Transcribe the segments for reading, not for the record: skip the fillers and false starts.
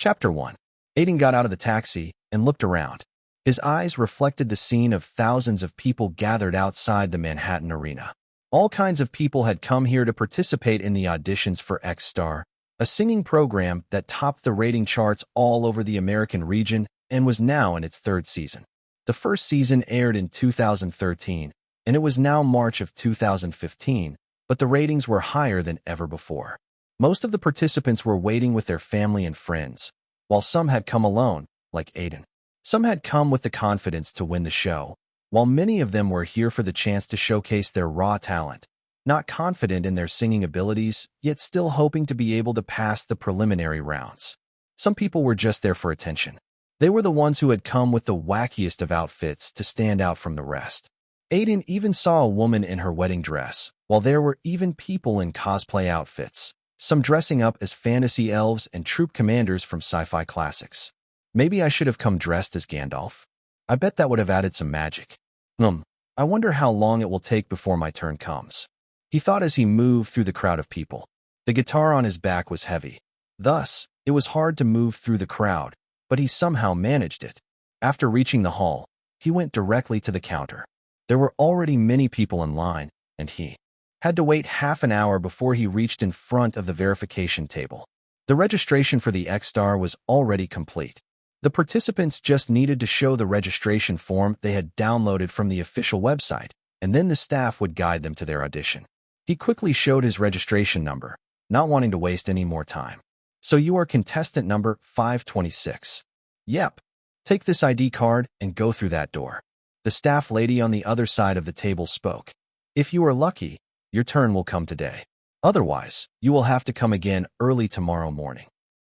Chapter 1. Aiden got out of the taxi and looked around. His eyes reflected the scene of thousands of people gathered outside the Manhattan Arena. All kinds of people had come here to participate in the auditions for X-Star, a singing program that topped the rating charts all over the American region and was now in its third season. The first season aired in 2013, and it was now March of 2015, but the ratings were higher than ever before. Most of the participants were waiting with their family and friends, while some had come alone, like Aiden. Some had come with the confidence to win the show, while many of them were here for the chance to showcase their raw talent, not confident in their singing abilities, yet still hoping to be able to pass the preliminary rounds. Some people were just there for attention. They were the ones who had come with the wackiest of outfits to stand out from the rest. Aiden even saw a woman in her wedding dress, while there were even people in cosplay outfits, some dressing up as fantasy elves and troop commanders from sci-fi classics. Maybe I should have come dressed as Gandalf. I bet that would have added some magic. I wonder how long it will take before my turn comes. He thought as he moved through the crowd of people. The guitar on his back was heavy. Thus, it was hard to move through the crowd, but he somehow managed it. After reaching the hall, he went directly to the counter. There were already many people in line, and he had to wait half an hour before he reached in front of the verification table. The registration for the X-Star was already complete. The participants just needed to show the registration form they had downloaded from the official website, and then the staff would guide them to their audition. He quickly showed his registration number, not wanting to waste any more time. So you are contestant number 526. Yep. Take this ID card and go through that door. The staff lady on the other side of the table spoke. If you are lucky, your turn will come today. Otherwise, you will have to come again early tomorrow morning.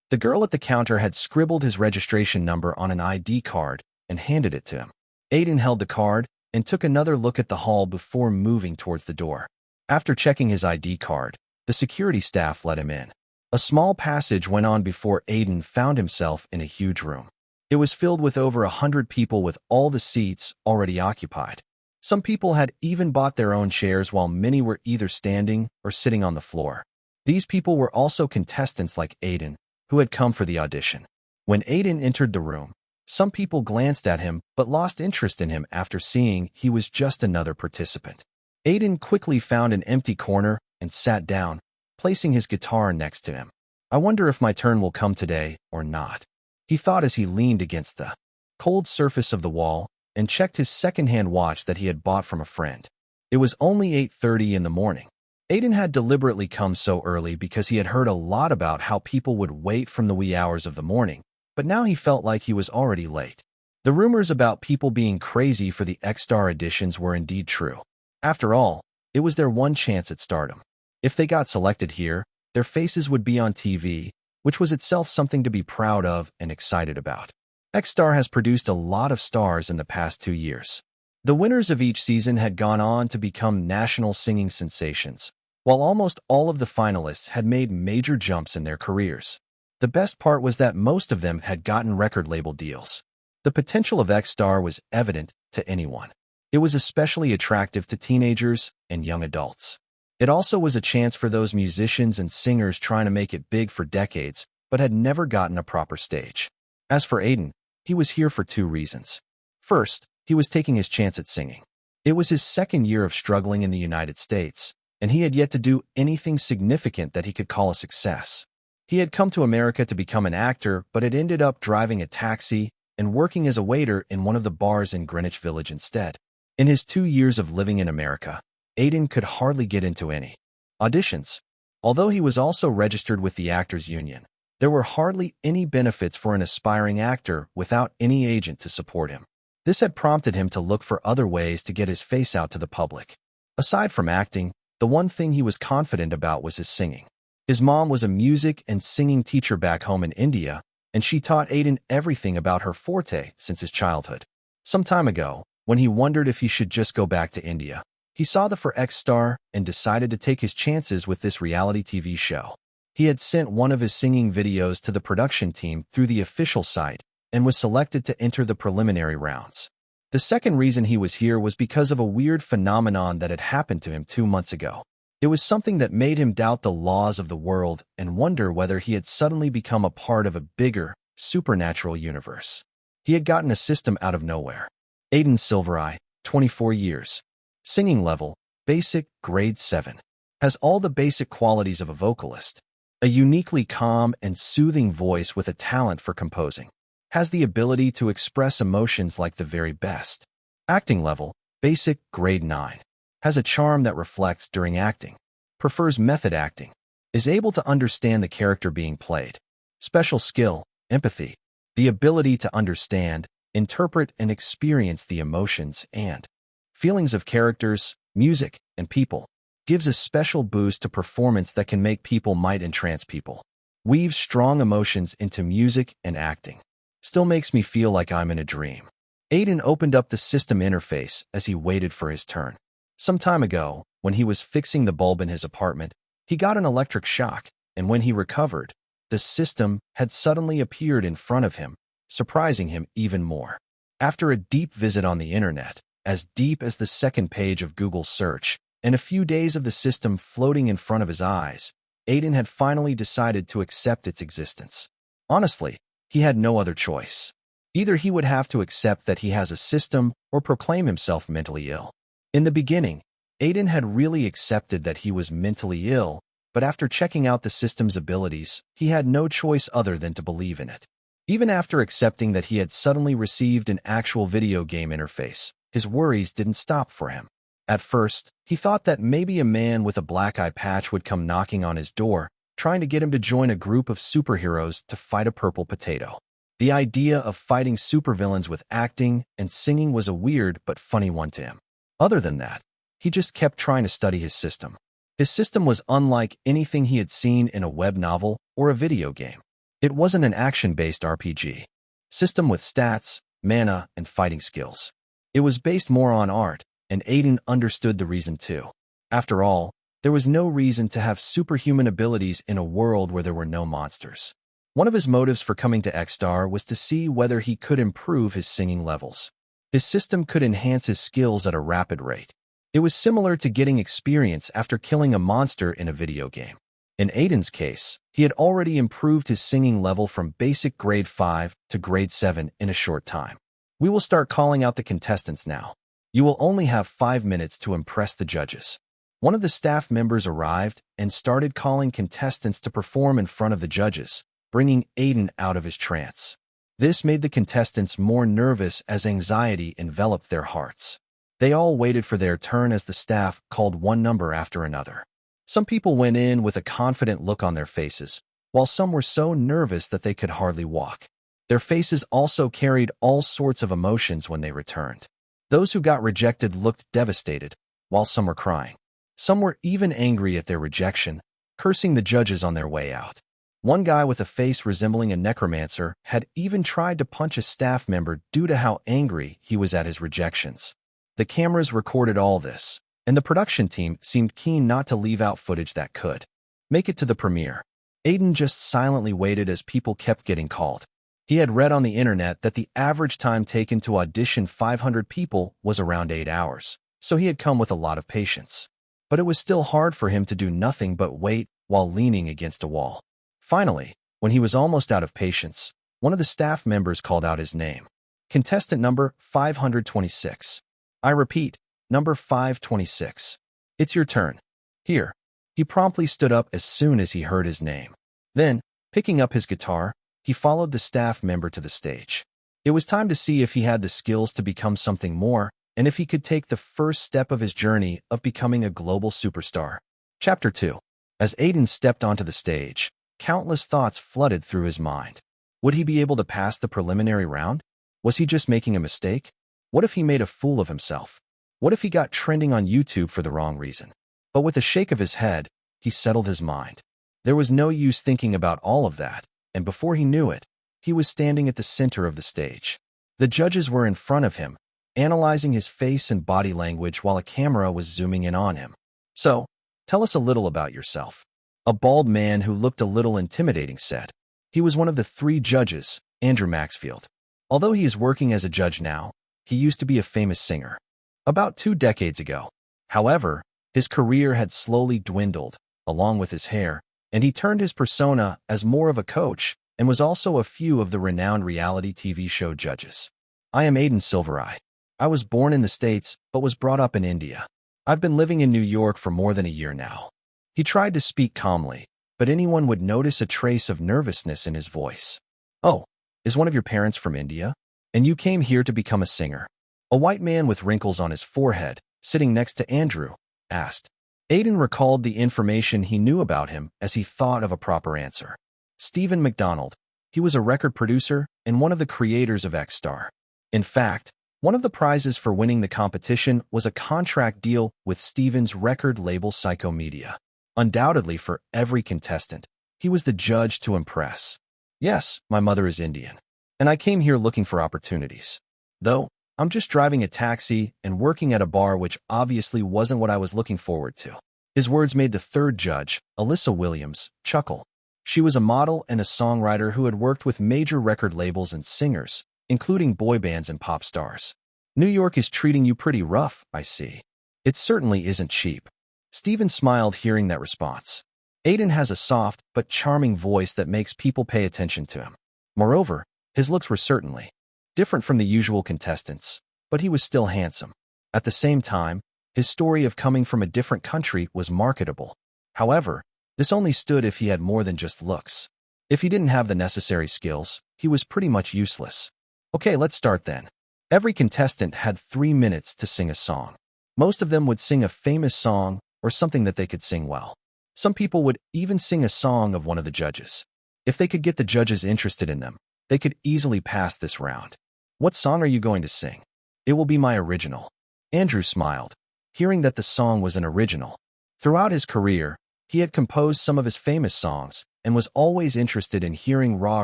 The girl at the counter had scribbled his registration number on an ID card and handed it to him. Aiden held the card and took another look at the hall before moving towards the door. After checking his ID card, the security staff let him in. A small passage went on before Aiden found himself in a huge room. It was filled with over 100 people with all the seats already occupied. Some people had even bought their own chairs while many were either standing or sitting on the floor. These people were also contestants like Aiden, who had come for the audition. When Aiden entered the room, some people glanced at him but lost interest in him after seeing he was just another participant. Aiden quickly found an empty corner and sat down, placing his guitar next to him. I wonder if my turn will come today or not, he thought as he leaned against the cold surface of the wall and checked his second-hand watch that he had bought from a friend. It was only 8:30 in the morning. Aiden had deliberately come so early because he had heard a lot about how people would wait from the wee hours of the morning, but now he felt like he was already late. The rumors about people being crazy for the X-Star auditions were indeed true. After all, it was their one chance at stardom. If they got selected here, their faces would be on TV, which was itself something to be proud of and excited about. X-Star has produced a lot of stars in the past 2 years. The winners of each season had gone on to become national singing sensations, while almost all of the finalists had made major jumps in their careers. The best part was that most of them had gotten record label deals. The potential of X-Star was evident to anyone. It was especially attractive to teenagers and young adults. It also was a chance for those musicians and singers trying to make it big for decades, but had never gotten a proper stage. As for Aiden, he was here for 2 reasons. First, he was taking his chance at singing. It was his second year of struggling in the United States, and he had yet to do anything significant that he could call a success. He had come to America to become an actor, but had ended up driving a taxi and working as a waiter in one of the bars in Greenwich Village instead. In his 2 years of living in America, Aiden could hardly get into any auditions. Although he was also registered with the Actors Union, there were hardly any benefits for an aspiring actor without any agent to support him. This had prompted him to look for other ways to get his face out to the public. Aside from acting, the one thing he was confident about was his singing. His mom was a music and singing teacher back home in India, and she taught Aiden everything about her forte since his childhood. Some time ago, when he wondered if he should just go back to India, he saw the For X-Star and decided to take his chances with this reality TV show. He had sent one of his singing videos to the production team through the official site and was selected to enter the preliminary rounds. The second reason he was here was because of a weird phenomenon that had happened to him 2 months ago. It was something that made him doubt the laws of the world and wonder whether he had suddenly become a part of a bigger, supernatural universe. He had gotten a system out of nowhere. Aiden Silvereye, 24 years. Singing level, basic, grade 7. Has all the basic qualities of a vocalist. A uniquely calm and soothing voice with a talent for composing. Has the ability to express emotions like the very best. Acting level, basic, grade 9. Has a charm that reflects during acting. Prefers method acting. Is able to understand the character being played. Special skill, empathy. The ability to understand, interpret, and experience the emotions and feelings of characters, music, and people. Gives a special boost to performance that can make people might entrance people. Weaves strong emotions into music and acting. Still makes me feel like I'm in a dream. Aiden opened up the system interface as he waited for his turn. Some time ago, when he was fixing the bulb in his apartment, he got an electric shock, and when he recovered, the system had suddenly appeared in front of him, surprising him even more. After a deep visit on the internet, as deep as the second page of Google search, and a few days of the system floating in front of his eyes, Aiden had finally decided to accept its existence. Honestly, he had no other choice. Either he would have to accept that he has a system or proclaim himself mentally ill. In the beginning, Aiden had really accepted that he was mentally ill, but after checking out the system's abilities, he had no choice other than to believe in it. Even after accepting that he had suddenly received an actual video game interface, his worries didn't stop for him. At first, he thought that maybe a man with a black eye patch would come knocking on his door, trying to get him to join a group of superheroes to fight a purple potato. The idea of fighting supervillains with acting and singing was a weird but funny one to him. Other than that, he just kept trying to study his system. His system was unlike anything he had seen in a web novel or a video game. It wasn't an action-based RPG system with stats, mana, and fighting skills. It was based more on art, and Aiden understood the reason too. After all, there was no reason to have superhuman abilities in a world where there were no monsters. One of his motives for coming to X-Star was to see whether he could improve his singing levels. His system could enhance his skills at a rapid rate. It was similar to getting experience after killing a monster in a video game. In Aiden's case, he had already improved his singing level from basic grade 5 to grade 7 in a short time. We will start calling out the contestants now. You will only have 5 minutes to impress the judges. One of the staff members arrived and started calling contestants to perform in front of the judges, bringing Aiden out of his trance. This made the contestants more nervous as anxiety enveloped their hearts. They all waited for their turn as the staff called one number after another. Some people went in with a confident look on their faces, while some were so nervous that they could hardly walk. Their faces also carried all sorts of emotions when they returned. Those who got rejected looked devastated, while some were crying. Some were even angry at their rejection, cursing the judges on their way out. One guy with a face resembling a necromancer had even tried to punch a staff member due to how angry he was at his rejections. The cameras recorded all this, and the production team seemed keen not to leave out footage that could make it to the premiere. Aiden just silently waited as people kept getting called. He had read on the internet that the average time taken to audition 500 people was around 8 hours, so he had come with a lot of patience. But it was still hard for him to do nothing but wait while leaning against a wall. Finally, when he was almost out of patience, one of the staff members called out his name. Contestant number 526. I repeat, number 526. It's your turn. Here. He promptly stood up as soon as he heard his name. Then, picking up his guitar, he followed the staff member to the stage. It was time to see if he had the skills to become something more, and if he could take the first step of his journey of becoming a global superstar. Chapter 2. As Aiden stepped onto the stage, countless thoughts flooded through his mind. Would he be able to pass the preliminary round? Was he just making a mistake? What if he made a fool of himself? What if he got trending on YouTube for the wrong reason? But with a shake of his head, he settled his mind. There was no use thinking about all of that, and before he knew it, he was standing at the center of the stage. The judges were in front of him, analyzing his face and body language while a camera was zooming in on him. So, tell us a little about yourself. A bald man who looked a little intimidating said. He was one of the 3 judges, Andrew Maxfield. Although he is working as a judge now, he used to be a famous singer. About 2 decades ago. However, His career had slowly dwindled, along with his hair, and he turned his persona as more of a coach and was also a few of the renowned reality TV show judges. I am Aiden Silvereye. I was born in the States, but was brought up in India. I've been living in New York for more than a year now. He tried to speak calmly, but anyone would notice a trace of nervousness in his voice. Oh, is one of your parents from India? And you came here to become a singer? A white man with wrinkles on his forehead, sitting next to Andrew, asked. Aiden recalled the information he knew about him as he thought of a proper answer. Stephen McDonald. He was a record producer and one of the creators of X-Star. In fact, one of the prizes for winning the competition was a contract deal with Stephen's record label Psychomedia. Undoubtedly for every contestant, he was the judge to impress. Yes, my mother is Indian, and I came here looking for opportunities. Though, I'm just driving a taxi and working at a bar, which obviously wasn't what I was looking forward to. His words made the third judge, Alyssa Williams, chuckle. She was a model and a songwriter who had worked with major record labels and singers, including boy bands and pop stars. New York is treating you pretty rough, I see. It certainly isn't cheap. Stephen smiled hearing that response. Aiden has a soft but charming voice that makes people pay attention to him. Moreover, his looks were certainly different from the usual contestants, but he was still handsome. At the same time, his story of coming from a different country was marketable. However, this only stood if he had more than just looks. If he didn't have the necessary skills, he was pretty much useless. Okay, let's start then. Every contestant had 3 minutes to sing a song. Most of them would sing a famous song or something that they could sing well. Some people would even sing a song of one of the judges. If they could get the judges interested in them, they could easily pass this round. What song are you going to sing? It will be my original. Andrew smiled, hearing that the song was an original. Throughout his career, he had composed some of his famous songs and was always interested in hearing raw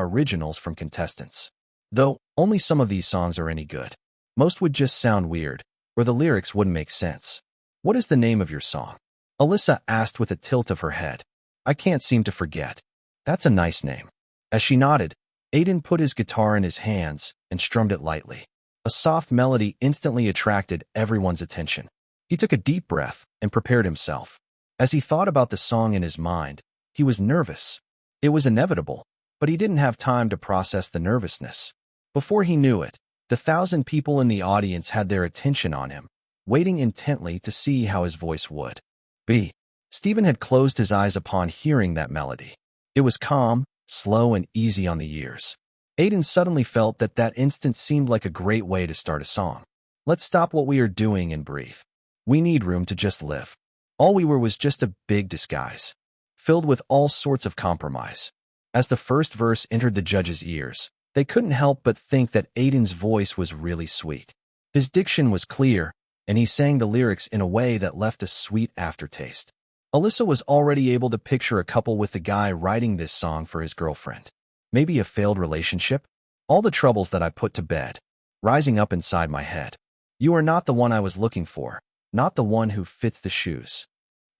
originals from contestants. Though, only some of these songs are any good. Most would just sound weird, or the lyrics wouldn't make sense. What is the name of your song? Alyssa asked with a tilt of her head. I can't seem to forget. That's a nice name. As she nodded, Aiden put his guitar in his hands and strummed it lightly. A soft melody instantly attracted everyone's attention. He took a deep breath and prepared himself. As he thought about the song in his mind, he was nervous. It was inevitable, but he didn't have time to process the nervousness. Before he knew it, the 1,000 people in the audience had their attention on him, waiting intently to see how his voice would be. Stephen had closed his eyes upon hearing that melody. It was calm, slow, and easy on the ears. Aiden suddenly felt that that instant seemed like a great way to start a song. Let's stop what we are doing and breathe. We need room to just live. All we were was just a big disguise, filled with all sorts of compromise. As the first verse entered the judges' ears, they couldn't help but think that Aiden's voice was really sweet. His diction was clear, and he sang the lyrics in a way that left a sweet aftertaste. Alyssa was already able to picture a couple with the guy writing this song for his girlfriend. Maybe a failed relationship? All the troubles that I put to bed, rising up inside my head. You are not the one I was looking for, not the one who fits the shoes.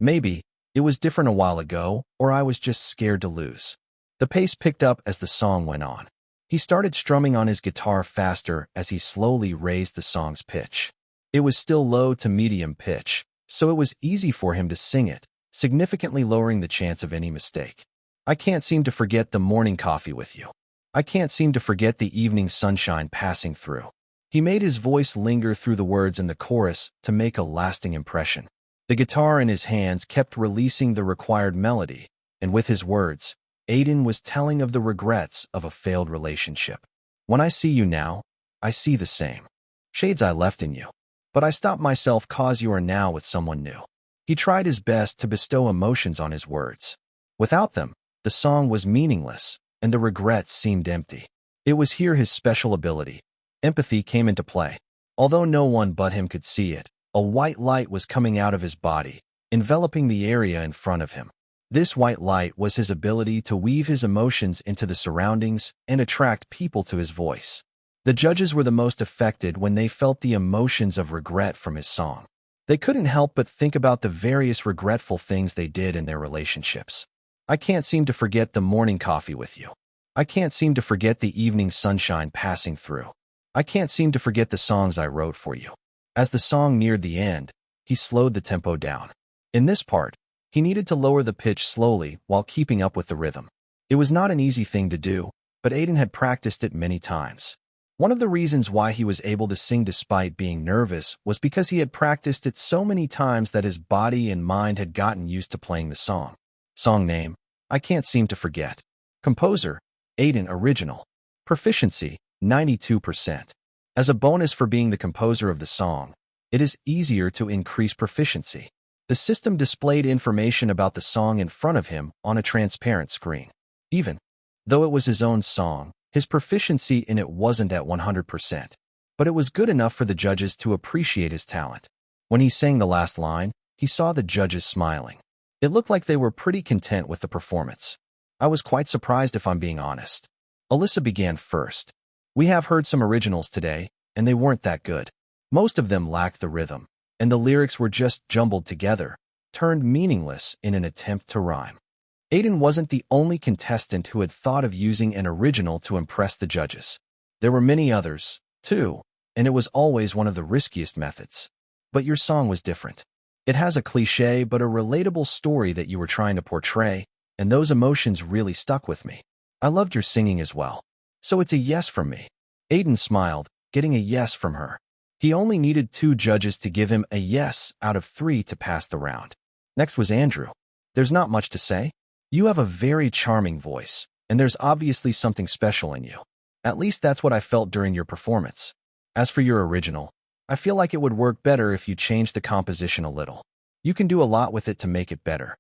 Maybe it was different a while ago, or I was just scared to lose. The pace picked up as the song went on. He started strumming on his guitar faster as he slowly raised the song's pitch. It was still low to medium pitch, so it was easy for him to sing it, significantly lowering the chance of any mistake. I can't seem to forget the morning coffee with you. I can't seem to forget the evening sunshine passing through. He made his voice linger through the words in the chorus to make a lasting impression. The guitar in his hands kept releasing the required melody, and with his words, Aiden was telling of the regrets of a failed relationship. When I see you now, I see the same shades I left in you. But I stopped myself 'cause you are now with someone new. He tried his best to bestow emotions on his words. Without them, the song was meaningless, and the regrets seemed empty. It was here his special ability, empathy, came into play. Although no one but him could see it, a white light was coming out of his body, enveloping the area in front of him. This white light was his ability to weave his emotions into the surroundings and attract people to his voice. The judges were the most affected when they felt the emotions of regret from his song. They couldn't help but think about the various regretful things they did in their relationships. I can't seem to forget the morning coffee with you. I can't seem to forget the evening sunshine passing through. I can't seem to forget the songs I wrote for you. As the song neared the end, he slowed the tempo down. In this part, he needed to lower the pitch slowly while keeping up with the rhythm. It was not an easy thing to do, but Aiden had practiced it many times. One of the reasons why he was able to sing despite being nervous was because he had practiced it so many times that his body and mind had gotten used to playing the song. Song name, I Can't Seem to Forget. Composer, Aiden Original. Proficiency, 92%. As a bonus for being the composer of the song, it is easier to increase proficiency. The system displayed information about the song in front of him on a transparent screen. Even though it was his own song, his proficiency in it wasn't at 100%, but it was good enough for the judges to appreciate his talent. When he sang the last line, he saw the judges smiling. It looked like they were pretty content with the performance. I was quite surprised if I'm being honest. Alyssa began first. We have heard some originals today, and they weren't that good. Most of them lacked the rhythm, and the lyrics were just jumbled together, turned meaningless in an attempt to rhyme. Aiden wasn't the only contestant who had thought of using an original to impress the judges. There were many others, too, and it was always one of the riskiest methods. But your song was different. It has a cliché but a relatable story that you were trying to portray, and those emotions really stuck with me. I loved your singing as well. So it's a yes from me. Aiden smiled, getting a yes from her. He only needed 2 judges to give him a yes out of 3 to pass the round. Next was Andrew. There's not much to say. You have a very charming voice, and there's obviously something special in you. At least that's what I felt during your performance. As for your original, I feel like it would work better if you changed the composition a little. You can do a lot with it to make it better.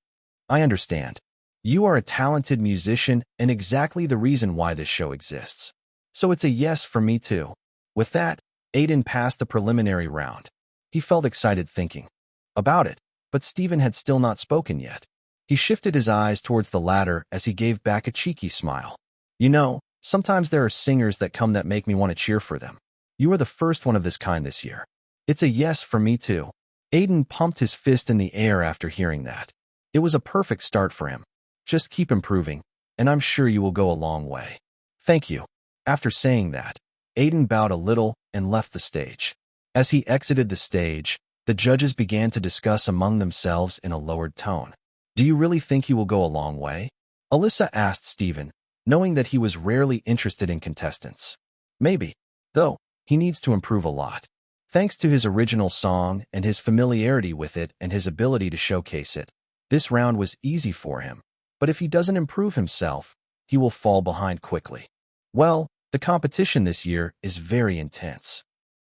I understand. You are a talented musician and exactly the reason why this show exists. So it's a yes from me too. With that, Aiden passed the preliminary round. He felt excited thinking about it, but Steven had still not spoken yet. He shifted his eyes towards the latter as he gave back a cheeky smile. You know, sometimes there are singers that come that make me want to cheer for them. You are the first one of this kind this year. It's a yes for me too. Aiden pumped his fist in the air after hearing that. It was a perfect start for him. Just keep improving, and I'm sure you will go a long way. Thank you. After saying that, Aiden bowed a little and left the stage. As he exited the stage, the judges began to discuss among themselves in a lowered tone. Do you really think you will go a long way? Alyssa asked Steven, knowing that he was rarely interested in contestants. Maybe, though, he needs to improve a lot. Thanks to his original song and his familiarity with it and his ability to showcase it, this round was easy for him. But if he doesn't improve himself, he will fall behind quickly. Well, the competition this year is very intense.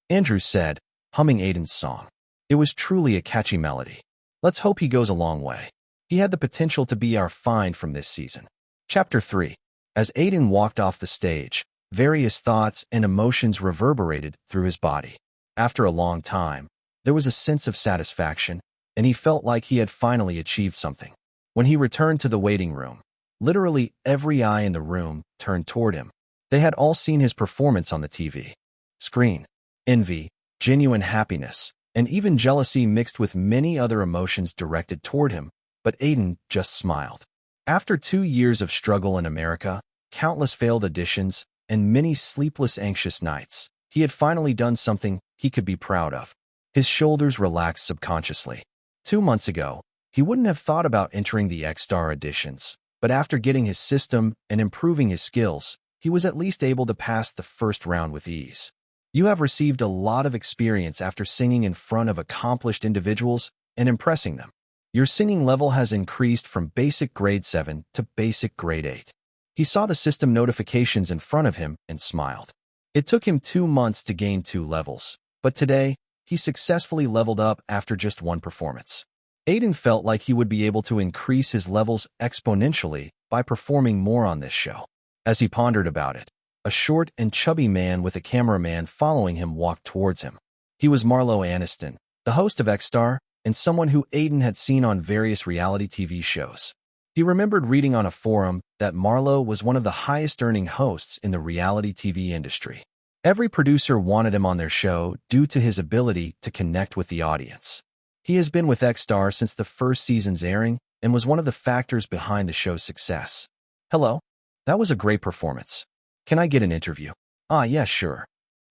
Andrew said, humming Aiden's song. It was truly a catchy melody. Let's hope he goes a long way. He had the potential to be our find from this season. Chapter 3. As Aiden walked off the stage, various thoughts and emotions reverberated through his body. After a long time, there was a sense of satisfaction, and he felt like he had finally achieved something. When he returned to the waiting room, literally every eye in the room turned toward him. They had all seen his performance on the TV screen. Envy, genuine happiness, and even jealousy mixed with many other emotions directed toward him, but Aiden just smiled. After 2 years of struggle in America, countless failed auditions, and many sleepless anxious nights, he had finally done something he could be proud of. His shoulders relaxed subconsciously. 2 months ago, he wouldn't have thought about entering the X-Star auditions, but after getting his system and improving his skills, he was at least able to pass the first round with ease. You have received a lot of experience after singing in front of accomplished individuals and impressing them. Your singing level has increased from basic grade 7 to basic grade 8. He saw the system notifications in front of him and smiled. It took him 2 months to gain 2 levels, but today, he successfully leveled up after just 1 performance. Aiden felt like he would be able to increase his levels exponentially by performing more on this show. As he pondered about it, a short and chubby man with a cameraman following him walked towards him. He was Marlo Aniston, the host of X-Star, and someone who Aiden had seen on various reality TV shows. He remembered reading on a forum that Marlo was one of the highest-earning hosts in the reality TV industry. Every producer wanted him on their show due to his ability to connect with the audience. He has been with X-Star since the first season's airing and was one of the factors behind the show's success. Hello? That was a great performance. Can I get an interview? Ah, yes, sure.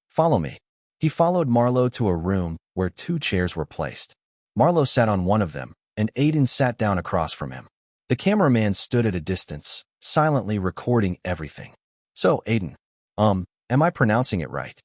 Follow me. He followed Marlo to a room where 2 chairs were placed. Marlo sat on one of them, and Aiden sat down across from him. The cameraman stood at a distance, silently recording everything. "So, Aiden, am I pronouncing it right?"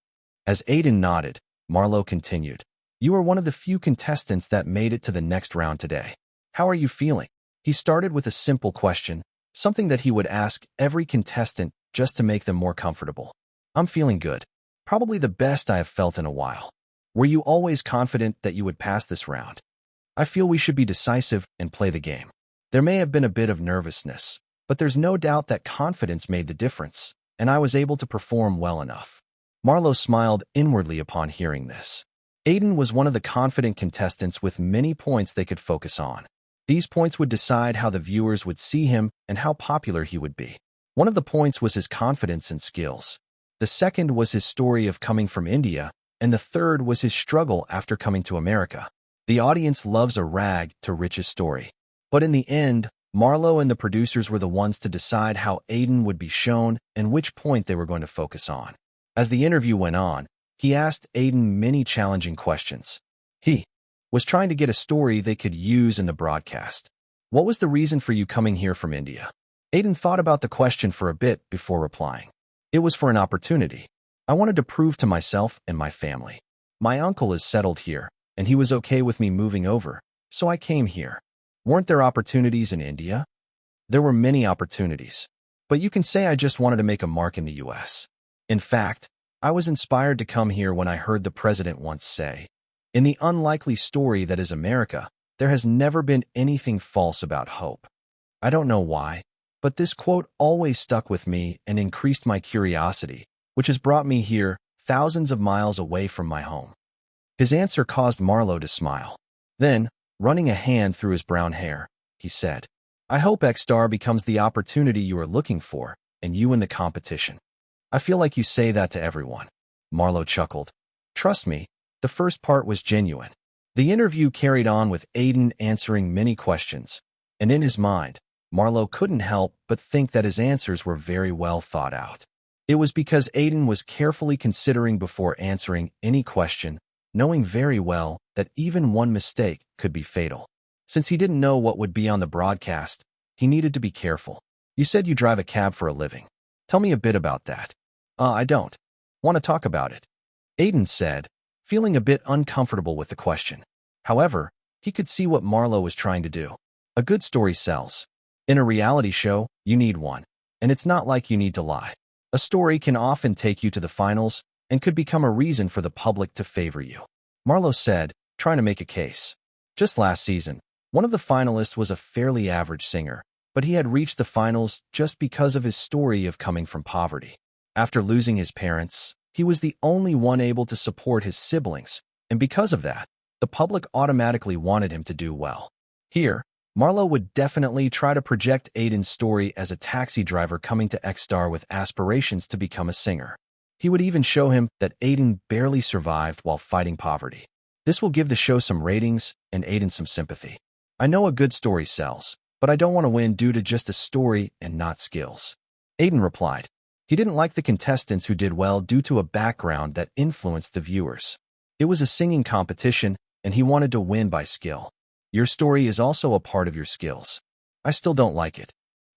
As Aiden nodded, Marlowe continued, "You are one of the few contestants that made it to the next round today. How are you feeling?" He started with a simple question, something that he would ask every contestant just to make them more comfortable. "I'm feeling good. Probably the best I have felt in a while." "Were you always confident that you would pass this round?" "I feel we should be decisive and play the game. There may have been a bit of nervousness, but there's no doubt that confidence made the difference, and I was able to perform well enough." Marlowe smiled inwardly upon hearing this. Aiden was one of the confident contestants with many points they could focus on. These points would decide how the viewers would see him and how popular he would be. One of the points was his confidence and skills. The second was his story of coming from India, and the third was his struggle after coming to America. The audience loves a rag to riches story. But in the end, Marlowe and the producers were the ones to decide how Aiden would be shown and which point they were going to focus on. As the interview went on, he asked Aiden many challenging questions. He was trying to get a story they could use in the broadcast. "What was the reason for you coming here from India?" Aiden thought about the question for a bit before replying. "It was for an opportunity. I wanted to prove to myself and my family. My uncle is settled here, and he was okay with me moving over, so I came here." "Weren't there opportunities in India?" "There were many opportunities. But you can say I just wanted to make a mark in the US. In fact, I was inspired to come here when I heard the president once say, 'In the unlikely story that is America, there has never been anything false about hope.' I don't know why, but this quote always stuck with me and increased my curiosity, which has brought me here, thousands of miles away from my home." His answer caused Marlowe to smile. Then, running a hand through his brown hair, he said, "I hope X-Star becomes the opportunity you are looking for, and you in the competition." "I feel like you say that to everyone." Marlowe chuckled. "Trust me, the first part was genuine." The interview carried on with Aiden answering many questions, and in his mind, Marlowe couldn't help but think that his answers were very well thought out. It was because Aiden was carefully considering before answering any question, knowing very well that even one mistake could be fatal. Since he didn't know what would be on the broadcast, he needed to be careful. "You said you drive a cab for a living. Tell me a bit about that." I don't want to talk about it," Aiden said, feeling a bit uncomfortable with the question. However, he could see what Marlowe was trying to do. A good story sells. In a reality show, you need one. And it's not like you need to lie. A story can often take you to the finals and could become a reason for the public to favor you. Marlowe said, trying to make a case. Just last season, one of the finalists was a fairly average singer, but he had reached the finals just because of his story of coming from poverty. After losing his parents, he was the only one able to support his siblings, and because of that, the public automatically wanted him to do well. Here, Marlowe would definitely try to project Aiden's story as a taxi driver coming to X-Star with aspirations to become a singer. He would even show him that Aiden barely survived while fighting poverty. This will give the show some ratings and Aiden some sympathy. "I know a good story sells, but I don't want to win due to just a story and not skills," Aiden replied. He didn't like the contestants who did well due to a background that influenced the viewers. It was a singing competition, and he wanted to win by skill. "Your story is also a part of your skills." "I still don't like it."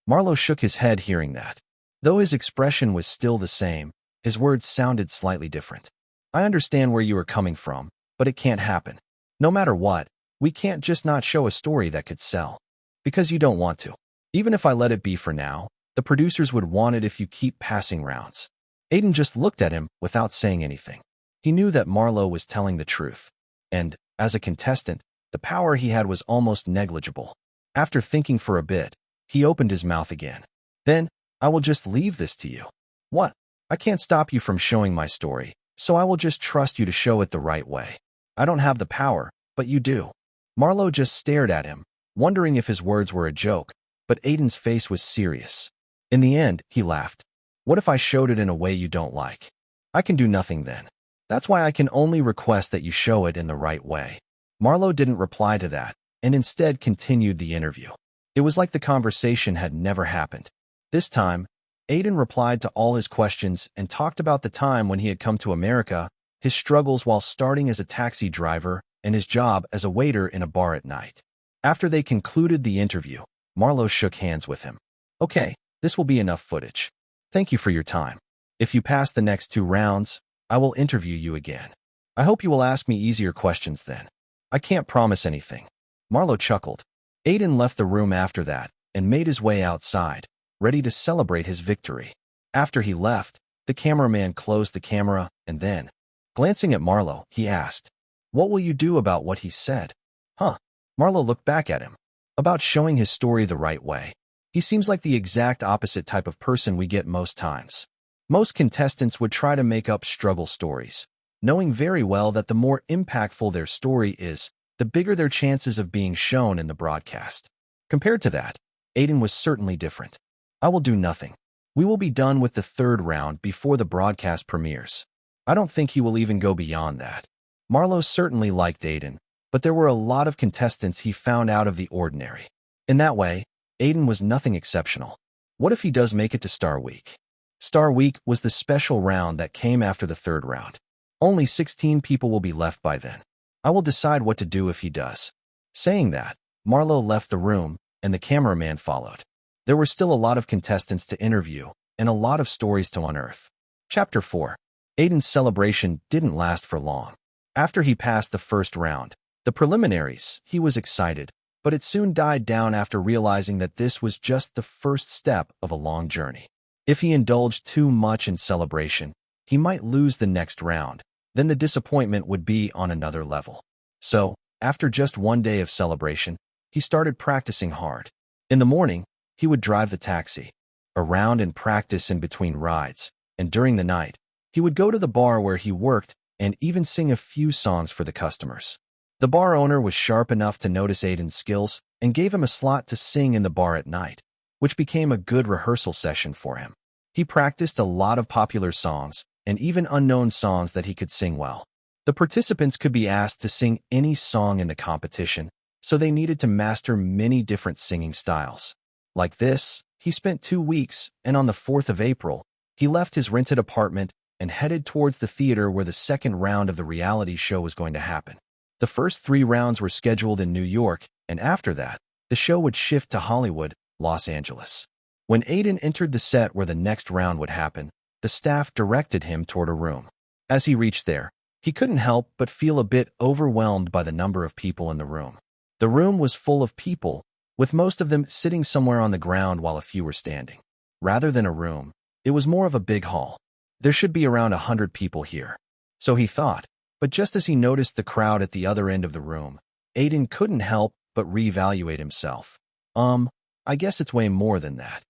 Marlowe shook his head hearing that. Though his expression was still the same, his words sounded slightly different. "I understand where you are coming from, but it can't happen. No matter what, we can't just not show a story that could sell. Because you don't want to. Even if I let it be for now, the producers would want it if you keep passing rounds." Aiden just looked at him without saying anything. He knew that Marlowe was telling the truth. And, as a contestant, the power he had was almost negligible. After thinking for a bit, he opened his mouth again. "Then, I will just leave this to you." "What?" "I can't stop you from showing my story, so I will just trust you to show it the right way." "I don't have the power, but you do." Marlowe just stared at him, wondering if his words were a joke, but Aiden's face was serious. In the end, he laughed. "What if I showed it in a way you don't like?" "I can do nothing then. That's why I can only request that you show it in the right way." Marlowe didn't reply to that, and instead continued the interview. It was like the conversation had never happened. This time, Aiden replied to all his questions and talked about the time when he had come to America, his struggles while starting as a taxi driver, and his job as a waiter in a bar at night. After they concluded the interview, Marlowe shook hands with him. Okay, this will be enough footage. Thank you for your time. If you pass the next 2 rounds, I will interview you again. I hope you will ask me easier questions then. I can't promise anything. Marlowe chuckled. Aiden left the room after that and made his way outside, ready to celebrate his victory. After he left, the cameraman closed the camera and then, glancing at Marlowe, he asked, "What will you do about what he said?" Huh? Marlowe looked back at him. About showing his story the right way. He seems like the exact opposite type of person we get most times. Most contestants would try to make up struggle stories, knowing very well that the more impactful their story is, the bigger their chances of being shown in the broadcast. Compared to that, Aiden was certainly different. I will do nothing. We will be done with the 3rd round before the broadcast premieres. I don't think he will even go beyond that. Marlowe certainly liked Aiden, but there were a lot of contestants he found out of the ordinary. In that way, Aiden was nothing exceptional. What if he does make it to Star Week? Star Week was the special round that came after the 3rd round. Only 16 people will be left by then. I will decide what to do if he does. Saying that, Marlowe left the room, and the cameraman followed. There were still a lot of contestants to interview, and a lot of stories to unearth. Chapter 4. Aiden's celebration didn't last for long. After he passed the 1st round, the preliminaries, he was excited, but it soon died down after realizing that this was just the first step of a long journey. If he indulged too much in celebration, he might lose the next round. Then the disappointment would be on another level. So, after just 1 day of celebration, he started practicing hard. In the morning, he would drive the taxi around and practice in between rides, and during the night, he would go to the bar where he worked and even sing a few songs for the customers. The bar owner was sharp enough to notice Aiden's skills and gave him a slot to sing in the bar at night, which became a good rehearsal session for him. He practiced a lot of popular songs and even unknown songs that he could sing well. The participants could be asked to sing any song in the competition, so they needed to master many different singing styles. Like this, he spent 2 weeks, and on the 4th of April, he left his rented apartment and headed towards the theater where the 2nd round of the reality show was going to happen. The first 3 rounds were scheduled in New York, and after that, the show would shift to Hollywood, Los Angeles. When Aiden entered the set where the next round would happen, the staff directed him toward a room. As he reached there, he couldn't help but feel a bit overwhelmed by the number of people in the room. The room was full of people, with most of them sitting somewhere on the ground while a few were standing. Rather than a room, it was more of a big hall. There should be around 100 people here. So he thought, but just as he noticed the crowd at the other end of the room, Aiden couldn't help but reevaluate himself. I guess it's way more than that.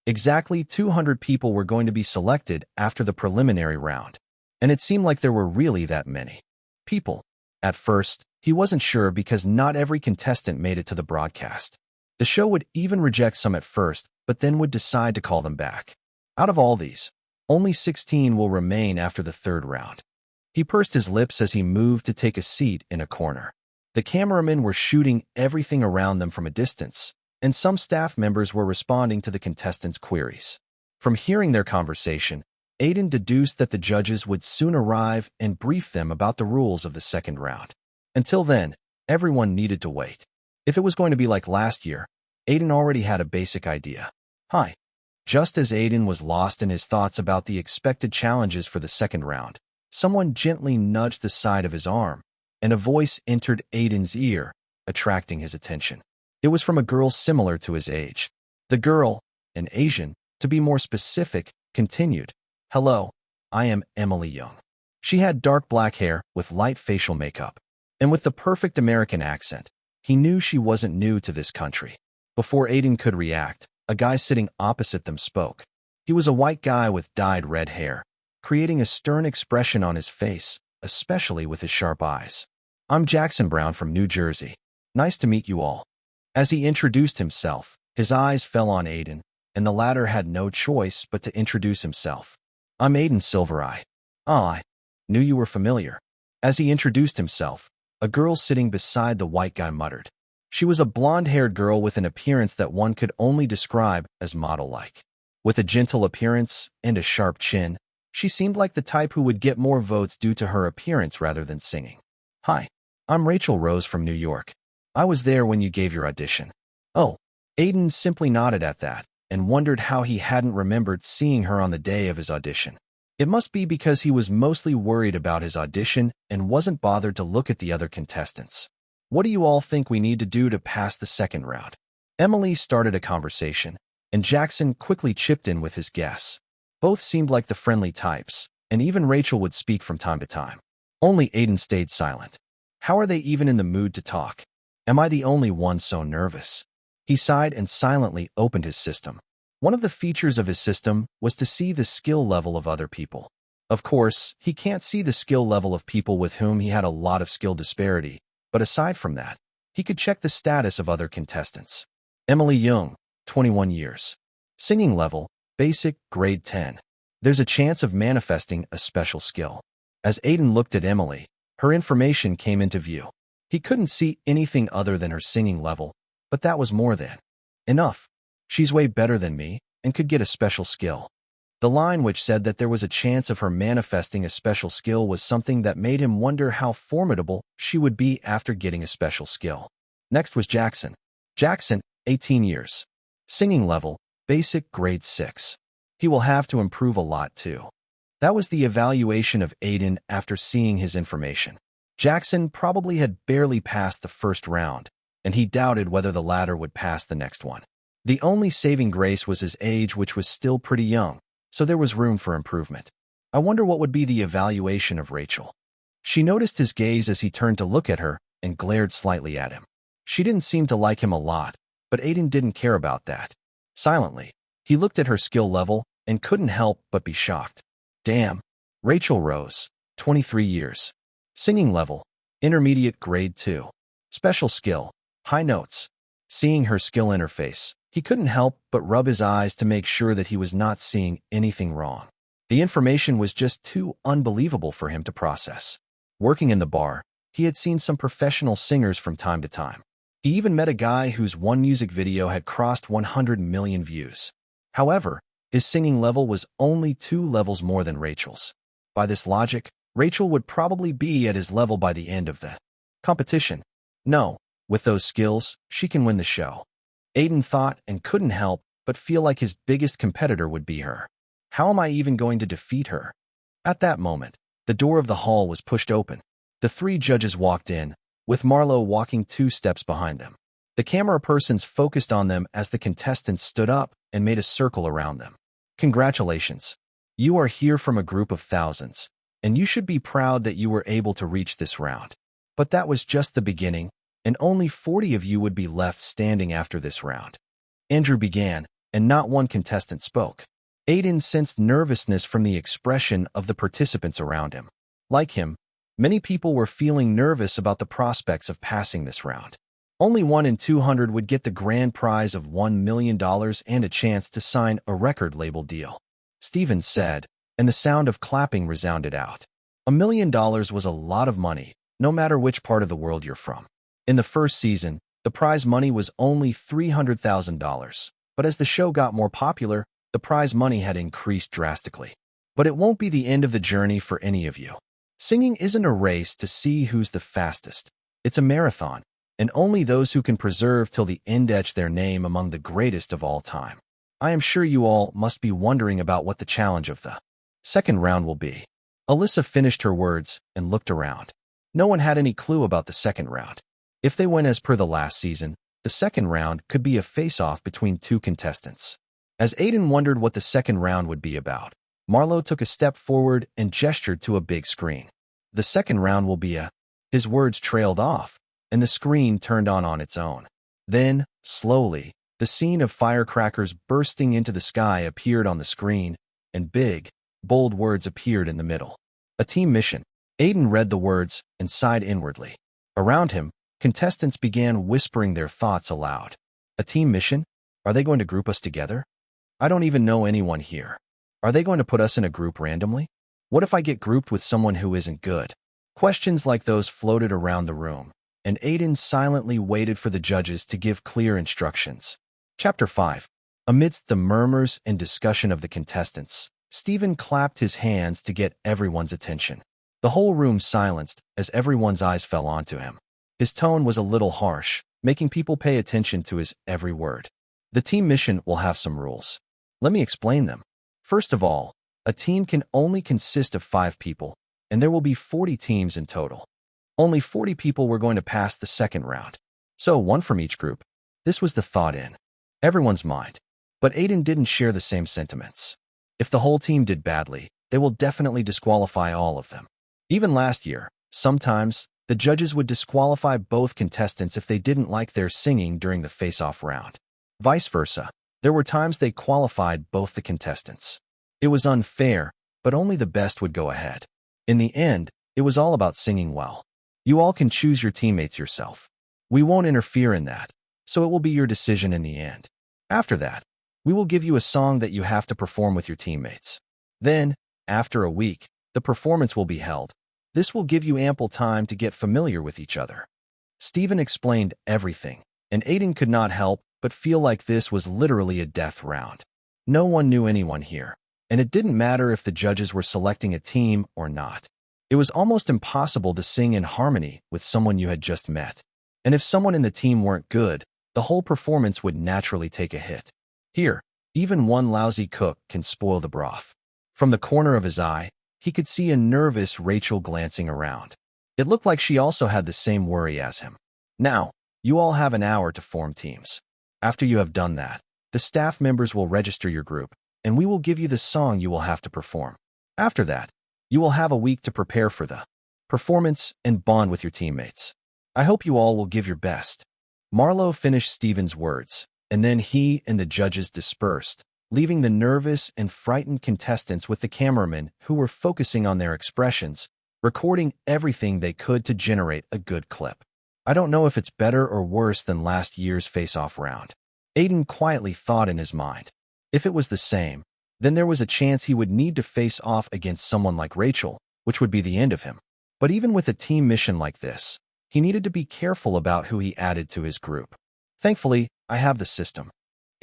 Exactly 200 people were going to be selected after the preliminary round, and it seemed like there were really that many people. At first, he wasn't sure because not every contestant made it to the broadcast. The show would even reject some at first, but then would decide to call them back. Out of all these, only 16 will remain after the 3rd round. He pursed his lips as he moved to take a seat in a corner. The cameramen were shooting everything around them from a distance, and some staff members were responding to the contestants' queries. From hearing their conversation, Aiden deduced that the judges would soon arrive and brief them about the rules of the 2nd round. Until then, everyone needed to wait. If it was going to be like last year, Aiden already had a basic idea. Hi. Just as Aiden was lost in his thoughts about the expected challenges for the 2nd round, someone gently nudged the side of his arm, and a voice entered Aiden's ear, attracting his attention. It was from a girl similar to his age. The girl, an Asian, to be more specific, continued, "Hello, I am Emily Young." She had dark black hair with light facial makeup, and with the perfect American accent, he knew she wasn't new to this country. Before Aiden could react, a guy sitting opposite them spoke. He was a white guy with dyed red hair, creating a stern expression on his face, especially with his sharp eyes. "I'm Jackson Brown from New Jersey. Nice to meet you all." As he introduced himself, his eyes fell on Aiden, and the latter had no choice but to introduce himself. "I'm Aiden Silvereye." "Ah, I knew you were familiar." As he introduced himself, a girl sitting beside the white guy muttered. She was a blonde-haired girl with an appearance that one could only describe as model-like. With a gentle appearance and a sharp chin, she seemed like the type who would get more votes due to her appearance rather than singing. "Hi, I'm Rachel Rose from New York. I was there when you gave your audition. Oh, Aiden simply nodded at that and wondered how he hadn't remembered seeing her on the day of his audition. It must be because he was mostly worried about his audition and wasn't bothered to look at the other contestants. What do you all think we need to do to pass the second round? Emily started a conversation, and Jackson quickly chipped in with his guess. Both seemed like the friendly types, and even Rachel would speak from time to time. Only Aiden stayed silent. How are they even in the mood to talk? Am I the only one so nervous? He sighed and silently opened his system. One of the features of his system was to see the skill level of other people. Of course, he can't see the skill level of people with whom he had a lot of skill disparity, but aside from that, he could check the status of other contestants. Emily Young, 21 years. Singing level, basic, grade 10. There's a chance of manifesting a special skill. As Aiden looked at Emily, her information came into view. He couldn't see anything other than her singing level, but that was more than enough. She's way better than me and could get a special skill. The line which said that there was a chance of her manifesting a special skill was something that made him wonder how formidable she would be after getting a special skill. Next was Jackson. Jackson, 18 years. Singing level, basic, grade 6. He will have to improve a lot too. That was the evaluation of Aiden after seeing his information. Jackson probably had barely passed the first round, and he doubted whether the latter would pass the next one. The only saving grace was his age, which was still pretty young, so there was room for improvement. I wonder what would be the evaluation of Rachel. She noticed his gaze as he turned to look at her and glared slightly at him. She didn't seem to like him a lot, but Aiden didn't care about that. Silently, he looked at her skill level and couldn't help but be shocked. Damn. Rachel Rose, 23 years. Singing level, intermediate, grade 2. Special skill, high notes. Seeing her skill interface, he couldn't help but rub his eyes to make sure that he was not seeing anything wrong. The information was just too unbelievable for him to process. Working in the bar, he had seen some professional singers from time to time. He even met a guy whose one music video had crossed 100 million views. However, his singing level was only 2 levels more than Rachel's. By this logic, Rachel would probably be at his level by the end of the competition. No, with those skills, she can win the show. Aiden thought and couldn't help but feel like his biggest competitor would be her. How am I even going to defeat her? At that moment, the door of the hall was pushed open. The 3 judges walked in, with Marlo walking 2 steps behind them. The camera persons focused on them as the contestants stood up and made a circle around them. Congratulations. You are here from a group of thousands, and you should be proud that you were able to reach this round. But that was just the beginning, and only 40 of you would be left standing after this round. Andrew began, and not one contestant spoke. Aiden sensed nervousness from the expression of the participants around him. Like him, many people were feeling nervous about the prospects of passing this round. Only 1 in 200 would get the grand prize of $1 million and a chance to sign a record label deal. Stevens said, and the sound of clapping resounded out. $1 million was a lot of money, no matter which part of the world you're from. In the first season, the prize money was only $300,000, but as the show got more popular, the prize money had increased drastically. But it won't be the end of the journey for any of you. Singing isn't a race to see who's the fastest. It's a marathon, and only those who can preserve till the end etch their name among the greatest of all time. I am sure you all must be wondering about what the challenge of the second round will be. Alyssa finished her words and looked around. No one had any clue about the second round. If they went as per the last season, the second round could be a face-off between 2 contestants. As Aiden wondered what the second round would be about, Marlo took a step forward and gestured to a big screen. The second round will be a... His words trailed off, and the screen turned on its own. Then, slowly, the scene of firecrackers bursting into the sky appeared on the screen, and big, bold words appeared in the middle. A team mission. Aiden read the words and sighed inwardly. Around him, contestants began whispering their thoughts aloud. A team mission? Are they going to group us together? I don't even know anyone here. Are they going to put us in a group randomly? What if I get grouped with someone who isn't good? Questions like those floated around the room, and Aiden silently waited for the judges to give clear instructions. Chapter 5. Amidst the murmurs and discussion of the contestants, Stephen clapped his hands to get everyone's attention. The whole room silenced as everyone's eyes fell onto him. His tone was a little harsh, making people pay attention to his every word. The team mission will have some rules. Let me explain them. First of all, a team can only consist of 5 people, and there will be 40 teams in total. Only 40 people were going to pass the second round. So 1 from each group. This was the thought in everyone's mind. But Aiden didn't share the same sentiments. If the whole team did badly, they will definitely disqualify all of them. Even last year, sometimes, the judges would disqualify both contestants if they didn't like their singing during the face-off round. Vice versa, there were times they qualified both the contestants. It was unfair, but only the best would go ahead. In the end, it was all about singing well. You all can choose your teammates yourself. We won't interfere in that, so it will be your decision in the end. After that, we will give you a song that you have to perform with your teammates. Then, after a week, the performance will be held. This will give you ample time to get familiar with each other. Steven explained everything, and Aiden could not help but feel like this was literally a death round. No one knew anyone here, and it didn't matter if the judges were selecting a team or not. It was almost impossible to sing in harmony with someone you had just met. And if someone in the team weren't good, the whole performance would naturally take a hit. Here, even one lousy cook can spoil the broth. From the corner of his eye, he could see a nervous Rachel glancing around. It looked like she also had the same worry as him. Now, you all have an hour to form teams. After you have done that, the staff members will register your group, and we will give you the song you will have to perform. After that, you will have a week to prepare for the performance and bond with your teammates. I hope you all will give your best. Marlowe finished Steven's words, and then he and the judges dispersed, leaving the nervous and frightened contestants with the cameramen who were focusing on their expressions, recording everything they could to generate a good clip. I don't know if it's better or worse than last year's face-off round. Aiden quietly thought in his mind. If it was the same, then there was a chance he would need to face off against someone like Rachel, which would be the end of him. But even with a team mission like this, he needed to be careful about who he added to his group. Thankfully, I have the system.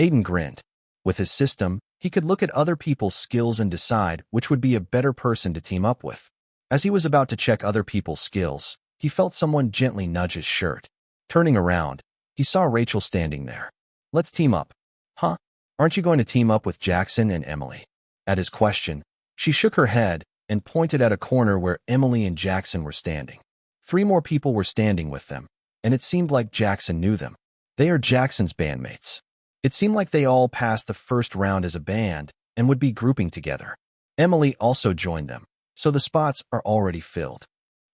Aiden grinned. With his system, he could look at other people's skills and decide which would be a better person to team up with. As he was about to check other people's skills, he felt someone gently nudge his shirt. Turning around, he saw Rachel standing there. Let's team up. Huh? Aren't you going to team up with Jackson and Emily? At his question, she shook her head and pointed at a corner where Emily and Jackson were standing. 3 more people were standing with them, and it seemed like Jackson knew them. They are Jackson's bandmates. It seemed like they all passed the first round as a band and would be grouping together. Emily also joined them, so the spots are already filled.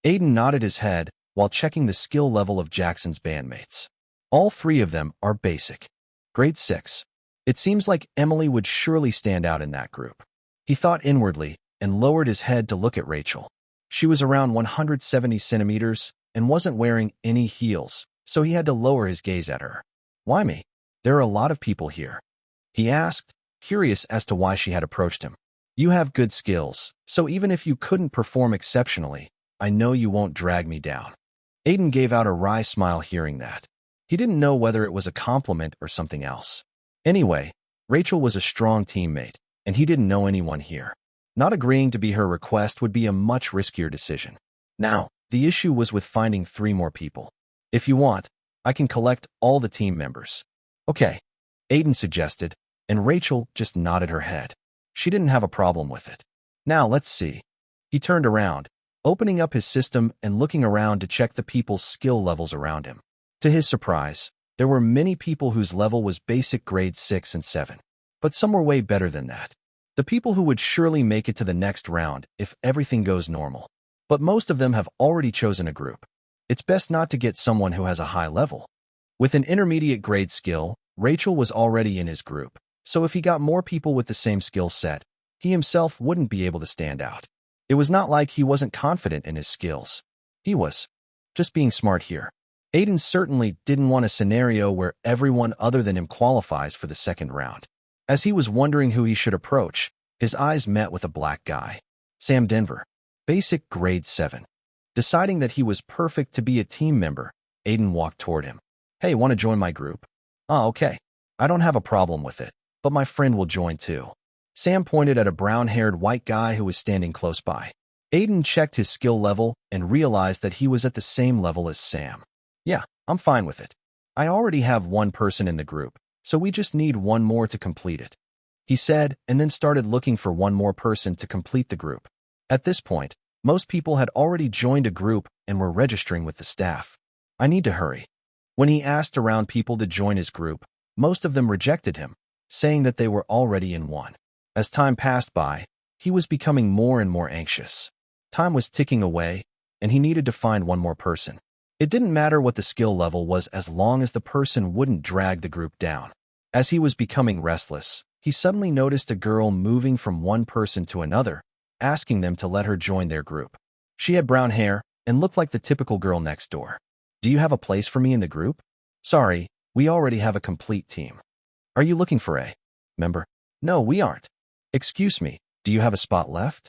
Aiden nodded his head while checking the skill level of Jackson's bandmates. All 3 of them are basic. Grade 6. It seems like Emily would surely stand out in that group. He thought inwardly and lowered his head to look at Rachel. She was around 170 centimeters and wasn't wearing any heels, so he had to lower his gaze at her. Why me? There are a lot of people here. He asked, curious as to why she had approached him. You have good skills, so even if you couldn't perform exceptionally, I know you won't drag me down. Aiden gave out a wry smile hearing that. He didn't know whether it was a compliment or something else. Anyway, Rachel was a strong teammate, and he didn't know anyone here. Not agreeing to be her request would be a much riskier decision. Now, the issue was with finding 3 more people. If you want, I can collect all the team members. Okay, Aiden suggested, and Rachel just nodded her head. She didn't have a problem with it. Now let's see. He turned around, opening up his system and looking around to check the people's skill levels around him. To his surprise, there were many people whose level was basic grade 6 and 7, but some were way better than that. The people who would surely make it to the next round if everything goes normal. But most of them have already chosen a group. It's best not to get someone who has a high level. With an intermediate grade skill, Rachel was already in his group, so if he got more people with the same skill set, he himself wouldn't be able to stand out. It was not like he wasn't confident in his skills. He was just being smart here. Aiden certainly didn't want a scenario where everyone other than him qualifies for the second round. As he was wondering who he should approach, his eyes met with a black guy. Sam Denver. Basic grade 7. Deciding that he was perfect to be a team member, Aiden walked toward him. Hey, want to join my group? Ah, okay. I don't have a problem with it, but my friend will join too. Sam pointed at a brown-haired white guy who was standing close by. Aiden checked his skill level and realized that he was at the same level as Sam. Yeah, I'm fine with it. I already have one person in the group, so we just need one more to complete it, he said, and then started looking for one more person to complete the group. At this point, most people had already joined a group and were registering with the staff. I need to hurry. When he asked around people to join his group, most of them rejected him, saying that they were already in one. As time passed by, he was becoming more and more anxious. Time was ticking away, and he needed to find one more person. It didn't matter what the skill level was as long as the person wouldn't drag the group down. As he was becoming restless, he suddenly noticed a girl moving from one person to another, asking them to let her join their group. She had brown hair and looked like the typical girl next door. Do you have a place for me in the group? Sorry, we already have a complete team. Are you looking for a member? No, we aren't. Excuse me, do you have a spot left?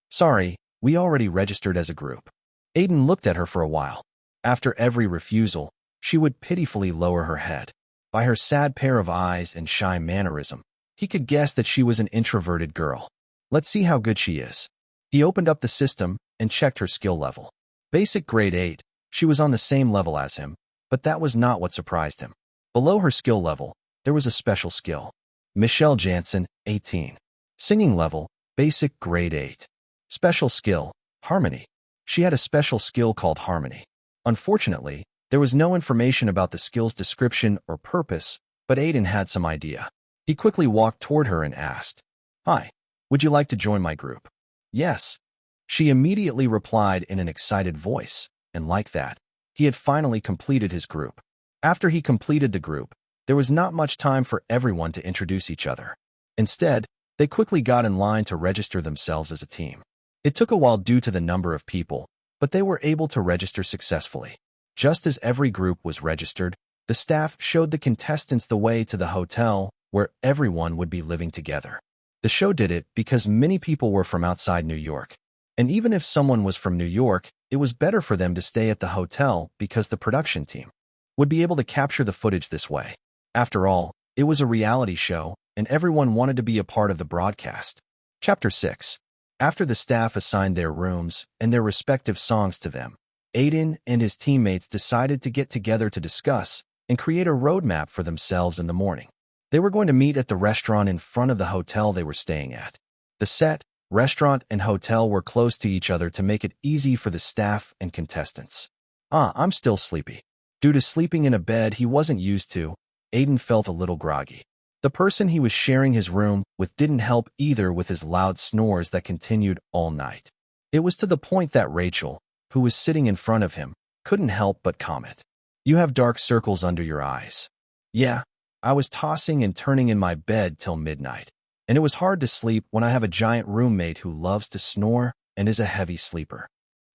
Sorry, we already registered as a group. Aiden looked at her for a while. After every refusal, she would pitifully lower her head. By her sad pair of eyes and shy mannerism, he could guess that she was an introverted girl. Let's see how good she is. He opened up the system and checked her skill level. Basic grade 8, she was on the same level as him, but that was not what surprised him. Below her skill level, there was a special skill. Michelle Jansen, 18. Singing level, basic grade 8. Special skill, harmony. She had a special skill called harmony. Unfortunately, there was no information about the skill's description or purpose, but Aiden had some idea. He quickly walked toward her and asked, "Hi, would you like to join my group?" "Yes." She immediately replied in an excited voice, and like that, he had finally completed his group. After he completed the group, there was not much time for everyone to introduce each other. Instead, they quickly got in line to register themselves as a team. It took a while due to the number of people, but they were able to register successfully. Just as every group was registered, the staff showed the contestants the way to the hotel where everyone would be living together. The show did it because many people were from outside New York. And even if someone was from New York, it was better for them to stay at the hotel because the production team would be able to capture the footage this way. After all, it was a reality show, and everyone wanted to be a part of the broadcast. Chapter 6. After the staff assigned their rooms and their respective songs to them, Aiden and his teammates decided to get together to discuss and create a roadmap for themselves in the morning. They were going to meet at the restaurant in front of the hotel they were staying at. The set, restaurant, and hotel were close to each other to make it easy for the staff and contestants. I'm still sleepy. Due to sleeping in a bed he wasn't used to, Aiden felt a little groggy. The person he was sharing his room with didn't help either with his loud snores that continued all night. It was to the point that Rachel, who was sitting in front of him, couldn't help but comment. "You have dark circles under your eyes." "Yeah, I was tossing and turning in my bed till midnight, and it was hard to sleep when I have a giant roommate who loves to snore and is a heavy sleeper."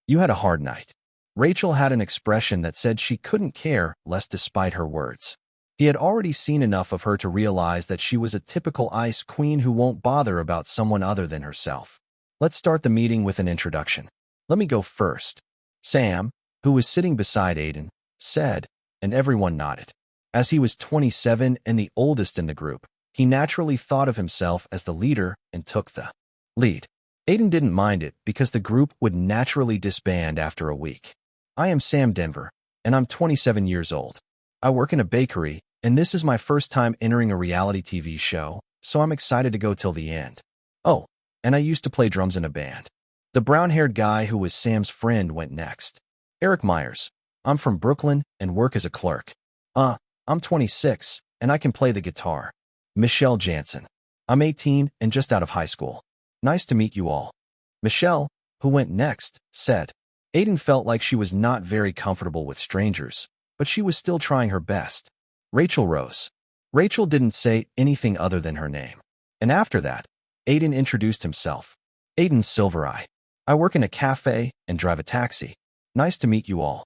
"You had a hard night." Rachel had an expression that said she couldn't care less despite her words. He had already seen enough of her to realize that she was a typical ice queen who won't bother about someone other than herself. "Let's start the meeting with an introduction. Let me go first," Sam, who was sitting beside Aiden, said, and everyone nodded. As he was 27 and the oldest in the group, he naturally thought of himself as the leader and took the lead. Aiden didn't mind it because the group would naturally disband after a week. "I am Sam Denver, and I'm 27 years old. I work in a bakery, and this is my first time entering a reality TV show, so I'm excited to go till the end. Oh, and I used to play drums in a band." The brown-haired guy who was Sam's friend went next. "Eric Myers. I'm from Brooklyn and work as a clerk." I'm 26, and I can play the guitar." "Michelle Jansen. I'm 18 and just out of high school. Nice to meet you all." Michelle, who went next, said. Aiden felt like she was not very comfortable with strangers, but she was still trying her best. Rachel rose. Rachel didn't say anything other than her name. And after that, Aiden introduced himself. "Aiden Silvereye. I work in a cafe and drive a taxi. Nice to meet you all."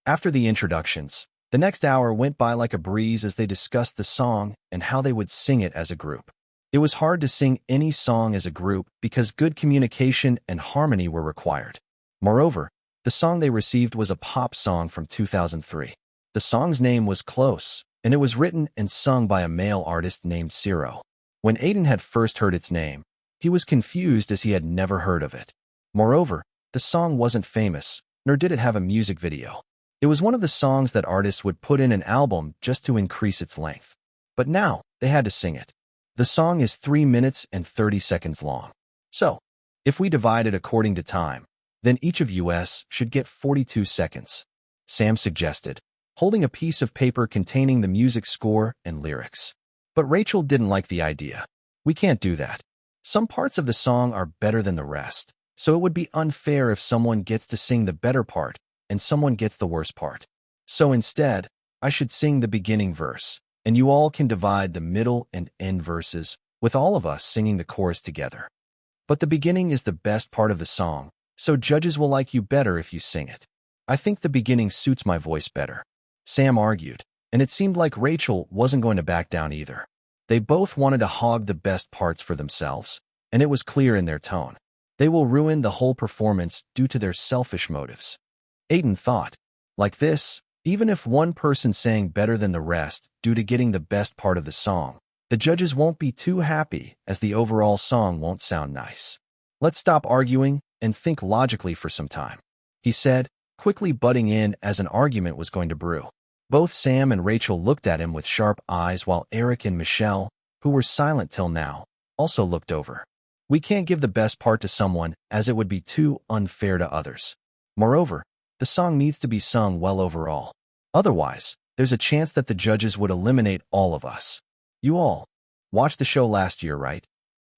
After the introductions, the next hour went by like a breeze as they discussed the song and how they would sing it as a group. It was hard to sing any song as a group because good communication and harmony were required. Moreover, the song they received was a pop song from 2003. The song's name was Close, and it was written and sung by a male artist named Ciro. When Aiden had first heard its name, he was confused as he had never heard of it. Moreover, the song wasn't famous, nor did it have a music video. It was one of the songs that artists would put in an album just to increase its length. But now, they had to sing it. The song is 3 minutes and 30 seconds long. So, if we divide it according to time, then each of us should get 42 seconds. Sam suggested, holding a piece of paper containing the music score and lyrics. But Rachel didn't like the idea. We can't do that. Some parts of the song are better than the rest, so it would be unfair if someone gets to sing the better part and someone gets the worst part. So instead, I should sing the beginning verse, and you all can divide the middle and end verses, with all of us singing the chorus together. But the beginning is the best part of the song, so judges will like you better if you sing it. I think the beginning suits my voice better. Sam argued, and it seemed like Rachel wasn't going to back down either. They both wanted to hog the best parts for themselves, and it was clear in their tone. They will ruin the whole performance due to their selfish motives. Aiden thought, like this, even if one person sang better than the rest due to getting the best part of the song, the judges won't be too happy as the overall song won't sound nice. Let's stop arguing and think logically for some time, he said, quickly butting in as an argument was going to brew. Both Sam and Rachel looked at him with sharp eyes while Eric and Michelle, who were silent till now, also looked over. We can't give the best part to someone as it would be too unfair to others. Moreover, the song needs to be sung well overall. Otherwise, there's a chance that the judges would eliminate all of us. You all watched the show last year, right?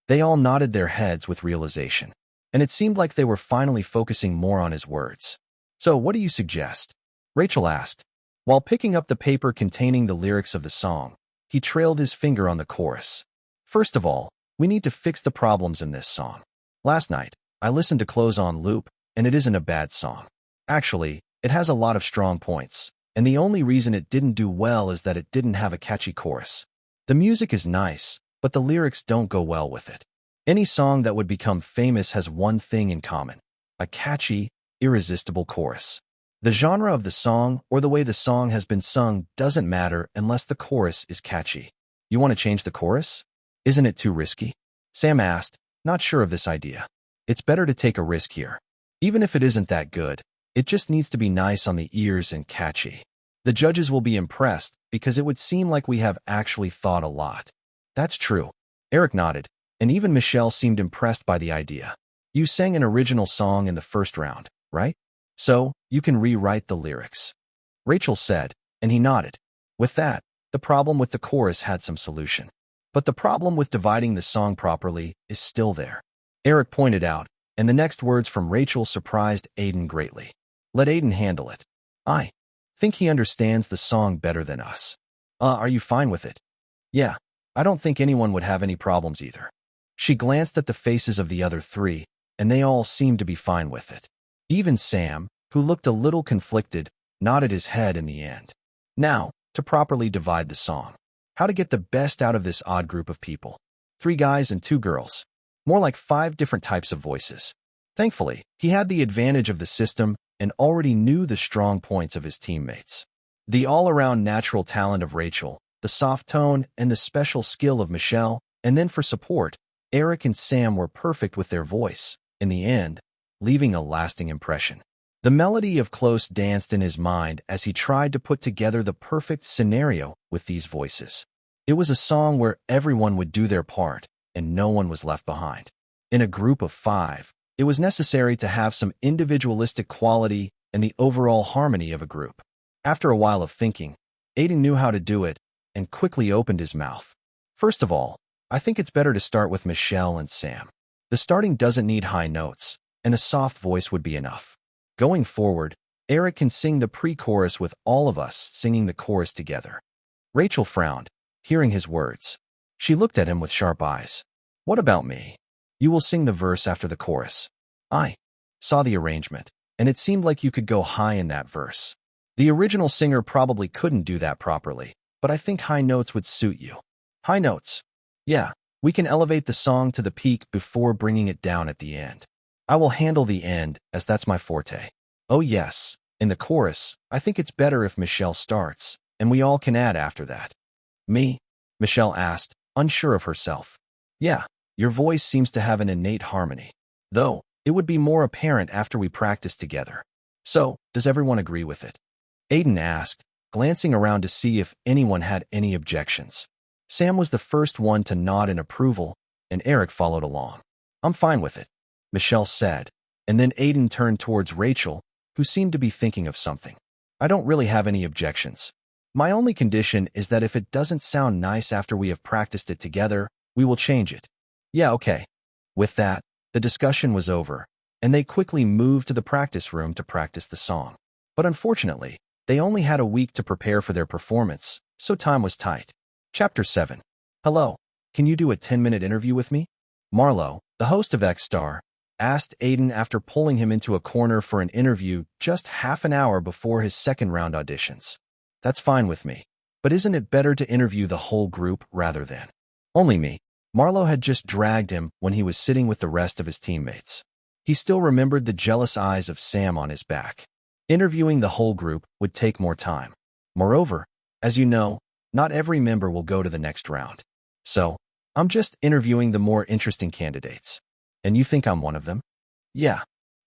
They all nodded their heads with realization, and it seemed like they were finally focusing more on his words. So what do you suggest? Rachel asked. While picking up the paper containing the lyrics of the song, he trailed his finger on the chorus. First of all, we need to fix the problems in this song. Last night, I listened to Close on loop, and it isn't a bad song. Actually, it has a lot of strong points, and the only reason it didn't do well is that it didn't have a catchy chorus. The music is nice, but the lyrics don't go well with it. Any song that would become famous has one thing in common: a catchy, irresistible chorus. The genre of the song or the way the song has been sung doesn't matter unless the chorus is catchy. You want to change the chorus? Isn't it too risky? Sam asked, not sure of this idea. It's better to take a risk here. Even if it isn't that good, it just needs to be nice on the ears and catchy. The judges will be impressed because it would seem like we have actually thought a lot. That's true. Eric nodded, and even Michelle seemed impressed by the idea. You sang an original song in the first round, right? So, you can rewrite the lyrics. Rachel said, and he nodded. With that, the problem with the chorus had some solution. But the problem with dividing the song properly is still there. Eric pointed out, and the next words from Rachel surprised Aiden greatly. Let Aiden handle it. I think he understands the song better than us. Are you fine with it? Yeah, I don't think anyone would have any problems either. She glanced at the faces of the other three, and they all seemed to be fine with it. Even Sam, who looked a little conflicted, nodded his head in the end. Now, to properly divide the song. How to get the best out of this odd group of people. 3 guys and 2 girls. More like 5 different types of voices. Thankfully, he had the advantage of the system and already knew the strong points of his teammates. The all-around natural talent of Rachel, the soft tone, and the special skill of Michelle, and then for support, Eric and Sam were perfect with their voice, in the end, leaving a lasting impression. The melody of Close danced in his mind as he tried to put together the perfect scenario with these voices. It was a song where everyone would do their part, and no one was left behind. In a group of 5, it was necessary to have some individualistic quality and the overall harmony of a group. After a while of thinking, Aiden knew how to do it and quickly opened his mouth. First of all, I think it's better to start with Michelle and Sam. The starting doesn't need high notes, and a soft voice would be enough. Going forward, Eric can sing the pre-chorus with all of us singing the chorus together. Rachel frowned, hearing his words. She looked at him with sharp eyes. What about me? You will sing the verse after the chorus. I saw the arrangement, and it seemed like you could go high in that verse. The original singer probably couldn't do that properly, but I think high notes would suit you. High notes. Yeah, we can elevate the song to the peak before bringing it down at the end. I will handle the end, as that's my forte. Oh yes, in the chorus, I think it's better if Michelle starts, and we all can add after that. Me? Michelle asked, unsure of herself. Yeah, your voice seems to have an innate harmony. Though, it would be more apparent after we practice together. So, does everyone agree with it? Aiden asked, glancing around to see if anyone had any objections. Sam was the first one to nod in approval, and Eric followed along. I'm fine with it, Michelle said, and then Aiden turned towards Rachel, who seemed to be thinking of something. I don't really have any objections. My only condition is that if it doesn't sound nice after we have practiced it together, we will change it. Yeah, okay. With that, the discussion was over, and they quickly moved to the practice room to practice the song. But unfortunately, they only had a week to prepare for their performance, so time was tight. Chapter 7. Hello, can you do a 10-minute interview with me? Marlo, the host of X-Star, asked Aiden after pulling him into a corner for an interview just half an hour before his second-round auditions. That's fine with me, but isn't it better to interview the whole group rather than only me? Marlo had just dragged him when he was sitting with the rest of his teammates. He still remembered the jealous eyes of Sam on his back. Interviewing the whole group would take more time. Moreover, as you know, not every member will go to the next round. So, I'm just interviewing the more interesting candidates. And you think I'm one of them? Yeah,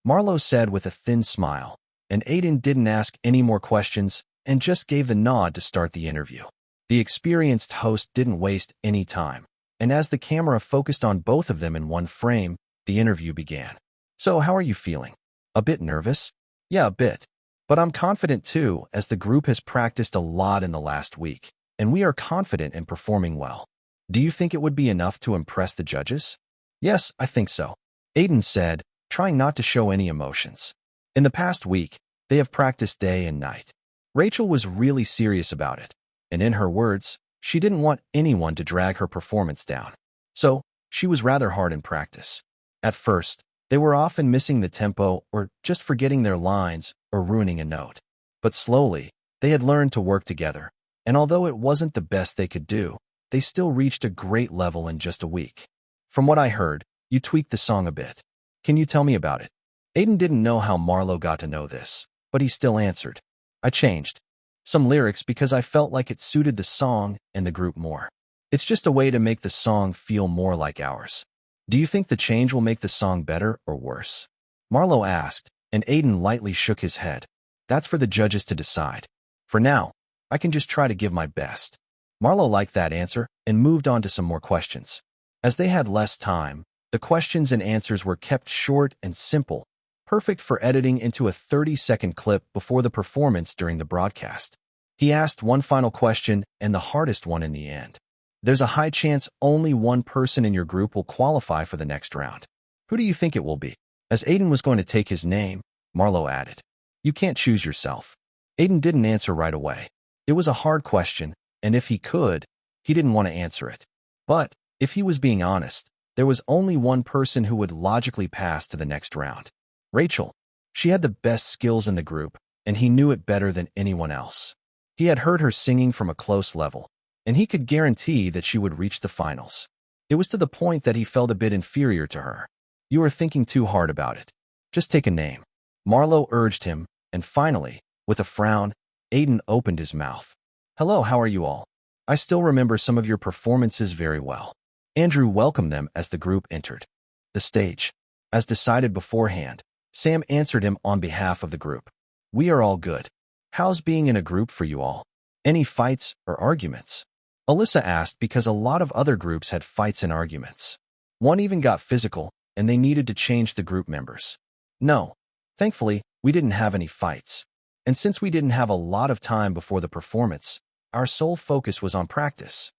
Marlo said with a thin smile, and Aiden didn't ask any more questions and just gave the nod to start the interview. The experienced host didn't waste any time, and as the camera focused on both of them in one frame, the interview began. So how are you feeling? A bit nervous? Yeah, a bit. But I'm confident too, as the group has practiced a lot in the last week, and we are confident in performing well. Do you think it would be enough to impress the judges? Yes, I think so, Aiden said, trying not to show any emotions. In the past week, they have practiced day and night. Rachel was really serious about it, and in her words, she didn't want anyone to drag her performance down. So, she was rather hard in practice. At first, they were often missing the tempo or just forgetting their lines or ruining a note. But slowly, they had learned to work together, and although it wasn't the best they could do, they still reached a great level in just a week. From what I heard, you tweaked the song a bit. Can you tell me about it? Aiden didn't know how Marlo got to know this, but he still answered. I changed some lyrics because I felt like it suited the song and the group more. It's just a way to make the song feel more like ours. Do you think the change will make the song better or worse? Marlo asked, and Aiden lightly shook his head. That's for the judges to decide. For now, I can just try to give my best. Marlo liked that answer and moved on to some more questions. As they had less time, the questions and answers were kept short and simple, perfect for editing into a 30-second clip before the performance during the broadcast. He asked one final question and the hardest one in the end. There's a high chance only one person in your group will qualify for the next round. Who do you think it will be? As Aiden was going to take his name, Marlo added. You can't choose yourself. Aiden didn't answer right away. It was a hard question, and if he could, he didn't want to answer it. But, if he was being honest, there was only one person who would logically pass to the next round. Rachel. She had the best skills in the group, and he knew it better than anyone else. He had heard her singing from a close level, and he could guarantee that she would reach the finals. It was to the point that he felt a bit inferior to her. You are thinking too hard about it. Just take a name. Marlo urged him, and finally, with a frown, Aiden opened his mouth. Hello, how are you all? I still remember some of your performances very well. Andrew welcomed them as the group entered the stage. As decided beforehand, Sam answered him on behalf of the group. We are all good. How's being in a group for you all? Any fights or arguments? Alyssa asked because a lot of other groups had fights and arguments. One even got physical, and they needed to change the group members. No, thankfully, we didn't have any fights. And since we didn't have a lot of time before the performance, our sole focus was on practice.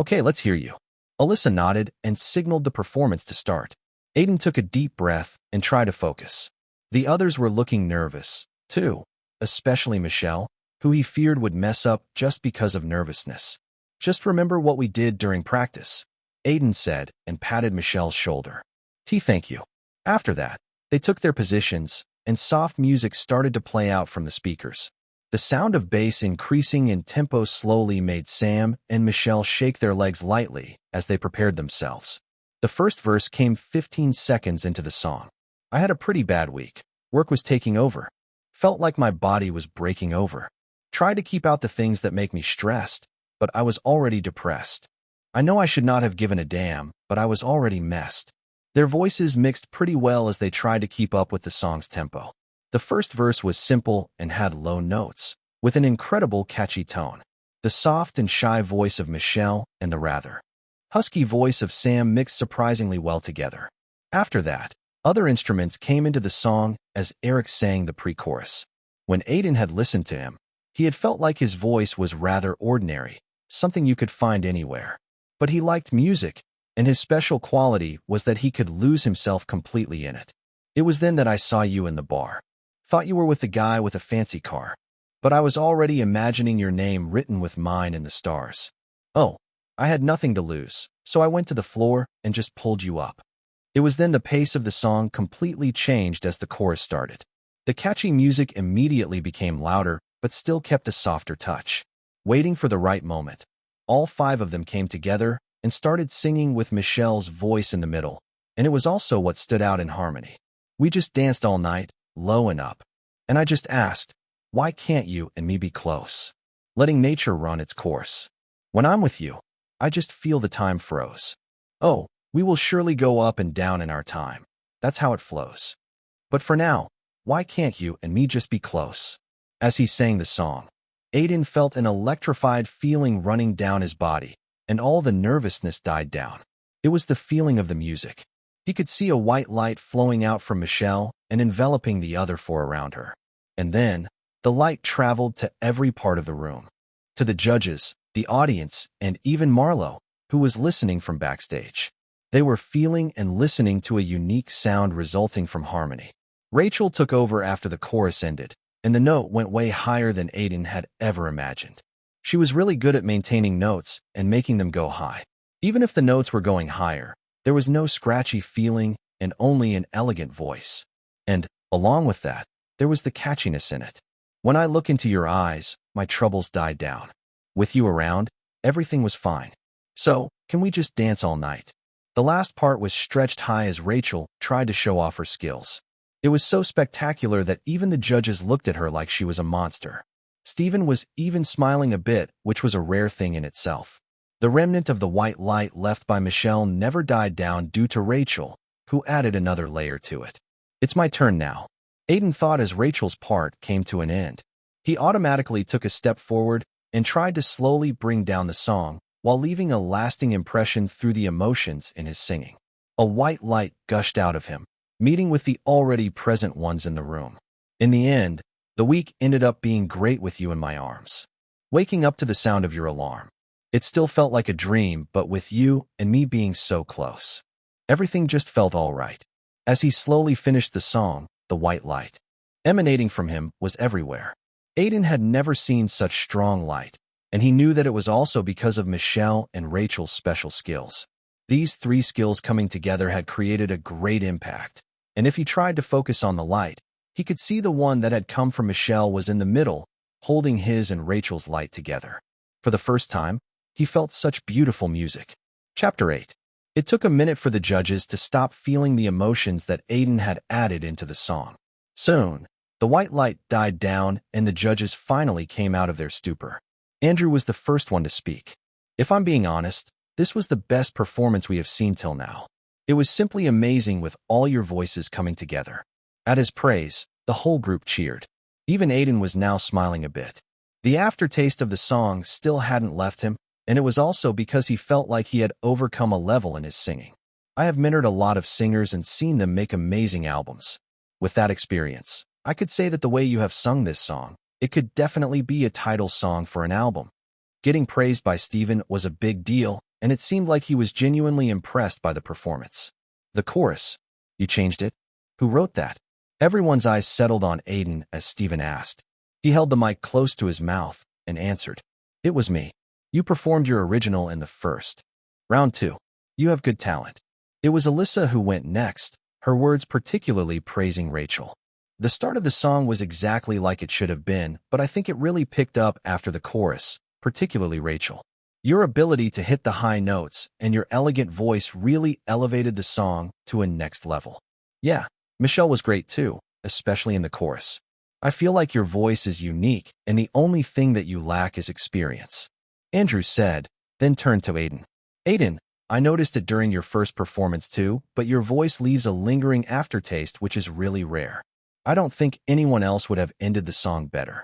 Okay, let's hear you. Alyssa nodded and signaled the performance to start. Aiden took a deep breath and tried to focus. The others were looking nervous, too, especially Michelle, who he feared would mess up just because of nervousness. Just remember what we did during practice, Aiden said and patted Michelle's shoulder. Thank you. After that, they took their positions, and soft music started to play out from the speakers. The sound of bass increasing in tempo slowly made Sam and Michelle shake their legs lightly as they prepared themselves. The first verse came 15 seconds into the song. I had a pretty bad week. Work was taking over. Felt like my body was breaking over. Tried to keep out the things that make me stressed, but I was already depressed. I know I should not have given a damn, but I was already messed. Their voices mixed pretty well as they tried to keep up with the song's tempo. The first verse was simple and had low notes, with an incredible catchy tone. The soft and shy voice of Michelle and the rather husky voice of Sam mixed surprisingly well together. After that, other instruments came into the song as Eric sang the pre-chorus. When Aiden had listened to him, he had felt like his voice was rather ordinary, something you could find anywhere. But he liked music, and his special quality was that he could lose himself completely in it. It was then that I saw you in the bar. Thought you were with the guy with a fancy car, but I was already imagining your name written with mine in the stars. Oh, I had nothing to lose, so I went to the floor and just pulled you up. It was then the pace of the song completely changed as the chorus started. The catchy music immediately became louder, but still kept a softer touch. Waiting for the right moment, all five of them came together and started singing with Michelle's voice in the middle, and it was also what stood out in harmony. We just danced all night, low and up, and I just asked, why can't you and me be close? Letting nature run its course. When I'm with you, I just feel the time froze. Oh, we will surely go up and down in our time. That's how it flows. But for now, why can't you and me just be close? As he sang the song, Aiden felt an electrified feeling running down his body, and all the nervousness died down. It was the feeling of the music. He could see a white light flowing out from Michelle and enveloping the other four around her. And then, the light traveled to every part of the room. To the judges, the audience, and even Marlo, who was listening from backstage. They were feeling and listening to a unique sound resulting from harmony. Rachel took over after the chorus ended, and the note went way higher than Aiden had ever imagined. She was really good at maintaining notes and making them go high. Even if the notes were going higher, there was no scratchy feeling and only an elegant voice. And, along with that, there was the catchiness in it. When I look into your eyes, my troubles died down. With you around, everything was fine. So, can we just dance all night? The last part was stretched high as Rachel tried to show off her skills. It was so spectacular that even the judges looked at her like she was a monster. Stephen was even smiling a bit, which was a rare thing in itself. The remnant of the white light left by Michelle never died down due to Rachel, who added another layer to it. It's my turn now, Aiden thought as Rachel's part came to an end. He automatically took a step forward and tried to slowly bring down the song, while leaving a lasting impression through the emotions in his singing. A white light gushed out of him, meeting with the already present ones in the room. In the end, the week ended up being great with you in my arms. Waking up to the sound of your alarm. It still felt like a dream, but with you and me being so close. Everything just felt all right. As he slowly finished the song, the white light emanating from him was everywhere. Aiden had never seen such strong light, and he knew that it was also because of Michelle and Rachel's special skills. These three skills coming together had created a great impact, and if he tried to focus on the light, he could see the one that had come from Michelle was in the middle, holding his and Rachel's light together. For the first time, he felt such beautiful music. Chapter 8. It took a minute for the judges to stop feeling the emotions that Aiden had added into the song. Soon, the white light died down and the judges finally came out of their stupor. Andrew was the first one to speak. If I'm being honest, this was the best performance we have seen till now. It was simply amazing with all your voices coming together. At his praise, the whole group cheered. Even Aiden was now smiling a bit. The aftertaste of the song still hadn't left him, and it was also because he felt like he had overcome a level in his singing. I have mentored a lot of singers and seen them make amazing albums. With that experience, I could say that the way you have sung this song, it could definitely be a title song for an album. Getting praised by Stephen was a big deal, and it seemed like he was genuinely impressed by the performance. The chorus. You changed it? Who wrote that? Everyone's eyes settled on Aiden as Stephen asked. He held the mic close to his mouth and answered. It was me. You performed your original in the first. Round 2. You have good talent. It was Alyssa who went next, her words particularly praising Rachel. The start of the song was exactly like it should have been, but I think it really picked up after the chorus, particularly Rachel. Your ability to hit the high notes and your elegant voice really elevated the song to a next level. Yeah, Michelle was great too, especially in the chorus. I feel like your voice is unique and the only thing that you lack is experience. Andrew said, then turned to Aiden. Aiden, I noticed it during your first performance too, but your voice leaves a lingering aftertaste which is really rare. I don't think anyone else would have ended the song better.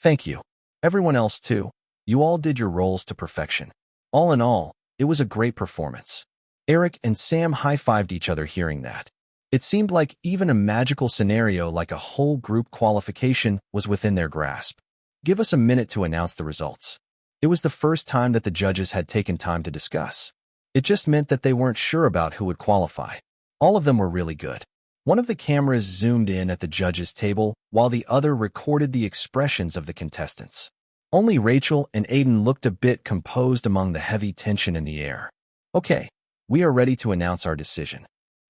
Thank you. Everyone else too. You all did your roles to perfection. All in all, it was a great performance. Eric and Sam high-fived each other hearing that. It seemed like even a magical scenario like a whole group qualification was within their grasp. Give us a minute to announce the results. It was the first time that the judges had taken time to discuss. It just meant that they weren't sure about who would qualify. All of them were really good. One of the cameras zoomed in at the judges' table, while the other recorded the expressions of the contestants. Only Rachel and Aiden looked a bit composed among the heavy tension in the air. Okay, we are ready to announce our decision.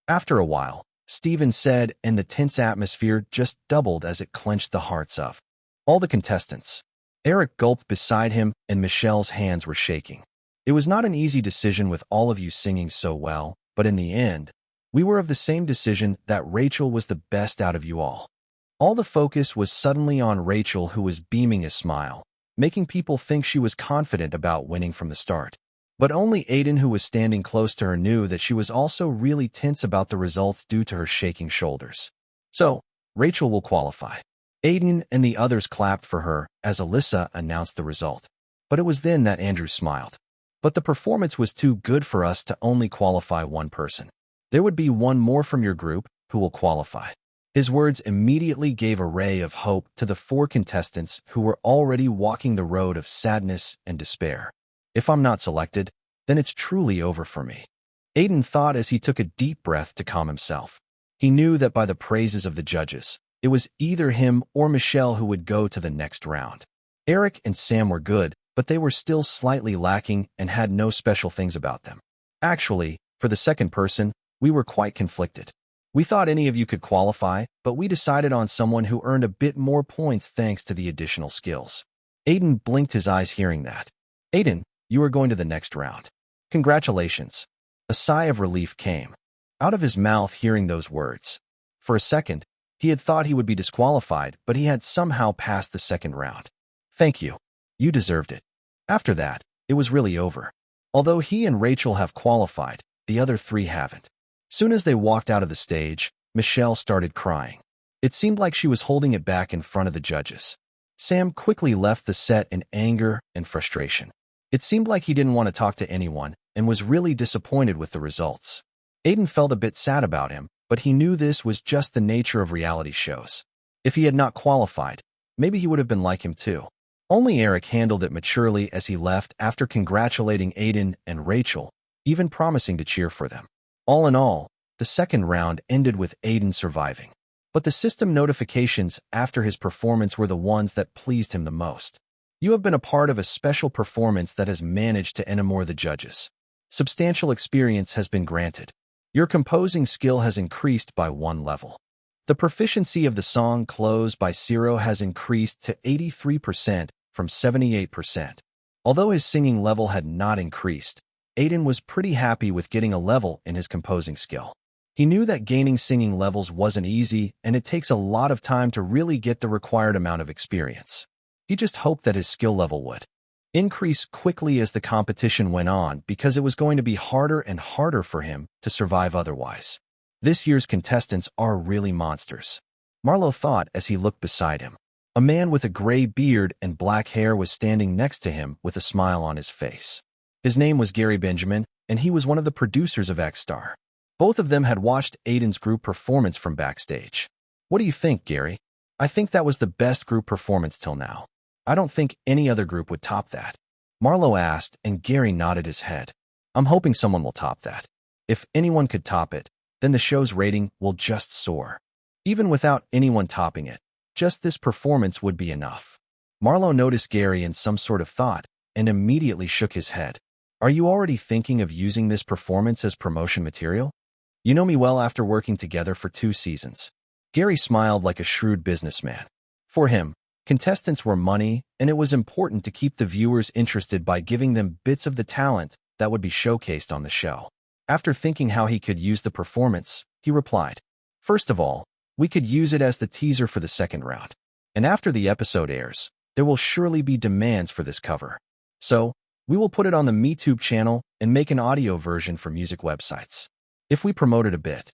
After a while, Steven said, and the tense atmosphere just doubled as it clenched the hearts of all the contestants. Eric gulped beside him, and Michelle's hands were shaking. It was not an easy decision with all of you singing so well, but in the end, we were of the same decision that Rachel was the best out of you all. All the focus was suddenly on Rachel, who was beaming a smile, making people think she was confident about winning from the start. But only Aiden, who was standing close to her, knew that she was also really tense about the results due to her shaking shoulders. So, Rachel will qualify. Aiden and the others clapped for her as Alyssa announced the result. But it was then that Andrew smiled. But the performance was too good for us to only qualify one person. There would be one more from your group who will qualify. His words immediately gave a ray of hope to the 4 contestants who were already walking the road of sadness and despair. If I'm not selected, then it's truly over for me. Aiden thought as he took a deep breath to calm himself. He knew that by the praises of the judges, it was either him or Michelle who would go to the next round. Eric and Sam were good, but they were still slightly lacking and had no special things about them. Actually, for the second person, we were quite conflicted. We thought any of you could qualify, but we decided on someone who earned a bit more points thanks to the additional skills. Aiden blinked his eyes hearing that. Aiden, you are going to the next round. Congratulations. A sigh of relief came out of his mouth hearing those words. For a second, he had thought he would be disqualified, but he had somehow passed the second round. Thank you. You deserved it. After that, it was really over. Although he and Rachel have qualified, the other 3 haven't. Soon as they walked out of the stage, Michelle started crying. It seemed like she was holding it back in front of the judges. Sam quickly left the set in anger and frustration. It seemed like he didn't want to talk to anyone and was really disappointed with the results. Aiden felt a bit sad about him, but he knew this was just the nature of reality shows. If he had not qualified, maybe he would have been like him too. Only Eric handled it maturely as he left after congratulating Aiden and Rachel, even promising to cheer for them. All in all, the second round ended with Aiden surviving. But the system notifications after his performance were the ones that pleased him the most. You have been a part of a special performance that has managed to enamor the judges. Substantial experience has been granted. Your composing skill has increased by 1 level. The proficiency of the song Close by Ciro has increased to 83% from 78%. Although his singing level had not increased, Aiden was pretty happy with getting a level in his composing skill. He knew that gaining singing levels wasn't easy, and it takes a lot of time to really get the required amount of experience. He just hoped that his skill level would increase quickly as the competition went on, because it was going to be harder and harder for him to survive otherwise. This year's contestants are really monsters, Marlowe thought as he looked beside him. A man with a gray beard and black hair was standing next to him with a smile on his face. His name was Gary Benjamin, and he was one of the producers of X-Star. Both of them had watched Aiden's group performance from backstage. What do you think, Gary? I think that was the best group performance till now. I don't think any other group would top that. Marlowe asked, and Gary nodded his head. I'm hoping someone will top that. If anyone could top it, then the show's rating will just soar. Even without anyone topping it, just this performance would be enough. Marlowe noticed Gary in some sort of thought and immediately shook his head. Are you already thinking of using this performance as promotion material? You know me well after working together for 2 seasons. Gary smiled like a shrewd businessman. For him, contestants were money, and it was important to keep the viewers interested by giving them bits of the talent that would be showcased on the show. After thinking how he could use the performance, he replied, First of all, we could use it as the teaser for the second round. And after the episode airs, there will surely be demands for this cover. So, we will put it on the MeTube channel and make an audio version for music websites. If we promote it a bit,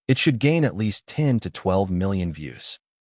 it should gain at least 10 to 12 million views.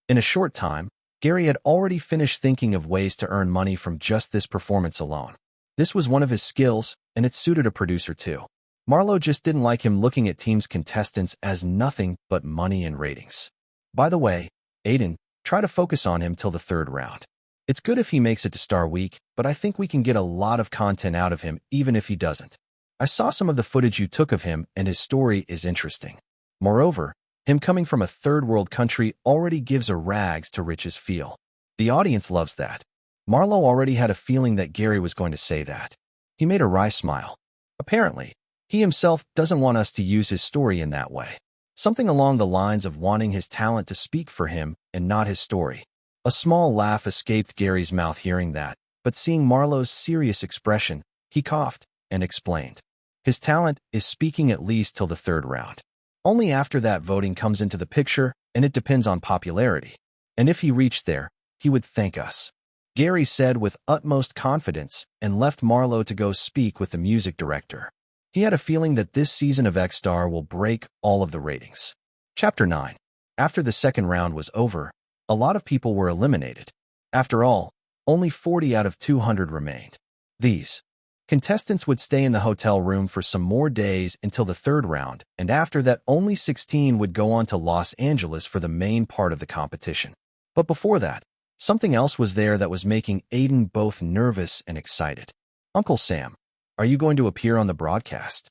In a short time, Gary had already finished thinking of ways to earn money from just this performance alone. This was one of his skills, and it suited a producer too. Marlowe just didn't like him looking at team's contestants as nothing but money and ratings. By the way, Aiden, try to focus on him till the third round. It's good if he makes it to Star Week, but I think we can get a lot of content out of him even if he doesn't. I saw some of the footage you took of him and his story is interesting. Moreover, him coming from a third world country already gives a rags to riches feel. The audience loves that. Marlowe already had a feeling that Gary was going to say that. He made a wry smile. Apparently, he himself doesn't want us to use his story in that way. Something along the lines of wanting his talent to speak for him and not his story. A small laugh escaped Gary's mouth hearing that, but seeing Marlowe's serious expression, he coughed and explained. His talent is speaking at least till the third round. Only after that voting comes into the picture, and it depends on popularity. And if he reached there, he would thank us. Gary said with utmost confidence and left Marlowe to go speak with the music director. He had a feeling that this season of X-Star will break all of the ratings. Chapter 9. After the second round was over, a lot of people were eliminated. After all, only 40 out of 200 remained. These contestants would stay in the hotel room for some more days until the third round, and after that only 16 would go on to Los Angeles for the main part of the competition. But before that, something else was there that was making Aiden both nervous and excited. Uncle Sam, are you going to appear on the broadcast?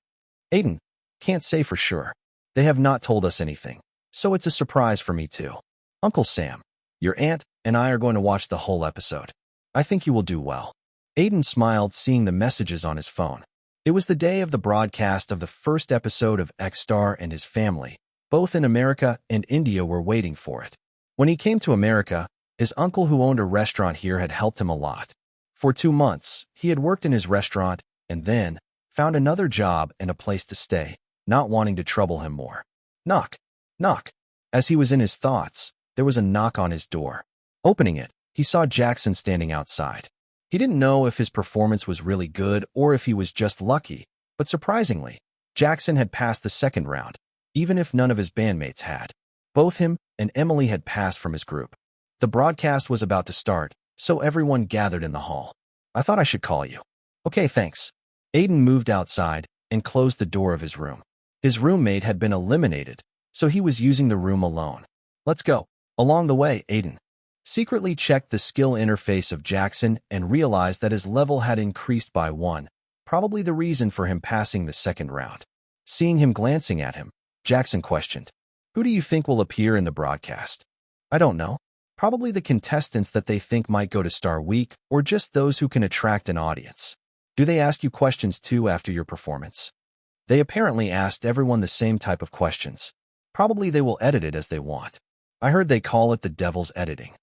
Aiden, can't say for sure. They have not told us anything, so it's a surprise for me too. Uncle Sam, your aunt and I are going to watch the whole episode. I think you will do well. Aiden smiled seeing the messages on his phone. It was the day of the broadcast of the first episode of X-Star, and his family, both in America and India, were waiting for it. When he came to America, his uncle who owned a restaurant here had helped him a lot. For 2 months, he had worked in his restaurant and then found another job and a place to stay, not wanting to trouble him more. Knock, knock. As he was in his thoughts, there was a knock on his door. Opening it, he saw Jackson standing outside. He didn't know if his performance was really good or if he was just lucky, but surprisingly, Jackson had passed the second round, even if none of his bandmates had. Both him and Emily had passed from his group. The broadcast was about to start, so everyone gathered in the hall. I thought I should call you. Okay, thanks. Aiden moved outside and closed the door of his room. His roommate had been eliminated, so he was using the room alone. Let's go. Along the way, Aiden secretly checked the skill interface of Jackson and realized that his level had increased by 1, probably the reason for him passing the second round. Seeing him glancing at him, Jackson questioned, "Who do you think will appear in the broadcast?" "I don't know. Probably the contestants that they think might go to Star Week, or just those who can attract an audience." "Do they ask you questions too after your performance?" "They apparently asked everyone the same type of questions. Probably they will edit it as they want. I heard they call it the devil's editing."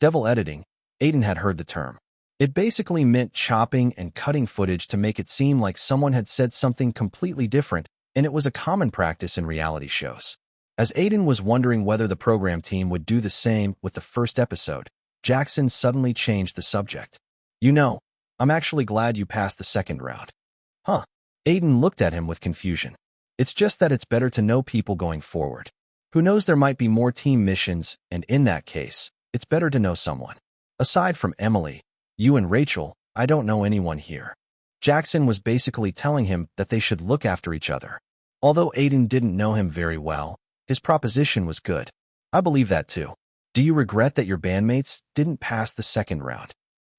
Devil editing, Aiden had heard the term. It basically meant chopping and cutting footage to make it seem like someone had said something completely different, and it was a common practice in reality shows. As Aiden was wondering whether the program team would do the same with the first episode, Jackson suddenly changed the subject. "You know, I'm actually glad you passed the second round." "Huh?" Aiden looked at him with confusion. "It's just that it's better to know people going forward. Who knows, there might be more team missions, and in that case, it's better to know someone. Aside from Emily, you and Rachel, I don't know anyone here." Jackson was basically telling him that they should look after each other. Although Aiden didn't know him very well, his proposition was good. "I believe that too. Do you regret that your bandmates didn't pass the second round?"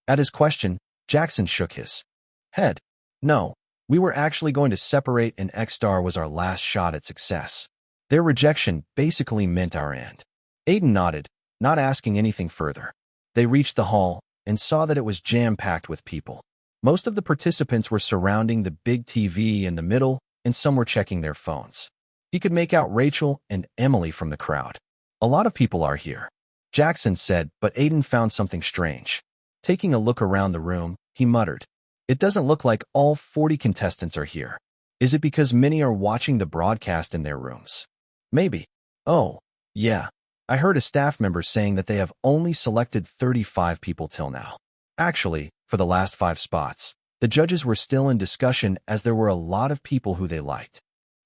At his question, Jackson shook his head. "No, we were actually going to separate, and X-Star was our last shot at success. Their rejection basically meant our end." Aiden nodded, not asking anything further. They reached the hall and saw that it was jam-packed with people. Most of the participants were surrounding the big TV in the middle, and some were checking their phones. He could make out Rachel and Emily from the crowd. "A lot of people are here," Jackson said, but Aiden found something strange. Taking a look around the room, he muttered, "It doesn't look like all 40 contestants are here. Is it because many are watching the broadcast in their rooms? Maybe. Oh, yeah. I heard a staff member saying that they have only selected 35 people till now. Actually, for the last 5 spots, the judges were still in discussion as there were a lot of people who they liked."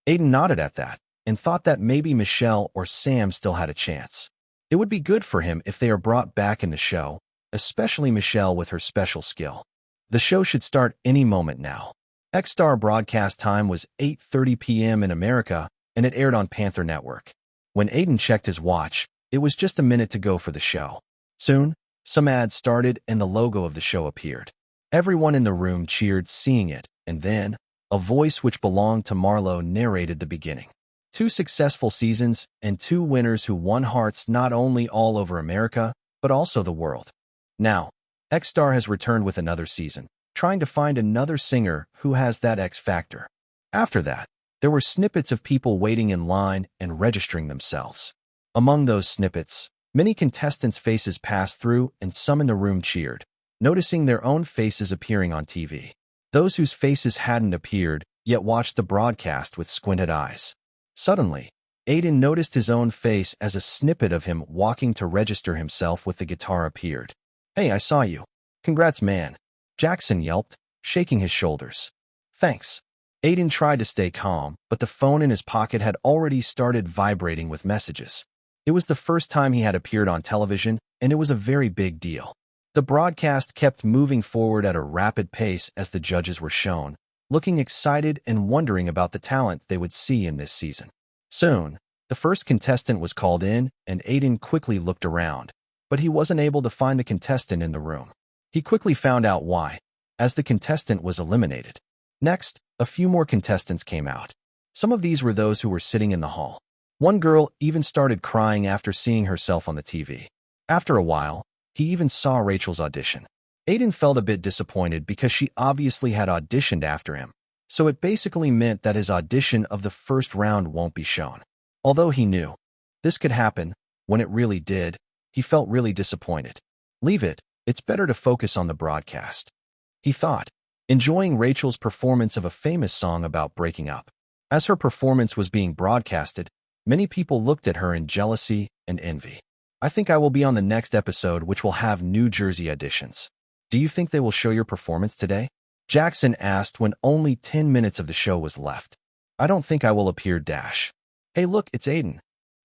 Aiden nodded at that and thought that maybe Michelle or Sam still had a chance. It would be good for him if they are brought back in the show, especially Michelle with her special skill. The show should start any moment now. X-Star broadcast time was 8:30 p.m. in America, and it aired on Panther Network. When Aiden checked his watch, it was just a minute to go for the show. Soon, some ads started and the logo of the show appeared. Everyone in the room cheered seeing it, and then, a voice which belonged to Marlo narrated the beginning. 2 successful seasons and 2 winners who won hearts not only all over America, but also the world. Now, X-Star has returned with another season, trying to find another singer who has that X factor. After that, there were snippets of people waiting in line and registering themselves. Among those snippets, many contestants' faces passed through and some in the room cheered, noticing their own faces appearing on TV. Those whose faces hadn't appeared yet watched the broadcast with squinted eyes. Suddenly, Aiden noticed his own face as a snippet of him walking to register himself with the guitar appeared. "Hey, I saw you. Congrats, man," Jackson yelped, shaking his shoulders. "Thanks." Aiden tried to stay calm, but the phone in his pocket had already started vibrating with messages. It was the first time he had appeared on television, and it was a very big deal. The broadcast kept moving forward at a rapid pace as the judges were shown, looking excited and wondering about the talent they would see in this season. Soon, the first contestant was called in, and Aiden quickly looked around, but he wasn't able to find the contestant in the room. He quickly found out why, as the contestant was eliminated. Next, a few more contestants came out. Some of these were those who were sitting in the hall. One girl even started crying after seeing herself on the TV. After a while, he even saw Rachel's audition. Aiden felt a bit disappointed because she obviously had auditioned after him, so it basically meant that his audition of the first round won't be shown. Although he knew this could happen, when it really did, he felt really disappointed. Leave it, it's better to focus on the broadcast, he thought, enjoying Rachel's performance of a famous song about breaking up. As her performance was being broadcasted, many people looked at her in jealousy and envy. "I think I will be on the next episode, which will have New Jersey auditions. Do you think they will show your performance today?" Jackson asked when only 10 minutes of the show was left. "I don't think I will appear dash." "Hey look, it's Aiden."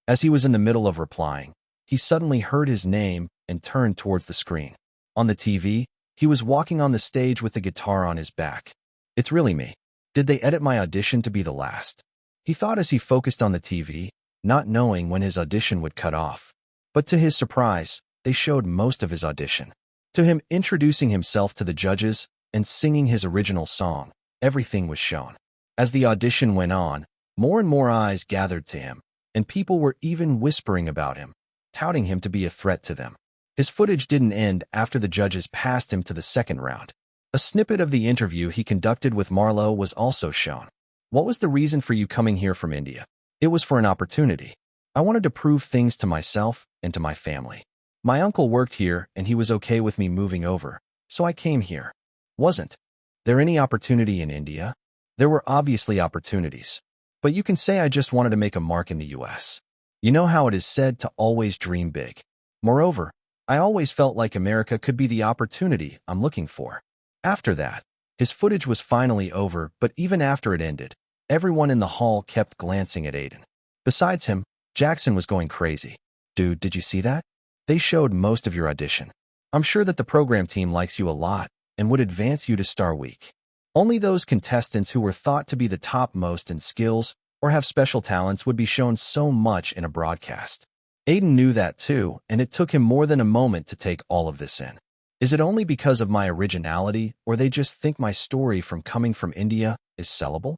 As he was in the middle of replying, he suddenly heard his name and turned towards the screen. On the TV, he was walking on the stage with the guitar on his back. "It's really me. Did they edit my audition to be the last?" He thought as he focused on the TV, not knowing when his audition would cut off. But to his surprise, they showed most of his audition. To him introducing himself to the judges and singing his original song, everything was shown. As the audition went on, more and more eyes gathered to him, and people were even whispering about him, touting him to be a threat to them. His footage didn't end after the judges passed him to the second round. A snippet of the interview he conducted with Marlo was also shown. "What was the reason for you coming here from India?" "It was for an opportunity. I wanted to prove things to myself and to my family. My uncle worked here and he was okay with me moving over, so I came here." "Wasn't there any opportunity in India?" "There were obviously opportunities. But you can say I just wanted to make a mark in the US. You know how it is said to always dream big. Moreover, I always felt like America could be the opportunity I'm looking for." After that, his footage was finally over, but even after it ended, everyone in the hall kept glancing at Aiden. Besides him, Jackson was going crazy. "Dude, did you see that? They showed most of your audition. I'm sure that the program team likes you a lot and would advance you to Star Week. Only those contestants who were thought to be the topmost in skills or have special talents would be shown so much in a broadcast." Aiden knew that too, and it took him more than a moment to take all of this in. Is it only because of my originality, or they just think my story from coming from India is sellable?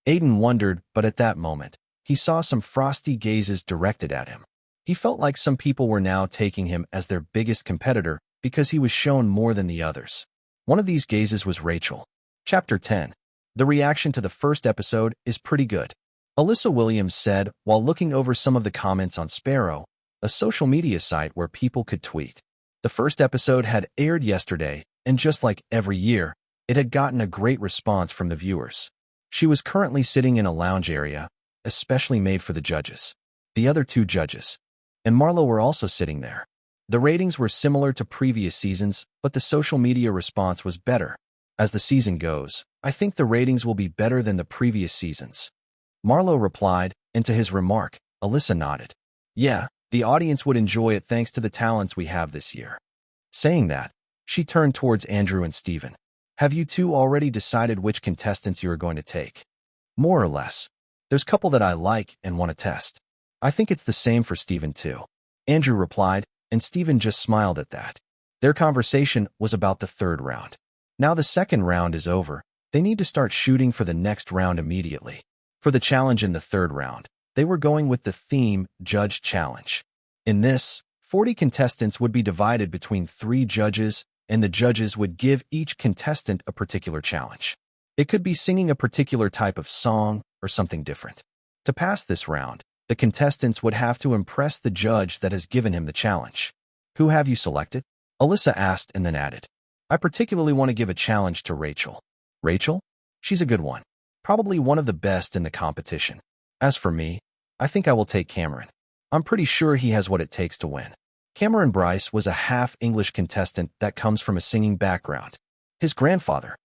Aiden wondered, but at that moment, he saw some frosty gazes directed at him. He felt like some people were now taking him as their biggest competitor because he was shown more than the others. One of these gazes was Rachel. Chapter 10. The reaction to the first episode is pretty good. Alyssa Williams said while looking over some of the comments on Sparrow, a social media site where people could tweet. The first episode had aired yesterday, and just like every year, it had gotten a great response from the viewers. She was currently sitting in a lounge area, especially made for the judges. The other 2 judges and Marlo were also sitting there. The ratings were similar to previous seasons, but the social media response was better. As the season goes, I think the ratings will be better than the previous seasons. Marlo replied, and to his remark, Alyssa nodded. "Yeah, The audience would enjoy it thanks to the talents we have this year. Saying that, she turned towards Andrew and Steven. Have you two already decided which contestants you are going to take? More or less. There's a couple that I like and want to test. I think it's the same for Steven too. Andrew replied, and Steven just smiled at that. Their conversation was about the third round. Now the second round is over. They need to start shooting for the next round immediately. For the challenge in the third round, they were going with the theme Judge Challenge. In this, 40 contestants would be divided between 3 judges, and the judges would give each contestant a particular challenge. It could be singing a particular type of song or something different. To pass this round, the contestants would have to impress the judge that has given him the challenge. Who have you selected? Alyssa asked and then added, I particularly want to give a challenge to Rachel. Rachel? She's a good one. Probably one of the best in the competition. As for me, I think I will take Cameron. I'm pretty sure he has what it takes to win. Cameron Bryce was a half-English contestant that comes from a singing background. His grandfather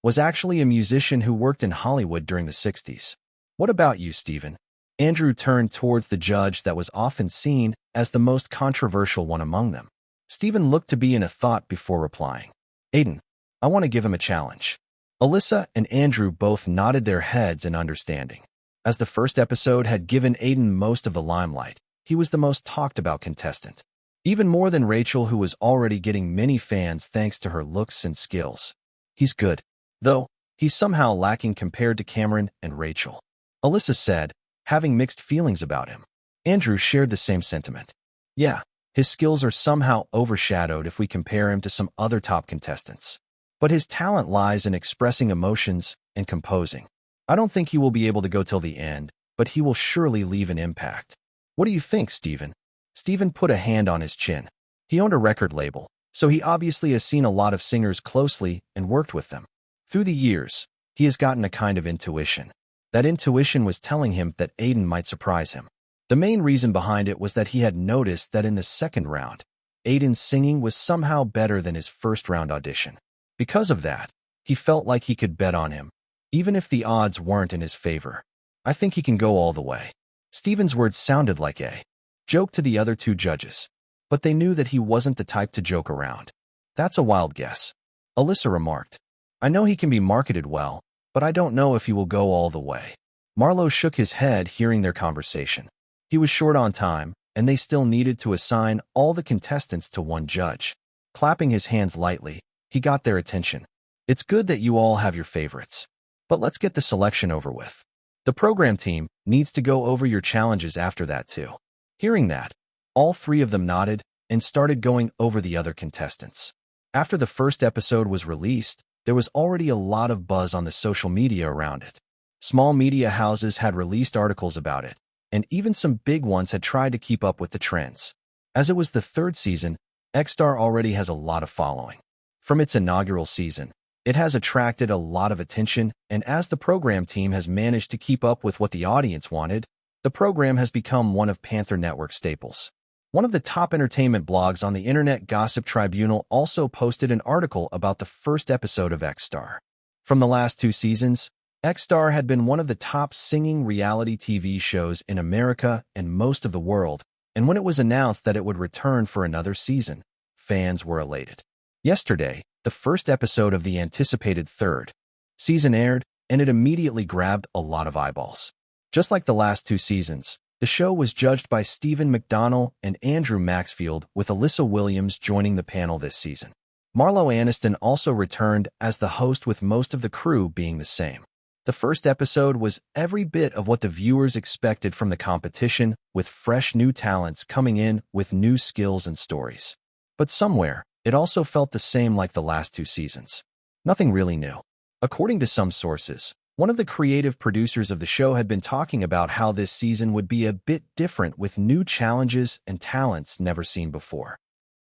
was actually a musician who worked in Hollywood during the 60s. What about you, Steven? Andrew turned towards the judge that was often seen as the most controversial one among them. Steven looked to be in a thought before replying. Aiden, I want to give him a challenge. Alyssa and Andrew both nodded their heads in understanding. As the first episode had given Aiden most of the limelight, he was the most talked about contestant. Even more than Rachel, who was already getting many fans thanks to her looks and skills. He's good, though he's somehow lacking compared to Cameron and Rachel. Alyssa said, having mixed feelings about him. Andrew shared the same sentiment. Yeah, his skills are somehow overshadowed if we compare him to some other top contestants. But his talent lies in expressing emotions and composing. I don't think he will be able to go till the end, but he will surely leave an impact. What do you think, Steven? Steven put a hand on his chin. He owned a record label, so he obviously has seen a lot of singers closely and worked with them. Through the years, he has gotten a kind of intuition. That intuition was telling him that Aiden might surprise him. The main reason behind it was that he had noticed that in the second round, Aiden's singing was somehow better than his first round audition. Because of that, he felt like he could bet on him, even if the odds weren't in his favor. I think he can go all the way. Steven's words sounded like a joke to the other 2 judges, but they knew that he wasn't the type to joke around. That's a wild guess. Alyssa remarked, I know he can be marketed well, but I don't know if he will go all the way. Marlowe shook his head hearing their conversation. He was short on time, and they still needed to assign all the contestants to one judge. Clapping his hands lightly, he got their attention. It's good that you all have your favorites, but let's get the selection over with. The program team needs to go over your challenges after that too. Hearing that, all 3 of them nodded and started going over the other contestants. After the first episode was released, there was already a lot of buzz on the social media around it. Small media houses had released articles about it, and even some big ones had tried to keep up with the trends. As it was the 3rd season, X-Star already has a lot of following. From its inaugural season, it has attracted a lot of attention, and as the program team has managed to keep up with what the audience wanted, the program has become one of Panther Network's staples. One of the top entertainment blogs on the Internet Gossip Tribunal also posted an article about the first episode of X-Star. From the last 2 seasons, X-Star had been one of the top singing reality TV shows in America and most of the world, and when it was announced that it would return for another season, fans were elated. Yesterday, the first episode of the anticipated 3rd season aired, and it immediately grabbed a lot of eyeballs. Just like the last 2 seasons, the show was judged by Stephen McDonnell and Andrew Maxfield, with Alyssa Williams joining the panel this season. Marlo Aniston also returned as the host, with most of the crew being the same. The first episode was every bit of what the viewers expected from the competition, with fresh new talents coming in with new skills and stories. But somewhere, it also felt the same like the last 2 seasons. Nothing really new. According to some sources, one of the creative producers of the show had been talking about how this season would be a bit different, with new challenges and talents never seen before.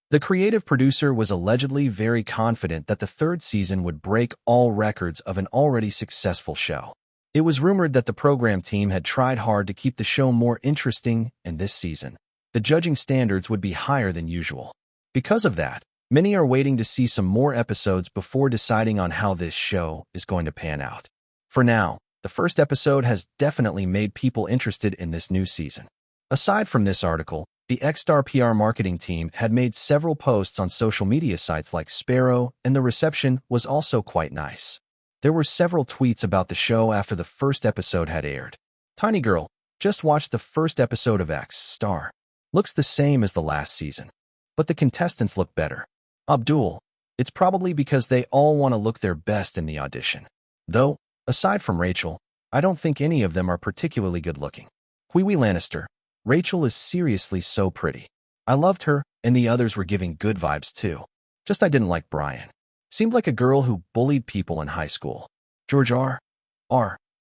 The creative producer was allegedly very confident that the 3rd season would break all records of an already successful show. It was rumored that the program team had tried hard to keep the show more interesting, and this season, the judging standards would be higher than usual. Because of that, many are waiting to see some more episodes before deciding on how this show is going to pan out. For now, the first episode has definitely made people interested in this new season. Aside from this article, The X-Star PR marketing team had made several posts on social media sites like Sparrow, and the reception was also quite nice. There were several tweets about the show after the first episode had aired. Tiny girl, just watched the first episode of X-Star. Looks the same as the last season. But the contestants look better. Abdul, it's probably because they all want to look their best in the audition. Though, aside from Rachel, I don't think any of them are particularly good-looking. Huey Lannister, Rachel is seriously so pretty. I loved her, and the others were giving good vibes too. Just I didn't like Brian. Seemed like a girl who bullied people in high school. George R.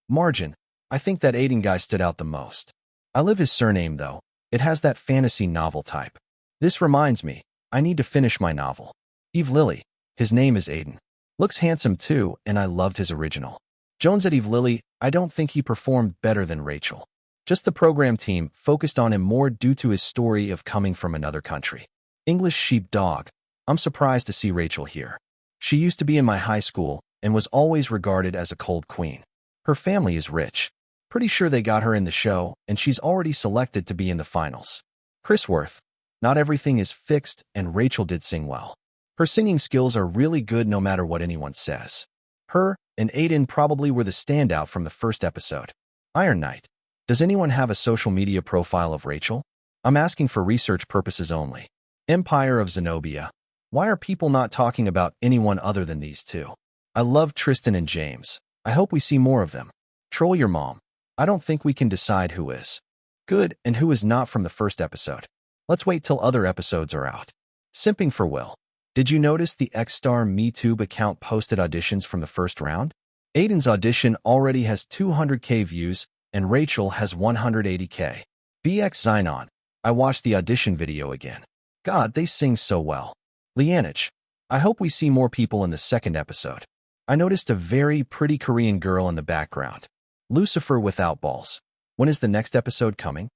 Margin. I think that Aiden guy stood out the most. I love his surname though. It has that fantasy novel type. This reminds me, I need to finish my novel. Eve Lilly. His name is Aiden. Looks handsome too, and I loved his original. Jones at Eve Lilly, I don't think he performed better than Rachel. Just the program team focused on him more due to his story of coming from another country. English sheepdog. I'm surprised to see Rachel here. She used to be in my high school and was always regarded as a cold queen. Her family is rich. Pretty sure they got her in the show, and she's already selected to be in the finals. Chris Worth. Not everything is fixed, and Rachel did sing well. Her singing skills are really good no matter what anyone says. Her and Aiden probably were the standout from the first episode. Iron Knight. Does anyone have a social media profile of Rachel? I'm asking for research purposes only. Empire of Zenobia. Why are people not talking about anyone other than these two? I love Tristan and James. I hope we see more of them. Troll your mom. I don't think we can decide who is good and who is not from the first episode. Let's wait till other episodes are out. Simping for Will. Did you notice the X-Star MeTube account posted auditions from the first round? Aiden's audition already has 200K views, and Rachel has 180K. BX Zynon. I watched the audition video again. God, they sing so well. Lianich. I hope we see more people in the second episode. I noticed a very pretty Korean girl in the background. Lucifer without balls. When is the next episode coming?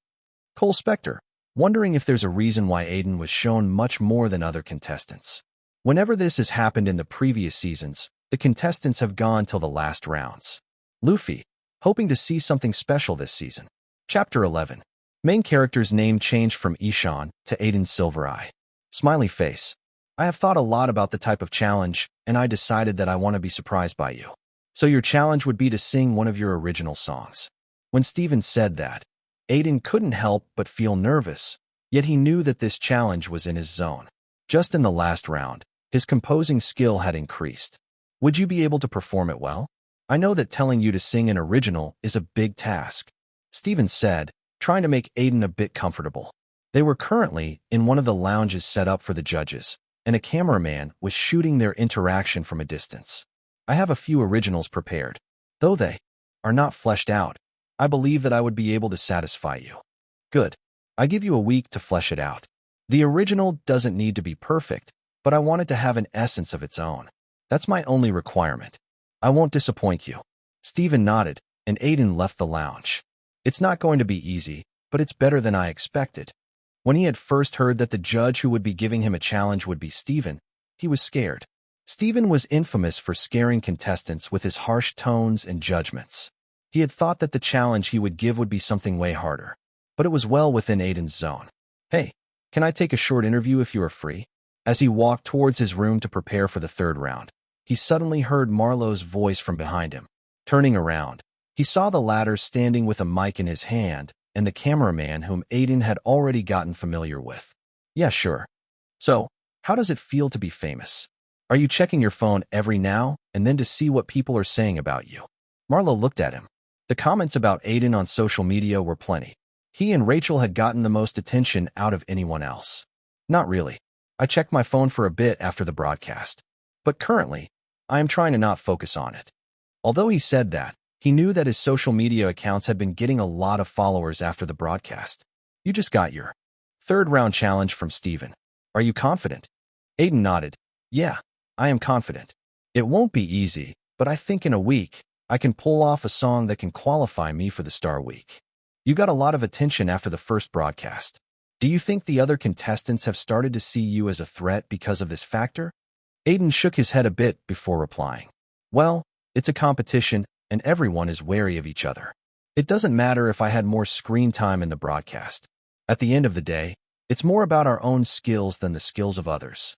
Cole Spector. Wondering if there's a reason why Aiden was shown much more than other contestants. Whenever this has happened in the previous seasons, the contestants have gone till the last rounds. Luffy. Hoping to see something special this season. Chapter 11. Main character's name changed from Ishan to Aiden Silvereye. Smiley face. I have thought a lot about the type of challenge, and I decided that I want to be surprised by you. So your challenge would be to sing one of your original songs. When Steven said that, Aiden couldn't help but feel nervous, yet he knew that this challenge was in his zone. Just in the last round, his composing skill had increased. Would you be able to perform it well? I know that telling you to sing an original is a big task, Steven said, trying to make Aiden a bit comfortable. They were currently in one of the lounges set up for the judges, and a cameraman was shooting their interaction from a distance. I have a few originals prepared. Though they are not fleshed out, I believe that I would be able to satisfy you. Good. I give you a week to flesh it out. The original doesn't need to be perfect, but I want it to have an essence of its own. That's my only requirement. I won't disappoint you. Steven nodded, and Aiden left the lounge. It's not going to be easy, but it's better than I expected. When he had first heard that the judge who would be giving him a challenge would be Steven, he was scared. Steven was infamous for scaring contestants with his harsh tones and judgments. He had thought that the challenge he would give would be something way harder, but it was well within Aiden's zone. Hey, can I take a short interview if you are free? As he walked towards his room to prepare for the third round, he suddenly heard Marlowe's voice from behind him. Turning around, he saw the latter standing with a mic in his hand and the cameraman whom Aiden had already gotten familiar with. Yeah, sure. So, how does it feel to be famous? Are you checking your phone every now and then to see what people are saying about you? Marlowe looked at him. The comments about Aiden on social media were plenty. He and Rachel had gotten the most attention out of anyone else. Not really. I checked my phone for a bit after the broadcast. But currently, I am trying to not focus on it. Although he said that, he knew that his social media accounts had been getting a lot of followers after the broadcast. You just got your third round challenge from Steven. Are you confident? Aiden nodded. Yeah, I am confident. It won't be easy, but I think in a week, I can pull off a song that can qualify me for the Star Week. You got a lot of attention after the first broadcast. Do you think the other contestants have started to see you as a threat because of this factor? Aiden shook his head a bit before replying. Well, it's a competition, and everyone is wary of each other. It doesn't matter if I had more screen time in the broadcast. At the end of the day, It's more about our own skills than the skills of others.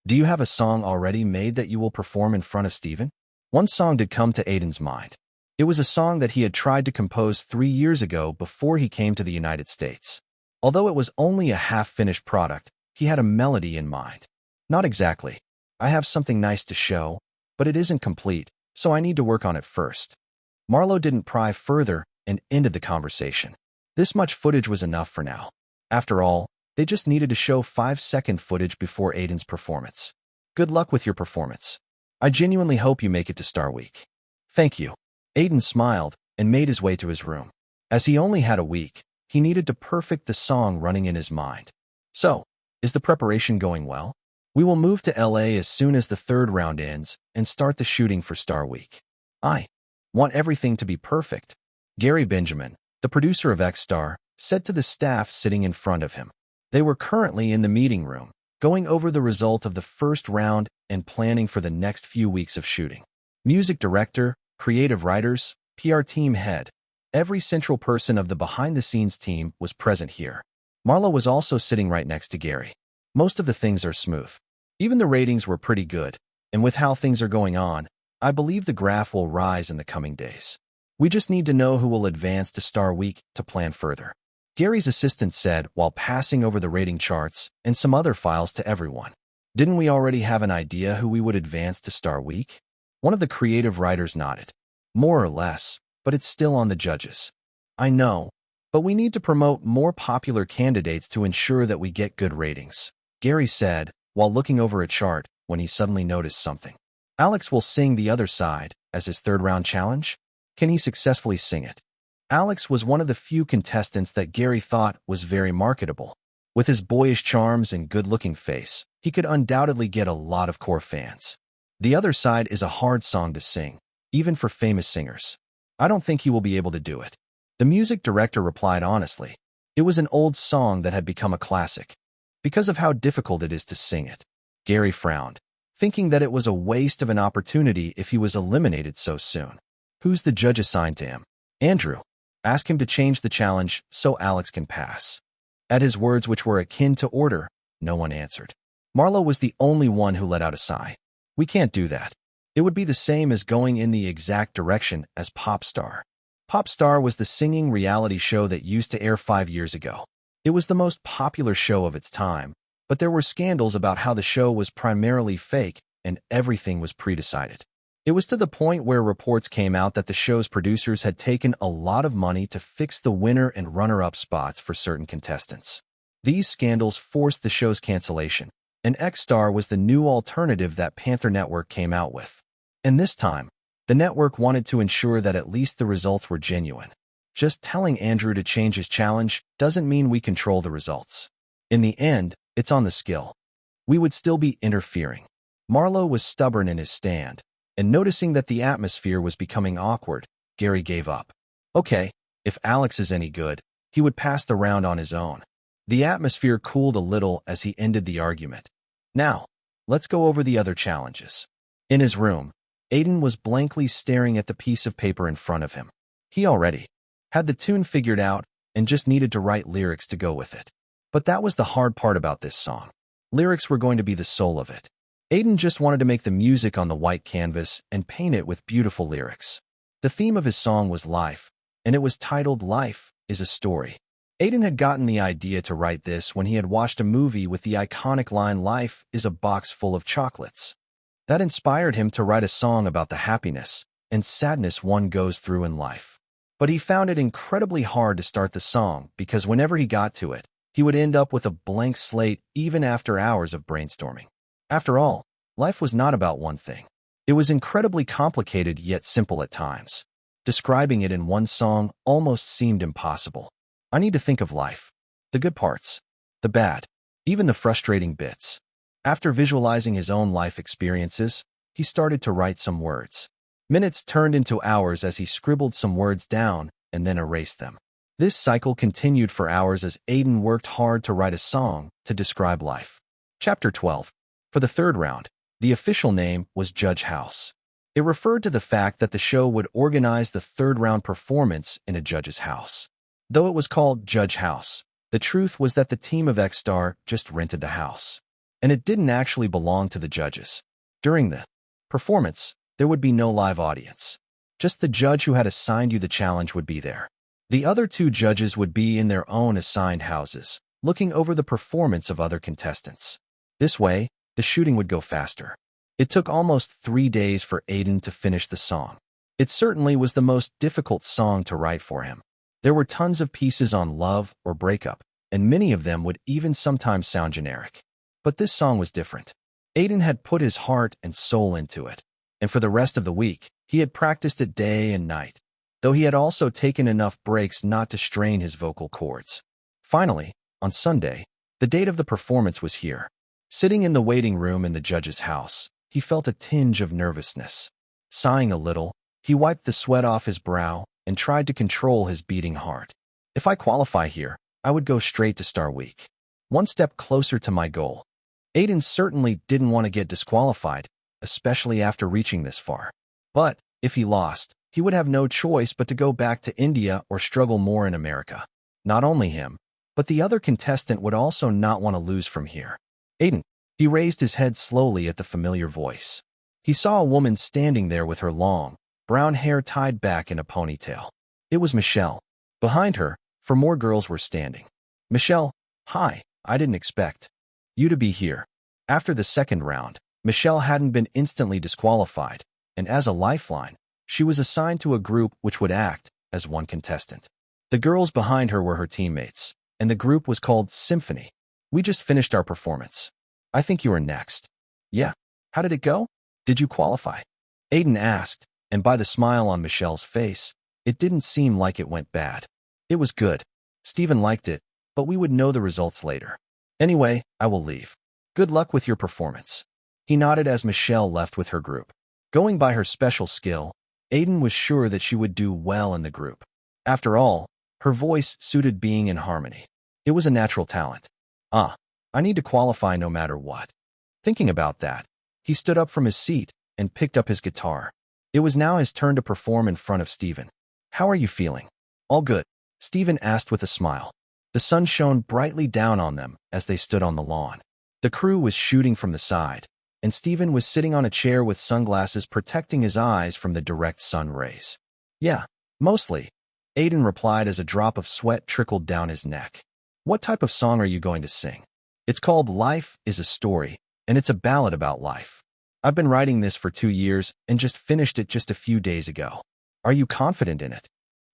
Do you have a song already made that you will perform in front of Steven? One song did come to Aiden's mind. It was a song that he had tried to compose 3 years ago before he came to the United States. Although it was only a half-finished product, he had a melody in mind. Not exactly. I have something nice to show, but it isn't complete, so I need to work on it first. Marlowe didn't pry further and ended the conversation. This much footage was enough for now. After all, they just needed to show 5-second footage before Aiden's performance. Good luck with your performance. I genuinely hope you make it to Star Week. Thank you. Aiden smiled and made his way to his room. As he only had a week, he needed to perfect the song running in his mind. So, is the preparation going well? We will move to LA as soon as the third round ends and start the shooting for Star Week. I want everything to be perfect. Gary Benjamin, the producer of X-Star, said to the staff sitting in front of him. They were currently in the meeting room, going over the result of the first round and planning for the next few weeks of shooting. Music director, creative writers, PR team head, every central person of the behind-the-scenes team was present here. Marlowe was also sitting right next to Gary. Most of the things are smooth. Even the ratings were pretty good, and with how things are going on, I believe the graph will rise in the coming days. We just need to know who will advance to Star Week to plan further. Gary's assistant said while passing over the rating charts and some other files to everyone. Didn't we already have an idea who we would advance to Star Week? One of the creative writers nodded. More or less, but it's still on the judges. I know, but we need to promote more popular candidates to ensure that we get good ratings, Gary said while looking over a chart when he suddenly noticed something. Alex will sing The Other Side as his third-round challenge. Can he successfully sing it? Alex was one of the few contestants that Gary thought was very marketable. With his boyish charms and good-looking face, he could undoubtedly get a lot of core fans. The Other Side is a hard song to sing, even for famous singers. I don't think he will be able to do it. The music director replied honestly. It was an old song that had become a classic. Because of how difficult it is to sing it. Gary frowned, thinking that it was a waste of an opportunity if he was eliminated so soon. Who's the judge assigned to him? Andrew. Ask him to change the challenge so Alex can pass. At his words, which were akin to order, no one answered. Marlowe was the only one who let out a sigh. We can't do that. It would be the same as going in the exact direction as Popstar. Popstar was the singing reality show that used to air 5 years ago. It was the most popular show of its time, but there were scandals about how the show was primarily fake and everything was pre-decided. It was to the point where reports came out that the show's producers had taken a lot of money to fix the winner and runner-up spots for certain contestants. These scandals forced the show's cancellation, and X-Star was the new alternative that Panther Network came out with. And this time, the network wanted to ensure that at least the results were genuine. Just telling Andrew to change his challenge doesn't mean we control the results. In the end, it's on the skill. We would still be interfering. Marlowe was stubborn in his stand, and noticing that the atmosphere was becoming awkward, Gary gave up. Okay, if Alex is any good, he would pass the round on his own. The atmosphere cooled a little as he ended the argument. Now, let's go over the other challenges. In his room, Aiden was blankly staring at the piece of paper in front of him. He already had the tune figured out and just needed to write lyrics to go with it. But that was the hard part about this song. Lyrics were going to be the soul of it. Aiden just wanted to make the music on the white canvas and paint it with beautiful lyrics. The theme of his song was life, and it was titled Life is a Story. Aiden had gotten the idea to write this when he had watched a movie with the iconic line Life is a box full of chocolates. That inspired him to write a song about the happiness and sadness one goes through in life. But he found it incredibly hard to start the song because whenever he got to it, he would end up with a blank slate even after hours of brainstorming. After all, life was not about one thing. It was incredibly complicated yet simple at times. Describing it in one song almost seemed impossible. I need to think of life. The good parts, the bad, even the frustrating bits. After visualizing his own life experiences, he started to write some words. Minutes turned into hours as he scribbled some words down and then erased them. This cycle continued for hours as Aiden worked hard to write a song to describe life. Chapter 12. For the third round, the official name was Judge House. It referred to the fact that the show would organize the third round performance in a judge's house. Though it was called Judge House, The truth was that the team of X-Star just rented the house, and it didn't actually belong to the judges. During the performance, there would be no live audience. Just the judge who had assigned you the challenge would be there. The other two judges would be in their own assigned houses, looking over the performance of other contestants. This way, the shooting would go faster. It took almost 3 days for Aiden to finish the song. It certainly was the most difficult song to write for him. There were tons of pieces on love or breakup, and many of them would even sometimes sound generic. But this song was different. Aiden had put his heart and soul into it, and for the rest of the week, he had practiced it day and night, though he had also taken enough breaks not to strain his vocal cords. Finally, on Sunday, the date of the performance was here. Sitting in the waiting room in the judge's house, he felt a tinge of nervousness. Sighing a little, he wiped the sweat off his brow and tried to control his beating heart. If I qualify here, I would go straight to Star Week. One step closer to my goal. Aiden certainly didn't want to get disqualified, especially after reaching this far. But if he lost, he would have no choice but to go back to India or struggle more in America. Not only him, but the other contestant would also not want to lose from here. Aiden. He raised his head slowly at the familiar voice. He saw a woman standing there with her long, brown hair tied back in a ponytail. It was Michelle. Behind her, 4 more girls were standing. Michelle, hi, I didn't expect you to be here. After the second round, Michelle hadn't been instantly disqualified, and as a lifeline, she was assigned to a group which would act as one contestant. The girls behind her were her teammates, and the group was called Symphony. We just finished our performance. I think you are next. Yeah. How did it go? Did you qualify? Aiden asked, and by the smile on Michelle's face, it didn't seem like it went bad. It was good. Steven liked it, but we would know the results later. Anyway, I will leave. Good luck with your performance. He nodded as Michelle left with her group. Going by her special skill, Aiden was sure that she would do well in the group. After all, her voice suited being in harmony. It was a natural talent. I need to qualify no matter what. Thinking about that, he stood up from his seat and picked up his guitar. It was now his turn to perform in front of Steven. How are you feeling? All good, Steven asked with a smile. The sun shone brightly down on them as they stood on the lawn. The crew was shooting from the side, and Steven was sitting on a chair with sunglasses protecting his eyes from the direct sun rays. Yeah, mostly, Aiden replied as a drop of sweat trickled down his neck. What type of song are you going to sing? It's called Life is a Story, and it's a ballad about life. I've been writing this for 2 years and just finished it just a few days ago. Are you confident in it?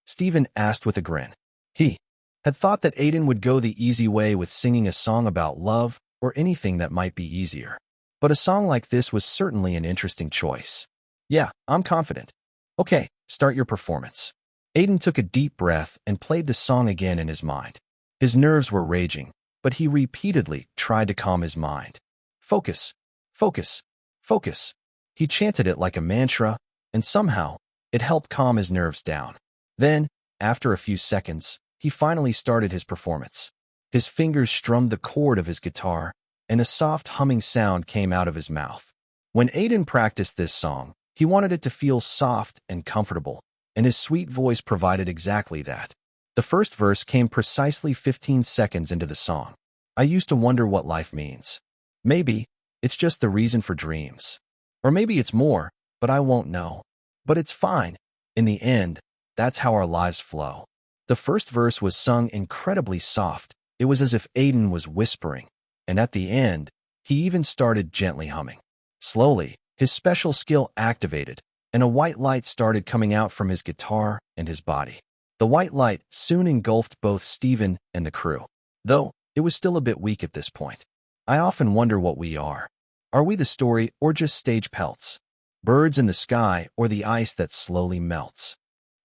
Steven asked with a grin. He had thought that Aiden would go the easy way with singing a song about love or anything that might be easier. But a song like this was certainly an interesting choice. Yeah, I'm confident. Okay, start your performance. Aiden took a deep breath and played the song again in his mind. His nerves were raging, but he repeatedly tried to calm his mind. Focus, focus, focus. He chanted it like a mantra, and somehow, it helped calm his nerves down. Then, after a few seconds, he finally started his performance. His fingers strummed the chord of his guitar, and a soft humming sound came out of his mouth. When Aiden practiced this song, he wanted it to feel soft and comfortable, and his sweet voice provided exactly that. The first verse came precisely 15 seconds into the song. I used to wonder what life means. Maybe it's just the reason for dreams. Or maybe it's more, but I won't know. But it's fine. In the end, that's how our lives flow. The first verse was sung incredibly soft. It was as if Aiden was whispering. And at the end, he even started gently humming. Slowly, his special skill activated, and a white light started coming out from his guitar and his body. The white light soon engulfed both Steven and the crew, though it was still a bit weak at this point. I often wonder what we are. Are we the story or just stage pelts? Birds in the sky or the ice that slowly melts?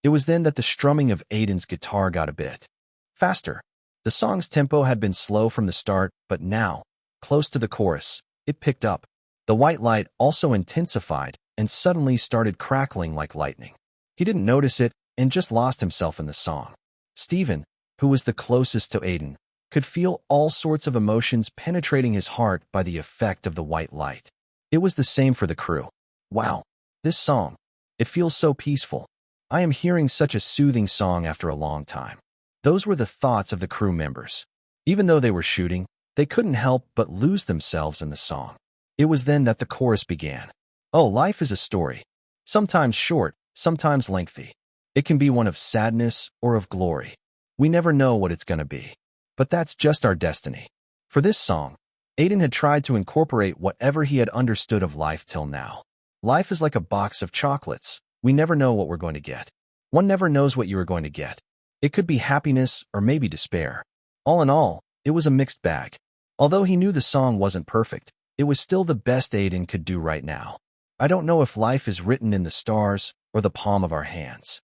It was then that the strumming of Aiden's guitar got a bit faster. The song's tempo had been slow from the start, but now, close to the chorus, it picked up. The white light also intensified and suddenly started crackling like lightning. He didn't notice it and just lost himself in the song. Steven, who was the closest to Aiden, could feel all sorts of emotions penetrating his heart by the effect of the white light. It was the same for the crew. Wow, this song. It feels so peaceful. I am hearing such a soothing song after a long time. Those were the thoughts of the crew members. Even though they were shooting, they couldn't help but lose themselves in the song. It was then that the chorus began. Oh, life is a story. Sometimes short, sometimes lengthy. It can be one of sadness or of glory. We never know what it's going to be. But that's just our destiny. For this song, Aiden had tried to incorporate whatever he had understood of life till now. Life is like a box of chocolates. We never know what we're going to get. One never knows what you are going to get. It could be happiness or maybe despair. All in all, it was a mixed bag. Although he knew the song wasn't perfect, it was still the best Aiden could do right now. I don't know if life is written in the stars or the palm of our hands.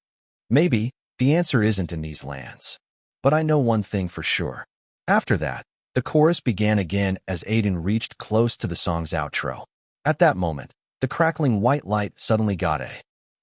Maybe the answer isn't in these lands. But I know one thing for sure. After that, the chorus began again as Aiden reached close to the song's outro. At that moment, the crackling white light suddenly got a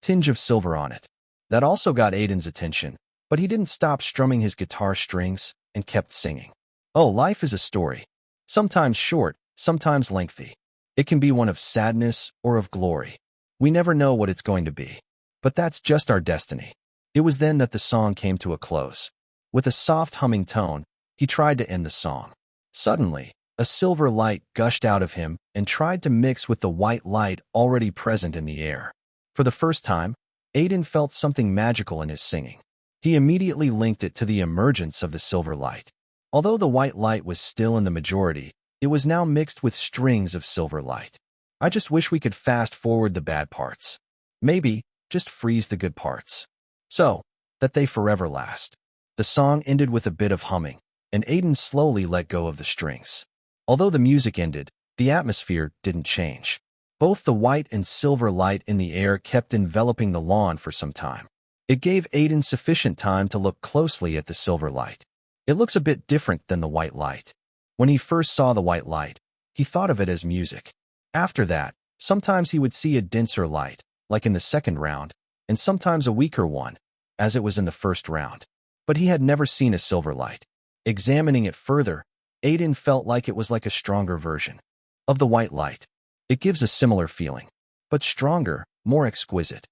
tinge of silver on it. That also got Aiden's attention, but he didn't stop strumming his guitar strings and kept singing. Oh, life is a story. Sometimes short, sometimes lengthy. It can be one of sadness or of glory. We never know what it's going to be. But that's just our destiny. It was then that the song came to a close. With a soft humming tone, he tried to end the song. Suddenly, a silver light gushed out of him and tried to mix with the white light already present in the air. For the first time, Aiden felt something magical in his singing. He immediately linked it to the emergence of the silver light. Although the white light was still in the majority, it was now mixed with strings of silver light. I just wish we could fast forward the bad parts. Maybe just freeze the good parts. So that they forever last. The song ended with a bit of humming, and Aiden slowly let go of the strings. Although the music ended, the atmosphere didn't change. Both the white and silver light in the air kept enveloping the lawn for some time. It gave Aiden sufficient time to look closely at the silver light. It looks a bit different than the white light. When he first saw the white light, he thought of it as music. After that, sometimes he would see a denser light, like in the second round, and sometimes a weaker one, as it was in the first round. But he had never seen a silver light. Examining it further, Aiden felt like it was like a stronger version of the white light. It gives a similar feeling, but stronger, more exquisite.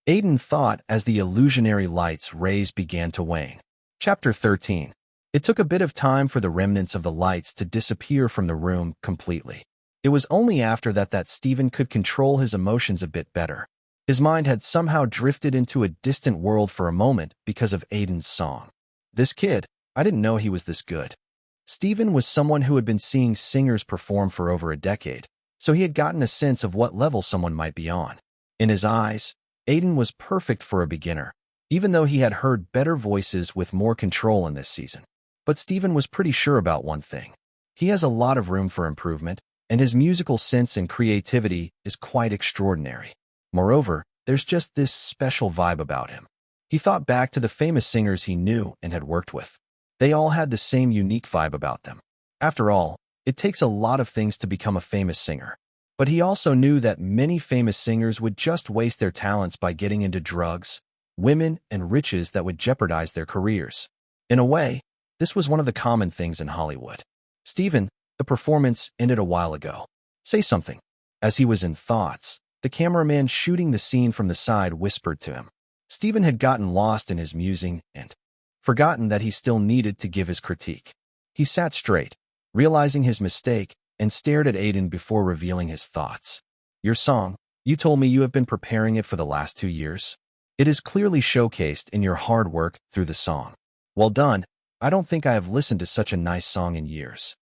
Aiden thought as the illusionary light's rays began to wane. Chapter 13. It took a bit of time for the remnants of the lights to disappear from the room completely. It was only after that Stephen could control his emotions a bit better. His mind had somehow drifted into a distant world for a moment because of Aiden's song. This kid, I didn't know he was this good. Stephen was someone who had been seeing singers perform for over a decade, so he had gotten a sense of what level someone might be on. In his eyes, Aiden was perfect for a beginner, even though he had heard better voices with more control in this season. But Stephen was pretty sure about one thing. He has a lot of room for improvement, and his musical sense and creativity is quite extraordinary. Moreover, there's just this special vibe about him. He thought back to the famous singers he knew and had worked with. They all had the same unique vibe about them. After all, it takes a lot of things to become a famous singer. But he also knew that many famous singers would just waste their talents by getting into drugs, women, and riches that would jeopardize their careers. In a way, this was one of the common things in Hollywood. Stephen, the performance ended a while ago. Say something. As he was in thoughts, the cameraman shooting the scene from the side whispered to him. Stephen had gotten lost in his musing and forgotten that he still needed to give his critique. He sat straight, realizing his mistake, and stared at Aiden before revealing his thoughts. Your song, you told me you have been preparing it for the last 2 years. It is clearly showcased in your hard work through the song. Well done. I don't think I have listened to such a nice song in years.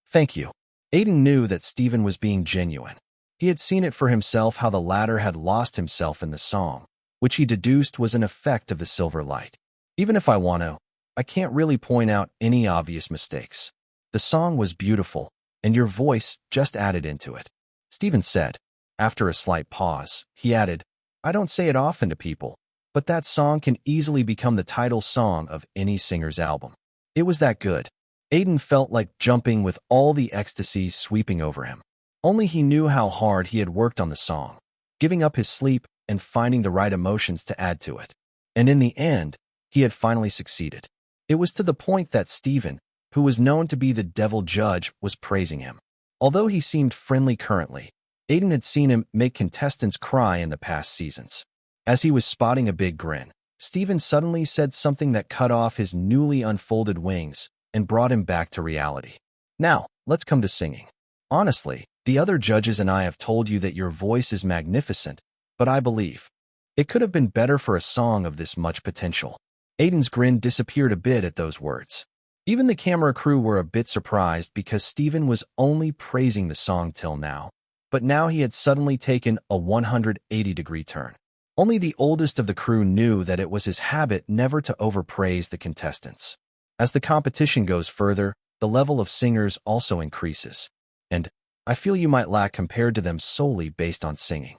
Thank you. Aiden knew that Stephen was being genuine. He had seen it for himself how the latter had lost himself in the song, which he deduced was an effect of the silver light. Even if I want to, I can't really point out any obvious mistakes. The song was beautiful, and your voice just added into it. Stephen said. After a slight pause, he added, I don't say it often to people, but that song can easily become the title song of any singer's album. It was that good. Aiden felt like jumping with all the ecstasy sweeping over him. Only he knew how hard he had worked on the song, giving up his sleep and finding the right emotions to add to it. And in the end, he had finally succeeded. It was to the point that Stephen, who was known to be the devil judge, was praising him. Although he seemed friendly currently, Aiden had seen him make contestants cry in the past seasons. As he was spotting a big grin, Stephen suddenly said something that cut off his newly unfolded wings and brought him back to reality. Now, let's come to singing. Honestly, the other judges and I have told you that your voice is magnificent, but I believe it could have been better for a song of this much potential. Aiden's grin disappeared a bit at those words. Even the camera crew were a bit surprised because Steven was only praising the song till now, but now he had suddenly taken a 180-degree turn. Only the oldest of the crew knew that it was his habit never to overpraise the contestants. As the competition goes further, the level of singers also increases, and I feel you might lack compared to them solely based on singing.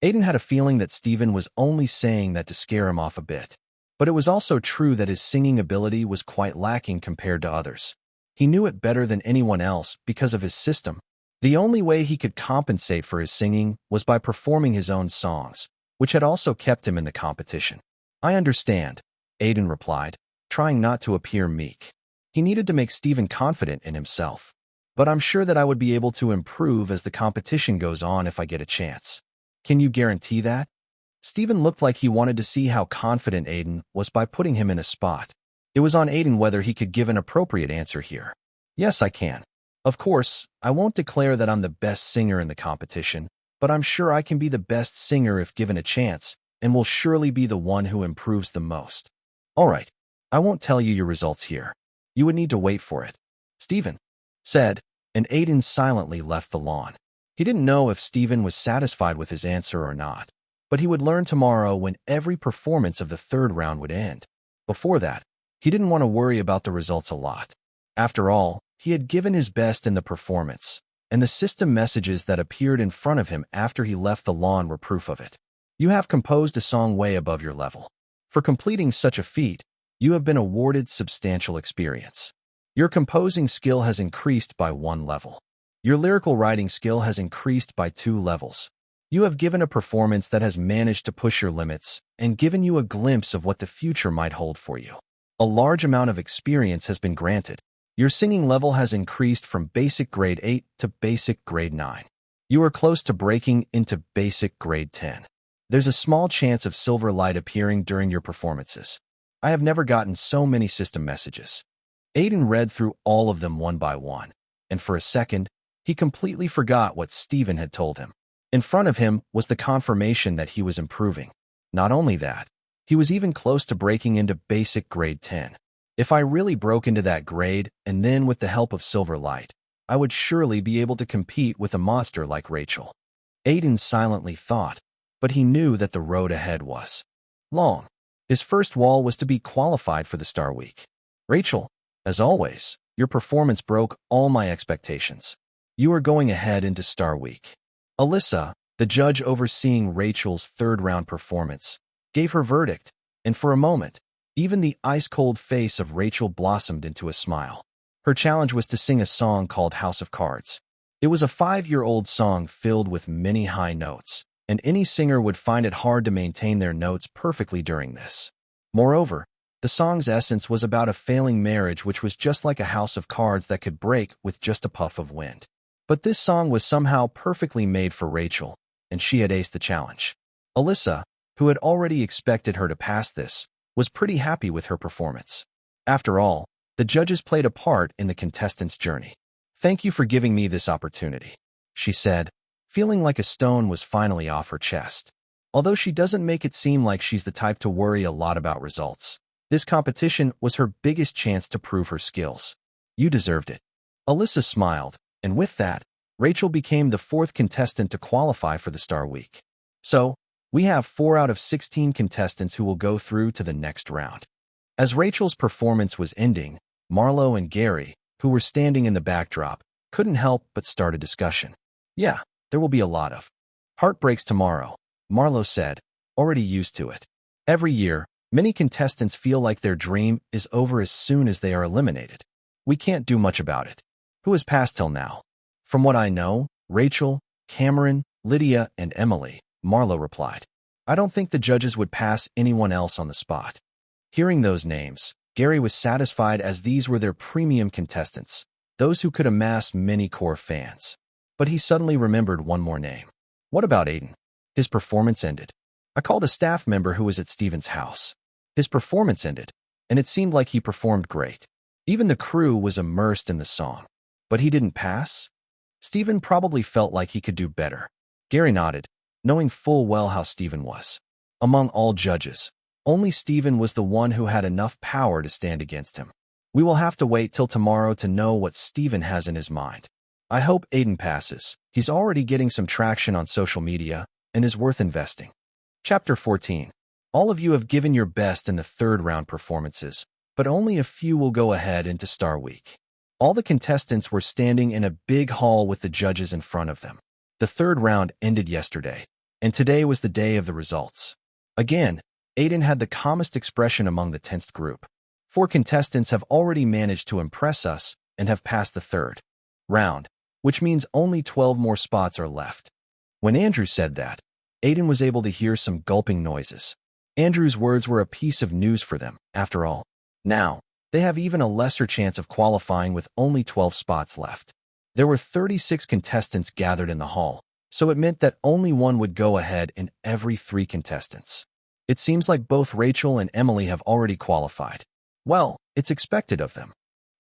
Aiden had a feeling that Steven was only saying that to scare him off a bit, but it was also true that his singing ability was quite lacking compared to others. He knew it better than anyone else because of his system. The only way he could compensate for his singing was by performing his own songs, which had also kept him in the competition. I understand, Aiden replied, trying not to appear meek. He needed to make Steven confident in himself. But I'm sure that I would be able to improve as the competition goes on if I get a chance. Can you guarantee that? Steven looked like he wanted to see how confident Aiden was by putting him in a spot. It was on Aiden whether he could give an appropriate answer here. Yes, I can. Of course, I won't declare that I'm the best singer in the competition, but I'm sure I can be the best singer if given a chance, and will surely be the one who improves the most. All right, I won't tell you your results here. You would need to wait for it, Steven said, and Aiden silently left the lawn. He didn't know if Steven was satisfied with his answer or not, but he would learn tomorrow when every performance of the third round would end. Before that, he didn't want to worry about the results a lot. After all, he had given his best in the performance, and the system messages that appeared in front of him after he left the lawn were proof of it. You have composed a song way above your level. For completing such a feat, you have been awarded substantial experience. Your composing skill has increased by 1 level. Your lyrical writing skill has increased by 2 levels. You have given a performance that has managed to push your limits and given you a glimpse of what the future might hold for you. A large amount of experience has been granted. Your singing level has increased from basic grade 8 to basic grade 9. You are close to breaking into basic grade 10. There's a small chance of silver light appearing during your performances. I have never gotten so many system messages. Aiden read through all of them one by one, and for a second, he completely forgot what Steven had told him. In front of him was the confirmation that he was improving. Not only that, he was even close to breaking into basic grade 10. If I really broke into that grade, and then with the help of silver light, I would surely be able to compete with a monster like Rachel. Aiden silently thought, but he knew that the road ahead was long. His first wall was to be qualified for the Star Week. Rachel, as always, your performance broke all my expectations. You are going ahead into Star Week. Alyssa, the judge overseeing Rachel's third-round performance, gave her verdict, and for a moment, even the ice-cold face of Rachel blossomed into a smile. Her challenge was to sing a song called House of Cards. It was a 5-year-old song filled with many high notes, and any singer would find it hard to maintain their notes perfectly during this. Moreover, the song's essence was about a failing marriage which was just like a house of cards that could break with just a puff of wind. But this song was somehow perfectly made for Rachel, and she had aced the challenge. Alyssa, who had already expected her to pass this, was pretty happy with her performance. After all, the judges played a part in the contestants' journey. Thank you for giving me this opportunity, she said, feeling like a stone was finally off her chest. Although she doesn't make it seem like she's the type to worry a lot about results, this competition was her biggest chance to prove her skills. You deserved it. Alyssa smiled, and with that, Rachel became the 4th contestant to qualify for the Star Week. So, we have 4 out of 16 contestants who will go through to the next round. As Rachel's performance was ending, Marlo and Gary, who were standing in the backdrop, couldn't help but start a discussion. Yeah, there will be a lot of heartbreaks tomorrow, Marlo said, already used to it. Every year, many contestants feel like their dream is over as soon as they are eliminated. We can't do much about it. Who has passed till now? From what I know, Rachel, Cameron, Lydia, and Emily, Marlo replied. I don't think the judges would pass anyone else on the spot. Hearing those names, Gary was satisfied as these were their premium contestants, those who could amass many core fans. But he suddenly remembered one more name. What about Aiden? His performance ended. I called a staff member who was at Steven's house. His performance ended, and it seemed like he performed great. Even the crew was immersed in the song. But he didn't pass? Stephen probably felt like he could do better. Gary nodded, knowing full well how Stephen was. Among all judges, only Stephen was the one who had enough power to stand against him. We will have to wait till tomorrow to know what Stephen has in his mind. I hope Aiden passes. He's already getting some traction on social media and is worth investing. Chapter 14. All of you have given your best in the third round performances, but only a few will go ahead into Star Week. All the contestants were standing in a big hall with the judges in front of them. The third round ended yesterday, and today was the day of the results. Again, Aiden had the calmest expression among the tensed group. 4 contestants have already managed to impress us and have passed the third round, which means only 12 more spots are left. When Andrew said that, Aiden was able to hear some gulping noises. Andrew's words were a piece of news for them, after all. Now, they have even a lesser chance of qualifying with only 12 spots left. There were 36 contestants gathered in the hall, so it meant that only one would go ahead in every 3 contestants. It seems like both Rachel and Emily have already qualified. Well, it's expected of them.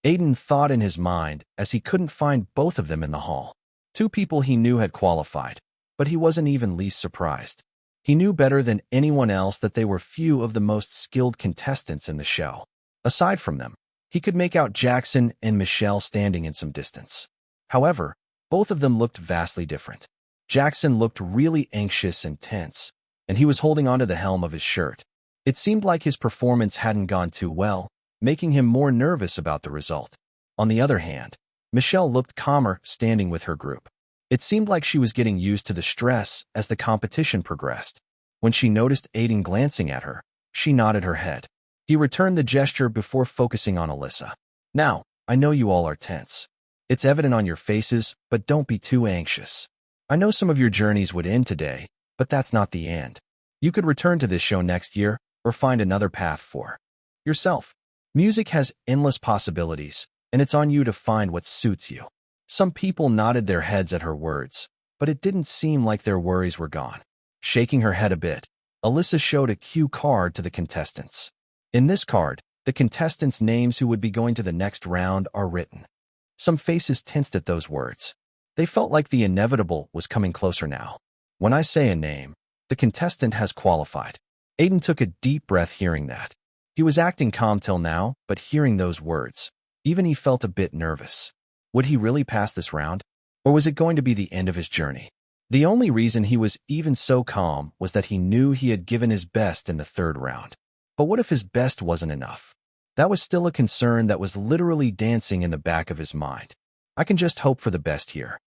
Aiden thought in his mind as he couldn't find both of them in the hall. 2 people he knew had qualified, but he wasn't even least surprised. He knew better than anyone else that they were few of the most skilled contestants in the show. Aside from them, he could make out Jackson and Michelle standing in some distance. However, both of them looked vastly different. Jackson looked really anxious and tense, and he was holding onto the helm of his shirt. It seemed like his performance hadn't gone too well, making him more nervous about the result. On the other hand, Michelle looked calmer standing with her group. It seemed like she was getting used to the stress as the competition progressed. When she noticed Aiden glancing at her, she nodded her head. He returned the gesture before focusing on Alyssa. Now, I know you all are tense. It's evident on your faces, but don't be too anxious. I know some of your journeys would end today, but that's not the end. You could return to this show next year or find another path for yourself. Music has endless possibilities, and it's on you to find what suits you. Some people nodded their heads at her words, but it didn't seem like their worries were gone. Shaking her head a bit, Alyssa showed a cue card to the contestants. In this card, the contestants' names who would be going to the next round are written. Some faces tensed at those words. They felt like the inevitable was coming closer now. When I say a name, the contestant has qualified. Aiden took a deep breath hearing that. He was acting calm till now, but hearing those words, even he felt a bit nervous. Would he really pass this round? Or was it going to be the end of his journey? The only reason he was even so calm was that he knew he had given his best in the third round. But what if his best wasn't enough? That was still a concern that was literally dancing in the back of his mind. I can just hope for the best here.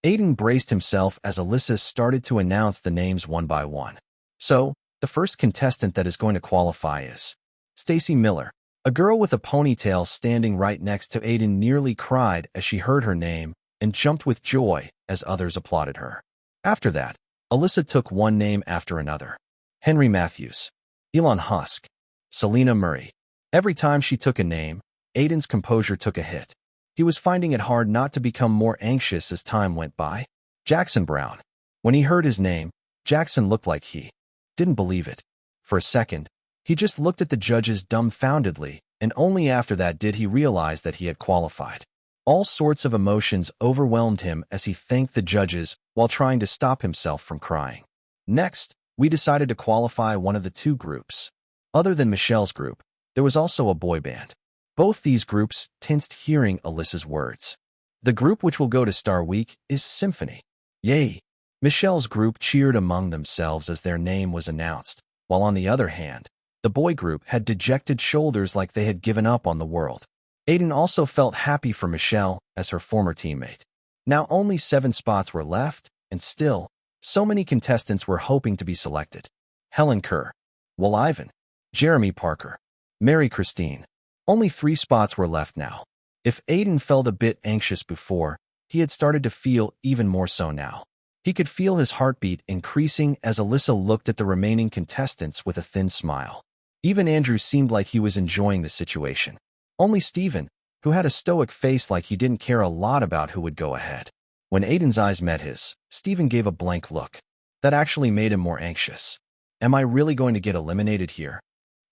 Aiden braced himself as Alyssa started to announce the names one by one. So, the first contestant that is going to qualify is Stacy Miller. A girl with a ponytail standing right next to Aiden nearly cried as she heard her name and jumped with joy as others applauded her. After that, Alyssa took one name after another. Henry Matthews, Elon Husk, Selena Murray. Every time she took a name, Aiden's composure took a hit. He was finding it hard not to become more anxious as time went by. Jackson Brown. When he heard his name, Jackson looked like he didn't believe it. For a second, he just looked at the judges dumbfoundedly, and only after that did he realize that he had qualified. All sorts of emotions overwhelmed him as he thanked the judges while trying to stop himself from crying. Next, we decided to qualify one of the 2 groups. Other than Michelle's group, there was also a boy band. Both these groups tensed hearing Alyssa's words. The group which will go to Star Week is Symphony. Yay! Michelle's group cheered among themselves as their name was announced, while on the other hand, the boy group had dejected shoulders like they had given up on the world. Aiden also felt happy for Michelle as her former teammate. Now only 7 spots were left, and still, so many contestants were hoping to be selected. Helen Kerr, Will Ivan, Jeremy Parker, Mary Christine. Only 3 spots were left now. If Aiden felt a bit anxious before, he had started to feel even more so now. He could feel his heartbeat increasing as Alyssa looked at the remaining contestants with a thin smile. Even Andrew seemed like he was enjoying the situation. Only Stephen, who had a stoic face like he didn't care a lot about who would go ahead. When Aiden's eyes met his, Stephen gave a blank look. That actually made him more anxious. Am I really going to get eliminated here?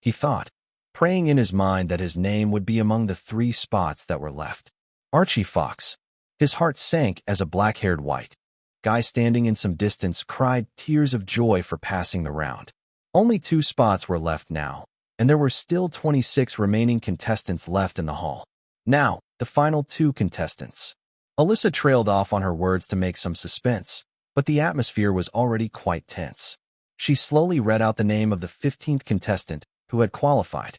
He thought. praying in his mind that his name would be among the 3 spots that were left. Archie Fox. His heart sank as a black-haired white guy standing in some distance cried tears of joy for passing the round. Only 2 spots were left now, and there were still 26 remaining contestants left in the hall. Now, the final 2 contestants. Alyssa trailed off on her words to make some suspense, but the atmosphere was already quite tense. She slowly read out the name of the 15th contestant who had qualified.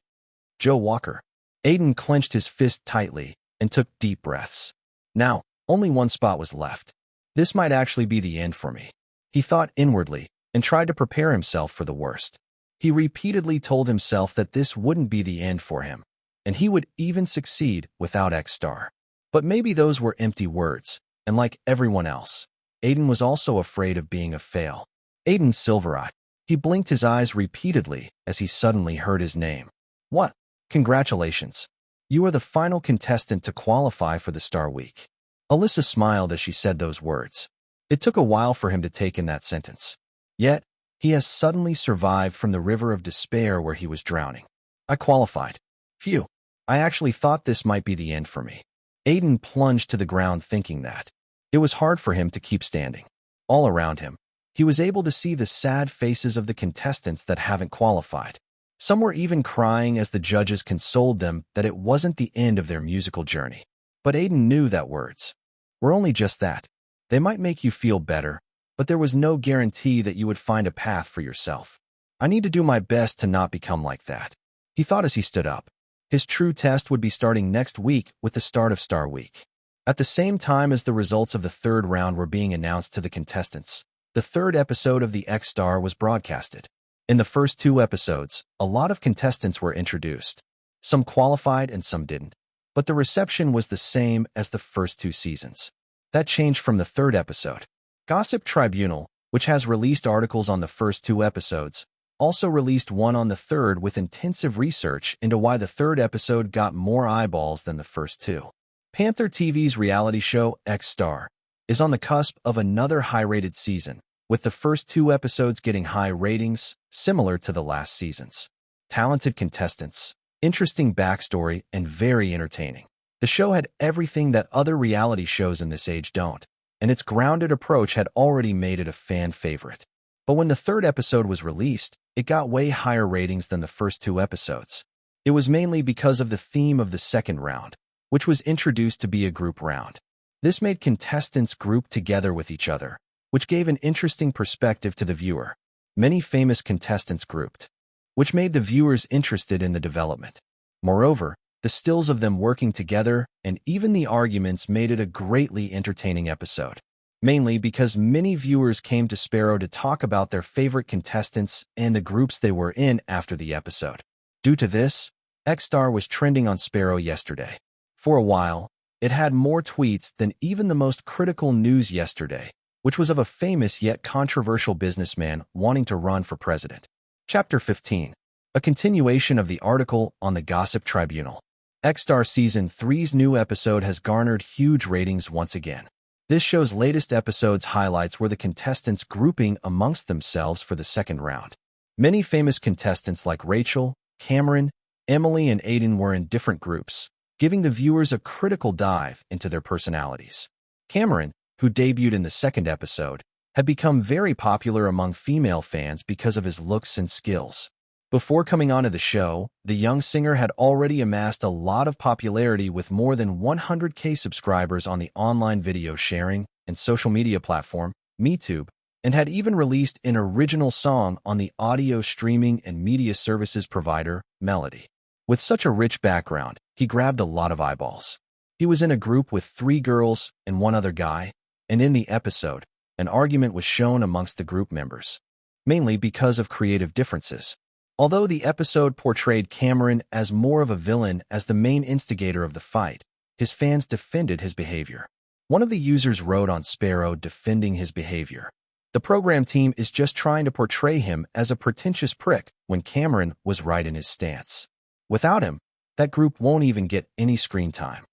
Joe Walker. Aiden clenched his fist tightly and took deep breaths. Now, only 1 spot was left. This might actually be the end for me, he thought inwardly, and tried to prepare himself for the worst. He repeatedly told himself that this wouldn't be the end for him, and he would even succeed without X-Star. But maybe those were empty words, and like everyone else, Aiden was also afraid of being a fail. Aiden Silverite. He blinked his eyes repeatedly as he suddenly heard his name. What? Congratulations. You are the final contestant to qualify for the Star Week. Alyssa smiled as she said those words. It took a while for him to take in that sentence. Yet, he has suddenly survived from the river of despair where he was drowning. I qualified. Phew. I actually thought this might be the end for me. Aiden plunged to the ground thinking that. It was hard for him to keep standing. All around him, he was able to see the sad faces of the contestants that haven't qualified. Some were even crying as the judges consoled them that it wasn't the end of their musical journey. But Aiden knew that words were only just that. They might make you feel better, but there was no guarantee that you would find a path for yourself. I need to do my best to not become like that, he thought as he stood up. His true test would be starting next week with the start of Star Week. At the same time as the results of the 3rd round were being announced to the contestants, the 3rd episode of the X-Star was broadcasted. In the first 2 episodes, a lot of contestants were introduced. Some qualified and some didn't. But the reception was the same as the first 2 seasons. That changed from the 3rd episode. Gossip Tribunal, which has released articles on the first 2 episodes, also released one on the 3rd with intensive research into why the 3rd episode got more eyeballs than the first 2. Panther TV's reality show X-Star is on the cusp of another high-rated season, with the first 2 episodes getting high ratings, similar to the last seasons. Talented contestants, interesting backstory, and very entertaining. The show had everything that other reality shows in this age don't, and its grounded approach had already made it a fan favorite. But when the 3rd episode was released, it got way higher ratings than the first 2 episodes. It was mainly because of the theme of the 2nd round, which was introduced to be a group round. This made contestants group together with each other, which gave an interesting perspective to the viewer. Many famous contestants grouped, which made the viewers interested in the development. Moreover, the stills of them working together and even the arguments made it a greatly entertaining episode, mainly because many viewers came to Sparrow to talk about their favorite contestants and the groups they were in after the episode. Due to this, X-Star was trending on Sparrow yesterday. For a while, it had more tweets than even the most critical news yesterday, which was of a famous yet controversial businessman wanting to run for president. Chapter 15. A continuation of the article on the Gossip Tribunal. X-Star Season 3's new episode has garnered huge ratings once again. This show's latest episode's highlights were the contestants grouping amongst themselves for the 2nd round. Many famous contestants like Rachel, Cameron, Emily, and Aiden were in different groups, giving the viewers a critical dive into their personalities. Cameron, who debuted in the 2nd episode, had become very popular among female fans because of his looks and skills. Before coming onto the show, the young singer had already amassed a lot of popularity with more than 100K subscribers on the online video sharing and social media platform, MeTube, and had even released an original song on the audio streaming and media services provider, Melody. With such a rich background, he grabbed a lot of eyeballs. He was in a group with 3 girls and 1 other guy, and in the episode, an argument was shown amongst the group members, mainly because of creative differences. Although the episode portrayed Cameron as more of a villain as the main instigator of the fight, his fans defended his behavior. One of the users wrote on Sparrow defending his behavior. The program team is just trying to portray him as a pretentious prick when Cameron was right in his stance. Without him, that group won't even get any screen time.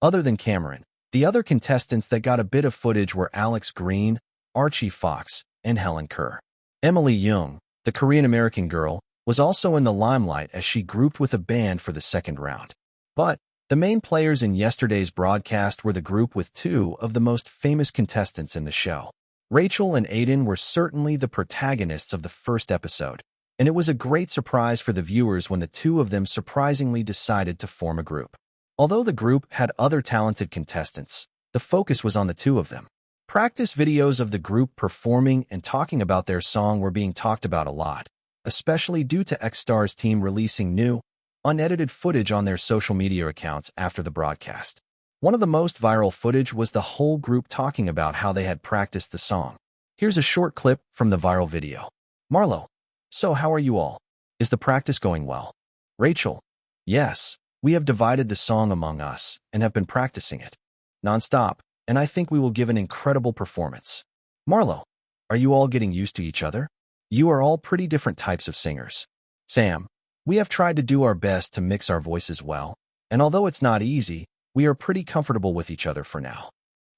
Other than Cameron, the other contestants that got a bit of footage were Alex Green, Archie Fox, and Helen Kerr. Emily Young, the Korean-American girl, was also in the limelight as she grouped with a band for the second round. But the main players in yesterday's broadcast were the group with two of the most famous contestants in the show. Rachel and Aiden were certainly the protagonists of the first episode, and it was a great surprise for the viewers when the two of them surprisingly decided to form a group. Although the group had other talented contestants, the focus was on the two of them. Practice videos of the group performing and talking about their song were being talked about a lot, especially due to X-Star's team releasing new, unedited footage on their social media accounts after the broadcast. One of the most viral footage was the whole group talking about how they had practiced the song. Here's a short clip from the viral video. Marlo: so how are you all? Is the practice going well? Rachel: yes, we have divided the song among us and have been practicing it non-stop, and I think we will give an incredible performance. Marlo: are you all getting used to each other? You are all pretty different types of singers. Sam: we have tried to do our best to mix our voices well, and although it's not easy, we are pretty comfortable with each other for now.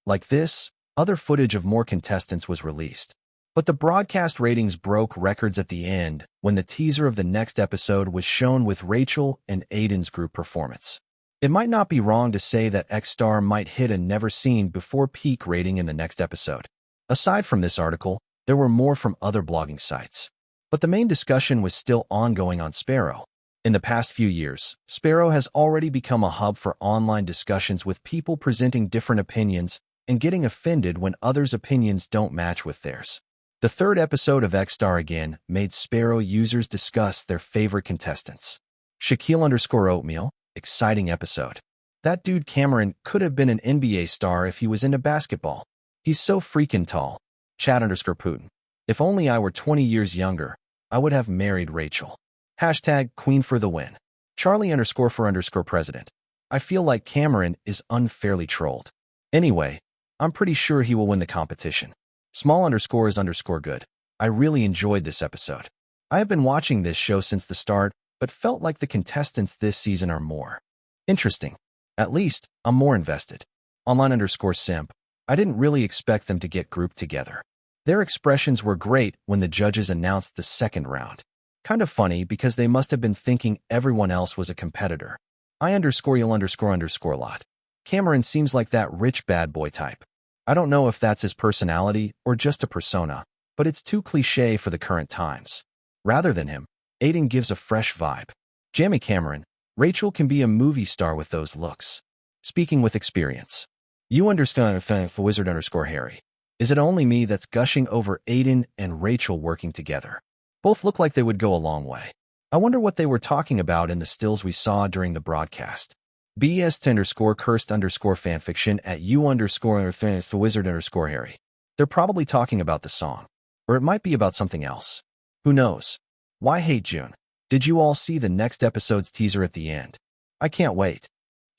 Like this, other footage of more contestants was released. But the broadcast ratings broke records at the end when the teaser of the next episode was shown with Rachel and Aiden's group performance. It might not be wrong to say that X-Star might hit a never-seen-before peak rating in the next episode. Aside from this article, there were more from other blogging sites. But the main discussion was still ongoing on Sparrow. In the past few years, Sparrow has already become a hub for online discussions with people presenting different opinions and getting offended when others' opinions don't match with theirs. The third episode of X-Star again made Sparrow users discuss their favorite contestants. Shaquille_Oatmeal, exciting episode. That dude Cameron could have been an NBA star if he was into basketball. He's so freaking tall. Chad_Putin. If only I were 20 years younger, I would have married Rachel. Hashtag Queen for the win. Charlie_for_president. I feel like Cameron is unfairly trolled. Anyway, I'm pretty sure he will win the competition. Small_is_good. I really enjoyed this episode. I have been watching this show since the start, but felt like the contestants this season are more interesting. At least, I'm more invested. Online_simp. I didn't really expect them to get grouped together. Their expressions were great when the judges announced the second round. Kind of funny because they must have been thinking everyone else was a competitor. I_you'll_lot. Cameron seems like that rich bad boy type. I don't know if that's his personality or just a persona, but it's too cliché for the current times. Rather than him, Aiden gives a fresh vibe. Jamie Cameron: Rachel can be a movie star with those looks. Speaking with experience. You_Wizard_Harry. Is it only me that's gushing over Aiden and Rachel working together? Both look like they would go a long way. I wonder what they were talking about in the stills we saw during the broadcast. BS_cursed_fanfiction at you_Wizard_Harry. They're probably talking about the song. Or it might be about something else. Who knows? Why hate June? Did you all see the next episode's teaser at the end? I can't wait.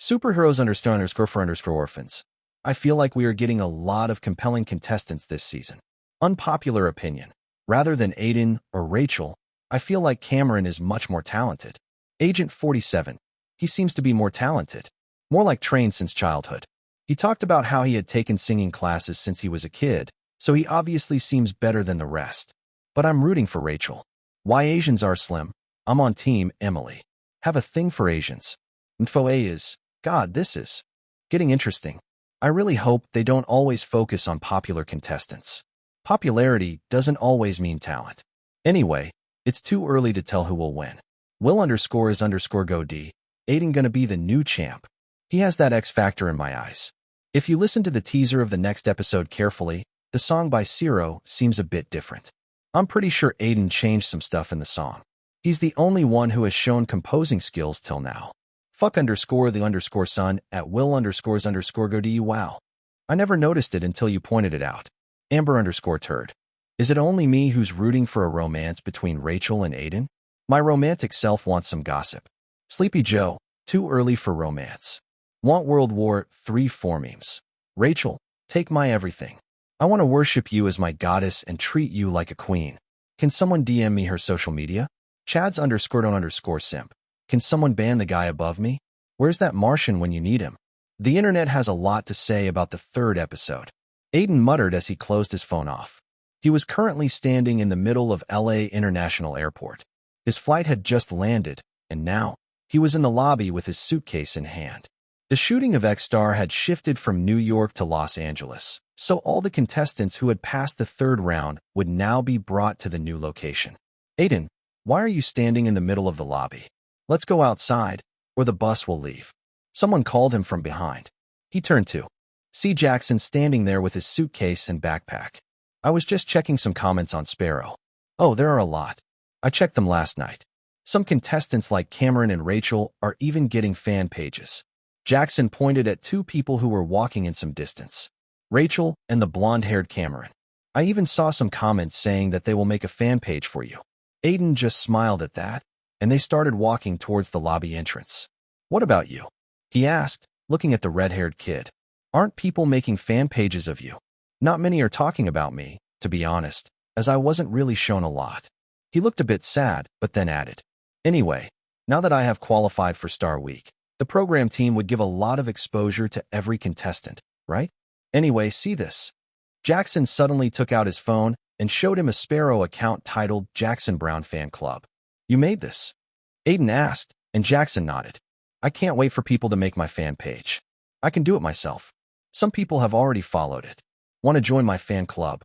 Superheroes_for_orphans. I feel like we are getting a lot of compelling contestants this season. Unpopular opinion. Rather than Aiden or Rachel, I feel like Cameron is much more talented. Agent 47. He seems to be more talented. More like trained since childhood. He talked about how he had taken singing classes since he was a kid, so he obviously seems better than the rest. But I'm rooting for Rachel. Why Asians are slim? I'm on team Emily. Have a thing for Asians. Info A is, God, this is getting interesting. I really hope they don't always focus on popular contestants. Popularity doesn't always mean talent. Anyway, it's too early to tell who will win. Will_is_go D. Aiden gonna be the new champ. He has that X factor in my eyes. If you listen to the teaser of the next episode carefully, the song by Ciro seems a bit different. I'm pretty sure Aiden changed some stuff in the song. He's the only one who has shown composing skills till now. Fuck_the_sun at will_go D. Wow. I never noticed it until you pointed it out. Amber_turd. Is it only me who's rooting for a romance between Rachel and Aiden? My romantic self wants some gossip. Sleepy Joe, too early for romance. Want World War III 4 memes. Rachel, take my everything. I want to worship you as my goddess and treat you like a queen. Can someone DM me her social media? Chads_don't_simp. Can someone ban the guy above me? Where's that Martian when you need him? The internet has a lot to say about the third episode. Aiden muttered as he closed his phone off. He was currently standing in the middle of LA International Airport. His flight had just landed, and now he was in the lobby with his suitcase in hand. The shooting of X-Star had shifted from New York to Los Angeles, so all the contestants who had passed the third round would now be brought to the new location. Aiden, why are you standing in the middle of the lobby? Let's go outside, or the bus will leave. Someone called him from behind. He turned to see Jackson standing there with his suitcase and backpack. I was just checking some comments on Sparrow. Oh, there are a lot. I checked them last night. Some contestants like Cameron and Rachel are even getting fan pages. Jackson pointed at two people who were walking in some distance. Rachel and the blonde-haired Cameron. I even saw some comments saying that they will make a fan page for you. Aiden just smiled at that, and they started walking towards the lobby entrance. What about you? He asked, looking at the red-haired kid. Aren't people making fan pages of you? Not many are talking about me, to be honest, as I wasn't really shown a lot. He looked a bit sad, but then added, anyway, now that I have qualified for Star Week, the program team would give a lot of exposure to every contestant, right? Anyway, see this. Jackson suddenly took out his phone and showed him a Sparrow account titled Jackson Brown Fan Club. You made this? Aiden asked, and Jackson nodded. I can't wait for people to make my fan page. I can do it myself. Some people have already followed it. Want to join my fan club?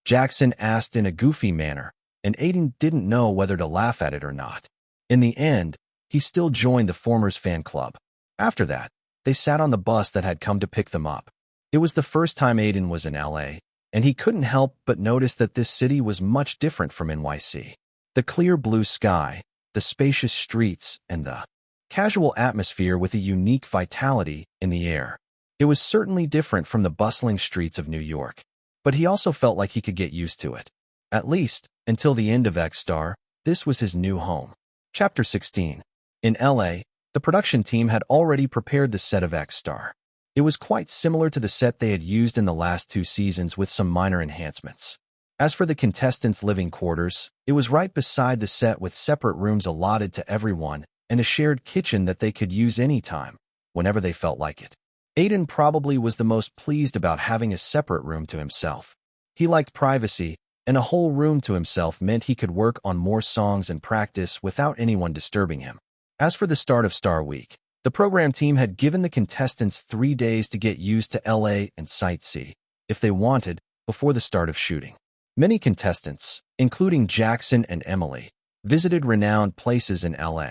Jackson asked in a goofy manner, and Aiden didn't know whether to laugh at it or not. In the end, he still joined the former's fan club. After that, they sat on the bus that had come to pick them up. It was the first time Aiden was in LA, and he couldn't help but notice that this city was much different from NYC. The clear blue sky, the spacious streets, and the casual atmosphere with a unique vitality in the air. It was certainly different from the bustling streets of New York, but he also felt like he could get used to it. At least, until the end of X-Star, this was his new home. Chapter 16. In LA, the production team had already prepared the set of X-Star. It was quite similar to the set they had used in the last two seasons with some minor enhancements. As for the contestants' living quarters, it was right beside the set with separate rooms allotted to everyone and a shared kitchen that they could use anytime, whenever they felt like it. Aiden probably was the most pleased about having a separate room to himself. He liked privacy, and a whole room to himself meant he could work on more songs and practice without anyone disturbing him. As for the start of Star Week, the program team had given the contestants 3 days to get used to LA and sightsee, if they wanted, before the start of shooting. Many contestants, including Jackson and Emily, visited renowned places in LA.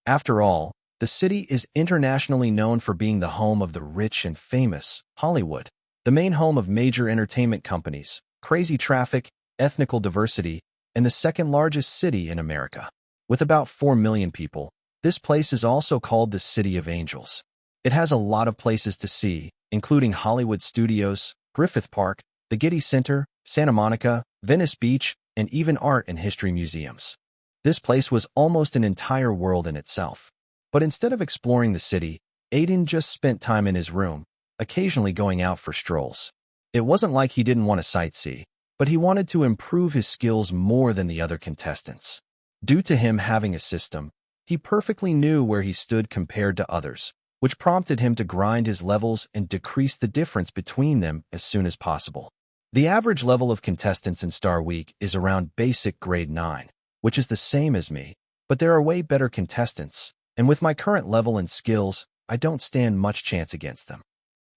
After all, the city is internationally known for being the home of the rich and famous, Hollywood, the main home of major entertainment companies, crazy traffic, ethnical diversity, and the second largest city in America. With about 4 million people, this place is also called the City of Angels. It has a lot of places to see, including Hollywood Studios, Griffith Park, the Getty Center, Santa Monica, Venice Beach, and even art and history museums. This place was almost an entire world in itself. But instead of exploring the city, Aiden just spent time in his room, occasionally going out for strolls. It wasn't like he didn't want to sightsee, but he wanted to improve his skills more than the other contestants. Due to him having a system, he perfectly knew where he stood compared to others, which prompted him to grind his levels and decrease the difference between them as soon as possible. The average level of contestants in Star Week is around basic grade 9, which is the same as me, but there are way better contestants, and with my current level and skills, I don't stand much chance against them.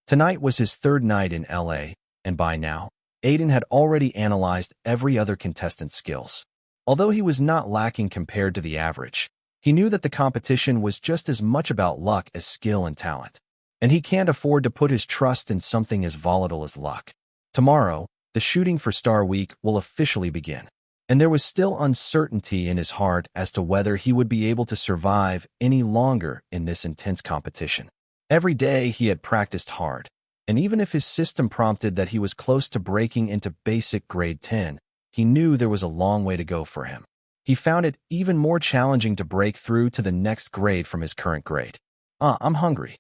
Tonight was his third night in LA, and by now, Aiden had already analyzed every other contestant's skills. Although he was not lacking compared to the average, he knew that the competition was just as much about luck as skill and talent, and he can't afford to put his trust in something as volatile as luck. Tomorrow, the shooting for Star Week will officially begin, and there was still uncertainty in his heart as to whether he would be able to survive any longer in this intense competition. Every day he had practiced hard, and even if his system prompted that he was close to breaking into basic grade 10, he knew there was a long way to go for him. He found it even more challenging to break through to the next grade from his current grade. I'm hungry.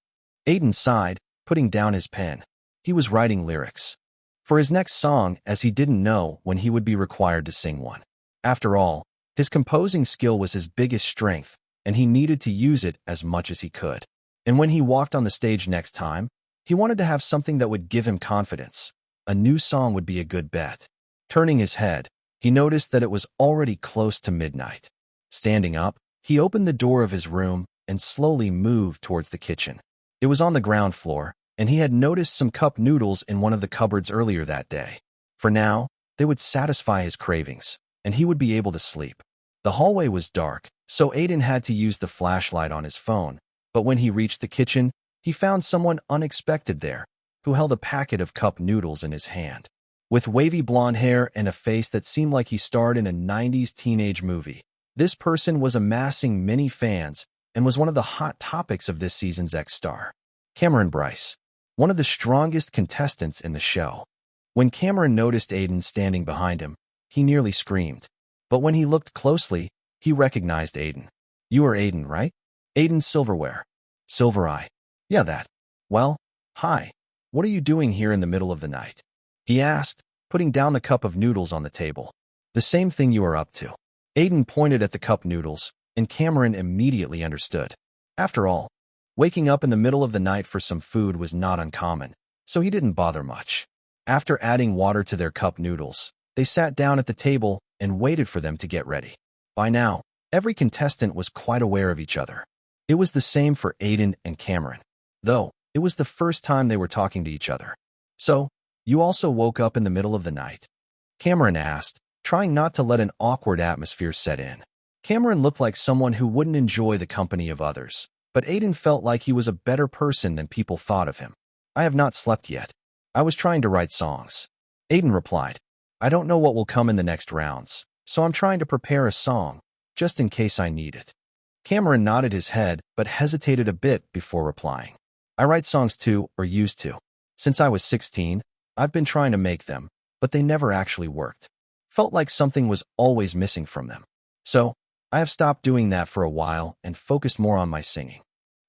Aiden sighed, putting down his pen. He was writing lyrics for his next song, as he didn't know when he would be required to sing one. After all, his composing skill was his biggest strength, and he needed to use it as much as he could. And when he walked on the stage next time, he wanted to have something that would give him confidence. A new song would be a good bet. Turning his head, he noticed that it was already close to midnight. Standing up, he opened the door of his room and slowly moved towards the kitchen. It was on the ground floor, and he had noticed some cup noodles in one of the cupboards earlier that day. For now, they would satisfy his cravings, and he would be able to sleep. The hallway was dark, so Aiden had to use the flashlight on his phone, but when he reached the kitchen, he found someone unexpected there, who held a packet of cup noodles in his hand. With wavy blonde hair and a face that seemed like he starred in a 90s teenage movie, this person was amassing many fans and was one of the hot topics of this season's X-Star. Cameron Bryce, one of the strongest contestants in the show. When Cameron noticed Aiden standing behind him, he nearly screamed. But when he looked closely, he recognized Aiden. "You are Aiden, right?" "Aiden Silverware." "Silver Eye." "Yeah, that." "Well, hi. What are you doing here in the middle of the night?" he asked, putting down the cup of noodles on the table. "The same thing you are up to." Aiden pointed at the cup noodles, and Cameron immediately understood. After all, waking up in the middle of the night for some food was not uncommon, so he didn't bother much. After adding water to their cup noodles, they sat down at the table and waited for them to get ready. By now, every contestant was quite aware of each other. It was the same for Aiden and Cameron, though it was the first time they were talking to each other. "So, you also woke up in the middle of the night?" Cameron asked, trying not to let an awkward atmosphere set in. Cameron looked like someone who wouldn't enjoy the company of others, but Aiden felt like he was a better person than people thought of him. "I have not slept yet. I was trying to write songs." Aiden replied, "I don't know what will come in the next rounds, so I'm trying to prepare a song, just in case I need it." Cameron nodded his head but hesitated a bit before replying. "I write songs too, or used to. Since I was 16, I've been trying to make them, but they never actually worked. Felt like something was always missing from them. So, I have stopped doing that for a while and focused more on my singing."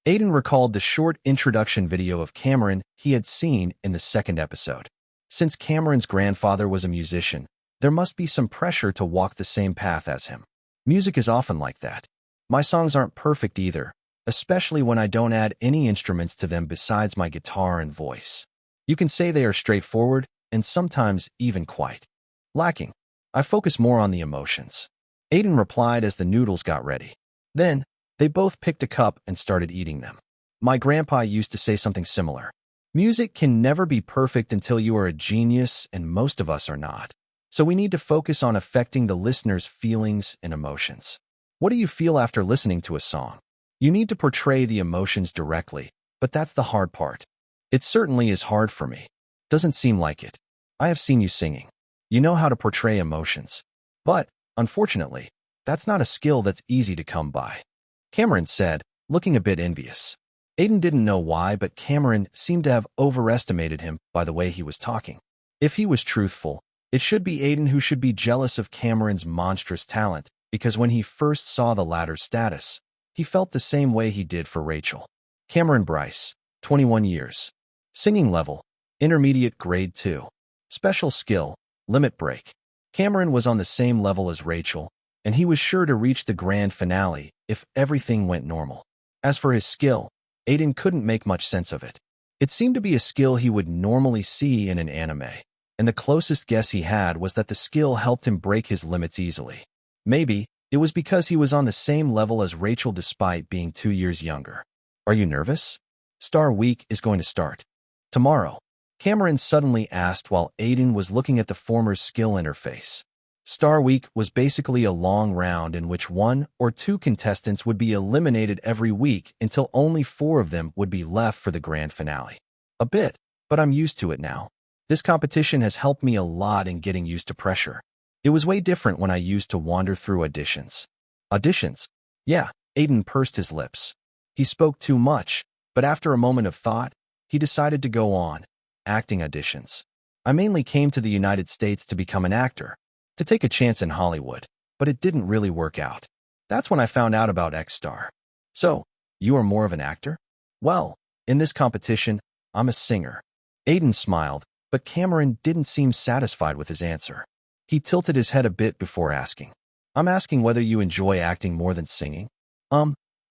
Aiden recalled the short introduction video of Cameron he had seen in the second episode. Since Cameron's grandfather was a musician, there must be some pressure to walk the same path as him. Music is often like that. My songs aren't perfect either, especially when I don't add any instruments to them besides my guitar and voice. You can say they are straightforward and sometimes even quite lacking. I focus more on the emotions." Aiden replied as the noodles got ready. Then, they both picked a cup and started eating them. "My grandpa used to say something similar. Music can never be perfect until you are a genius, and most of us are not. So we need to focus on affecting the listener's feelings and emotions. What do you feel after listening to a song? You need to portray the emotions directly, but that's the hard part. It certainly is hard for me. Doesn't seem like it. I have seen you singing. You know how to portray emotions. But, unfortunately, that's not a skill that's easy to come by," Cameron said, looking a bit envious. Aiden didn't know why, but Cameron seemed to have overestimated him by the way he was talking. If he was truthful, it should be Aiden who should be jealous of Cameron's monstrous talent, because when he first saw the latter's status, he felt the same way he did for Rachel. Cameron Bryce, 21 years. Singing level, intermediate grade 2. Special skill, limit break. Cameron was on the same level as Rachel, and he was sure to reach the grand finale if everything went normal. As for his skill, Aiden couldn't make much sense of it. It seemed to be a skill he would normally see in an anime, and the closest guess he had was that the skill helped him break his limits easily. Maybe it was because he was on the same level as Rachel despite being 2 years younger. "Are you nervous? Star Week is going to start tomorrow," Cameron suddenly asked while Aiden was looking at the former's skill interface. Star Week was basically a long round in which 1 or 2 contestants would be eliminated every week until only 4 of them would be left for the grand finale. "A bit, but I'm used to it now. This competition has helped me a lot in getting used to pressure. It was way different when I used to wander through auditions." "Auditions?" "Yeah," Aiden pursed his lips. He spoke too much, but after a moment of thought, he decided to go on. "Acting auditions. I mainly came to the United States to become an actor, to take a chance in Hollywood, but it didn't really work out. That's when I found out about X-Star." "So, you are more of an actor?" "Well, in this competition, I'm a singer." Aiden smiled, but Cameron didn't seem satisfied with his answer. He tilted his head a bit before asking, "I'm asking whether you enjoy acting more than singing?"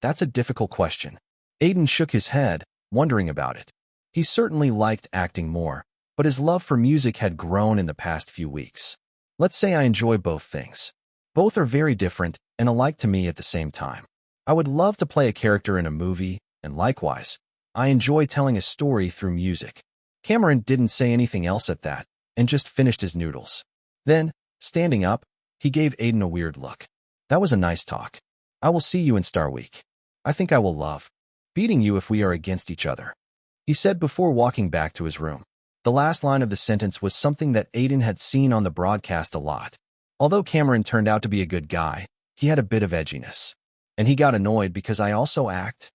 That's a difficult question." Aiden shook his head, wondering about it. He certainly liked acting more, but his love for music had grown in the past few weeks. "Let's say I enjoy both things. Both are very different and alike to me at the same time. I would love to play a character in a movie, and likewise, I enjoy telling a story through music. Cameron didn't say anything else at that, and just finished his noodles. Then, standing up, he gave Aiden a weird look. That was a nice talk. I will see you in Star Week. I think I will love beating you if we are against each other, he said before walking back to his room. The last line of the sentence was something that Aiden had seen on the broadcast a lot. Although Cameron turned out to be a good guy, he had a bit of edginess. And he got annoyed because I also act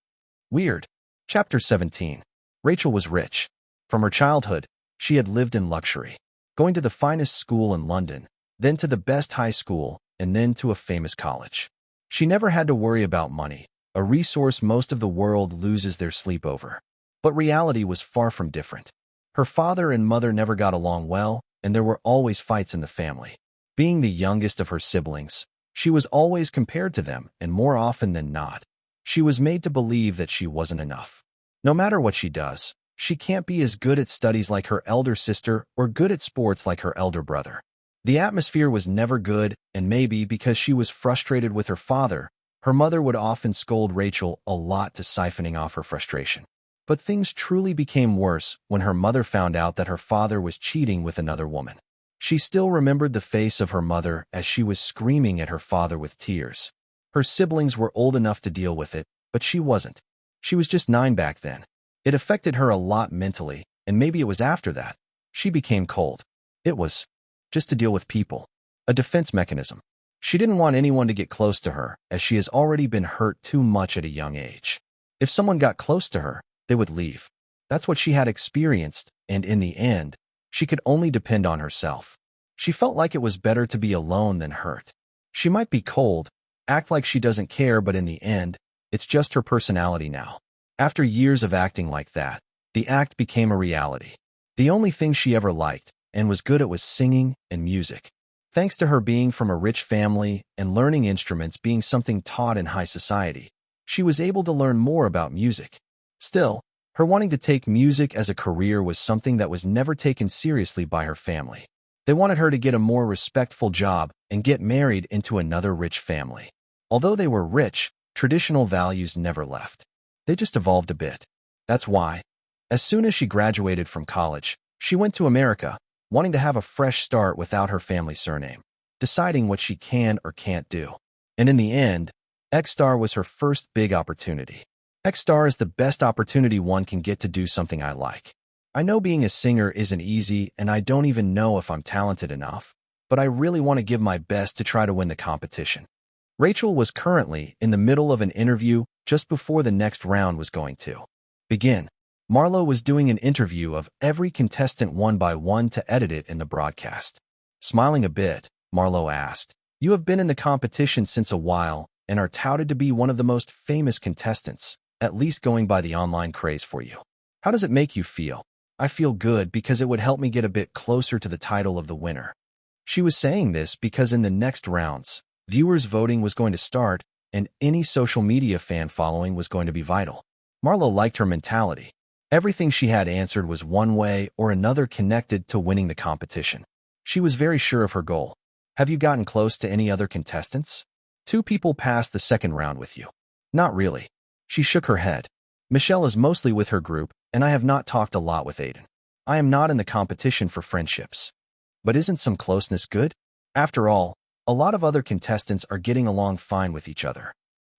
weird. Chapter 17. Rachel was rich. From her childhood, she had lived in luxury, going to the finest school in London, then to the best high school, and then to a famous college. She never had to worry about money, a resource most of the world loses their sleep over. But reality was far from different. Her father and mother never got along well, and there were always fights in the family. Being the youngest of her siblings, she was always compared to them, and more often than not, she was made to believe that she wasn't enough. No matter what she does, she can't be as good at studies like her elder sister or good at sports like her elder brother. The atmosphere was never good, and maybe because she was frustrated with her father, her mother would often scold Rachel a lot to siphoning off her frustration. But things truly became worse when her mother found out that her father was cheating with another woman. She still remembered the face of her mother as she was screaming at her father with tears. Her siblings were old enough to deal with it, but she wasn't. She was just 9 back then. It affected her a lot mentally, and maybe it was after that she became cold. It was just to deal with people, a defense mechanism. She didn't want anyone to get close to her, as she has already been hurt too much at a young age. If someone got close to her, they would leave. That's what she had experienced, and in the end, she could only depend on herself. She felt like it was better to be alone than hurt. She might be cold, act like she doesn't care, but in the end, it's just her personality now. After years of acting like that, the act became a reality. The only thing she ever liked and was good at was singing and music. Thanks to her being from a rich family and learning instruments being something taught in high society, she was able to learn more about music. Still, her wanting to take music as a career was something that was never taken seriously by her family. They wanted her to get a more respectful job and get married into another rich family. Although they were rich, traditional values never left. They just evolved a bit. That's why, as soon as she graduated from college, she went to America, wanting to have a fresh start without her family surname, deciding what she can or can't do. And in the end, X-Star was her first big opportunity. X-Star is the best opportunity one can get to do something I like. I know being a singer isn't easy, and I don't even know if I'm talented enough, but I really want to give my best to try to win the competition. Rachel was currently in the middle of an interview just before the next round was going to begin. Marlo was doing an interview of every contestant one by one to edit it in the broadcast. Smiling a bit, Marlo asked, "You have been in the competition since a while and are touted to be one of the most famous contestants, at least going by the online craze for you. How does it make you feel?" "I feel good because it would help me get a bit closer to the title of the winner." She was saying this because in the next rounds, viewers' voting was going to start, and any social media fan following was going to be vital. Marlo liked her mentality. Everything she had answered was one way or another connected to winning the competition. She was very sure of her goal. "Have you gotten close to any other contestants? 2 people passed the second round with you." "Not really." She shook her head. "Michelle is mostly with her group, and I have not talked a lot with Aiden. I am not in the competition for friendships." "But isn't some closeness good? After all, a lot of other contestants are getting along fine with each other."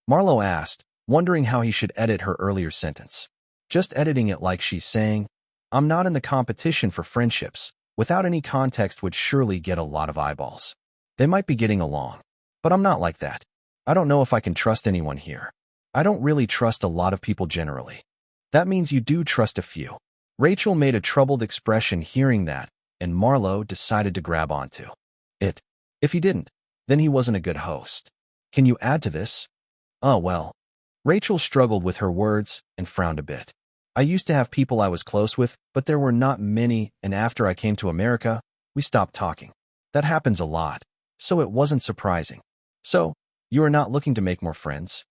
Marlo asked, wondering how he should edit her earlier sentence. Just editing it like she's saying, "I'm not in the competition for friendships," without any context would surely get a lot of eyeballs. They might be getting along, but I'm not like that. I don't know if I can trust anyone here. I don't really trust a lot of people generally. That means you do trust a few. Rachel made a troubled expression hearing that, and Marlo decided to grab onto it. If he didn't, then he wasn't a good host. "Can you add to this?" "Oh, well." Rachel struggled with her words and frowned a bit. "I used to have people I was close with, but there were not many, and after I came to America, we stopped talking. That happens a lot, so it wasn't surprising." "So, you are not looking to make more friends?"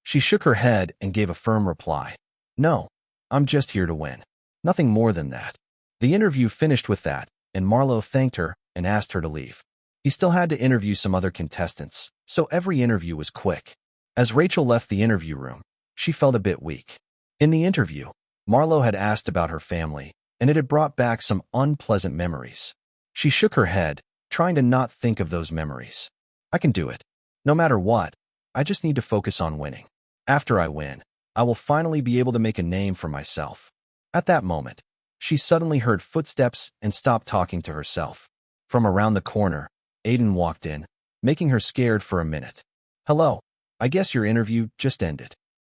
She shook her head and gave a firm reply. "No, I'm just here to win. Nothing more than that." The interview finished with that, and Marlo thanked her and asked her to leave. He still had to interview some other contestants, so every interview was quick. As Rachel left the interview room, she felt a bit weak. In the interview, Marlo had asked about her family, and it had brought back some unpleasant memories. She shook her head, trying to not think of those memories. I can do it. No matter what, I just need to focus on winning. After I win, I will finally be able to make a name for myself. At that moment, she suddenly heard footsteps and stopped talking to herself. From around the corner, Aiden walked in, making her scared for a minute. "Hello, I guess your interview just ended,"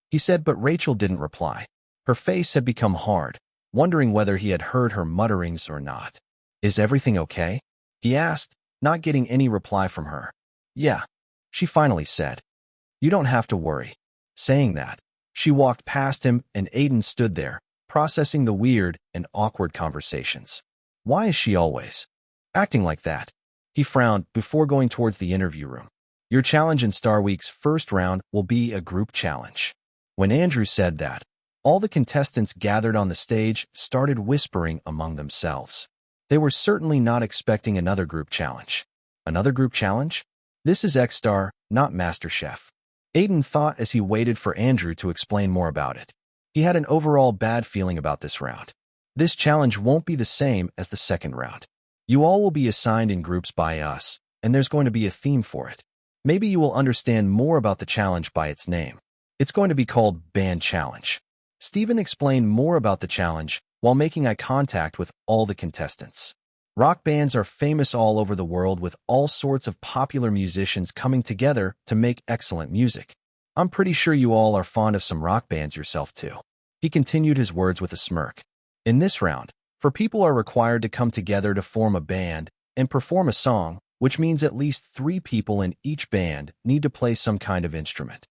he said, but Rachel didn't reply. Her face had become hard, wondering whether he had heard her mutterings or not. "Is everything okay?" he asked, not getting any reply from her. "Yeah," she finally said. "You don't have to worry." Saying that, she walked past him and Aiden stood there, processing the weird and awkward conversations. Why is she always acting like that? He frowned before going towards the interview room. "Your challenge in Star Week's first round will be a group challenge." When Andrew said that, all the contestants gathered on the stage started whispering among themselves. They were certainly not expecting another group challenge. Another group challenge? This is X-Star, not MasterChef. Aiden thought as he waited for Andrew to explain more about it. He had an overall bad feeling about this round. This challenge won't be the same as the second round. You all will be assigned in groups by us, and there's going to be a theme for it. Maybe you will understand more about the challenge by its name. It's going to be called Band Challenge. Steven explained more about the challenge while making eye contact with all the contestants. Rock bands are famous all over the world with all sorts of popular musicians coming together to make excellent music. I'm pretty sure you all are fond of some rock bands yourself too. He continued his words with a smirk. In this round, people are required to come together to form a band and perform a song, which means at least 3 people in each band need to play some kind of instrument.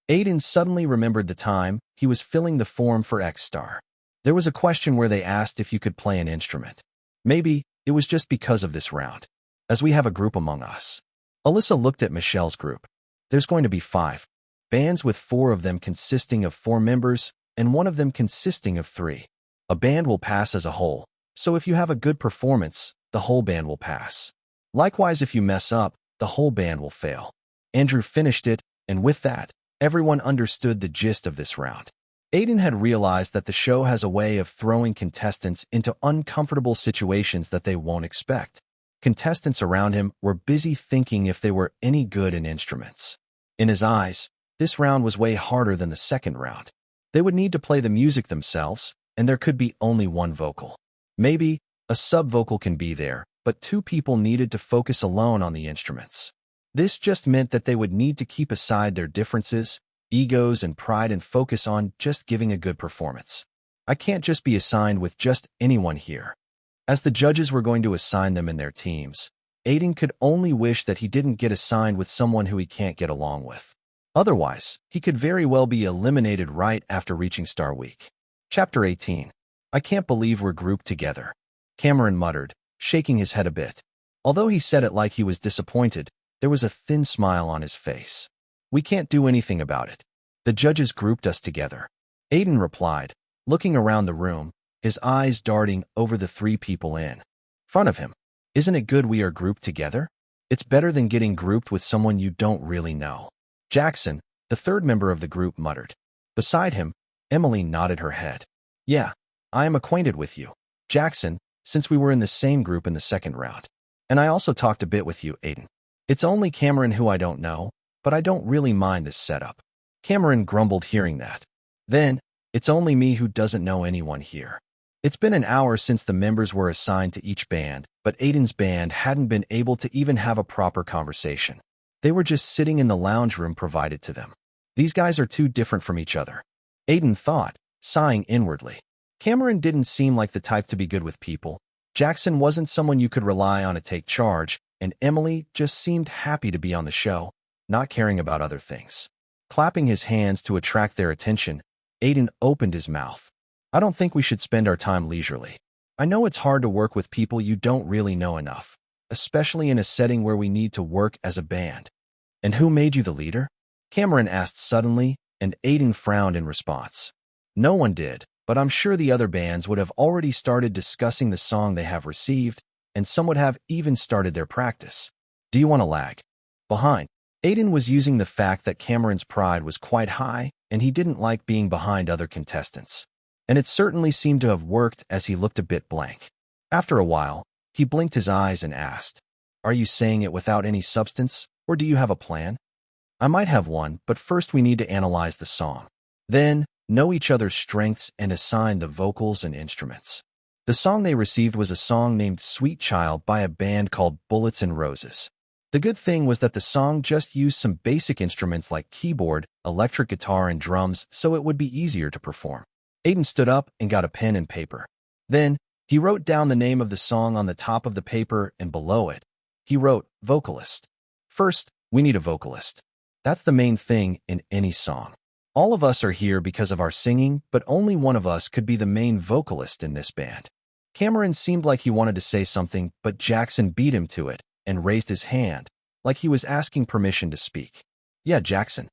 Aiden suddenly remembered the time he was filling the form for X-Star. There was a question where they asked if you could play an instrument. Maybe it was just because of this round, as we have a group among us. Alyssa looked at Michelle's group. There's going to be 5 bands with 4 of them consisting of 4 members and 1 of them consisting of 3. A band will pass as a whole, so if you have a good performance, the whole band will pass. Likewise, if you mess up, the whole band will fail. Andrew finished it, and with that, everyone understood the gist of this round. Aiden had realized that the show has a way of throwing contestants into uncomfortable situations that they won't expect. Contestants around him were busy thinking if they were any good in instruments. In his eyes, this round was way harder than the second round. They would need to play the music themselves, and there could be only 1 vocal. Maybe a sub-vocal can be there, but 2 people needed to focus alone on the instruments. This just meant that they would need to keep aside their differences, egos, and pride and focus on just giving a good performance. I can't just be assigned with just anyone here. As the judges were going to assign them in their teams, Aiden could only wish that he didn't get assigned with someone who he can't get along with. Otherwise, he could very well be eliminated right after reaching Star Week. Chapter 18. I can't believe we're grouped together, Cameron muttered, shaking his head a bit. Although he said it like he was disappointed, there was a thin smile on his face. We can't do anything about it. The judges grouped us together, Aiden replied, looking around the room, his eyes darting over the 3 people in front of him. Isn't it good we are grouped together? It's better than getting grouped with someone you don't really know. Jackson, the 3rd member of the group, muttered. Beside him, Emily nodded her head. Yeah, I am acquainted with you, Jackson, since we were in the same group in the second round. And I also talked a bit with you, Aiden. It's only Cameron who I don't know, but I don't really mind this setup. Cameron grumbled hearing that. Then, it's only me who doesn't know anyone here. It's been an hour since the members were assigned to each band, but Aiden's band hadn't been able to even have a proper conversation. They were just sitting in the lounge room provided to them. These guys are too different from each other, Aiden thought, sighing inwardly. Cameron didn't seem like the type to be good with people. Jackson wasn't someone you could rely on to take charge, and Emily just seemed happy to be on the show, not caring about other things. Clapping his hands to attract their attention, Aiden opened his mouth. I don't think we should spend our time leisurely. I know it's hard to work with people you don't really know enough, especially in a setting where we need to work as a band. And who made you the leader? Cameron asked suddenly, and Aiden frowned in response. No one did, but I'm sure the other bands would have already started discussing the song they have received, and some would have even started their practice. Do you want to lag behind? Aiden was using the fact that Cameron's pride was quite high, and he didn't like being behind other contestants. And it certainly seemed to have worked as he looked a bit blank. After a while, he blinked his eyes and asked, "Are you saying it without any substance, or do you have a plan?" "I might have one, but first we need to analyze the song. Then, know each other's strengths and assign the vocals and instruments." The song they received was a song named Sweet Child by a band called Bullets and Roses. The good thing was that the song just used some basic instruments like keyboard, electric guitar, and drums, so it would be easier to perform. Aiden stood up and got a pen and paper. Then, he wrote down the name of the song on the top of the paper, and below it, he wrote, "Vocalist." First, we need a vocalist. That's the main thing in any song. All of us are here because of our singing, but only one of us could be the main vocalist in this band. Cameron seemed like he wanted to say something, but Jackson beat him to it and raised his hand, like he was asking permission to speak. "Yeah, Jackson.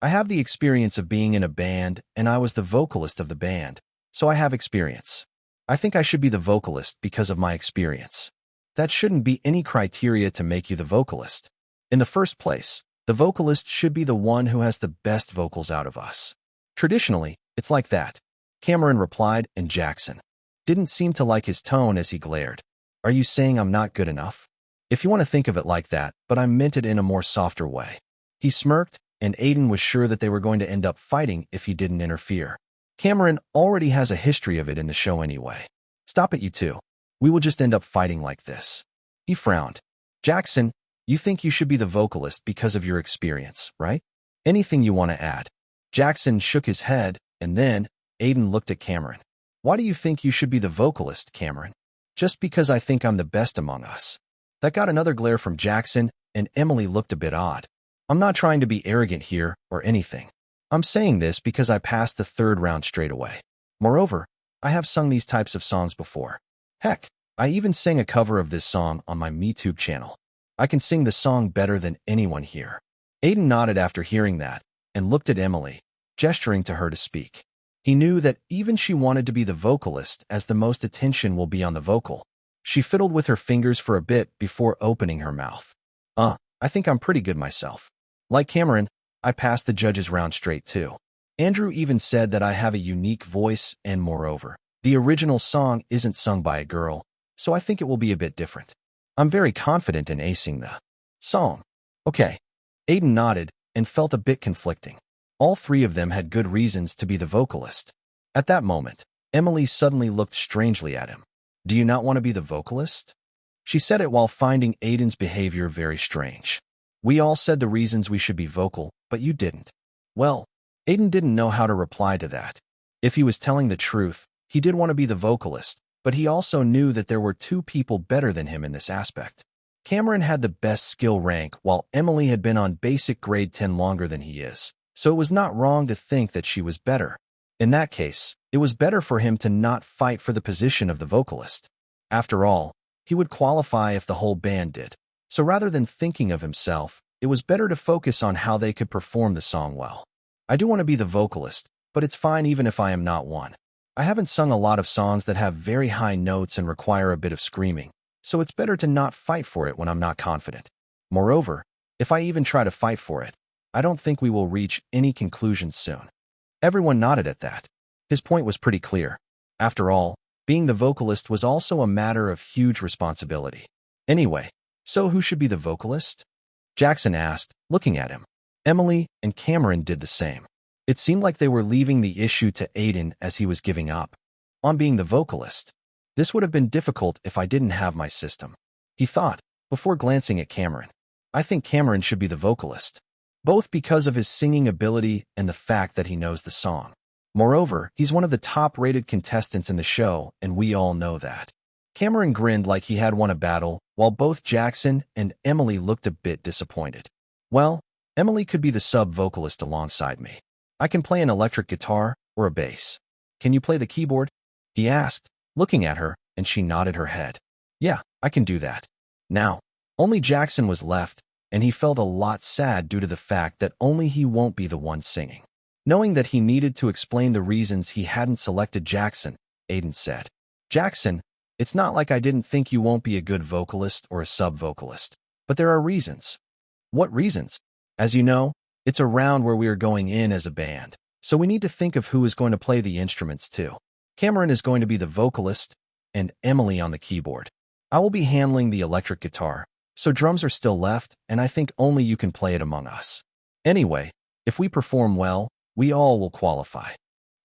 I have the experience of being in a band, and I was the vocalist of the band, so I have experience. I think I should be the vocalist because of my experience. That shouldn't be any criteria to make you the vocalist. In the first place, the vocalist should be the one who has the best vocals out of us. Traditionally, it's like that," Cameron replied, and Jackson didn't seem to like his tone as he glared. "Are you saying I'm not good enough?" "If you want to think of it like that, but I meant it in a more softer way." He smirked, and Aiden was sure that they were going to end up fighting if he didn't interfere. Cameron already has a history of it in the show anyway. "Stop it, you two. We will just end up fighting like this." He frowned. "Jackson, you think you should be the vocalist because of your experience, right? Anything you want to add?" Jackson shook his head, and then Aiden looked at Cameron. "Why do you think you should be the vocalist, Cameron?" "Just because I think I'm the best among us." That got another glare from Jackson, and Emily looked a bit odd. "I'm not trying to be arrogant here or anything. I'm saying this because I passed the third round straight away. Moreover, I have sung these types of songs before. Heck, I even sang a cover of this song on my MeTube channel. I can sing the song better than anyone here." Aiden nodded after hearing that and looked at Emily, gesturing to her to speak. He knew that even she wanted to be the vocalist, as the most attention will be on the vocal. She fiddled with her fingers for a bit before opening her mouth. I think I'm pretty good myself. Like Cameron, I passed the judges round straight too. Andrew even said that I have a unique voice, and moreover, the original song isn't sung by a girl, so I think it will be a bit different. I'm very confident in acing the song." "Okay." Aiden nodded and felt a bit conflicting. All three of them had good reasons to be the vocalist. At that moment, Emily suddenly looked strangely at him. "Do you not want to be the vocalist?" She said it while finding Aiden's behavior very strange. "We all said the reasons we should be vocal, but you didn't." Well, Aiden didn't know how to reply to that. If he was telling the truth, he did want to be the vocalist, but he also knew that there were two people better than him in this aspect. Cameron had the best skill rank, while Emily had been on basic grade 10 longer than he is, so it was not wrong to think that she was better. In that case, it was better for him to not fight for the position of the vocalist. After all, he would qualify if the whole band did. So rather than thinking of himself, it was better to focus on how they could perform the song well. "I do want to be the vocalist, but it's fine even if I am not one. I haven't sung a lot of songs that have very high notes and require a bit of screaming, so it's better to not fight for it when I'm not confident. Moreover, if I even try to fight for it, I don't think we will reach any conclusions soon." Everyone nodded at that. His point was pretty clear. After all, being the vocalist was also a matter of huge responsibility. Anyway, so who should be the vocalist? Jackson asked, looking at him. Emily and Cameron did the same. It seemed like they were leaving the issue to Aiden as he was giving up on being the vocalist. "This would have been difficult if I didn't have my system," he thought, before glancing at Cameron. "I think Cameron should be the vocalist, both because of his singing ability and the fact that he knows the song. Moreover, he's one of the top-rated contestants in the show, and we all know that." Cameron grinned like he had won a battle, while both Jackson and Emily looked a bit disappointed. "Well, Emily could be the sub-vocalist alongside me. I can play an electric guitar or a bass. Can you play the keyboard?" he asked, looking at her, and she nodded her head. "Yeah, I can do that." Now, only Jackson was left, and he felt a lot sad due to the fact that only he won't be the one singing. Knowing that he needed to explain the reasons he hadn't selected Jackson, Aiden said, "Jackson, it's not like I didn't think you won't be a good vocalist or a sub-vocalist, But there are reasons. What reasons? As you know, it's a round where we are going in as a band, so we need to think of who is going to play the instruments too. Cameron is going to be the vocalist, and Emily on the keyboard. I will be handling the electric guitar, so drums are still left, and I think only you can play it among us. Anyway, if we perform well, we all will qualify.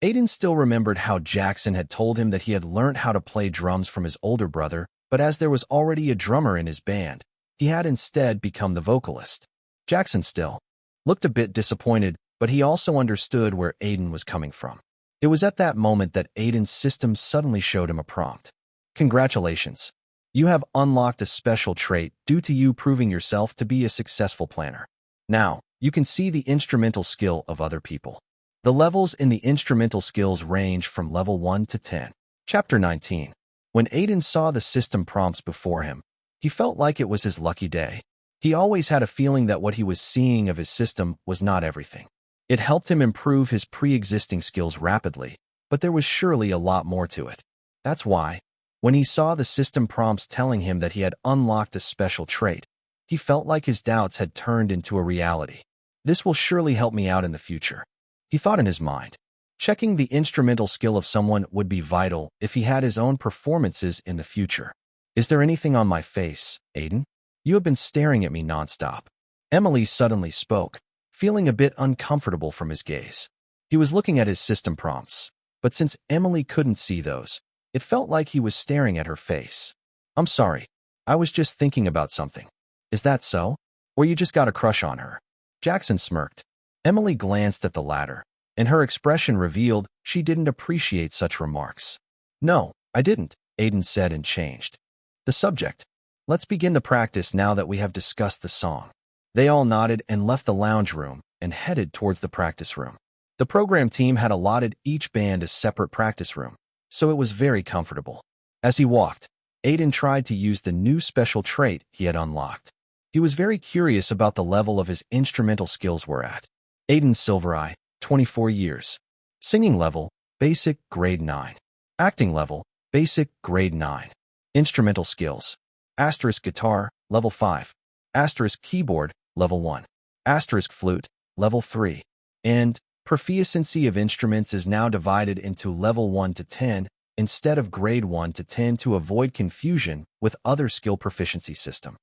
Aiden still remembered how Jackson had told him that he had learned how to play drums from his older brother, but as there was already a drummer in his band, he had instead become the vocalist. Jackson still looked a bit disappointed, but he also understood where Aiden was coming from. It was at that moment that Aiden's system suddenly showed him a prompt. Congratulations. You have unlocked a special trait due to you proving yourself to be a successful planner. Now, you can see the instrumental skill of other people. The levels in the instrumental skills range from level 1 to 10. Chapter 19. When Aiden saw the system prompts before him, he felt like it was his lucky day. He always had a feeling that what he was seeing of his system was not everything. It helped him improve his pre-existing skills rapidly, but there was surely a lot more to it. That's why, when he saw the system prompts telling him that he had unlocked a special trait, he felt like his doubts had turned into a reality. This will surely help me out in the future, he thought in his mind. Checking the instrumental skill of someone would be vital if he had his own performances in the future. Is there anything on my face, Aiden? You have been staring at me nonstop. Emily suddenly spoke, feeling a bit uncomfortable from his gaze. He was looking at his system prompts, but since Emily couldn't see those, it felt like he was staring at her face. I'm sorry, I was just thinking about something. Is that so? Or you just got a crush on her? Jackson smirked. Emily glanced at the latter, and her expression revealed she didn't appreciate such remarks. No, I didn't, Aiden said and changed the subject. Let's begin the practice now that we have discussed the song. They all nodded and left the lounge room and headed towards the practice room. The program team had allotted each band a separate practice room, so it was very comfortable. As he walked, Aiden tried to use the new special trait he had unlocked. He was very curious about the level of his instrumental skills were at. Aiden Silvereye, 24 years. Singing level, basic, grade 9. Acting level, basic, grade 9. Instrumental skills. Asterisk guitar, level 5. Asterisk keyboard, level 1. Asterisk flute, level 3. And proficiency of instruments is now divided into level 1 to 10 instead of grade 1 to 10 to avoid confusion with other skill proficiency system.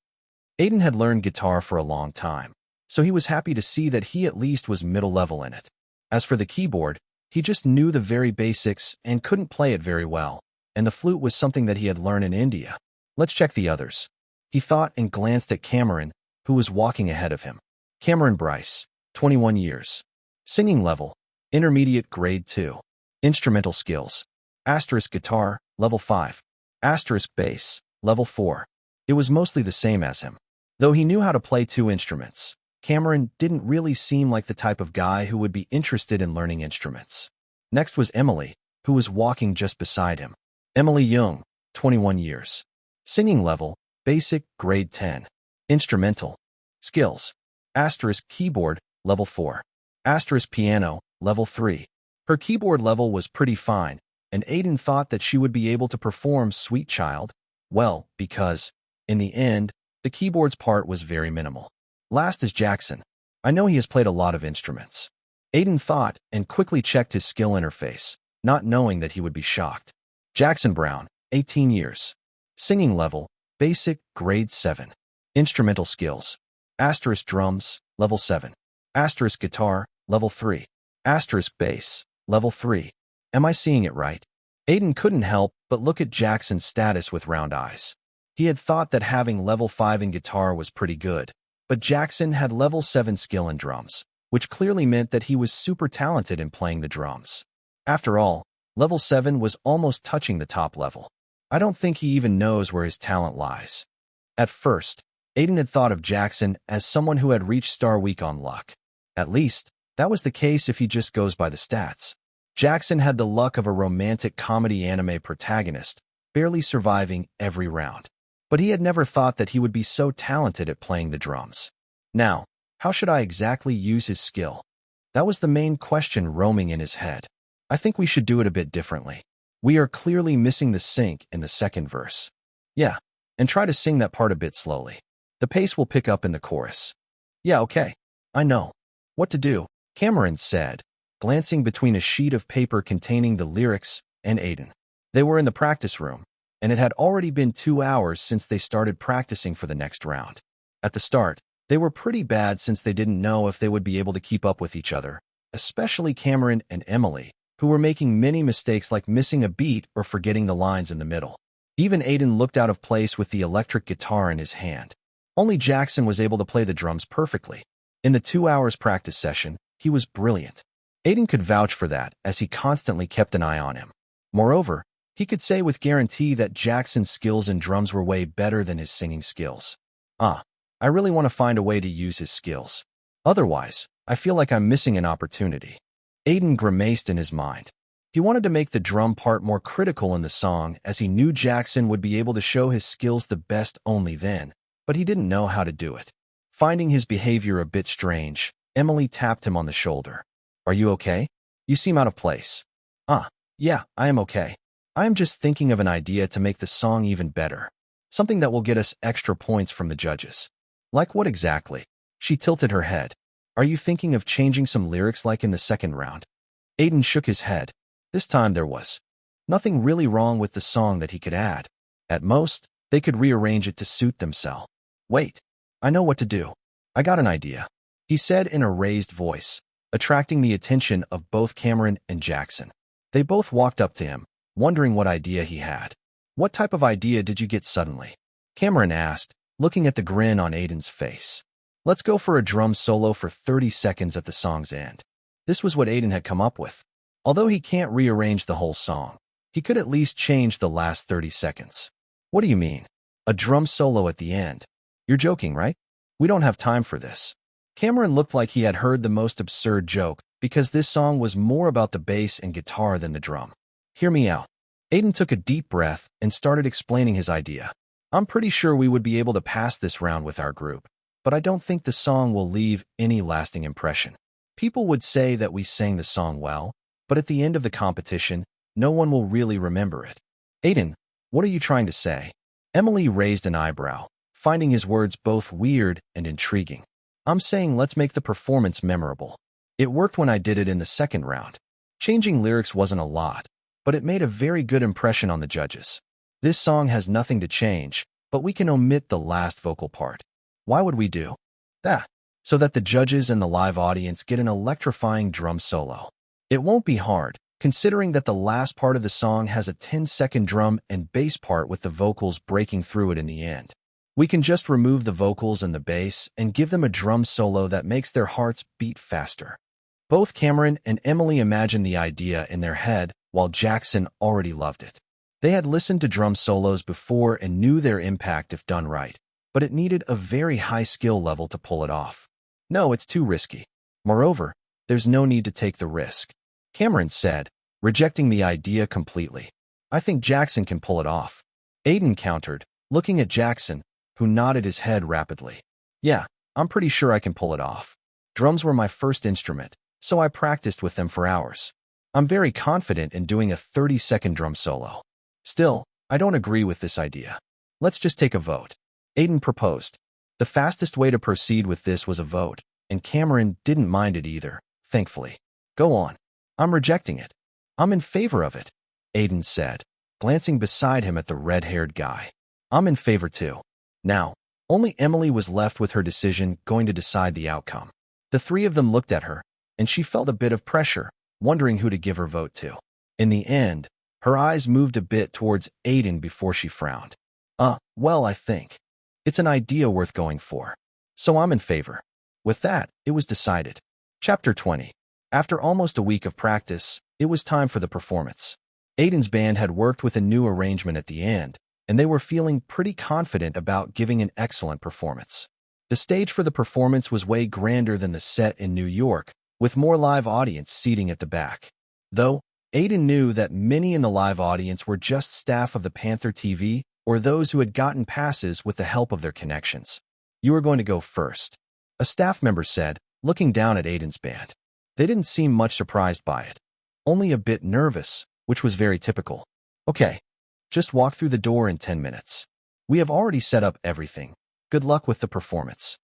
Aiden had learned guitar for a long time, so he was happy to see that he at least was middle level in it. As for the keyboard, he just knew the very basics and couldn't play it very well, and the flute was something that he had learned in India. Let's check the others, he thought and glanced at Cameron, who was walking ahead of him. Cameron Bryce, 21 years. Singing level, intermediate grade 2. Instrumental skills, asterisk guitar, level 5. Asterisk bass, level 4. It was mostly the same as him. Though he knew how to play 2 instruments, Cameron didn't really seem like the type of guy who would be interested in learning instruments. Next was Emily, who was walking just beside him. Emily Young, 21 years. Singing level, basic, grade 10. Instrumental skills, asterisk keyboard, level 4. Asterisk piano, level 3. Her keyboard level was pretty fine, and Aiden thought that she would be able to perform Sweet Child well because, in the end, the keyboard's part was very minimal. Last is Jackson. I know he has played a lot of instruments. Aiden thought and quickly checked his skill interface, not knowing that he would be shocked. Jackson Brown, 18 years. Singing level, basic, grade 7. Instrumental skills, asterisk drums, level 7. Asterisk guitar, level 3. Asterisk bass, level 3. Am I seeing it right? Aiden couldn't help but look at Jackson's status with round eyes. He had thought that having level 5 in guitar was pretty good, but Jackson had level 7 skill in drums, which clearly meant that he was super talented in playing the drums. After all, level 7 was almost touching the top level. I don't think he even knows where his talent lies. At first, Aiden had thought of Jackson as someone who had reached Star Week on luck. At least, that was the case if he just goes by the stats. Jackson had the luck of a romantic comedy anime protagonist, barely surviving every round. But he had never thought that he would be so talented at playing the drums. Now, how should I exactly use his skill? That was the main question roaming in his head. I think we should do it a bit differently. We are clearly missing the sync in the second verse. Yeah, and try to sing that part a bit slowly. The pace will pick up in the chorus. Yeah, okay. I know what to do, Cameron said, glancing between a sheet of paper containing the lyrics and Aiden. They were in the practice room, and it had already been 2 hours since they started practicing for the next round. At the start, they were pretty bad since they didn't know if they would be able to keep up with each other, especially Cameron and Emily, who were making many mistakes like missing a beat or forgetting the lines in the middle. Even Aiden looked out of place with the electric guitar in his hand. Only Jackson was able to play the drums perfectly. In the 2 hours practice session, he was brilliant. Aiden could vouch for that, as he constantly kept an eye on him. Moreover, he could say with guarantee that Jackson's skills in drums were way better than his singing skills. I really want to find a way to use his skills. Otherwise, I feel like I'm missing an opportunity. Aiden grimaced in his mind. He wanted to make the drum part more critical in the song, as he knew Jackson would be able to show his skills the best only then, but he didn't know how to do it. Finding his behavior a bit strange, Emily tapped him on the shoulder. Are you okay? You seem out of place. Yeah, I am okay. I am just thinking of an idea to make the song even better. Something that will get us extra points from the judges. Like what exactly? She tilted her head. Are you thinking of changing some lyrics like in the second round? Aiden shook his head. This time there was nothing really wrong with the song that he could add. At most, they could rearrange it to suit themselves. Wait, I know what to do. I got an idea, he said in a raised voice, attracting the attention of both Cameron and Jackson. They both walked up to him, wondering what idea he had. What type of idea did you get suddenly? Cameron asked, looking at the grin on Aiden's face. Let's go for a drum solo for 30 seconds at the song's end. This was what Aiden had come up with. Although he can't rearrange the whole song, he could at least change the last 30 seconds. What do you mean? A drum solo at the end? You're joking, right? We don't have time for this. Cameron looked like he had heard the most absurd joke, because this song was more about the bass and guitar than the drum. Hear me out. Aiden took a deep breath and started explaining his idea. I'm pretty sure we would be able to pass this round with our group, but I don't think the song will leave any lasting impression. People would say that we sang the song well, but at the end of the competition, no one will really remember it. Aiden, what are you trying to say? Emily raised an eyebrow, finding his words both weird and intriguing. I'm saying let's make the performance memorable. It worked when I did it in the second round. Changing lyrics wasn't a lot, but it made a very good impression on the judges. This song has nothing to change, but we can omit the last vocal part. Why would we do that? So that the judges and the live audience get an electrifying drum solo. It won't be hard, considering that the last part of the song has a 10-second drum and bass part with the vocals breaking through it in the end. We can just remove the vocals and the bass and give them a drum solo that makes their hearts beat faster. Both Cameron and Emily imagined the idea in their head, while Jackson already loved it. They had listened to drum solos before and knew their impact if done right, but it needed a very high skill level to pull it off. No, it's too risky. Moreover, there's no need to take the risk, Cameron said, rejecting the idea completely. I think Jackson can pull it off. Aiden countered, looking at Jackson, who nodded his head rapidly. Yeah, I'm pretty sure I can pull it off. Drums were my first instrument, so I practiced with them for hours. I'm very confident in doing a 30-second drum solo. Still, I don't agree with this idea. Let's just take a vote. Aiden proposed. The fastest way to proceed with this was a vote, and Cameron didn't mind it either, thankfully. Go on. I'm rejecting it. I'm in favor of it, Aiden said, glancing beside him at the red-haired guy. I'm in favor too. Now, only Emily was left with her decision going to decide the outcome. The three of them looked at her, and she felt a bit of pressure, wondering who to give her vote to. In the end, her eyes moved a bit towards Aiden before she frowned. Well, I think it's an idea worth going for. So I'm in favor. With that, it was decided. Chapter 20. After almost a week of practice, it was time for the performance. Aiden's band had worked with a new arrangement at the end, and they were feeling pretty confident about giving an excellent performance. The stage for the performance was way grander than the set in New York, with more live audience seating at the back. Though, Aiden knew that many in the live audience were just staff of the Panther TV or those who had gotten passes with the help of their connections. You are going to go first, a staff member said, looking down at Aiden's band. They didn't seem much surprised by it, only a bit nervous, which was very typical. Okay, just walk through the door in 10 minutes. We have already set up everything. Good luck with the performance.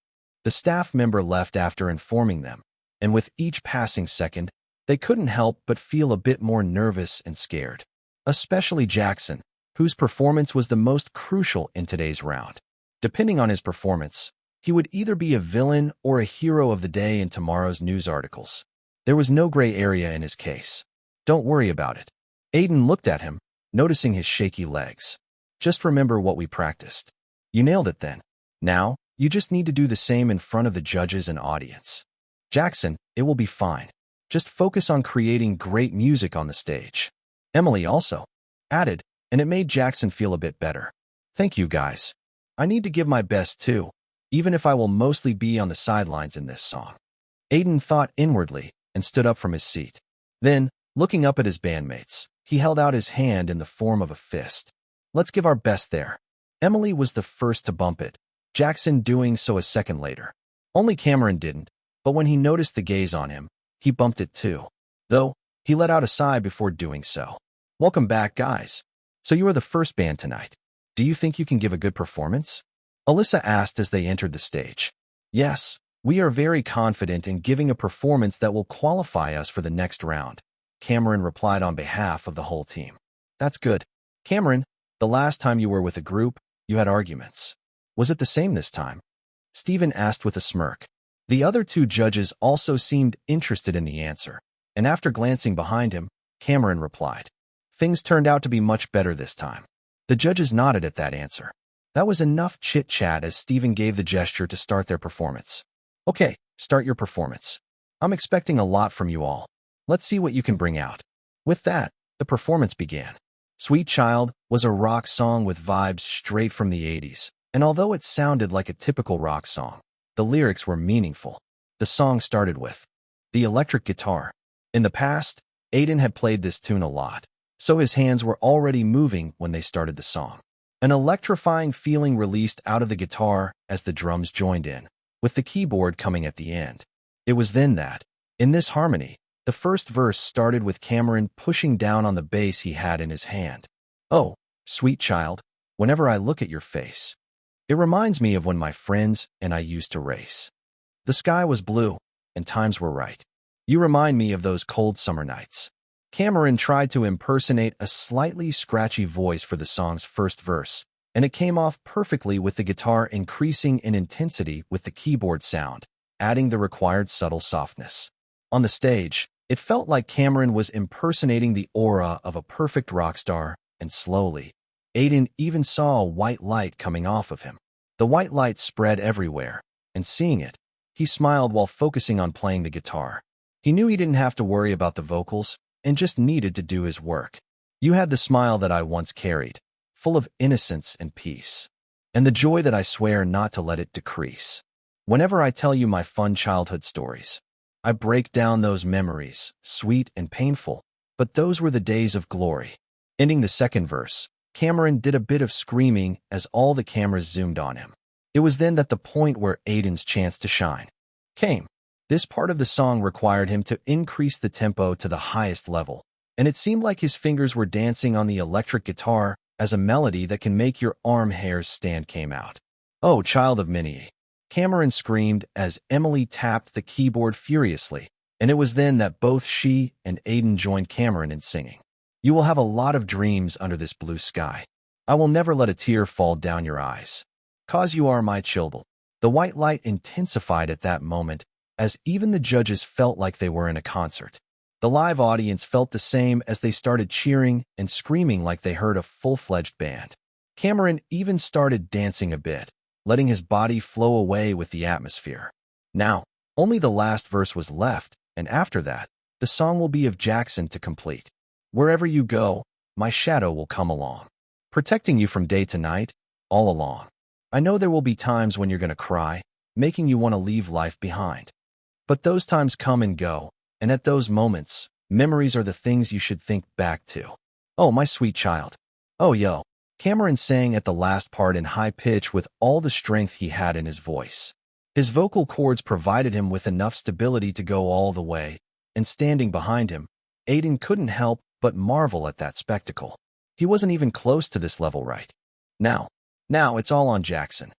The staff member left after informing them, and with each passing second, they couldn't help but feel a bit more nervous and scared. Especially Jackson, whose performance was the most crucial in today's round. Depending on his performance, he would either be a villain or a hero of the day in tomorrow's news articles. There was no gray area in his case. Don't worry about it. Aiden looked at him, noticing his shaky legs. Just remember what we practiced. You nailed it then. Now, you just need to do the same in front of the judges and audience. Jackson, it will be fine. Just focus on creating great music on the stage. Emily also added, and it made Jackson feel a bit better. Thank you, guys. I need to give my best too, even if I will mostly be on the sidelines in this song. Aiden thought inwardly and stood up from his seat. Then, looking up at his bandmates, he held out his hand in the form of a fist. Let's give our best there. Emily was the first to bump it, Jackson doing so a second later. Only Cameron didn't, but when he noticed the gaze on him, he bumped it too. Though, he let out a sigh before doing so. Welcome back, guys. So you are the first band tonight. Do you think you can give a good performance? Alyssa asked as they entered the stage. Yes, we are very confident in giving a performance that will qualify us for the next round, Cameron replied on behalf of the whole team. That's good. Cameron, the last time you were with a group, you had arguments. Was it the same this time? Stephen asked with a smirk. The other two judges also seemed interested in the answer, and after glancing behind him, Cameron replied. Things turned out to be much better this time. The judges nodded at that answer. That was enough chit-chat as Stephen gave the gesture to start their performance. Okay, start your performance. I'm expecting a lot from you all. Let's see what you can bring out. With that, the performance began. Sweet Child was a rock song with vibes straight from the 80s, and although it sounded like a typical rock song, the lyrics were meaningful. The song started with the electric guitar. In the past, Aiden had played this tune a lot, so his hands were already moving when they started the song. An electrifying feeling released out of the guitar as the drums joined in, with the keyboard coming at the end. It was then that, in this harmony, the first verse started with Cameron pushing down on the bass he had in his hand. Oh, sweet child, whenever I look at your face, it reminds me of when my friends and I used to race. The sky was blue, and times were right. You remind me of those cold summer nights. Cameron tried to impersonate a slightly scratchy voice for the song's first verse, and it came off perfectly with the guitar increasing in intensity with the keyboard sound, adding the required subtle softness. On the stage, it felt like Cameron was impersonating the aura of a perfect rock star, and slowly, Aiden even saw a white light coming off of him. The white light spread everywhere, and seeing it, he smiled while focusing on playing the guitar. He knew he didn't have to worry about the vocals, and just needed to do his work. You had the smile that I once carried, full of innocence and peace, and the joy that I swear not to let it decrease. Whenever I tell you my fun childhood stories, I break down those memories, sweet and painful, but those were the days of glory. Ending the second verse, Cameron did a bit of screaming as all the cameras zoomed on him. It was then that the point where Aiden's chance to shine came. This part of the song required him to increase the tempo to the highest level, and it seemed like his fingers were dancing on the electric guitar as a melody that can make your arm hairs stand came out. Oh, child of Minnie! Cameron screamed as Emily tapped the keyboard furiously, and it was then that both she and Aiden joined Cameron in singing. You will have a lot of dreams under this blue sky. I will never let a tear fall down your eyes. 'Cause you are my children. The white light intensified at that moment, as even the judges felt like they were in a concert. The live audience felt the same as they started cheering and screaming like they heard a full-fledged band. Cameron even started dancing a bit, letting his body flow away with the atmosphere. Now, only the last verse was left, and after that, the song will be of Jackson to complete. Wherever you go, my shadow will come along, protecting you from day to night, all along. I know there will be times when you're going to cry, making you want to leave life behind. But those times come and go, and at those moments, memories are the things you should think back to. Oh, my sweet child. Oh, yo. Cameron sang at the last part in high pitch with all the strength he had in his voice. His vocal cords provided him with enough stability to go all the way, and standing behind him, Aiden couldn't help but marvel at that spectacle. He wasn't even close to this level right. Now it's all on Jackson.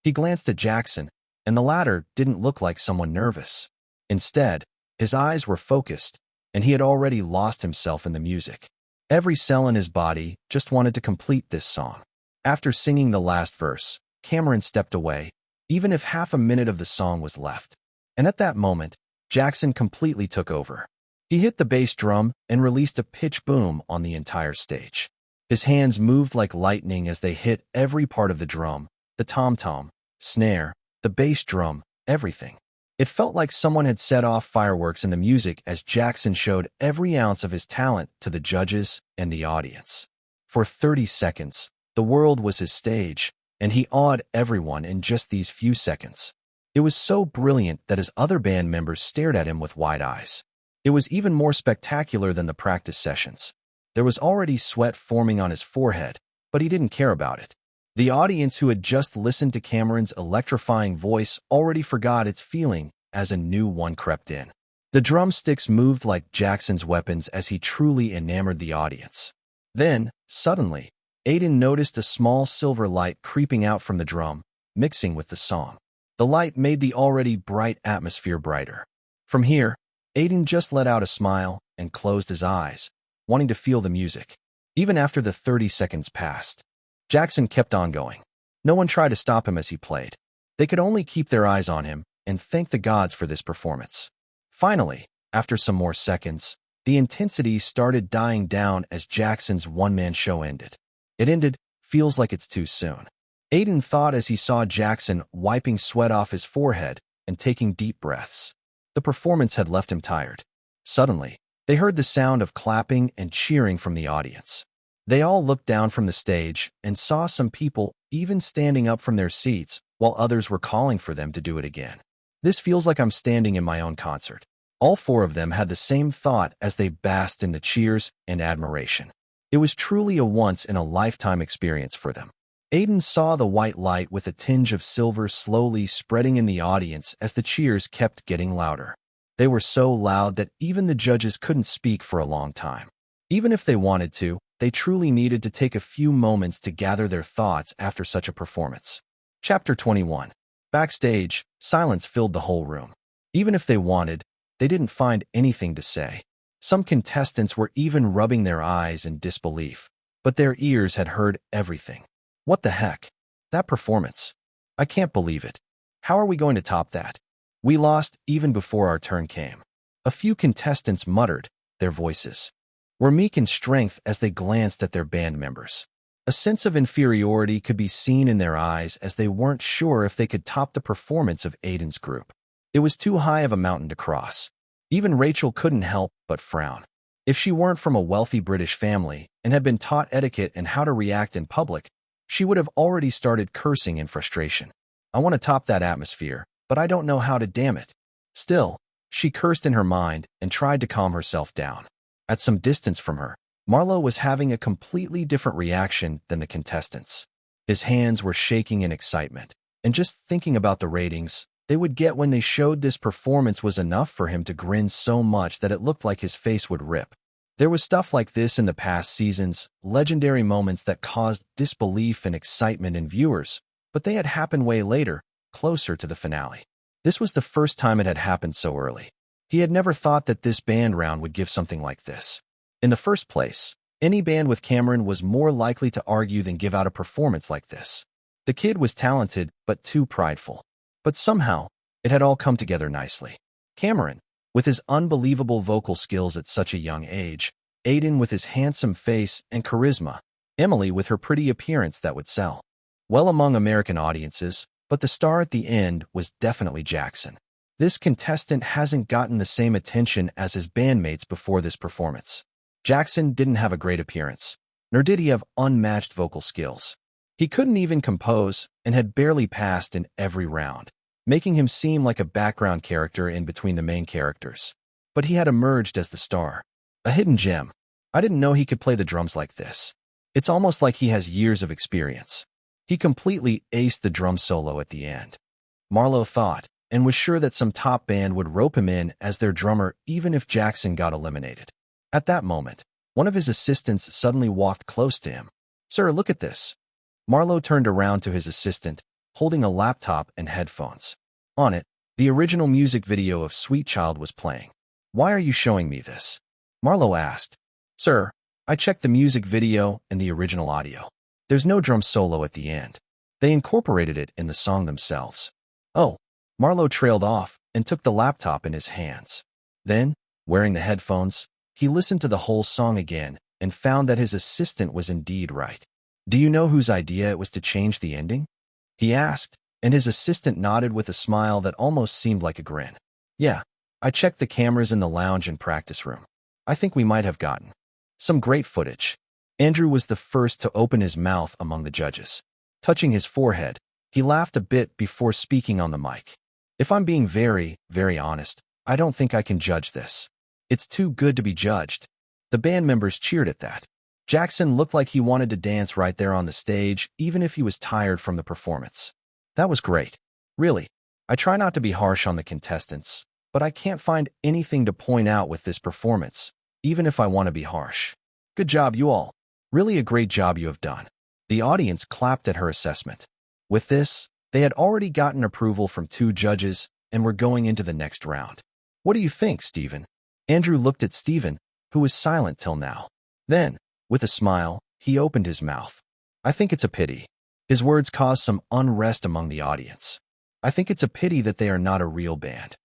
He glanced at Jackson, and the latter didn't look like someone nervous. Instead, his eyes were focused, and he had already lost himself in the music. Every cell in his body just wanted to complete this song. After singing the last verse, Cameron stepped away, even if half a minute of the song was left. And at that moment, Jackson completely took over. He hit the bass drum and released a pitch boom on the entire stage. His hands moved like lightning as they hit every part of the drum, the tom-tom, snare, the bass drum, everything. It felt like someone had set off fireworks in the music as Jackson showed every ounce of his talent to the judges and the audience. For 30 seconds, the world was his stage, and he awed everyone in just these few seconds. It was so brilliant that his other band members stared at him with wide eyes. It was even more spectacular than the practice sessions. There was already sweat forming on his forehead, but he didn't care about it. The audience who had just listened to Cameron's electrifying voice already forgot its feeling as a new one crept in. The drumsticks moved like Jackson's weapons as he truly enamored the audience. Then, suddenly, Aiden noticed a small silver light creeping out from the drum, mixing with the song. The light made the already bright atmosphere brighter. From here, Aiden just let out a smile and closed his eyes, wanting to feel the music. Even after the 30 seconds passed, Jackson kept on going. No one tried to stop him as he played. They could only keep their eyes on him and thank the gods for this performance. Finally, after some more seconds, the intensity started dying down as Jackson's one-man show ended. It ended, feels like it's too soon. Aiden thought as he saw Jackson wiping sweat off his forehead and taking deep breaths. The performance had left him tired. Suddenly, they heard the sound of clapping and cheering from the audience. They all looked down from the stage and saw some people even standing up from their seats while others were calling for them to do it again. This feels like I'm standing in my own concert. All four of them had the same thought as they basked in the cheers and admiration. It was truly a once-in-a-lifetime experience for them. Aiden saw the white light with a tinge of silver slowly spreading in the audience as the cheers kept getting louder. They were so loud that even the judges couldn't speak for a long time. Even if they wanted to, they truly needed to take a few moments to gather their thoughts after such a performance. Chapter 21. Backstage, silence filled the whole room. Even if they wanted, they didn't find anything to say. Some contestants were even rubbing their eyes in disbelief, but their ears had heard everything. What the heck? That performance. I can't believe it. How are we going to top that? We lost even before our turn came. A few contestants muttered, their voices were meek in strength as they glanced at their band members. A sense of inferiority could be seen in their eyes as they weren't sure if they could top the performance of Aiden's group. It was too high of a mountain to cross. Even Rachel couldn't help but frown. If she weren't from a wealthy British family and had been taught etiquette and how to react in public, she would have already started cursing in frustration. I want to top that atmosphere, but I don't know how to, damn it. Still, she cursed in her mind and tried to calm herself down. At some distance from her, Marlowe was having a completely different reaction than the contestants. His hands were shaking in excitement, and just thinking about the ratings they would get when they showed this performance was enough for him to grin so much that it looked like his face would rip. There was stuff like this in the past seasons, legendary moments that caused disbelief and excitement in viewers, but they had happened way later, closer to the finale. This was the first time it had happened so early. He had never thought that this band round would give something like this. In the first place, any band with Cameron was more likely to argue than give out a performance like this. The kid was talented, but too prideful. But somehow, it had all come together nicely. Cameron, with his unbelievable vocal skills at such a young age, Aiden with his handsome face and charisma, Emily with her pretty appearance that would sell well among American audiences, but the star at the end was definitely Jackson. This contestant hasn't gotten the same attention as his bandmates before this performance. Jackson didn't have a great appearance, nor did he have unmatched vocal skills. He couldn't even compose and had barely passed in every round, making him seem like a background character in between the main characters. But he had emerged as the star, a hidden gem. I didn't know he could play the drums like this. It's almost like he has years of experience. He completely aced the drum solo at the end. Marlowe thought, and was sure that some top band would rope him in as their drummer even if Jackson got eliminated. At that moment, one of his assistants suddenly walked close to him. "Sir, look at this." Marlowe turned around to his assistant, holding a laptop and headphones. On it, the original music video of Sweet Child was playing. "Why are you showing me this?" Marlo asked. "Sir, I checked the music video and the original audio. There's no drum solo at the end. They incorporated it in the song themselves." "Oh." Marlo trailed off and took the laptop in his hands. Then, wearing the headphones, he listened to the whole song again and found that his assistant was indeed right. "Do you know whose idea it was to change the ending?" he asked, and his assistant nodded with a smile that almost seemed like a grin. "Yeah, I checked the cameras in the lounge and practice room. I think we might have gotten some great footage." Andrew was the first to open his mouth among the judges. Touching his forehead, he laughed a bit before speaking on the mic. "If I'm being very, very honest, I don't think I can judge this. It's too good to be judged." The band members cheered at that. Jackson looked like he wanted to dance right there on the stage, even if he was tired from the performance. "That was great. Really. I try not to be harsh on the contestants, but I can't find anything to point out with this performance, even if I want to be harsh. Good job, you all. Really a great job you have done." The audience clapped at her assessment. With this, they had already gotten approval from 2 judges and were going into the next round. "What do you think, Stephen?" Andrew looked at Stephen, who was silent till now. Then, with a smile, he opened his mouth. "I think it's a pity." His words caused some unrest among the audience. "I think it's a pity that they are not a real band."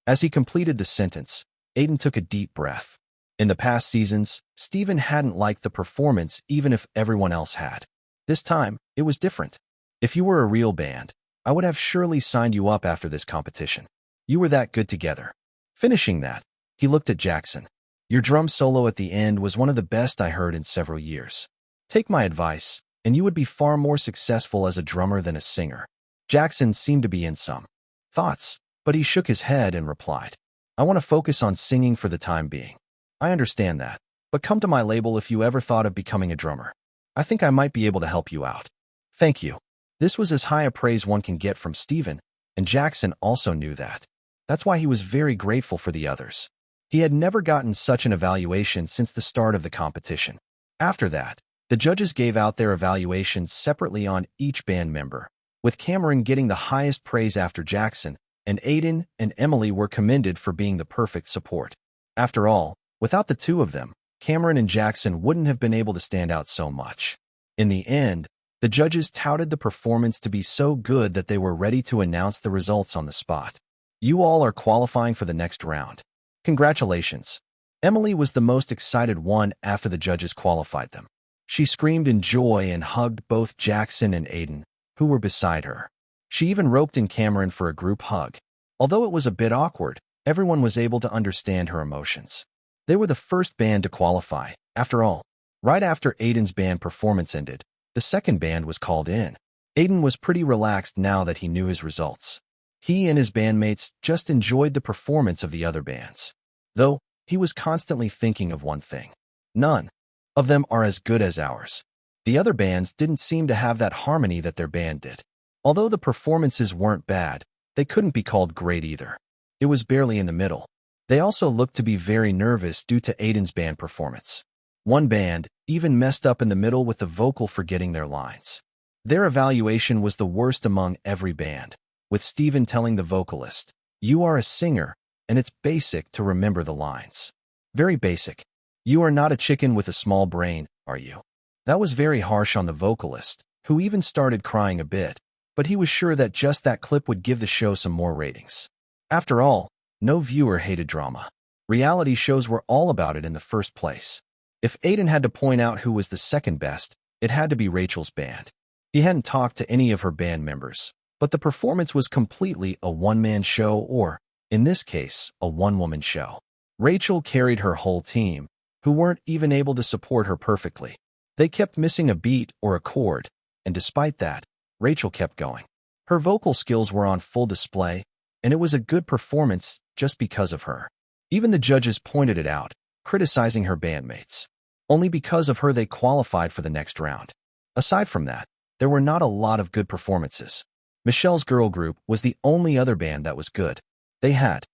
As he completed the sentence, Aiden took a deep breath. In the past seasons, Stephen hadn't liked the performance even if everyone else had. This time, it was different. "If you were a real band, I would have surely signed you up after this competition. You were that good together." Finishing that, he looked at Jackson. "Your drum solo at the end was one of the best I heard in several years. Take my advice, and you would be far more successful as a drummer than a singer." Jackson seemed to be in some thoughts, but he shook his head and replied, "I want to focus on singing for the time being." "I understand that, but come to my label if you ever thought of becoming a drummer. I think I might be able to help you out." "Thank you." This was as high a praise one can get from Stephen, and Jackson also knew that. That's why he was very grateful for the others. He had never gotten such an evaluation since the start of the competition. After that, the judges gave out their evaluations separately on each band member, with Cameron getting the highest praise after Jackson, and Aiden and Emily were commended for being the perfect support. After all, without the 2 of them, Cameron and Jackson wouldn't have been able to stand out so much. In the end, the judges touted the performance to be so good that they were ready to announce the results on the spot. "You all are qualifying for the next round. Congratulations." Emily was the most excited one after the judges qualified them. She screamed in joy and hugged both Jackson and Aiden, who were beside her. She even roped in Cameron for a group hug. Although it was a bit awkward, everyone was able to understand her emotions. They were the first band to qualify, after all. Right after Aiden's band performance ended, the second band was called in. Aiden was pretty relaxed now that he knew his results. He and his bandmates just enjoyed the performance of the other bands. Though, he was constantly thinking of one thing. None of them are as good as ours. The other bands didn't seem to have that harmony that their band did. Although the performances weren't bad, they couldn't be called great either. It was barely in the middle. They also looked to be very nervous due to Aiden's band performance. One band even messed up in the middle with the vocal forgetting their lines. Their evaluation was the worst among every band, with Stephen telling the vocalist, "You are a singer, and it's basic to remember the lines. Very basic. You are not a chicken with a small brain, are you?" That was very harsh on the vocalist, who even started crying a bit, but he was sure that just that clip would give the show some more ratings. After all, no viewer hated drama. Reality shows were all about it in the first place. If Aiden had to point out who was the second best, it had to be Rachel's band. He hadn't talked to any of her band members, but the performance was completely a one-man show or, in this case, a one-woman show. Rachel carried her whole team, who weren't even able to support her perfectly. They kept missing a beat or a chord, and despite that, Rachel kept going. Her vocal skills were on full display, and it was a good performance just because of her. Even the judges pointed it out, criticizing her bandmates. Only because of her they qualified for the next round. Aside from that, there were not a lot of good performances. Michelle's girl group was the only other band that was good. They had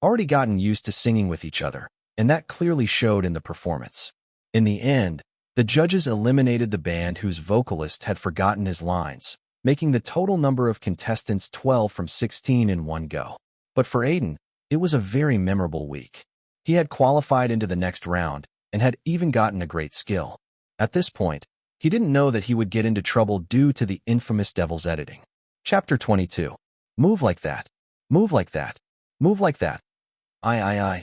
already gotten used to singing with each other, and that clearly showed in the performance. In the end, the judges eliminated the band whose vocalist had forgotten his lines, making the total number of contestants 12 from 16 in one go. But for Aiden, it was a very memorable week. He had qualified into the next round and had even gotten a great skill. At this point, he didn't know that he would get into trouble due to the infamous devil's editing. Chapter 22. Move like that. Move like that. Move like that. I.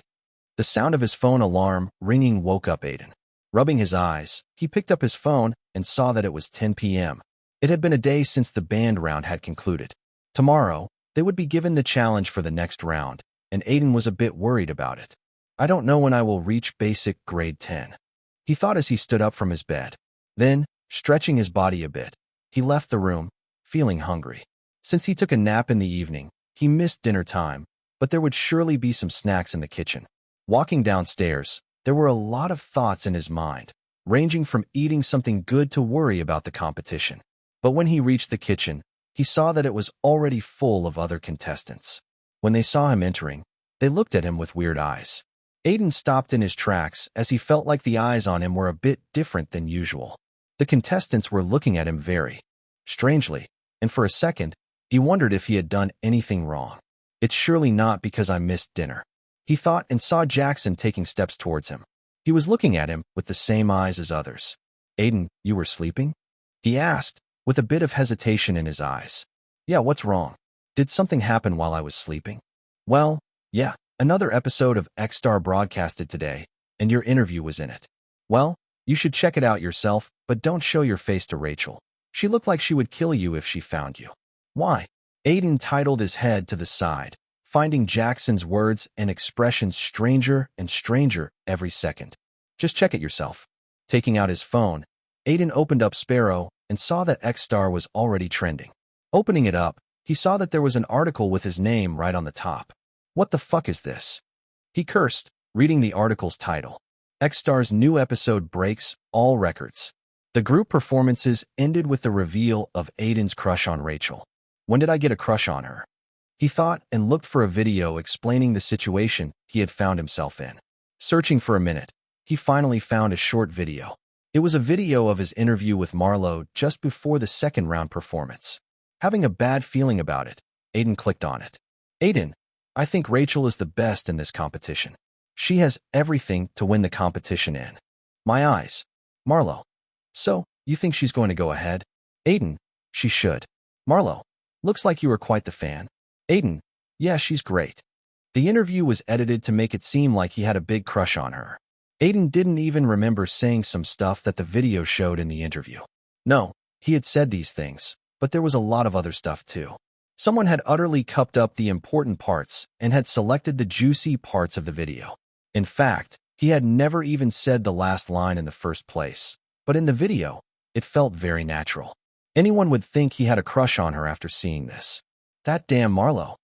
The sound of his phone alarm ringing woke up Aiden. Rubbing his eyes, he picked up his phone and saw that it was 10 p.m. It had been a day since the band round had concluded. Tomorrow, they would be given the challenge for the next round, and Aiden was a bit worried about it. I don't know when I will reach basic grade 10. He thought as he stood up from his bed. Then, stretching his body a bit, he left the room, feeling hungry. Since he took a nap in the evening, he missed dinner time, but there would surely be some snacks in the kitchen. Walking downstairs, there were a lot of thoughts in his mind, ranging from eating something good to worry about the competition. But when he reached the kitchen, he saw that it was already full of other contestants. When they saw him entering, they looked at him with weird eyes. Aiden stopped in his tracks as he felt like the eyes on him were a bit different than usual. The contestants were looking at him very strangely, and for a second, he wondered if he had done anything wrong. It's surely not because I missed dinner, he thought, and saw Jackson taking steps towards him. He was looking at him with the same eyes as others. Aiden, you were sleeping? He asked, with a bit of hesitation in his eyes. Yeah, what's wrong? Did something happen while I was sleeping? Well, yeah, another episode of X-Star broadcasted today, and your interview was in it. Well, you should check it out yourself, but don't show your face to Rachel. She looked like she would kill you if she found you. Why? Aiden titled his head to the side, finding Jackson's words and expressions stranger and stranger every second. Just check it yourself. Taking out his phone, Aiden opened up Sparrow and saw that X-Star was already trending. Opening it up, he saw that there was an article with his name right on the top. What the fuck is this? He cursed, reading the article's title. X-Star's new episode breaks all records. The group performances ended with the reveal of Aiden's crush on Rachel. When did I get a crush on her? He thought and looked for a video explaining the situation he had found himself in. Searching for a minute, he finally found a short video. It was a video of his interview with Marlo just before the second round performance. Having a bad feeling about it, Aiden clicked on it. Aiden, I think Rachel is the best in this competition. She has everything to win the competition in. My eyes. Marlo. So, you think she's going to go ahead? Aiden, she should. Marlo, looks like you are quite the fan. Aiden, yeah, she's great. The interview was edited to make it seem like he had a big crush on her. Aiden didn't even remember saying some stuff that the video showed in the interview. No, he had said these things, but there was a lot of other stuff too. Someone had utterly cupped up the important parts and had selected the juicy parts of the video. In fact, he had never even said the last line in the first place, but in the video, it felt very natural. Anyone would think he had a crush on her after seeing this. That damn Marlo.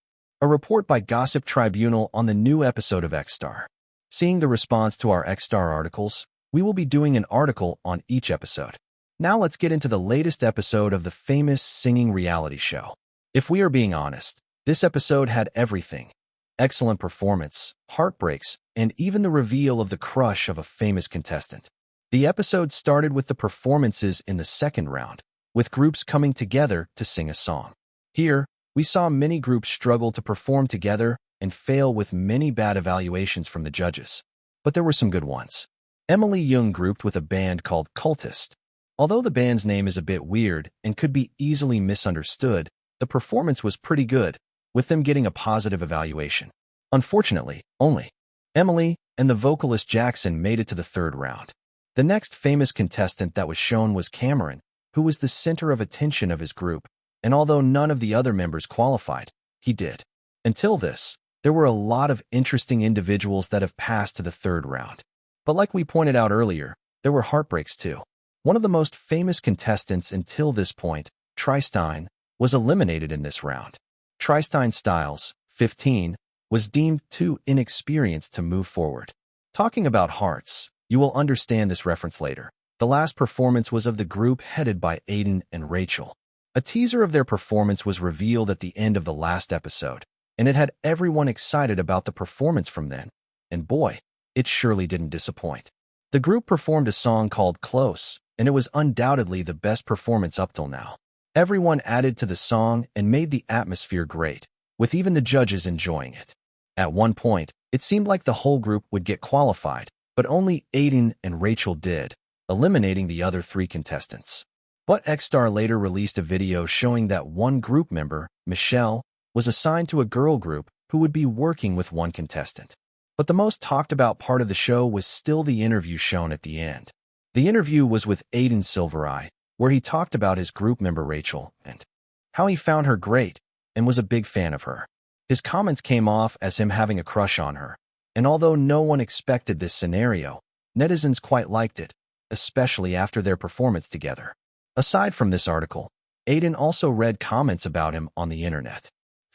A report by Gossip Tribunal on the new episode of X-Star. Seeing the response to our X-Star articles, we will be doing an article on each episode. Now let's get into the latest episode of the famous singing reality show. If we are being honest, this episode had everything. Excellent performance, heartbreaks, and even the reveal of the crush of a famous contestant. The episode started with the performances in the second round, with groups coming together to sing a song. Here, we saw many groups struggle to perform together and fail with many bad evaluations from the judges. But there were some good ones. Emily Young grouped with a band called Cultist. Although the band's name is a bit weird and could be easily misunderstood, the performance was pretty good, with them getting a positive evaluation. Unfortunately, only Emily and the vocalist Jackson made it to the third round. The next famous contestant that was shown was Cameron, who was the center of attention of his group, and although none of the other members qualified, he did. Until this, there were a lot of interesting individuals that have passed to the third round. But like we pointed out earlier, there were heartbreaks too. One of the most famous contestants until this point, Tristan, was eliminated in this round. Tristan Styles, 15, was deemed too inexperienced to move forward. Talking about hearts, you will understand this reference later. The last performance was of the group headed by Aiden and Rachel. A teaser of their performance was revealed at the end of the last episode, and it had everyone excited about the performance from then. And boy, it surely didn't disappoint. The group performed a song called Close, and it was undoubtedly the best performance up till now. Everyone added to the song and made the atmosphere great, with even the judges enjoying it. At one point, it seemed like the whole group would get qualified, but only Aiden and Rachel did, eliminating the other 3 contestants. But X-Star later released a video showing that one group member, Michelle, was assigned to a girl group who would be working with one contestant. But the most talked about part of the show was still the interview shown at the end. The interview was with Aiden Silvereye, where he talked about his group member Rachel and how he found her great and was a big fan of her. His comments came off as him having a crush on her, and although no one expected this scenario, netizens quite liked it, especially after their performance together. Aside from this article, Aiden also read comments about him on the internet.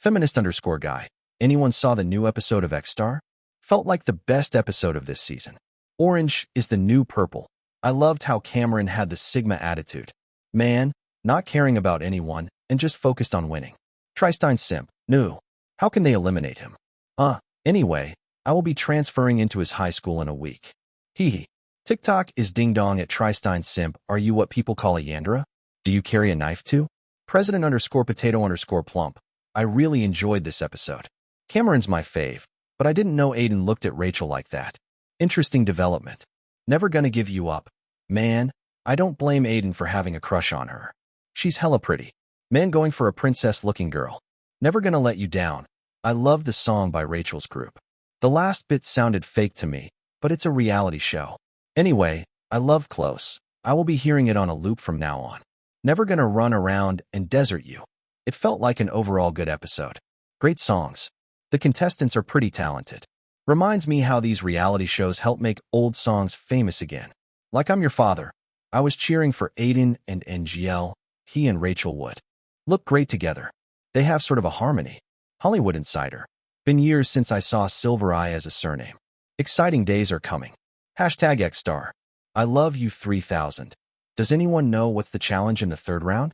Feminist_guy, anyone saw the new episode of X-Star? Felt like the best episode of this season. Orange is the new purple. I loved how Cameron had the Sigma attitude. Man, not caring about anyone and just focused on winning. Tristan Simp, new. How can they eliminate him? Anyway, I will be transferring into his high school in a week. Hee. TikTok is ding-dong at Tristan Simp. Are you what people call a Yandra? Do you carry a knife too? President_potato_plump. I really enjoyed this episode. Cameron's my fave, but I didn't know Aiden looked at Rachel like that. Interesting development. Never gonna give you up. Man, I don't blame Aiden for having a crush on her. She's hella pretty. Man going for a princess-looking girl. Never gonna let you down. I love the song by Rachel's group. The last bit sounded fake to me, but it's a reality show. Anyway, I love Close. I will be hearing it on a loop from now on. Never gonna run around and desert you. It felt like an overall good episode. Great songs. The contestants are pretty talented. Reminds me how these reality shows help make old songs famous again. Like I'm Your Father. I was cheering for Aiden and NGL. He and Rachel would look great together. They have sort of a harmony. Hollywood Insider. Been years since I saw Silvereye as a surname. Exciting days are coming. Hashtag X-Star. I love you 3000. Does anyone know what's the challenge in the 3rd round?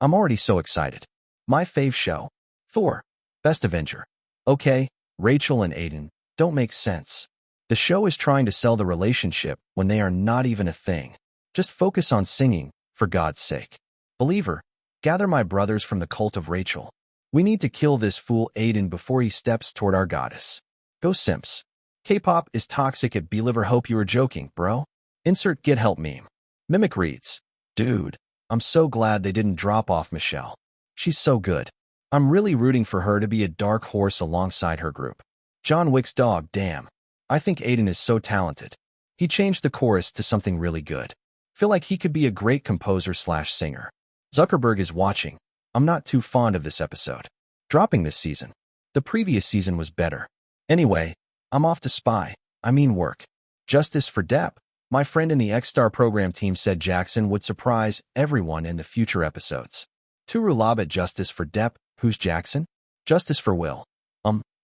I'm already so excited. My fave show. Thor. Best Avenger. Okay, Rachel and Aiden don't make sense. The show is trying to sell the relationship when they are not even a thing. Just focus on singing, for God's sake. Believer. Gather my brothers from the cult of Rachel. We need to kill this fool Aiden before he steps toward our goddess. Go Simps. K-pop is toxic at Believer. Hope you were joking, bro. Insert get help meme. Mimic reads. Dude, I'm so glad they didn't drop off Michelle. She's so good. I'm really rooting for her to be a dark horse alongside her group. John Wick's dog, damn. I think Aiden is so talented. He changed the chorus to something really good. Feel like he could be a great composer/singer. Zuckerberg is watching. I'm not too fond of this episode. Dropping this season. The previous season was better. Anyway, I'm off to work. Justice for Depp. My friend in the X-Star program team said Jackson would surprise everyone in the future episodes. Turu lob at Justice for Depp. Who's Jackson? Justice for Will.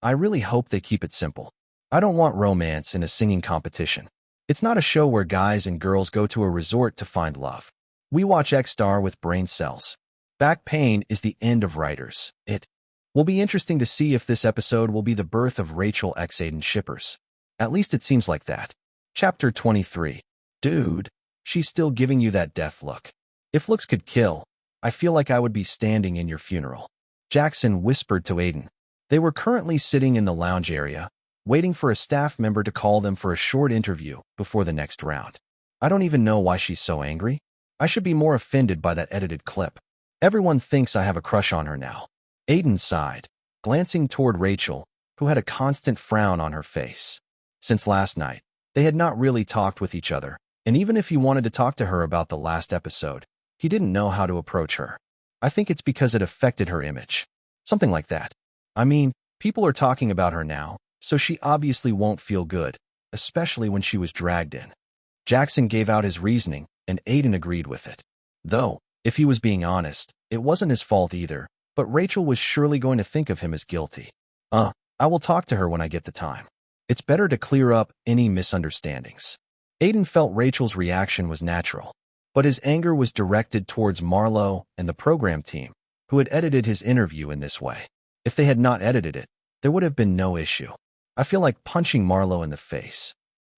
I really hope they keep it simple. I don't want romance in a singing competition. It's not a show where guys and girls go to a resort to find love. We watch X-Star with brain cells. Back pain is the end of writers. It will be interesting to see if this episode will be the birth of Rachel x Aiden shippers. At least it seems like that. Chapter 23. Dude, she's still giving you that death look. If looks could kill, I feel like I would be standing in your funeral. Jackson whispered to Aiden. They were currently sitting in the lounge area, waiting for a staff member to call them for a short interview before the next round. I don't even know why she's so angry. I should be more offended by that edited clip. Everyone thinks I have a crush on her now. Aiden sighed, glancing toward Rachel, who had a constant frown on her face. Since last night, they had not really talked with each other, and even if he wanted to talk to her about the last episode, he didn't know how to approach her. I think it's because it affected her image. Something like that. I mean, people are talking about her now, so she obviously won't feel good, especially when she was dragged in. Jackson gave out his reasoning, and Aiden agreed with it. Though, if he was being honest, it wasn't his fault either, but Rachel was surely going to think of him as guilty. I will talk to her when I get the time. It's better to clear up any misunderstandings. Aiden felt Rachel's reaction was natural, but his anger was directed towards Marlo and the program team, who had edited his interview in this way. If they had not edited it, there would have been no issue. I feel like punching Marlo in the face.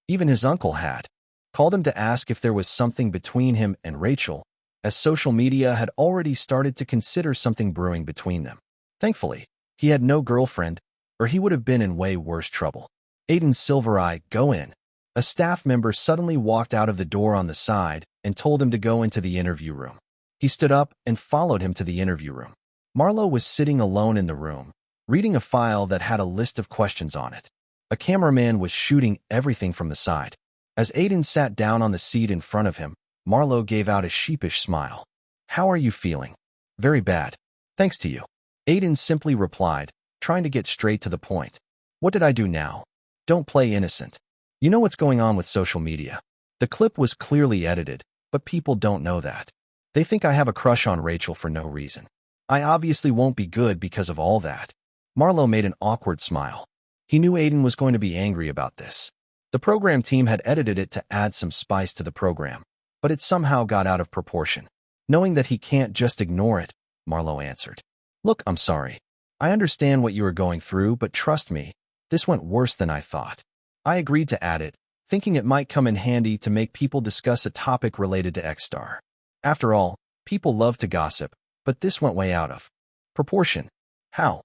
Even his uncle had called him to ask if there was something between him and Rachel, as social media had already started to consider something brewing between them. Thankfully, he had no girlfriend, or he would have been in way worse trouble. Aiden Silvereye, go in. A staff member suddenly walked out of the door on the side and told him to go into the interview room. He stood up and followed him to the interview room. Marlo was sitting alone in the room, reading a file that had a list of questions on it. A cameraman was shooting everything from the side. As Aiden sat down on the seat in front of him, Marlo gave out a sheepish smile. How are you feeling? Very bad. Thanks to you. Aiden simply replied, trying to get straight to the point. What did I do now? Don't play innocent. You know what's going on with social media. The clip was clearly edited, but people don't know that. They think I have a crush on Rachel for no reason. I obviously won't be good because of all that. Marlo made an awkward smile. He knew Aiden was going to be angry about this. The program team had edited it to add some spice to the program, but it somehow got out of proportion. Knowing that he can't just ignore it, Marlo answered. Look, I'm sorry. I understand what you are going through, but trust me, this went worse than I thought. I agreed to add it, thinking it might come in handy to make people discuss a topic related to X-Star. After all, people love to gossip, but this went way out of proportion. How?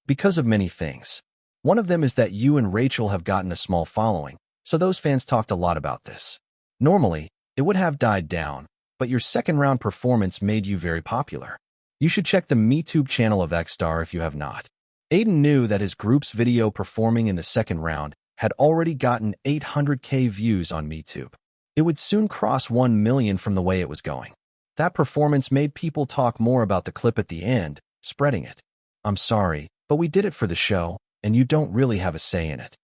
Because of many things. One of them is that you and Rachel have gotten a small following, so those fans talked a lot about this. Normally, it would have died down, but your second-round performance made you very popular. You should check the MeTube channel of X-Star if you have not. Aiden knew that his group's video performing in the second round had already gotten 800K views on MeTube. It would soon cross 1 million from the way it was going. That performance made people talk more about the clip at the end, spreading it. I'm sorry, but we did it for the show, and you don't really have a say in it.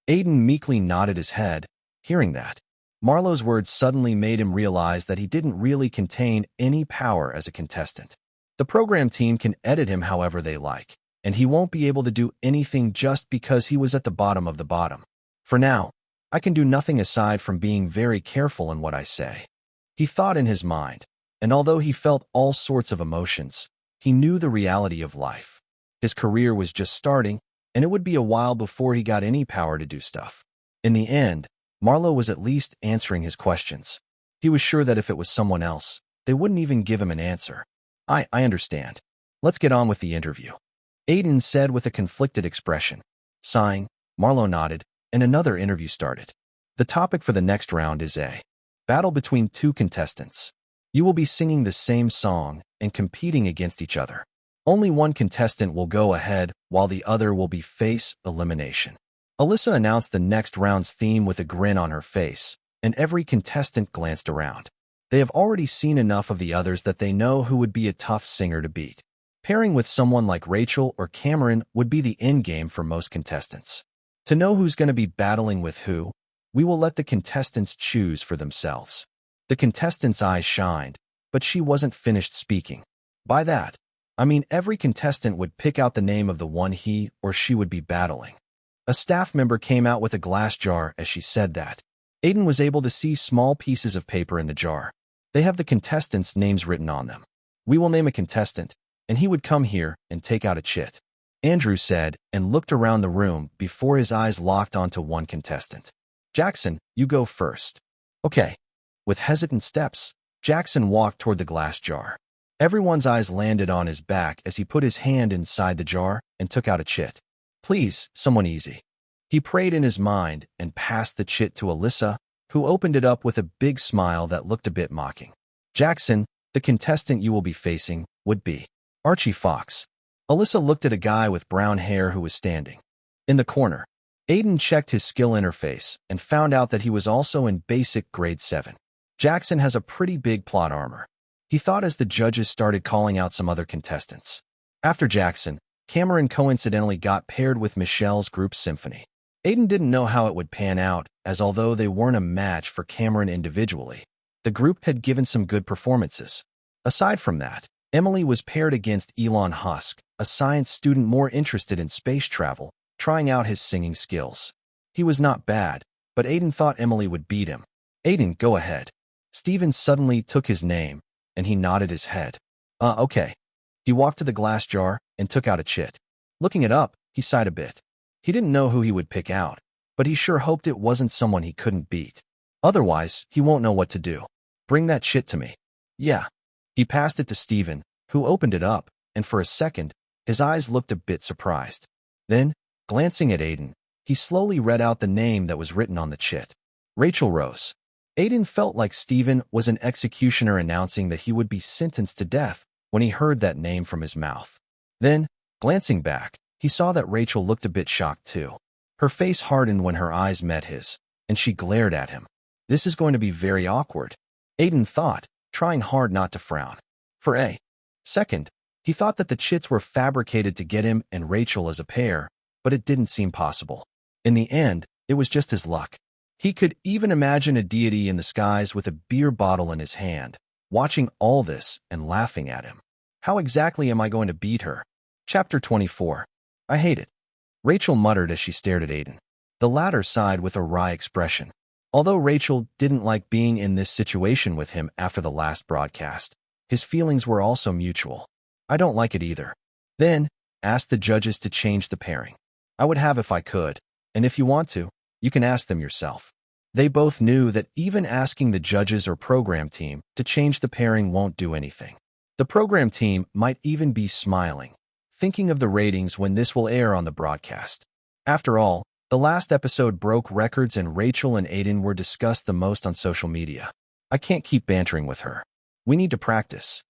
Aiden meekly nodded his head, hearing that. Marlo's words suddenly made him realize that he didn't really contain any power as a contestant. The program team can edit him however they like, and he won't be able to do anything just because he was at the bottom of the bottom. For now, I can do nothing aside from being very careful in what I say. He thought in his mind, and although he felt all sorts of emotions, he knew the reality of life. His career was just starting, and it would be a while before he got any power to do stuff. In the end, Marlo was at least answering his questions. He was sure that if it was someone else, they wouldn't even give him an answer. I understand. Let's get on with the interview. Aiden said with a conflicted expression. Sighing, Marlo nodded, and another interview started. The topic for the next round is a battle between two contestants. You will be singing the same song and competing against each other. Only one contestant will go ahead while the other will be face elimination. Alyssa announced the next round's theme with a grin on her face, and every contestant glanced around. They have already seen enough of the others that they know who would be a tough singer to beat. Pairing with someone like Rachel or Cameron would be the end game for most contestants. To know who's going to be battling with who, we will let the contestants choose for themselves. The contestant's eyes shined, but she wasn't finished speaking. By that, I mean every contestant would pick out the name of the one he or she would be battling. A staff member came out with a glass jar as she said that. Aiden was able to see small pieces of paper in the jar. They have the contestants' names written on them. We will name a contestant, and he would come here and take out a chit. Andrew said and looked around the room before his eyes locked onto one contestant. Jackson, you go first. Okay. With hesitant steps, Jackson walked toward the glass jar. Everyone's eyes landed on his back as he put his hand inside the jar and took out a chit. Please, someone easy. He prayed in his mind and passed the chit to Alyssa, who opened it up with a big smile that looked a bit mocking. Jackson, the contestant you will be facing, would be Archie Fox. Alyssa looked at a guy with brown hair who was standing in the corner. Aiden checked his skill interface and found out that he was also in basic grade 7. Jackson has a pretty big plot armor. He thought as the judges started calling out some other contestants. After Jackson, Cameron coincidentally got paired with Michelle's group Symphony. Aiden didn't know how it would pan out, as although they weren't a match for Cameron individually, the group had given some good performances. Aside from that, Emily was paired against Elon Husk, a science student more interested in space travel, trying out his singing skills. He was not bad, but Aiden thought Emily would beat him. Aiden, go ahead. Steven suddenly took his name, and he nodded his head. Okay. He walked to the glass jar and took out a chit. Looking it up, he sighed a bit. He didn't know who he would pick out, but he sure hoped it wasn't someone he couldn't beat. Otherwise, he won't know what to do. Bring that shit to me. Yeah. He passed it to Stephen, who opened it up, and for a second, his eyes looked a bit surprised. Then, glancing at Aiden, he slowly read out the name that was written on the chit. Rachel Rose. Aiden felt like Stephen was an executioner announcing that he would be sentenced to death when he heard that name from his mouth. Then, glancing back, he saw that Rachel looked a bit shocked too. Her face hardened when her eyes met his, and she glared at him. This is going to be very awkward, Aiden thought, trying hard not to frown. For a second, he thought that the chits were fabricated to get him and Rachel as a pair, but it didn't seem possible. In the end, it was just his luck. He could even imagine a deity in the skies with a beer bottle in his hand, watching all this and laughing at him. How exactly am I going to beat her? Chapter 24. I hate it, Rachel muttered as she stared at Aiden. The latter sighed with a wry expression. Although Rachel didn't like being in this situation with him after the last broadcast, his feelings were also mutual. I don't like it either. Then, ask the judges to change the pairing. I would have if I could, and if you want to, you can ask them yourself. They both knew that even asking the judges or program team to change the pairing won't do anything. The program team might even be smiling, thinking of the ratings when this will air on the broadcast. After all, the last episode broke records and Rachel and Aiden were discussed the most on social media. I can't keep bantering with her. We need to practice.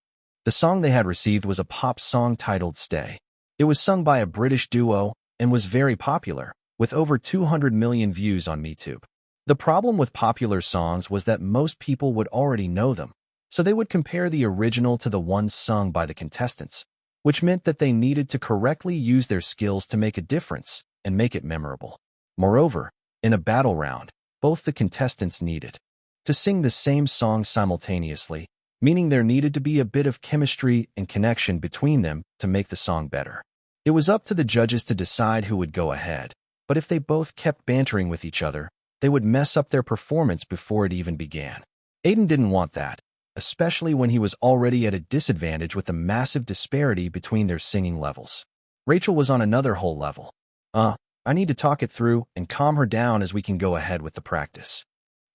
The song they had received was a pop song titled Stay. It was sung by a British duo and was very popular, with over 200 million views on YouTube. The problem with popular songs was that most people would already know them, so they would compare the original to the ones sung by the contestants, which meant that they needed to correctly use their skills to make a difference and make it memorable. Moreover, in a battle round, both the contestants needed to sing the same song simultaneously, meaning there needed to be a bit of chemistry and connection between them to make the song better. It was up to the judges to decide who would go ahead, but if they both kept bantering with each other, they would mess up their performance before it even began. Aiden didn't want that, especially when he was already at a disadvantage with the massive disparity between their singing levels. Rachel was on another whole level. I need to talk it through and calm her down as we can go ahead with the practice.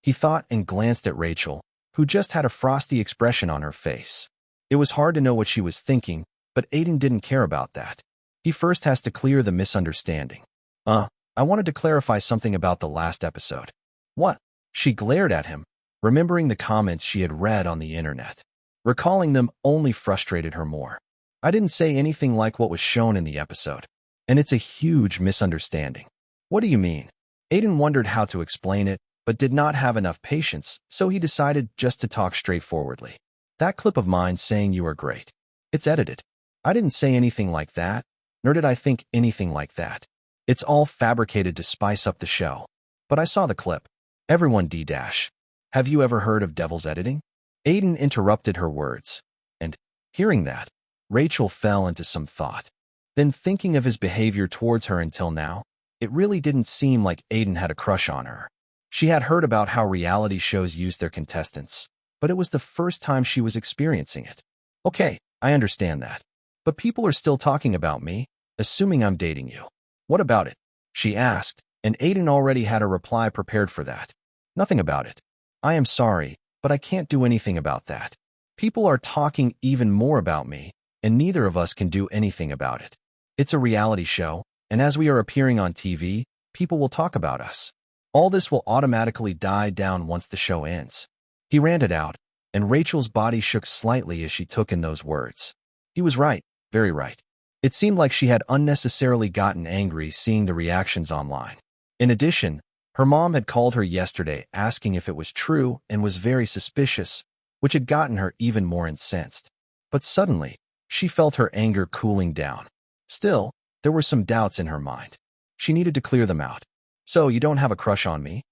He thought and glanced at Rachel, who just had a frosty expression on her face. It was hard to know what she was thinking, but Aiden didn't care about that. He first has to clear the misunderstanding. I wanted to clarify something about the last episode. What? She glared at him, remembering the comments she had read on the internet. Recalling them only frustrated her more. I didn't say anything like what was shown in the episode, and it's a huge misunderstanding. What do you mean? Aiden wondered how to explain it, but did not have enough patience, so he decided just to talk straightforwardly. That clip of mine saying you are great. It's edited. I didn't say anything like that, nor did I think anything like that. It's all fabricated to spice up the show. But I saw the clip. Everyone D-dash. Have you ever heard of devil's editing? Aiden interrupted her words, and, hearing that, Rachel fell into some thought. Then thinking of his behavior towards her until now, it really didn't seem like Aiden had a crush on her. She had heard about how reality shows use their contestants, but it was the first time she was experiencing it. Okay, I understand that. But people are still talking about me, assuming I'm dating you. What about it? She asked, and Aiden already had a reply prepared for that. Nothing about it. I am sorry, but I can't do anything about that. People are talking even more about me, and neither of us can do anything about it. It's a reality show, and as we are appearing on TV, people will talk about us. All this will automatically die down once the show ends. He ranted out, and Rachel's body shook slightly as she took in those words. He was right, very right. It seemed like she had unnecessarily gotten angry seeing the reactions online. In addition, her mom had called her yesterday asking if it was true and was very suspicious, which had gotten her even more incensed. But suddenly, she felt her anger cooling down. Still, there were some doubts in her mind. She needed to clear them out. So, you don't have a crush on me?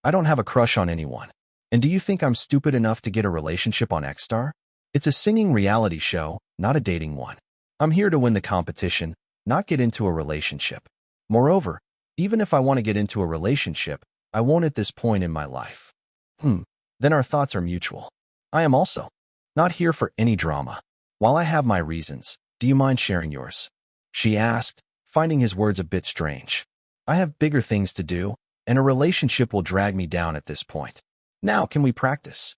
I don't have a crush on anyone. And do you think I'm stupid enough to get a relationship on X-Star? It's a singing reality show, not a dating one. I'm here to win the competition, not get into a relationship. Moreover, even if I want to get into a relationship, I won't at this point in my life. Then our thoughts are mutual. I am also not here for any drama. While I have my reasons, do you mind sharing yours? She asked, finding his words a bit strange. I have bigger things to do, and a relationship will drag me down at this point. Now can we practice?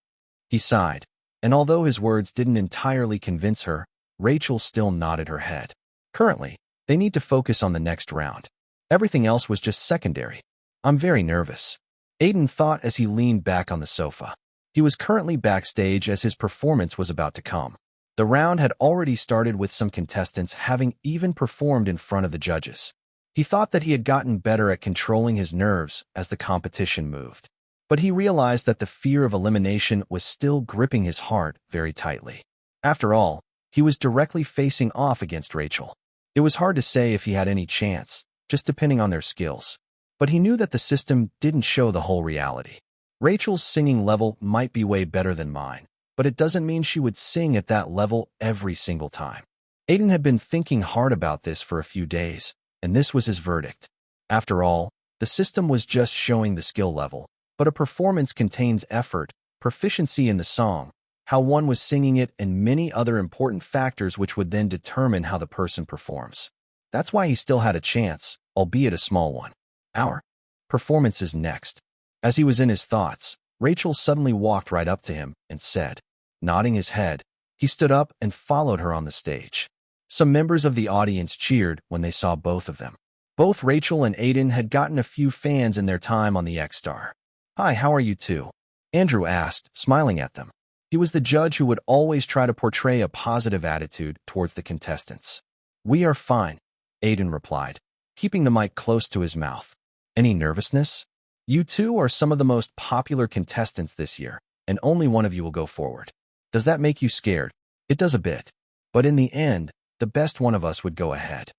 He sighed, And although his words didn't entirely convince her, Rachel still nodded her head. Currently, they need to focus on the next round. Everything else was just secondary. I'm very nervous, Aiden thought as he leaned back on the sofa. He was currently backstage as his performance was about to come. The round had already started with some contestants having even performed in front of the judges. He thought that he had gotten better at controlling his nerves as the competition moved. But he realized that the fear of elimination was still gripping his heart very tightly. After all, he was directly facing off against Rachel. It was hard to say if he had any chance, just depending on their skills. But he knew that the system didn't show the whole reality. Rachel's singing level might be way better than mine, but it doesn't mean she would sing at that level every single time. Aiden had been thinking hard about this for a few days, and this was his verdict. After all, the system was just showing the skill level, but a performance contains effort, proficiency in the song, how one was singing it, and many other important factors which would then determine how the person performs. That's why he still had a chance, albeit a small one. Our performance is next. As he was in his thoughts, Rachel suddenly walked right up to him and said, nodding his head, he stood up and followed her on the stage. Some members of the audience cheered when they saw both of them. Both Rachel and Aiden had gotten a few fans in their time on the X-Star. Hi, how are you two? Andrew asked, smiling at them. He was the judge who would always try to portray a positive attitude towards the contestants. We are fine, Aiden replied, keeping the mic close to his mouth. Any nervousness? You two are some of the most popular contestants this year, and only one of you will go forward. Does that make you scared? It does a bit. But in the end, the best one of us would go ahead.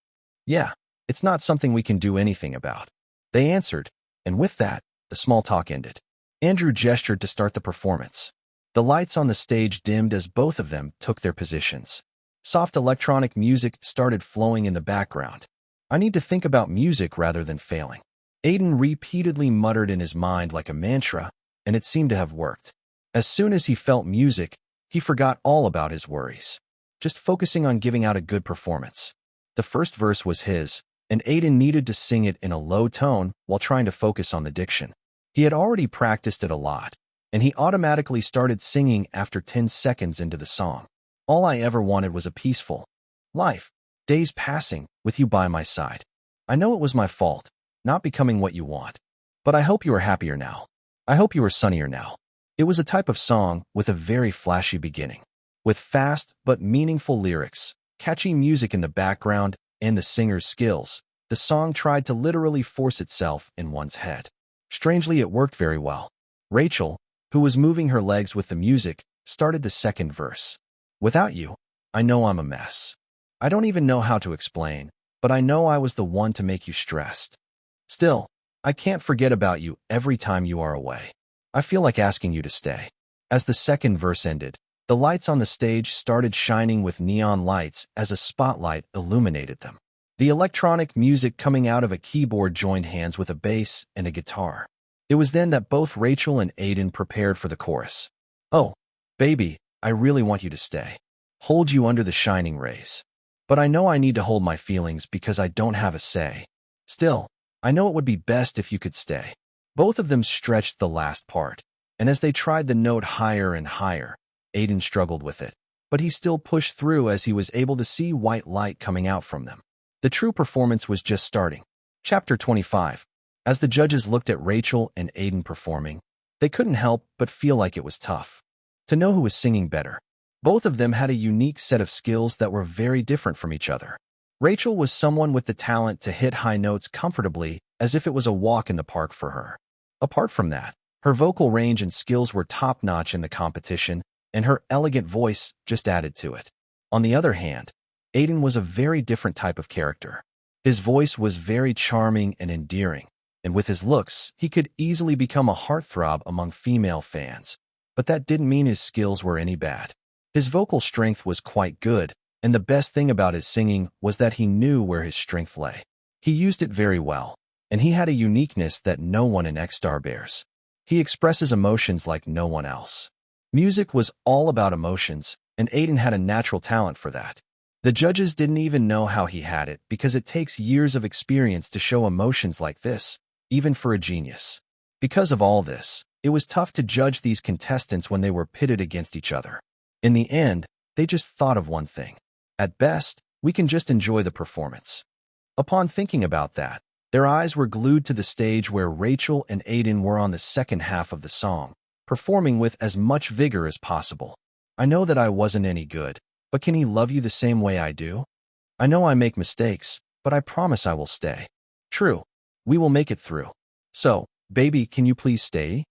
Yeah, it's not something we can do anything about. They answered, and with that, the small talk ended. Andrew gestured to start the performance. The lights on the stage dimmed as both of them took their positions. Soft electronic music started flowing in the background. I need to think about music rather than failing. Aiden repeatedly muttered in his mind like a mantra, and it seemed to have worked. As soon as he felt music, he forgot all about his worries, just focusing on giving out a good performance. The first verse was his, and Aiden needed to sing it in a low tone while trying to focus on the diction. He had already practiced it a lot, and he automatically started singing after 10 seconds into the song. All I ever wanted was a peaceful life, days passing with you by my side. I know it was my fault, not becoming what you want. But I hope you are happier now. I hope you are sunnier now. It was a type of song with a very flashy beginning, with fast but meaningful lyrics, catchy music in the background, and the singer's skills. The song tried to literally force itself in one's head. Strangely, it worked very well. Rachel, who was moving her legs with the music, started the second verse. Without you, I know I'm a mess. I don't even know how to explain, but I know I was the one to make you stressed. Still, I can't forget about you every time you are away. I feel like asking you to stay. As the second verse ended, the lights on the stage started shining with neon lights as a spotlight illuminated them. The electronic music coming out of a keyboard joined hands with a bass and a guitar. It was then that both Rachel and Aiden prepared for the chorus. Oh, baby, I really want you to stay. Hold you under the shining rays. But I know I need to hold my feelings because I don't have a say. Still, I know it would be best if you could stay. Both of them stretched the last part, and as they tried the note higher and higher, Aiden struggled with it, but he still pushed through as he was able to see white light coming out from them. The true performance was just starting. Chapter 25. As the judges looked at Rachel and Aiden performing, they couldn't help but feel like it was tough to know who was singing better. Both of them had a unique set of skills that were very different from each other. Rachel was someone with the talent to hit high notes comfortably as if it was a walk in the park for her. Apart from that, her vocal range and skills were top-notch in the competition, and her elegant voice just added to it. On the other hand, Aiden was a very different type of character. His voice was very charming and endearing, and with his looks, he could easily become a heartthrob among female fans. But that didn't mean his skills were any bad. His vocal strength was quite good, and the best thing about his singing was that he knew where his strength lay. He used it very well, and he had a uniqueness that no one in X-Star bears. He expresses emotions like no one else. Music was all about emotions, and Aiden had a natural talent for that. The judges didn't even know how he had it because it takes years of experience to show emotions like this, even for a genius. Because of all this, it was tough to judge these contestants when they were pitted against each other. In the end, they just thought of one thing. At best, we can just enjoy the performance. Upon thinking about that, their eyes were glued to the stage where Rachel and Aiden were on the second half of the song, performing with as much vigor as possible. I know that I wasn't any good, but can he love you the same way I do? I know I make mistakes, but I promise I will stay. True, we will make it through. So, baby, can you please stay?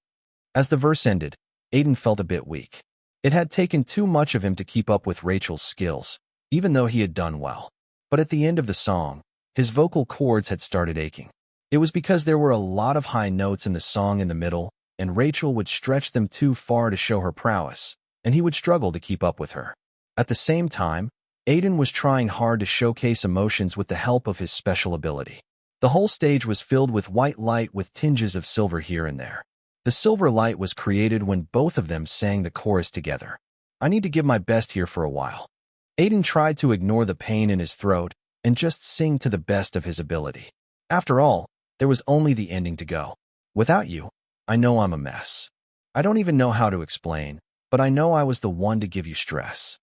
As the verse ended, Aiden felt a bit weak. It had taken too much of him to keep up with Rachel's skills, even though he had done well. But at the end of the song, his vocal cords had started aching. It was because there were a lot of high notes in the song in the middle, and Rachel would stretch them too far to show her prowess, and he would struggle to keep up with her. At the same time, Aiden was trying hard to showcase emotions with the help of his special ability. The whole stage was filled with white light with tinges of silver here and there. The silver light was created when both of them sang the chorus together. I need to give my best here for a while. Aiden tried to ignore the pain in his throat and just sing to the best of his ability. After all, there was only the ending to go. Without you, I know I'm a mess. I don't even know how to explain, but I know I was the one to give you stress.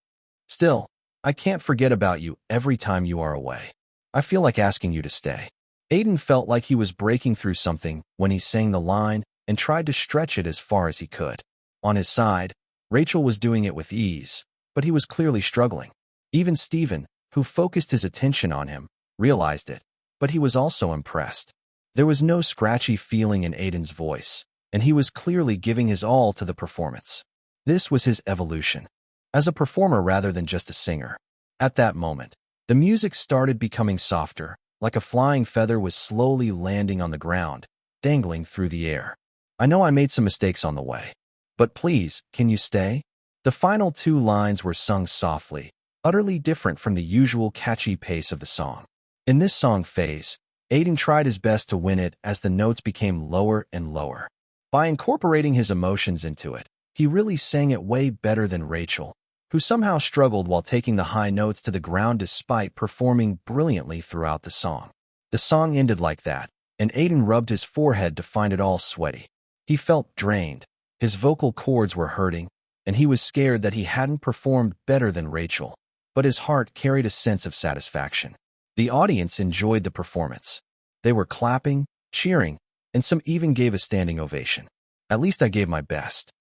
Still, I can't forget about you every time you are away. I feel like asking you to stay. Aiden felt like he was breaking through something when he sang the line and tried to stretch it as far as he could. On his side, Rachel was doing it with ease, but he was clearly struggling. Even Steven, who focused his attention on him, realized it, but he was also impressed. There was no scratchy feeling in Aiden's voice, and he was clearly giving his all to the performance. This was his evolution, as a performer rather than just a singer. At that moment, the music started becoming softer, like a flying feather was slowly landing on the ground, dangling through the air. I know I made some mistakes on the way, but please, can you stay? The final two lines were sung softly, utterly different from the usual catchy pace of the song. In this song phase, Aiden tried his best to win it as the notes became lower and lower. By incorporating his emotions into it, he really sang it way better than Rachel, who somehow struggled while taking the high notes to the ground despite performing brilliantly throughout the song. The song ended like that, and Aiden rubbed his forehead to find it all sweaty. He felt drained, his vocal cords were hurting, and he was scared that he hadn't performed better than Rachel, but his heart carried a sense of satisfaction. The audience enjoyed the performance. They were clapping, cheering, and some even gave a standing ovation. At least I gave my best,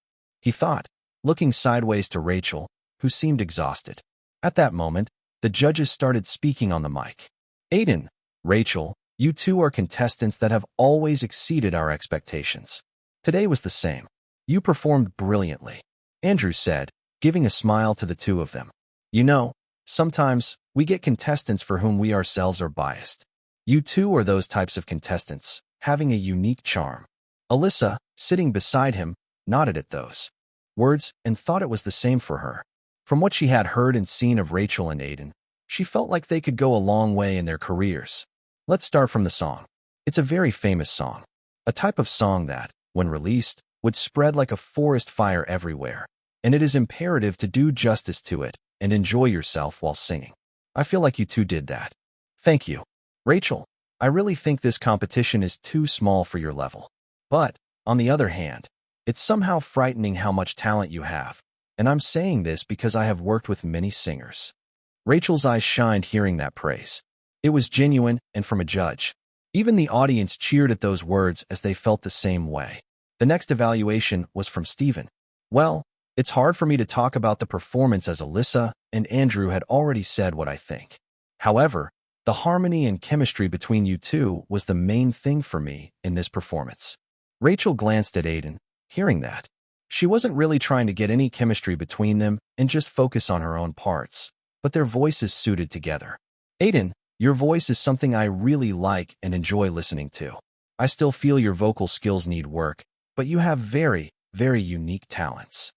he thought, looking sideways to Rachel, who seemed exhausted. At that moment, the judges started speaking on the mic. Aiden, Rachel, you two are contestants that have always exceeded our expectations. Today was the same. You performed brilliantly, Andrew said, giving a smile to the two of them. You know, sometimes we get contestants for whom we ourselves are biased. You two are those types of contestants, having a unique charm. Alyssa, sitting beside him, nodded at those words and thought it was the same for her. From what she had heard and seen of Rachel and Aiden, she felt like they could go a long way in their careers. Let's start from the song. It's a very famous song, a type of song that, when released, would spread like a forest fire everywhere, and it is imperative to do justice to it and enjoy yourself while singing. I feel like you two did that. Thank you. Rachel, I really think this competition is too small for your level. But, on the other hand, it's somehow frightening how much talent you have, and I'm saying this because I have worked with many singers. Rachel's eyes shined hearing that praise. It was genuine and from a judge. Even the audience cheered at those words as they felt the same way. The next evaluation was from Steven. Well, it's hard for me to talk about the performance as Alyssa and Andrew had already said what I think. However, the harmony and chemistry between you two was the main thing for me in this performance. Rachel glanced at Aiden, hearing that. She wasn't really trying to get any chemistry between them and just focus on her own parts, but their voices suited together. Aiden, your voice is something I really like and enjoy listening to. I still feel your vocal skills need work, but you have very, very unique talents.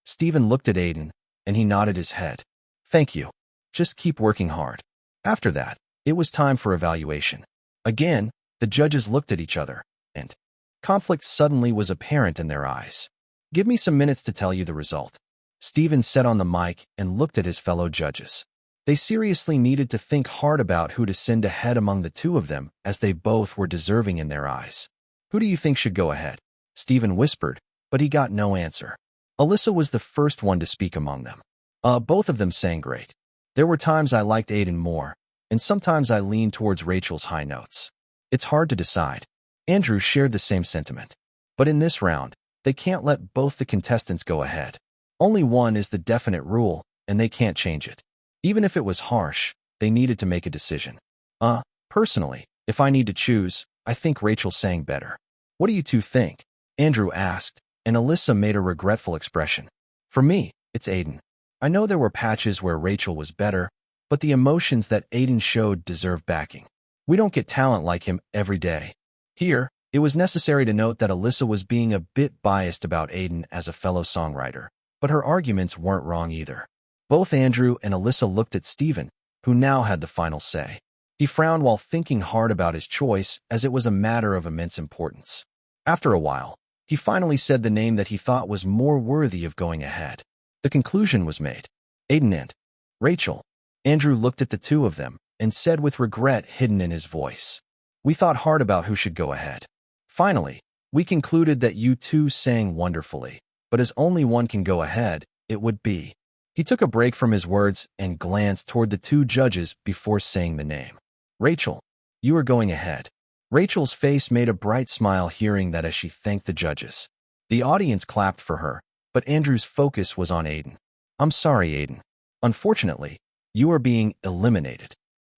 Steven looked at Aiden, and he nodded his head. Thank you. Just keep working hard. After that, it was time for evaluation. Again, the judges looked at each other, and conflict suddenly was apparent in their eyes. Give me some minutes to tell you the result. Steven said on the mic and looked at his fellow judges. They seriously needed to think hard about who to send ahead among the two of them, as they both were deserving in their eyes. Who do you think should go ahead? Steven whispered, but he got no answer. Alyssa was the first one to speak among them. Both of them sang great. There were times I liked Aiden more, and sometimes I leaned towards Rachel's high notes. It's hard to decide. Andrew shared the same sentiment. But in this round, they can't let both the contestants go ahead. Only one is the definite rule, and they can't change it. Even if it was harsh, they needed to make a decision. Personally, if I need to choose, I think Rachel sang better. What do you two think? Andrew asked, and Alyssa made a regretful expression. For me, it's Aiden. I know there were patches where Rachel was better, but the emotions that Aiden showed deserve backing. We don't get talent like him every day. Here, it was necessary to note that Alyssa was being a bit biased about Aiden as a fellow songwriter, but her arguments weren't wrong either. Both Andrew and Alyssa looked at Stephen, who now had the final say. He frowned while thinking hard about his choice, as it was a matter of immense importance. After a while, he finally said the name that he thought was more worthy of going ahead. The conclusion was made. Aiden and Rachel. Andrew looked at the two of them and said with regret hidden in his voice, "We thought hard about who should go ahead. Finally, we concluded that you two sang wonderfully, but as only one can go ahead, it would be." He took a break from his words and glanced toward the two judges before saying the name. "Rachel, you are going ahead." Rachel's face made a bright smile hearing that as she thanked the judges. The audience clapped for her, but Andrew's focus was on Aiden. "I'm sorry, Aiden. Unfortunately, you are being eliminated."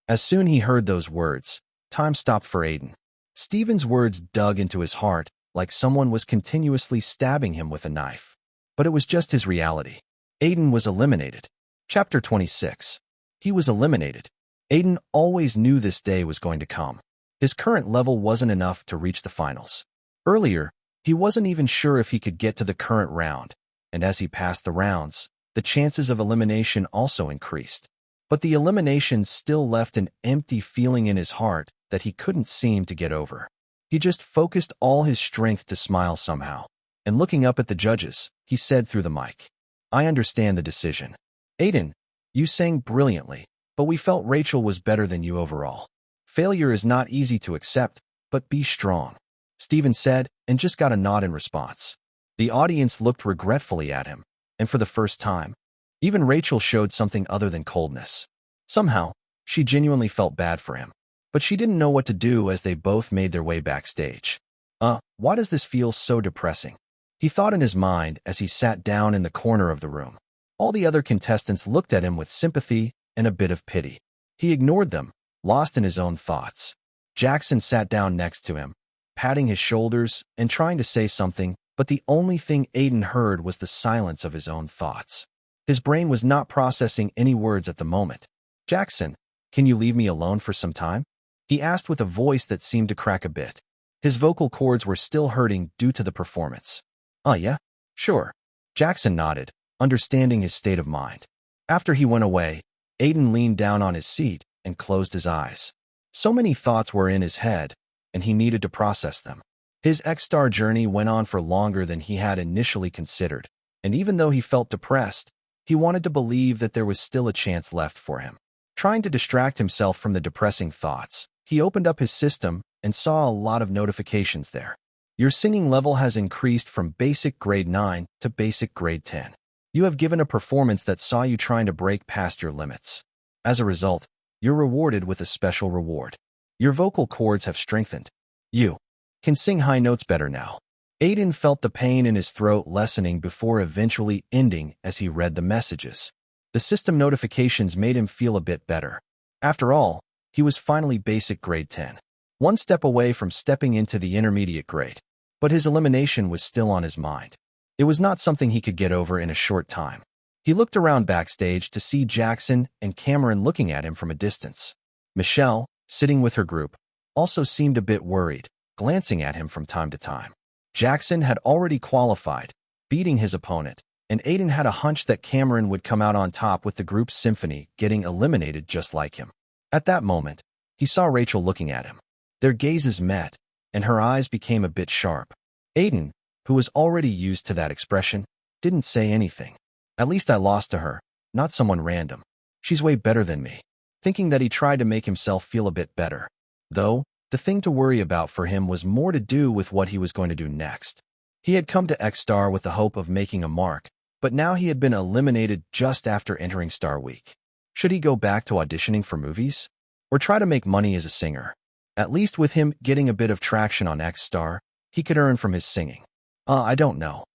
As soon he heard those words, time stopped for Aiden. Stephen's words dug into his heart like someone was continuously stabbing him with a knife. But it was just his reality. Aiden was eliminated. Chapter 26. He was eliminated. Aiden always knew this day was going to come. His current level wasn't enough to reach the finals. Earlier, he wasn't even sure if he could get to the current round, and as he passed the rounds, the chances of elimination also increased. But the elimination still left an empty feeling in his heart that he couldn't seem to get over. He just focused all his strength to smile somehow, and looking up at the judges, he said through the mic, "I understand the decision. Aiden, you sang brilliantly, but we felt Rachel was better than you overall. Failure is not easy to accept, but be strong," Stephen said, and just got a nod in response. The audience looked regretfully at him, and for the first time, even Rachel showed something other than coldness. Somehow, she genuinely felt bad for him, but she didn't know what to do as they both made their way backstage. Why does this feel so depressing?" he thought in his mind as he sat down in the corner of the room. All the other contestants looked at him with sympathy and a bit of pity. He ignored them, lost in his own thoughts. Jackson sat down next to him, patting his shoulders and trying to say something, but the only thing Aiden heard was the silence of his own thoughts. His brain was not processing any words at the moment. "Jackson, can you leave me alone for some time?" he asked with a voice that seemed to crack a bit. His vocal cords were still hurting due to the performance. Yeah, sure." Jackson nodded, understanding his state of mind. After he went away, Aiden leaned down on his seat and closed his eyes. So many thoughts were in his head, and he needed to process them. His X-Star journey went on for longer than he had initially considered, and even though he felt depressed, he wanted to believe that there was still a chance left for him. Trying to distract himself from the depressing thoughts, he opened up his system and saw a lot of notifications there. Your singing level has increased from basic grade 9 to basic grade 10. You have given a performance that saw you trying to break past your limits. As a result, you're rewarded with a special reward. Your vocal cords have strengthened. You can sing high notes better now. Aiden felt the pain in his throat lessening before eventually ending as he read the messages. The system notifications made him feel a bit better. After all, he was finally basic grade 10. One step away from stepping into the intermediate grade. But his elimination was still on his mind. It was not something he could get over in a short time. He looked around backstage to see Jackson and Cameron looking at him from a distance. Michelle, sitting with her group, also seemed a bit worried, glancing at him from time to time. Jackson had already qualified, beating his opponent, and Aiden had a hunch that Cameron would come out on top with the group's symphony getting eliminated just like him. At that moment, he saw Rachel looking at him. Their gazes met, and her eyes became a bit sharp. Aiden, who was already used to that expression, didn't say anything. "At least I lost to her, not someone random. She's way better than me." Thinking that he tried to make himself feel a bit better. Though, the thing to worry about for him was more to do with what he was going to do next. He had come to X-Star with the hope of making a mark, But now he had been eliminated just after entering Star Week. Should he go back to auditioning for movies? Or try to make money as a singer? At least with him getting a bit of traction on X Star, he could earn from his singing. I don't know.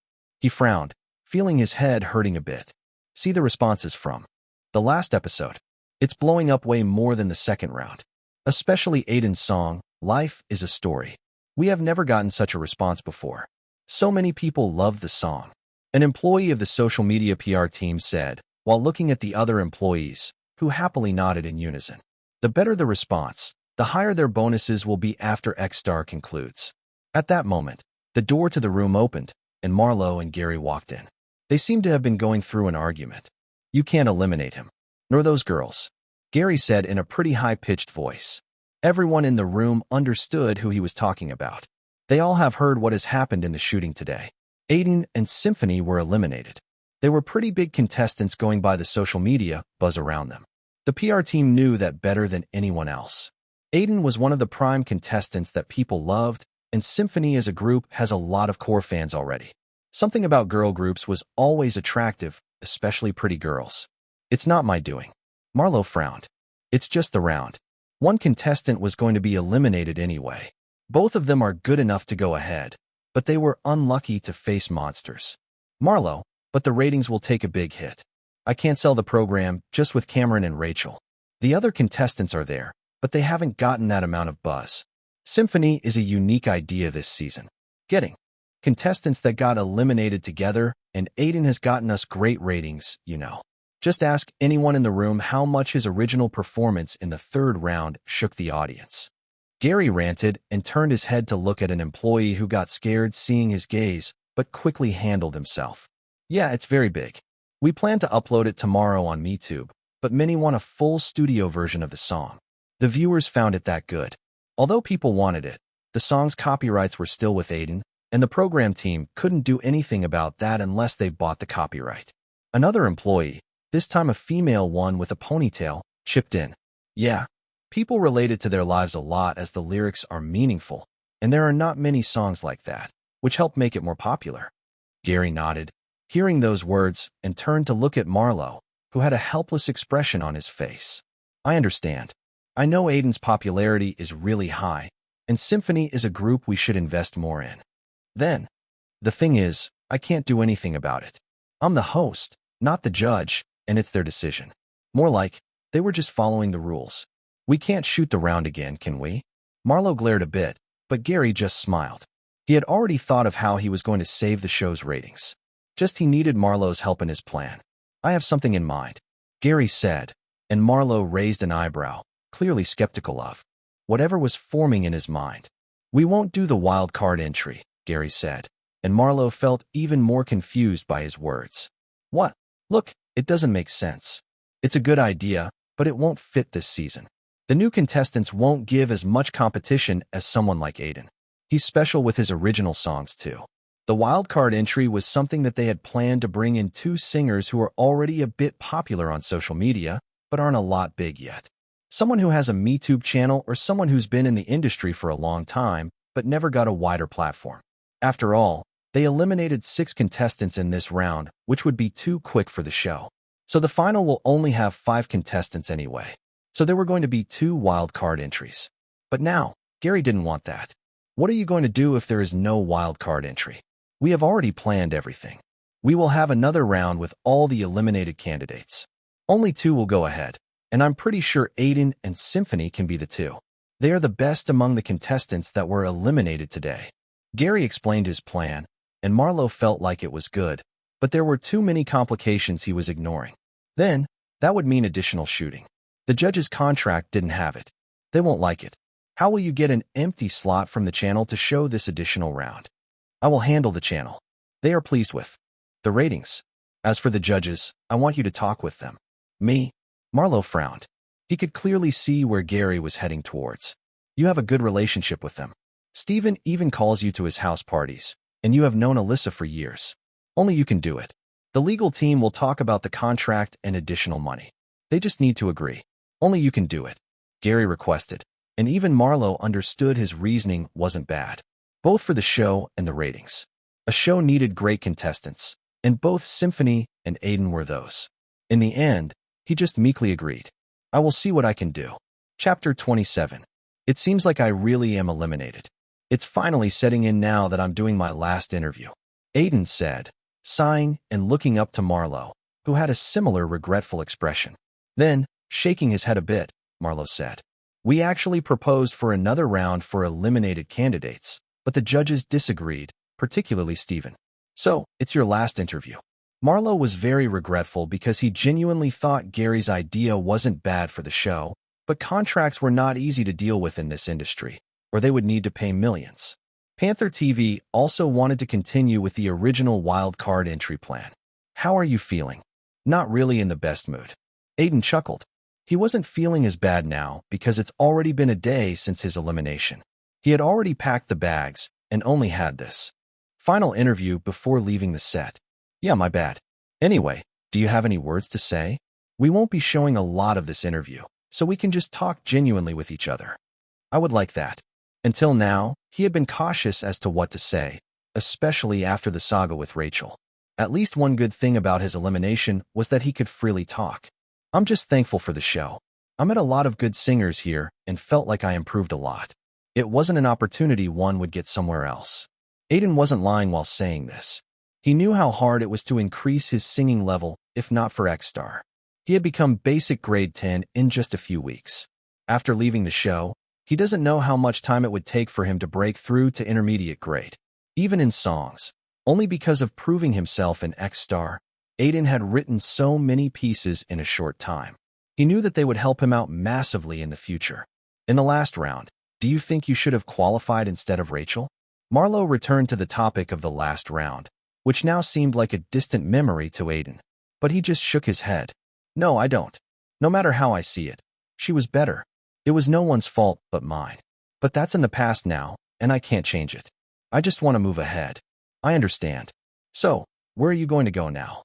He frowned, feeling his head hurting a bit. See the responses from the last episode. It's blowing up way more than the second round. Especially Aiden's song, Life is a Story. We have never gotten such a response before. So many people loved the song. An employee of the social media PR team said, while looking at the other employees, who happily nodded in unison. The better the response, the higher their bonuses will be after X Star concludes. At that moment, the door to the room opened, and Marlo and Gary walked in. They seemed to have been going through an argument. You can't eliminate him. Nor those girls, Gary said in a pretty high-pitched voice. Everyone in the room understood who he was talking about. They all have heard what has happened in the shooting today. Aiden and Symphony were eliminated. They were pretty big contestants going by the social media buzz around them. The PR team knew that better than anyone else. Aiden was one of the prime contestants that people loved, and Symphony as a group has a lot of core fans already. Something about girl groups was always attractive, especially pretty girls. It's not my doing. Marlo frowned. It's just the round. One contestant was going to be eliminated anyway. Both of them are good enough to go ahead, but they were unlucky to face monsters. Marlo, but the ratings will take a big hit. I can't sell the program just with Cameron and Rachel. The other contestants are there, but they haven't gotten that amount of buzz. Symphony is a unique idea this season. Getting contestants that got eliminated together, and Aiden has gotten us great ratings, you know. Just ask anyone in the room how much his original performance in the third round shook the audience. Gary ranted and turned his head to look at an employee who got scared seeing his gaze, but quickly handled himself. Yeah, it's very big. We plan to upload it tomorrow on MeTube, but many want a full studio version of the song. The viewers found it that good. Although people wanted it, the song's copyrights were still with Aiden, and the program team couldn't do anything about that unless they bought the copyright. Another employee, this time a female one with a ponytail, chipped in. Yeah, people relate it to their lives a lot as the lyrics are meaningful, and there are not many songs like that, which help make it more popular. Gary nodded, hearing those words, and turned to look at Marlo, who had a helpless expression on his face. I understand. I know Aiden's popularity is really high, and Symphony is a group we should invest more in. Then, the thing is, I can't do anything about it. I'm the host, not the judge, and it's their decision. More like, they were just following the rules. We can't shoot the round again, can we? Marlo glared a bit, but Gary just smiled. He had already thought of how he was going to save the show's ratings. Just he needed Marlo's help in his plan. I have something in mind, Gary said, and Marlo raised an eyebrow, clearly skeptical of whatever was forming in his mind. We won't do the wild card entry, Gary said, and Marlo felt even more confused by his words. What? Look, it doesn't make sense. It's a good idea, but it won't fit this season. The new contestants won't give as much competition as someone like Aiden. He's special with his original songs too. The wildcard entry was something that they had planned to bring in two singers who are already a bit popular on social media, but aren't a lot big yet. Someone who has a MeTube channel or someone who's been in the industry for a long time, but never got a wider platform. After all, they eliminated 6 contestants in this round, which would be too quick for the show. So the final will only have 5 contestants anyway. So there were going to be 2 wildcard entries. But now, Gary didn't want that. What are you going to do if there is no wildcard entry? We have already planned everything. We will have another round with all the eliminated candidates. Only 2 will go ahead, and I'm pretty sure Aiden and Symphony can be the 2. They are the best among the contestants that were eliminated today. Gary explained his plan, and Marlo felt like it was good, but there were too many complications he was ignoring. Then, that would mean additional shooting. The judge's contract didn't have it. They won't like it. How will you get an empty slot from the channel to show this additional round? I will handle the channel. They are pleased with the ratings. As for the judges, I want you to talk with them. Me? Marlo frowned. He could clearly see where Gary was heading towards. You have a good relationship with them. Steven even calls you to his house parties, and you have known Alyssa for years. Only you can do it. The legal team will talk about the contract and additional money. They just need to agree. Only you can do it, Gary requested, and even Marlo understood his reasoning wasn't bad, both for the show and the ratings. A show needed great contestants, and both Symphony and Aiden were those. In the end, he just meekly agreed. I will see what I can do. Chapter 27. It seems like I really am eliminated. It's finally setting in now that I'm doing my last interview, Aiden said, sighing and looking up to Marlowe, who had a similar regretful expression. Then, shaking his head a bit, Marlowe said, we actually proposed for another round for eliminated candidates, but the judges disagreed, particularly Stephen. So, it's your last interview. Marlowe was very regretful because he genuinely thought Gary's idea wasn't bad for the show, but contracts were not easy to deal with in this industry, or they would need to pay millions. Panther TV also wanted to continue with the original wild card entry plan. How are you feeling? Not really in the best mood. Aiden chuckled. He wasn't feeling as bad now because it's already been a day since his elimination. He had already packed the bags and only had this final interview before leaving the set. Yeah, my bad. Anyway, do you have any words to say? We won't be showing a lot of this interview, so we can just talk genuinely with each other. I would like that. Until now, he had been cautious as to what to say, especially after the saga with Rachel. At least one good thing about his elimination was that he could freely talk. I'm just thankful for the show. I met a lot of good singers here and felt like I improved a lot. It wasn't an opportunity one would get somewhere else. Aiden wasn't lying while saying this. He knew how hard it was to increase his singing level, if not for X-Star. He had become basic grade 10 in just a few weeks. After leaving the show, he doesn't know how much time it would take for him to break through to intermediate grade, even in songs. Only because of proving himself in X-Star, Aiden had written so many pieces in a short time. He knew that they would help him out massively in the future. In the last round, do you think you should have qualified instead of Rachel? Marlowe returned to the topic of the last round, which now seemed like a distant memory to Aiden. But he just shook his head. No, I don't. No matter how I see it, she was better. It was no one's fault but mine. But that's in the past now, and I can't change it. I just want to move ahead. I understand. So, where are you going to go now?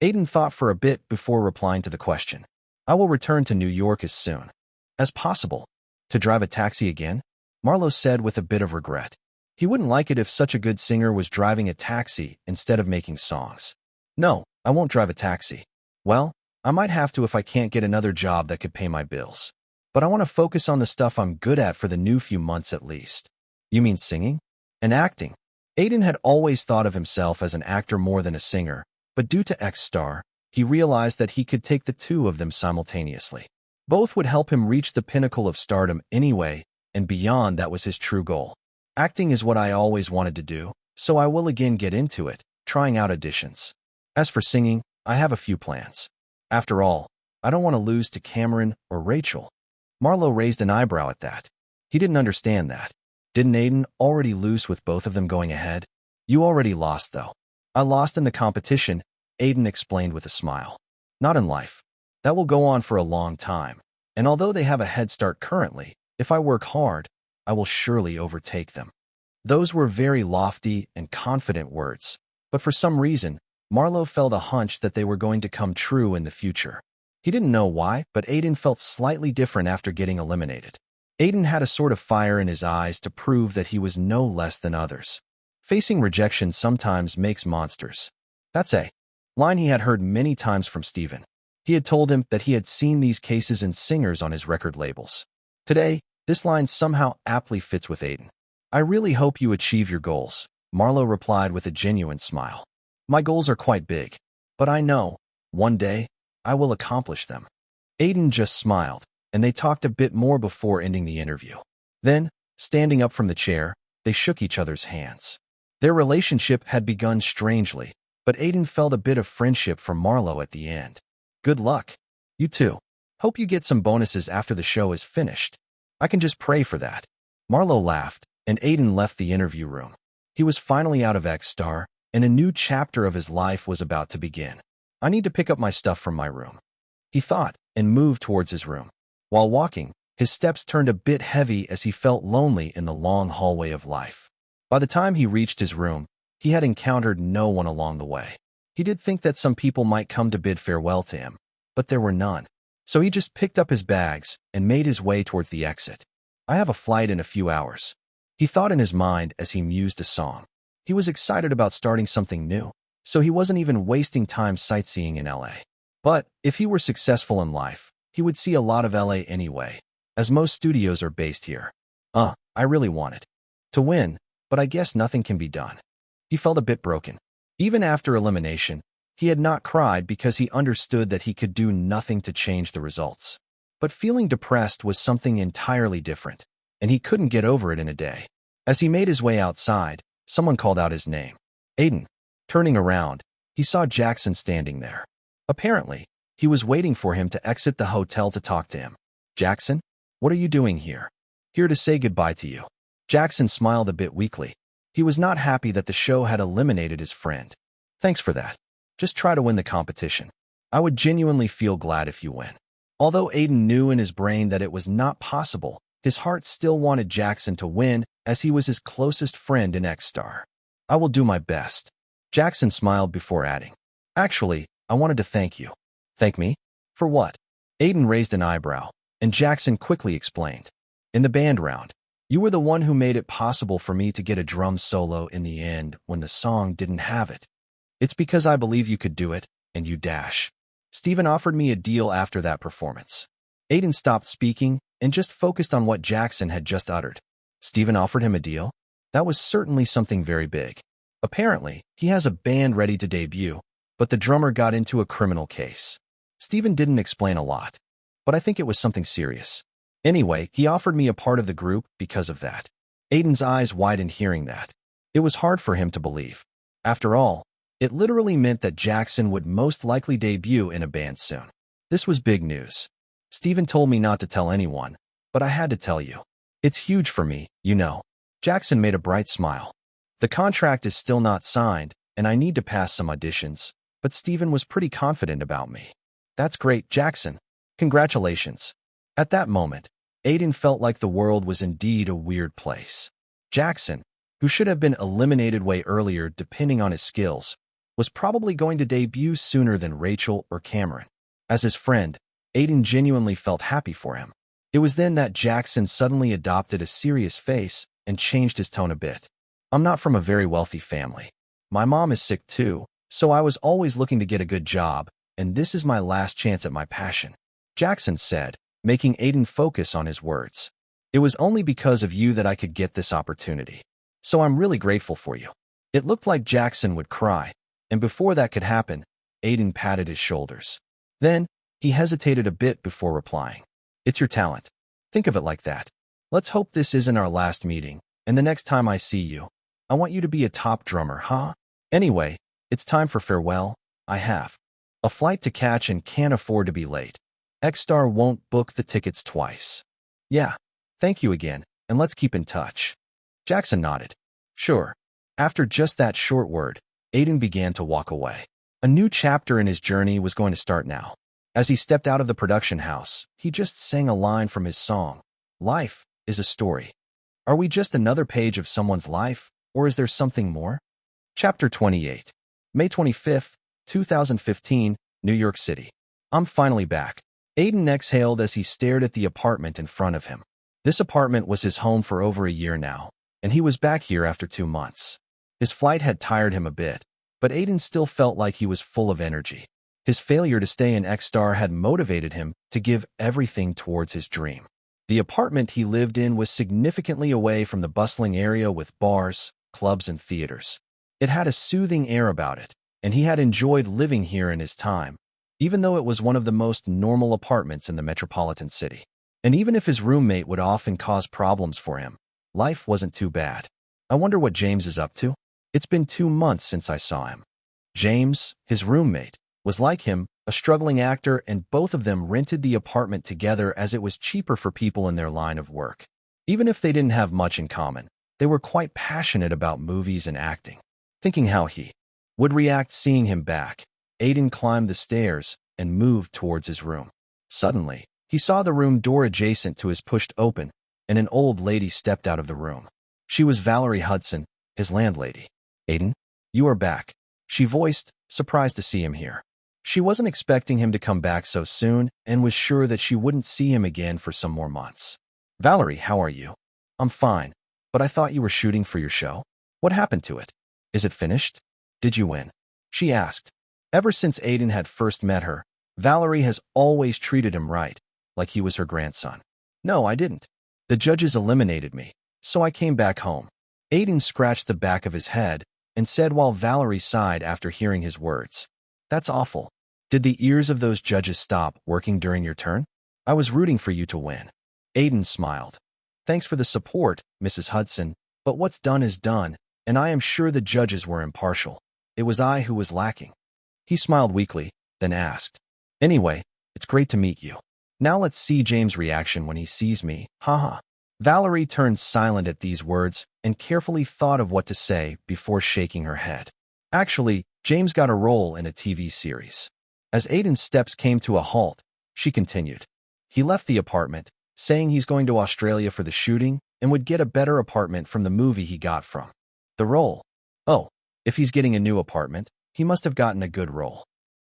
Aiden thought for a bit before replying to the question. I will return to New York as soon as possible. To drive a taxi again? Marlowe said with a bit of regret. He wouldn't like it if such a good singer was driving a taxi instead of making songs. No, I won't drive a taxi. Well, I might have to if I can't get another job that could pay my bills. But I want to focus on the stuff I'm good at for the new few months at least. You mean singing? And acting? Aiden had always thought of himself as an actor more than a singer, but due to X-Star, he realized that he could take the two of them simultaneously. Both would help him reach the pinnacle of stardom anyway, and beyond that was his true goal. Acting is what I always wanted to do, so I will again get into it, trying out auditions. As for singing, I have a few plans. After all, I don't want to lose to Cameron or Rachel. Marlowe raised an eyebrow at that. He didn't understand that. Didn't Aiden already lose with both of them going ahead? You already lost, though. I lost in the competition, Aiden explained with a smile. Not in life. That will go on for a long time, and although they have a head start currently, if I work hard, I will surely overtake them. Those were very lofty and confident words, but for some reason, Marlowe felt a hunch that they were going to come true in the future. He didn't know why, but Aiden felt slightly different after getting eliminated. Aiden had a sort of fire in his eyes to prove that he was no less than others. Facing rejection sometimes makes monsters. That's a line he had heard many times from Stephen. He had told him that he had seen these cases in singers on his record labels. Today, this line somehow aptly fits with Aiden. I really hope you achieve your goals, Marlowe replied with a genuine smile. My goals are quite big, but I know, one day, I will accomplish them. Aiden just smiled, and they talked a bit more before ending the interview. Then, standing up from the chair, they shook each other's hands. Their relationship had begun strangely, but Aiden felt a bit of friendship from Marlowe at the end. Good luck. You too. Hope you get some bonuses after the show is finished. I can just pray for that. Marlowe laughed, and Aiden left the interview room. He was finally out of X-Star, and a new chapter of his life was about to begin. I need to pick up my stuff from my room, he thought, and moved towards his room. While walking, his steps turned a bit heavy as he felt lonely in the long hallway of life. By the time he reached his room, he had encountered no one along the way. He did think that some people might come to bid farewell to him, but there were none. So he just picked up his bags and made his way towards the exit. I have a flight in a few hours, he thought in his mind as he mused a song. He was excited about starting something new. so he wasn't even wasting time sightseeing in LA. But if he were successful in life, he would see a lot of LA anyway, as most studios are based here. I really wanted to win, but I guess nothing can be done. He felt a bit broken. Even after elimination, he had not cried because he understood that he could do nothing to change the results. But feeling depressed was something entirely different, and he couldn't get over it in a day. As he made his way outside, someone called out his name. Aiden. Turning around, he saw Jackson standing there. Apparently, he was waiting for him to exit the hotel to talk to him. Jackson, what are you doing here? Here to say goodbye to you. Jackson smiled a bit weakly. He was not happy that the show had eliminated his friend. Thanks for that. Just try to win the competition. I would genuinely feel glad if you win. Although Aiden knew in his brain that it was not possible, his heart still wanted Jackson to win as he was his closest friend in X-Star. I will do my best. Jackson smiled before adding, actually, I wanted to thank you. Thank me? For what? Aiden raised an eyebrow, and Jackson quickly explained. In the band round, you were the one who made it possible for me to get a drum solo in the end when the song didn't have it. It's because I believe you could do it, and you dash. Steven offered me a deal after that performance. Aiden stopped speaking and just focused on what Jackson had just uttered. Steven offered him a deal? That was certainly something very big. Apparently, he has a band ready to debut, but the drummer got into a criminal case. Steven didn't explain a lot, but I think it was something serious. Anyway, he offered me a part of the group because of that. Aiden's eyes widened hearing that. It was hard for him to believe. After all, it literally meant that Jackson would most likely debut in a band soon. This was big news. Steven told me not to tell anyone, but I had to tell you. It's huge for me, you know. Jackson made a bright smile. The contract is still not signed, and I need to pass some auditions, but Steven was pretty confident about me. That's great, Jackson. Congratulations. At that moment, Aiden felt like the world was indeed a weird place. Jackson, who should have been eliminated way earlier depending on his skills, was probably going to debut sooner than Rachel or Cameron. As his friend, Aiden genuinely felt happy for him. It was then that Jackson suddenly adopted a serious face and changed his tone a bit. I'm not from a very wealthy family. My mom is sick too, so I was always looking to get a good job, and this is my last chance at my passion. Jackson said, making Aiden focus on his words. It was only because of you that I could get this opportunity. So I'm really grateful for you. It looked like Jackson would cry, and before that could happen, Aiden patted his shoulders. Then, he hesitated a bit before replying. It's your talent. Think of it like that. Let's hope this isn't our last meeting, and the next time I see you, I want you to be a top drummer, huh? Anyway, it's time for farewell. I have a flight to catch and can't afford to be late. X-Star won't book the tickets twice. Yeah, thank you again, and let's keep in touch. Jackson nodded. Sure. After just that short word, Aiden began to walk away. A new chapter in his journey was going to start now. As he stepped out of the production house, he just sang a line from his song. Life is a story. Are we just another page of someone's life, or is there something more? Chapter 28. May 25th, 2015, New York City. I'm finally back. Aiden exhaled as he stared at the apartment in front of him. This apartment was his home for over a year now, and he was back here after 2 months. His flight had tired him a bit, but Aiden still felt like he was full of energy. His failure to stay in X-Star had motivated him to give everything towards his dream. The apartment he lived in was significantly away from the bustling area with bars, clubs, and theaters. It had a soothing air about it, and he had enjoyed living here in his time, even though it was one of the most normal apartments in the metropolitan city. And even if his roommate would often cause problems for him, life wasn't too bad. I wonder what James is up to? It's been 2 months since I saw him. James, his roommate, was like him, a struggling actor, and both of them rented the apartment together as it was cheaper for people in their line of work. Even if they didn't have much in common, they were quite passionate about movies and acting. Thinking how he would react seeing him back, Aiden climbed the stairs and moved towards his room. Suddenly, he saw the room door adjacent to his pushed open, and an old lady stepped out of the room. She was Valerie Hudson, his landlady. Aiden, you are back, she voiced, surprised to see him here. She wasn't expecting him to come back so soon and was sure that she wouldn't see him again for some more months. Valerie, how are you? I'm fine, but I thought you were shooting for your show. What happened to it? Is it finished? Did you win? she asked. Ever since Aiden had first met her, Valerie has always treated him right, like he was her grandson. No, I didn't. The judges eliminated me, so I came back home. Aiden scratched the back of his head and said while Valerie sighed after hearing his words. That's awful. Did the ears of those judges stop working during your turn? I was rooting for you to win. Aiden smiled. Thanks for the support, Mrs. Hudson, but what's done is done, and I am sure the judges were impartial. It was I who was lacking. He smiled weakly, then asked, Anyway, it's great to meet you. Now let's see James' reaction when he sees me, haha. Valerie turned silent at these words and carefully thought of what to say before shaking her head. Actually, James got a role in a TV series. As Aiden's steps came to a halt, she continued. He left the apartment, saying he's going to Australia for the shooting and would get a better apartment from the movie he got from the role. Oh, if he's getting a new apartment, he must have gotten a good role.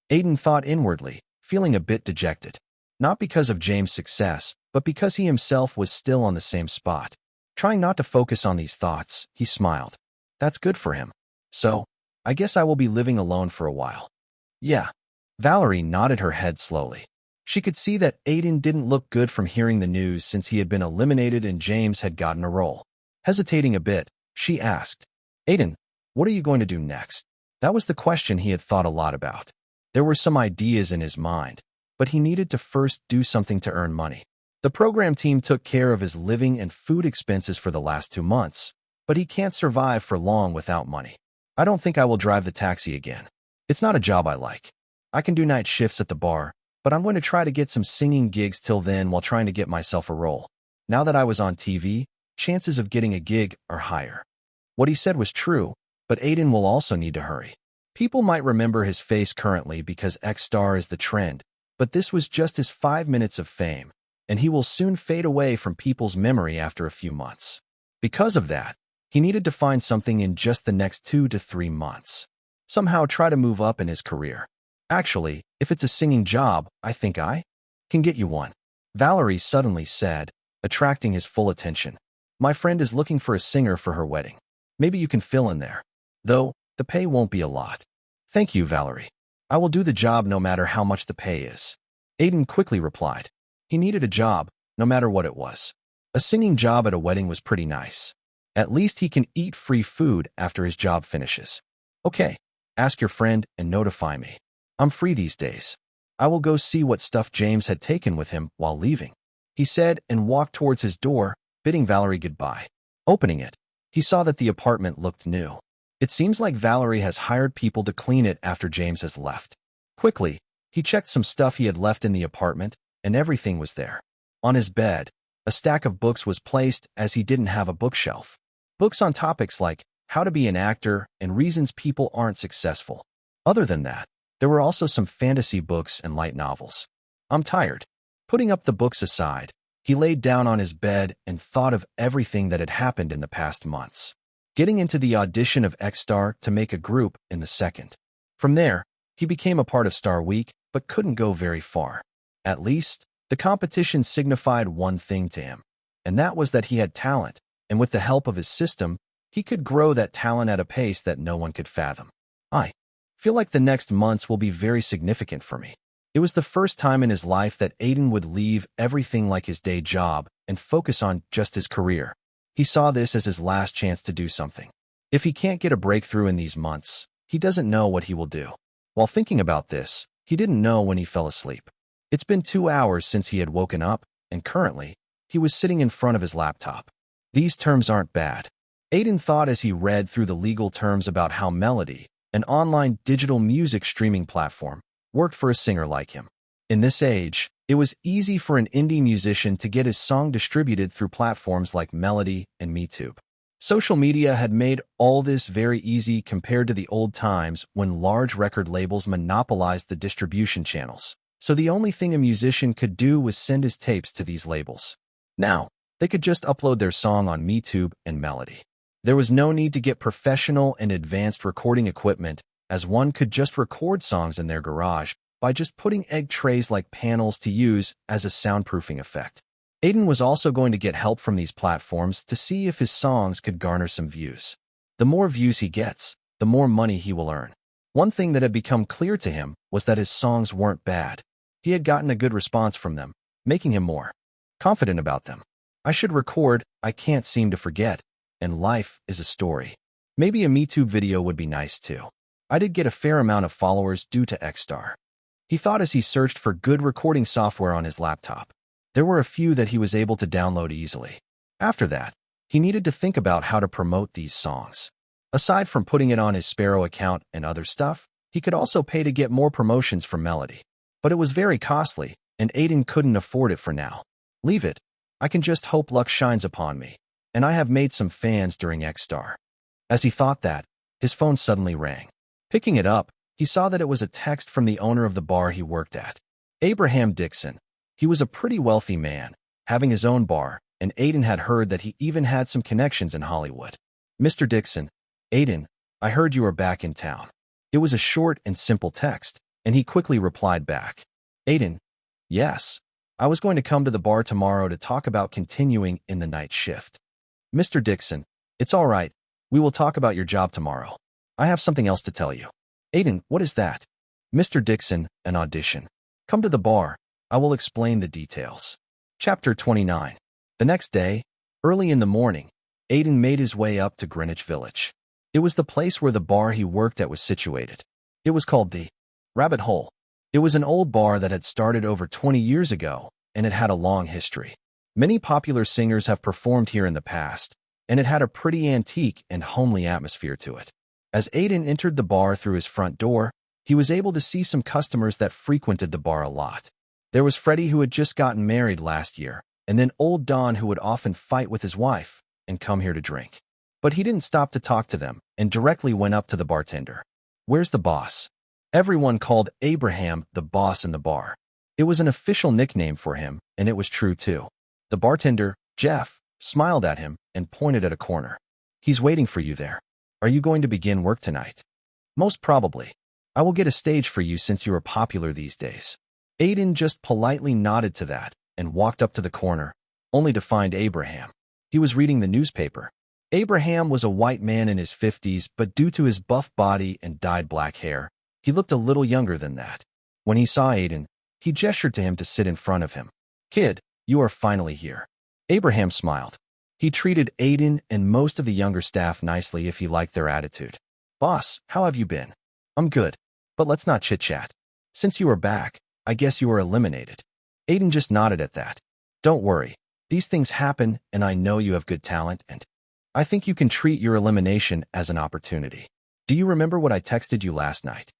Aiden thought inwardly, feeling a bit dejected. Not because of James' success, but because he himself was still on the same spot. Trying not to focus on these thoughts, he smiled. That's good for him. So, I guess I will be living alone for a while. Yeah. Valerie nodded her head slowly. She could see that Aiden didn't look good from hearing the news since he had been eliminated and James had gotten a role. Hesitating a bit, she asked, Aiden, what are you going to do next? That was the question he had thought a lot about. There were some ideas in his mind, but he needed to first do something to earn money. The program team took care of his living and food expenses for the last 2 months, but he can't survive for long without money. I don't think I will drive the taxi again. It's not a job I like. I can do night shifts at the bar, but I'm going to try to get some singing gigs till then while trying to get myself a role. Now that I was on TV, chances of getting a gig are higher. What he said was true, but Aiden will also need to hurry. People might remember his face currently because X-Star is the trend, but this was just his 5 minutes of fame, and he will soon fade away from people's memory after a few months. Because of that, he needed to find something in just the next 2 to 3 months. Somehow try to move up in his career. Actually, if it's a singing job, I think I can get you one. Valerie suddenly said, attracting his full attention. My friend is looking for a singer for her wedding. Maybe you can fill in there. Though, the pay won't be a lot. Thank you, Valerie. I will do the job no matter how much the pay is. Aiden quickly replied. He needed a job, no matter what it was. A singing job at a wedding was pretty nice. At least he can eat free food after his job finishes. Okay, ask your friend and notify me. I'm free these days. I will go see what stuff James had taken with him while leaving, he said and walked towards his door, bidding Valerie goodbye. Opening it, he saw that the apartment looked new. It seems like Valerie has hired people to clean it after James has left. Quickly, he checked some stuff he had left in the apartment, and everything was there. On his bed, a stack of books was placed as he didn't have a bookshelf. Books on topics like how to be an actor and reasons people aren't successful. Other than that, there were also some fantasy books and light novels. I'm tired. Putting up the books aside, he laid down on his bed and thought of everything that had happened in the past months. Getting into the audition of X-Star to make a group in the second. From there, he became a part of Star Week, but couldn't go very far. At least, the competition signified one thing to him, and that was that he had talent, and with the help of his system, he could grow that talent at a pace that no one could fathom. I feel like the next months will be very significant for me. It was the first time in his life that Aiden would leave everything like his day job and focus on just his career. He saw this as his last chance to do something. If he can't get a breakthrough in these months, he doesn't know what he will do. While thinking about this, he didn't know when he fell asleep. It's been 2 hours since he had woken up, and currently, he was sitting in front of his laptop. These terms aren't bad. Aiden thought as he read through the legal terms about how Melody, an online digital music streaming platform, worked for a singer like him. In this age, it was easy for an indie musician to get his song distributed through platforms like Melody and MeTube. Social media had made all this very easy compared to the old times when large record labels monopolized the distribution channels. So the only thing a musician could do was send his tapes to these labels. Now, they could just upload their song on MeTube and Melody. There was no need to get professional and advanced recording equipment, as one could just record songs in their garage by just putting egg trays like panels to use as a soundproofing effect. Aiden was also going to get help from these platforms to see if his songs could garner some views. The more views he gets, the more money he will earn. One thing that had become clear to him was that his songs weren't bad. He had gotten a good response from them, making him more confident about them. I should record, I can't seem to forget, and life is a story. Maybe a Me Too video would be nice too. I did get a fair amount of followers due to Xstar. He thought as he searched for good recording software on his laptop. There were a few that he was able to download easily. After that, he needed to think about how to promote these songs. Aside from putting it on his Sparrow account and other stuff, he could also pay to get more promotions from Melody. But it was very costly, and Aiden couldn't afford it for now. Leave it. I can just hope luck shines upon me, and I have made some fans during Xstar. As he thought that, his phone suddenly rang. Picking it up, he saw that it was a text from the owner of the bar he worked at, Abraham Dixon. He was a pretty wealthy man, having his own bar, and Aiden had heard that he even had some connections in Hollywood. Mr. Dixon, Aiden, I heard you are back in town. It was a short and simple text, and he quickly replied back. Aiden, yes. I was going to come to the bar tomorrow to talk about continuing in the night shift. Mr. Dixon, it's all right. We will talk about your job tomorrow. I have something else to tell you. Aiden, what is that? Mr. Dixon, an audition. Come to the bar. I will explain the details. Chapter 29. The next day, early in the morning, Aiden made his way up to Greenwich Village. It was the place where the bar he worked at was situated. It was called the Rabbit Hole. It was an old bar that had started over 20 years ago, and it had a long history. Many popular singers have performed here in the past, and it had a pretty antique and homely atmosphere to it. As Aiden entered the bar through his front door, he was able to see some customers that frequented the bar a lot. There was Freddie, who had just gotten married last year, and then old Don, who would often fight with his wife and come here to drink. But he didn't stop to talk to them and directly went up to the bartender. Where's the boss? Everyone called Abraham the boss in the bar. It was an official nickname for him, and it was true too. The bartender, Jeff, smiled at him and pointed at a corner. He's waiting for you there. Are you going to begin work tonight? Most probably. I will get a stage for you since you are popular these days. Aiden just politely nodded to that and walked up to the corner, only to find Abraham. He was reading the newspaper. Abraham was a white man in his 50s, but due to his buff body and dyed black hair, he looked a little younger than that. When he saw Aiden, he gestured to him to sit in front of him. Kid, you are finally here. Abraham smiled. He treated Aiden and most of the younger staff nicely if he liked their attitude. Boss, how have you been? I'm good, but let's not chit-chat. Since you are back, I guess you are eliminated. Aiden just nodded at that. Don't worry. These things happen, and I know you have good talent, and I think you can treat your elimination as an opportunity. Do you remember what I texted you last night?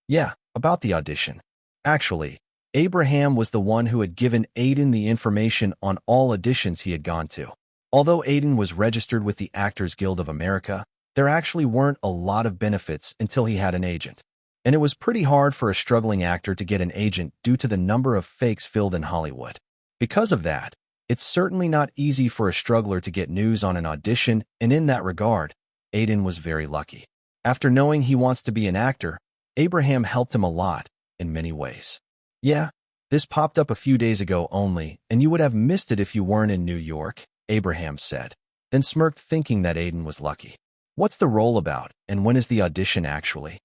Yeah, about the audition. Actually, Abraham was the one who had given Aiden the information on all auditions he had gone to. Although Aiden was registered with the Actors Guild of America, there actually weren't a lot of benefits until he had an agent. And it was pretty hard for a struggling actor to get an agent due to the number of fakes filled in Hollywood. Because of that, it's certainly not easy for a struggler to get news on an audition, and in that regard, Aiden was very lucky. After knowing he wants to be an actor, Abraham helped him a lot, in many ways. Yeah, this popped up a few days ago only, and you would have missed it if you weren't in New York, Abraham said, then smirked, thinking that Aiden was lucky. What's the role about, and when is the audition actually?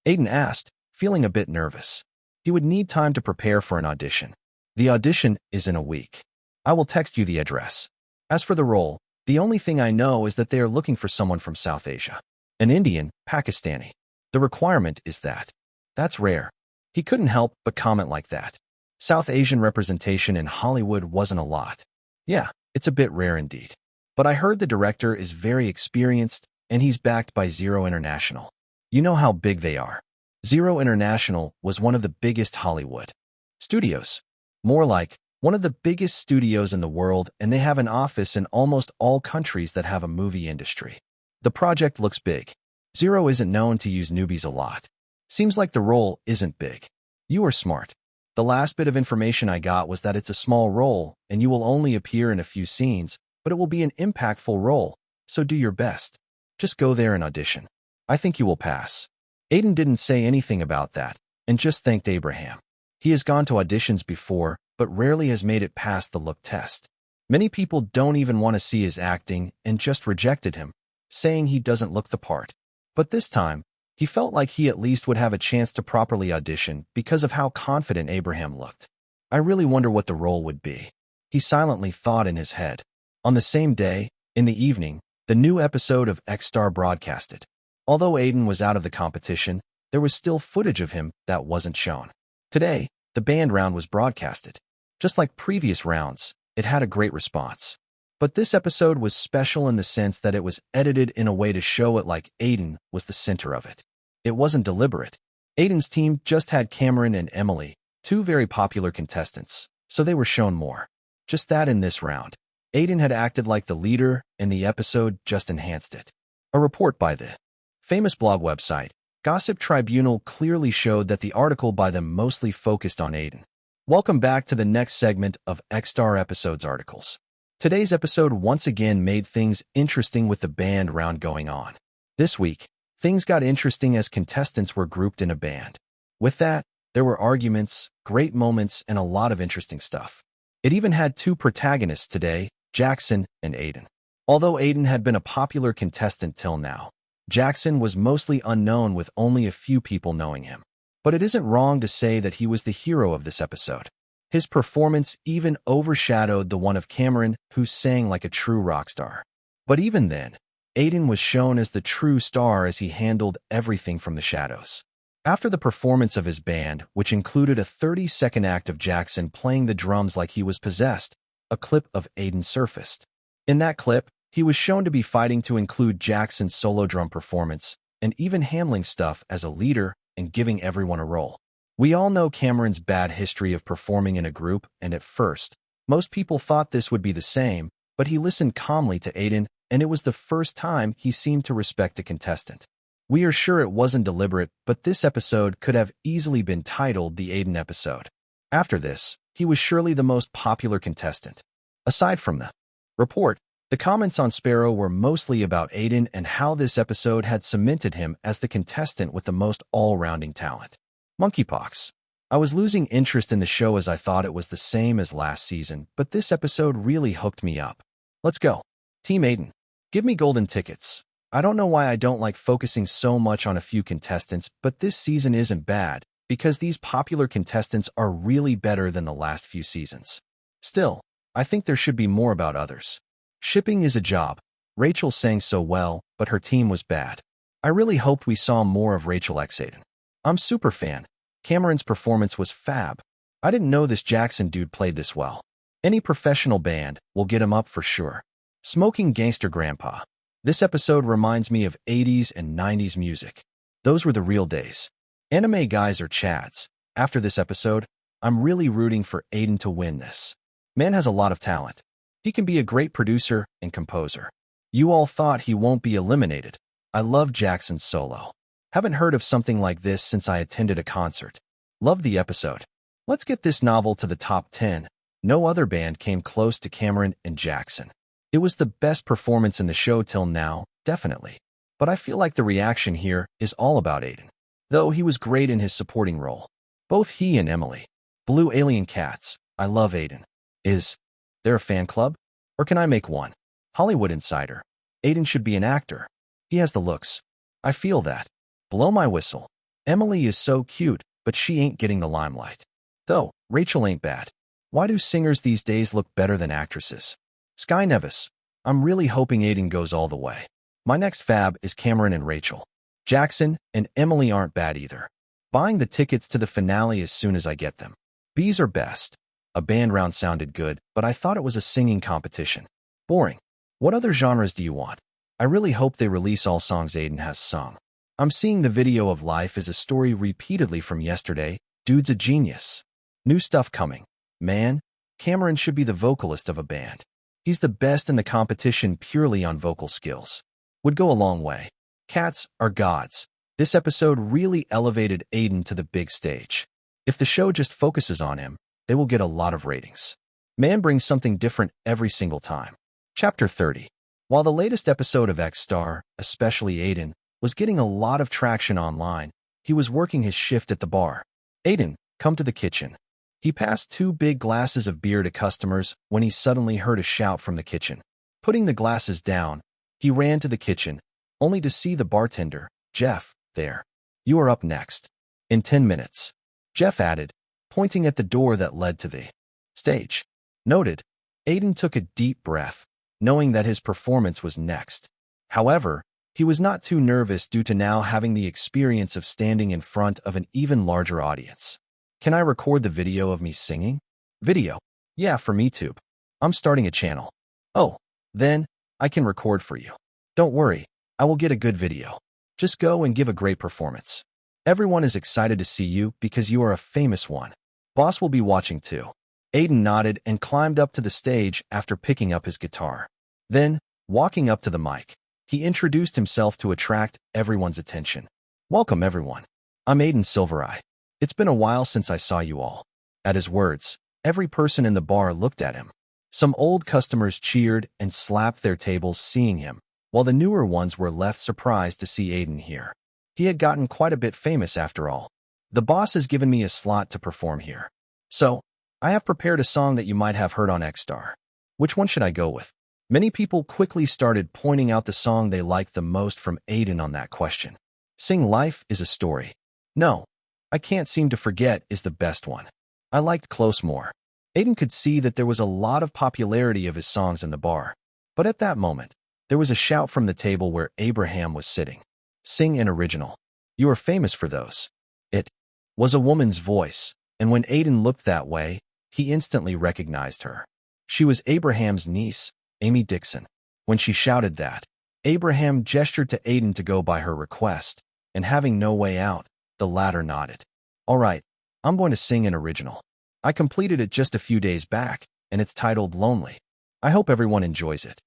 Aiden asked, feeling a bit nervous. He would need time to prepare for an audition. The audition is in a week. I will text you the address. As for the role, the only thing I know is that they are looking for someone from South Asia. An Indian, Pakistani. The requirement is that. That's rare. He couldn't help but comment like that. South Asian representation in Hollywood wasn't a lot. Yeah, it's a bit rare indeed. But I heard the director is very experienced, and he's backed by Zero International. You know how big they are. Zero International was one of the biggest Hollywood studios. More like one of the biggest studios in the world, and they have an office in almost all countries that have a movie industry. The project looks big. Zero isn't known to use newbies a lot. Seems like the role isn't big. You are smart. The last bit of information I got was that it's a small role, and you will only appear in a few scenes, but it will be an impactful role, so do your best. Just go there and audition. I think you will pass. Aiden didn't say anything about that, and just thanked Abraham. He has gone to auditions before, but rarely has made it past the look test. Many people don't even want to see his acting and just rejected him, saying he doesn't look the part. But this time, He felt like he at least would have a chance to properly audition because of how confident Abraham looked. I really wonder what the role would be. He silently thought in his head. On the same day, in the evening, the new episode of X-Star broadcasted. Although Aiden was out of the competition, there was still footage of him that wasn't shown. Today, the band round was broadcasted. Just like previous rounds, it had a great response. But this episode was special in the sense that it was edited in a way to show it like Aiden was the center of it. It wasn't deliberate. Aiden's team just had Cameron and Emily, two very popular contestants, so they were shown more. Just that in this round, Aiden had acted like the leader, and the episode just enhanced it. A report by the famous blog website, Gossip Tribunal, clearly showed that the article by them mostly focused on Aiden. Welcome back to the next segment of X-Star Episodes articles. Today's episode once again made things interesting with the band round going on. This week, things got interesting as contestants were grouped in a band. With that, there were arguments, great moments, and a lot of interesting stuff. It even had two protagonists today, Jackson and Aiden. Although Aiden had been a popular contestant till now, Jackson was mostly unknown with only a few people knowing him. But it isn't wrong to say that he was the hero of this episode. His performance even overshadowed the one of Cameron, who sang like a true rock star. But even then, Aiden was shown as the true star as he handled everything from the shadows. After the performance of his band, which included a 30-second act of Jackson playing the drums like he was possessed, a clip of Aiden surfaced. In that clip, he was shown to be fighting to include Jackson's solo drum performance, and even handling stuff as a leader and giving everyone a role. We all know Cameron's bad history of performing in a group, and at first, most people thought this would be the same, but he listened calmly to Aiden, and it was the first time he seemed to respect a contestant. We are sure it wasn't deliberate, but this episode could have easily been titled the Aiden episode. After this, he was surely the most popular contestant. Aside from the report, the comments on Sparrow were mostly about Aiden and how this episode had cemented him as the contestant with the most all-rounding talent. Monkeypox. I was losing interest in the show as I thought it was the same as last season, but this episode really hooked me up. Let's go. Team Aiden. Give me golden tickets. I don't know why I don't like focusing so much on a few contestants, but this season isn't bad, because these popular contestants are really better than the last few seasons. Still, I think there should be more about others. Shipping is a job. Rachel sang so well, but her team was bad. I really hoped we saw more of Rachel x Aiden. I'm super fan. Cameron's performance was fab. I didn't know this Jackson dude played this well. Any professional band will get him up for sure. Smoking Gangster Grandpa. This episode reminds me of 80s and 90s music. Those were the real days. Anime guys are chads. After this episode, I'm really rooting for Aiden to win this. Man has a lot of talent. He can be a great producer and composer. You all thought he won't be eliminated. I love Jackson's solo. Haven't heard of something like this since I attended a concert. Love the episode. Let's get this novel to the top 10. No other band came close to Cameron and Jackson. It was the best performance in the show till now, definitely. But I feel like the reaction here is all about Aiden. Though he was great in his supporting role. Both he and Emily. Blue Alien Cats. I love Aiden. Is there a fan club? Or can I make one? Hollywood Insider. Aiden should be an actor. He has the looks. I feel that. Blow my whistle. Emily is so cute, but she ain't getting the limelight. Though, Rachel ain't bad. Why do singers these days look better than actresses? Sky Nevis. I'm really hoping Aiden goes all the way. My next fab is Cameron and Rachel. Jackson and Emily aren't bad either. Buying the tickets to the finale as soon as I get them. Bees are best. A band round sounded good, but I thought it was a singing competition. Boring. What other genres do you want? I really hope they release all songs Aiden has sung. I'm seeing the video of Life is a Story repeatedly from yesterday. Dude's a genius. New stuff coming. Man, Cameron should be the vocalist of a band. He's the best in the competition purely on vocal skills. Would go a long way. Cats are gods. This episode really elevated Aiden to the big stage. If the show just focuses on him, they will get a lot of ratings. Man brings something different every single time. Chapter 30. While the latest episode of X-Star, especially Aiden, was getting a lot of traction online, he was working his shift at the bar. Aiden, come to the kitchen. He passed 2 big glasses of beer to customers when he suddenly heard a shout from the kitchen. Putting the glasses down, he ran to the kitchen, only to see the bartender, Jeff, There. You are up next. In 10 minutes. Jeff added, pointing at the door that led to the stage. Noted. Aiden took a deep breath, knowing that his performance was next. However, he was not too nervous due to now having the experience of standing in front of an even larger audience. Can I record the video of me singing? Video? Yeah, for MeTube. I'm starting a channel. Oh, then, I can record for you. Don't worry, I will get a good video. Just go and give a great performance. Everyone is excited to see you because you are a famous one. Boss will be watching too. Aiden nodded and climbed up to the stage after picking up his guitar. Then, walking up to the mic, he introduced himself to attract everyone's attention. Welcome, everyone. I'm Aiden Silvereye. It's been a while since I saw you all. At his words, every person in the bar looked at him. Some old customers cheered and slapped their tables seeing him, while the newer ones were left surprised to see Aiden here. He had gotten quite a bit famous after all. The boss has given me a slot to perform here. So, I have prepared a song that you might have heard on X-Star. Which one should I go with? Many people quickly started pointing out the song they liked the most from Aiden on that question. Sing Life is a Story. No, I Can't Seem to Forget is the best one. I liked Close more. Aiden could see that there was a lot of popularity of his songs in the bar. But at that moment, there was a shout from the table where Abraham was sitting. Sing an original. You are famous for those. It was a woman's voice, and when Aiden looked that way, he instantly recognized her. She was Abraham's niece, Amy Dixon. When she shouted that, Abraham gestured to Aiden to go by her request, and having no way out, the latter nodded. All right, I'm going to sing an original. I completed it just a few days back, and it's titled Lonely. I hope everyone enjoys it.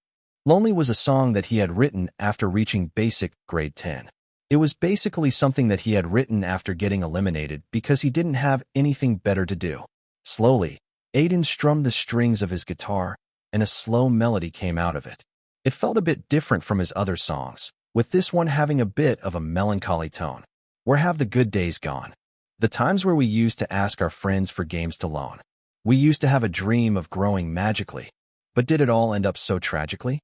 Lonely was a song that he had written after reaching basic grade 10. It was basically something that he had written after getting eliminated because he didn't have anything better to do. Slowly, Aiden strummed the strings of his guitar, and a slow melody came out of it. It felt a bit different from his other songs, with this one having a bit of a melancholy tone. Where have the good days gone? The times where we used to ask our friends for games to loan. We used to have a dream of growing magically. But did it all end up so tragically?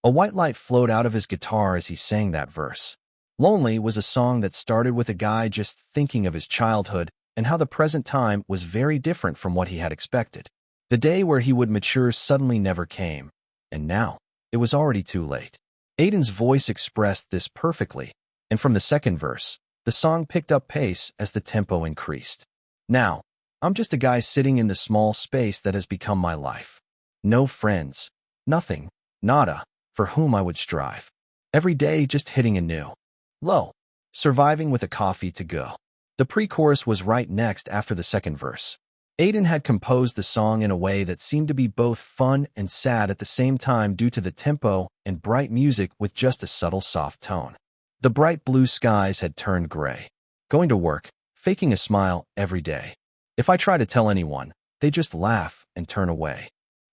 A white light flowed out of his guitar as he sang that verse. Lonely was a song that started with a guy just thinking of his childhood and how the present time was very different from what he had expected. The day where he would mature suddenly never came, and now, it was already too late. Aiden's voice expressed this perfectly, and from the second verse, the song picked up pace as the tempo increased. Now, I'm just a guy sitting in the small space that has become my life. No friends, nothing, nada, for whom I would strive. Every day just hitting a new low, surviving with a coffee to go. The pre-chorus was right next after the second verse. Aiden had composed the song in a way that seemed to be both fun and sad at the same time due to the tempo and bright music with just a subtle soft tone. The bright blue skies had turned gray. Going to work, faking a smile every day. If I try to tell anyone, they just laugh and turn away.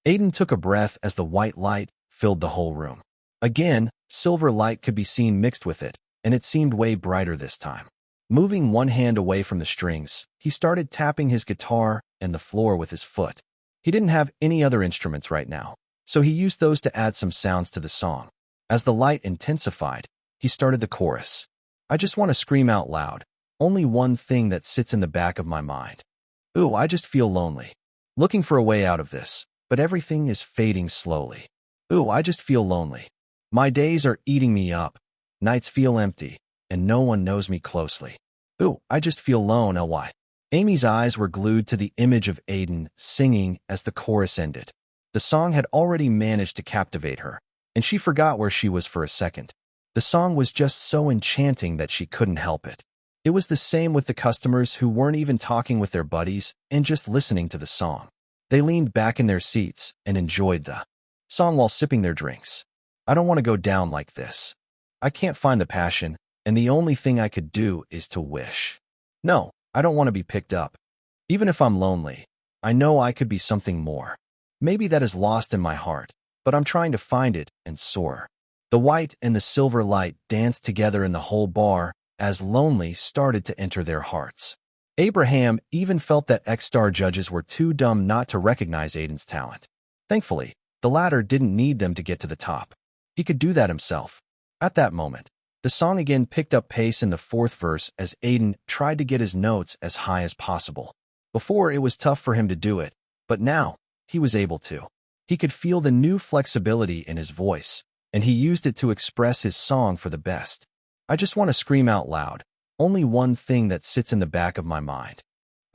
Aiden took a breath as the white light filled the whole room. Again, silver light could be seen mixed with it, and it seemed way brighter this time. Moving one hand away from the strings, he started tapping his guitar and the floor with his foot. He didn't have any other instruments right now, so he used those to add some sounds to the song. As the light intensified, he started the chorus. I just want to scream out loud. Only one thing that sits in the back of my mind. Ooh, I just feel lonely. Looking for a way out of this, but everything is fading slowly. Ooh, I just feel lonely. My days are eating me up. Nights feel empty, and no one knows me closely. Ooh, I just feel lone, ly. Amy's eyes were glued to the image of Aiden singing as the chorus ended. The song had already managed to captivate her, and she forgot where she was for a second. The song was just so enchanting that she couldn't help it. It was the same with the customers who weren't even talking with their buddies and just listening to the song. They leaned back in their seats and enjoyed the song while sipping their drinks. I don't want to go down like this. I can't find the passion, and the only thing I could do is to wish. No, I don't want to be picked up. Even if I'm lonely, I know I could be something more. Maybe that is lost in my heart, but I'm trying to find it and soar. The white and the silver light danced together in the whole bar as lonely started to enter their hearts. Abraham even felt that X-Star judges were too dumb not to recognize Aiden's talent. Thankfully, the latter didn't need them to get to the top. He could do that himself. At that moment, The song again picked up pace in the fourth verse as Aiden tried to get his notes as high as possible. Before, it was tough for him to do it, but now, he was able to. He could feel the new flexibility in his voice, and he used it to express his song for the best. I just want to scream out loud. Only one thing that sits in the back of my mind.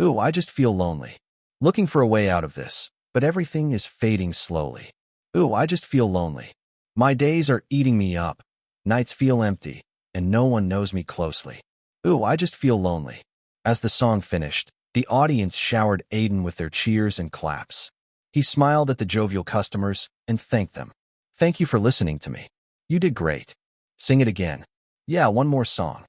Ooh, I just feel lonely. Looking for a way out of this, but everything is fading slowly. Ooh, I just feel lonely. My days are eating me up. Nights feel empty, and no one knows me closely. Ooh, I just feel lonely. As the song finished, the audience showered Aiden with their cheers and claps. He smiled at the jovial customers and thanked them. Thank you for listening to me. You did great. Sing it again. Yeah, one more song.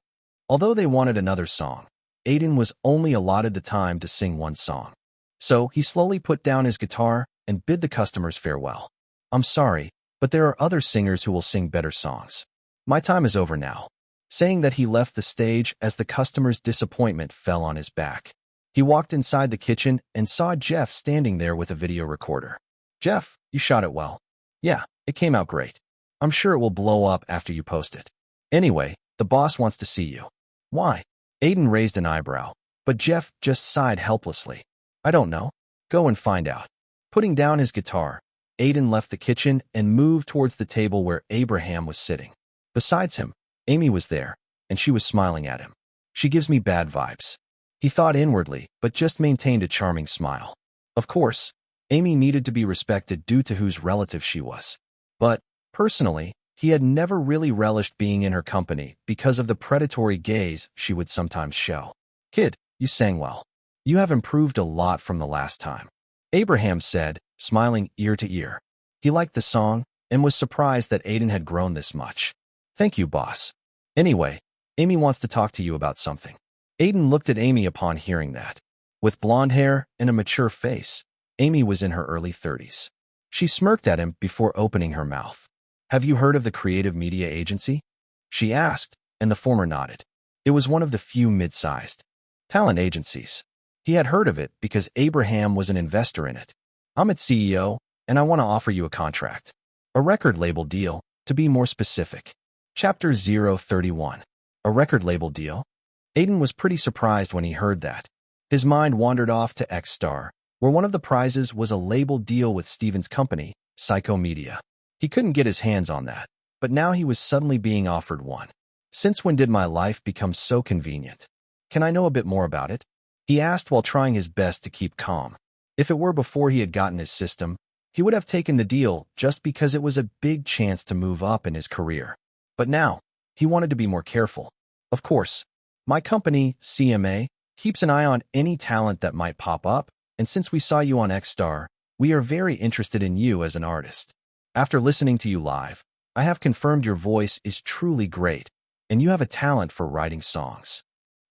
Although they wanted another song, Aiden was only allotted the time to sing one song. So he slowly put down his guitar and bid the customers farewell. I'm sorry, but there are other singers who will sing better songs. My time is over now. Saying that, he left the stage as the customers' disappointment fell on his back. He walked inside the kitchen and saw Jeff standing there with a video recorder. Jeff, you shot it well. Yeah, it came out great. I'm sure it will blow up after you post it. Anyway, the boss wants to see you. Why? Aiden raised an eyebrow, but Jeff just sighed helplessly. I don't know. Go and find out. Putting down his guitar, Aiden left the kitchen and moved towards the table where Abraham was sitting. Besides him, Amy was there, and she was smiling at him. She gives me bad vibes. He thought inwardly, but just maintained a charming smile. Of course, Amy needed to be respected due to whose relative she was. But, personally, he had never really relished being in her company because of the predatory gaze she would sometimes show. Kid, you sang well. You have improved a lot from the last time. Abraham said, smiling ear to ear. He liked the song and was surprised that Aiden had grown this much. Thank you, boss. Anyway, Amy wants to talk to you about something. Aiden looked at Amy upon hearing that. With blonde hair and a mature face, Amy was in her early 30s. She smirked at him before opening her mouth. Have you heard of the creative media agency? She asked, and the former nodded. It was one of the few mid-sized talent agencies. He had heard of it because Abraham was an investor in it. I'm its CEO, and I want to offer you a contract. A record label deal, to be more specific. Chapter 031. A record label deal? Aiden was pretty surprised when he heard that. His mind wandered off to X-Star, where one of the prizes was a label deal with Steven's company, Psycho Media. He couldn't get his hands on that, but now he was suddenly being offered one. Since when did my life become so convenient? Can I know a bit more about it? He asked while trying his best to keep calm. If it were before he had gotten his system, he would have taken the deal just because it was a big chance to move up in his career. But now, he wanted to be more careful. Of course, my company, CMA, keeps an eye on any talent that might pop up, and since we saw you on X-Star, we are very interested in you as an artist. After listening to you live, I have confirmed your voice is truly great, and you have a talent for writing songs.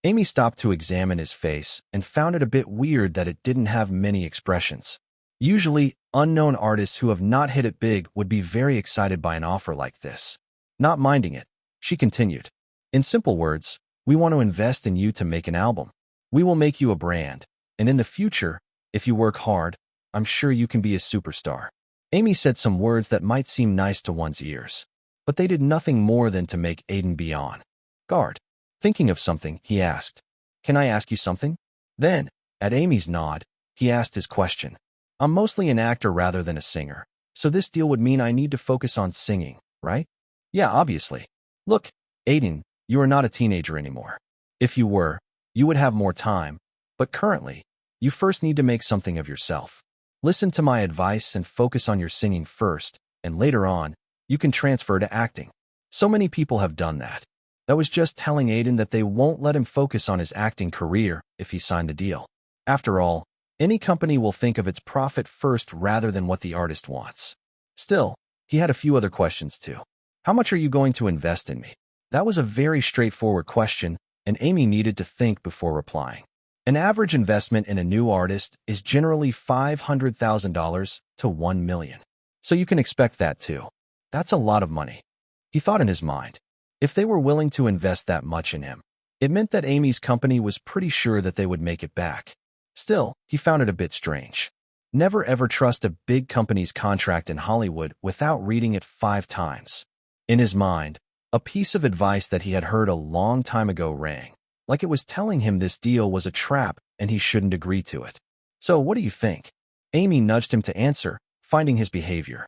Amy stopped to examine his face and found it a bit weird that it didn't have many expressions. Usually, unknown artists who have not hit it big would be very excited by an offer like this. Not minding it, she continued. In simple words, we want to invest in you to make an album. We will make you a brand, and in the future, if you work hard, I'm sure you can be a superstar. Amy said some words that might seem nice to one's ears, but they did nothing more than to make Aiden be on guard. Thinking of something, he asked, Can I ask you something? Then, at Amy's nod, he asked his question. I'm mostly an actor rather than a singer, so this deal would mean I need to focus on singing, right? Yeah, obviously. Look, Aiden, you are not a teenager anymore. If you were, you would have more time, but currently, you first need to make something of yourself. Listen to my advice and focus on your singing first, and later on, you can transfer to acting. So many people have done that. That was just telling Aiden that they won't let him focus on his acting career if he signed the deal. After all, any company will think of its profit first rather than what the artist wants. Still, he had a few other questions too. How much are you going to invest in me? That was a very straightforward question, and Amy needed to think before replying. An average investment in a new artist is generally $500,000 to $1 million. So you can expect that too. That's a lot of money. He thought in his mind. If they were willing to invest that much in him, it meant that Amy's company was pretty sure that they would make it back. Still, he found it a bit strange. Never ever trust a big company's contract in Hollywood without reading it 5 times. In his mind, A piece of advice that he had heard a long time ago rang, like it was telling him this deal was a trap and he shouldn't agree to it. So what do you think? Amy nudged him to answer, finding his behavior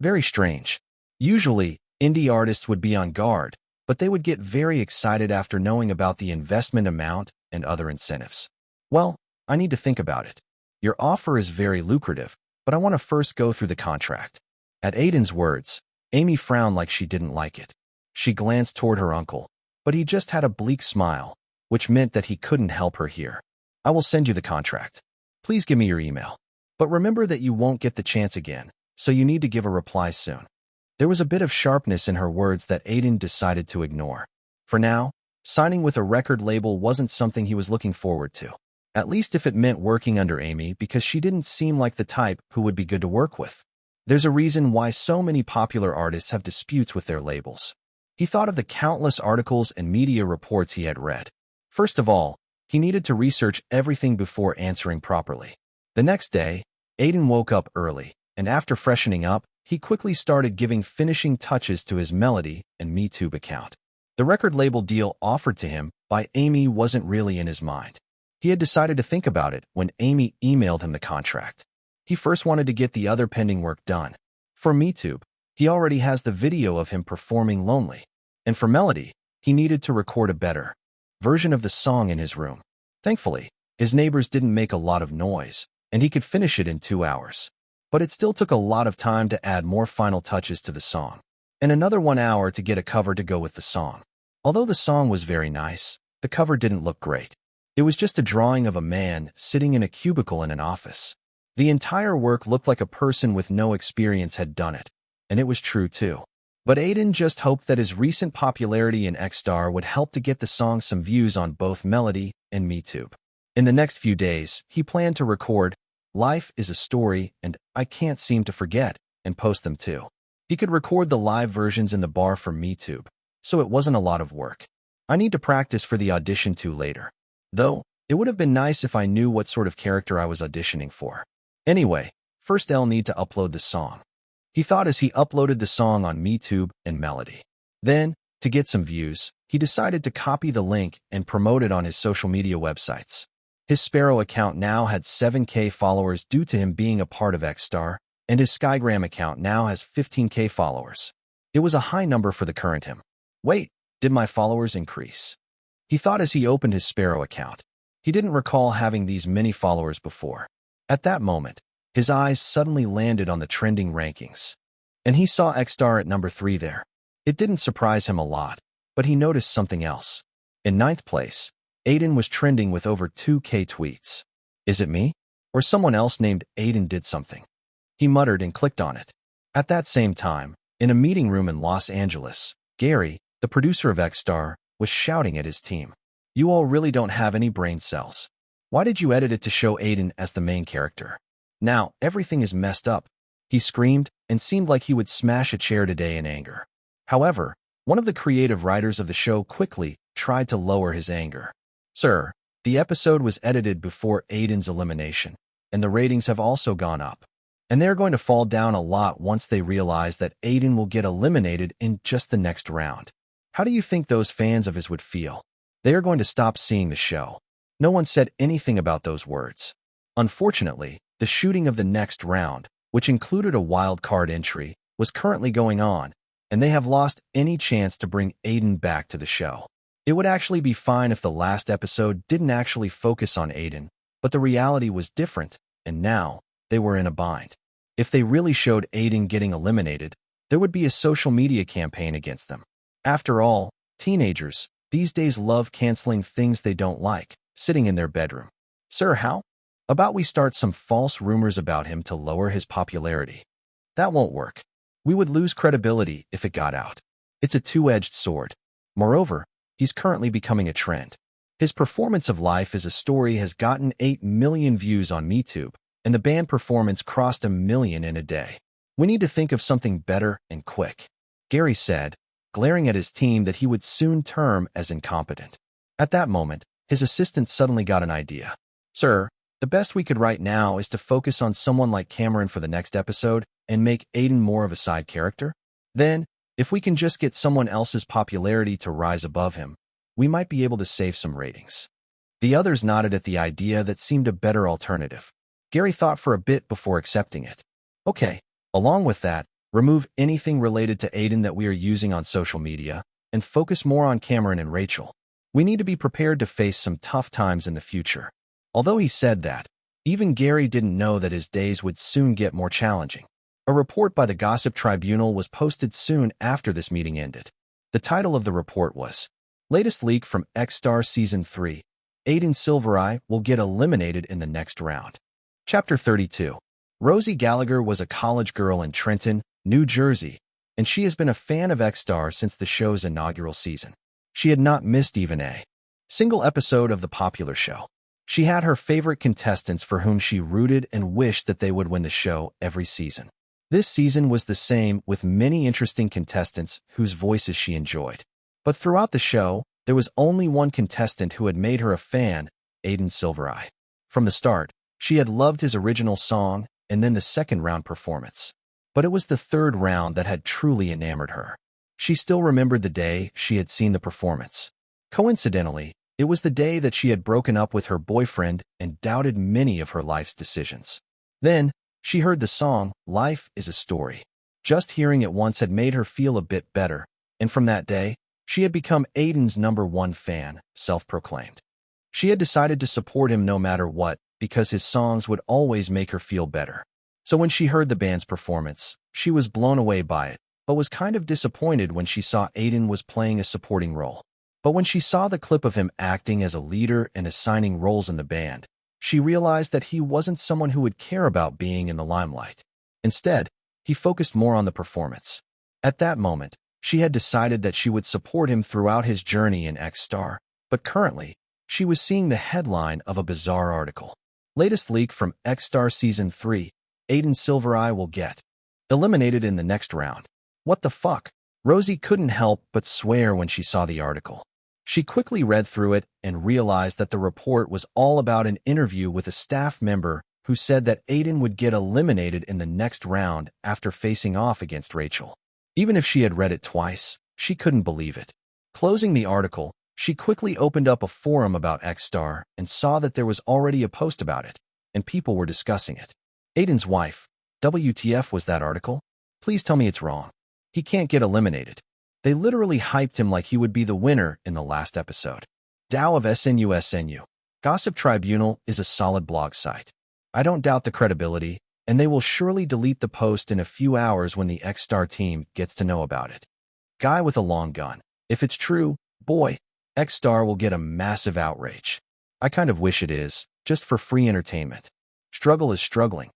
very strange. Usually, indie artists would be on guard, but they would get very excited after knowing about the investment amount and other incentives. Well, I need to think about it. Your offer is very lucrative, but I want to first go through the contract. At Aiden's words, Amy frowned like she didn't like it. She glanced toward her uncle, but he just had a bleak smile, which meant that he couldn't help her here. I will send you the contract. Please give me your email. But remember that you won't get the chance again, so you need to give a reply soon. There was a bit of sharpness in her words that Aiden decided to ignore. For now, signing with a record label wasn't something he was looking forward to. At least if it meant working under Amy, because she didn't seem like the type who would be good to work with. There's a reason why so many popular artists have disputes with their labels. He thought of the countless articles and media reports he had read. First of all, he needed to research everything before answering properly. The next day, Aiden woke up early, and after freshening up, he quickly started giving finishing touches to his Melody and MeTube account. The record label deal offered to him by Amy wasn't really in his mind. He had decided to think about it when Amy emailed him the contract. He first wanted to get the other pending work done. For MeTube, he already has the video of him performing Lonely. And for Melody, he needed to record a better version of the song in his room. Thankfully, his neighbors didn't make a lot of noise, and he could finish it in 2 hours. But it still took a lot of time to add more final touches to the song, and another 1 hour to get a cover to go with the song. Although the song was very nice, the cover didn't look great. It was just a drawing of a man sitting in a cubicle in an office. The entire work looked like a person with no experience had done it, and it was true too. But Aiden just hoped that his recent popularity in X-Star would help to get the song some views on both Melody and MeTube. In the next few days, he planned to record Life is a Story and I Can't Seem to Forget and post them too. He could record the live versions in the bar for MeTube, so it wasn't a lot of work. I need to practice for the audition too later. Though, it would have been nice if I knew what sort of character I was auditioning for. Anyway, first I'll need to upload the song. He thought as he uploaded the song on MeTube and Melody. Then, to get some views, he decided to copy the link and promote it on his social media websites. His Sparrow account now had 7K followers due to him being a part of X-Star, and his Skygram account now has 15K followers. It was a high number for the current him. Wait, did my followers increase? He thought as he opened his Sparrow account. He didn't recall having these many followers before. At that moment, his eyes suddenly landed on the trending rankings, and he saw X-Star at number 3 there. It didn't surprise him a lot, but he noticed something else. In 9th place, Aiden was trending with over 2K tweets. Is it me? Or someone else named Aiden did something? He muttered and clicked on it. At that same time, in a meeting room in Los Angeles, Gary, the producer of X-Star, was shouting at his team. You all really don't have any brain cells. Why did you edit it to show Aiden as the main character? Now, everything is messed up. He screamed and seemed like he would smash a chair today in anger. However, one of the creative writers of the show quickly tried to lower his anger. Sir, the episode was edited before Aiden's elimination, and the ratings have also gone up. And they're going to fall down a lot once they realize that Aiden will get eliminated in just the next round. How do you think those fans of his would feel? They are going to stop seeing the show. No one said anything about those words. Unfortunately, the shooting of the next round, which included a wild card entry, was currently going on, and they have lost any chance to bring Aiden back to the show. It would actually be fine if the last episode didn't actually focus on Aiden, but the reality was different, and now they were in a bind. If they really showed Aiden getting eliminated, there would be a social media campaign against them. After all, teenagers these days love canceling things they don't like, sitting in their bedroom. Sir, how about we start some false rumors about him to lower his popularity? That won't work. We would lose credibility if it got out. It's a two-edged sword. Moreover, he's currently becoming a trend. His performance of Life is a Story has gotten 8 million views on MeTube, and the band performance crossed 1 million in a day. We need to think of something better and quick, Gary said, glaring at his team that he would soon term as incompetent. At that moment, his assistant suddenly got an idea. Sir, the best we could right now is to focus on someone like Cameron for the next episode and make Aiden more of a side character. Then, If we can just get someone else's popularity to rise above him, we might be able to save some ratings." The others nodded at the idea that seemed a better alternative. Gary thought for a bit before accepting it. "Okay, along with that, remove anything related to Aiden that we are using on social media, and focus more on Cameron and Rachel. We need to be prepared to face some tough times in the future." Although he said that, even Gary didn't know that his days would soon get more challenging. A report by the Gossip Tribunal was posted soon after this meeting ended. The title of the report was, "Latest Leak from X-Star Season 3. Aiden Silvereye will get eliminated in the next round." Chapter 32. Rosie Gallagher was a college girl in Trenton, New Jersey, and she has been a fan of X-Star since the show's inaugural season. She had not missed even a single episode of the popular show. She had her favorite contestants for whom she rooted and wished that they would win the show every season. This season was the same, with many interesting contestants whose voices she enjoyed. But throughout the show, there was only one contestant who had made her a fan, Aiden Silvereye. From the start, she had loved his original song and then the second round performance. But it was the third round that had truly enamored her. She still remembered the day she had seen the performance. Coincidentally, it was the day that she had broken up with her boyfriend and doubted many of her life's decisions. Then, she heard the song, "Life is a Story." Just hearing it once had made her feel a bit better, and from that day, she had become Aiden's #1 fan, self-proclaimed. She had decided to support him no matter what, because his songs would always make her feel better. So when she heard the band's performance, she was blown away by it, but was kind of disappointed when she saw Aiden was playing a supporting role. But when she saw the clip of him acting as a leader and assigning roles in the band, she realized that he wasn't someone who would care about being in the limelight. Instead, he focused more on the performance. At that moment, she had decided that she would support him throughout his journey in X-Star, but currently, she was seeing the headline of a bizarre article. Latest leak from X-Star Season 3, Aiden Silvereye will get eliminated in the next round. What the fuck? Rosie couldn't help but swear when she saw the article. She quickly read through it and realized that the report was all about an interview with a staff member who said that Aiden would get eliminated in the next round after facing off against Rachel. Even if she had read it twice, she couldn't believe it. Closing the article, she quickly opened up a forum about X-Star and saw that there was already a post about it, and people were discussing it. Aiden's wife, WTF was that article? Please tell me it's wrong. He can't get eliminated. They literally hyped him like he would be the winner in the last episode. Dow of SNU. Gossip Tribunal is a solid blog site. I don't doubt the credibility, and they will surely delete the post in a few hours when the X-Star team gets to know about it. Guy with a long gun. If it's true, boy, X-Star will get a massive outrage. I kind of wish it is, just for free entertainment. Struggle is struggling.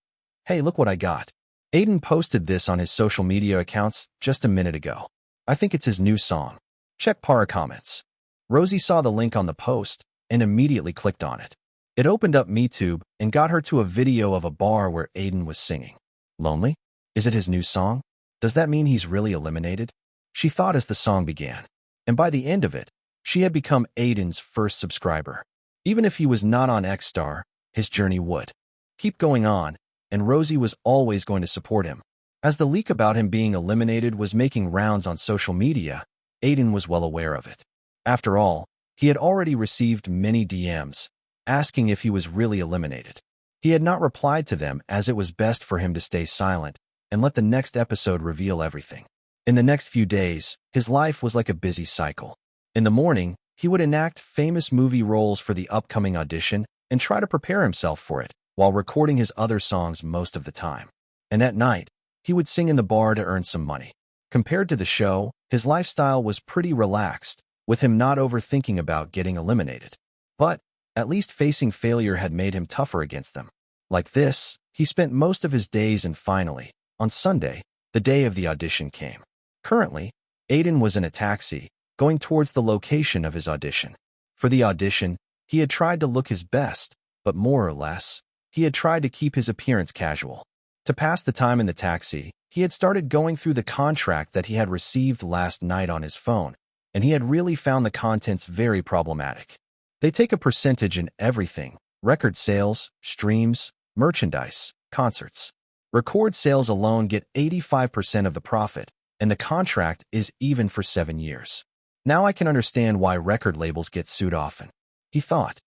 Hey, look what I got. Aiden posted this on his social media accounts just a minute ago. I think it's his new song. Check para comments. Rosie saw the link on the post and immediately clicked on it. It opened up MeTube and got her to a video of a bar where Aiden was singing. Lonely? Is it his new song? Does that mean he's really eliminated? She thought as the song began. And by the end of it, she had become Aiden's first subscriber. Even if he was not on X-Star, his journey would keep going on, and Rosie was always going to support him. As the leak about him being eliminated was making rounds on social media, Aiden was well aware of it. After all, he had already received many DMs, asking if he was really eliminated. He had not replied to them as it was best for him to stay silent and let the next episode reveal everything. In the next few days, his life was like a busy cycle. In the morning, he would enact famous movie roles for the upcoming audition and try to prepare himself for it, while recording his other songs most of the time. And at night, he would sing in the bar to earn some money. Compared to the show, his lifestyle was pretty relaxed, with him not overthinking about getting eliminated. But, at least facing failure had made him tougher against them. Like this, he spent most of his days and finally, on Sunday, the day of the audition came. Currently, Aiden was in a taxi, going towards the location of his audition. For the audition, he had tried to look his best, but more or less, he had tried to keep his appearance casual. To pass the time in the taxi, he had started going through the contract that he had received last night on his phone, and he had really found the contents very problematic. They take a percentage in everything: record sales, streams, merchandise, concerts. Record sales alone get 85% of the profit, and the contract is even for 7 years. Now I can understand why record labels get sued often, he thought,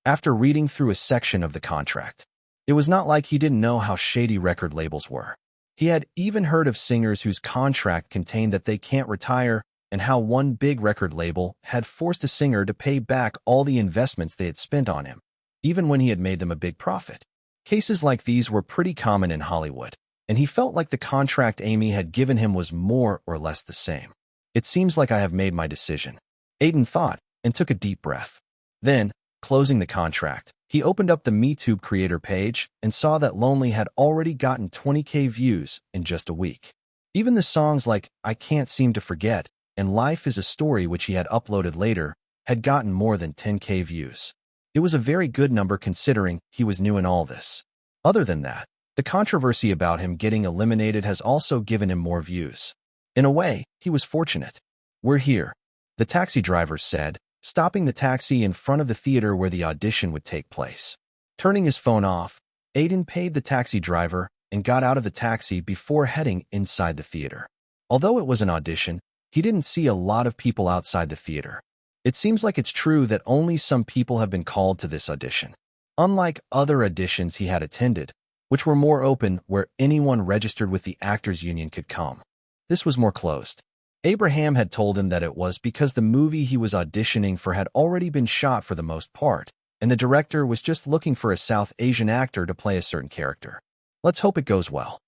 after reading through a section of the contract. It was not like he didn't know how shady record labels were. He had even heard of singers whose contract contained that they can't retire, and how one big record label had forced a singer to pay back all the investments they had spent on him, even when he had made them a big profit. Cases like these were pretty common in Hollywood, and he felt like the contract Amy had given him was more or less the same. It seems like I have made my decision, Aiden thought, and took a deep breath. Then, closing the contract, he opened up the MeTube creator page and saw that Lonely had already gotten 20K views in just a week. Even the songs like I Can't Seem to Forget and Life is a Story, which he had uploaded later, had gotten more than 10K views. It was a very good number considering he was new in all this. Other than that, the controversy about him getting eliminated has also given him more views. In a way, he was fortunate. We're here, the taxi driver said, stopping the taxi in front of the theater where the audition would take place. Turning his phone off, Aiden paid the taxi driver and got out of the taxi before heading inside the theater. Although it was an audition, he didn't see a lot of people outside the theater. It seems like it's true that only some people have been called to this audition. Unlike other auditions he had attended, which were more open where anyone registered with the Actors Union could come, this was more closed. Abraham had told him that it was because the movie he was auditioning for had already been shot for the most part, and the director was just looking for a South Asian actor to play a certain character. Let's hope it goes well,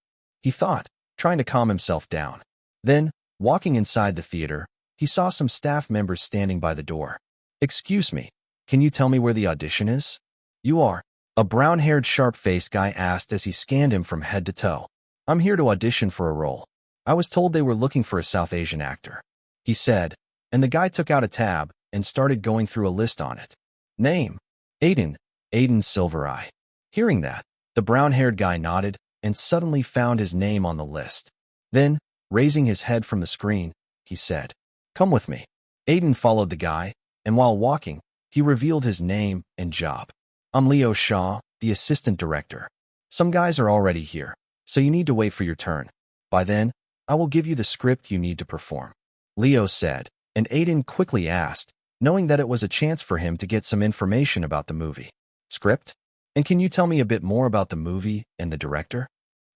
he thought, trying to calm himself down. Then, walking inside the theater, he saw some staff members standing by the door. Excuse me, can you tell me where the audition is? You are? A brown-haired, sharp-faced guy asked as he scanned him from head to toe. I'm here to audition for a role. I was told they were looking for a South Asian actor, he said, and the guy took out a tab and started going through a list on it. Name: Aiden Silvereye. Hearing that, the brown-haired guy nodded and suddenly found his name on the list. Then, raising his head from the screen, he said, "Come with me." Aiden followed the guy, and while walking, he revealed his name and job. I'm Leo Shaw, the assistant director. Some guys are already here, so you need to wait for your turn. By then, I will give you the script you need to perform, Leo said, and Aiden quickly asked, knowing that it was a chance for him to get some information about the movie. Script? And can you tell me a bit more about the movie and the director?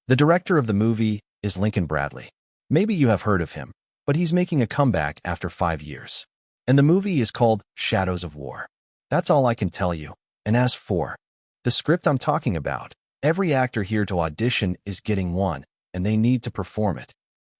The director of the movie is Lincoln Bradley. Maybe you have heard of him, but he's making a comeback after 5 years. And the movie is called Shadows of War. That's all I can tell you. And as for the script I'm talking about, every actor here to audition is getting one, and they need to perform it.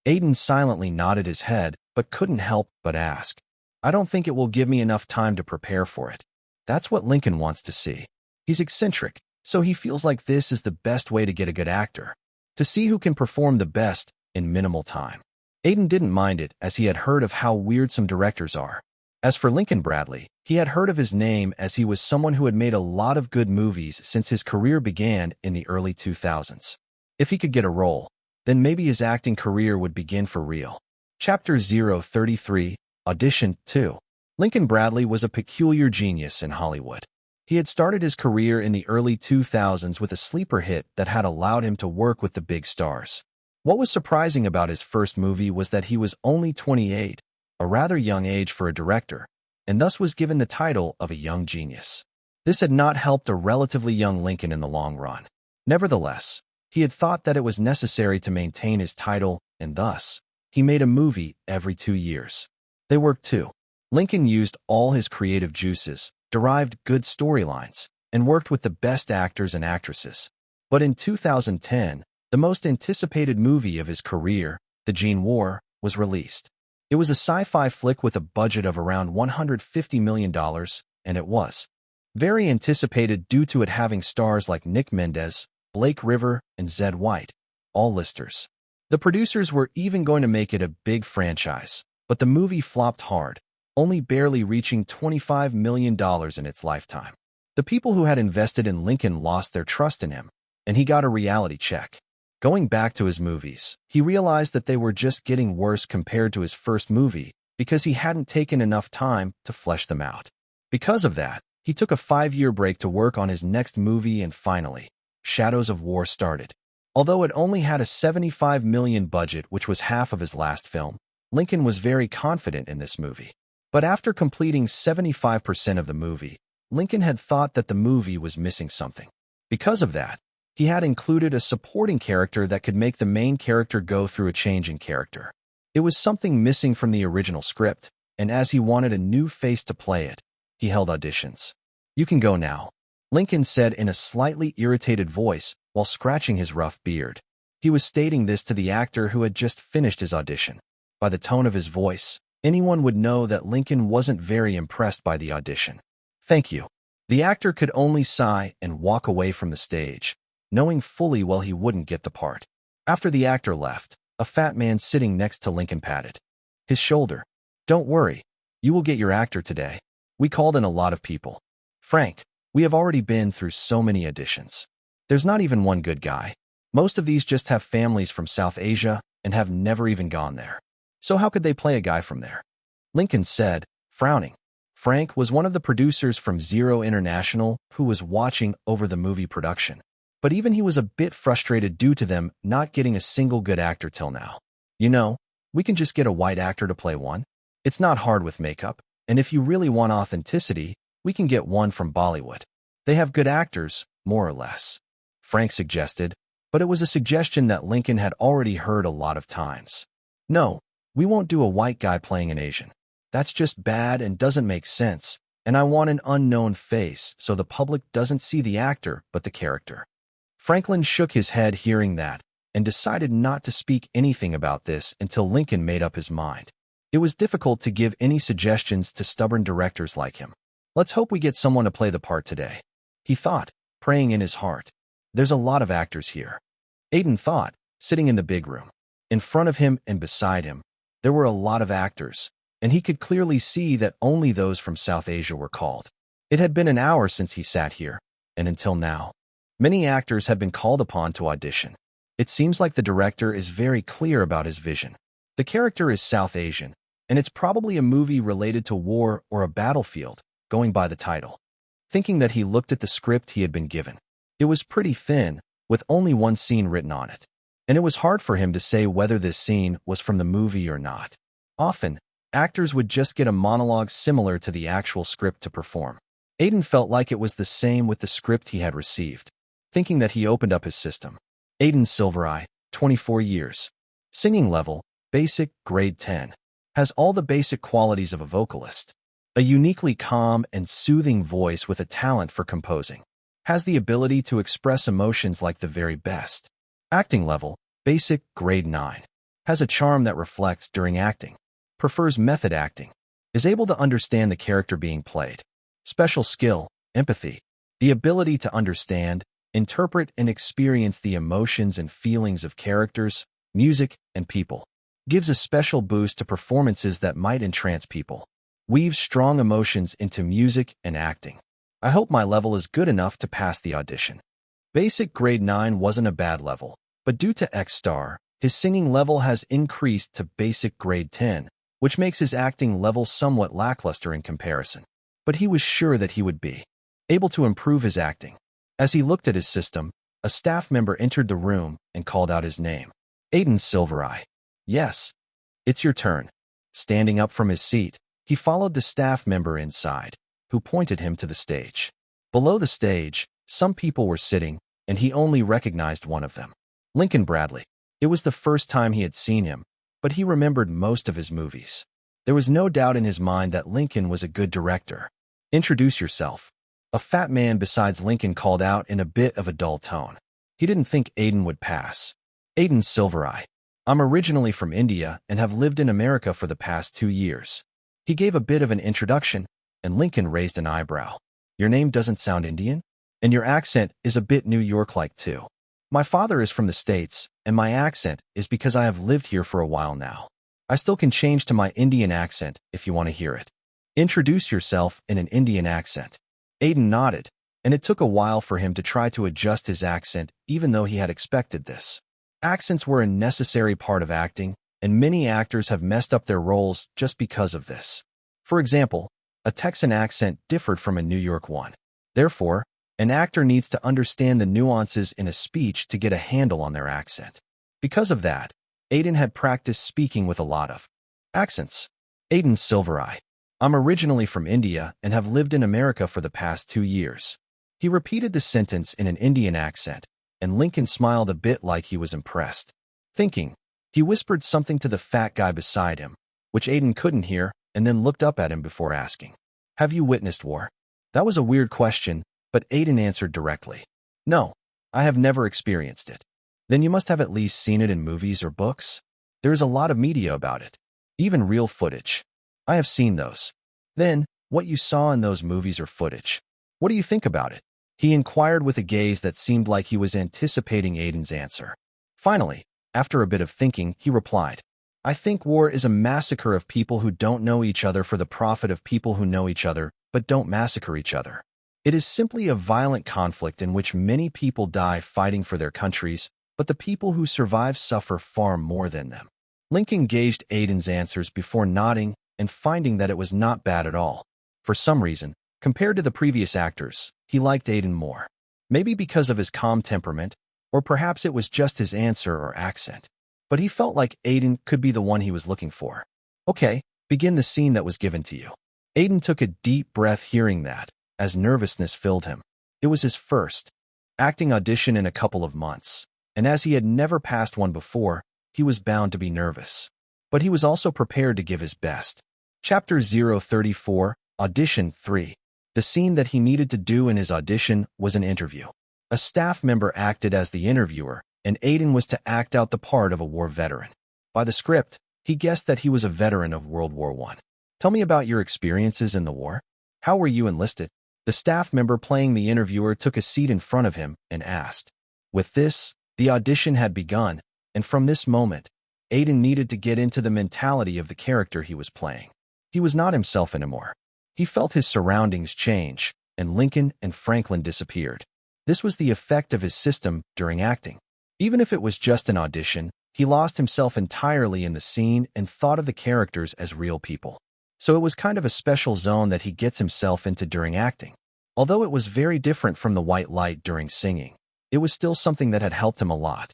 Aiden silently nodded his head, but couldn't help but ask, I don't think it will give me enough time to prepare for it. That's what Lincoln wants to see. He's eccentric, so he feels like this is the best way to get a good actor, to see who can perform the best in minimal time. Aiden didn't mind it, as he had heard of how weird some directors are. As for Lincoln Bradley, he had heard of his name as he was someone who had made a lot of good movies since his career began in the early 2000s. If he could get a role, then maybe his acting career would begin for real. Chapter 033, Audition 2. Lincoln Bradley was a peculiar genius in Hollywood. He had started his career in the early 2000s with a sleeper hit that had allowed him to work with the big stars. What was surprising about his first movie was that he was only 28, a rather young age for a director, and thus was given the title of a young genius. This had not helped a relatively young Lincoln in the long run. Nevertheless, he had thought that it was necessary to maintain his title, and thus, he made a movie every 2 years. They worked too. Lincoln used all his creative juices, derived good storylines, and worked with the best actors and actresses. But in 2010, the most anticipated movie of his career, The Gene War, was released. It was a sci-fi flick with a budget of around $150 million, and it was very anticipated due to it having stars like Nick Mendez, Blake River, and Zed White, all listers. The producers were even going to make it a big franchise, but the movie flopped hard, only barely reaching $25 million in its lifetime. The people who had invested in Lincoln lost their trust in him, and he got a reality check. Going back to his movies, he realized that they were just getting worse compared to his first movie because he hadn't taken enough time to flesh them out. Because of that, he took a 5-year break to work on his next movie, and finally, Shadows of War started. Although it only had a $75 million budget, which was half of his last film, Lincoln was very confident in this movie. But after completing 75% of the movie, Lincoln had thought that the movie was missing something. Because of that, he had included a supporting character that could make the main character go through a change in character. It was something missing from the original script, and as he wanted a new face to play it, he held auditions. "You can go now," Lincoln said in a slightly irritated voice while scratching his rough beard. He was stating this to the actor who had just finished his audition. By the tone of his voice, anyone would know that Lincoln wasn't very impressed by the audition. "Thank you." The actor could only sigh and walk away from the stage, knowing fully well he wouldn't get the part. After the actor left, a fat man sitting next to Lincoln patted his shoulder. "Don't worry, you will get your actor today. We called in a lot of people. Frank, we have already been through so many auditions. There's not even one good guy. Most of these just have families from South Asia and have never even gone there. So how could they play a guy from there?" Lincoln said, frowning. Frank was one of the producers from Zero International who was watching over the movie production. But even he was a bit frustrated due to them not getting a single good actor till now. "You know, we can just get a white actor to play one. It's not hard with makeup, and if you really want authenticity, we can get one from Bollywood. They have good actors, more or less," Frank suggested, but it was a suggestion that Lincoln had already heard a lot of times. "No, we won't do a white guy playing an Asian. That's just bad and doesn't make sense, and I want an unknown face so the public doesn't see the actor but the character." Franklin shook his head hearing that and decided not to speak anything about this until Lincoln made up his mind. It was difficult to give any suggestions to stubborn directors like him. "Let's hope we get someone to play the part today," he thought, praying in his heart. "There's a lot of actors here." Aiden thought, sitting in the big room. In front of him and beside him, there were a lot of actors, and he could clearly see that only those from South Asia were called. It had been an hour since he sat here, and until now, many actors had been called upon to audition. It seems like the director is very clear about his vision. The character is South Asian, and it's probably a movie related to war or a battlefield, going by the title. Thinking that he looked at the script he had been given. It was pretty thin, with only one scene written on it, and it was hard for him to say whether this scene was from the movie or not. Often, actors would just get a monologue similar to the actual script to perform. Aiden felt like it was the same with the script he had received. Thinking that he opened up his system. Aiden Silvereye, 24 years. Singing level, basic, grade 10. Has all the basic qualities of a vocalist. A uniquely calm and soothing voice with a talent for composing. Has the ability to express emotions like the very best. Acting level, basic, grade 9. Has a charm that reflects during acting. Prefers method acting. Is able to understand the character being played. Special skill, empathy. The ability to understand, interpret and experience the emotions and feelings of characters, music, and people. Gives a special boost to performances that might entrance people. Weaves strong emotions into music and acting. I hope my level is good enough to pass the audition. Basic grade 9 wasn't a bad level, but due to X-Star, his singing level has increased to basic grade 10, which makes his acting level somewhat lackluster in comparison. But he was sure that he would be able to improve his acting. As he looked at his system, a staff member entered the room and called out his name. Aiden Silvereye. "Yes, it's your turn." Standing up from his seat, he followed the staff member inside, who pointed him to the stage. Below the stage, some people were sitting, and he only recognized one of them. Lincoln Bradley. It was the first time he had seen him, but he remembered most of his movies. There was no doubt in his mind that Lincoln was a good director. "Introduce yourself." A fat man besides Lincoln called out in a bit of a dull tone. He didn't think Aiden would pass. "Aiden Silvereye. I'm originally from India and have lived in America for the past 2 years." He gave a bit of an introduction, and Lincoln raised an eyebrow. "Your name doesn't sound Indian? And your accent is a bit New York-like too." "My father is from the States, and my accent is because I have lived here for a while now. I still can change to my Indian accent if you want to hear it." "Introduce yourself in an Indian accent." Aiden nodded, and it took a while for him to try to adjust his accent even though he had expected this. Accents were a necessary part of acting, and many actors have messed up their roles just because of this. For example, a Texan accent differed from a New York one. Therefore, An actor needs to understand the nuances in a speech to get a handle on their accent. Because of that, Aiden had practiced speaking with a lot of accents. Aiden's silver eye. I'm originally from India and have lived in America for the past 2 years. He repeated the sentence in an Indian accent, and Lincoln smiled a bit like he was impressed. Thinking, he whispered something to the fat guy beside him, which Aiden couldn't hear, and then looked up at him before asking, "Have you witnessed war?" That was a weird question, but Aiden answered directly, "No, I have never experienced it." "Then you must have at least seen it in movies or books. There is a lot of media about it, even real footage." "I have seen those." "Then, what you saw in those movies or footage, what do you think about it?" He inquired with a gaze that seemed like he was anticipating Aiden's answer. Finally, after a bit of thinking, he replied, "I think war is a massacre of people who don't know each other for the profit of people who know each other but don't massacre each other. It is simply a violent conflict in which many people die fighting for their countries, but the people who survive suffer far more than them." Lincoln gauged Aiden's answers before nodding and finding that it was not bad at all. For some reason, compared to the previous actors, he liked Aiden more. Maybe because of his calm temperament, or perhaps it was just his answer or accent. But he felt like Aiden could be the one he was looking for. "Okay, begin the scene that was given to you." Aiden took a deep breath hearing that, as nervousness filled him. It was his first acting audition in a couple of months, and as he had never passed one before, he was bound to be nervous. But he was also prepared to give his best. Chapter 034, Audition 3. The scene that he needed to do in his audition was an interview. A staff member acted as the interviewer, and Aiden was to act out the part of a war veteran. By the script, he guessed that he was a veteran of World War I. "Tell me about your experiences in the war. How were you enlisted?" The staff member playing the interviewer took a seat in front of him and asked. With this, the audition had begun, and from this moment, Aiden needed to get into the mentality of the character he was playing. He was not himself anymore. He felt his surroundings change, and Lincoln and Franklin disappeared. This was the effect of his system during acting. Even if it was just an audition, he lost himself entirely in the scene and thought of the characters as real people. So it was kind of a special zone that he gets himself into during acting. Although it was very different from the white light during singing, it was still something that had helped him a lot.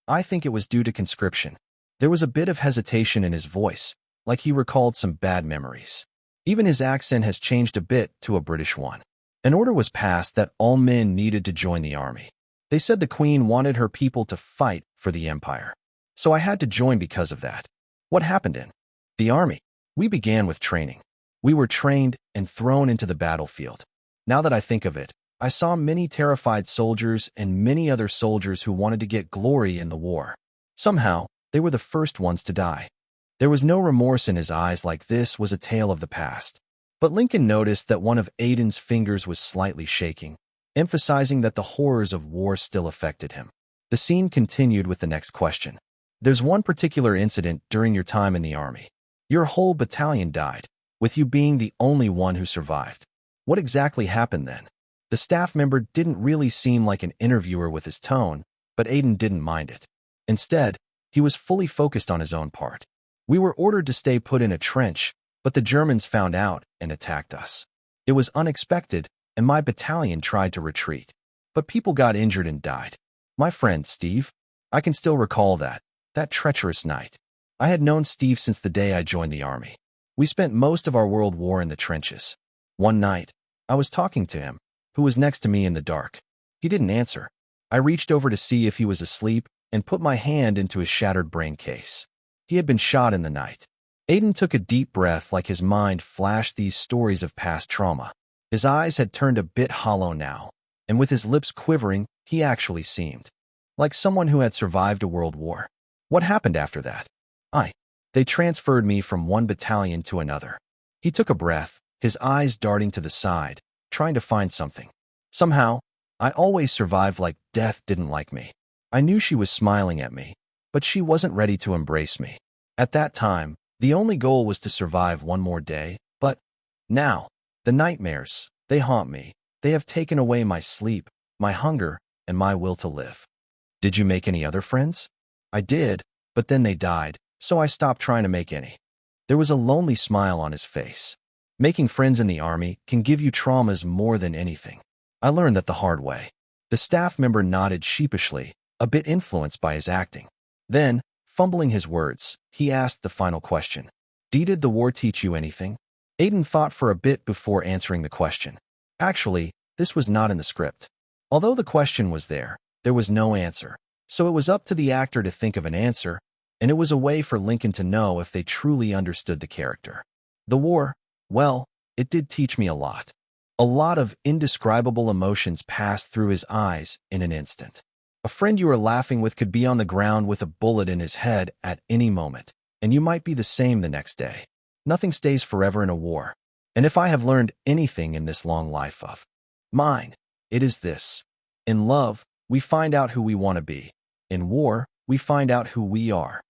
I think it was due to conscription. There was a bit of hesitation in his voice, like he recalled some bad memories. Even his accent has changed a bit to a British one. An order was passed that all men needed to join the army. They said the Queen wanted her people to fight for the empire. So I had to join because of that. What happened in the army? We began with training. We were trained and thrown into the battlefield. Now that I think of it, I saw many terrified soldiers and many other soldiers who wanted to get glory in the war. Somehow, they were the first ones to die. There was no remorse in his eyes, like this was a tale of the past. But Lincoln noticed that one of Aiden's fingers was slightly shaking, emphasizing that the horrors of war still affected him. The scene continued with the next question. "There's one particular incident during your time in the army. Your whole battalion died, with you being the only one who survived. What exactly happened then?" The staff member didn't really seem like an interviewer with his tone, but Aiden didn't mind it. Instead, he was fully focused on his own part. "We were ordered to stay put in a trench, but the Germans found out and attacked us. It was unexpected, and my battalion tried to retreat. But people got injured and died. My friend, Steve, I can still recall that treacherous night. I had known Steve since the day I joined the army. We spent most of our World War in the trenches. One night, I was talking to him, who was next to me in the dark. He didn't answer. I reached over to see if he was asleep and put my hand into his shattered brain case. He had been shot in the night." Aiden took a deep breath like his mind flashed these stories of past trauma. His eyes had turned a bit hollow now, and with his lips quivering, he actually seemed like someone who had survived a world war. "What happened after that?" They transferred me from one battalion to another." He took a breath, his eyes darting to the side, trying to find something. "Somehow, I always survived like death didn't like me. I knew she was smiling at me, but she wasn't ready to embrace me. At that time, the only goal was to survive one more day, but now, the nightmares, they haunt me. They have taken away my sleep, my hunger, and my will to live." "Did you make any other friends?" "I did, but then they died, so I stopped trying to make any." There was a lonely smile on his face. Making friends in the army can give you traumas more than anything. I learned that the hard way. The staff member nodded sheepishly, a bit influenced by his acting. Then, fumbling his words, he asked the final question. Did the war teach you anything? Aiden thought for a bit before answering the question. Actually, this was not in the script. Although the question was there was no answer. So it was up to the actor to think of an answer, and it was a way for Lincoln to know if they truly understood the character. The war, well, it did teach me a lot. A lot of indescribable emotions passed through his eyes in an instant. A friend you were laughing with could be on the ground with a bullet in his head at any moment, and you might be the same the next day. Nothing stays forever in a war. And if I have learned anything in this long life of mine, it is this. In love, we find out who we want to be. In war, we find out who we are.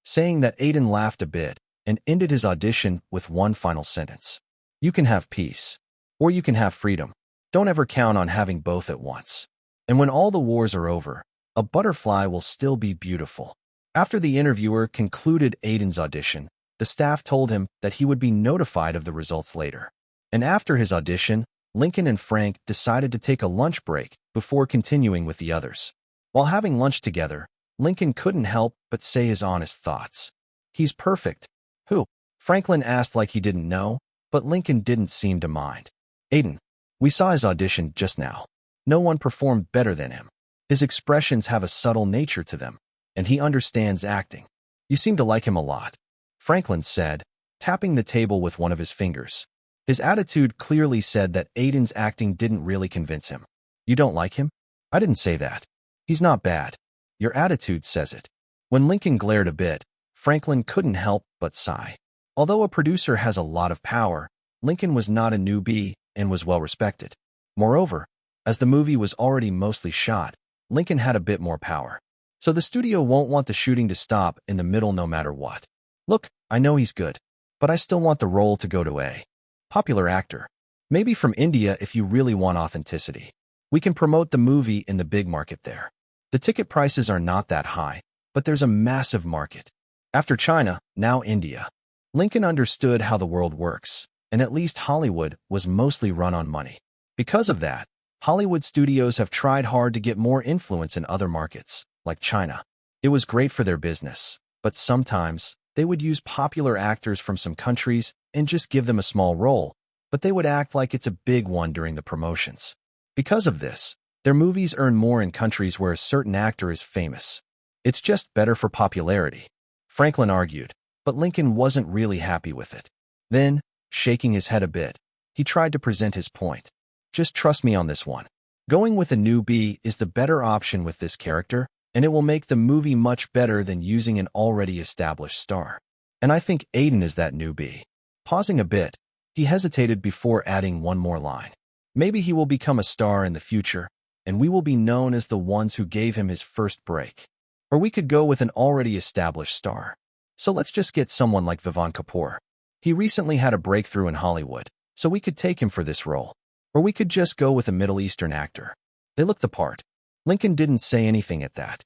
Saying that, Aiden laughed a bit and ended his audition with one final sentence. You can have peace, or you can have freedom. Don't ever count on having both at once. And when all the wars are over, a butterfly will still be beautiful. After the interviewer concluded Aiden's audition, the staff told him that he would be notified of the results later. And after his audition, Lincoln and Frank decided to take a lunch break before continuing with the others. While having lunch together, Lincoln couldn't help but say his honest thoughts. He's perfect. Who? Franklin asked like he didn't know, but Lincoln didn't seem to mind. Aiden, we saw his audition just now. No one performed better than him. His expressions have a subtle nature to them, and he understands acting. You seem to like him a lot, Franklin said, tapping the table with one of his fingers. His attitude clearly said that Aiden's acting didn't really convince him. You don't like him? I didn't say that. He's not bad. Your attitude says it. When Lincoln glared a bit, Franklin couldn't help but sigh. Although a producer has a lot of power, Lincoln was not a newbie and was well respected. Moreover, as the movie was already mostly shot, Lincoln had a bit more power. So the studio won't want the shooting to stop in the middle no matter what. Look, I know he's good, but I still want the role to go to a popular actor. Maybe from India if you really want authenticity. We can promote the movie in the big market there. The ticket prices are not that high, but there's a massive market. After China, now India. Lincoln understood how the world works, and at least Hollywood was mostly run on money. Because of that, Hollywood studios have tried hard to get more influence in other markets, like China. It was great for their business, but sometimes they would use popular actors from some countries and just give them a small role, but they would act like it's a big one during the promotions. Because of this, their movies earn more in countries where a certain actor is famous. It's just better for popularity, Franklin argued, but Lincoln wasn't really happy with it. Then, shaking his head a bit, he tried to present his point. Just trust me on this one. Going with a newbie is the better option with this character, and it will make the movie much better than using an already established star. And I think Aiden is that newbie. Pausing a bit, he hesitated before adding one more line. Maybe he will become a star in the future, and we will be known as the ones who gave him his first break. Or we could go with an already established star. So let's just get someone like Vivan Kapoor. He recently had a breakthrough in Hollywood, so we could take him for this role. Or we could just go with a Middle Eastern actor. They look the part. Lincoln didn't say anything at that.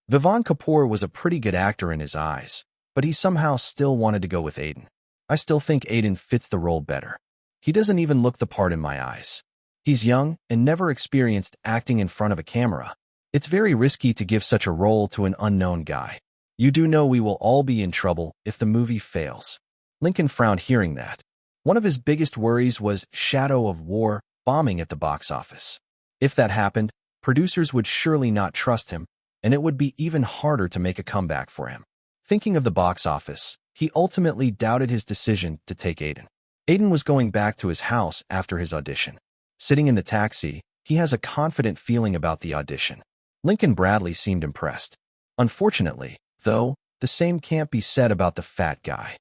Vivan Kapoor was a pretty good actor in his eyes, but he somehow still wanted to go with Aiden. I still think Aiden fits the role better. He doesn't even look the part in my eyes. He's young and never experienced acting in front of a camera. It's very risky to give such a role to an unknown guy. You do know we will all be in trouble if the movie fails. Lincoln frowned hearing that. One of his biggest worries was Shadow of War bombing at the box office. If that happened, producers would surely not trust him, and it would be even harder to make a comeback for him. Thinking of the box office, he ultimately doubted his decision to take Aiden. Aiden was going back to his house after his audition. Sitting in the taxi, he has a confident feeling about the audition. Lincoln Bradley seemed impressed. Unfortunately, though, the same can't be said about the fat guy.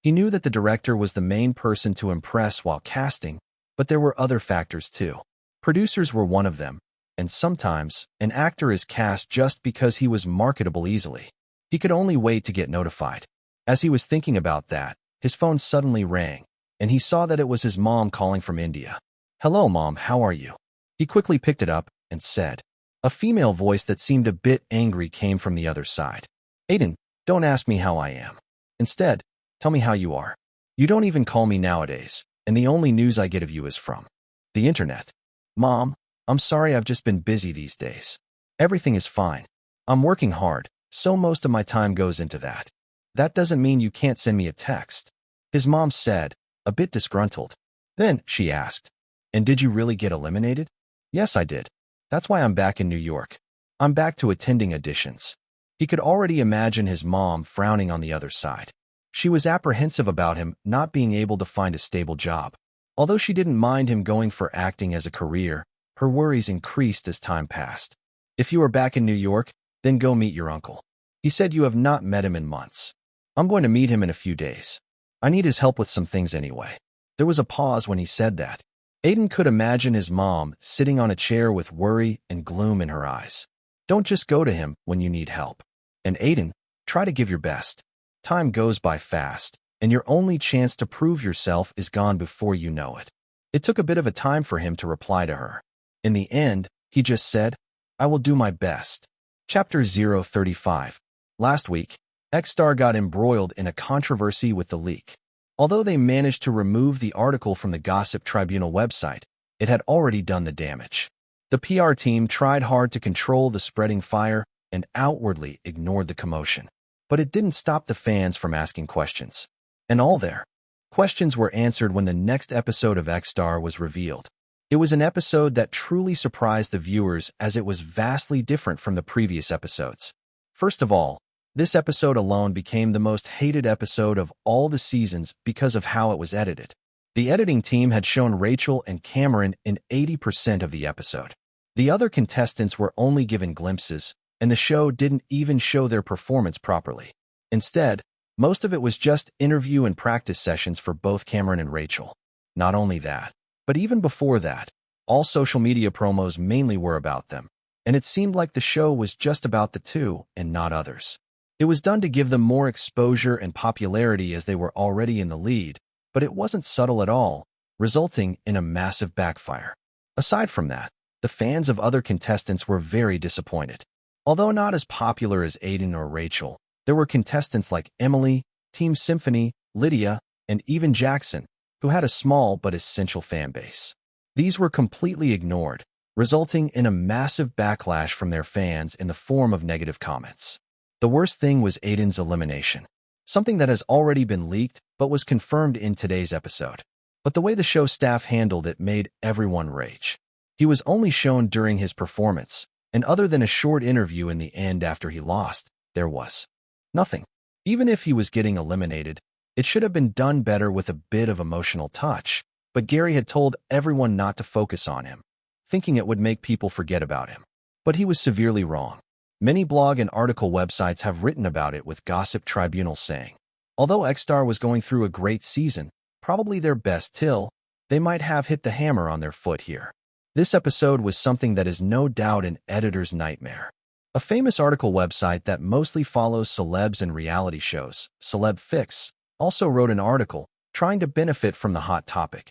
He knew that the director was the main person to impress while casting, but there were other factors too. Producers were one of them, and sometimes an actor is cast just because he was marketable easily. He could only wait to get notified. As he was thinking about that, his phone suddenly rang, and he saw that it was his mom calling from India. Hello, Mom, how are you? He quickly picked it up and said. A female voice that seemed a bit angry came from the other side. Aiden, don't ask me how I am. Instead, tell me how you are. You don't even call me nowadays, and the only news I get of you is from the internet. Mom, I'm sorry, I've just been busy these days. Everything is fine. I'm working hard, so most of my time goes into that. That doesn't mean you can't send me a text, his mom said, a bit disgruntled. Then she asked, and did you really get eliminated? Yes, I did. That's why I'm back in New York. I'm back to attending auditions. He could already imagine his mom frowning on the other side. She was apprehensive about him not being able to find a stable job. Although she didn't mind him going for acting as a career, her worries increased as time passed. If you are back in New York, then go meet your uncle. He said you have not met him in months. I'm going to meet him in a few days. I need his help with some things anyway. There was a pause when he said that. Aiden could imagine his mom sitting on a chair with worry and gloom in her eyes. Don't just go to him when you need help. And Aiden, try to give your best. Time goes by fast, and your only chance to prove yourself is gone before you know it. It took a bit of a time for him to reply to her. In the end, he just said, I will do my best. Chapter 035. Last week, X-Star got embroiled in a controversy with the leak. Although they managed to remove the article from the Gossip Tribunal website, it had already done the damage. The PR team tried hard to control the spreading fire and outwardly ignored the commotion. But it didn't stop the fans from asking questions. And all their questions were answered when the next episode of X-Star was revealed. It was an episode that truly surprised the viewers as it was vastly different from the previous episodes. First of all, this episode alone became the most hated episode of all the seasons because of how it was edited. The editing team had shown Rachel and Cameron in 80% of the episode. The other contestants were only given glimpses, and the show didn't even show their performance properly. Instead, most of it was just interview and practice sessions for both Cameron and Rachel. Not only that, but even before that, all social media promos mainly were about them, and it seemed like the show was just about the two and not others. It was done to give them more exposure and popularity as they were already in the lead, but it wasn't subtle at all, resulting in a massive backfire. Aside from that, the fans of other contestants were very disappointed. Although not as popular as Aiden or Rachel, there were contestants like Emily, Team Symphony, Lydia, and even Jackson, who had a small but essential fan base. These were completely ignored, resulting in a massive backlash from their fans in the form of negative comments. The worst thing was Aiden's elimination, something that has already been leaked but was confirmed in today's episode. But the way the show staff handled it made everyone rage. He was only shown during his performance, and other than a short interview in the end after he lost, there was nothing. Even if he was getting eliminated, it should have been done better with a bit of emotional touch, but Gary had told everyone not to focus on him, thinking it would make people forget about him. But he was severely wrong. Many blog and article websites have written about it, with Gossip Tribunal saying, although X-Star was going through a great season, probably their best till, they might have hit the hammer on their foot here. This episode was something that is no doubt an editor's nightmare. A famous article website that mostly follows celebs and reality shows, Celeb Fix, also wrote an article trying to benefit from the hot topic.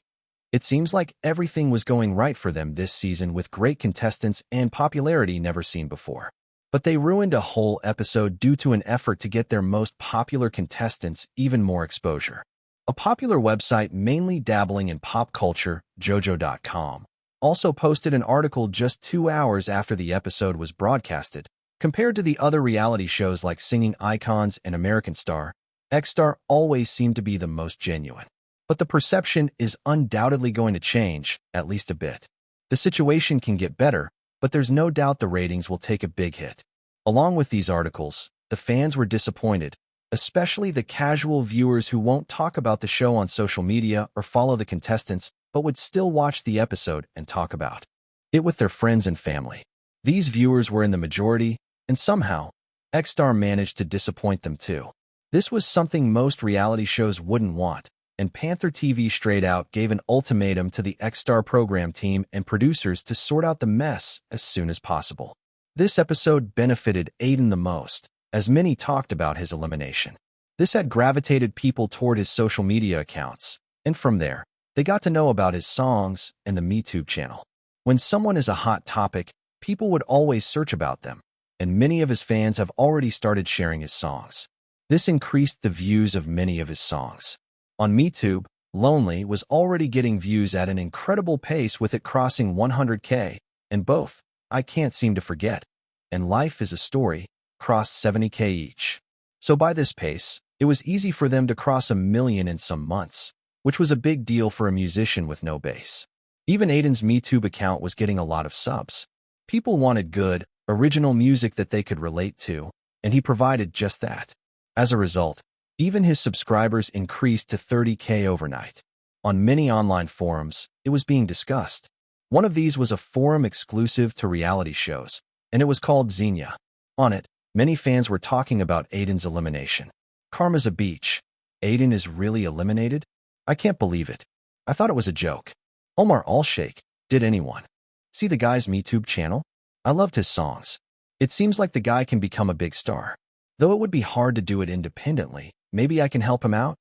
It seems like everything was going right for them this season with great contestants and popularity never seen before. But they ruined a whole episode due to an effort to get their most popular contestants even more exposure. A popular website mainly dabbling in pop culture, JoJo.com, also posted an article just 2 hours after the episode was broadcasted. Compared to the other reality shows like Singing Icons and American Star, X-Star always seemed to be the most genuine. But the perception is undoubtedly going to change, at least a bit. The situation can get better, but there's no doubt the ratings will take a big hit. Along with these articles, the fans were disappointed, especially the casual viewers who won't talk about the show on social media or follow the contestants, but would still watch the episode and talk about it with their friends and family. These viewers were in the majority, and somehow, X-Star managed to disappoint them too. This was something most reality shows wouldn't want, and Panther TV straight out gave an ultimatum to the X-Star program team and producers to sort out the mess as soon as possible. This episode benefited Aiden the most, as many talked about his elimination. This had gravitated people toward his social media accounts, and from there, they got to know about his songs and the MeTube channel. When someone is a hot topic, people would always search about them, and many of his fans have already started sharing his songs. This increased the views of many of his songs. On MeTube, Lonely was already getting views at an incredible pace with it crossing 100K, And both, I can't seem to forget. And Life is a Story crossed 70K each. So by this pace, it was easy for them to cross 1 million in some months, which was a big deal for a musician with no base. Even Aiden's MeTube account was getting a lot of subs. People wanted good, original music that they could relate to, and he provided just that. As a result, even his subscribers increased to 30K overnight. On many online forums, it was being discussed. One of these was a forum exclusive to reality shows, and it was called Xenia. On it, many fans were talking about Aiden's elimination. Karma's a beach. Aiden is really eliminated? I can't believe it. I thought it was a joke. Omar Al-Sheikh, did anyone see the guy's MeTube channel? I loved his songs. It seems like the guy can become a big star. Though it would be hard to do it independently, maybe I can help him out?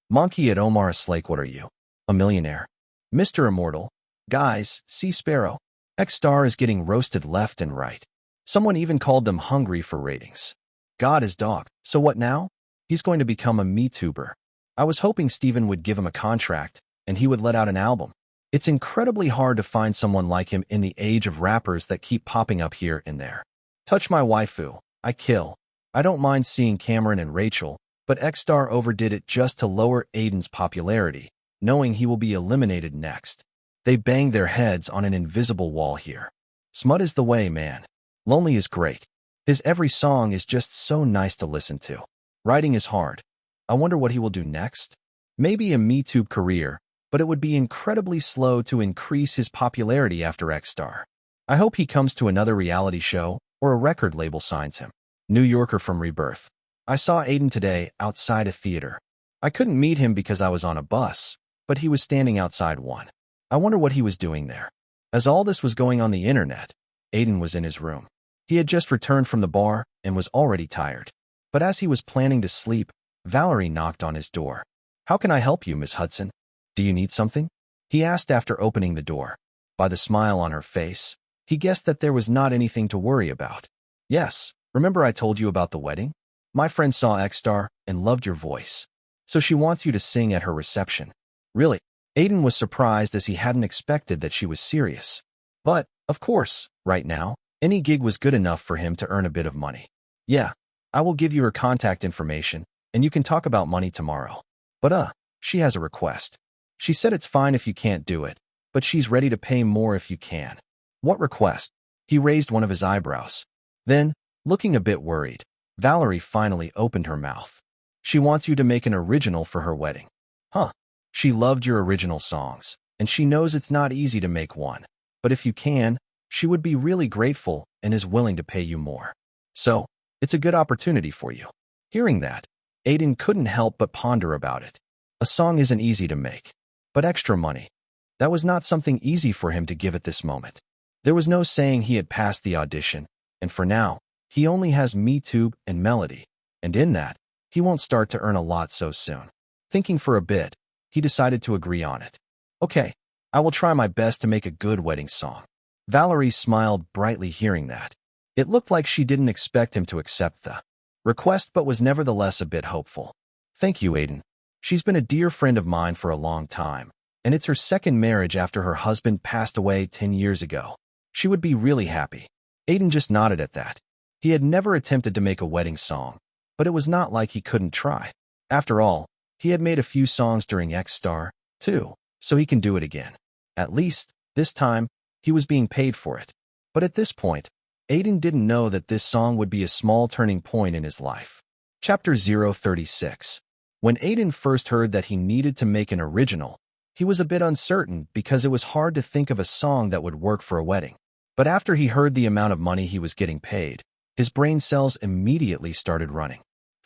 Monkey at Omar Slake, what are you? A millionaire? Mr. Immortal? Guys, see Sparrow. X-Star is getting roasted left and right. Someone even called them hungry for ratings. God is dog, so what now? He's going to become a MeTuber. I was hoping Steven would give him a contract, and he would let out an album. It's incredibly hard to find someone like him in the age of rappers that keep popping up here and there. Touch my waifu, I kill. I don't mind seeing Cameron and Rachel, but X-Star overdid it just to lower Aiden's popularity, knowing he will be eliminated next. They banged their heads on an invisible wall here. Smut is the way, man. Lonely is great. His every song is just so nice to listen to. Writing is hard. I wonder what he will do next. Maybe a MeTube career, but it would be incredibly slow to increase his popularity after X-Star. I hope he comes to another reality show or a record label signs him. New Yorker from Rebirth. I saw Aiden today outside a theater. I couldn't meet him because I was on a bus, but he was standing outside one. I wonder what he was doing there. As all this was going on the internet, Aiden was in his room. He had just returned from the bar and was already tired. But as he was planning to sleep, Valerie knocked on his door. How can I help you, Miss Hudson? Do you need something? He asked after opening the door. By the smile on her face, he guessed that there was not anything to worry about. Yes, remember I told you about the wedding? My friend saw X-Star and loved your voice. So she wants you to sing at her reception. Really? Aiden was surprised as he hadn't expected that she was serious. But, of course, right now, any gig was good enough for him to earn a bit of money. Yeah, I will give you her contact information, and you can talk about money tomorrow. But she has a request. She said it's fine if you can't do it, but she's ready to pay more if you can. What request? He raised one of his eyebrows. Then, looking a bit worried, Valerie finally opened her mouth. She wants you to make an original for her wedding. Huh. She loved your original songs, and she knows it's not easy to make one. But if you can, she would be really grateful and is willing to pay you more. So, it's a good opportunity for you. Hearing that, Aiden couldn't help but ponder about it. A song isn't easy to make. But extra money. That was not something easy for him to give at this moment. There was no saying he had passed the audition, and for now, he only has MeTube and Melody, and in that, he won't start to earn a lot so soon. Thinking for a bit, he decided to agree on it. Okay, I will try my best to make a good wedding song. Valerie smiled brightly hearing that. It looked like she didn't expect him to accept the request but was nevertheless a bit hopeful. Thank you, Aiden. She's been a dear friend of mine for a long time, and it's her second marriage after her husband passed away 10 years ago. She would be really happy. Aiden just nodded at that. He had never attempted to make a wedding song, but it was not like he couldn't try. After all, he had made a few songs during X-Star, too, so he can do it again. At least, this time, he was being paid for it. But at this point, Aiden didn't know that this song would be a small turning point in his life. Chapter 036. When Aiden first heard that he needed to make an original, he was a bit uncertain because it was hard to think of a song that would work for a wedding. But after he heard the amount of money he was getting paid, his brain cells immediately started running.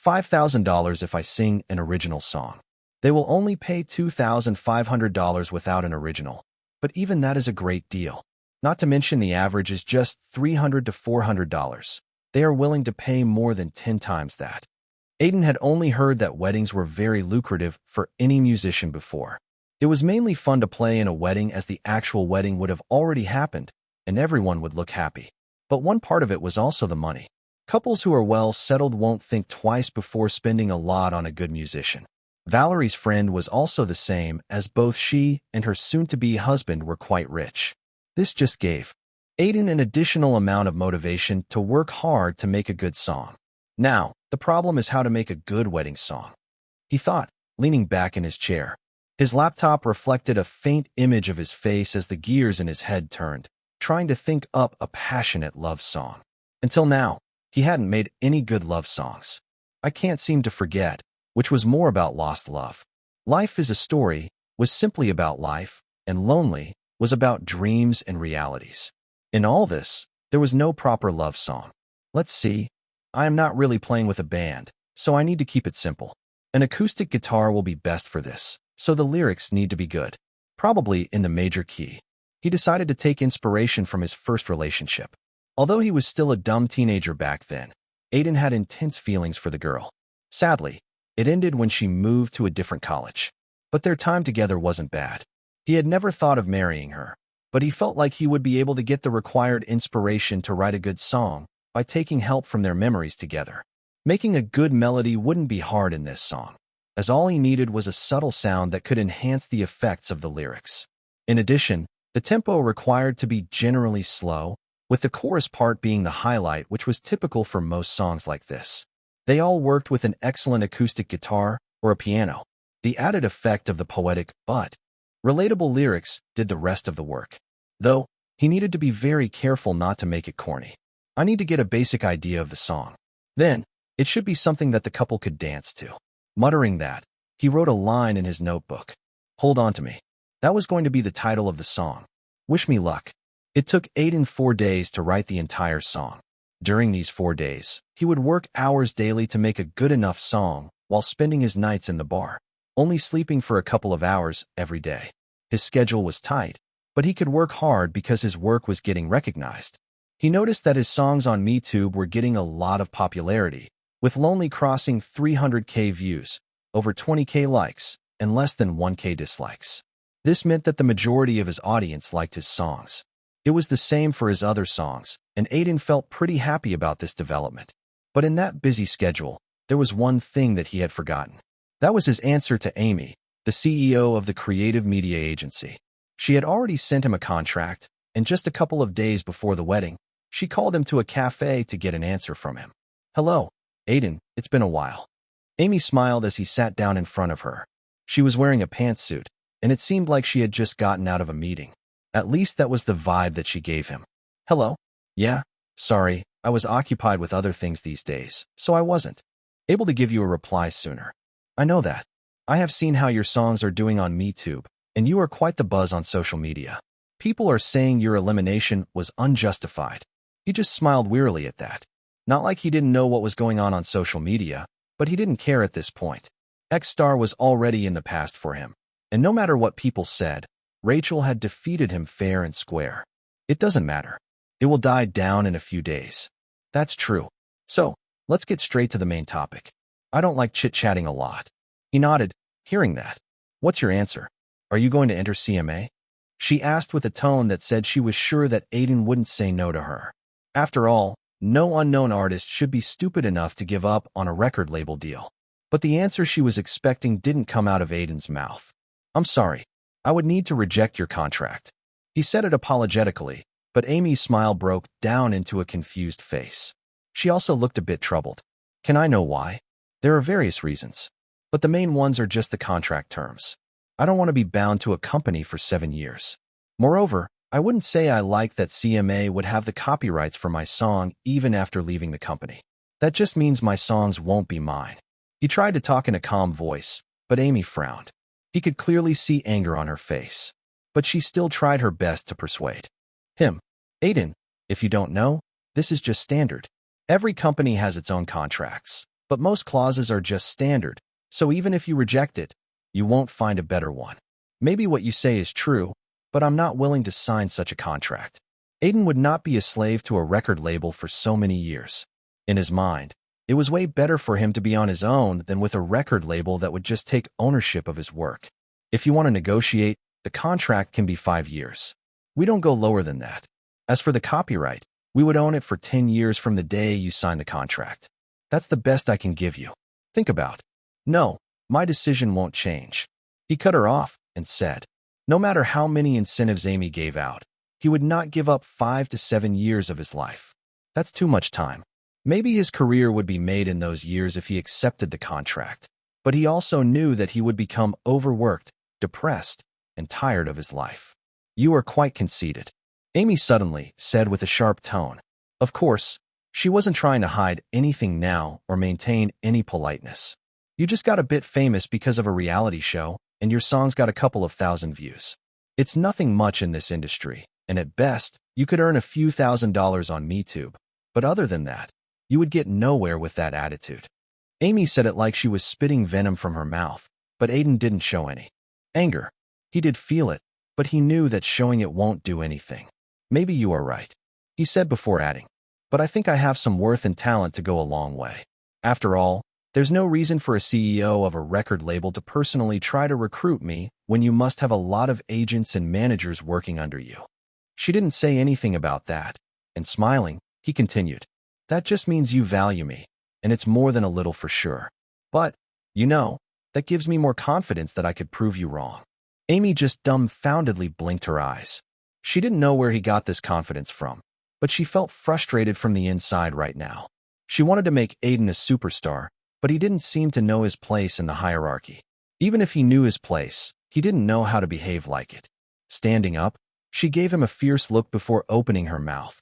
$5,000 if I sing an original song. They will only pay $2,500 without an original. But even that is a great deal. Not to mention the average is just $300 to $400. They are willing to pay more than 10 times that. Aiden had only heard that weddings were very lucrative for any musician before. It was mainly fun to play in a wedding as the actual wedding would have already happened, and everyone would look happy. But one part of it was also the money. Couples who are well settled won't think twice before spending a lot on a good musician. Valerie's friend was also the same, as both she and her soon-to-be husband were quite rich. This just gave Aiden an additional amount of motivation to work hard to make a good song. Now, the problem is how to make a good wedding song, he thought, leaning back in his chair. His laptop reflected a faint image of his face as the gears in his head turned, trying to think up a passionate love song. Until now, he hadn't made any good love songs. I Can't Seem to Forget, which was more about lost love. Life is a Story was simply about life, and Lonely was about dreams and realities. In all this, there was no proper love song. Let's see. I am not really playing with a band, so I need to keep it simple. An acoustic guitar will be best for this, so the lyrics need to be good. Probably in the major key. He decided to take inspiration from his first relationship. Although he was still a dumb teenager back then, Aiden had intense feelings for the girl. Sadly, it ended when she moved to a different college. But their time together wasn't bad. He had never thought of marrying her, but he felt like he would be able to get the required inspiration to write a good song by taking help from their memories together. Making a good melody wouldn't be hard in this song, as all he needed was a subtle sound that could enhance the effects of the lyrics. In addition, the tempo required to be generally slow, with the chorus part being the highlight, which was typical for most songs like this. They all worked with an excellent acoustic guitar or a piano. The added effect of the poetic but relatable lyrics did the rest of the work. Though, he needed to be very careful not to make it corny. I need to get a basic idea of the song. Then, it should be something that the couple could dance to. Muttering that, he wrote a line in his notebook. Hold on to me. That was going to be the title of the song. Wish me luck. It took Aiden 4 days to write the entire song. During these 4 days, he would work hours daily to make a good enough song while spending his nights in the bar, only sleeping for a couple of hours every day. His schedule was tight, but he could work hard because his work was getting recognized. He noticed that his songs on MeTube were getting a lot of popularity, with Lonely crossing 300K views, over 20K likes, and less than 1K dislikes. This meant that the majority of his audience liked his songs. It was the same for his other songs, and Aiden felt pretty happy about this development. But in that busy schedule, there was one thing that he had forgotten. That was his answer to Amy, the CEO of the creative media agency. She had already sent him a contract, and just a couple of days before the wedding, she called him to a cafe to get an answer from him. Hello, Aiden, it's been a while. Amy smiled as he sat down in front of her. She was wearing a pantsuit, and it seemed like she had just gotten out of a meeting. At least that was the vibe that she gave him. Hello? Yeah? Sorry, I was occupied with other things these days, so I wasn't able to give you a reply sooner. I know that. I have seen how your songs are doing on MeTube, and you are quite the buzz on social media. People are saying your elimination was unjustified. He just smiled wearily at that. Not like he didn't know what was going on social media, but he didn't care at this point. X-Star was already in the past for him, and no matter what people said, Rachel had defeated him fair and square. It doesn't matter. It will die down in a few days. That's true. So, let's get straight to the main topic. I don't like chit-chatting a lot. He nodded, hearing that. What's your answer? Are you going to enter CMA? She asked with a tone that said she was sure that Aiden wouldn't say no to her. After all, no unknown artist should be stupid enough to give up on a record label deal. But the answer she was expecting didn't come out of Aiden's mouth. I'm sorry. I would need to reject your contract. He said it apologetically, but Amy's smile broke down into a confused face. She also looked a bit troubled. Can I know why? There are various reasons, but the main ones are just the contract terms. I don't want to be bound to a company for 7 years. Moreover, I wouldn't say I like that CMA would have the copyrights for my song even after leaving the company. That just means my songs won't be mine. He tried to talk in a calm voice, but Amy frowned. He could clearly see anger on her face, but she still tried her best to persuade him. Aiden, if you don't know, this is just standard. Every company has its own contracts, but most clauses are just standard, so even if you reject it, you won't find a better one. Maybe what you say is true, but I'm not willing to sign such a contract. Aiden would not be a slave to a record label for so many years. In his mind, it was way better for him to be on his own than with a record label that would just take ownership of his work. If you want to negotiate, the contract can be 5 years. We don't go lower than that. As for the copyright, we would own it for 10 years from the day you sign the contract. That's the best I can give you. Think about. No, my decision won't change. He cut her off and said, no matter how many incentives Amy gave out, He would not give up 5 to 7 years of his life. That's too much time. Maybe his career would be made in those years if he accepted the contract. But he also knew that he would become overworked, depressed, and tired of his life. You are quite conceited, Amy suddenly said with a sharp tone. Of course, she wasn't trying to hide anything now or maintain any politeness. You just got a bit famous because of a reality show, and your songs got a couple of thousand views. It's nothing much in this industry, and at best, you could earn a few $1,000s on MeTube. But other than that, you would get nowhere with that attitude. Amy said it like she was spitting venom from her mouth, but Aiden didn't show any anger. He did feel it, but he knew that showing it won't do anything. Maybe you are right, he said before adding. But I think I have some worth and talent to go a long way. After all, there's no reason for a CEO of a record label to personally try to recruit me when you must have a lot of agents and managers working under you. She didn't say anything about that, and smiling, he continued. That just means you value me, and it's more than a little for sure. But, that gives me more confidence that I could prove you wrong. Amy just dumbfoundedly blinked her eyes. She didn't know where he got this confidence from, but she felt frustrated from the inside right now. She wanted to make Aiden a superstar, but he didn't seem to know his place in the hierarchy. Even if he knew his place, he didn't know how to behave like it. Standing up, she gave him a fierce look before opening her mouth.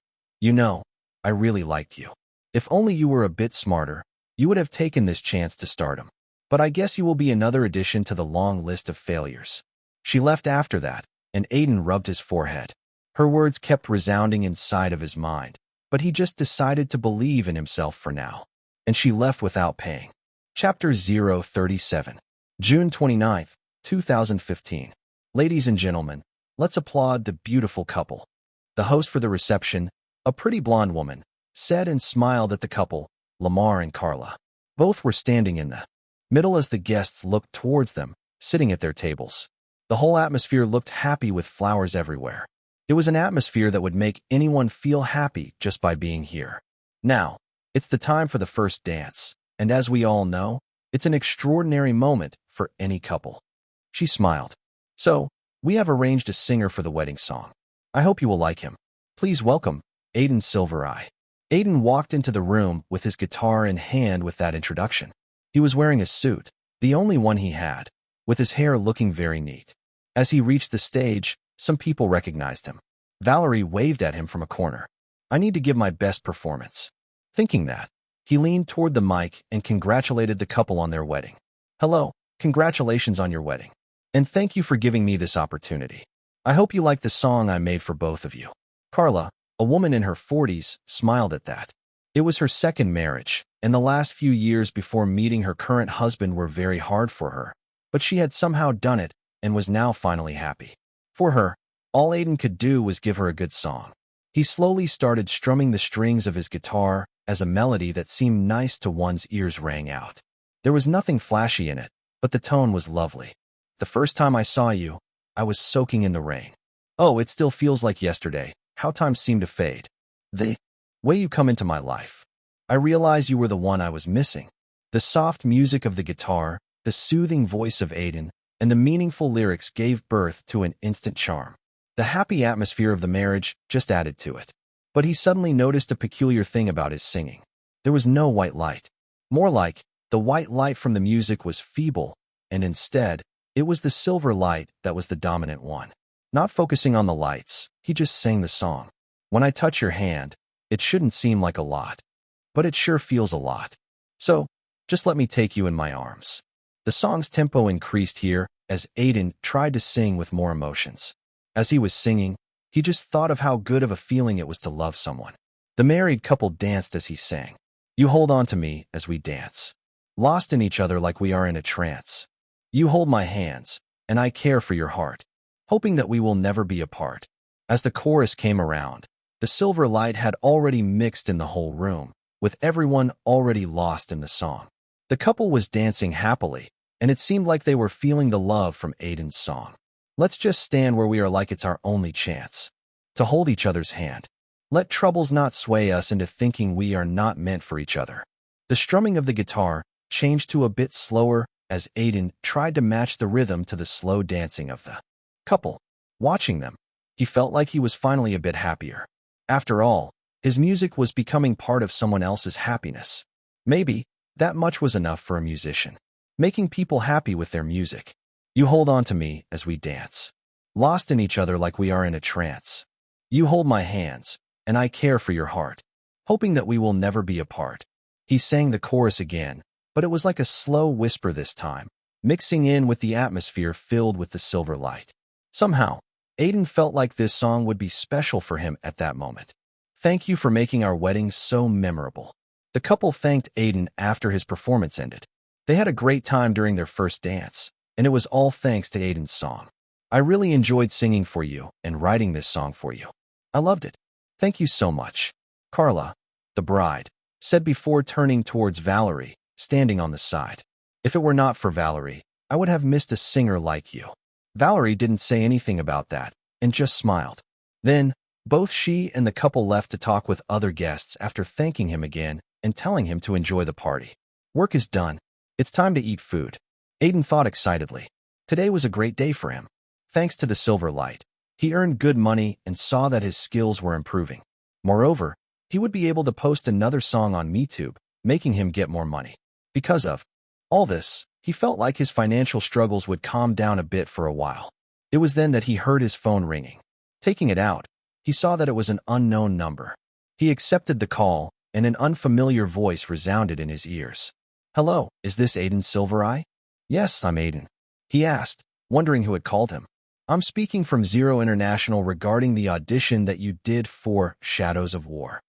I really liked you. If only you were a bit smarter, you would have taken this chance to stardom. But I guess you will be another addition to the long list of failures. She left after that, and Aiden rubbed his forehead. Her words kept resounding inside of his mind, but he just decided to believe in himself for now. And she left without paying. Chapter 037, June 29th, 2015. Ladies and gentlemen, let's applaud the beautiful couple. The host for the reception, a pretty blonde woman, said and smiled at the couple, Lamar and Carla. Both were standing in the middle as the guests looked towards them, sitting at their tables. The whole atmosphere looked happy with flowers everywhere. It was an atmosphere that would make anyone feel happy just by being here. Now, it's the time for the first dance, and as we all know, it's an extraordinary moment for any couple. She smiled. So, we have arranged a singer for the wedding song. I hope you will like him. Please welcome Aiden Silvereye. Aiden walked into the room with his guitar in hand with that introduction. He was wearing a suit, the only one he had, with his hair looking very neat. As he reached the stage, some people recognized him. Valerie waved at him from a corner. I need to give my best performance. Thinking that, he leaned toward the mic and congratulated the couple on their wedding. Hello, congratulations on your wedding. And thank you for giving me this opportunity. I hope you like the song I made for both of you. Carla, a woman in her 40s, smiled at that. It was her second marriage, and the last few years before meeting her current husband were very hard for her. But she had somehow done it and was now finally happy. For her, all Aiden could do was give her a good song. He slowly started strumming the strings of his guitar as a melody that seemed nice to one's ears rang out. There was nothing flashy in it, but the tone was lovely. The first time I saw you, I was soaking in the rain. Oh, it still feels like yesterday. How time seemed to fade. The way you come into my life. I realized you were the one I was missing. The soft music of the guitar, the soothing voice of Aiden, and the meaningful lyrics gave birth to an instant charm. The happy atmosphere of the marriage just added to it. But he suddenly noticed a peculiar thing about his singing. There was no white light. More like, the white light from the music was feeble, and instead, it was the silver light that was the dominant one. Not focusing on the lights, he just sang the song. When I touch your hand, it shouldn't seem like a lot, but it sure feels a lot. So, just let me take you in my arms. The song's tempo increased here as Aiden tried to sing with more emotions. As he was singing, he just thought of how good of a feeling it was to love someone. The married couple danced as he sang. You hold on to me as we dance, lost in each other like we are in a trance. You hold my hands, and I care for your heart, hoping that we will never be apart. As the chorus came around, the silver light had already mixed in the whole room, with everyone already lost in the song. The couple was dancing happily, and it seemed like they were feeling the love from Aiden's song. Let's just stand where we are like it's our only chance to hold each other's hand. Let troubles not sway us into thinking we are not meant for each other. The strumming of the guitar changed to a bit slower as Aiden tried to match the rhythm to the slow dancing of the couple. Watching them, He felt like he was finally a bit happier. After all, his music was becoming part of someone else's happiness. Maybe that much was enough for a musician, making people happy with their music. You hold on to me as we dance, lost in each other like we are in a trance. You hold my hands, and I care for your heart, hoping that we will never be apart. He sang the chorus again, but it was like a slow whisper this time, mixing in with the atmosphere filled with the silver light. Somehow, Aiden felt like this song would be special for him at that moment. Thank you for making our wedding so memorable. The couple thanked Aiden after his performance ended. They had a great time during their first dance, and it was all thanks to Aiden's song. I really enjoyed singing for you and writing this song for you. I loved it. Thank you so much. Carla, the bride, said before turning towards Valerie, standing on the side. If it were not for Valerie, I would have missed a singer like you. Valerie didn't say anything about that, and just smiled. Then, both she and the couple left to talk with other guests after thanking him again and telling him to enjoy the party. Work is done. It's time to eat food. Aiden thought excitedly. Today was a great day for him. Thanks to the silver light, he earned good money and saw that his skills were improving. Moreover, he would be able to post another song on MeTube, making him get more money. Because of all this, he felt like his financial struggles would calm down a bit for a while. It was then that he heard his phone ringing. Taking it out, he saw that it was an unknown number. He accepted the call, and an unfamiliar voice resounded in his ears. Hello, is this Aiden Silvereye? Yes, I'm Aiden. He asked, wondering who had called him. I'm speaking from Zero International regarding the audition that you did for Shadows of War.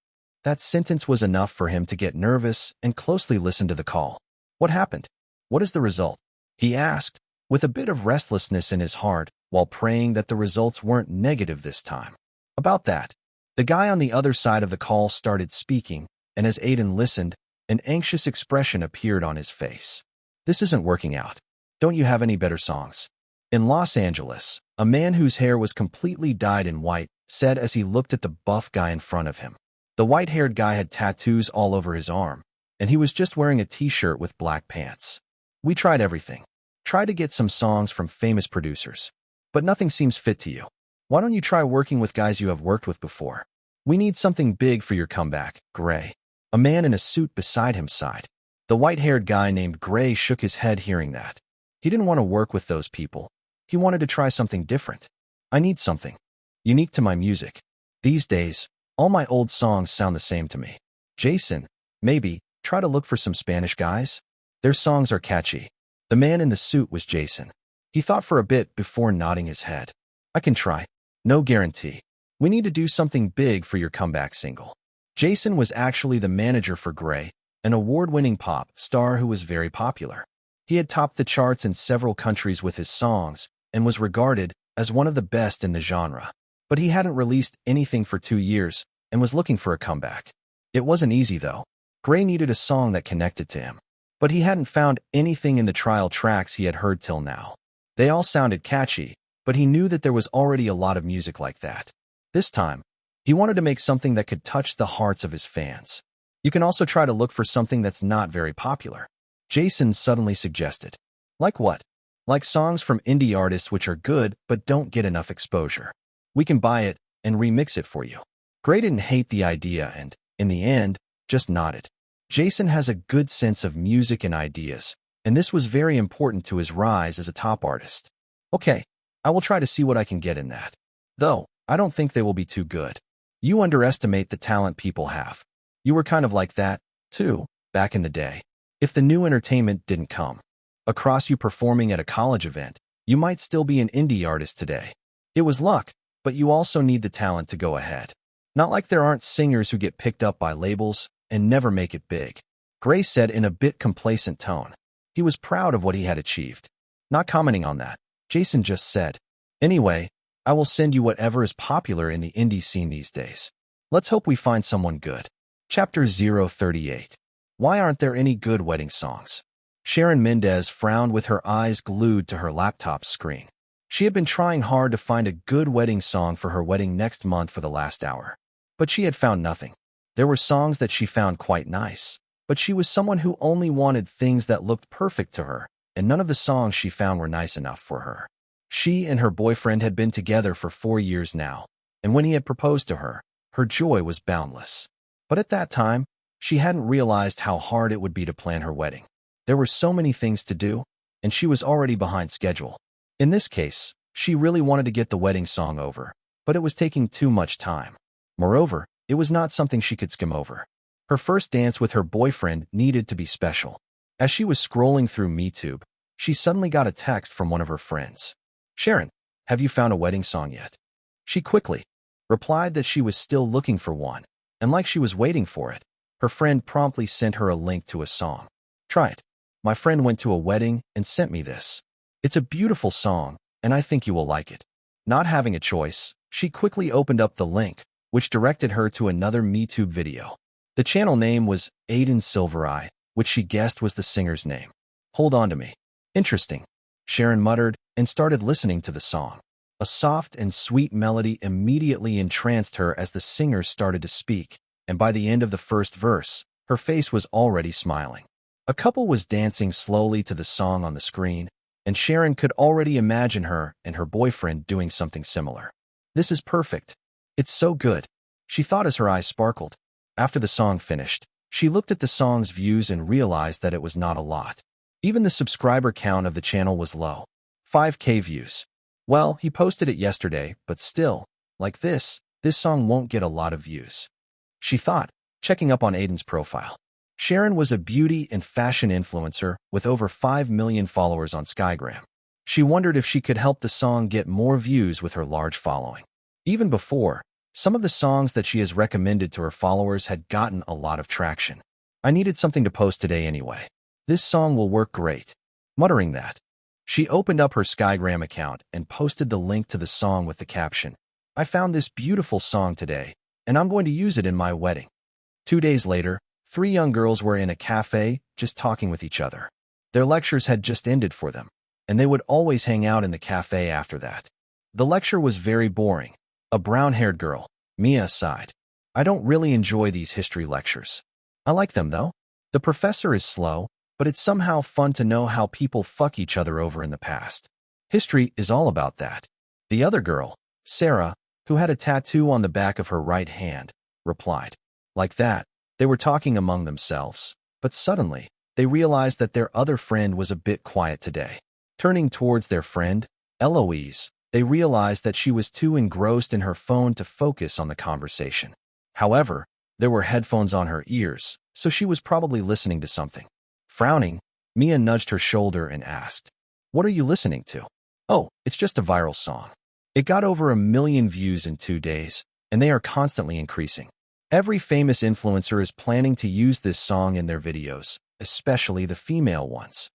That sentence was enough for him to get nervous and closely listen to the call. What happened? What is the result? He asked, with a bit of restlessness in his heart, while praying that the results weren't negative this time. About that, the guy on the other side of the call started speaking, and as Aiden listened, an anxious expression appeared on his face. This isn't working out. Don't you have any better songs? In Los Angeles, a man whose hair was completely dyed in white said as he looked at the buff guy in front of him. The white-haired guy had tattoos all over his arm, and he was just wearing a t-shirt with black pants. We tried everything. Tried to get some songs from famous producers. But nothing seems fit to you. Why don't you try working with guys you have worked with before? We need something big for your comeback, Gray. A man in a suit beside him sighed. The white-haired guy named Gray shook his head hearing that. He didn't want to work with those people. He wanted to try something different. I need something unique to my music. These days, all my old songs sound the same to me. Jason, maybe, try to look for some Spanish guys? Their songs are catchy. The man in the suit was Jason. He thought for a bit before nodding his head. I can try. No guarantee. We need to do something big for your comeback single. Jason was actually the manager for Gray, an award-winning pop star who was very popular. He had topped the charts in several countries with his songs and was regarded as one of the best in the genre. But he hadn't released anything for 2 years and was looking for a comeback. It wasn't easy, though. Gray needed a song that connected to him. But he hadn't found anything in the trial tracks he had heard till now. They all sounded catchy, but he knew that there was already a lot of music like that. This time, he wanted to make something that could touch the hearts of his fans. You can also try to look for something that's not very popular. Jason suddenly suggested. Like what? Like songs from indie artists which are good but don't get enough exposure. We can buy it and remix it for you. Gray didn't hate the idea and, in the end, just nodded. Jason has a good sense of music and ideas, and this was very important to his rise as a top artist. Okay, I will try to see what I can get in that. Though, I don't think they will be too good. You underestimate the talent people have. You were kind of like that, too, back in the day. If the new entertainment didn't come across you performing at a college event, you might still be an indie artist today. It was luck, but you also need the talent to go ahead. Not like there aren't singers who get picked up by labels and never make it big. Gray said in a bit complacent tone. He was proud of what he had achieved. Not commenting on that, Jason just said, Anyway, I will send you whatever is popular in the indie scene these days. Let's hope we find someone good. Chapter 038. Why aren't there any good wedding songs? Sharon Mendez frowned with her eyes glued to her laptop screen. She had been trying hard to find a good wedding song for her wedding next month for the last hour. But she had found nothing. There were songs that she found quite nice, but she was someone who only wanted things that looked perfect to her, and none of the songs she found were nice enough for her. She and her boyfriend had been together for 4 years now, and when he had proposed to her, her joy was boundless. But at that time, she hadn't realized how hard it would be to plan her wedding. There were so many things to do, and she was already behind schedule. In this case, she really wanted to get the wedding song over, but it was taking too much time. Moreover, it was not something she could skim over. Her first dance with her boyfriend needed to be special. As she was scrolling through MeTube, she suddenly got a text from one of her friends. "Sharon, have you found a wedding song yet?" She quickly replied that she was still looking for one, and like she was waiting for it, her friend promptly sent her a link to a song. "Try it. My friend went to a wedding and sent me this. It's a beautiful song, and I think you will like it." Not having a choice, she quickly opened up the link, which directed her to another MeTube video. The channel name was Aiden Silvereye, which she guessed was the singer's name. "Hold on to me." "Interesting," Sharon muttered and started listening to the song. A soft and sweet melody immediately entranced her as the singer started to speak, and by the end of the first verse, her face was already smiling. A couple was dancing slowly to the song on the screen, and Sharon could already imagine her and her boyfriend doing something similar. "This is perfect. It's so good," she thought as her eyes sparkled. After the song finished, she looked at the song's views and realized that it was not a lot. Even the subscriber count of the channel was low. 5K views. Well, he posted it yesterday, but still, like this song won't get a lot of views, she thought, checking up on Aiden's profile. Sharon was a beauty and fashion influencer with over 5 million followers on Skygram. She wondered if she could help the song get more views with her large following. Even before, some of the songs that she has recommended to her followers had gotten a lot of traction. "I needed something to post today anyway. This song will work great." Muttering that, she opened up her Skygram account and posted the link to the song with the caption, "I found this beautiful song today, and I'm going to use it in my wedding." 2 days later, 3 young girls were in a cafe, just talking with each other. Their lectures had just ended for them, and they would always hang out in the cafe after that. The lecture was very boring. A brown-haired girl, Mia, sighed. "I don't really enjoy these history lectures. I like them, though. The professor is slow, but it's somehow fun to know how people fuck each other over in the past. History is all about that." The other girl, Sarah, who had a tattoo on the back of her right hand, replied. Like that, they were talking among themselves, but suddenly, they realized that their other friend was a bit quiet today. Turning towards their friend, Eloise, they realized that she was too engrossed in her phone to focus on the conversation. However, there were headphones on her ears, so she was probably listening to something. Frowning, Mia nudged her shoulder and asked, "What are you listening to?" "Oh, it's just a viral song. It got over 1 million views in 2 days, and they are constantly increasing. Every famous influencer is planning to use this song in their videos, especially the female ones."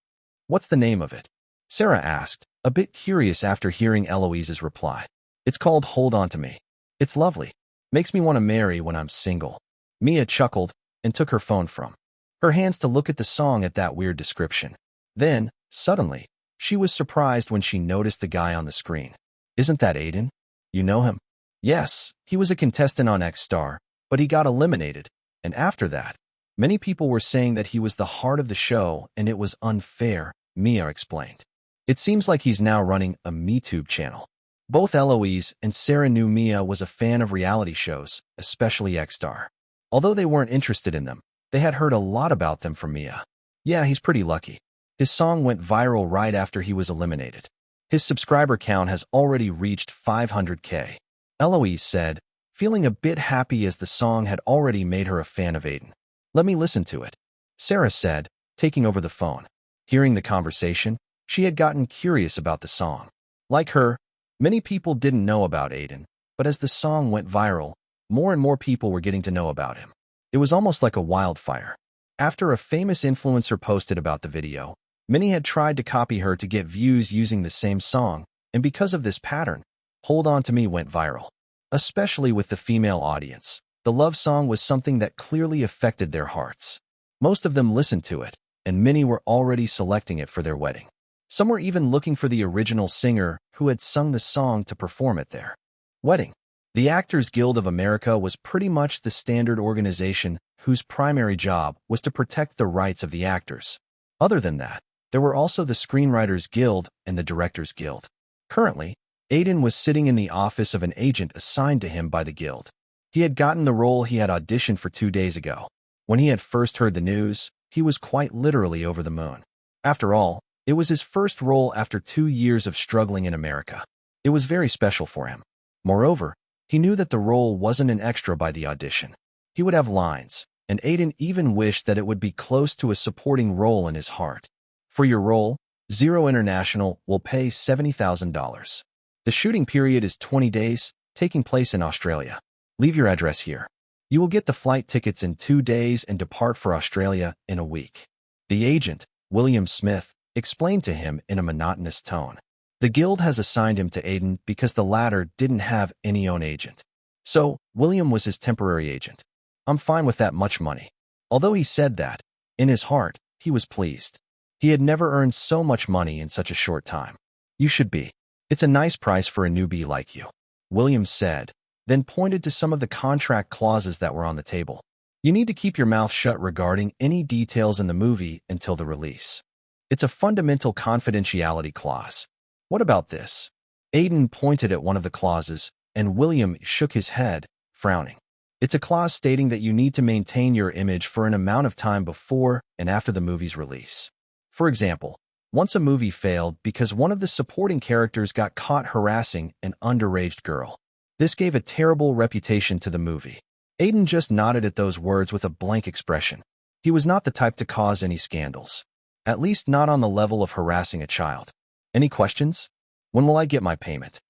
"What's the name of it?" Sarah asked, a bit curious after hearing Eloise's reply. "It's called Hold On To Me. It's lovely. Makes me want to marry when I'm single." Mia chuckled and took her phone from her hands to look at the song at that weird description. Then, suddenly, she was surprised when she noticed the guy on the screen. "Isn't that Aiden? You know him?" "Yes, he was a contestant on X Star, but he got eliminated, and after that, many people were saying that he was the heart of the show and it was unfair," Mia explained. "It seems like he's now running a MeTube channel." Both Eloise and Sarah knew Mia was a fan of reality shows, especially X Star. Although they weren't interested in them, they had heard a lot about them from Mia. "Yeah, he's pretty lucky. His song went viral right after he was eliminated. His subscriber count has already reached 500K. Eloise said, feeling a bit happy as the song had already made her a fan of Aiden. "Let me listen to it," Sarah said, taking over the phone. Hearing the conversation, she had gotten curious about the song. Like her, many people didn't know about Aiden, but as the song went viral, more and more people were getting to know about him. It was almost like a wildfire. After a famous influencer posted about the video, many had tried to copy her to get views using the same song, and because of this pattern, Hold On To Me went viral. Especially with the female audience, the love song was something that clearly affected their hearts. Most of them listened to it, and many were already selecting it for their wedding. Some were even looking for the original singer who had sung the song to perform at their wedding. The Actors Guild of America was pretty much the standard organization whose primary job was to protect the rights of the actors. Other than that, there were also the Screenwriters Guild and the Directors Guild. Currently, Aiden was sitting in the office of an agent assigned to him by the guild. He had gotten the role he had auditioned for 2 days ago. When he had first heard the news, he was quite literally over the moon. After all, it was his first role after 2 years of struggling in America. It was very special for him. Moreover, he knew that the role wasn't an extra by the audition. He would have lines, and Aiden even wished that it would be close to a supporting role in his heart. For your role, Zero International will pay $70,000. The shooting period is 20 days, taking place in Australia. Leave your address here. You will get the flight tickets in 2 days and depart for Australia in a week. The agent, William Smith, explained to him in a monotonous tone. The guild has assigned him to Aiden because the latter didn't have any own agent. So, William was his temporary agent. I'm fine with that much money. Although he said that, in his heart, he was pleased. He had never earned so much money in such a short time. You should be. It's a nice price for a newbie like you, William said, then pointed to some of the contract clauses that were on the table. You need to keep your mouth shut regarding any details in the movie until the release. It's a fundamental confidentiality clause. What about this? Aiden pointed at one of the clauses, and William shook his head, frowning. It's a clause stating that you need to maintain your image for an amount of time before and after the movie's release. For example, once a movie failed because one of the supporting characters got caught harassing an underage girl. This gave a terrible reputation to the movie. Aiden just nodded at those words with a blank expression. He was not the type to cause any scandals. At least not on the level of harassing a child. Any questions? When will I get my payment?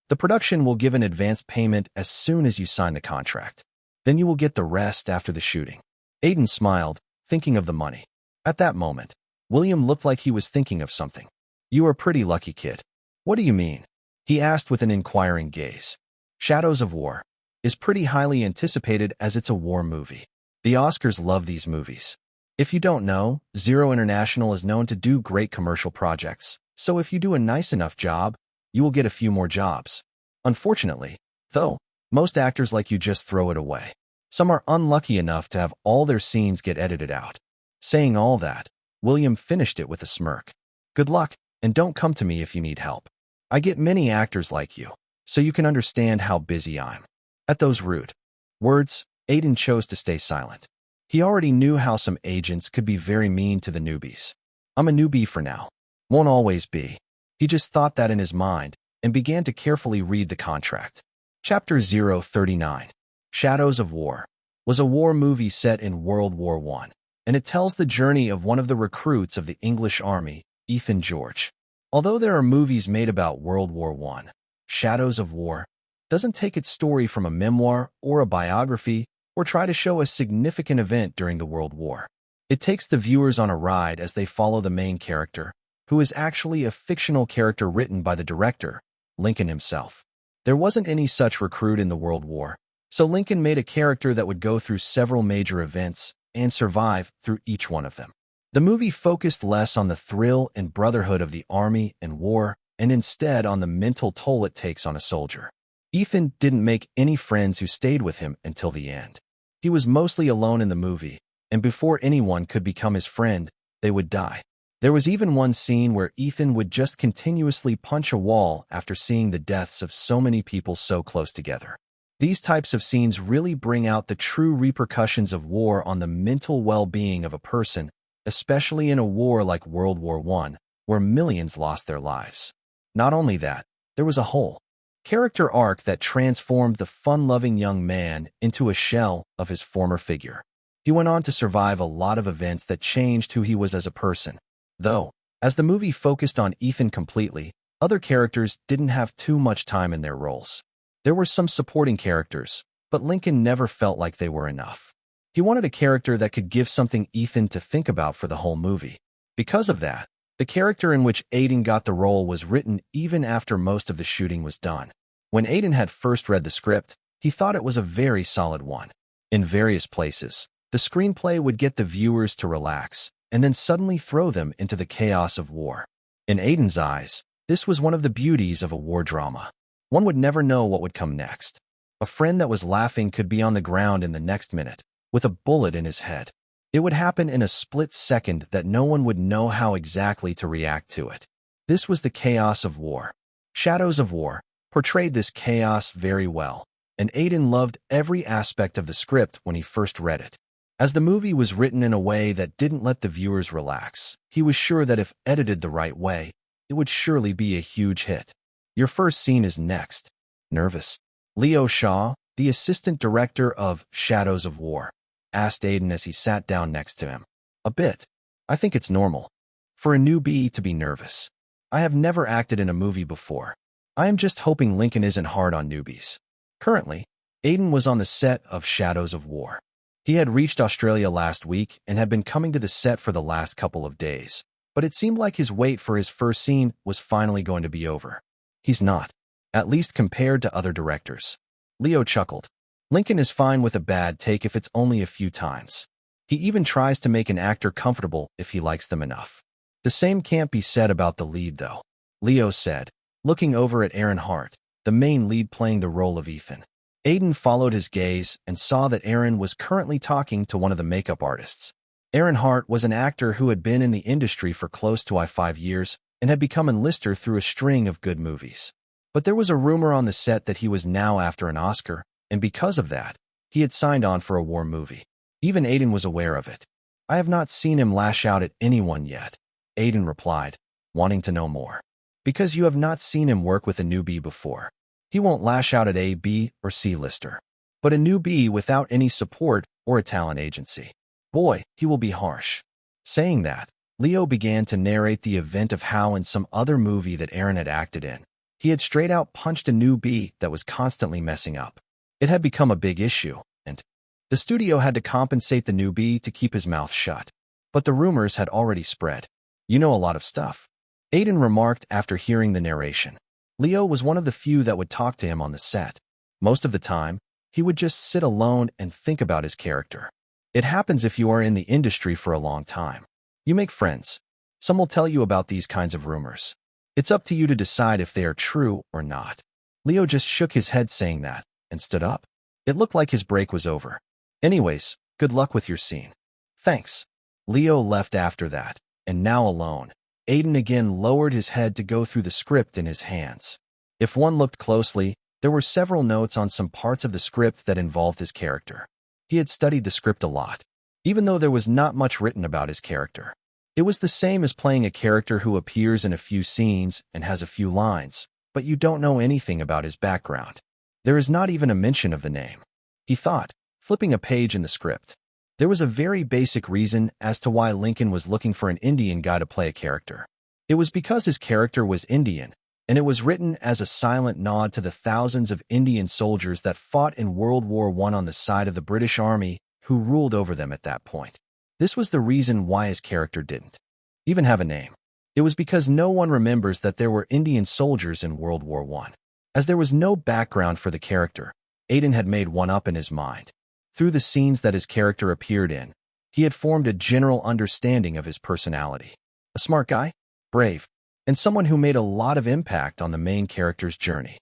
The production will give an advance payment as soon as you sign the contract. Then you will get the rest after the shooting. Aiden smiled, thinking of the money. At that moment, William looked like he was thinking of something. You are pretty lucky, kid. What do you mean? He asked with an inquiring gaze. Shadows of War is pretty highly anticipated as it's a war movie. The Oscars love these movies. If you don't know, Zero International is known to do great commercial projects. So if you do a nice enough job, you will get a few more jobs. Unfortunately, though, most actors like you just throw it away. Some are unlucky enough to have all their scenes get edited out. Saying all that, William finished it with a smirk. Good luck, and don't come to me if you need help. I get many actors like you, so you can understand how busy I'm. At those rude words, Aiden chose to stay silent. He already knew how some agents could be very mean to the newbies. I'm a newbie for now. Won't always be. He just thought that in his mind and began to carefully read the contract. Chapter 039, Shadows of War, was a war movie set in World War I, and it tells the journey of one of the recruits of the English Army, Ethan George. Although there are movies made about World War I, Shadows of War doesn't take its story from a memoir or a biography or try to show a significant event during the World War. It takes the viewers on a ride as they follow the main character, who is actually a fictional character written by the director, Lincoln himself. There wasn't any such recruit in the World War, so Lincoln made a character that would go through several major events and survive through each one of them. The movie focused less on the thrill and brotherhood of the army and war, and instead on the mental toll it takes on a soldier. Ethan didn't make any friends who stayed with him until the end. He was mostly alone in the movie, and before anyone could become his friend, they would die. There was even one scene where Ethan would just continuously punch a wall after seeing the deaths of so many people so close together. These types of scenes really bring out the true repercussions of war on the mental well-being of a person, especially in a war like World War I, where millions lost their lives. Not only that, there was a whole character arc that transformed the fun-loving young man into a shell of his former figure. He went on to survive a lot of events that changed who he was as a person. Though, as the movie focused on Ethan completely, other characters didn't have too much time in their roles. There were some supporting characters, but Lincoln never felt like they were enough. He wanted a character that could give something Ethan to think about for the whole movie. Because of that, the character in which Aiden got the role was written even after most of the shooting was done. When Aiden had first read the script, he thought it was a very solid one. In various places, the screenplay would get the viewers to relax, and then suddenly throw them into the chaos of war. In Aiden's eyes, this was one of the beauties of a war drama. One would never know what would come next. A friend that was laughing could be on the ground in the next minute, with a bullet in his head. It would happen in a split second that no one would know how exactly to react to it. This was the chaos of war. Shadows of War portrayed this chaos very well, and Aiden loved every aspect of the script when he first read it. As the movie was written in a way that didn't let the viewers relax, he was sure that if edited the right way, it would surely be a huge hit. Your first scene is next. Nervous? Leo Shaw, the assistant director of Shadows of War, asked Aiden as he sat down next to him. A bit. I think it's normal for a newbie to be nervous. I have never acted in a movie before. I am just hoping Lincoln isn't hard on newbies. Currently, Aiden was on the set of Shadows of War. He had reached Australia last week and had been coming to the set for the last couple of days, but it seemed like his wait for his first scene was finally going to be over. He's not, at least compared to other directors. Leo chuckled. Lincoln is fine with a bad take if it's only a few times. He even tries to make an actor comfortable if he likes them enough. The same can't be said about the lead, though, Leo said, looking over at Aaron Hart, the main lead playing the role of Ethan. Aiden followed his gaze and saw that Aaron was currently talking to one of the makeup artists. Aaron Hart was an actor who had been in the industry for close to 5 years and had become an A-lister through a string of good movies. But there was a rumor on the set that he was now after an Oscar, and because of that, he had signed on for a war movie. Even Aiden was aware of it. I have not seen him lash out at anyone yet, Aiden replied, wanting to know more. Because you have not seen him work with a newbie before. He won't lash out at a B or C-lister, but a newbie without any support or a talent agency. Boy, he will be harsh. Saying that, Leo began to narrate the event of how in some other movie that Aaron had acted in, he had straight out punched a newbie that was constantly messing up. It had become a big issue, and the studio had to compensate the newbie to keep his mouth shut. But the rumors had already spread. You know a lot of stuff, Aiden remarked after hearing the narration. Leo was one of the few that would talk to him on the set. Most of the time, he would just sit alone and think about his character. It happens if you are in the industry for a long time. You make friends. Some will tell you about these kinds of rumors. It's up to you to decide if they are true or not. Leo just shook his head saying that, and stood up. It looked like his break was over. Anyways, good luck with your scene. Thanks. Leo left after that, and now alone, Aiden again lowered his head to go through the script in his hands. If one looked closely, there were several notes on some parts of the script that involved his character. He had studied the script a lot, even though there was not much written about his character. It was the same as playing a character who appears in a few scenes and has a few lines, but you don't know anything about his background. There is not even a mention of the name. He thought, flipping a page in the script. There was a very basic reason as to why Lincoln was looking for an Indian guy to play a character. It was because his character was Indian, and it was written as a silent nod to the thousands of Indian soldiers that fought in World War I on the side of the British Army who ruled over them at that point. This was the reason why his character didn't even have a name. It was because no one remembers that there were Indian soldiers in World War I. As there was no background for the character, Aiden had made one up in his mind. Through the scenes that his character appeared in, he had formed a general understanding of his personality. A smart guy, brave, and someone who made a lot of impact on the main character's journey.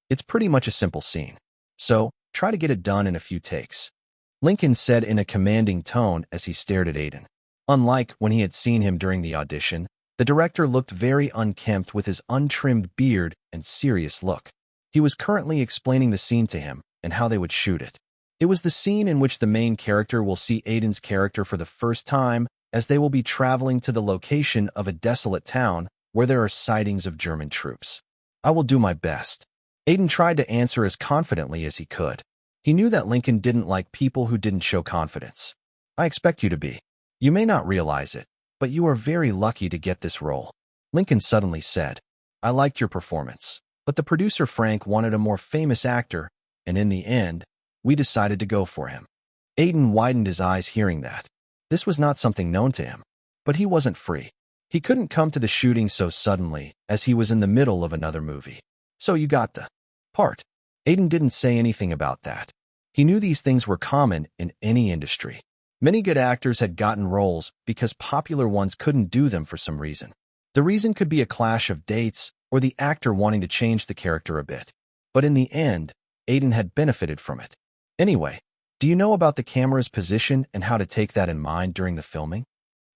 It's pretty much a simple scene, so try to get it done in a few takes, Lincoln said in a commanding tone as he stared at Aiden. Unlike when he had seen him during the audition, the director looked very unkempt with his untrimmed beard and serious look. He was currently explaining the scene to him and how they would shoot it. It was the scene in which the main character will see Aiden's character for the first time as they will be traveling to the location of a desolate town where there are sightings of German troops. I will do my best. Aiden tried to answer as confidently as he could. He knew that Lincoln didn't like people who didn't show confidence. I expect you to be. You may not realize it, but you are very lucky to get this role, Lincoln suddenly said. I liked your performance, but the producer Frank wanted a more famous actor, and in the end, we decided to go for him. Aiden widened his eyes hearing that. This was not something known to him, but he wasn't free. He couldn't come to the shooting so suddenly as he was in the middle of another movie. So you got the part. Aiden didn't say anything about that. He knew these things were common in any industry. Many good actors had gotten roles because popular ones couldn't do them for some reason. The reason could be a clash of dates or the actor wanting to change the character a bit. But in the end, Aiden had benefited from it. Anyway, do you know about the camera's position and how to take that in mind during the filming?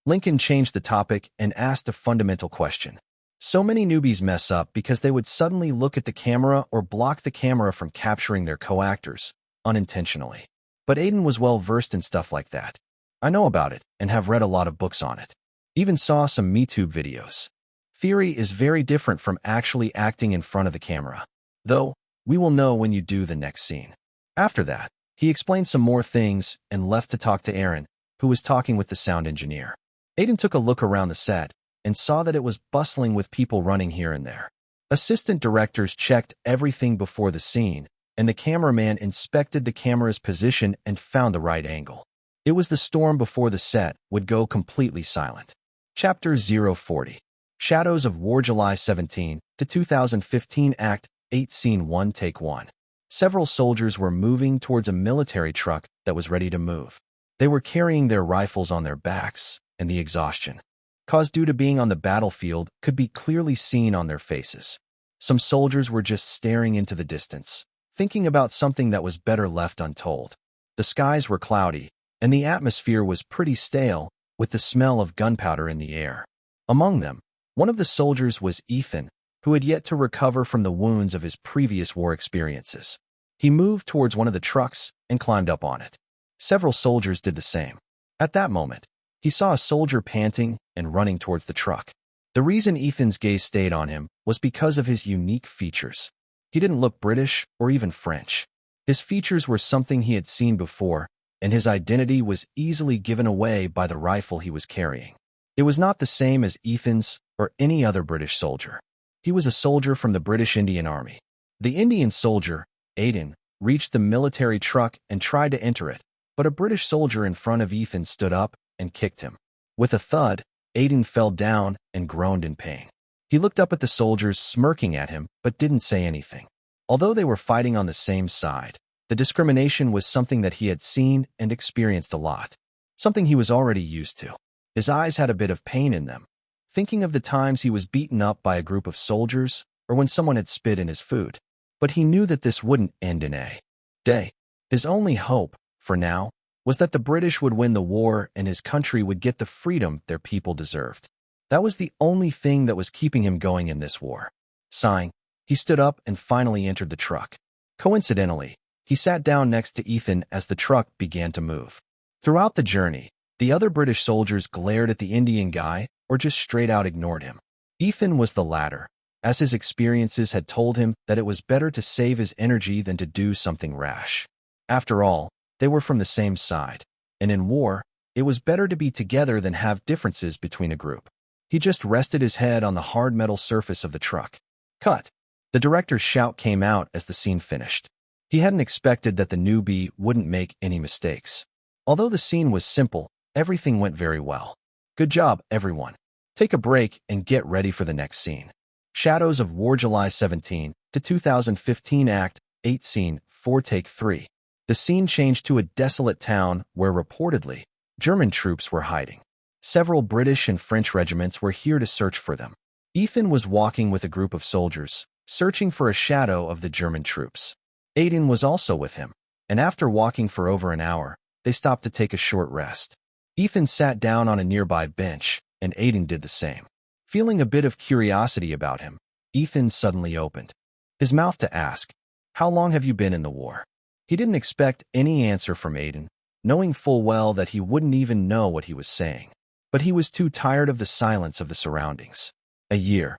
Lincoln changed the topic and asked a fundamental question. So many newbies mess up because they would suddenly look at the camera or block the camera from capturing their co-actors, unintentionally. But Aiden was well versed in stuff like that. I know about it and have read a lot of books on it. Even saw some MeTube videos. Theory is very different from actually acting in front of the camera. Though, we will know when you do the next scene. After that, he explained some more things and left to talk to Aaron, who was talking with the sound engineer. Aiden took a look around the set and saw that it was bustling with people running here and there. Assistant directors checked everything before the scene, and the cameraman inspected the camera's position and found the right angle. It was the storm before the set would go completely silent. Chapter 040. Shadows of War, July 17 to 2015, Act 8, Scene 1, Take 1. Several soldiers were moving towards a military truck that was ready to move. They were carrying their rifles on their backs, and the exhaustion, caused due to being on the battlefield, could be clearly seen on their faces. Some soldiers were just staring into the distance, thinking about something that was better left untold. The skies were cloudy, and the atmosphere was pretty stale, with the smell of gunpowder in the air. Among them, one of the soldiers was Ethan, who had yet to recover from the wounds of his previous war experiences. He moved towards one of the trucks and climbed up on it. Several soldiers did the same. At that moment, he saw a soldier panting and running towards the truck. The reason Ethan's gaze stayed on him was because of his unique features. He didn't look British or even French. His features were something he had seen before, and his identity was easily given away by the rifle he was carrying. It was not the same as Ethan's or any other British soldier. He was a soldier from the British Indian Army. The Indian soldier, Aiden, reached the military truck and tried to enter it, but a British soldier in front of Ethan stood up and kicked him. With a thud, Aiden fell down and groaned in pain. He looked up at the soldiers, smirking at him, but didn't say anything. Although they were fighting on the same side, the discrimination was something that he had seen and experienced a lot, something he was already used to. His eyes had a bit of pain in them, thinking of the times he was beaten up by a group of soldiers or when someone had spit in his food. But he knew that this wouldn't end in a day. His only hope, for now, was that the British would win the war and his country would get the freedom their people deserved. That was the only thing that was keeping him going in this war. Sighing, he stood up and finally entered the truck. Coincidentally, he sat down next to Ethan as the truck began to move. Throughout the journey, the other British soldiers glared at the Indian guy or just straight out ignored him. Ethan was the latter, as his experiences had told him that it was better to save his energy than to do something rash. After all, they were from the same side, and in war, it was better to be together than have differences between a group. He just rested his head on the hard metal surface of the truck. Cut! The director's shout came out as the scene finished. He hadn't expected that the newbie wouldn't make any mistakes. Although the scene was simple, everything went very well. Good job, everyone. Take a break and get ready for the next scene. Shadows of War, July 17 to 2015, Act 8, Scene 4, Take 3. The scene changed to a desolate town where, reportedly, German troops were hiding. Several British and French regiments were here to search for them. Ethan was walking with a group of soldiers, searching for a shadow of the German troops. Aiden was also with him, and after walking for over an hour, they stopped to take a short rest. Ethan sat down on a nearby bench, and Aiden did the same. Feeling a bit of curiosity about him, Ethan suddenly opened his mouth to ask, "How long have you been in the war?" He didn't expect any answer from Aiden, knowing full well that he wouldn't even know what he was saying. But he was too tired of the silence of the surroundings. "A year."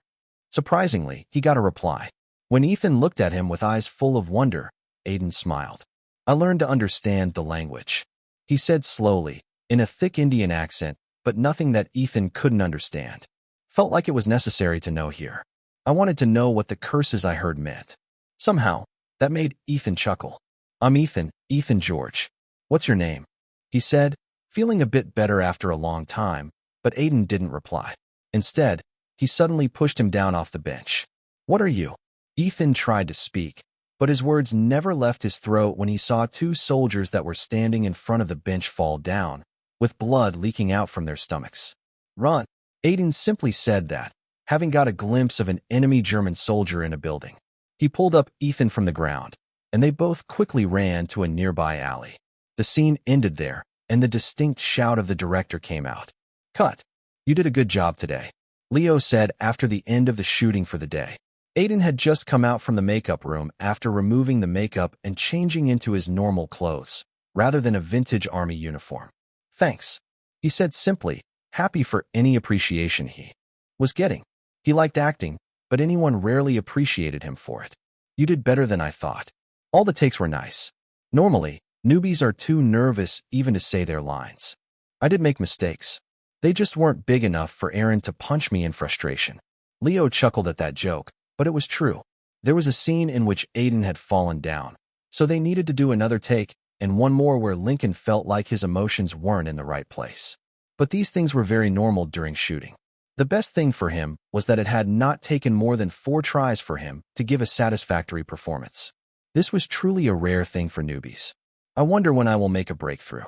Surprisingly, he got a reply. When Ethan looked at him with eyes full of wonder, Aiden smiled. "I learned to understand the language," he said slowly, in a thick Indian accent, but nothing that Ethan couldn't understand. Felt like it was necessary to know here. I wanted to know what the curses I heard meant. Somehow, that made Ethan chuckle. "I'm Ethan, Ethan George. What's your name?" he said, feeling a bit better after a long time, but Aiden didn't reply. Instead, he suddenly pushed him down off the bench. "What are you?" Ethan tried to speak, but his words never left his throat when he saw two soldiers that were standing in front of the bench fall down, with blood leaking out from their stomachs. "Run." Aiden simply said that, having got a glimpse of an enemy German soldier in a building. He pulled up Ethan from the ground, and they both quickly ran to a nearby alley. The scene ended there, and the distinct shout of the director came out. "Cut. You did a good job today." Leo said after the end of the shooting for the day. Aiden had just come out from the makeup room after removing the makeup and changing into his normal clothes, rather than a vintage army uniform. Thanks, he said simply, happy for any appreciation he was getting. He liked acting, but anyone rarely appreciated him for it. You did better than I thought. All the takes were nice. Normally, newbies are too nervous even to say their lines. I did make mistakes. They just weren't big enough for Aaron to punch me in frustration. Leo chuckled at that joke, but it was true. There was a scene in which Aiden had fallen down, so they needed to do another take, and one more where Lincoln felt like his emotions weren't in the right place. But these things were very normal during shooting. The best thing for him was that it had not taken more than 4 tries for him to give a satisfactory performance. This was truly a rare thing for newbies. I wonder when I will make a breakthrough.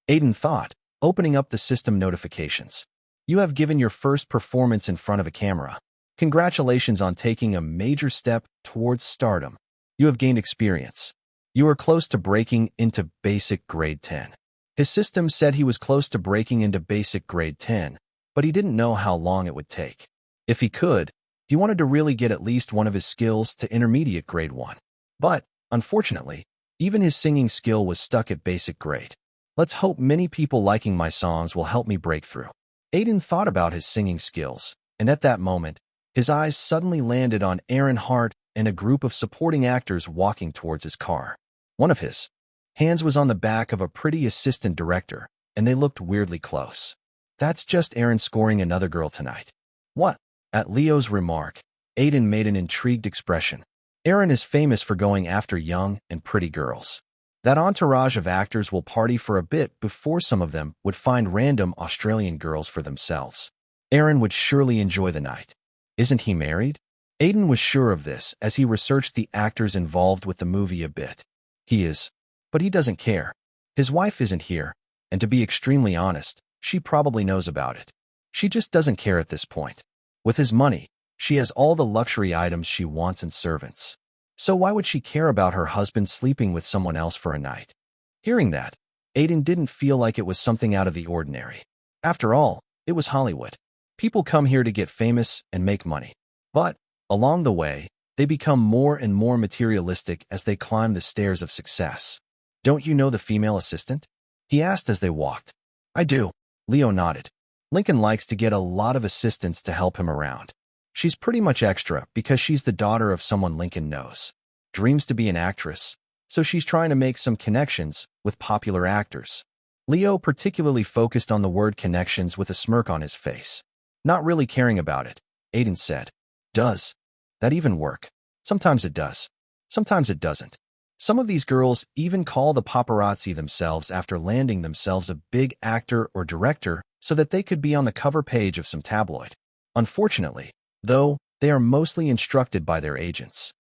Aiden thought, opening up the system notifications. You have given your first performance in front of a camera. Congratulations on taking a major step towards stardom. You have gained experience. You are close to breaking into basic grade 10. His system said he was close to breaking into basic grade 10, but he didn't know how long it would take. If he could, he wanted to really get at least one of his skills to intermediate grade 1. But, unfortunately, even his singing skill was stuck at basic grade. Let's hope many people liking my songs will help me break through. Aiden thought about his singing skills, and at that moment, his eyes suddenly landed on Aaron Hart and a group of supporting actors walking towards his car. One of his hands was on the back of a pretty assistant director, and they looked weirdly close. That's just Aaron scoring another girl tonight. What? At Leo's remark, Aiden made an intrigued expression. Aaron is famous for going after young and pretty girls. That entourage of actors will party for a bit before some of them would find random Australian girls for themselves. Aaron would surely enjoy the night. Isn't he married? Aiden was sure of this as he researched the actors involved with the movie a bit. He is. But he doesn't care. His wife isn't here, and to be extremely honest, she probably knows about it. She just doesn't care at this point. With his money, she has all the luxury items she wants and servants. So why would she care about her husband sleeping with someone else for a night? Hearing that, Aiden didn't feel like it was something out of the ordinary. After all, it was Hollywood. People come here to get famous and make money. But, along the way, they become more and more materialistic as they climb the stairs of success. Don't you know the female assistant? He asked as they walked. I do. Leo nodded. Lincoln likes to get a lot of assistants to help him around. She's pretty much extra because she's the daughter of someone Lincoln knows. Dreams to be an actress, so she's trying to make some connections with popular actors. Leo particularly focused on the word connections with a smirk on his face. Not really caring about it, Aiden said. Does that even work? Sometimes it does. Sometimes it doesn't. Some of these girls even call the paparazzi themselves after landing themselves a big actor or director so that they could be on the cover page of some tabloid. Unfortunately, though, they are mostly instructed by their agents.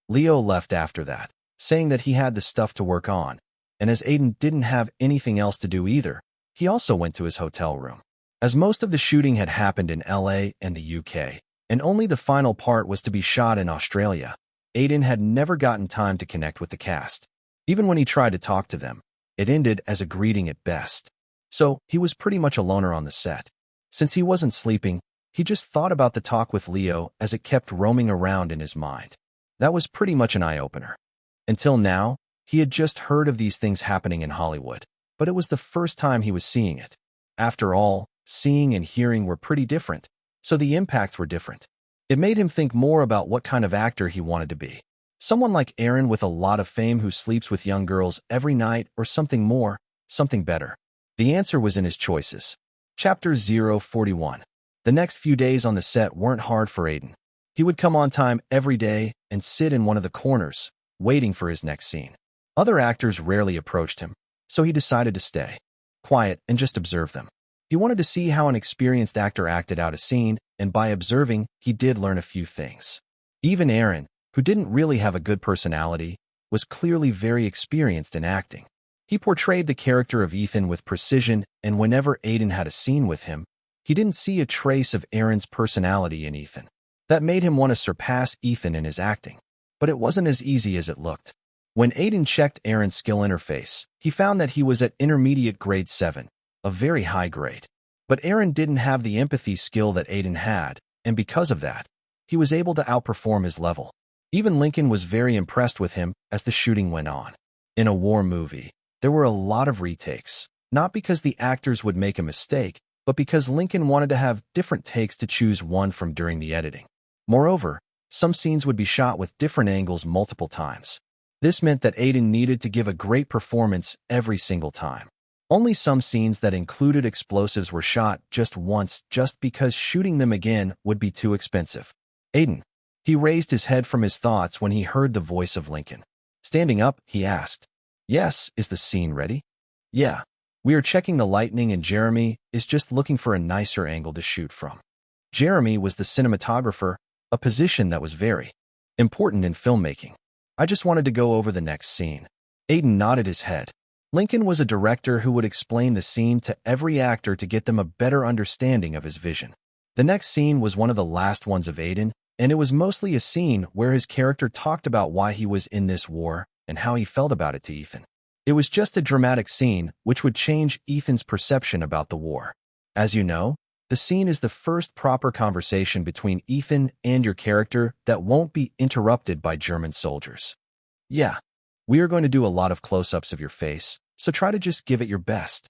Leo left after that, saying that he had the stuff to work on, and as Aiden didn't have anything else to do either, he also went to his hotel room. As most of the shooting had happened in LA and the UK, and only the final part was to be shot in Australia, Aiden had never gotten time to connect with the cast. Even when he tried to talk to them, it ended as a greeting at best. So, he was pretty much a loner on the set. Since he wasn't sleeping, he just thought about the talk with Leo as it kept roaming around in his mind. That was pretty much an eye-opener. Until now, he had just heard of these things happening in Hollywood, but it was the first time he was seeing it. After all, seeing and hearing were pretty different, so the impacts were different. It made him think more about what kind of actor he wanted to be. Someone like Aaron with a lot of fame who sleeps with young girls every night, or something more, something better. The answer was in his choices. Chapter 041. The next few days on the set weren't hard for Aiden. He would come on time every day and sit in one of the corners, waiting for his next scene. Other actors rarely approached him, so he decided to stay quiet and just observe them. He wanted to see how an experienced actor acted out a scene, and by observing, he did learn a few things. Even Aaron, who didn't really have a good personality, was clearly very experienced in acting. He portrayed the character of Ethan with precision, and whenever Aiden had a scene with him, he didn't see a trace of Aaron's personality in Ethan. That made him want to surpass Ethan in his acting. But it wasn't as easy as it looked. When Aiden checked Aaron's skill interface, he found that he was at intermediate grade 7, a very high grade. But Aaron didn't have the empathy skill that Aiden had, and because of that, he was able to outperform his level. Even Lincoln was very impressed with him as the shooting went on. In a war movie, there were a lot of retakes, not because the actors would make a mistake, but because Lincoln wanted to have different takes to choose one from during the editing. Moreover, some scenes would be shot with different angles multiple times. This meant that Aiden needed to give a great performance every single time. Only some scenes that included explosives were shot just once just because shooting them again would be too expensive. Aiden. He raised his head from his thoughts when he heard the voice of Lincoln. Standing up, he asked, "Yes, is the scene ready?" "Yeah. We are checking the lighting and Jeremy is just looking for a nicer angle to shoot from." Jeremy was the cinematographer, a position that was very important in filmmaking. "I just wanted to go over the next scene." Aiden nodded his head. Lincoln was a director who would explain the scene to every actor to get them a better understanding of his vision. The next scene was one of the last ones of Aiden, and it was mostly a scene where his character talked about why he was in this war and how he felt about it to Ethan. It was just a dramatic scene which would change Ethan's perception about the war. As you know, the scene is the first proper conversation between Ethan and your character that won't be interrupted by German soldiers. "Yeah, we are going to do a lot of close-ups of your face, so try to just give it your best."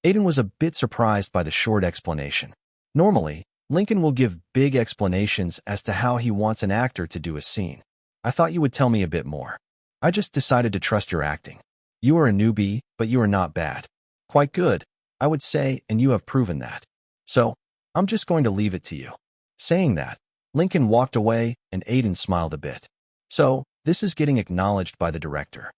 Aiden was a bit surprised by the short explanation. Normally, Lincoln will give big explanations as to how he wants an actor to do a scene. "I thought you would tell me a bit more. I just decided to trust your acting. You are a newbie, but you are not bad. Quite good, I would say, and you have proven that. So, I'm just going to leave it to you." Saying that, Lincoln walked away and Aiden smiled a bit. So, this is getting acknowledged by the director.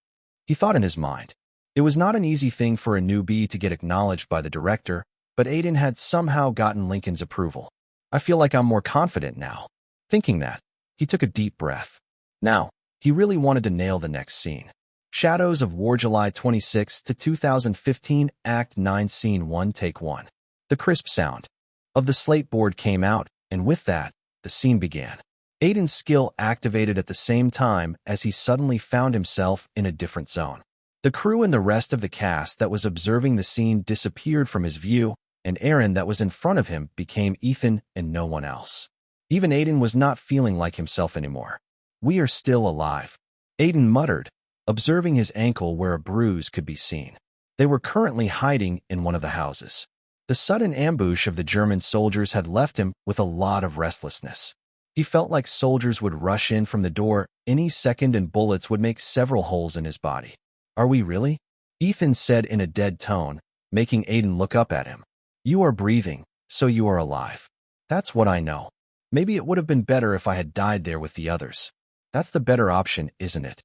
He thought in his mind. It was not an easy thing for a newbie to get acknowledged by the director, but Aiden had somehow gotten Lincoln's approval. "I feel like I'm more confident now." Thinking that, he took a deep breath. Now, he really wanted to nail the next scene. Shadows of War, July 26 to 2015, Act 9, Scene 1, Take 1. The crisp sound of the slate board came out, and with that, the scene began. Aiden's skill activated at the same time as he suddenly found himself in a different zone. The crew and the rest of the cast that was observing the scene disappeared from his view, and Aaron that was in front of him became Ethan and no one else. Even Aiden was not feeling like himself anymore. "We are still alive," Aiden muttered, observing his ankle where a bruise could be seen. They were currently hiding in one of the houses. The sudden ambush of the German soldiers had left him with a lot of restlessness. He felt like soldiers would rush in from the door any second and bullets would make several holes in his body. "Are we really?" Ethan said in a dead tone, making Aiden look up at him. "You are breathing, so you are alive." "That's what I know. Maybe it would have been better if I had died there with the others." "That's the better option, isn't it?"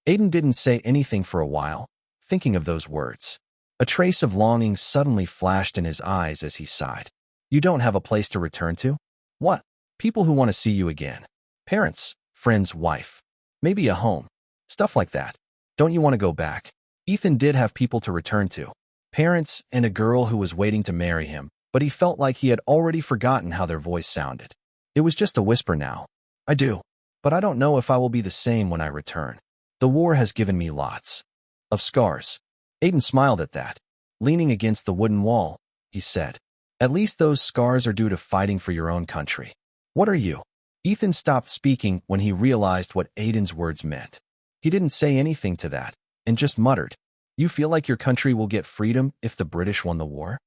Aiden didn't say anything for a while, thinking of those words. A trace of longing suddenly flashed in his eyes as he sighed. "You don't have a place to return to?" "What?" "People who want to see you again. Parents, friends, wife. Maybe a home. Stuff like that. Don't you want to go back?" Ethan did have people to return to. Parents and a girl who was waiting to marry him, but he felt like he had already forgotten how their voice sounded. It was just a whisper now. "I do. But I don't know if I will be the same when I return. The war has given me lots of scars." Aiden smiled at that. Leaning against the wooden wall, he said, "At least those scars are due to fighting for your own country." "What are you?" Ethan stopped speaking when he realized what Aiden's words meant. He didn't say anything to that, and just muttered, "You feel like your country will get freedom if the British won the war?"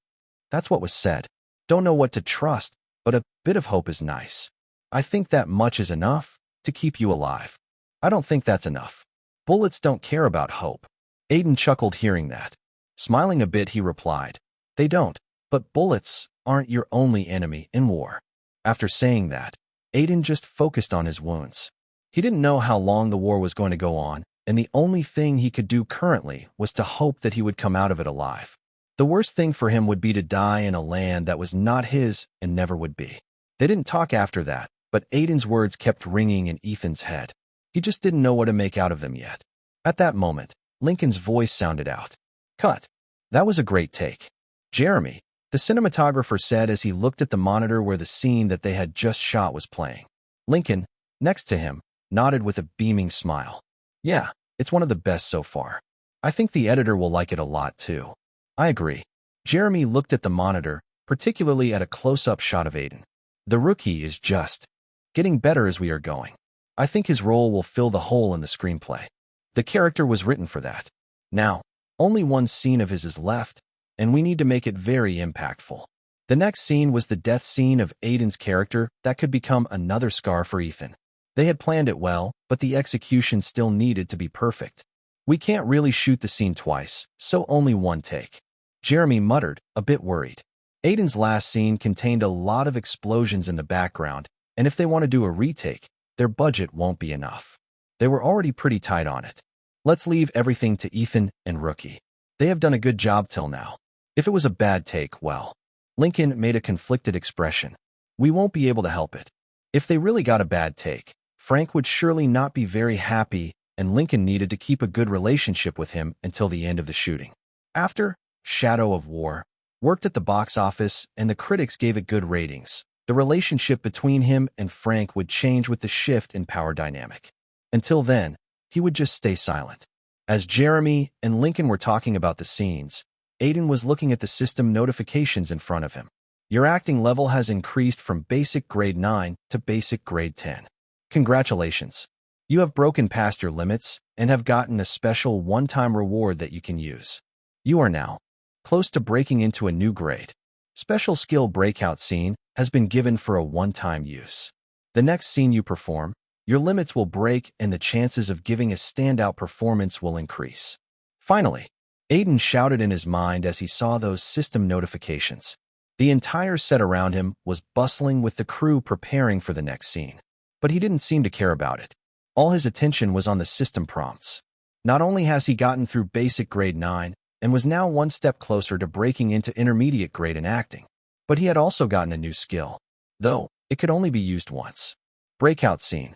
That's what was said. Don't know what to trust, but a bit of hope is nice. I think that much is enough to keep you alive. I don't think that's enough. Bullets don't care about hope. Aiden chuckled hearing that. Smiling a bit, he replied, "They don't, but bullets aren't your only enemy in war." After saying that, Aiden just focused on his wounds. He didn't know how long the war was going to go on, and the only thing he could do currently was to hope that he would come out of it alive. The worst thing for him would be to die in a land that was not his and never would be. They didn't talk after that, but Aiden's words kept ringing in Ethan's head. He just didn't know what to make out of them yet. At that moment, Lincoln's voice sounded out. "Cut. That was a great take." "Jeremy," the cinematographer said as he looked at the monitor where the scene that they had just shot was playing. Lincoln, next to him, nodded with a beaming smile. "Yeah, it's one of the best so far. I think the editor will like it a lot too." "I agree." Jeremy looked at the monitor, particularly at a close-up shot of Aiden. The rookie is just getting better as we are going. I think his role will fill the hole in the screenplay. The character was written for that. Now, only one scene of his is left, and we need to make it very impactful. The next scene was the death scene of Aiden's character that could become another scar for Ethan. They had planned it well, but the execution still needed to be perfect. We can't really shoot the scene twice, so only one take. Jeremy muttered, a bit worried. Aiden's last scene contained a lot of explosions in the background, and if they want to do a retake, their budget won't be enough. They were already pretty tight on it. Let's leave everything to Ethan and Rookie. They have done a good job till now. If it was a bad take, well. Lincoln made a conflicted expression. We won't be able to help it. If they really got a bad take, Frank would surely not be very happy, and Lincoln needed to keep a good relationship with him until the end of the shooting. After Shadow of War worked at the box office and the critics gave it good ratings, the relationship between him and Frank would change with the shift in power dynamic. Until then, he would just stay silent. As Jeremy and Lincoln were talking about the scenes, Aiden was looking at the system notifications in front of him. Your acting level has increased from basic grade 9 to basic grade 10. Congratulations. You have broken past your limits and have gotten a special one-time reward that you can use. You are now close to breaking into a new grade. Special skill breakout scene has been given for a one-time use. The next scene you perform, your limits will break and the chances of giving a standout performance will increase. Finally, Aiden shouted in his mind as he saw those system notifications. The entire set around him was bustling with the crew preparing for the next scene. But he didn't seem to care about it. All his attention was on the system prompts. Not only has he gotten through basic grade 9 and was now one step closer to breaking into intermediate grade in acting, but he had also gotten a new skill, though it could only be used once. Breakout scene.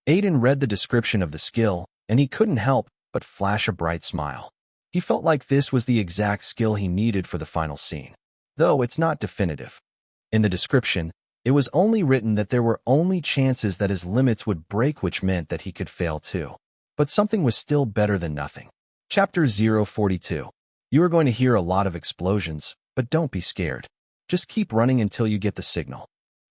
Aiden read the description of the skill, and he couldn't help but flash a bright smile. He felt like this was the exact skill he needed for the final scene, though it's not definitive. In the description, it was only written that there were only chances that his limits would break, which meant that he could fail too. But something was still better than nothing. Chapter 042. You are going to hear a lot of explosions, but don't be scared. Just keep running until you get the signal.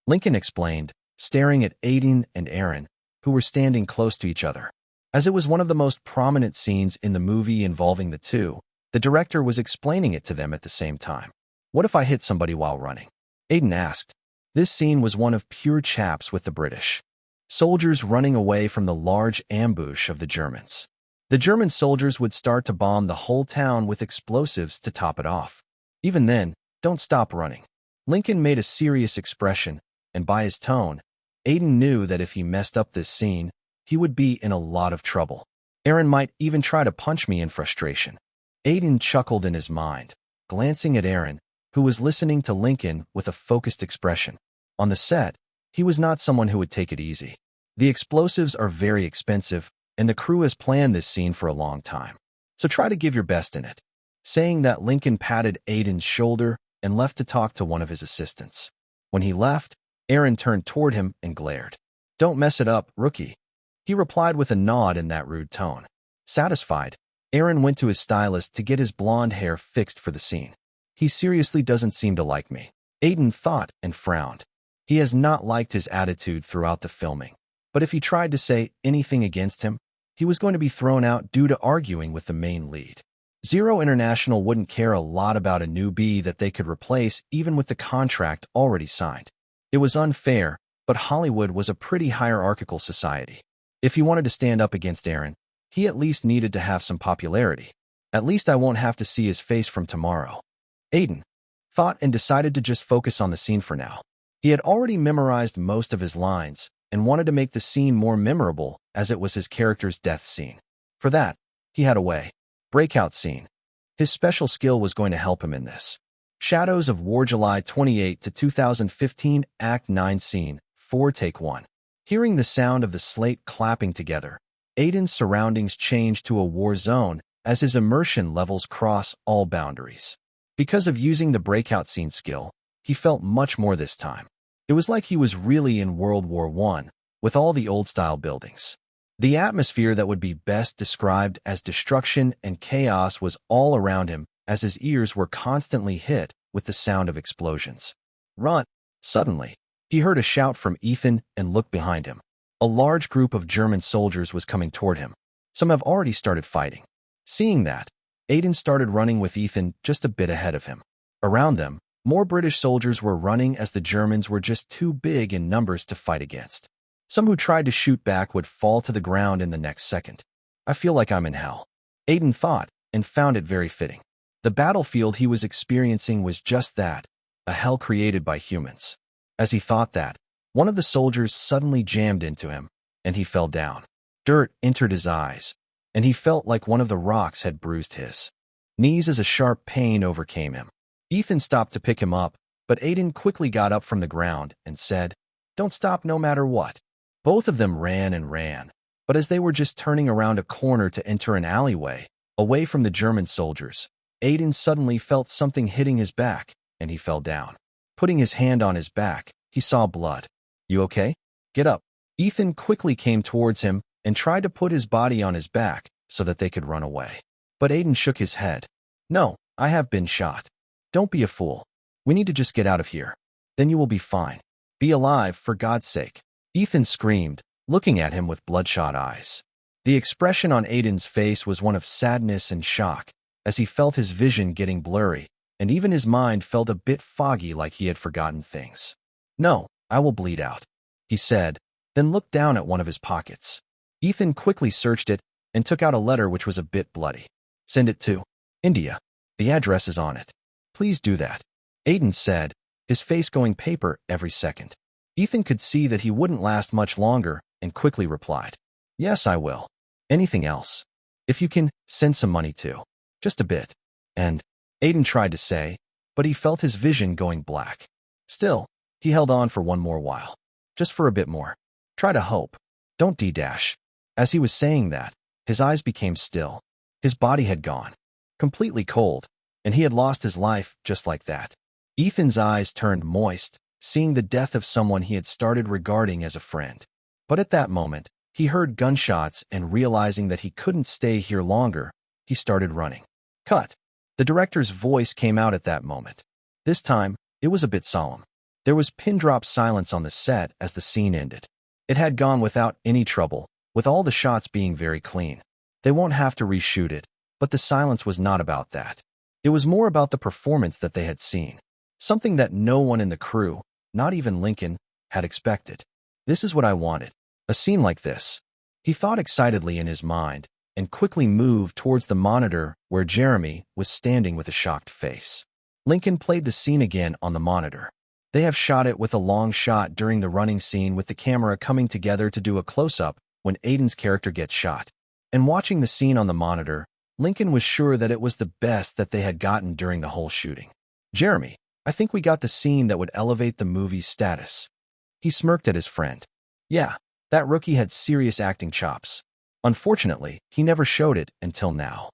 Lincoln explained, staring at Aiden and Aaron, who were standing close to each other. As it was one of the most prominent scenes in the movie involving the two, the director was explaining it to them at the same time. What if I hit somebody while running? Aiden asked. This scene was one of pure chaps with the British. Soldiers running away from the large ambush of the Germans. The German soldiers would start to bomb the whole town with explosives to top it off. Even then, don't stop running. Lincoln made a serious expression, and by his tone, Aiden knew that if he messed up this scene, he would be in a lot of trouble. Aaron might even try to punch me in frustration. Aiden chuckled in his mind, glancing at Aaron, who was listening to Lincoln with a focused expression. On the set, he was not someone who would take it easy. The explosives are very expensive, and the crew has planned this scene for a long time. So try to give your best in it. Saying that, Lincoln patted Aiden's shoulder and left to talk to one of his assistants. When he left, Aaron turned toward him and glared. Don't mess it up, rookie. He replied with a nod in that rude tone. Satisfied, Aaron went to his stylist to get his blonde hair fixed for the scene. He seriously doesn't seem to like me, Aiden thought and frowned. He has not liked his attitude throughout the filming. But if he tried to say anything against him, he was going to be thrown out due to arguing with the main lead. Zero International wouldn't care a lot about a newbie that they could replace even with the contract already signed. It was unfair, but Hollywood was a pretty hierarchical society. If he wanted to stand up against Aaron, he at least needed to have some popularity. At least I won't have to see his face from tomorrow. Aiden thought and decided to just focus on the scene for now. He had already memorized most of his lines and wanted to make the scene more memorable as it was his character's death scene. For that, he had a way. Breakout scene. His special skill was going to help him in this. Shadows of War, July 28 to 2015, Act 9 Scene 4, Take 1. Hearing the sound of the slate clapping together, Aiden's surroundings changed to a war zone as his immersion levels cross all boundaries. Because of using the breakout scene skill, he felt much more this time. It was like he was really in World War I, with all the old-style buildings. The atmosphere that would be best described as destruction and chaos was all around him as his ears were constantly hit with the sound of explosions. Run! Suddenly, He heard a shout from Ethan and looked behind him. A large group of German soldiers was coming toward him. Some have already started fighting. Seeing that, Aiden started running with Ethan just a bit ahead of him. Around them, more British soldiers were running as the Germans were just too big in numbers to fight against. Some who tried to shoot back would fall to the ground in the next second. I feel like I'm in hell, Aiden thought, and found it very fitting. The battlefield he was experiencing was just that, a hell created by humans. As he thought that, one of the soldiers suddenly jammed into him, and he fell down. Dirt entered his eyes, and he felt like one of the rocks had bruised his knees as a sharp pain overcame him. Ethan stopped to pick him up, but Aiden quickly got up from the ground and said, "Don't stop no matter what." Both of them ran and ran, but as they were just turning around a corner to enter an alleyway, away from the German soldiers, Aiden suddenly felt something hitting his back, and he fell down. Putting his hand on his back, he saw blood. "You okay? Get up." Ethan quickly came towards him and tried to put his body on his back so that they could run away. But Aiden shook his head. "No, I have been shot. Don't be a fool. We need to just get out of here. Then you will be fine. Be alive, for God's sake." Ethan screamed, looking at him with bloodshot eyes. The expression on Aiden's face was one of sadness and shock, as he felt his vision getting blurry, and even his mind felt a bit foggy like he had forgotten things. "No, I will bleed out," he said, then looked down at one of his pockets. Ethan quickly searched it and took out a letter which was a bit bloody. "Send it to India. The address is on it. Please do that," Aiden said, his face going paper every second. Ethan could see that he wouldn't last much longer and quickly replied, "Yes, I will. Anything else? If you can, send some money too. Just a bit." And Aiden tried to say, but he felt his vision going black. Still, he held on for one more while. Just for a bit more. Try to hope. Don't D-dash. As he was saying that, his eyes became still. His body had gone. Completely cold, and he had lost his life just like that. Ethan's eyes turned moist, seeing the death of someone he had started regarding as a friend. But at that moment, he heard gunshots and realizing that he couldn't stay here longer, he started running. Cut. The director's voice came out at that moment. This time, it was a bit solemn. There was pin-drop silence on the set as the scene ended. It had gone without any trouble, with all the shots being very clean. They won't have to reshoot it, but the silence was not about that. It was more about the performance that they had seen. Something that no one in the crew, not even Lincoln, had expected. This is what I wanted. A scene like this. He thought excitedly in his mind, and quickly moved towards the monitor where Jeremy was standing with a shocked face. Lincoln played the scene again on the monitor. They have shot it with a long shot during the running scene with the camera coming together to do a close-up when Aiden's character gets shot. And watching the scene on the monitor, Lincoln was sure that it was the best that they had gotten during the whole shooting. "Jeremy, I think we got the scene that would elevate the movie's status." He smirked at his friend. Yeah, that rookie had serious acting chops. Unfortunately, he never showed it until now.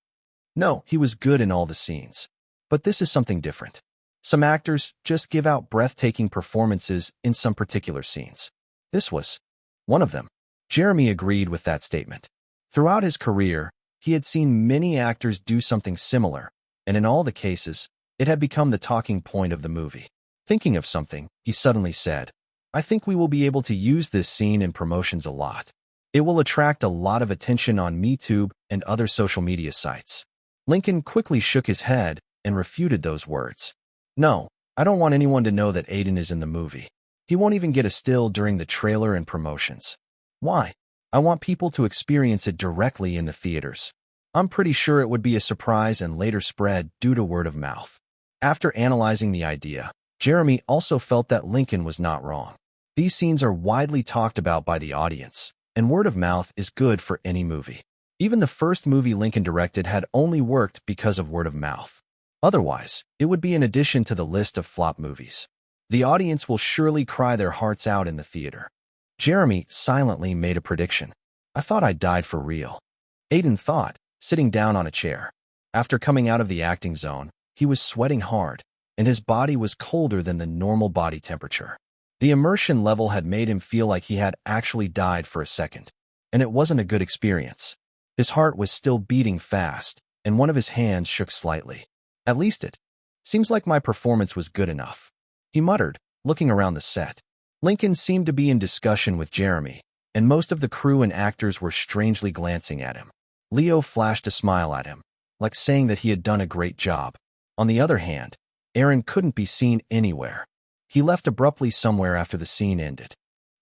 No, he was good in all the scenes. But this is something different. Some actors just give out breathtaking performances in some particular scenes. This was one of them. Jeremy agreed with that statement. Throughout his career, he had seen many actors do something similar, and in all the cases, it had become the talking point of the movie. Thinking of something, he suddenly said, "I think we will be able to use this scene in promotions a lot. It will attract a lot of attention on MeTube and other social media sites." Lincoln quickly shook his head and refuted those words. "No, I don't want anyone to know that Aiden is in the movie. He won't even get a still during the trailer and promotions. Why? I want people to experience it directly in the theaters. I'm pretty sure it would be a surprise and later spread due to word of mouth." After analyzing the idea, Jeremy also felt that Lincoln was not wrong. These scenes are widely talked about by the audience, and word of mouth is good for any movie. Even the first movie Lincoln directed had only worked because of word of mouth. Otherwise, it would be an addition to the list of flop movies. The audience will surely cry their hearts out in the theater. Jeremy silently made a prediction. "I thought I died for real," Aiden thought, sitting down on a chair. After coming out of the acting zone, he was sweating hard, and his body was colder than the normal body temperature. The immersion level had made him feel like he had actually died for a second, and it wasn't a good experience. His heart was still beating fast, and one of his hands shook slightly. "At least it seems like my performance was good enough," he muttered, looking around the set. Lincoln seemed to be in discussion with Jeremy, and most of the crew and actors were strangely glancing at him. Leo flashed a smile at him, like saying that he had done a great job. On the other hand, Aaron couldn't be seen anywhere. He left abruptly somewhere after the scene ended.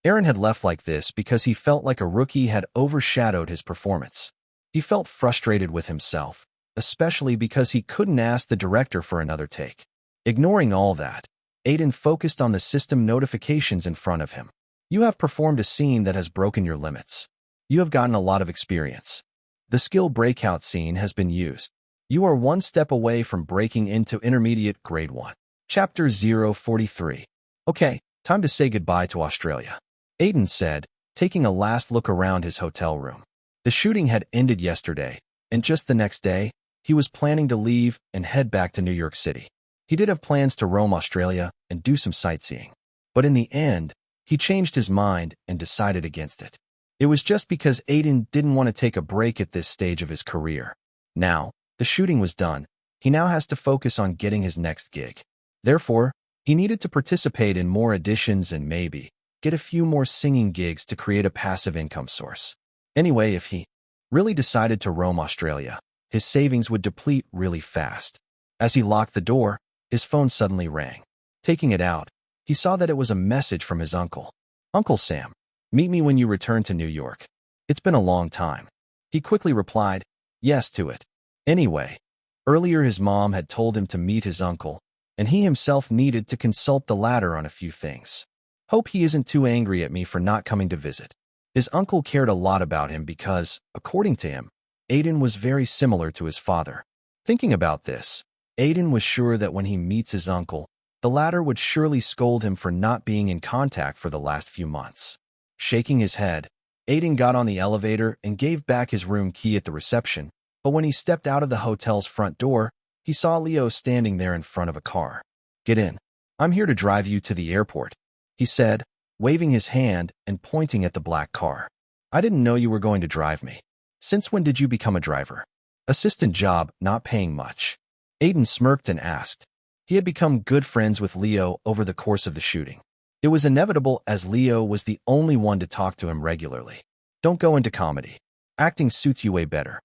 Aaron had left like this because he felt like a rookie had overshadowed his performance. He felt frustrated with himself, especially because he couldn't ask the director for another take. Ignoring all that, Aiden focused on the system notifications in front of him. You have performed a scene that has broken your limits. You have gotten a lot of experience. The skill breakout scene has been used. You are one step away from breaking into intermediate grade 1. Chapter 043. Okay, time to say goodbye to Australia, Aiden said, taking a last look around his hotel room. The shooting had ended yesterday, and just the next day, he was planning to leave and head back to New York City. He did have plans to roam Australia and do some sightseeing, but in the end, he changed his mind and decided against it. It was just because Aiden didn't want to take a break at this stage of his career. Now, the shooting was done. He now has to focus on getting his next gig. Therefore, he needed to participate in more auditions and maybe get a few more singing gigs to create a passive income source. Anyway, if he really decided to roam Australia, his savings would deplete really fast. As he locked the door, his phone suddenly rang. Taking it out, he saw that it was a message from his uncle. Uncle Sam, meet me when you return to New York. It's been a long time. He quickly replied, yes to it. Anyway, earlier his mom had told him to meet his uncle, and he himself needed to consult the latter on a few things. Hope he isn't too angry at me for not coming to visit. His uncle cared a lot about him because, according to him, Aiden was very similar to his father. Thinking about this, Aiden was sure that when he meets his uncle, the latter would surely scold him for not being in contact for the last few months. Shaking his head, Aiden got on the elevator and gave back his room key at the reception, but when he stepped out of the hotel's front door, he saw Leo standing there in front of a car. Get in. I'm here to drive you to the airport, he said, waving his hand and pointing at the black car. I didn't know you were going to drive me. Since when did you become a driver? Assistant job, not paying much. Aiden smirked and asked. He had become good friends with Leo over the course of the shooting. It was inevitable as Leo was the only one to talk to him regularly. Don't go into comedy. Acting suits you way better.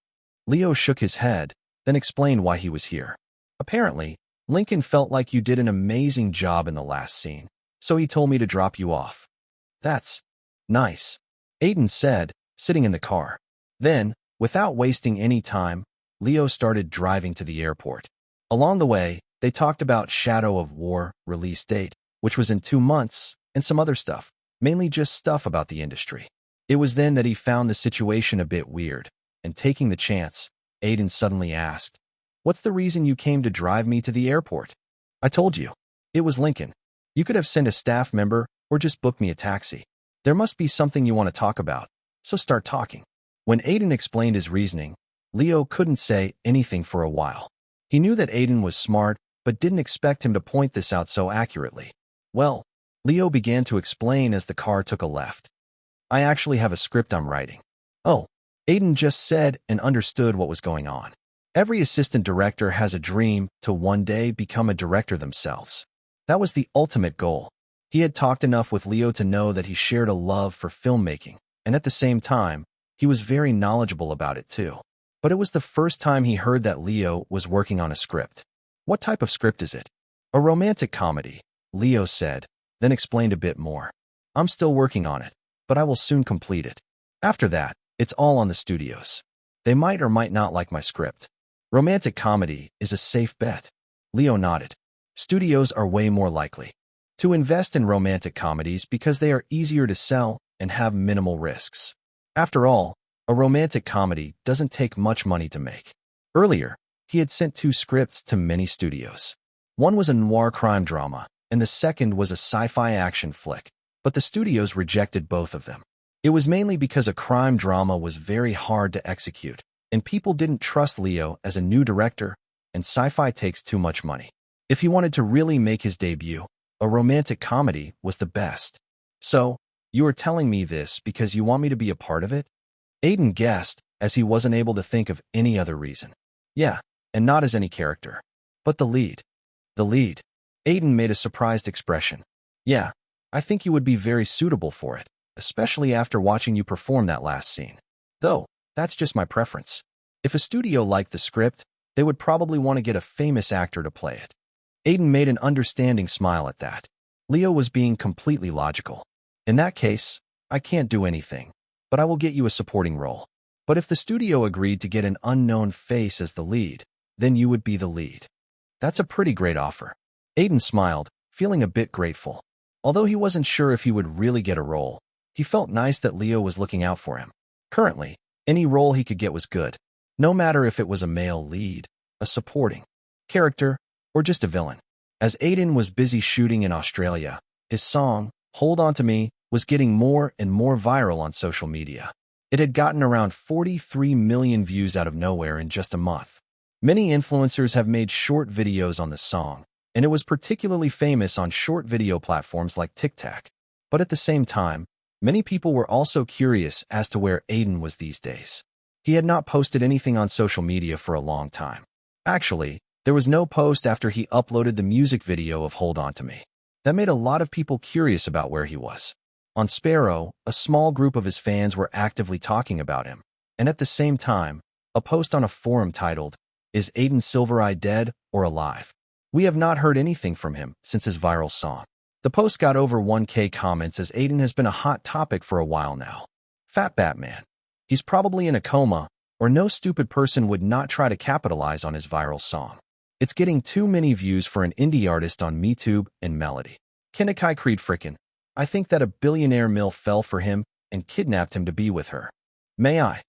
Leo shook his head, then explained why he was here. Apparently, Lincoln felt like you did an amazing job in the last scene, so he told me to drop you off. That's nice, Aiden said, sitting in the car. Then, without wasting any time, Leo started driving to the airport. Along the way, they talked about Shadow of War release date, which was in 2 months, and some other stuff, mainly just stuff about the industry. It was then that he found the situation a bit weird, and taking the chance, Aiden suddenly asked, What's the reason you came to drive me to the airport? I told you. It was Lincoln. You could have sent a staff member or just booked me a taxi. There must be something you want to talk about, so start talking. When Aiden explained his reasoning, Leo couldn't say anything for a while. He knew that Aiden was smart, but didn't expect him to point this out so accurately. Well, Leo began to explain as the car took a left. I actually have a script I'm writing. Oh, Aiden just said and understood what was going on. Every assistant director has a dream to one day become a director themselves. That was the ultimate goal. He had talked enough with Leo to know that he shared a love for filmmaking, and at the same time, he was very knowledgeable about it too. But it was the first time he heard that Leo was working on a script. What type of script is it? A romantic comedy, Leo said, then explained a bit more. I'm still working on it, but I will soon complete it. After that, it's all on the studios. They might or might not like my script. Romantic comedy is a safe bet. Leo nodded. Studios are way more likely to invest in romantic comedies because they are easier to sell and have minimal risks. After all, a romantic comedy doesn't take much money to make. Earlier, he had sent 2 scripts to many studios. One was a noir crime drama, and the second was a sci-fi action flick, but the studios rejected both of them. It was mainly because a crime drama was very hard to execute, and people didn't trust Leo as a new director, and sci-fi takes too much money. If he wanted to really make his debut, a romantic comedy was the best. So, you are telling me this because you want me to be a part of it? Aiden guessed, as he wasn't able to think of any other reason. Yeah, and not as any character. But the lead. The lead. Aiden made a surprised expression. Yeah, I think you would be very suitable for it, especially after watching you perform that last scene. Though, that's just my preference. If a studio liked the script, they would probably want to get a famous actor to play it. Aiden made an understanding smile at that. Leo was being completely logical. In that case, I can't do anything, but I will get you a supporting role. But if the studio agreed to get an unknown face as the lead, then you would be the lead. That's a pretty great offer. Aiden smiled, feeling a bit grateful. Although he wasn't sure if he would really get a role, he felt nice that Leo was looking out for him. Currently, any role he could get was good, no matter if it was a male lead, a supporting character, or just a villain. As Aiden was busy shooting in Australia, his song, Hold On To Me, was getting more and more viral on social media. It had gotten around 43 million views out of nowhere in just a month. Many influencers have made short videos on the song, and it was particularly famous on short video platforms like TikTok. But at the same time, many people were also curious as to where Aiden was these days. He had not posted anything on social media for a long time. Actually, there was no post after he uploaded the music video of Hold On To Me. That made a lot of people curious about where he was. On Sparrow, a small group of his fans were actively talking about him, and at the same time, a post on a forum titled, Is Aiden Silvereye dead or alive? We have not heard anything from him since his viral song. The post got over 1K comments as Aiden has been a hot topic for a while now. Fat Batman. He's probably in a coma, or no stupid person would not try to capitalize on his viral song. It's getting too many views for an indie artist on MeTube and Melody. Kenikai Creed frickin'. I think that a billionaire MILF fell for him and kidnapped him to be with her. May I?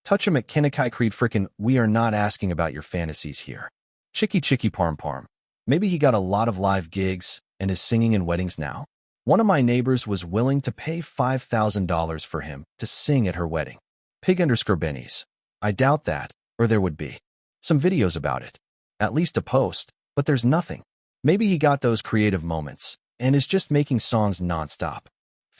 Touch him at Kenikai Creed frickin'. We are not asking about your fantasies here. Chicky Chicky Parm Parm. Maybe he got a lot of live gigs and is singing in weddings now. One of my neighbors was willing to pay $5,000 for him to sing at her wedding. Pig_Bennies. I doubt that, or there would be some videos about it. At least a post, but there's nothing. Maybe he got those creative moments and is just making songs nonstop.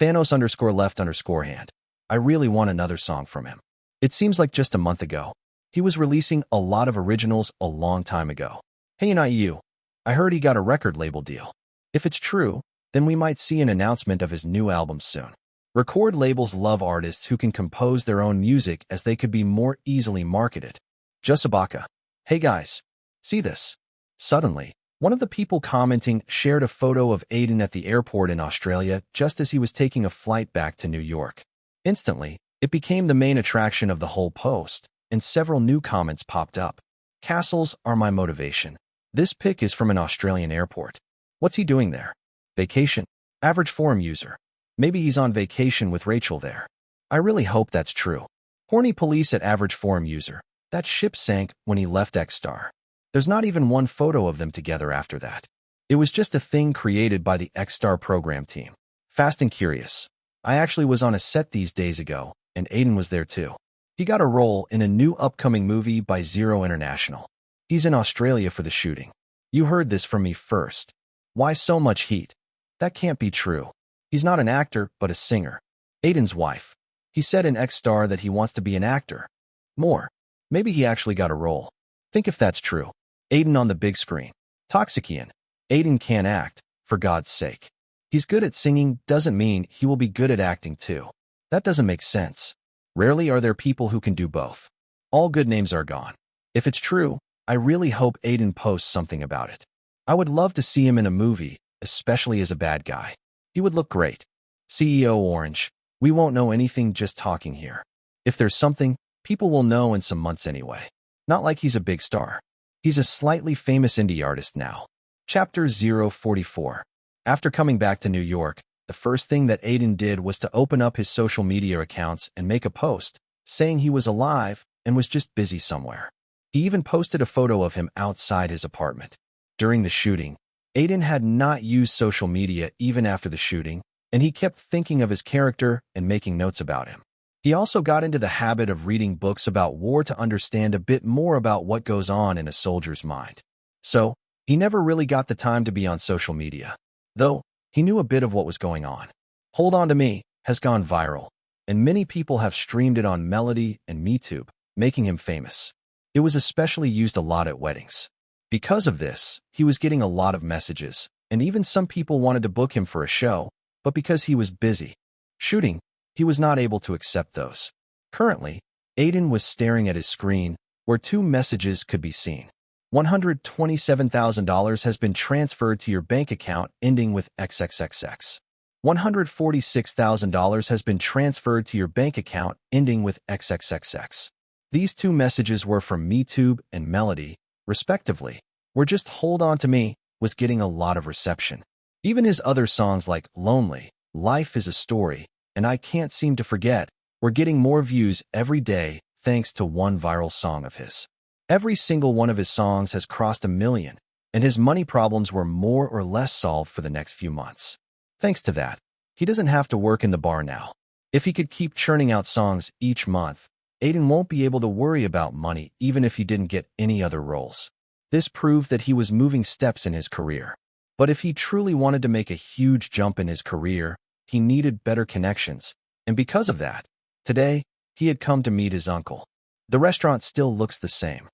Thanos_left_hand. I really want another song from him. It seems like just a month ago. He was releasing a lot of originals a long time ago. Hey, not you. I heard he got a record label deal. If it's true, then we might see an announcement of his new album soon. Record labels love artists who can compose their own music as they could be more easily marketed. Jusabaka. Hey guys. See this? Suddenly, one of the people commenting shared a photo of Aiden at the airport in Australia just as he was taking a flight back to New York. Instantly, it became the main attraction of the whole post, and several new comments popped up. Castles are my motivation. This pic is from an Australian airport. What's he doing there? Vacation. Average forum user. Maybe he's on vacation with Rachel there. I really hope that's true. Horny police at average forum user. That ship sank when he left X-Star. There's not even one photo of them together after that. It was just a thing created by the X-Star program team. Fast and Curious. I actually was on a set these days ago, and Aiden was there too. He got a role in a new upcoming movie by Zero International. He's in Australia for the shooting. You heard this from me first. Why so much heat? That can't be true. He's not an actor, but a singer. Aiden's wife. He said in X-Star that he wants to be an actor. More. Maybe he actually got a role. Think if that's true. Aiden on the big screen. Toxician. Aiden can't act, for God's sake. He's good at singing doesn't mean he will be good at acting too. That doesn't make sense. Rarely are there people who can do both. All good names are gone. If it's true, I really hope Aiden posts something about it. I would love to see him in a movie, especially as a bad guy. He would look great. CEO Orange. We won't know anything just talking here. If there's something, people will know in some months anyway. Not like he's a big star. He's a slightly famous indie artist now. Chapter 044. After coming back to New York, the first thing that Aiden did was to open up his social media accounts and make a post, saying he was alive and was just busy somewhere. He even posted a photo of him outside his apartment. During the shooting, Aiden had not used social media even after the shooting, and he kept thinking of his character and making notes about him. He also got into the habit of reading books about war to understand a bit more about what goes on in a soldier's mind. So, he never really got the time to be on social media. Though, he knew a bit of what was going on. Hold On To Me has gone viral, and many people have streamed it on Melody and MeTube, making him famous. It was especially used a lot at weddings. Because of this, he was getting a lot of messages, and even some people wanted to book him for a show, but because he was busy shooting, he was not able to accept those. Currently, Aiden was staring at his screen, where two messages could be seen. $127,000 has been transferred to your bank account ending with XXXX. $146,000 has been transferred to your bank account ending with XXXX. These two messages were from MeTube and Melody, respectively. Where Just Hold On to Me was getting a lot of reception. Even his other songs like Lonely, Life is a Story, and I Can't Seem to Forget were getting more views every day thanks to one viral song of his. Every single one of his songs has crossed 1 million, and his money problems were more or less solved for the next few months. Thanks to that, he doesn't have to work in the bar now. If he could keep churning out songs each month, Aiden won't be able to worry about money even if he didn't get any other roles. This proved that he was moving steps in his career. But if he truly wanted to make a huge jump in his career, he needed better connections, and because of that, today, he had come to meet his uncle. The restaurant still looks the same.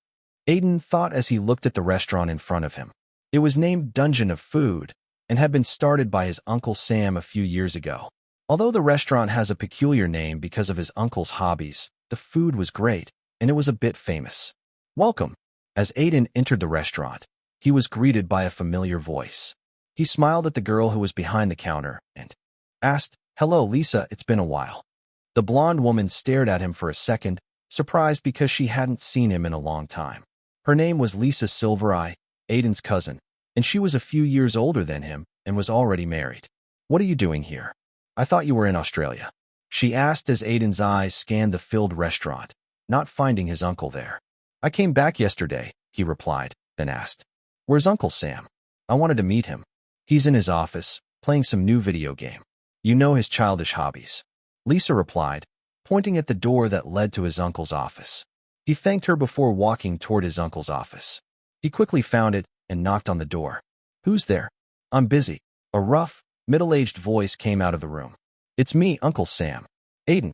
Aiden thought as he looked at the restaurant in front of him. It was named Dungeon of Food and had been started by his Uncle Sam a few years ago. Although the restaurant has a peculiar name because of his uncle's hobbies, the food was great, and it was a bit famous. Welcome. As Aiden entered the restaurant, he was greeted by a familiar voice. He smiled at the girl who was behind the counter and asked, "Hello, Lisa, it's been a while." The blonde woman stared at him for a second, surprised because she hadn't seen him in a long time. Her name was Lisa Silvereye, Aiden's cousin, and she was a few years older than him and was already married. "What are you doing here? I thought you were in Australia," she asked as Aiden's eyes scanned the filled restaurant, not finding his uncle there. "I came back yesterday," he replied, then asked, "Where's Uncle Sam? I wanted to meet him." "He's in his office, playing some new video game. You know his childish hobbies," Lisa replied, pointing at the door that led to his uncle's office. He thanked her before walking toward his uncle's office. He quickly found it and knocked on the door. "Who's there?" "I'm busy." A rough, middle-aged voice came out of the room. "It's me, Uncle Sam." Aiden,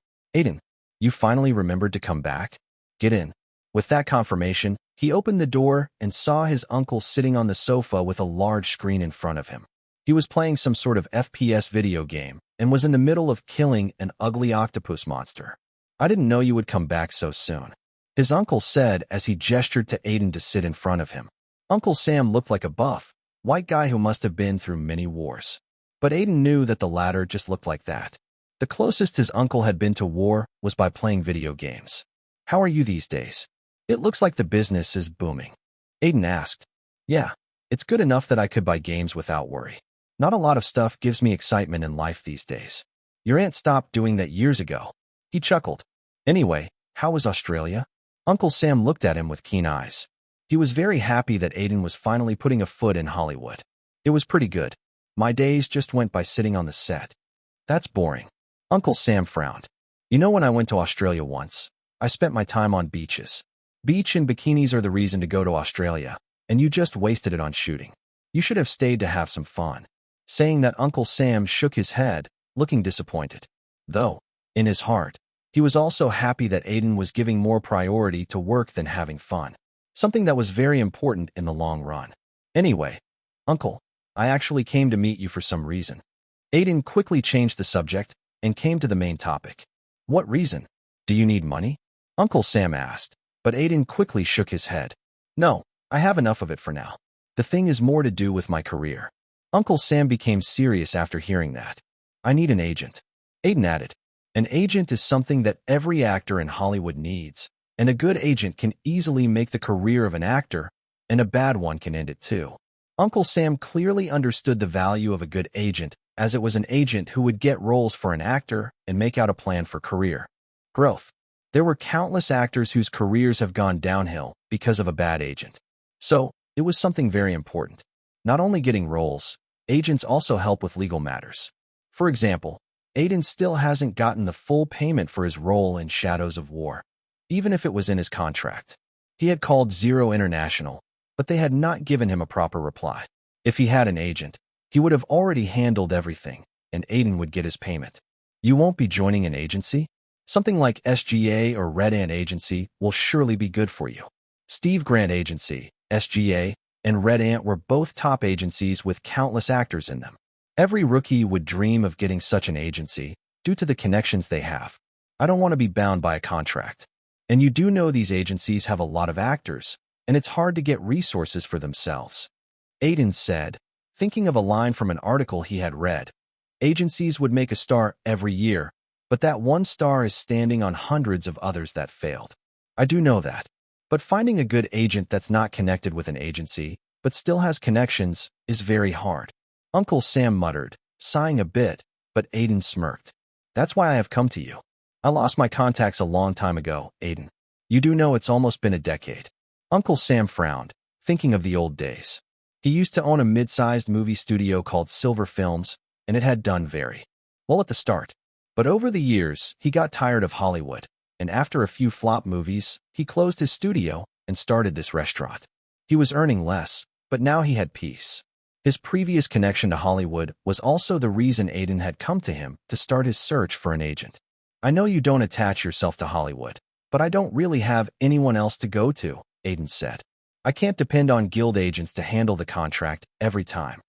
you finally remembered to come back? Get in." With that confirmation, he opened the door and saw his uncle sitting on the sofa with a large screen in front of him. He was playing some sort of FPS video game and was in the middle of killing an ugly octopus monster. "I didn't know you would come back so soon," his uncle said as he gestured to Aiden to sit in front of him. Uncle Sam looked like a buff, white guy who must have been through many wars. But Aiden knew that the latter just looked like that. The closest his uncle had been to war was by playing video games. "How are you these days? It looks like the business is booming." Aiden asked. "Yeah, it's good enough that I could buy games without worry. Not a lot of stuff gives me excitement in life these days. Your aunt stopped doing that years ago." He chuckled. "Anyway, how was Australia?" Uncle Sam looked at him with keen eyes. He was very happy that Aiden was finally putting a foot in Hollywood. "It was pretty good. My days just went by sitting on the set." "That's boring." Uncle Sam frowned. "You know, when I went to Australia once, I spent my time on beaches. Beach and bikinis are the reason to go to Australia, and you just wasted it on shooting. You should have stayed to have some fun." Saying that, Uncle Sam shook his head, looking disappointed. Though, in his heart, he was also happy that Aiden was giving more priority to work than having fun, something that was very important in the long run. "Anyway, Uncle, I actually came to meet you for some reason." Aiden quickly changed the subject and came to the main topic. "What reason? Do you need money?" Uncle Sam asked, but Aiden quickly shook his head. "No, I have enough of it for now. The thing is more to do with my career." Uncle Sam became serious after hearing that. "I need an agent," Aiden added. "An agent is something that every actor in Hollywood needs, and a good agent can easily make the career of an actor, and a bad one can end it too." Uncle Sam clearly understood the value of a good agent, as it was an agent who would get roles for an actor and make out a plan for career growth. There were countless actors whose careers have gone downhill because of a bad agent. So, it was something very important. Not only getting roles, agents also help with legal matters. For example, Aiden still hasn't gotten the full payment for his role in Shadows of War, even if it was in his contract. He had called Zero International, but they had not given him a proper reply. If he had an agent, he would have already handled everything, and Aiden would get his payment. "You won't be joining an agency? Something like SGA or Red Ant Agency will surely be good for you." Steve Grant Agency, SGA, and Red Ant were both top agencies with countless actors in them. Every rookie would dream of getting such an agency due to the connections they have. I don't want to be bound by a contract. And you do know these agencies have a lot of actors, and it's hard to get resources for themselves. Aiden said, thinking of a line from an article he had read. Agencies would make a star every year, but that one star is standing on hundreds of others that failed. I do know that. But finding a good agent that's not connected with an agency, but still has connections, is very hard. Uncle Sam muttered, sighing a bit, but Aiden smirked. That's why I have come to you. I lost my contacts a long time ago, Aiden. You do know it's almost been a decade. Uncle Sam frowned, thinking of the old days. He used to own a mid-sized movie studio called Silver Films, and it had done very well at the start. But over the years, he got tired of Hollywood, and after a few flop movies, he closed his studio and started this restaurant. He was earning less, but now he had peace. His previous connection to Hollywood was also the reason Aiden had come to him to start his search for an agent. I know you don't attach yourself to Hollywood, but I don't really have anyone else to go to, Aiden said. I can't depend on guild agents to handle the contract every time.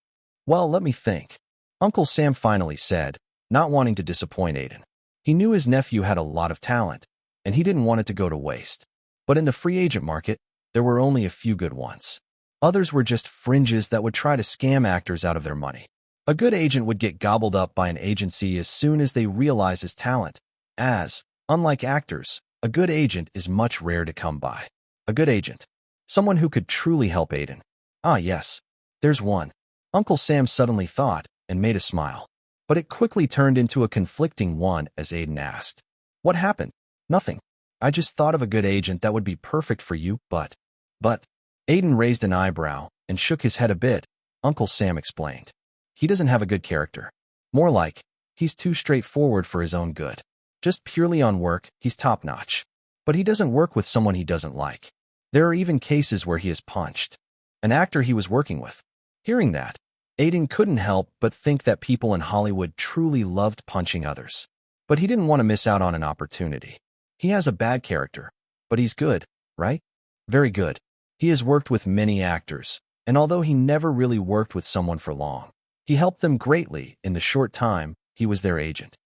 Well, let me think. Uncle Sam finally said, not wanting to disappoint Aiden. He knew his nephew had a lot of talent, and he didn't want it to go to waste. But in the free agent market, there were only a few good ones. Others were just fringes that would try to scam actors out of their money. A good agent would get gobbled up by an agency as soon as they realize his talent, as, unlike actors, a good agent is much rare to come by. A good agent. Someone who could truly help Aiden. Ah, yes. There's one. Uncle Sam suddenly thought and made a smile. But it quickly turned into a conflicting one as Aiden asked. What happened? Nothing. I just thought of a good agent that would be perfect for you, but... Aiden raised an eyebrow and shook his head a bit. Uncle Sam explained. He doesn't have a good character. More like, he's too straightforward for his own good. Just purely on work, he's top-notch. But he doesn't work with someone he doesn't like. There are even cases where he is punched. An actor he was working with. Hearing that, Aiden couldn't help but think that people in Hollywood truly loved punching others. But he didn't want to miss out on an opportunity. He has a bad character, but he's good, right? Very good. He has worked with many actors, and although he never really worked with someone for long, he helped them greatly in the short time he was their agent.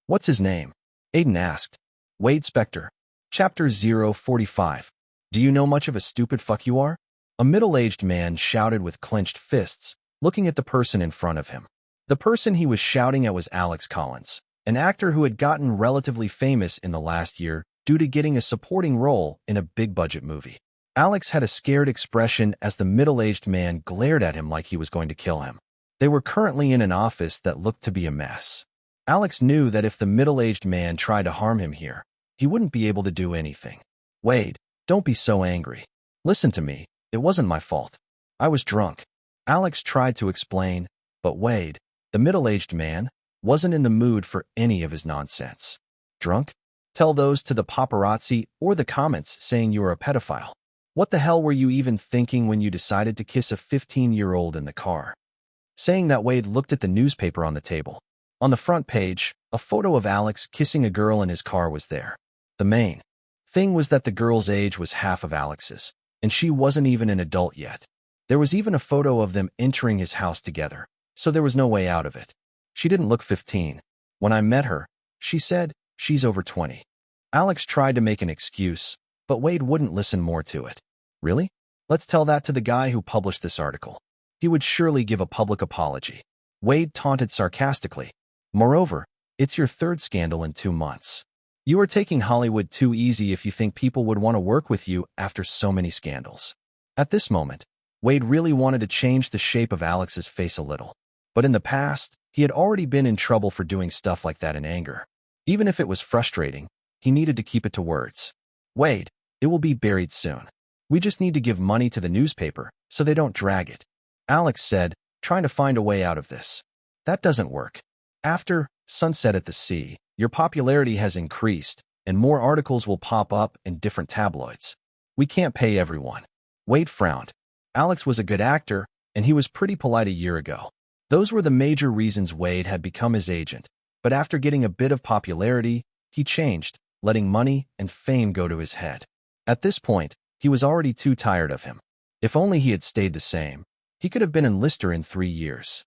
What's his name? Aiden asked. Wade Spector. Chapter 045. Do you know much of a stupid fuck you are? A middle-aged man shouted with clenched fists, looking at the person in front of him. The person he was shouting at was Alex Collins, an actor who had gotten relatively famous in the last year due to getting a supporting role in a big-budget movie. Alex had a scared expression as the middle-aged man glared at him like he was going to kill him. They were currently in an office that looked to be a mess. Alex knew that if the middle-aged man tried to harm him here, he wouldn't be able to do anything. Wade, don't be so angry. Listen to me, it wasn't my fault. I was drunk. Alex tried to explain, but Wade, the middle-aged man, wasn't in the mood for any of his nonsense. Drunk? Tell those to the paparazzi or the comments saying you are a pedophile. What the hell were you even thinking when you decided to kiss a 15-year-old in the car? Saying that, Wade looked at the newspaper on the table. On the front page, a photo of Alex kissing a girl in his car was there. The main thing was that the girl's age was half of Alex's, and she wasn't even an adult yet. There was even a photo of them entering his house together, so there was no way out of it. She didn't look 15. When I met her, she said she's over 20. Alex tried to make an excuse, but Wade wouldn't listen more to it. Really? Let's tell that to the guy who published this article. He would surely give a public apology. Wade taunted sarcastically. Moreover, it's your third scandal in 2 months. You are taking Hollywood too easy if you think people would want to work with you after so many scandals. At this moment, Wade really wanted to change the shape of Alex's face a little. But in the past, he had already been in trouble for doing stuff like that in anger. Even if it was frustrating, he needed to keep it to words. Wade, it will be buried soon. We just need to give money to the newspaper so they don't drag it. Alex said, trying to find a way out of this. That doesn't work. After Sunset at the Sea, your popularity has increased, and more articles will pop up in different tabloids. We can't pay everyone. Wade frowned. Alex was a good actor, and he was pretty polite a year ago. Those were the major reasons Wade had become his agent, but after getting a bit of popularity, he changed, letting money and fame go to his head. At this point, he was already too tired of him. If only he had stayed the same, he could have been in Lister in 3 years.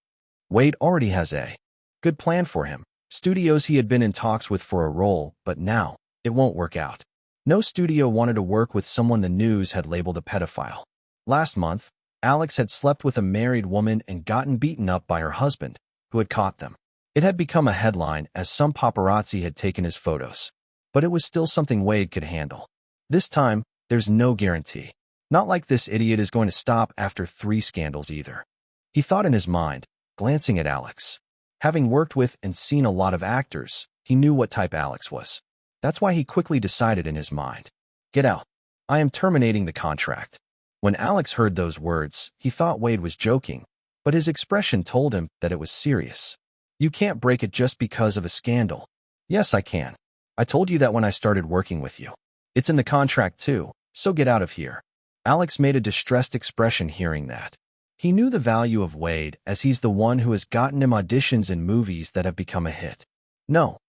Wade already has a good plan for him. Studios he had been in talks with for a role, but now it won't work out. No studio wanted to work with someone the news had labeled a pedophile. Last month, Alex had slept with a married woman and gotten beaten up by her husband, who had caught them. It had become a headline as some paparazzi had taken his photos. But it was still something Wade could handle. This time, there's no guarantee. Not like this idiot is going to stop after 3 scandals either. He thought in his mind, glancing at Alex. Having worked with and seen a lot of actors, he knew what type Alex was. That's why he quickly decided in his mind. Get out. I am terminating the contract. When Alex heard those words, he thought Wade was joking, but his expression told him that it was serious. You can't break it just because of a scandal. Yes, I can. I told you that when I started working with you. It's in the contract too, so get out of here. Alex made a distressed expression hearing that. He knew the value of Wade as he's the one who has gotten him auditions in movies that have become a hit. No,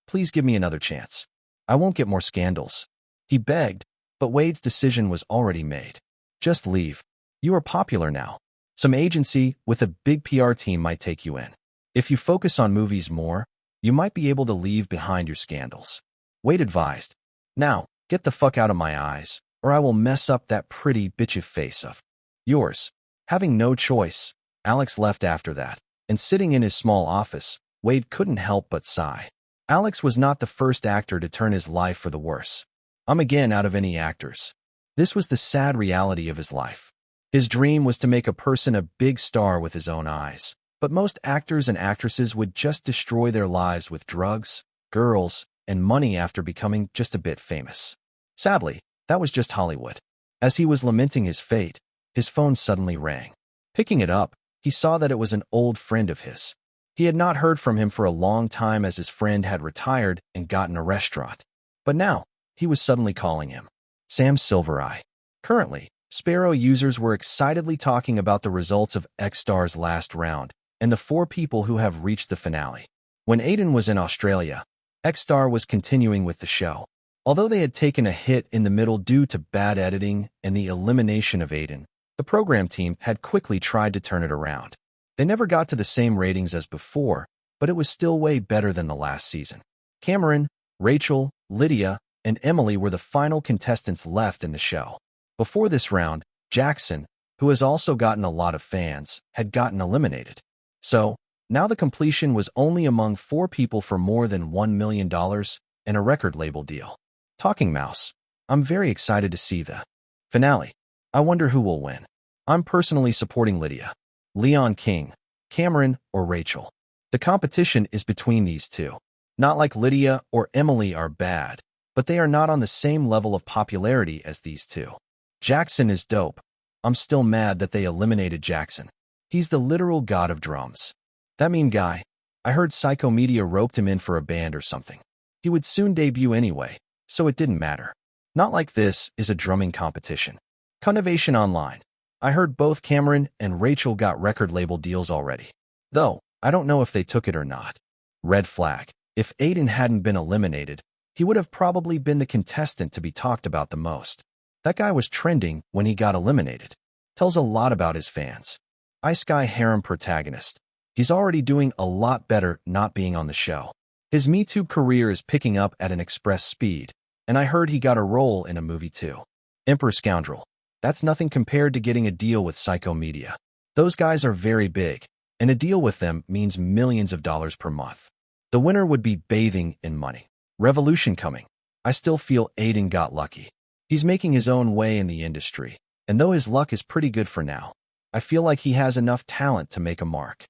please give me another chance. I won't get more scandals. He begged, but Wade's decision was already made. Just leave. You are popular now. Some agency with a big PR team might take you in. If you focus on movies more, you might be able to leave behind your scandals. Wade advised. Now, get the fuck out of my eyes, or I will mess up that pretty bitchy face of yours. Having no choice, Alex left after that, and sitting in his small office, Wade couldn't help but sigh. Alex was not the first actor to turn his life for the worse. Again out of any actors. This was the sad reality of his life. His dream was to make a person a big star with his own eyes, but most actors and actresses would just destroy their lives with drugs, girls, and money after becoming just a bit famous. Sadly, that was just Hollywood. As he was lamenting his fate, his phone suddenly rang. Picking it up, he saw that it was an old friend of his. He had not heard from him for a long time as his friend had retired and gotten a restaurant. But now, he was suddenly calling him. Sam Silvereye. Currently, Sparrow users were excitedly talking about the results of X-Star's last round and the 4 people who have reached the finale. When Aiden was in Australia, X-Star was continuing with the show. Although they had taken a hit in the middle due to bad editing and the elimination of Aiden, the program team had quickly tried to turn it around. They never got to the same ratings as before, but it was still way better than the last season. Cameron, Rachel, Lydia, and Emily were the final contestants left in the show. Before this round, Jackson, who has also gotten a lot of fans, had gotten eliminated. So, now the completion was only among 4 people for more than $1 million and a record label deal. Talking Mouse. I'm very excited to see the finale. I wonder who will win. I'm personally supporting Lydia, Leon King, Cameron, or Rachel. The competition is between these 2. Not like Lydia or Emily are bad, but they are not on the same level of popularity as these 2. Jackson is dope. I'm still mad that they eliminated Jackson. He's the literal god of drums. That mean guy. I heard Psycho Media roped him in for a band or something. He would soon debut anyway, so it didn't matter. Not like this is a drumming competition. Connovation Online. I heard both Cameron and Rachel got record label deals already. Though, I don't know if they took it or not. Red flag. If Aiden hadn't been eliminated, he would have probably been the contestant to be talked about the most. That guy was trending when he got eliminated. Tells a lot about his fans. Ice Guy Harem protagonist. He's already doing a lot better not being on the show. His Me Too career is picking up at an express speed, and I heard he got a role in a movie too. Emperor Scoundrel. That's nothing compared to getting a deal with Psycho Media. Those guys are very big, and a deal with them means millions of dollars per month. The winner would be bathing in money. Revolution coming. I still feel Aiden got lucky. He's making his own way in the industry, and though his luck is pretty good for now, I feel like he has enough talent to make a mark.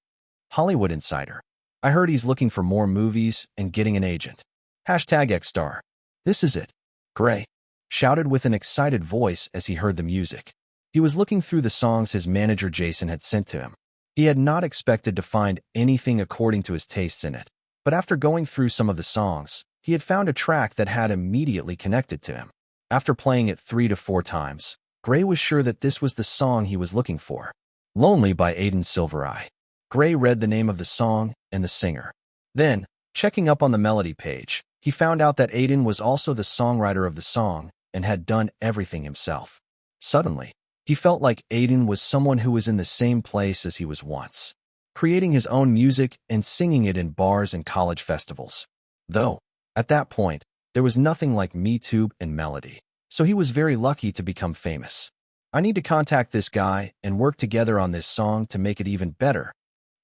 Hollywood Insider. I heard he's looking for more movies and getting an agent. Hashtag X-Star. This is it. Gray shouted with an excited voice as he heard the music. He was looking through the songs his manager Jason had sent to him. He had not expected to find anything according to his tastes in it, but after going through some of the songs, he had found a track that had immediately connected to him. After playing it 3 to 4 times, Gray was sure that this was the song he was looking for. Lonely by Aiden Silvereye. Gray read the name of the song and the singer. Then, checking up on the melody page, he found out that Aiden was also the songwriter of the song and had done everything himself. Suddenly, he felt like Aiden was someone who was in the same place as he was once. creating his own music and singing it in bars and college festivals. Though, at that point, there was nothing like Me Too and Melody, so he was very lucky to become famous. I need to contact this guy and work together on this song to make it even better,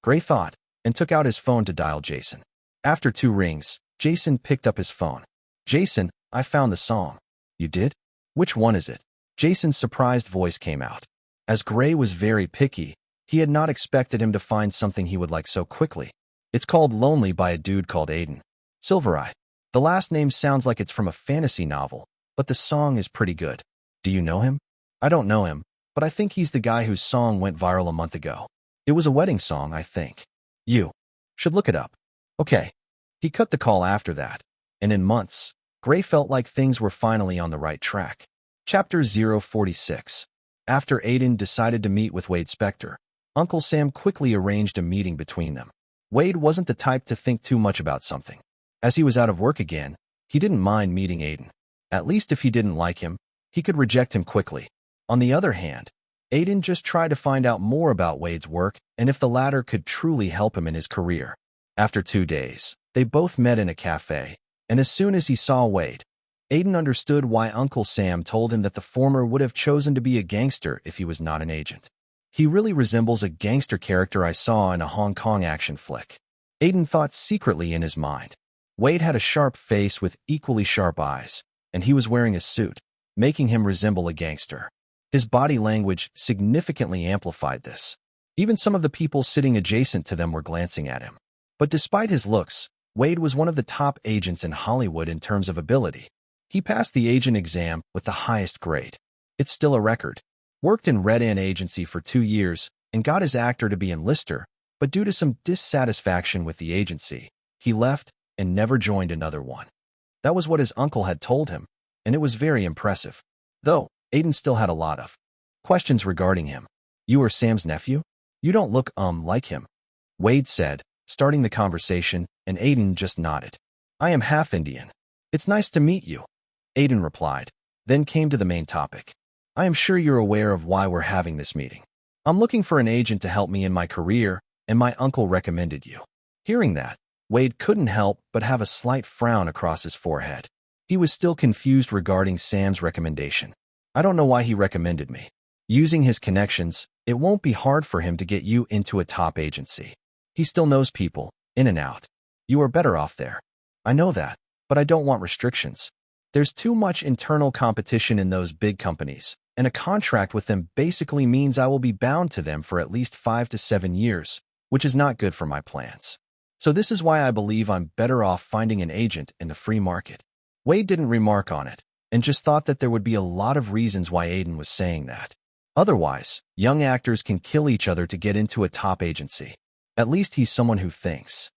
Gray thought, and took out his phone to dial Jason. After 2 rings, Jason picked up his phone. Jason, I found the song. You did? Which one is it? Jason's surprised voice came out. As Gray was very picky, he had not expected him to find something he would like so quickly. It's called Lonely by a dude called Aiden. Silvereye. The last name sounds like it's from a fantasy novel, but the song is pretty good. Do you know him? I don't know him, but I think he's the guy whose song went viral a month ago. It was a wedding song, I think. You should look it up. Okay. He cut the call after that, and in months, Gray felt like things were finally on the right track. Chapter 046. After Aiden decided to meet with Wade Spector, Uncle Sam quickly arranged a meeting between them. Wade wasn't the type to think too much about something. As he was out of work again, he didn't mind meeting Aiden. At least if he didn't like him, he could reject him quickly. On the other hand, Aiden just tried to find out more about Wade's work and if the latter could truly help him in his career. After 2 days, they both met in a cafe, and as soon as he saw Wade, Aiden understood why Uncle Sam told him that the former would have chosen to be a gangster if he was not an agent. He really resembles a gangster character I saw in a Hong Kong action flick, Aiden thought secretly in his mind. Wade had a sharp face with equally sharp eyes, and he was wearing a suit, making him resemble a gangster. His body language significantly amplified this. Even some of the people sitting adjacent to them were glancing at him. But despite his looks, Wade was one of the top agents in Hollywood in terms of ability. He passed the agent exam with the highest grade. It's still a record. Worked in Red Ant Agency for 2 years and got his actor to be in Lister, but due to some dissatisfaction with the agency, he left and never joined another one. That was what his uncle had told him, and it was very impressive. Though, Aiden still had a lot of questions regarding him. You are Sam's nephew? You don't look, like him, Wade said, starting the conversation, and Aiden just nodded. I am half Indian. It's nice to meet you, Aiden replied, then came to the main topic. I am sure you're aware of why we're having this meeting. I'm looking for an agent to help me in my career, and my uncle recommended you. Hearing that, Wade couldn't help but have a slight frown across his forehead. He was still confused regarding Sam's recommendation. I don't know why he recommended me. Using his connections, it won't be hard for him to get you into a top agency. He still knows people, in and out. You are better off there. I know that, but I don't want restrictions. There's too much internal competition in those big companies, and a contract with them basically means I will be bound to them for at least 5 to 7 years, which is not good for my plans. So this is why I believe I'm better off finding an agent in the free market. Wade didn't remark on it, and just thought that there would be a lot of reasons why Aiden was saying that. Otherwise, young actors can kill each other to get into a top agency. At least he's someone who thinks.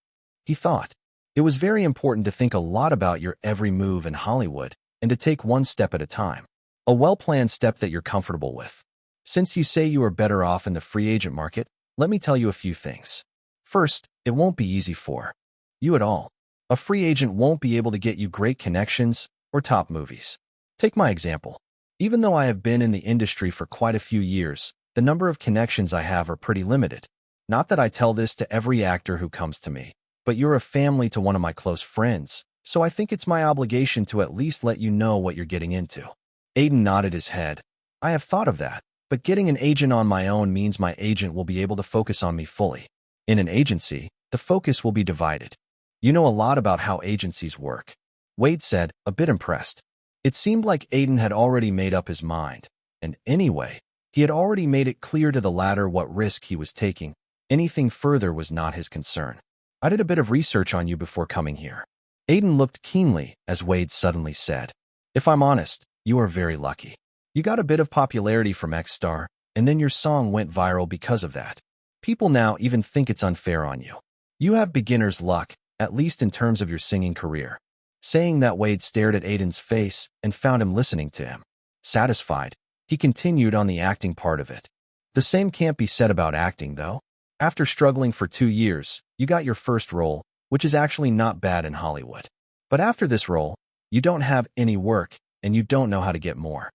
He thought. It was very important to think a lot about your every move in Hollywood and to take one step at a time. A well-planned step that you're comfortable with. Since you say you are better off in the free agent market, let me tell you a few things. First, it won't be easy for you at all. A free agent won't be able to get you great connections or top movies. Take my example. Even though I have been in the industry for quite a few years, the number of connections I have are pretty limited. Not that I tell this to every actor who comes to me, but you're a family to one of my close friends, so I think it's my obligation to at least let you know what you're getting into. Aiden nodded his head. I have thought of that, but getting an agent on my own means my agent will be able to focus on me fully. In an agency, the focus will be divided. You know a lot about how agencies work, Wade said, a bit impressed. It seemed like Aiden had already made up his mind, and anyway, he had already made it clear to the latter what risk he was taking. Anything further was not his concern. I did a bit of research on you before coming here. Aiden looked keenly as Wade suddenly said, if I'm honest, you are very lucky. You got a bit of popularity from X-Star, and then your song went viral because of that. People now even think it's unfair on you. You have beginner's luck, at least in terms of your singing career. Saying that, Wade stared at Aiden's face and found him listening to him. Satisfied, he continued on the acting part of it. The same can't be said about acting, though. After struggling for 2 years, you got your first role, which is actually not bad in Hollywood. But after this role, you don't have any work, and you don't know how to get more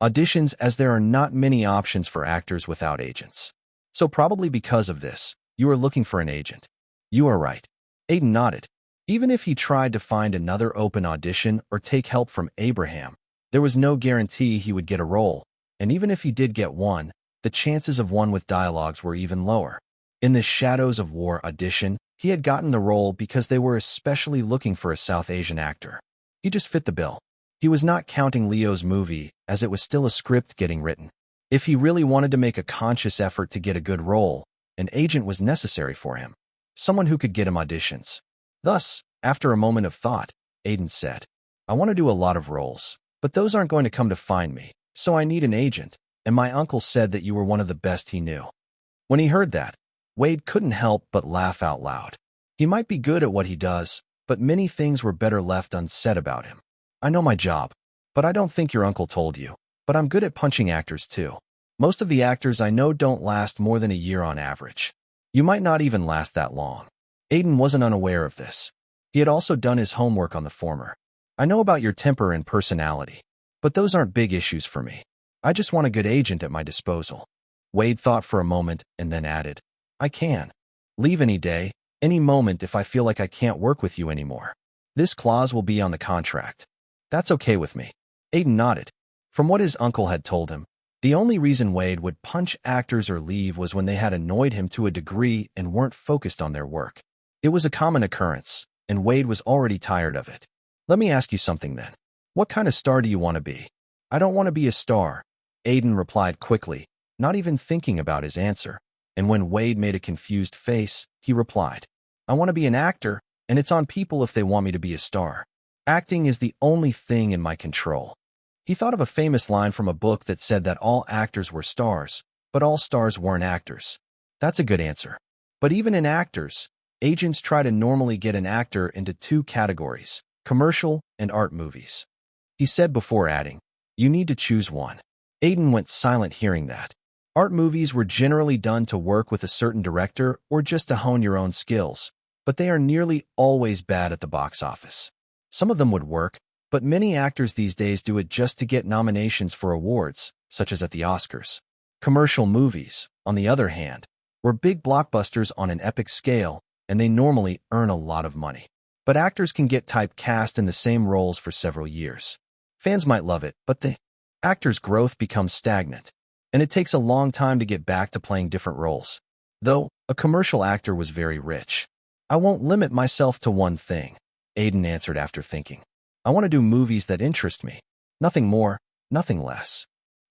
auditions, as there are not many options for actors without agents. So probably because of this, You are looking for an agent. You are right. Aiden nodded. Even if he tried to find another open audition or take help from Abraham, there was no guarantee he would get a role, and even if he did get one, the chances of one with dialogues were even lower. In the Shadows of War audition, he had gotten the role because they were especially looking for a South Asian actor. He just fit the bill. He was not counting Leo's movie, as it was still a script getting written. If he really wanted to make a conscious effort to get a good role, an agent was necessary for him, someone who could get him auditions. Thus, after a moment of thought, Aiden said, I want to do a lot of roles, but those aren't going to come to find me, so I need an agent, and my uncle said that you were one of the best he knew. When he heard that, Wade couldn't help but laugh out loud. He might be good at what he does, but many things were better left unsaid about him. I know my job, but I don't think your uncle told you, but I'm good at punching actors too. Most of the actors I know don't last more than a year on average. You might not even last that long. Aiden wasn't unaware of this. He had also done his homework on the former. I know about your temper and personality, but those aren't big issues for me. I just want a good agent at my disposal. Wade thought for a moment and then added, I can leave any day, any moment if I feel like I can't work with you anymore. This clause will be on the contract. That's okay with me. Aiden nodded. From what his uncle had told him, the only reason Wade would punch actors or leave was when they had annoyed him to a degree and weren't focused on their work. It was a common occurrence, and Wade was already tired of it. Let me ask you something then. What kind of star do you want to be? I don't want to be a star, Aiden replied quickly, not even thinking about his answer. And when Wade made a confused face, he replied, I want to be an actor, and it's on people if they want me to be a star. Acting is the only thing in my control. He thought of a famous line from a book that said that all actors were stars, but all stars weren't actors. That's a good answer. But even in actors, agents try to normally get an actor into two categories, commercial and art movies. He said before adding, you need to choose one. Aiden went silent hearing that. Art movies were generally done to work with a certain director or just to hone your own skills, but they are nearly always bad at the box office. Some of them would work, but many actors these days do it just to get nominations for awards, such as at the Oscars. Commercial movies, on the other hand, were big blockbusters on an epic scale, and they normally earn a lot of money. But actors can get typecast in the same roles for several years. Fans might love it, but the actor's growth becomes stagnant, and it takes a long time to get back to playing different roles. Though, a commercial actor was very rich. I won't limit myself to one thing, Aiden answered after thinking. I want to do movies that interest me. Nothing more, nothing less.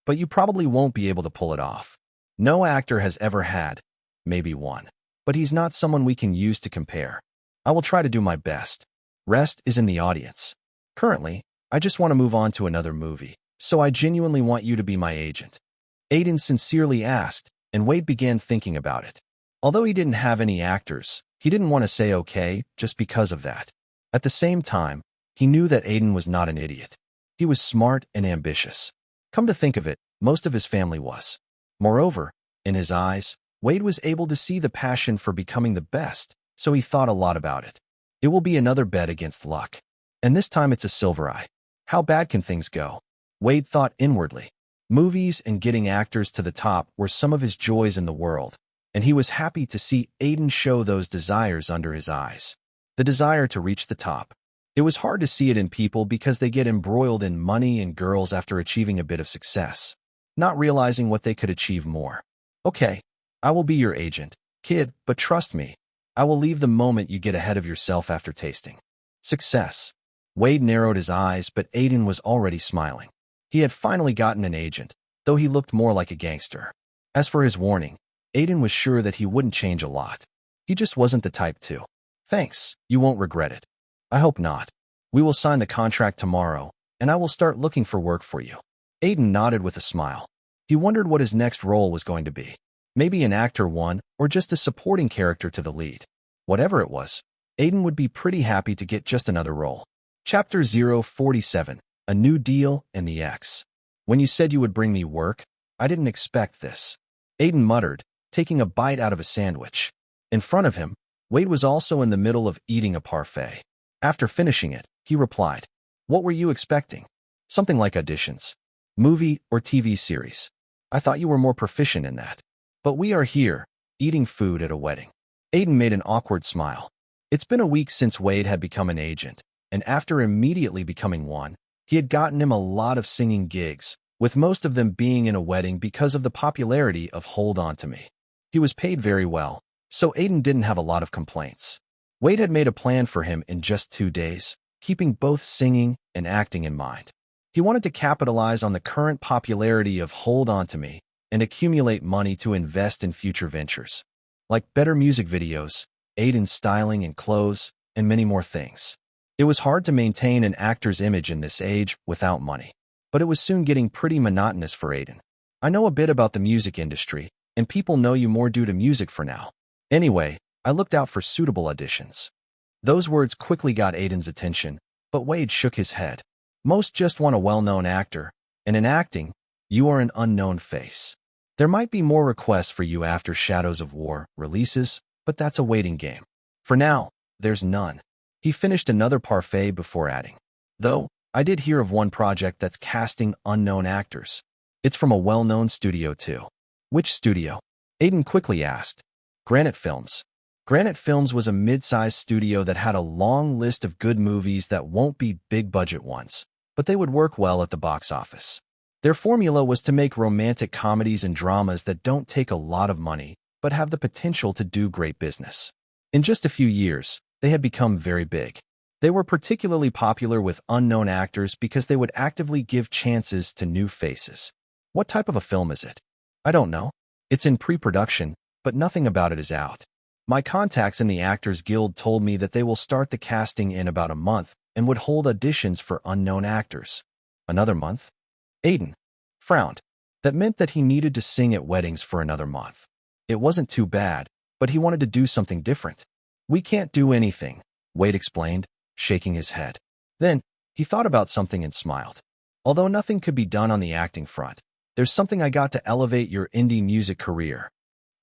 But you probably won't be able to pull it off. No actor has ever had, maybe one. But he's not someone we can use to compare. I will try to do my best. Rest is in the audience. Currently, I just want to move on to another movie, so I genuinely want you to be my agent. Aiden sincerely asked, and Wade began thinking about it. Although he didn't have any actors, he didn't want to say okay just because of that. At the same time, he knew that Aiden was not an idiot. He was smart and ambitious. Come to think of it, most of his family was. Moreover, in his eyes, Wade was able to see the passion for becoming the best, so he thought a lot about it. It will be another bet against luck. And this time it's a silver eye. How bad can things go? Wade thought inwardly. Movies and getting actors to the top were some of his joys in the world, and he was happy to see Aiden show those desires under his eyes. The desire to reach the top. It was hard to see it in people because they get embroiled in money and girls after achieving a bit of success, not realizing what they could achieve more. Okay, I will be your agent, kid, but trust me, I will leave the moment you get ahead of yourself after tasting success. Wade narrowed his eyes, but Aiden was already smiling. He had finally gotten an agent, though he looked more like a gangster. As for his warning, Aiden was sure that he wouldn't change a lot. He just wasn't the type to. Thanks, you won't regret it. I hope not. We will sign the contract tomorrow, and I will start looking for work for you. Aiden nodded with a smile. He wondered what his next role was going to be. Maybe an actor one, or just a supporting character to the lead. Whatever it was, Aiden would be pretty happy to get just another role. Chapter 047, A New Deal and the Ex. When you said you would bring me work, I didn't expect this. Aiden muttered, taking a bite out of a sandwich. In front of him, Wade was also in the middle of eating a parfait. After finishing it, he replied, What were you expecting? Something like auditions. Movie or TV series. I thought you were more proficient in that. But we are here, eating food at a wedding. Aiden made an awkward smile. It's been a week since Wade had become an agent, and after immediately becoming one, he had gotten him a lot of singing gigs, with most of them being in a wedding because of the popularity of Hold On To Me. He was paid very well, so Aiden didn't have a lot of complaints. Wade had made a plan for him in just 2 days, keeping both singing and acting in mind. He wanted to capitalize on the current popularity of Hold On To Me and accumulate money to invest in future ventures, like better music videos, Aiden's styling and clothes, and many more things. It was hard to maintain an actor's image in this age without money, but it was soon getting pretty monotonous for Aiden. I know a bit about the music industry, and people know you more due to music for now. Anyway, I looked out for suitable auditions. Those words quickly got Aiden's attention, but Wade shook his head. Most just want a well-known actor, and in acting, you are an unknown face. There might be more requests for you after Shadows of War releases, but that's a waiting game. For now, there's none. He finished another parfait before adding, though, I did hear of one project that's casting unknown actors. It's from a well-known studio too. Which studio? Aiden quickly asked. Granite Films. Granite Films was a mid-sized studio that had a long list of good movies that won't be big-budget ones, but they would work well at the box office. Their formula was to make romantic comedies and dramas that don't take a lot of money, but have the potential to do great business. In just a few years, they had become very big. They were particularly popular with unknown actors because they would actively give chances to new faces. What type of a film is it? I don't know. It's in pre-production, but nothing about it is out. My contacts in the Actors Guild told me that they will start the casting in about a month and would hold auditions for unknown actors. Another month? Aiden frowned. That meant that he needed to sing at weddings for another month. It wasn't too bad, but he wanted to do something different. We can't do anything, Wade explained, shaking his head. Then, he thought about something and smiled. Although nothing could be done on the acting front, there's something I got to elevate your indie music career.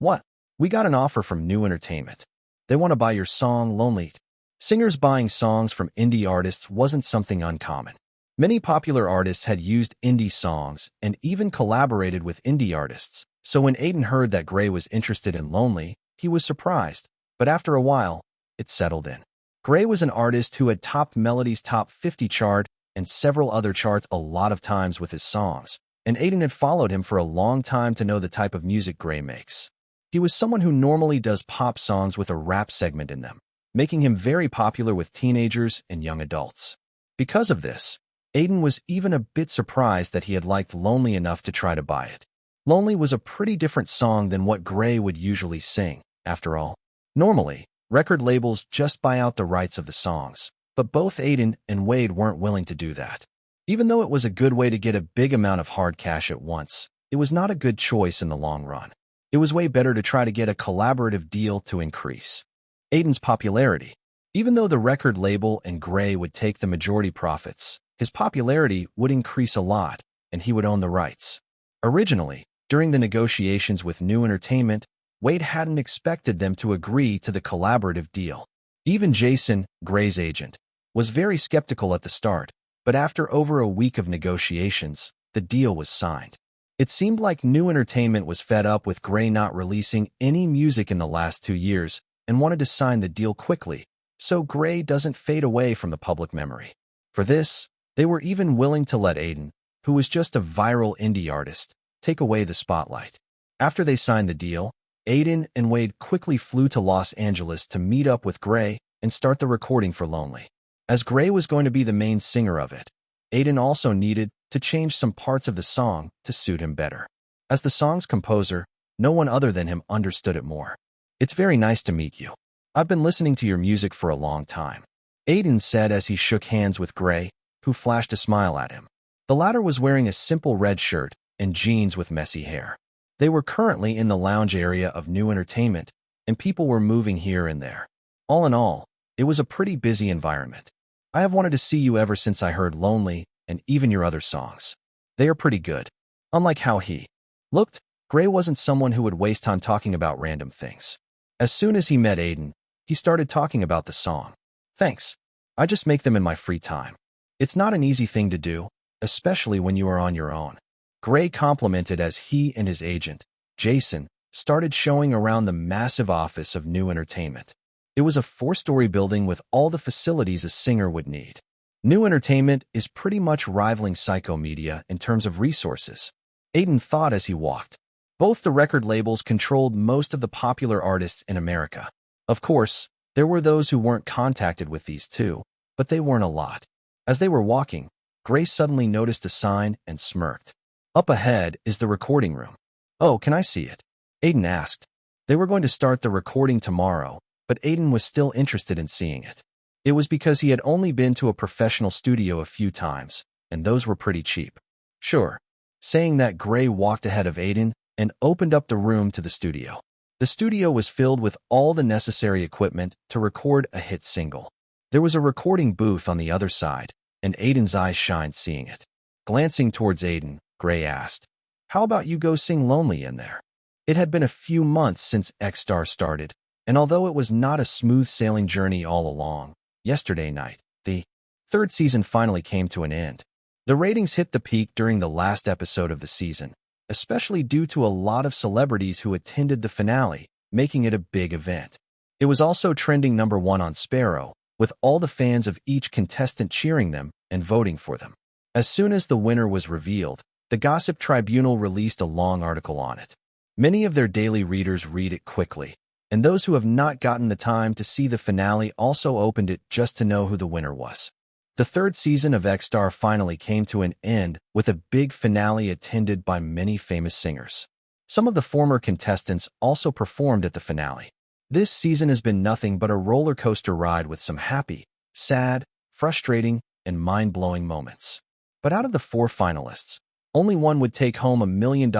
What? We got an offer from New Entertainment. They want to buy your song, Lonely. Singers buying songs from indie artists wasn't something uncommon. Many popular artists had used indie songs and even collaborated with indie artists, so when Aiden heard that Gray was interested in Lonely, he was surprised, but after a while, it settled in. Gray was an artist who had topped Melody's Top 50 chart and several other charts a lot of times with his songs, and Aiden had followed him for a long time to know the type of music Gray makes. He was someone who normally does pop songs with a rap segment in them, making him very popular with teenagers and young adults. Because of this, Aiden was even a bit surprised that he had liked Lonely enough to try to buy it. Lonely was a pretty different song than what Gray would usually sing, after all. Normally, record labels just buy out the rights of the songs, but both Aiden and Wade weren't willing to do that. Even though it was a good way to get a big amount of hard cash at once, it was not a good choice in the long run. It was way better to try to get a collaborative deal to increase Aiden's popularity. Even though the record label and Gray would take the majority profits, his popularity would increase a lot, and he would own the rights. Originally, during the negotiations with New Entertainment, Wade hadn't expected them to agree to the collaborative deal. Even Jason, Gray's agent, was very skeptical at the start, but after over a week of negotiations, the deal was signed. It seemed like New Entertainment was fed up with Gray not releasing any music in the last 2 years and wanted to sign the deal quickly, so Gray doesn't fade away from the public memory. For this, they were even willing to let Aiden, who was just a viral indie artist, take away the spotlight. After they signed the deal, Aiden and Wade quickly flew to Los Angeles to meet up with Gray and start the recording for Lonely. As Gray was going to be the main singer of it, Aiden also needed to change some parts of the song to suit him better. As the song's composer, no one other than him understood it more. It's very nice to meet you. I've been listening to your music for a long time, Aiden said as he shook hands with Gray, who flashed a smile at him. The latter was wearing a simple red shirt and jeans with messy hair. They were currently in the lounge area of New Entertainment, and people were moving here and there. All in all, it was a pretty busy environment. I have wanted to see you ever since I heard Lonely and even your other songs. They are pretty good. Unlike how he looked, Gray wasn't someone who would waste time talking about random things. As soon as he met Aiden, he started talking about the song. Thanks. I just make them in my free time. It's not an easy thing to do, especially when you are on your own. Gray complimented as he and his agent, Jason, started showing around the massive office of New Entertainment. It was a 4-story building with all the facilities a singer would need. New Entertainment is pretty much rivaling Psycho Media in terms of resources, Aiden thought as he walked. Both the record labels controlled most of the popular artists in America. Of course, there were those who weren't contacted with these too, but they weren't a lot. As they were walking, Grace suddenly noticed a sign and smirked. Up ahead is the recording room. Oh, can I see it? Aiden asked. They were going to start the recording tomorrow, but Aiden was still interested in seeing it. It was because he had only been to a professional studio a few times, and those were pretty cheap. Sure. Saying that, Gray walked ahead of Aiden and opened up the room to the studio. The studio was filled with all the necessary equipment to record a hit single. There was a recording booth on the other side, and Aiden's eyes shined seeing it. Glancing towards Aiden, Gray asked, "How about you go sing Lonely in there?" It had been a few months since X-Star started, and although it was not a smooth sailing journey all along, yesterday night, the 3rd season finally came to an end. The ratings hit the peak during the last episode of the season, especially due to a lot of celebrities who attended the finale, making it a big event. It was also trending #1 on Sparrow, with all the fans of each contestant cheering them and voting for them. As soon as the winner was revealed, the Gossip Tribunal released a long article on it. Many of their daily readers read it quickly, and those who have not gotten the time to see the finale also opened it just to know who the winner was. The 3rd season of X-Star finally came to an end with a big finale attended by many famous singers. Some of the former contestants also performed at the finale. This season has been nothing but a roller coaster ride with some happy, sad, frustrating, and mind-blowing moments. But out of the 4 finalists, only one would take home $1 million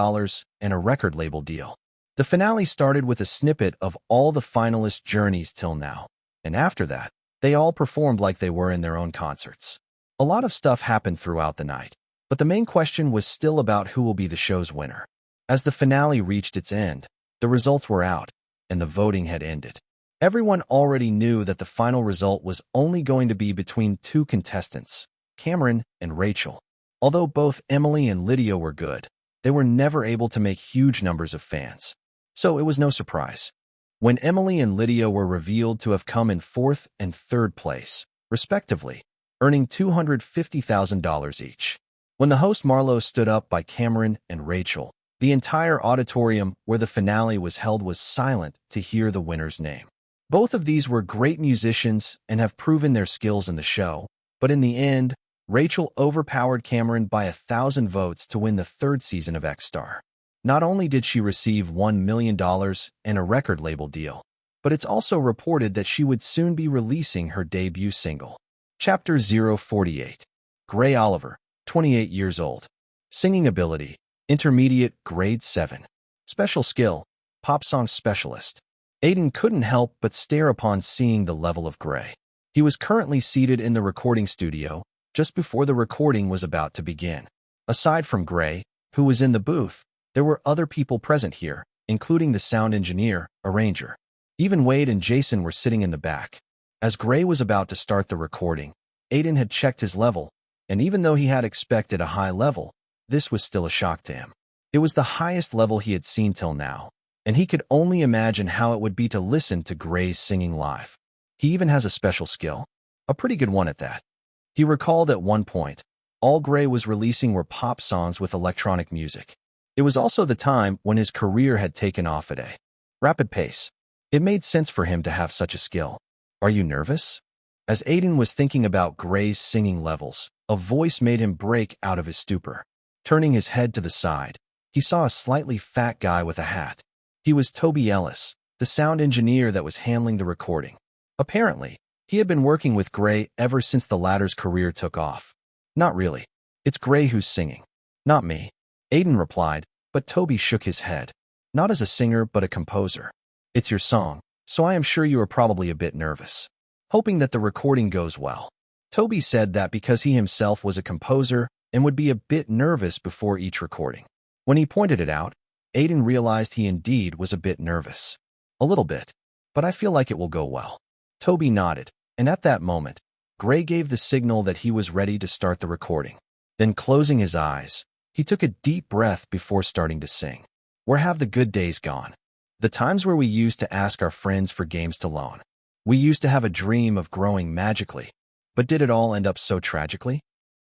and a record label deal. The finale started with a snippet of all the finalists' journeys till now, and after that, they all performed like they were in their own concerts. A lot of stuff happened throughout the night, but the main question was still about who will be the show's winner. As the finale reached its end, the results were out, and the voting had ended. Everyone already knew that the final result was only going to be between 2 contestants, Cameron and Rachel. Although both Emily and Lydia were good, they were never able to make huge numbers of fans. So it was no surprise when Emily and Lydia were revealed to have come in 4th and 3rd place, respectively, earning $250,000 each. When the host Marlo stood up by Cameron and Rachel, the entire auditorium where the finale was held was silent to hear the winner's name. Both of these were great musicians and have proven their skills in the show, but in the end, Rachel overpowered Cameron by 1,000 votes to win the 3rd season of X-Star. Not only did she receive $1 million and a record label deal, but it's also reported that she would soon be releasing her debut single. Chapter 048. Gray Oliver, 28 years old. Singing ability, intermediate, grade 7. Special skill, pop song specialist. Aiden couldn't help but stare upon seeing the level of Gray. He was currently seated in the recording studio, just before the recording was about to begin. Aside from Gray, who was in the booth, there were other people present here, including the sound engineer, arranger. Even Wade and Jason were sitting in the back. As Gray was about to start the recording, Aiden had checked his level, and even though he had expected a high level, this was still a shock to him. It was the highest level he had seen till now, and he could only imagine how it would be to listen to Gray's singing live. He even has a special skill, a pretty good one at that. He recalled at one point, all Gray was releasing were pop songs with electronic music. It was also the time when his career had taken off at a rapid pace. It made sense for him to have such a skill. Are you nervous? As Aiden was thinking about Gray's singing levels, a voice made him break out of his stupor. Turning his head to the side, he saw a slightly fat guy with a hat. He was Toby Ellis, the sound engineer that was handling the recording. Apparently, he had been working with Gray ever since the latter's career took off. Not really. It's Gray who's singing. Not me. Aiden replied, but Toby shook his head. Not as a singer, but a composer. It's your song, so I am sure you are probably a bit nervous. Hoping that the recording goes well. Toby said that because he himself was a composer and would be a bit nervous before each recording. When he pointed it out, Aiden realized he indeed was a bit nervous. A little bit, but I feel like it will go well. Toby nodded, and at that moment, Gray gave the signal that he was ready to start the recording. Then closing his eyes, he took a deep breath before starting to sing. Where have the good days gone? The times where we used to ask our friends for games to loan. We used to have a dream of growing magically. But did it all end up so tragically?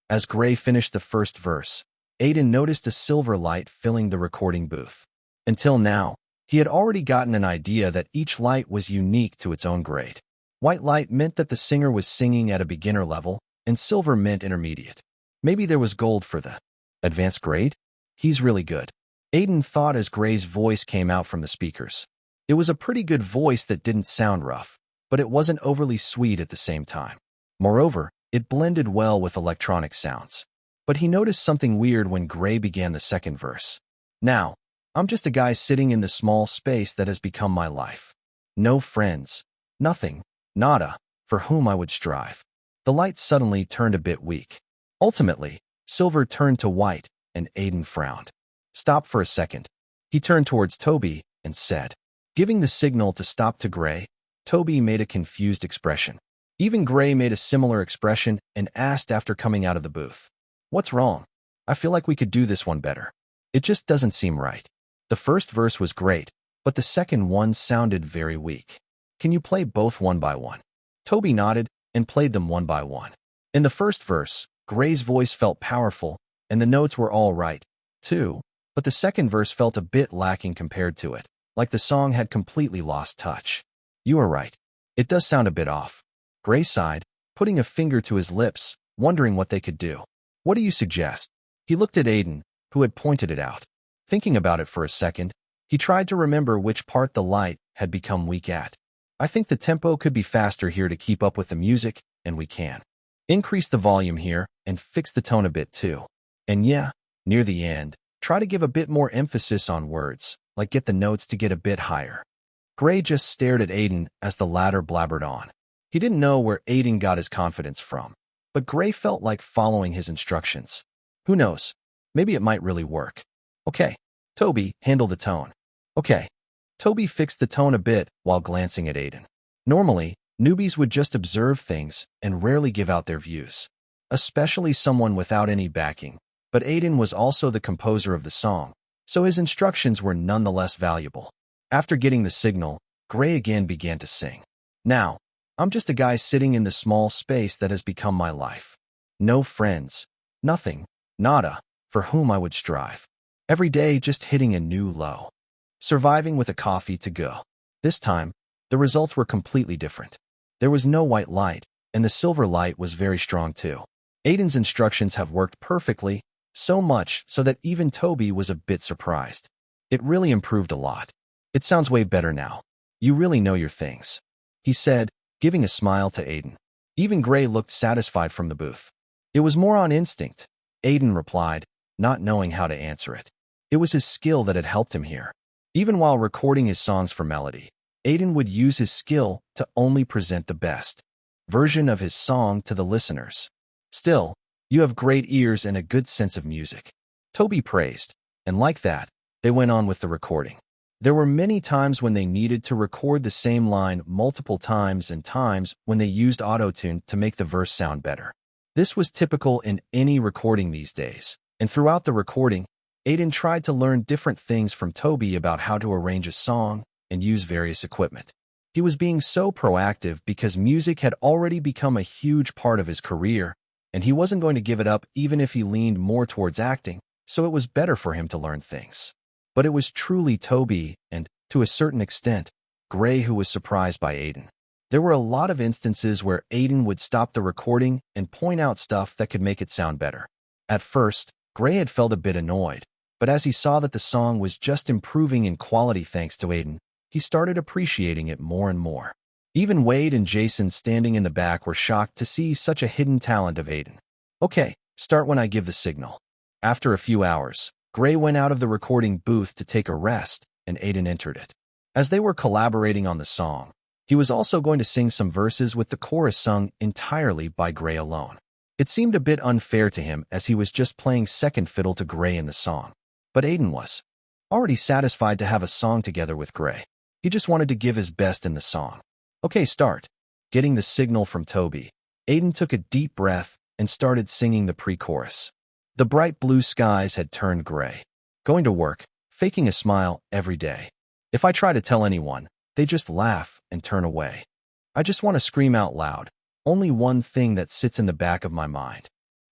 As Gray finished the first verse, Aiden noticed a silver light filling the recording booth. Until now, he had already gotten an idea that each light was unique to its own grade. White light meant that the singer was singing at a beginner level, and silver meant intermediate. Maybe there was gold for the advanced grade? He's really good, Aiden thought as Gray's voice came out from the speakers. It was a pretty good voice that didn't sound rough, but it wasn't overly sweet at the same time. Moreover, it blended well with electronic sounds. But he noticed something weird when Gray began the second verse. Now, I'm just a guy sitting in the small space that has become my life. No friends, nothing, nada, for whom I would strive. The light suddenly turned a bit weak. Ultimately, silver turned to white, and Aiden frowned. Stop for a second. He turned towards Toby and said, giving the signal to stop to Gray. Toby made a confused expression. Even Gray made a similar expression and asked after coming out of the booth. What's wrong? I feel like we could do this one better. It just doesn't seem right. The first verse was great, but the second one sounded very weak. Can you play both one by one? Toby nodded and played them one by one. In the first verse, Gray's voice felt powerful, and the notes were all right, too, but the second verse felt a bit lacking compared to it, like the song had completely lost touch. You are right. It does sound a bit off. Gray sighed, putting a finger to his lips, wondering what they could do. What do you suggest? He looked at Aiden, who had pointed it out. Thinking about it for a second, he tried to remember which part the light had become weak at. I think the tempo could be faster here to keep up with the music, and we can. Increase the volume here, and fix the tone a bit too. And yeah, near the end, try to give a bit more emphasis on words, like get the notes to get a bit higher. Gray just stared at Aiden as the latter blabbered on. He didn't know where Aiden got his confidence from, but Gray felt like following his instructions. Who knows? Maybe it might really work. Okay, Toby, handle the tone. Okay. Toby fixed the tone a bit while glancing at Aiden. Normally, newbies would just observe things and rarely give out their views, especially someone without any backing, but Aiden was also the composer of the song, so his instructions were nonetheless valuable. After getting the signal, Gray again began to sing. Now, I'm just a guy sitting in the small space that has become my life. No friends, nothing, nada, for whom I would strive. Every day just hitting a new low. Surviving with a coffee to go. This time, the results were completely different. There was no white light, and the silver light was very strong too. Aiden's instructions have worked perfectly, so much so that even Toby was a bit surprised. It really improved a lot. It sounds way better now. You really know your things, he said, giving a smile to Aiden. Even Gray looked satisfied from the booth. It was more on instinct, Aiden replied, not knowing how to answer it. It was his skill that had helped him here. Even while recording his songs for melody, Aiden would use his skill to only present the best version of his song to the listeners. Still, you have great ears and a good sense of music, Toby praised, and like that, they went on with the recording. There were many times when they needed to record the same line multiple times and times when they used autotune to make the verse sound better. This was typical in any recording these days, and throughout the recording, Aiden tried to learn different things from Toby about how to arrange a song and use various equipment. He was being so proactive because music had already become a huge part of his career, and he wasn't going to give it up even if he leaned more towards acting, so it was better for him to learn things. But it was truly Toby and, to a certain extent, Gray who was surprised by Aiden. There were a lot of instances where Aiden would stop the recording and point out stuff that could make it sound better. At first, Gray had felt a bit annoyed, but as he saw that the song was just improving in quality thanks to Aiden, he started appreciating it more and more. Even Wade and Jason standing in the back were shocked to see such a hidden talent of Aiden. Okay, start when I give the signal. After a few hours, Gray went out of the recording booth to take a rest, and Aiden entered it. As they were collaborating on the song, he was also going to sing some verses with the chorus sung entirely by Gray alone. It seemed a bit unfair to him as he was just playing second fiddle to Gray in the song. But Aiden was already satisfied to have a song together with Gray. He just wanted to give his best in the song. Okay, start. Getting the signal from Toby, Aiden took a deep breath and started singing the pre-chorus. The bright blue skies had turned gray. Going to work, faking a smile every day. If I try to tell anyone, they just laugh and turn away. I just want to scream out loud. Only one thing that sits in the back of my mind.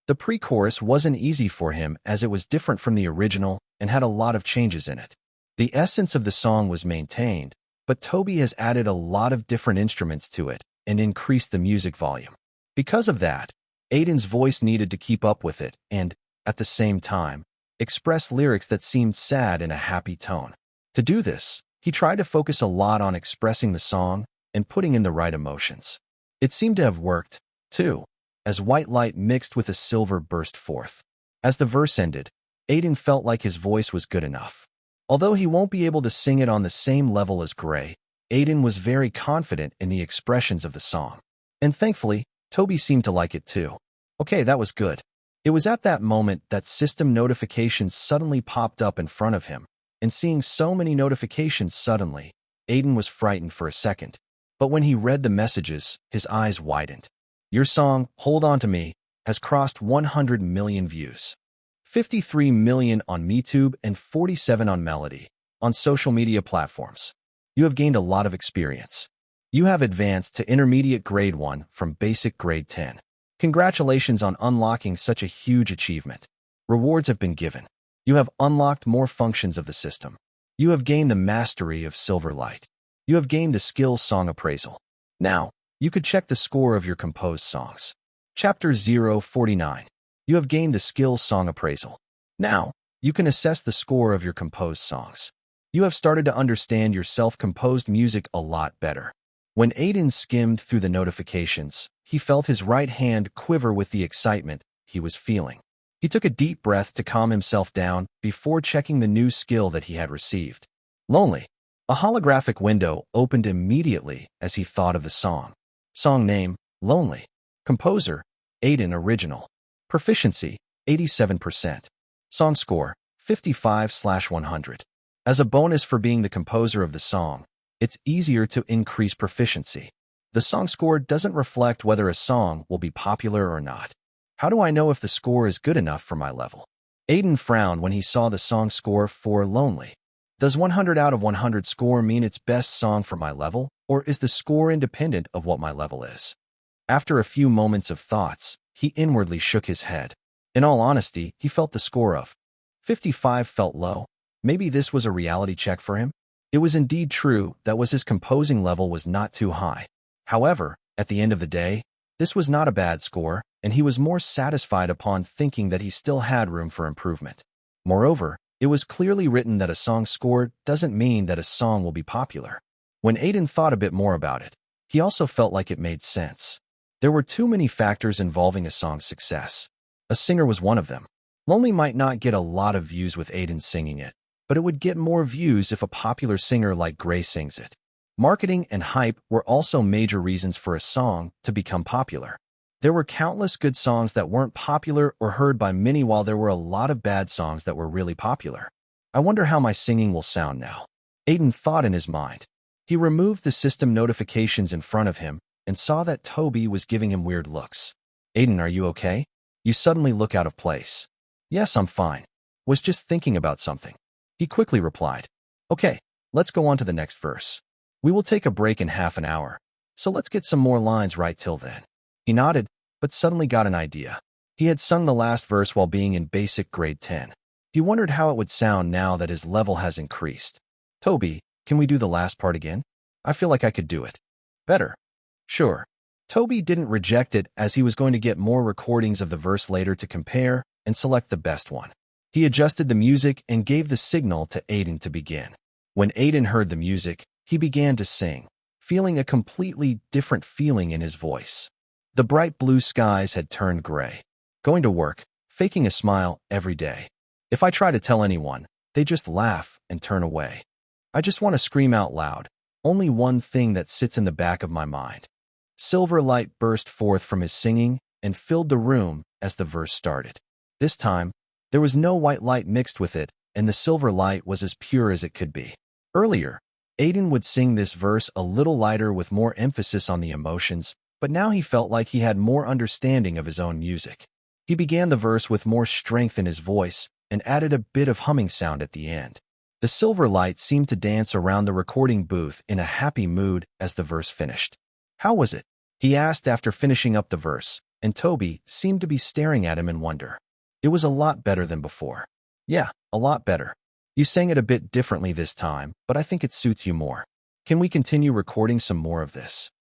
The pre-chorus wasn't easy for him as it was different from the original and had a lot of changes in it. The essence of the song was maintained, but Toby has added a lot of different instruments to it and increased the music volume. Because of that, Aiden's voice needed to keep up with it and, at the same time, express lyrics that seemed sad in a happy tone. To do this, he tried to focus a lot on expressing the song and putting in the right emotions. It seemed to have worked, too, as white light mixed with a silver burst forth. As the verse ended, Aiden felt like his voice was good enough. Although he won't be able to sing it on the same level as Gray, Aiden was very confident in the expressions of the song. And thankfully, Toby seemed to like it too. Okay, that was good. It was at that moment that system notifications suddenly popped up in front of him, and seeing so many notifications suddenly, Aiden was frightened for a second. But when he read the messages, his eyes widened. Your song, Hold On To Me, has crossed 100 million views. 53 million on MeTube and 47 on Melody, on social media platforms. You have gained a lot of experience. You have advanced to intermediate grade 1 from basic grade 10. Congratulations on unlocking such a huge achievement. Rewards have been given. You have unlocked more functions of the system. You have gained the mastery of Silverlight. You have gained the skill Song Appraisal. Now, you could check the score of your composed songs. Chapter 049. You have gained the skill Song Appraisal. Now, you can assess the score of your composed songs. You have started to understand your self-composed music a lot better. When Aiden skimmed through the notifications, he felt his right hand quiver with the excitement he was feeling. He took a deep breath to calm himself down before checking the new skill that he had received. Lonely. A holographic window opened immediately as he thought of the song. Song name, Lonely. Composer, Aiden Original. Proficiency, 87%. Song score, 55/100. As a bonus for being the composer of the song, it's easier to increase proficiency. The song score doesn't reflect whether a song will be popular or not. How do I know if the score is good enough for my level? Aiden frowned when he saw the song score for Lonely. Does 100 out of 100 score mean it's best song for my level, or is the score independent of what my level is? After a few moments of thoughts, he inwardly shook his head. In all honesty, he felt the score of 55 felt low. Maybe this was a reality check for him? It was indeed true that his composing level was not too high. However, at the end of the day, this was not a bad score, and he was more satisfied upon thinking that he still had room for improvement. Moreover, it was clearly written that a song score doesn't mean that a song will be popular. When Aiden thought a bit more about it, he also felt like it made sense. There were too many factors involving a song's success. A singer was one of them. Lonely might not get a lot of views with Aiden singing it, but it would get more views if a popular singer like Gray sings it. Marketing and hype were also major reasons for a song to become popular. There were countless good songs that weren't popular or heard by many, while there were a lot of bad songs that were really popular. I wonder how my singing will sound now. Aiden thought in his mind. He removed the system notifications in front of him and saw that Toby was giving him weird looks. Aiden, are you okay? You suddenly look out of place. Yes, I'm fine. Was just thinking about something. He quickly replied. Okay, let's go on to the next verse. We will take a break in half an hour, so let's get some more lines right till then. He nodded, but suddenly got an idea. He had sung the last verse while being in basic grade 10. He wondered how it would sound now that his level has increased. Toby, can we do the last part again? I feel like I could do it. Better. Sure. Toby didn't reject it as he was going to get more recordings of the verse later to compare and select the best one. He adjusted the music and gave the signal to Aiden to begin. When Aiden heard the music, he began to sing, feeling a completely different feeling in his voice. The bright blue skies had turned gray. Going to work, faking a smile every day. If I try to tell anyone, they just laugh and turn away. I just want to scream out loud. Only one thing that sits in the back of my mind. Silver light burst forth from his singing and filled the room as the verse started. This time, there was no white light mixed with it, and the silver light was as pure as it could be. Earlier, Aiden would sing this verse a little lighter with more emphasis on the emotions, but now he felt like he had more understanding of his own music. He began the verse with more strength in his voice and added a bit of humming sound at the end. The silver light seemed to dance around the recording booth in a happy mood as the verse finished. "How was it?" he asked after finishing up the verse, and Toby seemed to be staring at him in wonder. "It was a lot better than before." "Yeah, a lot better. You sang it a bit differently this time, but I think it suits you more. Can we continue recording some more of this?"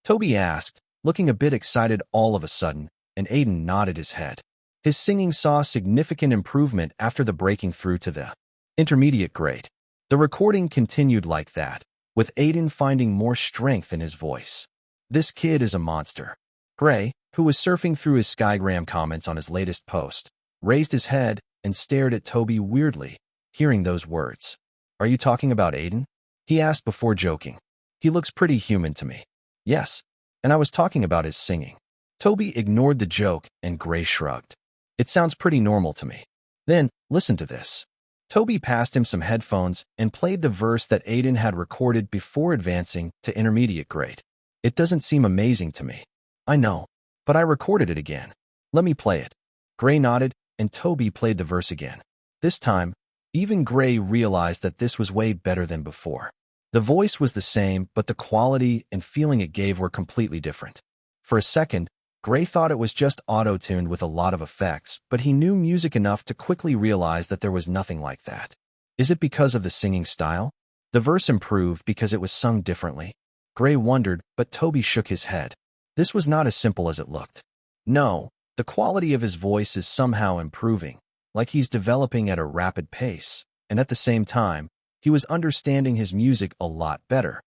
Toby asked, looking a bit excited all of a sudden, and Aiden nodded his head. His singing saw significant improvement after the breaking through to the intermediate grade. The recording continued like that, with Aiden finding more strength in his voice. "This kid is a monster." Gray, who was surfing through his Skygram comments on his latest post, raised his head and stared at Toby weirdly, hearing those words. "Are you talking about Aiden?" he asked before joking. "He looks pretty human to me." "Yes, and I was talking about his singing." Toby ignored the joke and Gray shrugged. "It sounds pretty normal to me." "Then, listen to this." Toby passed him some headphones and played the verse that Aiden had recorded before advancing to intermediate grade. "It doesn't seem amazing to me." "I know, but I recorded it again. Let me play it." Gray nodded, and Toby played the verse again. This time, even Gray realized that this was way better than before. The voice was the same, but the quality and feeling it gave were completely different. For a second, Gray thought it was just auto-tuned with a lot of effects, but he knew music enough to quickly realize that there was nothing like that. Is it because of the singing style? The verse improved because it was sung differently? Gray wondered, but Toby shook his head. This was not as simple as it looked. No, the quality of his voice is somehow improving, like he's developing at a rapid pace, and at the same time, he was understanding his music a lot better.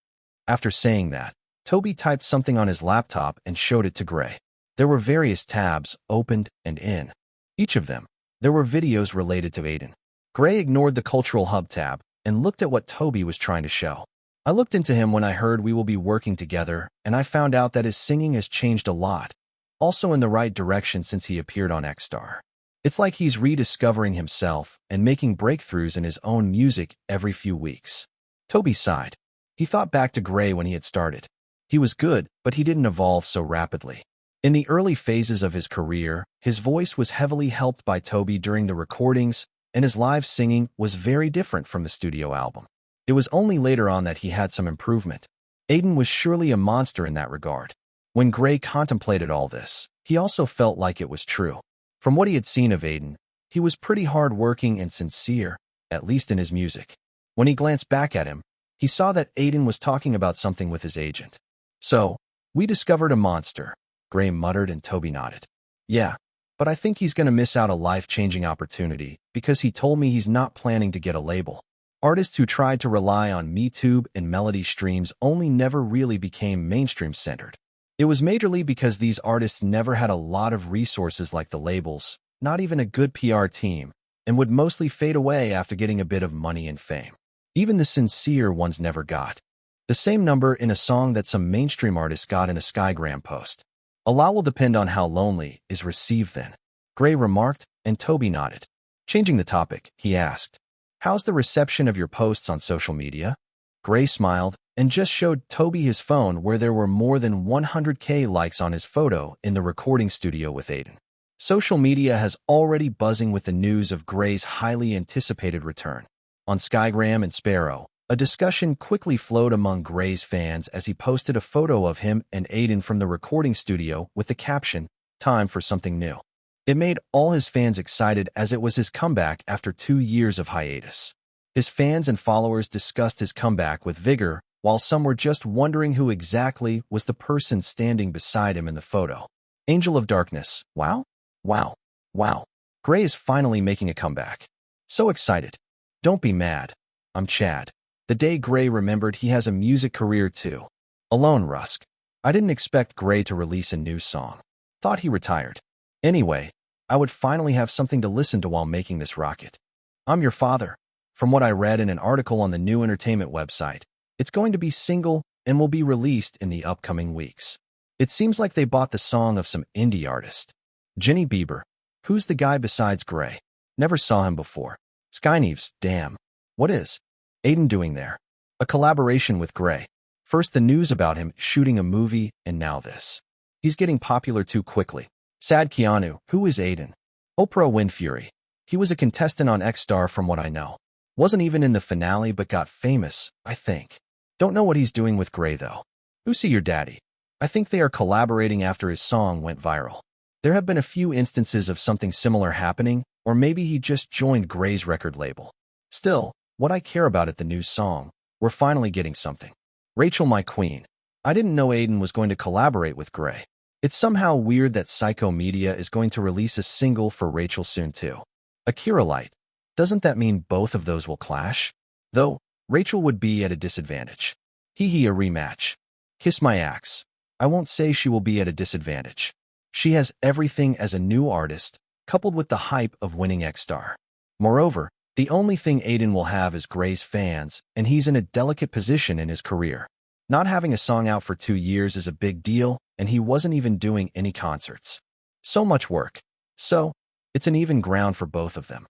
After saying that, Toby typed something on his laptop and showed it to Gray. There were various tabs opened and in each of them. There were videos related to Aiden. Gray ignored the Cultural Hub tab and looked at what Toby was trying to show. "I looked into him when I heard we will be working together, and I found out that his singing has changed a lot, also in the right direction since he appeared on X-Star. It's like he's rediscovering himself and making breakthroughs in his own music every few weeks." Toby sighed. He thought back to Gray when he had started. He was good, but he didn't evolve so rapidly. In the early phases of his career, his voice was heavily helped by Toby during the recordings, and his live singing was very different from the studio album. It was only later on that he had some improvement. Aiden was surely a monster in that regard. When Gray contemplated all this, he also felt like it was true. From what he had seen of Aiden, he was pretty hard-working and sincere, at least in his music. When he glanced back at him, he saw that Aiden was talking about something with his agent. "So, we discovered a monster," Gray muttered, and Toby nodded. "Yeah, but I think he's going to miss out a life-changing opportunity because he told me he's not planning to get a label." Artists who tried to rely on MeTube and Melody streams only never really became mainstream-centered. It was majorly because these artists never had a lot of resources like the labels, not even a good PR team, and would mostly fade away after getting a bit of money and fame. Even the sincere ones never got the same number in a song that some mainstream artists got in a Skygram post. "A lot will depend on how Lonely is received then," Gray remarked, and Toby nodded. Changing the topic, he asked, "How's the reception of your posts on social media?" Gray smiled and just showed Toby his phone where there were more than 100K likes on his photo in the recording studio with Aiden. Social media has already buzzing with the news of Gray's highly anticipated return. On Skygram and Sparrow, a discussion quickly flowed among Gray's fans as he posted a photo of him and Aiden from the recording studio with the caption, "Time for something new." It made all his fans excited as it was his comeback after 2 years of hiatus. His fans and followers discussed his comeback with vigor, while some were just wondering who exactly was the person standing beside him in the photo. Angel of Darkness. Wow. Wow. Wow. Gray is finally making a comeback. So excited. Don't be mad. I'm Chad. The day Gray remembered he has a music career too. Alone, Rusk. I didn't expect Gray to release a new song. Thought he retired. Anyway, I would finally have something to listen to while making this rocket. I'm your father. From what I read in an article on the New Entertainment website, it's going to be single and will be released in the upcoming weeks. It seems like they bought the song of some indie artist. Jenny Bieber. Who's the guy besides Gray? Never saw him before. Skyneves, damn. What is Aiden doing there? A collaboration with Gray. First the news about him shooting a movie, and now this. He's getting popular too quickly. Sad Keanu. Who is Aiden? Oprah Winfrey. He was a contestant on X-Star from what I know. Wasn't even in the finale but got famous, I think. Don't know what he's doing with Gray though. Who's your daddy? I think they are collaborating after his song went viral. There have been a few instances of something similar happening, or maybe he just joined Gray's record label. Still, what I care about at the new song, we're finally getting something. Rachel, my queen. I didn't know Aiden was going to collaborate with Gray. It's somehow weird that Psycho Media is going to release a single for Rachel soon too. Akira Light. Doesn't that mean both of those will clash? Though, Rachel would be at a disadvantage. Hee a rematch. Kiss my axe. I won't say she will be at a disadvantage. She has everything as a new artist, coupled with the hype of winning X-Star. Moreover, the only thing Aiden will have is Gray's fans, and he's in a delicate position in his career. Not having a song out for 2 years is a big deal, and he wasn't even doing any concerts. So much work. So, it's an even ground for both of them.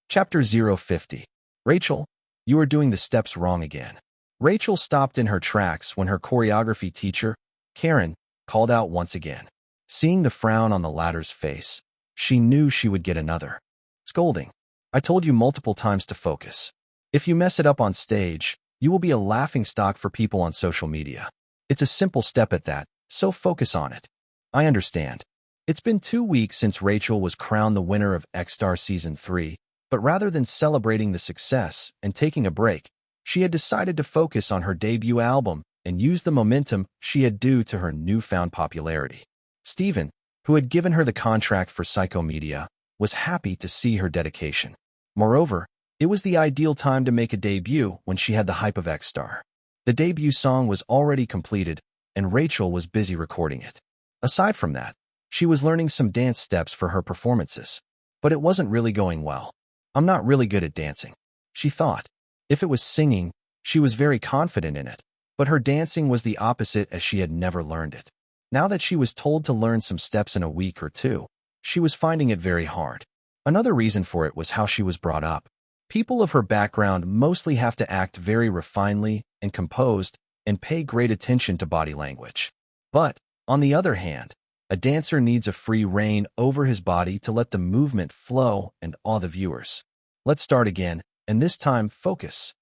Chapter 050. Rachel, you are doing the steps wrong again. Rachel stopped in her tracks when her choreography teacher, Karen, called out once again. Seeing the frown on the latter's face, she knew she would get another scolding. I told you multiple times to focus. If you mess it up on stage, you will be a laughingstock for people on social media. It's a simple step at that, so focus on it. I understand. It's been 2 weeks since Rachel was crowned the winner of X-Star Season 3, but rather than celebrating the success and taking a break, she had decided to focus on her debut album and use the momentum she had due to her newfound popularity. Steven, who had given her the contract for Psycho Media, was happy to see her dedication. Moreover, it was the ideal time to make a debut when she had the hype of X-Star. The debut song was already completed, and Rachel was busy recording it. Aside from that, she was learning some dance steps for her performances. But it wasn't really going well. I'm not really good at dancing, she thought. If it was singing, she was very confident in it, but her dancing was the opposite as she had never learned it. Now that she was told to learn some steps in a week or two, she was finding it very hard. Another reason for it was how she was brought up. People of her background mostly have to act very refinedly and composed and pay great attention to body language. But, on the other hand, a dancer needs a free rein over his body to let the movement flow and awe the viewers. Let's start again, and this time focus,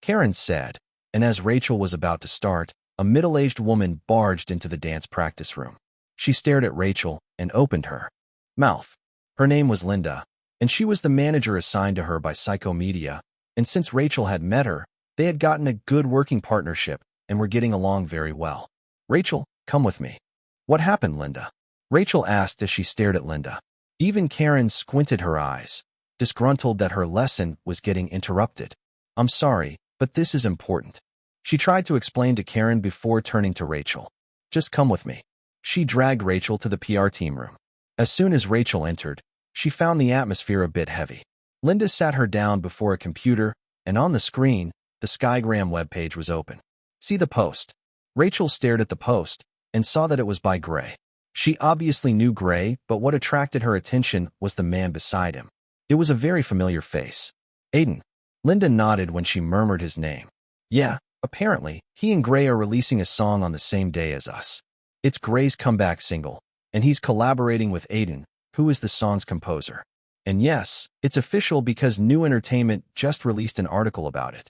Karen said, and as Rachel was about to start, a middle-aged woman barged into the dance practice room. She stared at Rachel and opened her mouth. Her name was Linda, and she was the manager assigned to her by Psycho Media, and since Rachel had met her, they had gotten a good working partnership and were getting along very well. Rachel, come with me. What happened, Linda? Rachel asked as she stared at Linda. Even Karen squinted her eyes, disgruntled that her lesson was getting interrupted. I'm sorry, but this is important. She tried to explain to Karen before turning to Rachel. Just come with me. She dragged Rachel to the PR team room. As soon as Rachel entered, she found the atmosphere a bit heavy. Linda sat her down before a computer, and on the screen, the Skygram webpage was open. See the post. Rachel stared at the post and saw that it was by Gray. She obviously knew Gray, but what attracted her attention was the man beside him. It was a very familiar face. Aiden. Linda nodded when she murmured his name. Yeah, apparently, he and Gray are releasing a song on the same day as us. It's Gray's comeback single, and he's collaborating with Aiden, who is the song's composer. And yes, it's official because New Entertainment just released an article about it.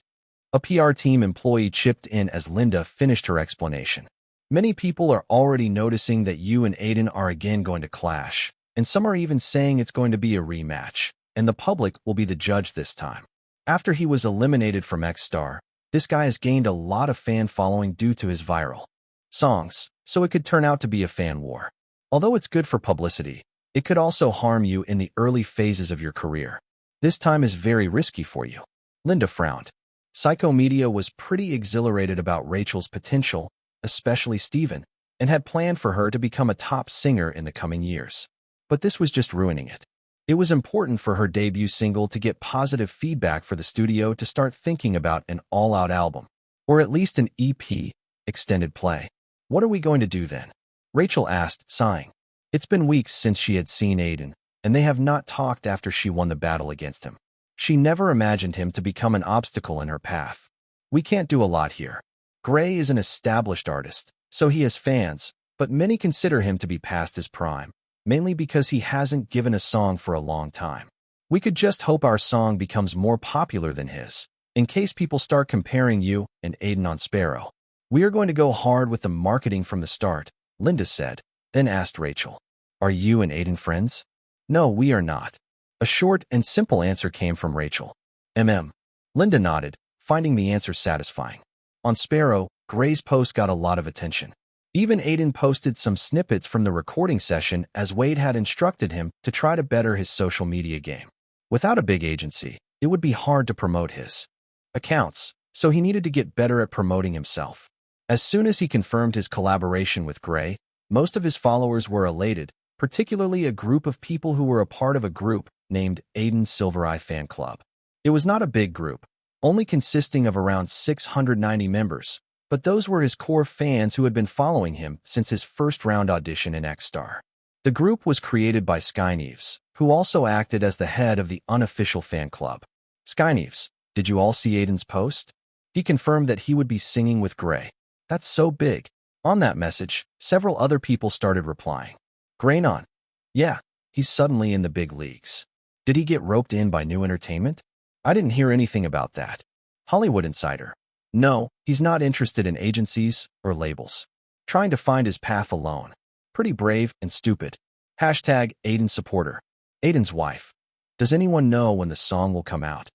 A PR team employee chipped in as Linda finished her explanation. Many people are already noticing that you and Aiden are again going to clash, and some are even saying it's going to be a rematch, and the public will be the judge this time. After he was eliminated from X-Star, this guy has gained a lot of fan following due to his viral songs, so it could turn out to be a fan war. Although it's good for publicity, it could also harm you in the early phases of your career. This time is very risky for you. Linda frowned. Psycho Media was pretty exhilarated about Rachel's potential, especially Steven, and had planned for her to become a top singer in the coming years. But this was just ruining it. It was important for her debut single to get positive feedback for the studio to start thinking about an all-out album, or at least an EP, extended play. What are we going to do then? Rachel asked, sighing. It's been weeks since she had seen Aiden, and they have not talked after she won the battle against him. She never imagined him to become an obstacle in her path. We can't do a lot here. Gray is an established artist, so he has fans, but many consider him to be past his prime, mainly because he hasn't given a song for a long time. We could just hope our song becomes more popular than his, in case people start comparing you and Aiden on Sparrow. We are going to go hard with the marketing from the start, Linda said, then asked Rachel. Are you and Aiden friends? No, we are not. A short and simple answer came from Rachel. Linda nodded, finding the answer satisfying. On Sparrow, Gray's post got a lot of attention. Even Aiden posted some snippets from the recording session as Wade had instructed him to try to better his social media game. Without a big agency, it would be hard to promote his accounts, so he needed to get better at promoting himself. As soon as he confirmed his collaboration with Gray, most of his followers were elated, particularly a group of people who were a part of a group named Aiden's Silver Eye Fan Club. It was not a big group, only consisting of around 690 members, but those were his core fans who had been following him since his first-round audition in X-Star. The group was created by Skyneves, who also acted as the head of the unofficial fan club. Skyneves, did you all see Aiden's post? He confirmed that he would be singing with Gray. That's so big. On that message, several other people started replying. Graynon. Yeah, he's suddenly in the big leagues. Did he get roped in by New Entertainment? I didn't hear anything about that. Hollywood Insider. No, he's not interested in agencies or labels. Trying to find his path alone. Pretty brave and stupid. Hashtag Aiden supporter. Aiden's wife. Does anyone know when the song will come out?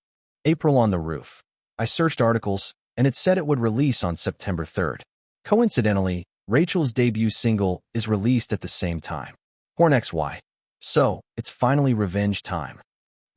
April on the Roof. I searched articles, and it said it would release on September 3rd. Coincidentally, Rachel's debut single is released at the same time. Horn XY. So, it's finally revenge time.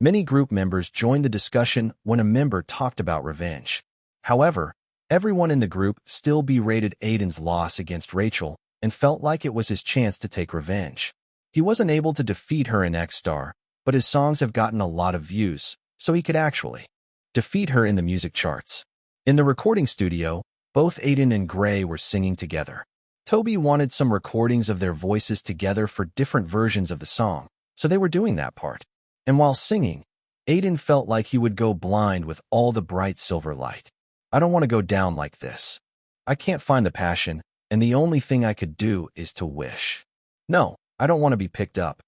Many group members joined the discussion when a member talked about revenge. However, everyone in the group still berated Aiden's loss against Rachel and felt like it was his chance to take revenge. He wasn't able to defeat her in X-Star, but his songs have gotten a lot of views, so he could actually defeat her in the music charts. In the recording studio, both Aiden and Gray were singing together. Toby wanted some recordings of their voices together for different versions of the song, so they were doing that part. And while singing, Aiden felt like he would go blind with all the bright silver light. I don't want to go down like this. I can't find the passion, and the only thing I could do is to wish. No, I don't want to be picked up.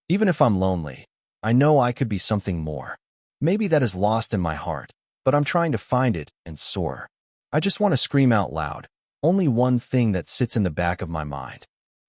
Even if I'm lonely, I know I could be something more. Maybe that is lost in my heart, but I'm trying to find it and soar. I just want to scream out loud. Only one thing that sits in the back of my mind.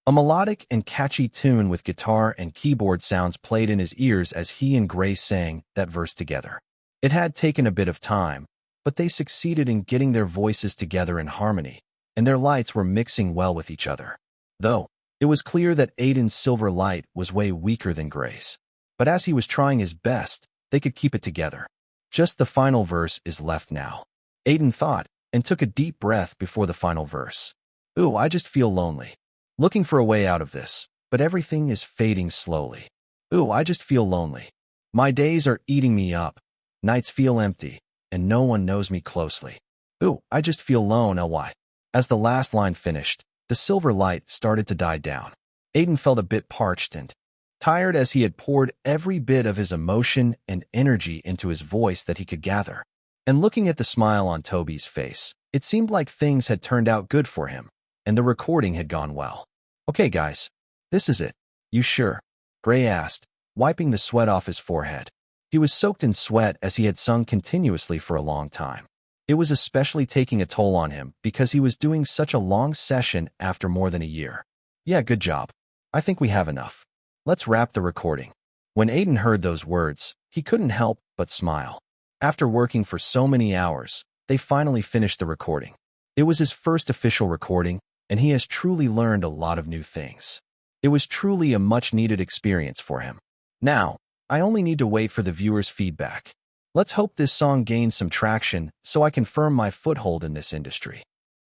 A melodic and catchy tune with guitar and keyboard sounds played in his ears as he and Gray sang that verse together. It had taken a bit of time, but they succeeded in getting their voices together in harmony, and their lights were mixing well with each other. Though, it was clear that Aiden's silver light was way weaker than Gray's. But as he was trying his best, they could keep it together. Just the final verse is left now. Aiden thought, and took a deep breath before the final verse. Ooh, I just feel lonely. Looking for a way out of this, but everything is fading slowly. Ooh, I just feel lonely. My days are eating me up. Nights feel empty, and no one knows me closely. Ooh, I just feel lone, ly. As the last line finished, the silver light started to die down. Aiden felt a bit parched and tired as he had poured every bit of his emotion and energy into his voice that he could gather. And looking at the smile on Toby's face, it seemed like things had turned out good for him, and the recording had gone well. Okay, guys, this is it. You sure? Gray asked, wiping the sweat off his forehead. He was soaked in sweat as he had sung continuously for a long time. It was especially taking a toll on him because he was doing such a long session after more than a year. Yeah, good job. I think we have enough. Let's wrap the recording. When Aiden heard those words, he couldn't help but smile. After working for so many hours, they finally finished the recording. It was his first official recording, and he has truly learned a lot of new things. It was truly a much-needed experience for him. Now, I only need to wait for the viewers' feedback. Let's hope this song gains some traction so I can firm my foothold in this industry.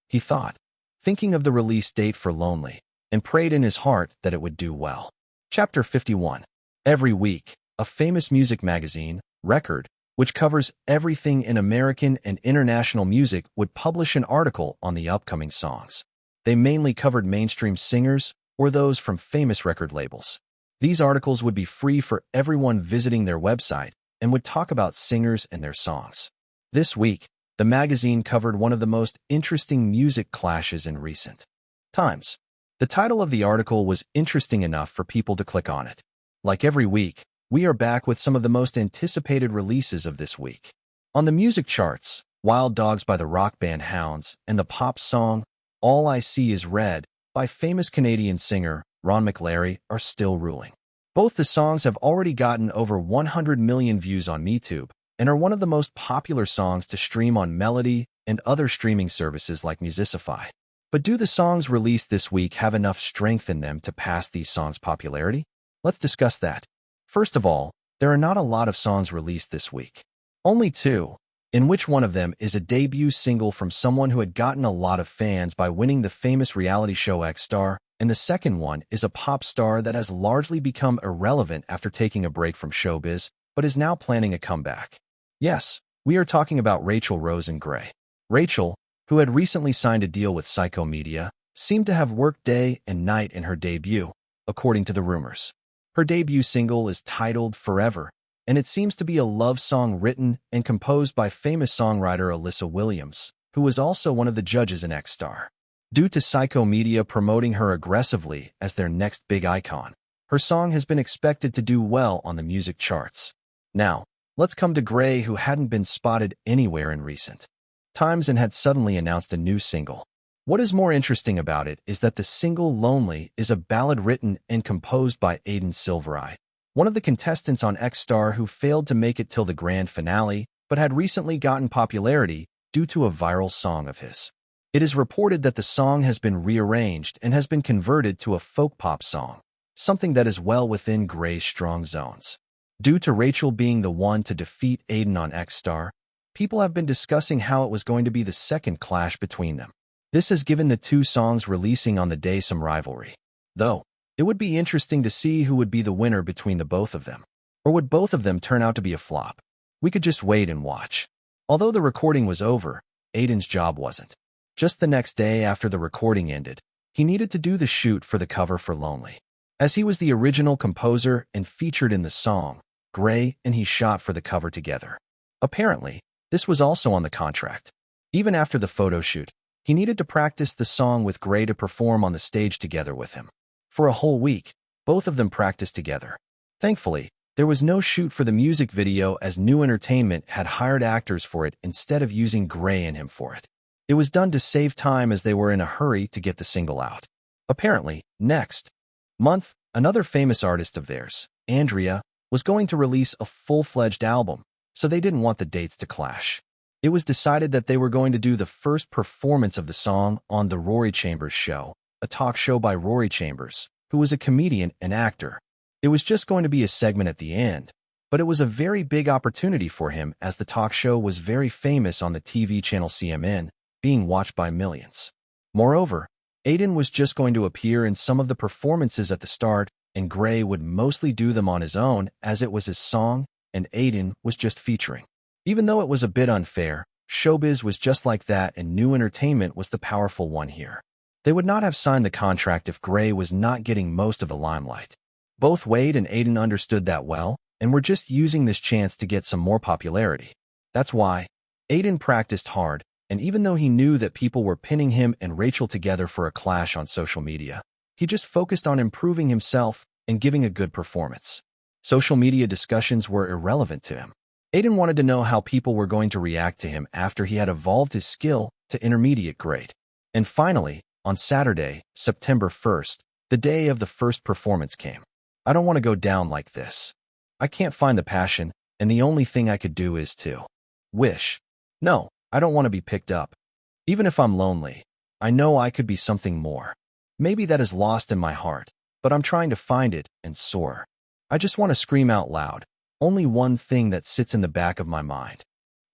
He thought, thinking of the release date for Lonely, and prayed in his heart that it would do well. Chapter 51. Every week, a famous music magazine, Record, which covers everything in American and international music, would publish an article on the upcoming songs. They mainly covered mainstream singers or those from famous record labels. These articles would be free for everyone visiting their website and would talk about singers and their songs. This week, the magazine covered one of the most interesting music clashes in recent times. The title of the article was interesting enough for people to click on it. Like every week, we are back with some of the most anticipated releases of this week. On the music charts, Wild Dogs by the rock band Hounds and the pop song All I See Is Red by famous Canadian singer Ron McLary are still ruling. Both the songs have already gotten over 100 million views on YouTube and are one of the most popular songs to stream on Melody and other streaming services like Musicify. But do the songs released this week have enough strength in them to pass these songs' popularity? Let's discuss that. First of all, there are not a lot of songs released this week. Only two, in which one of them is a debut single from someone who had gotten a lot of fans by winning the famous reality show X Star, and the second one is a pop star that has largely become irrelevant after taking a break from showbiz, but is now planning a comeback. Yes, we are talking about Rachel Rose and Gray. Rachel, who had recently signed a deal with Psycho Media, seemed to have worked day and night in her debut, according to the rumors. Her debut single is titled Forever, and it seems to be a love song written and composed by famous songwriter Alyssa Williams, who was also one of the judges in X Star. Due to Psycho Media promoting her aggressively as their next big icon, her song has been expected to do well on the music charts. Now, let's come to Gray, who hadn't been spotted anywhere in recent times and had suddenly announced a new single. What is more interesting about it is that the single Lonely is a ballad written and composed by Aiden, one of the contestants on X Star who failed to make it till the grand finale but had recently gotten popularity due to a viral song of his. It is reported that the song has been rearranged and has been converted to a folk pop song, something that is well within Gray's strong zones. Due to Rachel being the one to defeat Aiden on X Star, people have been discussing how it was going to be the second clash between them. This has given the two songs releasing on the day some rivalry. Though, it would be interesting to see who would be the winner between the both of them. Or would both of them turn out to be a flop? We could just wait and watch. Although the recording was over, Aiden's job wasn't. Just the next day after the recording ended, he needed to do the shoot for the cover for Lonely. As he was the original composer and featured in the song, Gray and he shot for the cover together. Apparently, this was also on the contract. Even after the photo shoot, he needed to practice the song with Gray to perform on the stage together with him. For a whole week, both of them practiced together. Thankfully, there was no shoot for the music video as New Entertainment had hired actors for it instead of using Gray and him for it. It was done to save time as they were in a hurry to get the single out. Apparently, next month, another famous artist of theirs, Andrea, was going to release a full-fledged album, so they didn't want the dates to clash. It was decided that they were going to do the first performance of the song on The Rory Chambers Show, a talk show by Rory Chambers, who was a comedian and actor. It was just going to be a segment at the end, but it was a very big opportunity for him as the talk show was very famous on the TV channel CMN, being watched by millions. Moreover, Aiden was just going to appear in some of the performances at the start, and Gray would mostly do them on his own as it was his song, and Aiden was just featuring. Even though it was a bit unfair, showbiz was just like that and New Entertainment was the powerful one here. They would not have signed the contract if Gray was not getting most of the limelight. Both Wade and Aiden understood that well and were just using this chance to get some more popularity. That's why Aiden practiced hard, and even though he knew that people were pinning him and Rachel together for a clash on social media, he just focused on improving himself and giving a good performance. Social media discussions were irrelevant to him. Aiden wanted to know how people were going to react to him after he had evolved his skill to intermediate grade. And finally, on Saturday, September 1st, the day of the first performance came. I don't want to go down like this. I can't find the passion, and the only thing I could do is to wish. No, I don't want to be picked up. Even if I'm lonely, I know I could be something more. Maybe that is lost in my heart, but I'm trying to find it and soar. I just want to scream out loud. Only one thing that sits in the back of my mind.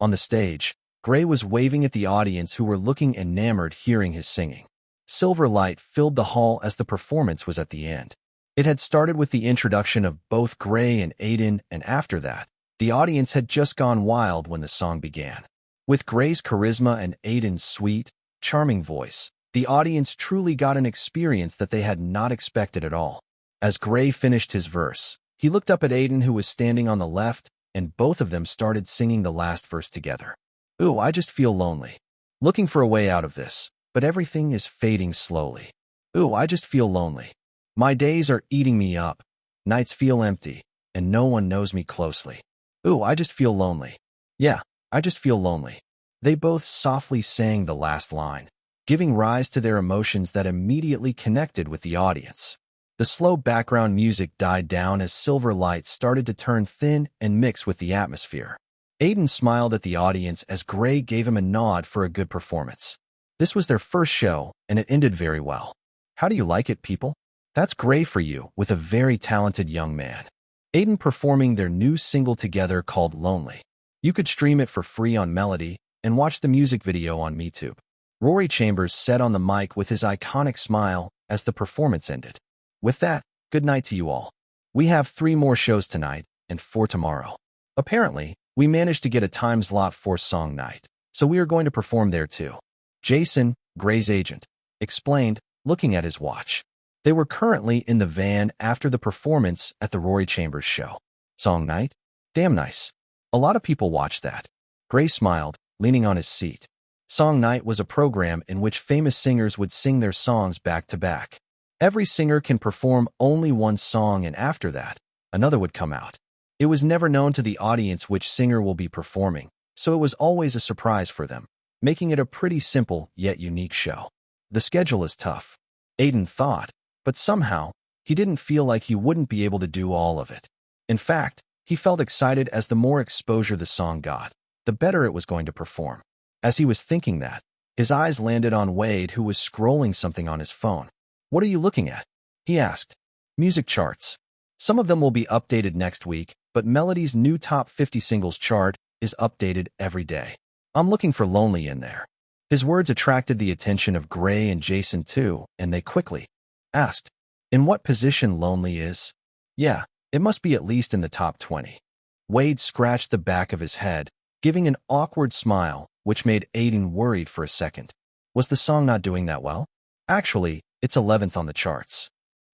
On the stage, Gray was waving at the audience who were looking enamored hearing his singing. Silver light filled the hall as the performance was at the end. It had started with the introduction of both Gray and Aiden, and after that, the audience had just gone wild when the song began. With Gray's charisma and Aiden's sweet, charming voice, the audience truly got an experience that they had not expected at all. As Gray finished his verse, he looked up at Aiden, who was standing on the left, and both of them started singing the last verse together. Ooh, I just feel lonely. Looking for a way out of this, but everything is fading slowly. Ooh, I just feel lonely. My days are eating me up. Nights feel empty. and no one knows me closely. Ooh, I just feel lonely. Yeah, I just feel lonely. They both softly sang the last line, giving rise to their emotions that immediately connected with the audience. The slow background music died down as silver lights started to turn thin and mix with the atmosphere. Aiden smiled at the audience as Gray gave him a nod for a good performance. This was their first show, and it ended very well. How do you like it, people? That's Gray for you, with a very talented young man. Aiden performing their new single together called Lonely. You could stream it for free on Melody and watch the music video on MeTube. Rory Chambers said on the mic with his iconic smile as the performance ended. With that, good night to you all. We have 3 more shows tonight and 4 tomorrow. Apparently, we managed to get a time slot for song night, so we are going to perform there too. Jason, Gray's agent, explained, looking at his watch. They were currently in the van after the performance at the Rory Chambers show. Song night? Damn nice. A lot of people watched that. Gray smiled, leaning on his seat. Song night was a program in which famous singers would sing their songs back to back. Every singer can perform only one song, and after that, another would come out. It was never known to the audience which singer will be performing, so it was always a surprise for them, making it a pretty simple yet unique show. The schedule is tough, Aiden thought, but somehow, he didn't feel like he wouldn't be able to do all of it. In fact, he felt excited as the more exposure the song got, the better it was going to perform. As he was thinking that, his eyes landed on Wade, who was scrolling something on his phone. What are you looking at? He asked. Music charts. Some of them will be updated next week, but Melody's new top 50 singles chart is updated every day. I'm looking for Lonely in there. His words attracted the attention of Gray and Jason too, and they quickly asked, in what position Lonely is? Yeah, it must be at least in the top 20. Wade scratched the back of his head, giving an awkward smile, which made Aiden worried for a second. Was the song not doing that well? Actually, it's 11th on the charts.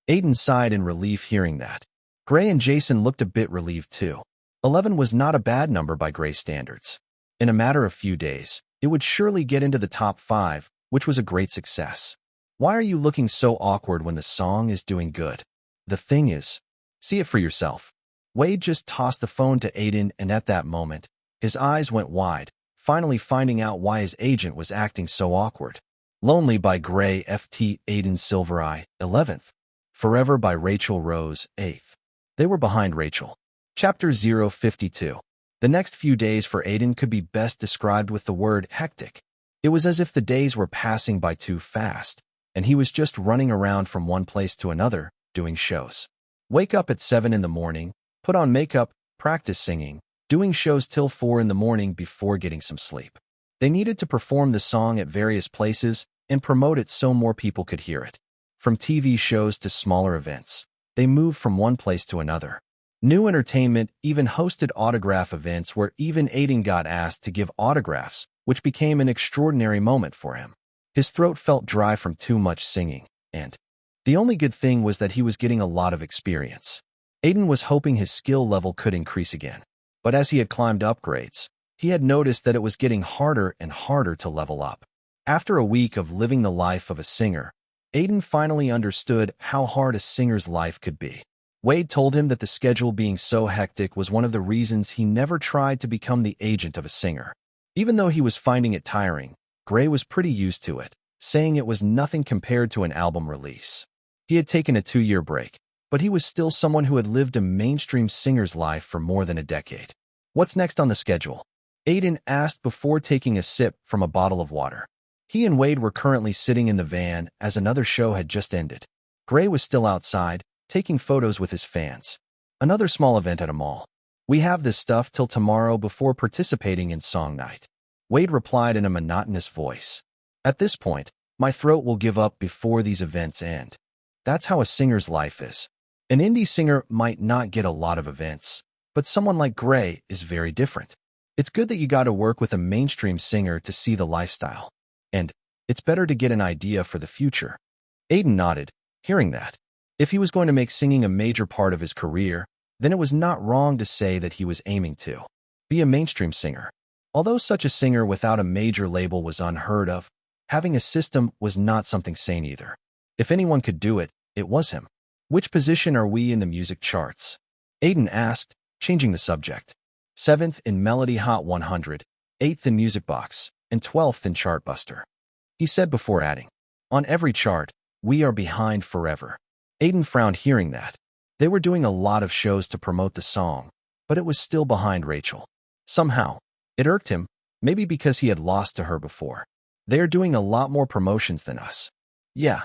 Aiden sighed in relief hearing that. Gray and Jason looked a bit relieved too. 11 was not a bad number by Gray standards. In a matter of few days, it would surely get into the top 5, which was a great success. Why are you looking so awkward when the song is doing good? The thing is, see it for yourself. Wade just tossed the phone to Aiden, and at that moment, his eyes went wide, finally finding out why his agent was acting so awkward. Lonely by Gray Ft. Aiden Silvereye, 11th. Forever by Rachel Rose, 8th. They were behind Rachel. Chapter 052. The next few days for Aiden could be best described with the word hectic. It was as if the days were passing by too fast, and he was just running around from one place to another, doing shows. Wake up at 7 in the morning, put on makeup, practice singing, doing shows till 4 in the morning before getting some sleep. They needed to perform the song at various places and promote it so more people could hear it. From TV shows to smaller events, they moved from one place to another. New Entertainment even hosted autograph events where even Aiden got asked to give autographs, which became an extraordinary moment for him. His throat felt dry from too much singing, and the only good thing was that he was getting a lot of experience. Aiden was hoping his skill level could increase again, but as he had climbed upgrades, he had noticed that it was getting harder and harder to level up. After a week of living the life of a singer, Aiden finally understood how hard a singer's life could be. Wade told him that the schedule being so hectic was one of the reasons he never tried to become the agent of a singer. Even though he was finding it tiring, Gray was pretty used to it, saying it was nothing compared to an album release. He had taken a 2-year break, but he was still someone who had lived a mainstream singer's life for more than a decade. What's next on the schedule? Aiden asked before taking a sip from a bottle of water. He and Wade were currently sitting in the van as another show had just ended. Gray was still outside, taking photos with his fans. Another small event at a mall. We have this stuff till tomorrow before participating in song night. Wade replied in a monotonous voice. At this point, my throat will give up before these events end. That's how a singer's life is. An indie singer might not get a lot of events, but someone like Gray is very different. It's good that you got to work with a mainstream singer to see the lifestyle. And it's better to get an idea for the future. Aiden nodded, hearing that. If he was going to make singing a major part of his career, then it was not wrong to say that he was aiming to be a mainstream singer. Although such a singer without a major label was unheard of, having a system was not something sane either. If anyone could do it, it was him. Which position are we in the music charts? Aiden asked, changing the subject. 7th in Melody Hot 100, 8th in Music Box, and 12th in Chartbuster. He said before adding, on every chart, we are behind forever. Aiden frowned hearing that. They were doing a lot of shows to promote the song, but it was still behind Rachel. Somehow, it irked him, maybe because he had lost to her before. They are doing a lot more promotions than us. Yeah,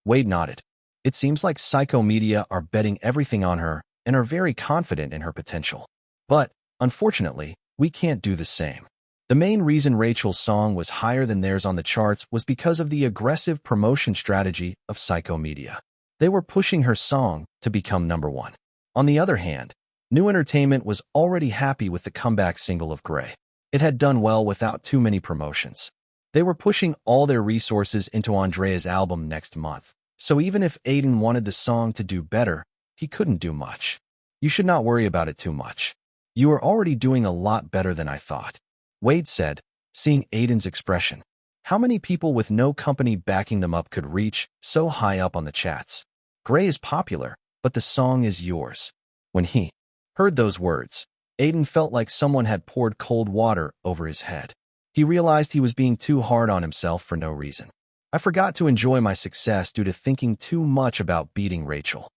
Wade nodded. It seems like Psycho Media are betting everything on her and are very confident in her potential. But, unfortunately, we can't do the same. The main reason Rachel's song was higher than theirs on the charts was because of the aggressive promotion strategy of Psycho Media. They were pushing her song to become #1. On the other hand, New Entertainment was already happy with the comeback single of Grey. It had done well without too many promotions. They were pushing all their resources into Andrea's album next month, so even if Aiden wanted the song to do better, he couldn't do much. You should not worry about it too much. You are already doing a lot better than I thought, Wade said, seeing Aiden's expression. How many people with no company backing them up could reach so high up on the chats? Grey is popular, but the song is yours. When he heard those words, Aiden felt like someone had poured cold water over his head. He realized he was being too hard on himself for no reason. I forgot to enjoy my success due to thinking too much about beating Rachel,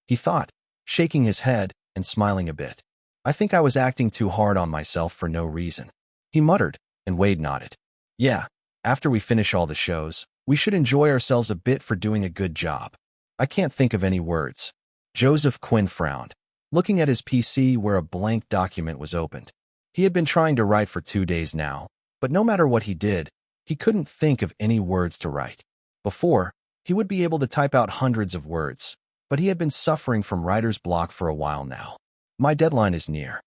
he thought, shaking his head and smiling a bit. I think I was acting too hard on myself for no reason, he muttered, and Wade nodded. Yeah, after we finish all the shows, we should enjoy ourselves a bit for doing a good job. I can't think of any words. Joseph Quinn frowned, looking at his PC where a blank document was opened. He had been trying to write for 2 days now, but no matter what he did, he couldn't think of any words to write. Before, he would be able to type out hundreds of words, but he had been suffering from writer's block for a while now. My deadline is near,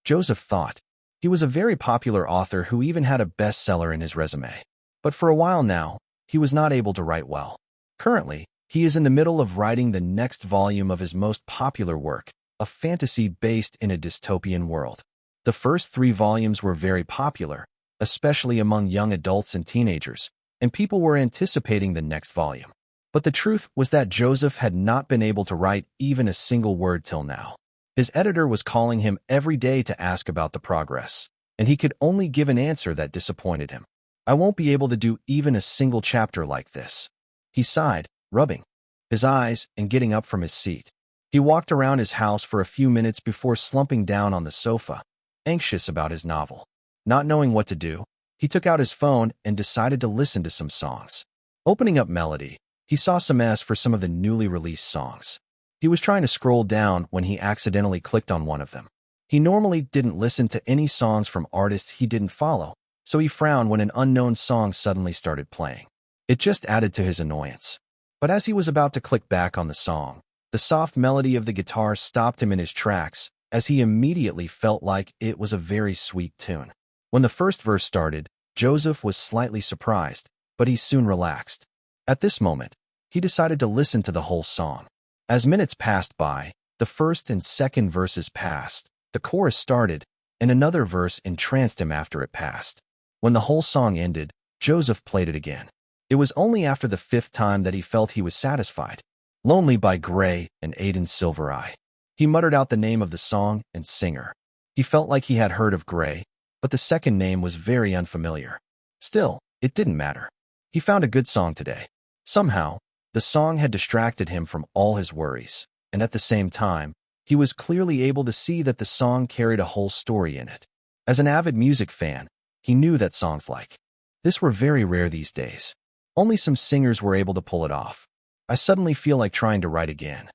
Joseph thought. He was a very popular author who even had a bestseller in his resume. But for a while now, he was not able to write well. Currently, he is in the middle of writing the next volume of his most popular work, a fantasy based in a dystopian world. The first 3 volumes were very popular, especially among young adults and teenagers, and people were anticipating the next volume. But the truth was that Joseph had not been able to write even a single word till now. His editor was calling him every day to ask about the progress, and he could only give an answer that disappointed him. I won't be able to do even a single chapter like this, he sighed, rubbing his eyes and getting up from his seat. He walked around his house for a few minutes before slumping down on the sofa, anxious about his novel. Not knowing what to do, he took out his phone and decided to listen to some songs. Opening up Melody, he saw some ads for some of the newly released songs. He was trying to scroll down when he accidentally clicked on one of them. He normally didn't listen to any songs from artists he didn't follow, so he frowned when an unknown song suddenly started playing. It just added to his annoyance. But as he was about to click back on the song, the soft melody of the guitar stopped him in his tracks, as he immediately felt like it was a very sweet tune. When the first verse started, Joseph was slightly surprised, but he soon relaxed. At this moment, he decided to listen to the whole song. As minutes passed by, the first and second verses passed, the chorus started, and another verse entranced him after it passed. When the whole song ended, Joseph played it again. It was only after the 5th time that he felt he was satisfied. Lonely by Grey and Aiden Silver Eye. He muttered out the name of the song and singer. He felt like he had heard of Grey, but the second name was very unfamiliar. Still, it didn't matter. He found a good song today. Somehow, the song had distracted him from all his worries, and at the same time, he was clearly able to see that the song carried a whole story in it. As an avid music fan, he knew that songs like this were very rare these days. Only some singers were able to pull it off. I suddenly feel like trying to write again,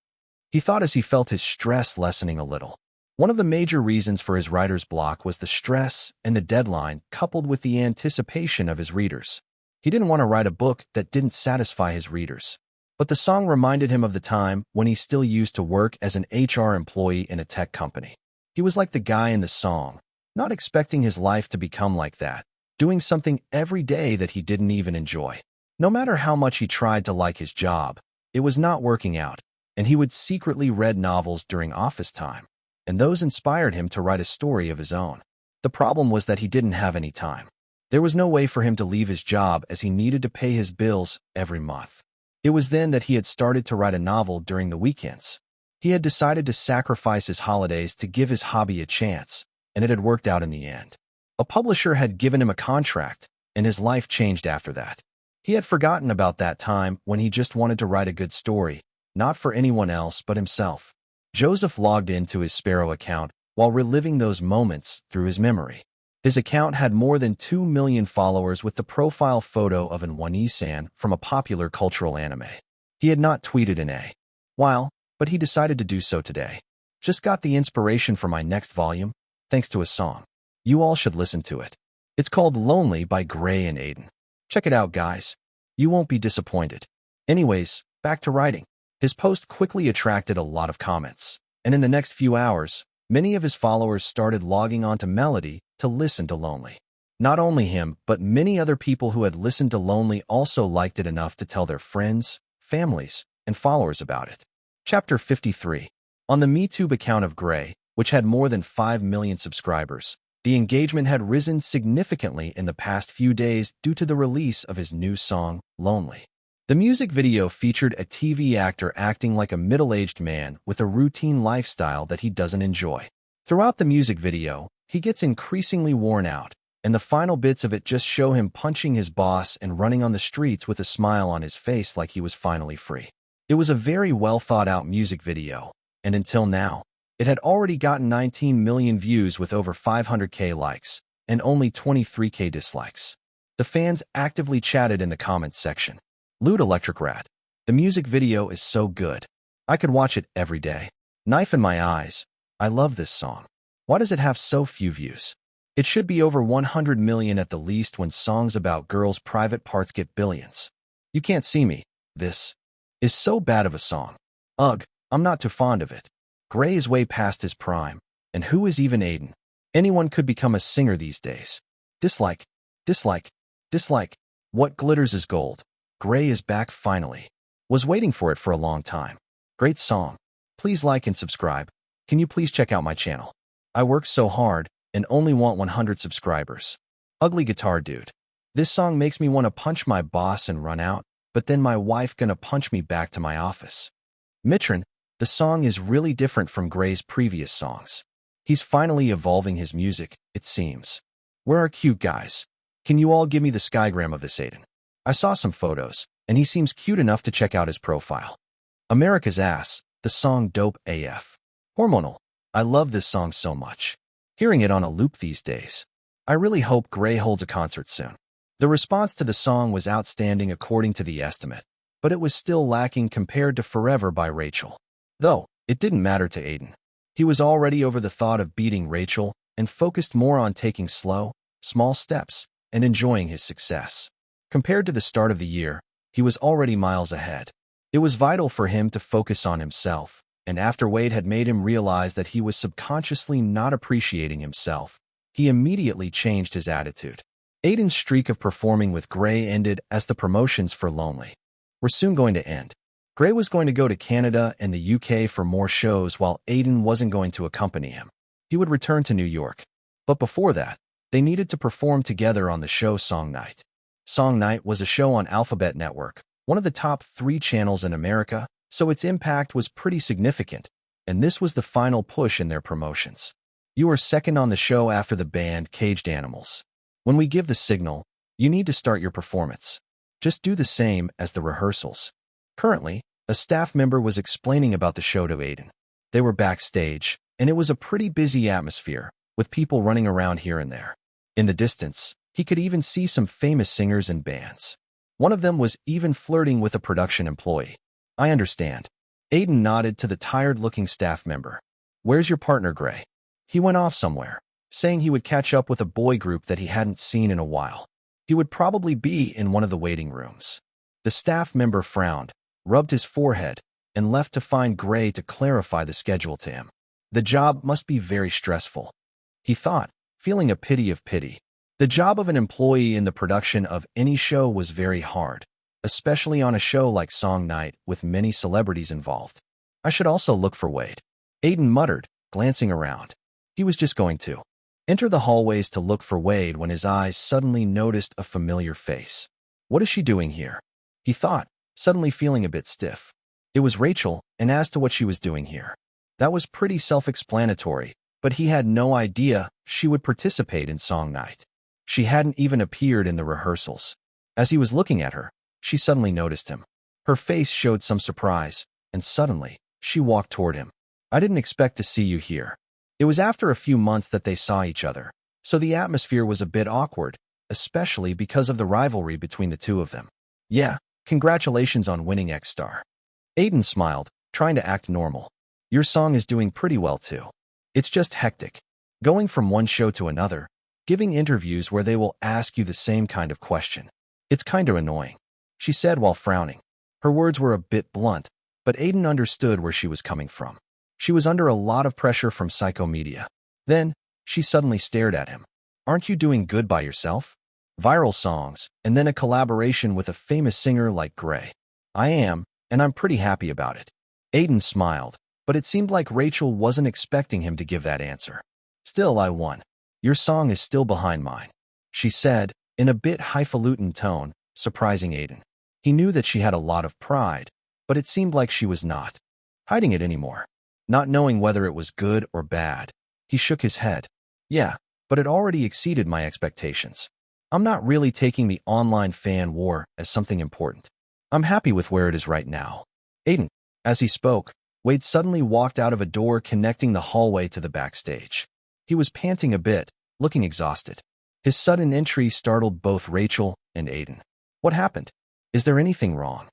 he thought as he felt his stress lessening a little. One of the major reasons for his writer's block was the stress and the deadline coupled with the anticipation of his readers. He didn't want to write a book that didn't satisfy his readers. But the song reminded him of the time when he still used to work as an HR employee in a tech company. He was like the guy in the song, not expecting his life to become like that, doing something every day that he didn't even enjoy. No matter how much he tried to like his job, it was not working out, and he would secretly read novels during office time, and those inspired him to write a story of his own. The problem was that he didn't have any time. There was no way for him to leave his job as he needed to pay his bills every month. It was then that he had started to write a novel during the weekends. He had decided to sacrifice his holidays to give his hobby a chance, and it had worked out in the end. A publisher had given him a contract, and his life changed after that. He had forgotten about that time when he just wanted to write a good story, not for anyone else but himself. Joseph logged into his Sparrow account while reliving those moments through his memory. His account had more than 2 million followers with the profile photo of an One-san from a popular cultural anime. He had not tweeted in a while, but he decided to do so today. Just got the inspiration for my next volume, thanks to a song. You all should listen to it. It's called Lonely by Gray and Aiden. Check it out, guys. You won't be disappointed. Anyways, back to writing. His post quickly attracted a lot of comments, and in the next few hours, many of his followers started logging onto Melody to listen to Lonely. Not only him, but many other people who had listened to Lonely also liked it enough to tell their friends, families, and followers about it. Chapter 53. On the MeTube account of Gray, which had more than 5 million subscribers, the engagement had risen significantly in the past few days due to the release of his new song, Lonely. The music video featured a TV actor acting like a middle-aged man with a routine lifestyle that he doesn't enjoy. Throughout the music video, he gets increasingly worn out, and the final bits of it just show him punching his boss and running on the streets with a smile on his face like he was finally free. It was a very well-thought-out music video, and until now, it had already gotten 19 million views with over 500k likes and only 23k dislikes. The fans actively chatted in the comments section. Loot Electric Rat. The music video is so good. I could watch it every day. Knife in my eyes. I love this song. Why does it have so few views? It should be over 100 million at the least when songs about girls' private parts get billions. You can't see me. This is so bad of a song. Ugh, I'm not too fond of it. Gray is way past his prime. And who is even Aiden? Anyone could become a singer these days. Dislike, dislike, dislike. What glitters is gold. Gray is back finally. Was waiting for it for a long time. Great song. Please like and subscribe. Can you please check out my channel? I work so hard and only want 100 subscribers. Ugly Guitar Dude. This song makes me want to punch my boss and run out, but then my wife gonna punch me back to my office. Mitron. The song is really different from Gray's previous songs. He's finally evolving his music, it seems. Where are cute guys? Can you all give me the skygram of this Aiden? I saw some photos, and he seems cute enough to check out his profile. America's Ass, the song Dope AF. Hormonal. I love this song so much. Hearing it on a loop these days. I really hope Gray holds a concert soon. The response to the song was outstanding according to the estimate, but it was still lacking compared to Forever by Rachel. Though, it didn't matter to Aiden. He was already over the thought of beating Rachel and focused more on taking slow, small steps and enjoying his success. Compared to the start of the year, he was already miles ahead. It was vital for him to focus on himself, and after Wade had made him realize that he was subconsciously not appreciating himself, he immediately changed his attitude. Aiden's streak of performing with Gray ended as the promotions for Lonely were soon going to end. Gray was going to go to Canada and the UK for more shows while Aiden wasn't going to accompany him. He would return to New York. But before that, they needed to perform together on the show Song Night. Song Night was a show on Alphabet Network, one of the top 3 channels in America, so its impact was pretty significant, and this was the final push in their promotions. You are second on the show after the band Caged Animals. When we give the signal, you need to start your performance. Just do the same as the rehearsals. Currently, a staff member was explaining about the show to Aiden. They were backstage, and it was a pretty busy atmosphere, with people running around here and there. In the distance, he could even see some famous singers and bands. One of them was even flirting with a production employee. I understand. Aiden nodded to the tired-looking staff member. Where's your partner, Gray? He went off somewhere, saying he would catch up with a boy group that he hadn't seen in a while. He would probably be in one of the waiting rooms. The staff member frowned, rubbed his forehead, and left to find Gray to clarify the schedule to him. The job must be very stressful, he thought, feeling a pity of pity. The job of an employee in the production of any show was very hard, especially on a show like Song Night with many celebrities involved. I should also look for Wade, Aiden muttered, glancing around. He was just going to enter the hallways to look for Wade when his eyes suddenly noticed a familiar face. What is she doing here? He thought, suddenly feeling a bit stiff. It was Rachel, and as to what she was doing here, that was pretty self-explanatory, but he had no idea she would participate in song night. She hadn't even appeared in the rehearsals. As he was looking at her, she suddenly noticed him. Her face showed some surprise, and suddenly, she walked toward him. I didn't expect to see you here. It was after a few months that they saw each other, so the atmosphere was a bit awkward, especially because of the rivalry between the two of them. Yeah, congratulations on winning X-Star. Aiden smiled, trying to act normal. Your song is doing pretty well too. It's just hectic. Going from one show to another, giving interviews where they will ask you the same kind of question. It's kinda annoying, she said while frowning. Her words were a bit blunt, but Aiden understood where she was coming from. She was under a lot of pressure from Psycho Media. Then, she suddenly stared at him. Aren't you doing good by yourself? Viral songs, and then a collaboration with a famous singer like Gray. I am, and I'm pretty happy about it. Aiden smiled, but it seemed like Rachel wasn't expecting him to give that answer. Still, I won. Your song is still behind mine, she said, in a bit highfalutin tone, surprising Aiden. He knew that she had a lot of pride, but it seemed like she was not hiding it anymore. Not knowing whether it was good or bad, he shook his head. Yeah, but it already exceeded my expectations. I'm not really taking the online fan war as something important. I'm happy with where it is right now. Aiden. As he spoke, Wade suddenly walked out of a door connecting the hallway to the backstage. He was panting a bit, looking exhausted. His sudden entry startled both Rachel and Aiden. What happened? Is there anything wrong?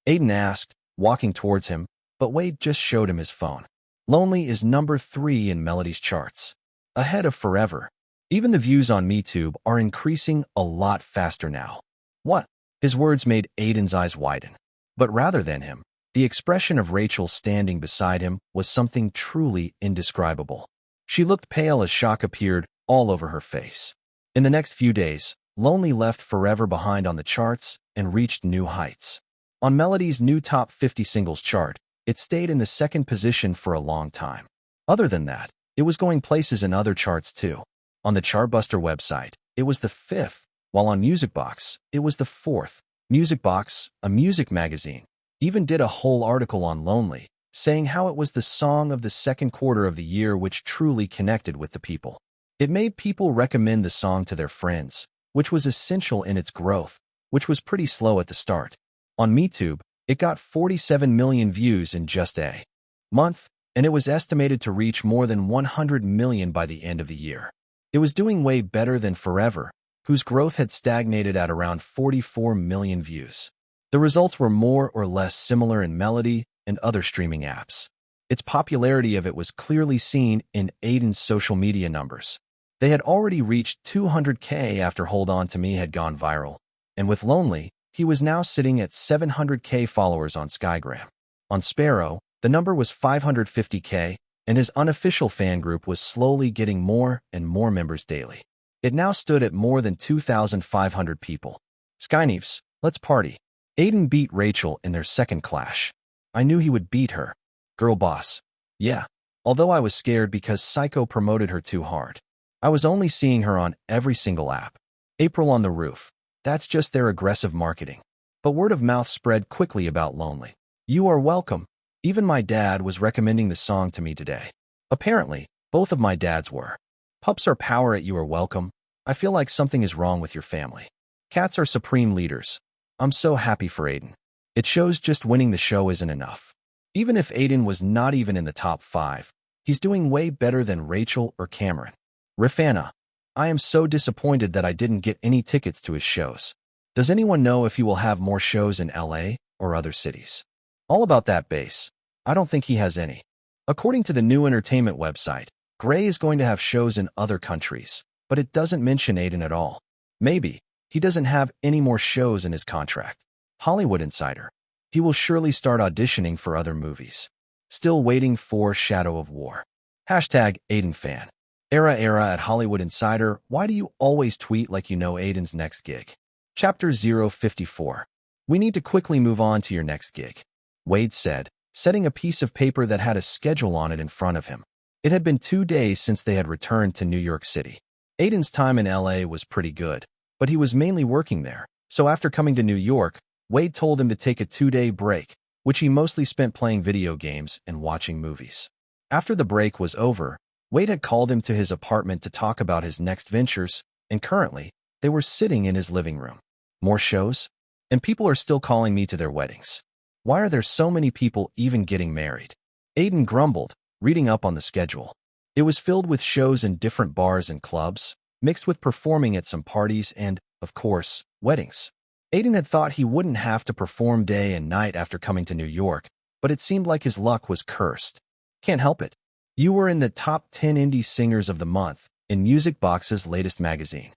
Aiden asked, walking towards him, but Wade just showed him his phone. Lonely is number 3 in Melody's charts, ahead of Forever. Even the views on MeTube are increasing a lot faster now. What? His words made Aiden's eyes widen. But rather than him, the expression of Rachel standing beside him was something truly indescribable. She looked pale as shock appeared all over her face. In the next few days, Lonely left Forever behind on the charts and reached new heights. On Melody's new top 50 singles chart, it stayed in the 2nd position for a long time. Other than that, it was going places in other charts too. On the Chartbuster website, it was the 5th, while on MusicBox, it was the 4th. MusicBox, a music magazine, even did a whole article on Lonely, saying how it was the song of the 2nd quarter of the year which truly connected with the people. It made people recommend the song to their friends, which was essential in its growth, which was pretty slow at the start. On MeTube, it got 47 million views in just a month, and it was estimated to reach more than 100 million by the end of the year. It was doing way better than Forever, whose growth had stagnated at around 44 million views. The results were more or less similar in Melody and other streaming apps. Its popularity of it was clearly seen in Aiden's social media numbers. They had already reached 200K after Hold On To Me had gone viral, and with Lonely, he was now sitting at 700K followers on Skygram. On Sparrow, the number was 550K, and his unofficial fan group was slowly getting more and more members daily. It now stood at more than 2,500 people. Skyneeves, let's party. Aiden beat Rachel in their 2nd clash. I knew he would beat her. Girl boss. Yeah. Although I was scared because Psycho promoted her too hard. I was only seeing her on every single app. April on the Roof. That's just their aggressive marketing. But word of mouth spread quickly about Lonely. You are welcome. Even my dad was recommending the song to me today. Apparently, both of my dads were. Pups are power at You Are Welcome. I feel like something is wrong with your family. Cats are supreme leaders. I'm so happy for Aiden. It shows just winning the show isn't enough. Even if Aiden was not even in the top 5, he's doing way better than Rachel or Cameron. Rifana. I am so disappointed that I didn't get any tickets to his shows. Does anyone know if he will have more shows in LA or other cities? All about that bass. I don't think he has any. According to the New Entertainment website, Gray is going to have shows in other countries, but it doesn't mention Aiden at all. Maybe he doesn't have any more shows in his contract. Hollywood Insider. He will surely start auditioning for other movies. Still waiting for Shadow of War. Hashtag Aiden fan. Era at Hollywood Insider. Why do you always tweet like you know Aiden's next gig? Chapter 054. We need to quickly move on to your next gig, Wade said, setting a piece of paper that had a schedule on it in front of him. It had been 2 days since they had returned to New York City. Aiden's time in LA was pretty good, but he was mainly working there, so after coming to New York, Wade told him to take a 2-day break, which he mostly spent playing video games and watching movies. After the break was over, Wade had called him to his apartment to talk about his next ventures, and currently, they were sitting in his living room. More shows? And people are still calling me to their weddings. Why are there so many people even getting married? Aiden grumbled, reading up on the schedule. It was filled with shows in different bars and clubs, mixed with performing at some parties and, of course, weddings. Aiden had thought he wouldn't have to perform day and night after coming to New York, but it seemed like his luck was cursed. Can't help it. You were in the top 10 indie singers of the month in Music Box's latest magazine.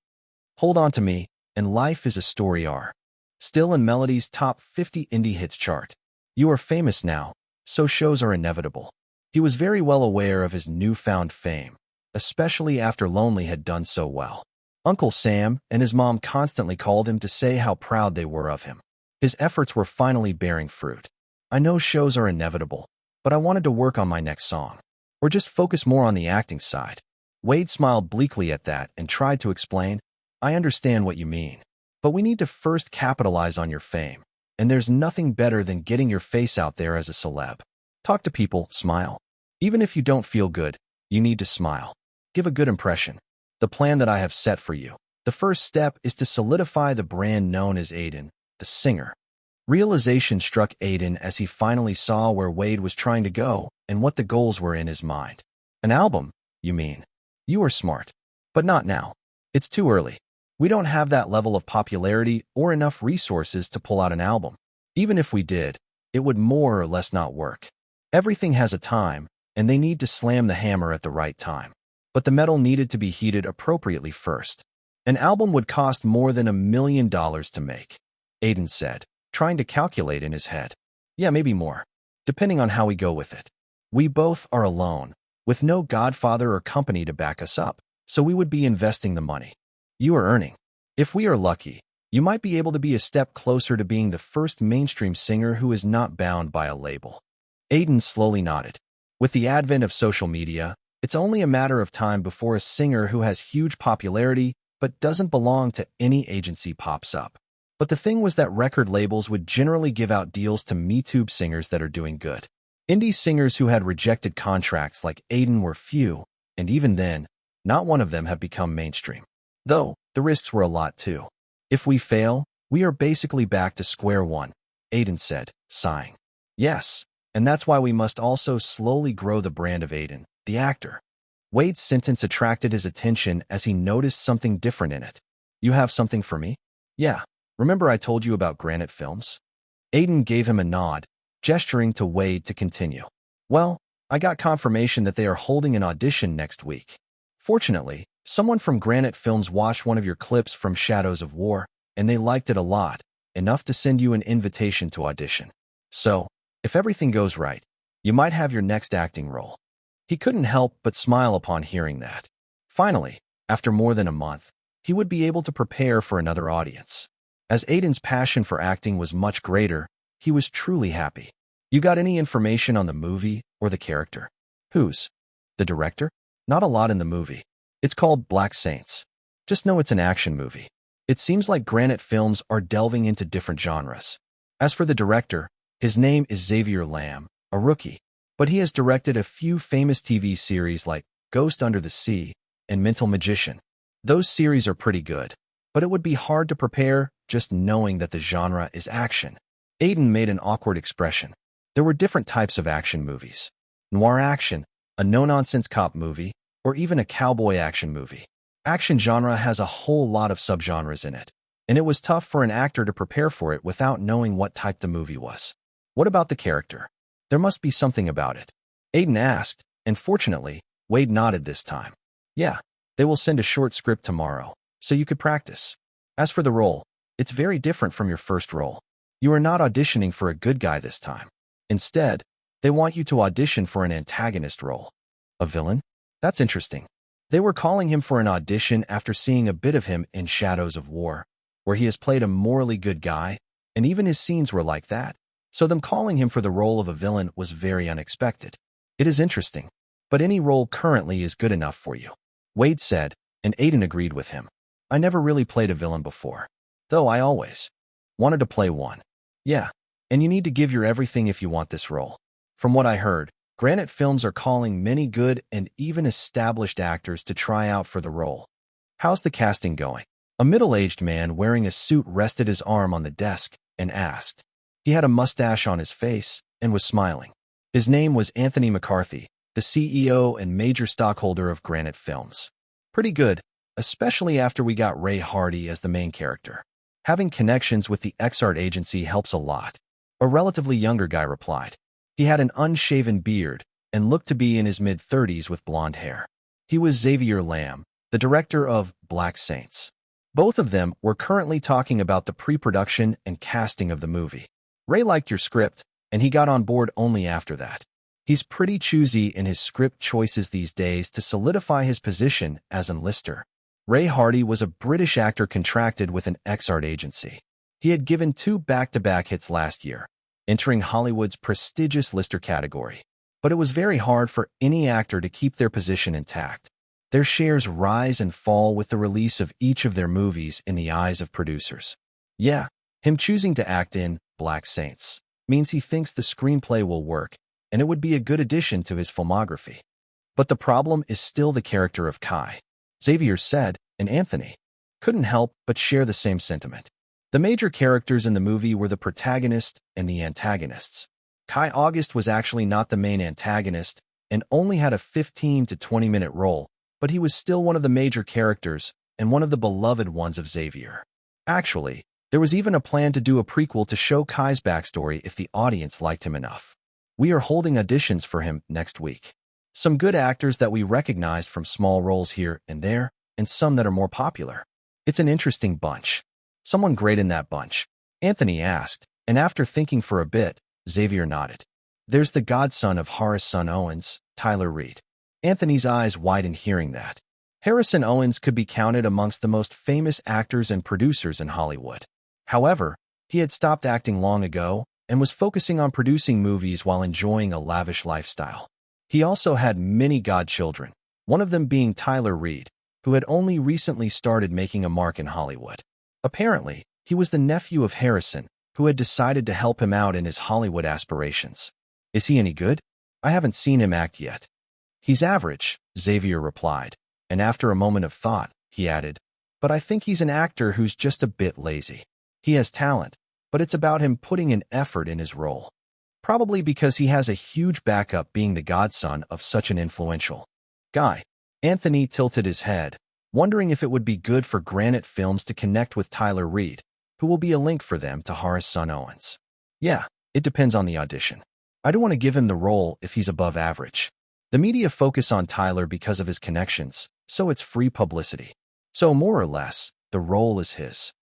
Hold On to Me and Life is a Story are still in Melody's top 50 indie hits chart. You are famous now, so shows are inevitable. He was very well aware of his newfound fame, especially after Lonely had done so well. Uncle Sam and his mom constantly called him to say how proud they were of him. His efforts were finally bearing fruit. I know shows are inevitable, but I wanted to work on my next song. Or just focus more on the acting side. Wade smiled bleakly at that and tried to explain, I understand what you mean, but we need to first capitalize on your fame, and there's nothing better than getting your face out there as a celeb. Talk to people, smile. Even if you don't feel good, you need to smile. Give a good impression. The plan that I have set for you. The first step is to solidify the brand known as Aiden, the singer. Realization struck Aiden as he finally saw where Wade was trying to go and what the goals were in his mind. An album, you mean? You are smart. But not now. It's too early. We don't have that level of popularity or enough resources to pull out an album. Even if we did, it would more or less not work. Everything has a time, and they need to slam the hammer at the right time. But the metal needed to be heated appropriately first. An album would cost more than $1 million to make, Aiden said, trying to calculate in his head. Yeah, maybe more, depending on how we go with it. We both are alone, with no godfather or company to back us up, so we would be investing the money. You are earning. If we are lucky, you might be able to be a step closer to being the first mainstream singer who is not bound by a label. Aiden slowly nodded. With the advent of social media, it's only a matter of time before a singer who has huge popularity but doesn't belong to any agency pops up. But the thing was that record labels would generally give out deals to MeTube singers that are doing good. Indie singers who had rejected contracts like Aiden were few, and even then, not one of them have become mainstream. Though, the risks were a lot too. If we fail, we are basically back to square one, Aiden said, sighing. Yes, and that's why we must also slowly grow the brand of Aiden, the actor. Wade's sentence attracted his attention as he noticed something different in it. You have something for me? Yeah. Remember I told you about Granite Films? Aiden gave him a nod, gesturing to Wade to continue. Well, I got confirmation that they are holding an audition next week. Fortunately, someone from Granite Films watched one of your clips from Shadows of War, and they liked it a lot, enough to send you an invitation to audition. So, if everything goes right, you might have your next acting role. He couldn't help but smile upon hearing that. Finally, after more than a month, he would be able to prepare for another audience. As Aiden's passion for acting was much greater, he was truly happy. You got any information on the movie or the character? Whose? The director? Not a lot in the movie. It's called Black Saints. Just know it's an action movie. It seems like Granite Films are delving into different genres. As for the director, his name is Xavier Lamb, a rookie, but he has directed a few famous TV series like Ghost Under the Sea and Mental Magician. Those series are pretty good, but it would be hard to prepare just knowing that the genre is action. Aiden made an awkward expression. There were different types of action movies. Noir action, a no-nonsense cop movie, or even a cowboy action movie. Action genre has a whole lot of subgenres in it, and it was tough for an actor to prepare for it without knowing what type the movie was. What about the character? There must be something about it. Aiden asked, and fortunately, Wade nodded this time. Yeah, they will send a short script tomorrow, so you could practice. As for the role, it's very different from your first role. You are not auditioning for a good guy this time. Instead, they want you to audition for an antagonist role. A villain? That's interesting. They were calling him for an audition after seeing a bit of him in Shadows of War, where he has played a morally good guy, and even his scenes were like that. So them calling him for the role of a villain was very unexpected. It is interesting, but any role currently is good enough for you, Wade said, and Aiden agreed with him. I never really played a villain before, though I always wanted to play one. Yeah, and you need to give your everything if you want this role. From what I heard, Granite Films are calling many good and even established actors to try out for the role. How's the casting going? A middle-aged man wearing a suit rested his arm on the desk and asked. He had a mustache on his face and was smiling. His name was Anthony McCarthy, the CEO and major stockholder of Granite Films. Pretty good, especially after we got Ray Hardy as the main character. Having connections with the X-Art agency helps a lot. A relatively younger guy replied. He had an unshaven beard and looked to be in his mid-30s with blonde hair. He was Xavier Lamb, the director of Black Saints. Both of them were currently talking about the pre-production and casting of the movie. Ray liked your script, and he got on board only after that. He's pretty choosy in his script choices these days to solidify his position as an lister. Ray Hardy was a British actor contracted with an X-Art agency. He had given 2 back-to-back hits last year, entering Hollywood's prestigious lister category. But it was very hard for any actor to keep their position intact. Their shares rise and fall with the release of each of their movies in the eyes of producers. Yeah, him choosing to act in Black Saints means he thinks the screenplay will work, and it would be a good addition to his filmography. But the problem is still the character of Kai. Xavier said, and Anthony couldn't help but share the same sentiment. The major characters in the movie were the protagonist and the antagonists. Kai August was actually not the main antagonist and only had a 15 to 20-minute role, but he was still one of the major characters and one of the beloved ones of Xavier. Actually, there was even a plan to do a prequel to show Kai's backstory if the audience liked him enough. We are holding auditions for him next week. Some good actors that we recognized from small roles here and there, and some that are more popular. It's an interesting bunch. Someone great in that bunch? Anthony asked, and after thinking for a bit, Xavier nodded. There's the godson of Harrison Owens, Tyler Reed. Anthony's eyes widened hearing that. Harrison Owens could be counted amongst the most famous actors and producers in Hollywood. However, he had stopped acting long ago and was focusing on producing movies while enjoying a lavish lifestyle. He also had many godchildren, one of them being Tyler Reed, who had only recently started making a mark in Hollywood. Apparently, he was the nephew of Harrison, who had decided to help him out in his Hollywood aspirations. Is he any good? I haven't seen him act yet. He's average, Xavier replied, and after a moment of thought, he added, but I think he's an actor who's just a bit lazy. He has talent, but it's about him putting an effort in his role. Probably because he has a huge backup being the godson of such an influential guy. Anthony tilted his head, wondering if it would be good for Granite Films to connect with Tyler Reed, who will be a link for them to Harrison Owens. Yeah, it depends on the audition. I don't want to give him the role if he's above average. The media focus on Tyler because of his connections, so it's free publicity. So more or less, the role is his.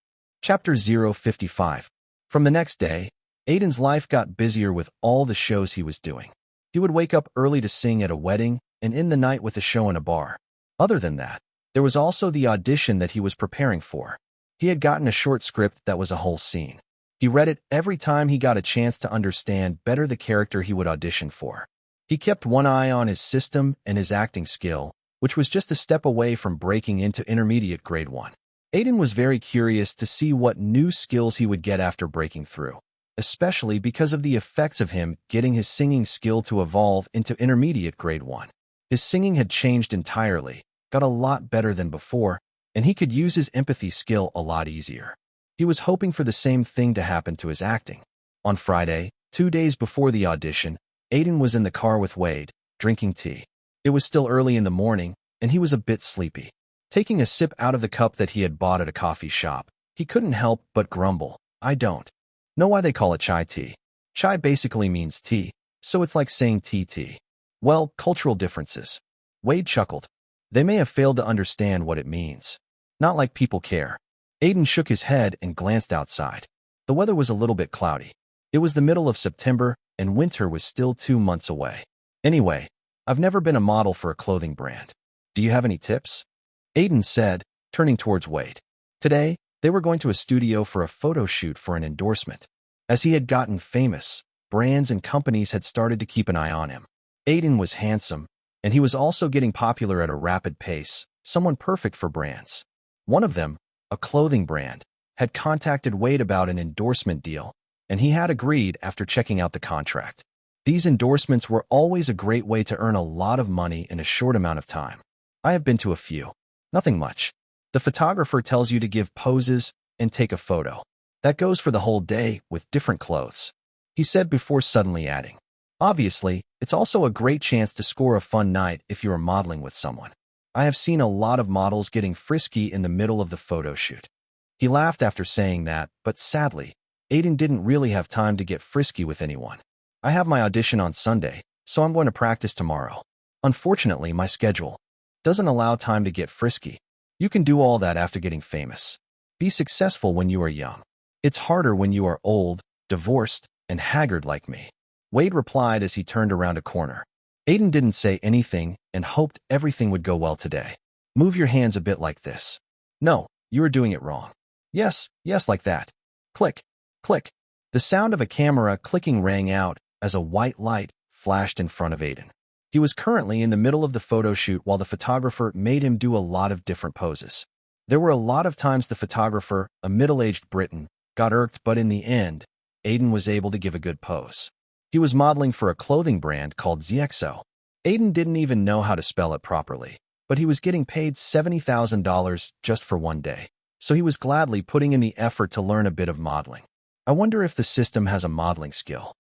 Chapter 055. From the next day, Aiden's life got busier with all the shows he was doing. He would wake up early to sing at a wedding and end the night with a show in a bar. Other than that, there was also the audition that he was preparing for. He had gotten a short script that was a whole scene. He read it every time he got a chance to understand better the character he would audition for. He kept one eye on his system and his acting skill, which was just a step away from breaking into intermediate grade 1. Aiden was very curious to see what new skills he would get after breaking through, especially because of the effects of him getting his singing skill to evolve into intermediate grade 1. His singing had changed entirely, got a lot better than before, and he could use his empathy skill a lot easier. He was hoping for the same thing to happen to his acting. On Friday, 2 days before the audition, Aiden was in the car with Wade, drinking tea. It was still early in the morning, and he was a bit sleepy. Taking a sip out of the cup that he had bought at a coffee shop, he couldn't help but grumble, I don't know why they call it chai tea. Chai basically means tea, so it's like saying tea. Well, cultural differences. Wade chuckled. They may have failed to understand what it means. Not like people care. Aiden shook his head and glanced outside. The weather was a little bit cloudy. It was the middle of September, and winter was still 2 months away. Anyway, I've never been a model for a clothing brand. Do you have any tips? Aiden said, turning towards Wade. Today, they were going to a studio for a photo shoot for an endorsement. As he had gotten famous, brands and companies had started to keep an eye on him. Aiden was handsome, and he was also getting popular at a rapid pace, someone perfect for brands. One of them, a clothing brand, had contacted Wade about an endorsement deal, and he had agreed after checking out the contract. These endorsements were always a great way to earn a lot of money in a short amount of time. I have been to a few. Nothing much. The photographer tells you to give poses and take a photo. That goes for the whole day with different clothes, he said before suddenly adding. Obviously, it's also a great chance to score a fun night if you are modeling with someone. I have seen a lot of models getting frisky in the middle of the photo shoot. He laughed after saying that, but sadly, Aiden didn't really have time to get frisky with anyone. I have my audition on Sunday, so I'm going to practice tomorrow. Unfortunately, my schedule doesn't allow time to get frisky. You can do all that after getting famous. Be successful when you are young. It's harder when you are old, divorced, and haggard like me, Wade replied as he turned around a corner. Aiden didn't say anything and hoped everything would go well today. Move your hands a bit like this. No, you are doing it wrong. Yes, like that. Click, click. The sound of a camera clicking rang out as a white light flashed in front of Aiden. He was currently in the middle of the photo shoot while the photographer made him do a lot of different poses. There were a lot of times the photographer, a middle-aged Briton, got irked, but in the end, Aiden was able to give a good pose. He was modeling for a clothing brand called ZXO. Aiden didn't even know how to spell it properly, but he was getting paid $70,000 just for one day, so he was gladly putting in the effort to learn a bit of modeling. I wonder if the system has a modeling skill,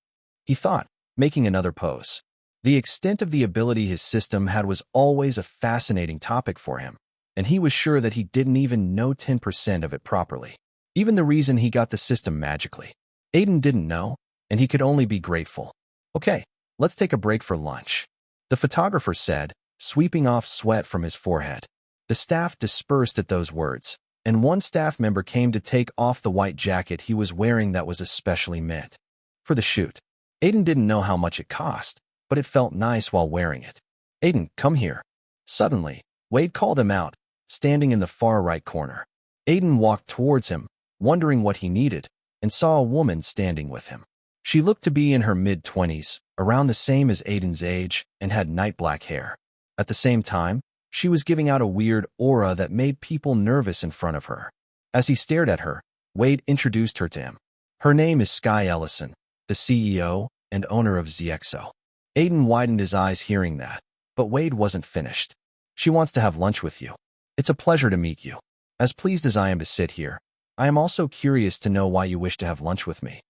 he thought, making another pose. The extent of the ability his system had was always a fascinating topic for him, and he was sure that he didn't even know 10% of it properly. Even the reason he got the system magically. Aiden didn't know, and he could only be grateful. Okay, let's take a break for lunch, the photographer said, sweeping off sweat from his forehead. The staff dispersed at those words, and one staff member came to take off the white jacket he was wearing that was especially meant for the shoot. Aiden didn't know how much it cost, but it felt nice while wearing it. Aiden, come here. Suddenly, Wade called him out, standing in the far right corner. Aiden walked towards him, wondering what he needed, and saw a woman standing with him. She looked to be in her mid-20s, around the same as Aiden's age, and had night black hair. At the same time, she was giving out a weird aura that made people nervous in front of her. As he stared at her, Wade introduced her to him. Her name is Skye Ellison, the CEO and owner of ZXO. Aiden widened his eyes hearing that, but Wade wasn't finished. She wants to have lunch with you. It's a pleasure to meet you. As pleased as I am to sit here, I am also curious to know why you wish to have lunch with me,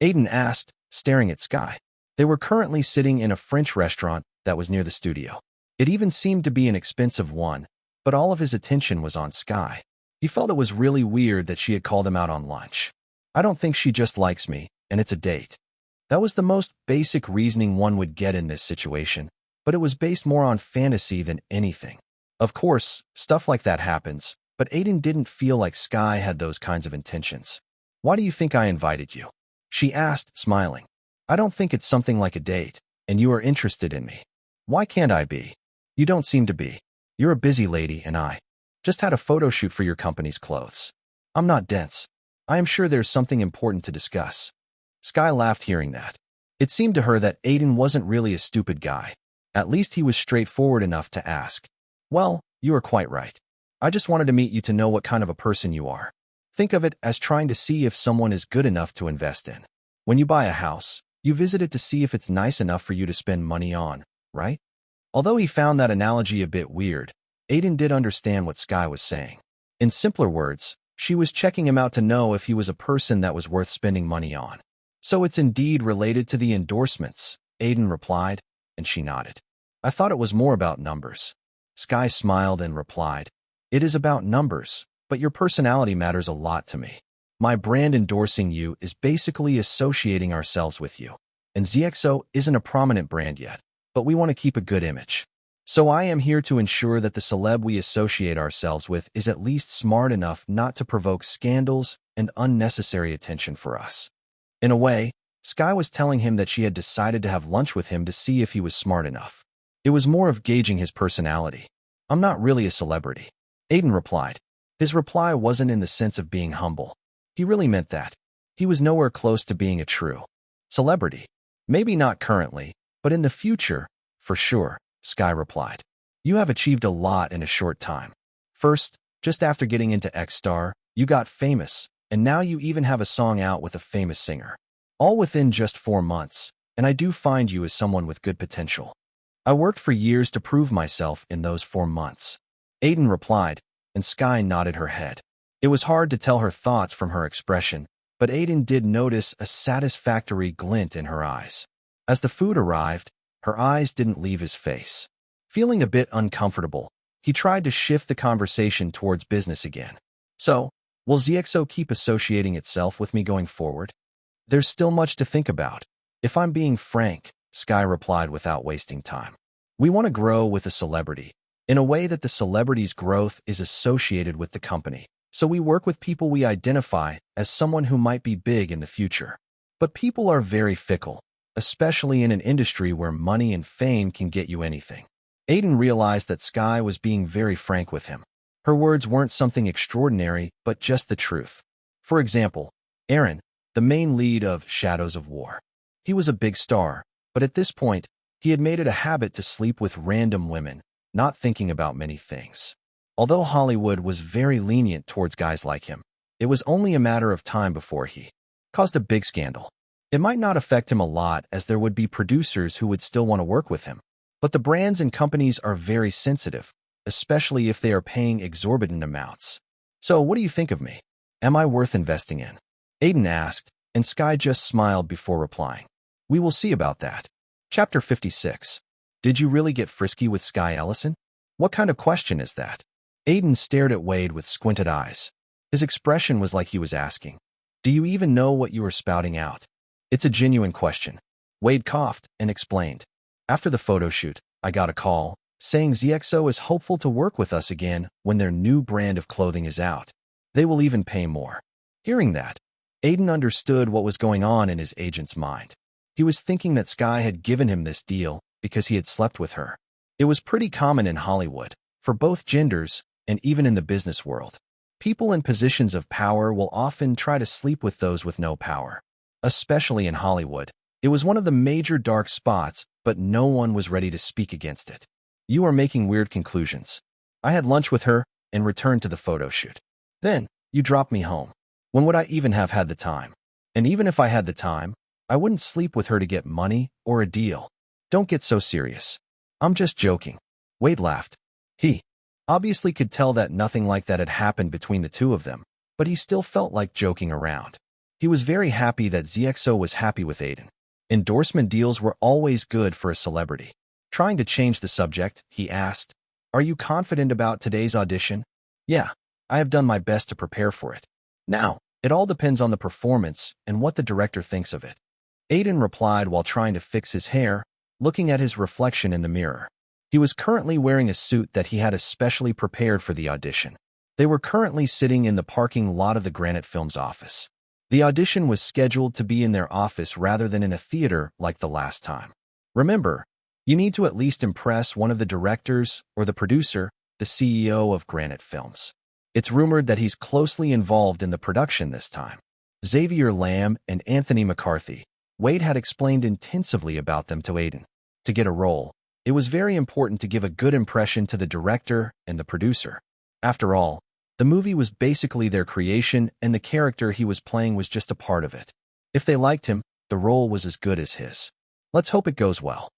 Aiden asked, staring at Skye. They were currently sitting in a French restaurant that was near the studio. It even seemed to be an expensive one, but all of his attention was on Skye. He felt it was really weird that she had called him out on lunch. I don't think she just likes me, and it's a date. That was the most basic reasoning one would get in this situation, but it was based more on fantasy than anything. Of course, stuff like that happens, but Aiden didn't feel like Skye had those kinds of intentions. Why do you think I invited you? She asked, smiling. I don't think it's something like a date, and you are interested in me. Why can't I be? You don't seem to be. You're a busy lady, and I just had a photo shoot for your company's clothes. I'm not dense. I am sure there's something important to discuss. Skye laughed hearing that. It seemed to her that Aiden wasn't really a stupid guy. At least he was straightforward enough to ask. Well, you are quite right. I just wanted to meet you to know what kind of a person you are. Think of it as trying to see if someone is good enough to invest in. When you buy a house, you visit it to see if it's nice enough for you to spend money on, right? Although he found that analogy a bit weird, Aiden did understand what Skye was saying. In simpler words, she was checking him out to know if he was a person that was worth spending money on. So it's indeed related to the endorsements, Aiden replied, and she nodded. I thought it was more about numbers. Skye smiled and replied, It is about numbers, but your personality matters a lot to me. My brand endorsing you is basically associating ourselves with you. And ZXO isn't a prominent brand yet, but we want to keep a good image. So I am here to ensure that the celeb we associate ourselves with is at least smart enough not to provoke scandals and unnecessary attention for us. In a way, Skye was telling him that she had decided to have lunch with him to see if he was smart enough. It was more of gauging his personality. I'm not really a celebrity, Aiden replied. His reply wasn't in the sense of being humble. He really meant that. He was nowhere close to being a true celebrity. Maybe not currently, but in the future, for sure, Skye replied. You have achieved a lot in a short time. First, just after getting into X-Star, you got famous, and now you even have a song out with a famous singer. All within just 4 months, and I do find you as someone with good potential. I worked for years to prove myself in those 4 months. Aiden replied, and Sky nodded her head. It was hard to tell her thoughts from her expression, but Aiden did notice a satisfactory glint in her eyes. As the food arrived, her eyes didn't leave his face. Feeling a bit uncomfortable, he tried to shift the conversation towards business again. So, will ZXO keep associating itself with me going forward? There's still much to think about. If I'm being frank, Sky replied without wasting time. We want to grow with a celebrity, in a way that the celebrity's growth is associated with the company. So we work with people we identify as someone who might be big in the future. But people are very fickle, especially in an industry where money and fame can get you anything. Aiden realized that Sky was being very frank with him. Her words weren't something extraordinary, but just the truth. For example, Aaron, the main lead of Shadows of War. He was a big star, but at this point, he had made it a habit to sleep with random women, not thinking about many things. Although Hollywood was very lenient towards guys like him, it was only a matter of time before he caused a big scandal. It might not affect him a lot, as there would be producers who would still want to work with him. But the brands and companies are very sensitive, especially if they are paying exorbitant amounts. So what do you think of me? Am I worth investing in? Aiden asked, and Sky just smiled before replying. We will see about that. Chapter 56. Did you really get frisky with Sky Ellison? What kind of question is that? Aiden stared at Wade with squinted eyes. His expression was like he was asking, do you even know what you are spouting out? It's a genuine question. Wade coughed and explained. After the photo shoot, I got a call saying ZXO is hopeful to work with us again when their new brand of clothing is out. They will even pay more. Hearing that, Aiden understood what was going on in his agent's mind. He was thinking that Sky had given him this deal because he had slept with her. It was pretty common in Hollywood, for both genders, and even in the business world. People in positions of power will often try to sleep with those with no power. Especially in Hollywood, it was one of the major dark spots, but no one was ready to speak against it. You are making weird conclusions. I had lunch with her and returned to the photo shoot. Then, you dropped me home. When would I even have had the time? And even if I had the time, I wouldn't sleep with her to get money or a deal. Don't get so serious. I'm just joking. Wade laughed. He obviously could tell that nothing like that had happened between the two of them, but he still felt like joking around. He was very happy that ZXO was happy with Aiden. Endorsement deals were always good for a celebrity. Trying to change the subject, he asked, are you confident about today's audition? Yeah, I have done my best to prepare for it. Now, it all depends on the performance and what the director thinks of it. Aiden replied while trying to fix his hair, looking at his reflection in the mirror. He was currently wearing a suit that he had especially prepared for the audition. They were currently sitting in the parking lot of the Granite Films office. The audition was scheduled to be in their office rather than in a theater like the last time. Remember, you need to at least impress one of the directors or the producer, the CEO of Granite Films. It's rumored that he's closely involved in the production this time. Xavier Lamb and Anthony McCarthy. Wade had explained intensively about them to Aiden. To get a role, it was very important to give a good impression to the director and the producer. After all, the movie was basically their creation, and the character he was playing was just a part of it. If they liked him, the role was as good as his. Let's hope it goes well.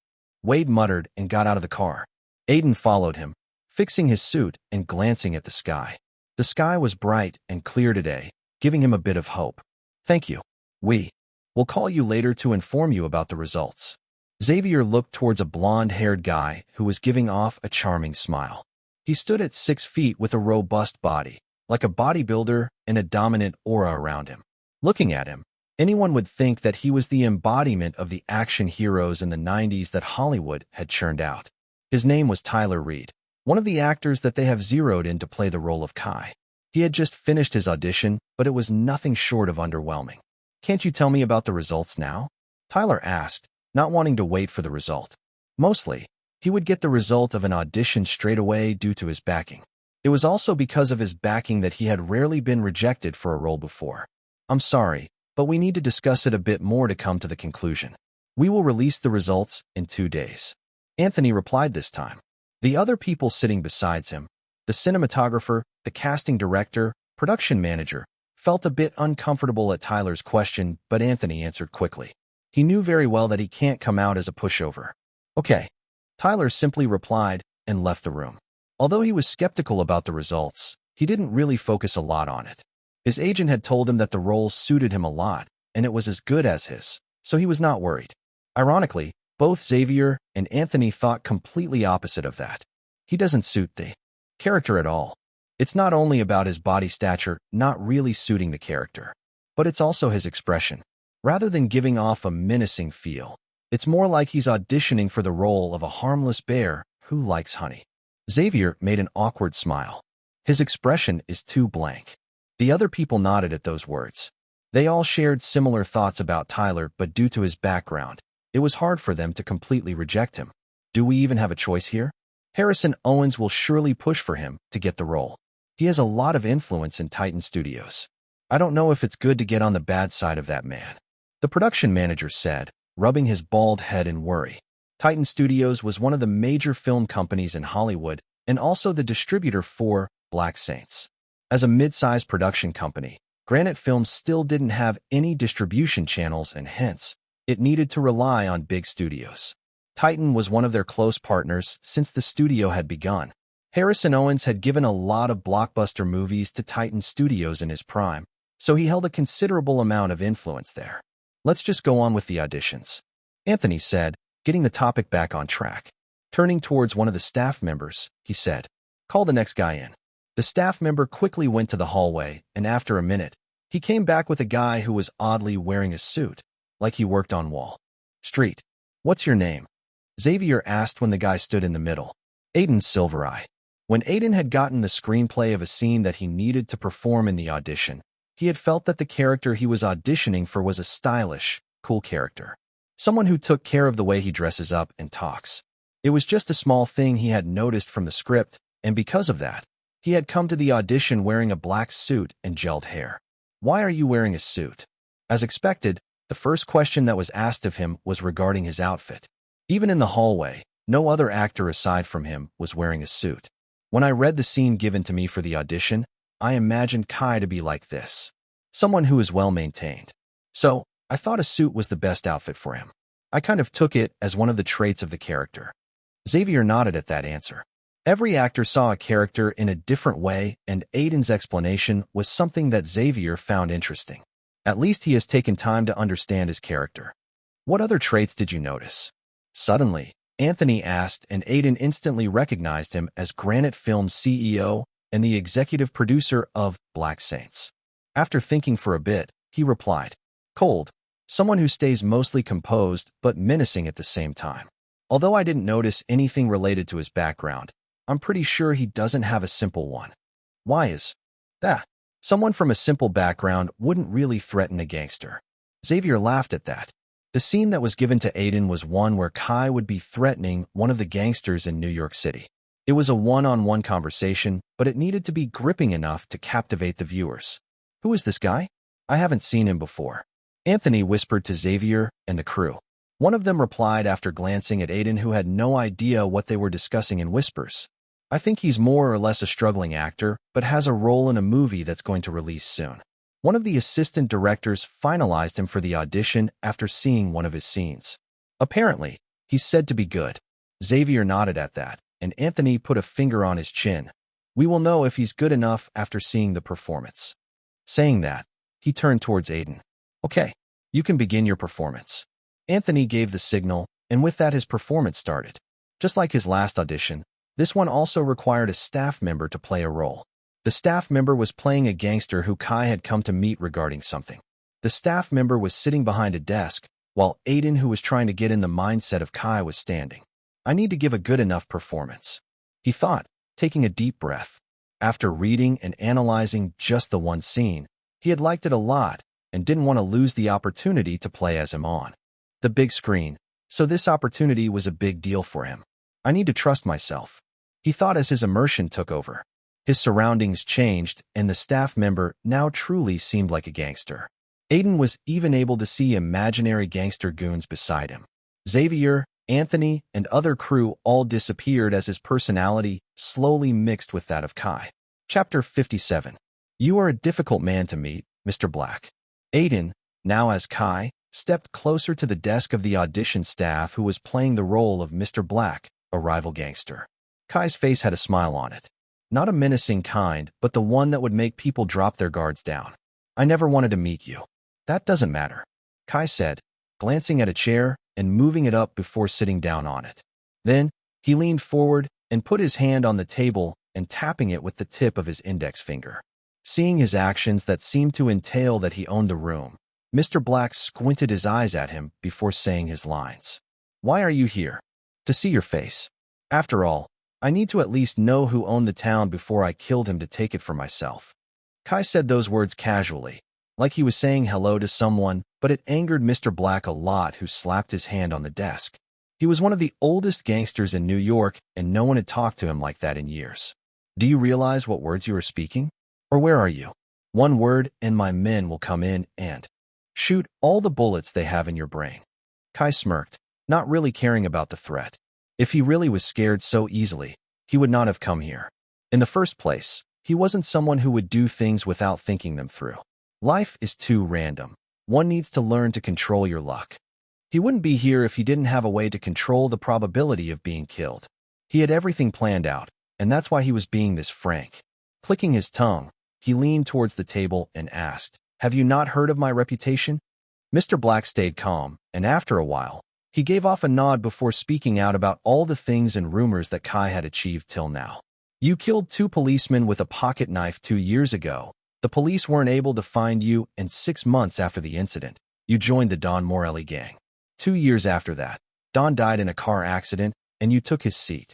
Wade muttered and got out of the car. Aiden followed him, fixing his suit and glancing at the sky. The sky was bright and clear today, giving him a bit of hope. Thank you. We'll call you later to inform you about the results. Xavier looked towards a blonde-haired guy who was giving off a charming smile. He stood at 6 feet with a robust body, like a bodybuilder, and a dominant aura around him. Looking at him, anyone would think that he was the embodiment of the action heroes in the 90s that Hollywood had churned out. His name was Tyler Reed, one of the actors that they have zeroed in to play the role of Kai. He had just finished his audition, but it was nothing short of underwhelming. Can't you tell me about the results now? Tyler asked, not wanting to wait for the result. Mostly, he would get the result of an audition straight away due to his backing. It was also because of his backing that he had rarely been rejected for a role before. I'm sorry, but we need to discuss it a bit more to come to the conclusion. We will release the results in 2 days. Anthony replied this time. The other people sitting besides him, the cinematographer, the casting director, production manager, felt a bit uncomfortable at Tyler's question, but Anthony answered quickly. He knew very well that he can't come out as a pushover. Okay. Tyler simply replied and left the room. Although he was skeptical about the results, he didn't really focus a lot on it. His agent had told him that the role suited him a lot, and it was as good as his, so he was not worried. Ironically, both Xavier and Anthony thought completely opposite of that. He doesn't suit the character at all. It's not only about his body stature not really suiting the character, but it's also his expression. Rather than giving off a menacing feel, it's more like he's auditioning for the role of a harmless bear who likes honey. Xavier made an awkward smile. His expression is too blank. The other people nodded at those words. They all shared similar thoughts about Tyler, but due to his background, it was hard for them to completely reject him. Do we even have a choice here? Harrison Owens will surely push for him to get the role. He has a lot of influence in Titan Studios. I don't know if it's good to get on the bad side of that man, the production manager said, rubbing his bald head in worry. Titan Studios was one of the major film companies in Hollywood and also the distributor for Black Saints. As a mid-sized production company, Granite Films still didn't have any distribution channels and hence, it needed to rely on big studios. Titan was one of their close partners since the studio had begun. Harrison Owens had given a lot of blockbuster movies to Titan Studios in his prime, so he held a considerable amount of influence there. Let's just go on with the auditions, Anthony said, getting the topic back on track. Turning towards one of the staff members, he said, "Call the next guy in." The staff member quickly went to the hallway, and after a minute, he came back with a guy who was oddly wearing a suit, like he worked on Wall Street. "What's your name?" Xavier asked when the guy stood in the middle. "Aiden Silvereye." When Aiden had gotten the screenplay of a scene that he needed to perform in the audition, he had felt that the character he was auditioning for was a stylish, cool character. Someone who took care of the way he dresses up and talks. It was just a small thing he had noticed from the script, and because of that, he had come to the audition wearing a black suit and gelled hair. "Why are you wearing a suit?" As expected, the first question that was asked of him was regarding his outfit. Even in the hallway, no other actor aside from him was wearing a suit. When I read the scene given to me for the audition, I imagined Kai to be like this. Someone who is well-maintained. So, I thought a suit was the best outfit for him. I kind of took it as one of the traits of the character. Xavier nodded at that answer. Every actor saw a character in a different way, and Aiden's explanation was something that Xavier found interesting. At least he has taken time to understand his character. "What other traits did you notice?" Suddenly, Anthony asked, and Aiden instantly recognized him as Granite Films' CEO and the executive producer of Black Saints. After thinking for a bit, he replied, "Cold. Someone who stays mostly composed but menacing at the same time." Although I didn't notice anything related to his background, I'm pretty sure he doesn't have a simple one. "Why is that?" Someone from a simple background wouldn't really threaten a gangster. Xavier laughed at that. The scene that was given to Aiden was one where Kai would be threatening one of the gangsters in New York City. It was a one-on-one conversation, but it needed to be gripping enough to captivate the viewers. "Who is this guy? I haven't seen him before," Anthony whispered to Xavier and the crew. One of them replied after glancing at Aiden, who had no idea what they were discussing in whispers. "I think he's more or less a struggling actor, but has a role in a movie that's going to release soon." One of the assistant directors finalized him for the audition after seeing one of his scenes. Apparently, he's said to be good. Xavier nodded at that, and Anthony put a finger on his chin. "We will know if he's good enough after seeing the performance." Saying that, he turned towards Aiden. "Okay, you can begin your performance." Anthony gave the signal, and with that his performance started. Just like his last audition, this one also required a staff member to play a role. The staff member was playing a gangster who Kai had come to meet regarding something. The staff member was sitting behind a desk, while Aiden, who was trying to get in the mindset of Kai, was standing. "I need to give a good enough performance," he thought, taking a deep breath. After reading and analyzing just the one scene, he had liked it a lot and didn't want to lose the opportunity to play as him on the big screen, so this opportunity was a big deal for him. "I need to trust myself," he thought as his immersion took over. His surroundings changed, and the staff member now truly seemed like a gangster. Aiden was even able to see imaginary gangster goons beside him. Xavier, Anthony, and other crew all disappeared as his personality slowly mixed with that of Kai. Chapter 57. You are a difficult man to meet, Mr. Black. Aiden, now as Kai, stepped closer to the desk of the audition staff who was playing the role of Mr. Black, a rival gangster. Kai's face had a smile on it. Not a menacing kind, but the one that would make people drop their guards down. I never wanted to meet you. That doesn't matter, Kai said, glancing at a chair and moving it up before sitting down on it. Then, he leaned forward and put his hand on the table and tapping it with the tip of his index finger. Seeing his actions that seemed to entail that he owned the room, Mr. Black squinted his eyes at him before saying his lines. Why are you here? To see your face. After all, I need to at least know who owned the town before I killed him to take it for myself. Kai said those words casually, like he was saying hello to someone, but it angered Mr. Black a lot, who slapped his hand on the desk. He was one of the oldest gangsters in New York, and no one had talked to him like that in years. Do you realize what words you are speaking? Or where are you? One word, and my men will come in and shoot all the bullets they have in your brain. Kai smirked, not really caring about the threat. If he really was scared so easily, he would not have come here. In the first place, he wasn't someone who would do things without thinking them through. Life is too random. One needs to learn to control your luck. He wouldn't be here if he didn't have a way to control the probability of being killed. He had everything planned out, and that's why he was being this frank. Clicking his tongue, he leaned towards the table and asked, "Have you not heard of my reputation?" Mr. Black stayed calm, and after a while, he gave off a nod before speaking out about all the things and rumors that Kai had achieved till now. You killed 2 policemen with a pocket knife 2 years ago. The police weren't able to find you, and 6 months after the incident, you joined the Don Morelli gang. 2 years after that, Don died in a car accident, and you took his seat.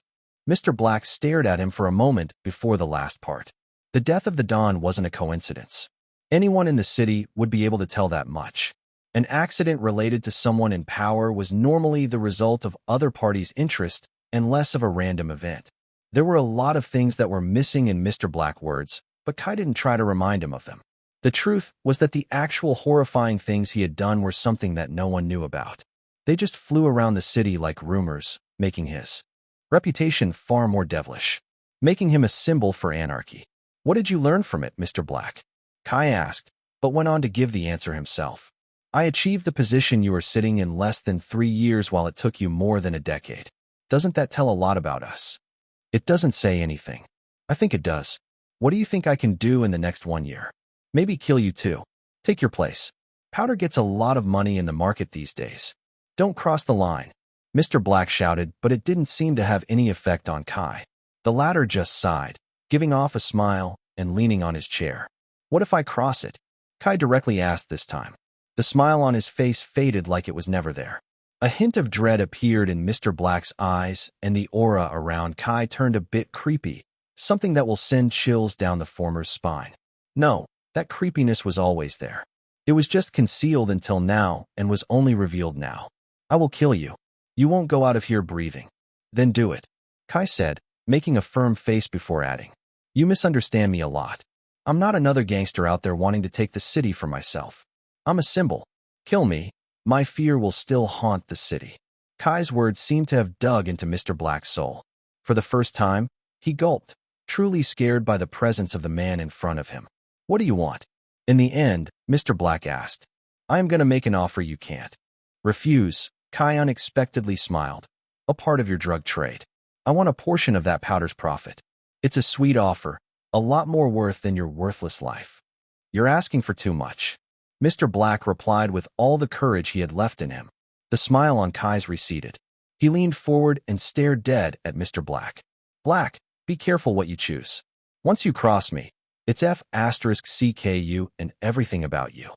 Mr. Black stared at him for a moment before the last part. The death of the Don wasn't a coincidence. Anyone in the city would be able to tell that much. An accident related to someone in power was normally the result of other parties' interest and less of a random event. There were a lot of things that were missing in Mr. Black's words, but Kai didn't try to remind him of them. The truth was that the actual horrifying things he had done were something that no one knew about. They just flew around the city like rumors, making his reputation far more devilish, making him a symbol for anarchy. What did you learn from it, Mr. Black? Kai asked, but went on to give the answer himself. I achieved the position you are sitting in less than 3 years while it took you more than a decade. Doesn't that tell a lot about us? It doesn't say anything. I think it does. What do you think I can do in the next 1 year? Maybe kill you too. Take your place. Powder gets a lot of money in the market these days. Don't cross the line. Mr. Black shouted, but it didn't seem to have any effect on Kai. The latter just sighed, giving off a smile and leaning on his chair. What if I cross it? Kai directly asked this time. The smile on his face faded like it was never there. A hint of dread appeared in Mr. Black's eyes, and the aura around Kai turned a bit creepy, something that will send chills down the former's spine. No, that creepiness was always there. It was just concealed until now and was only revealed now. I will kill you. You won't go out of here breathing. Then do it, Kai said, making a firm face before adding. You misunderstand me a lot. I'm not another gangster out there wanting to take the city for myself. I'm a symbol. Kill me. My fear will still haunt the city. Kai's words seemed to have dug into Mr. Black's soul. For the first time, he gulped, truly scared by the presence of the man in front of him. What do you want? In the end, Mr. Black asked. I am going to make an offer you can't refuse. Kai unexpectedly smiled. A part of your drug trade. I want a portion of that powder's profit. It's a sweet offer, a lot more worth than your worthless life. You're asking for too much. Mr. Black replied with all the courage he had left in him. The smile on Kai's receded. He leaned forward and stared dead at Mr. Black. Black, be careful what you choose. Once you cross me, it's F***CKU and everything about you.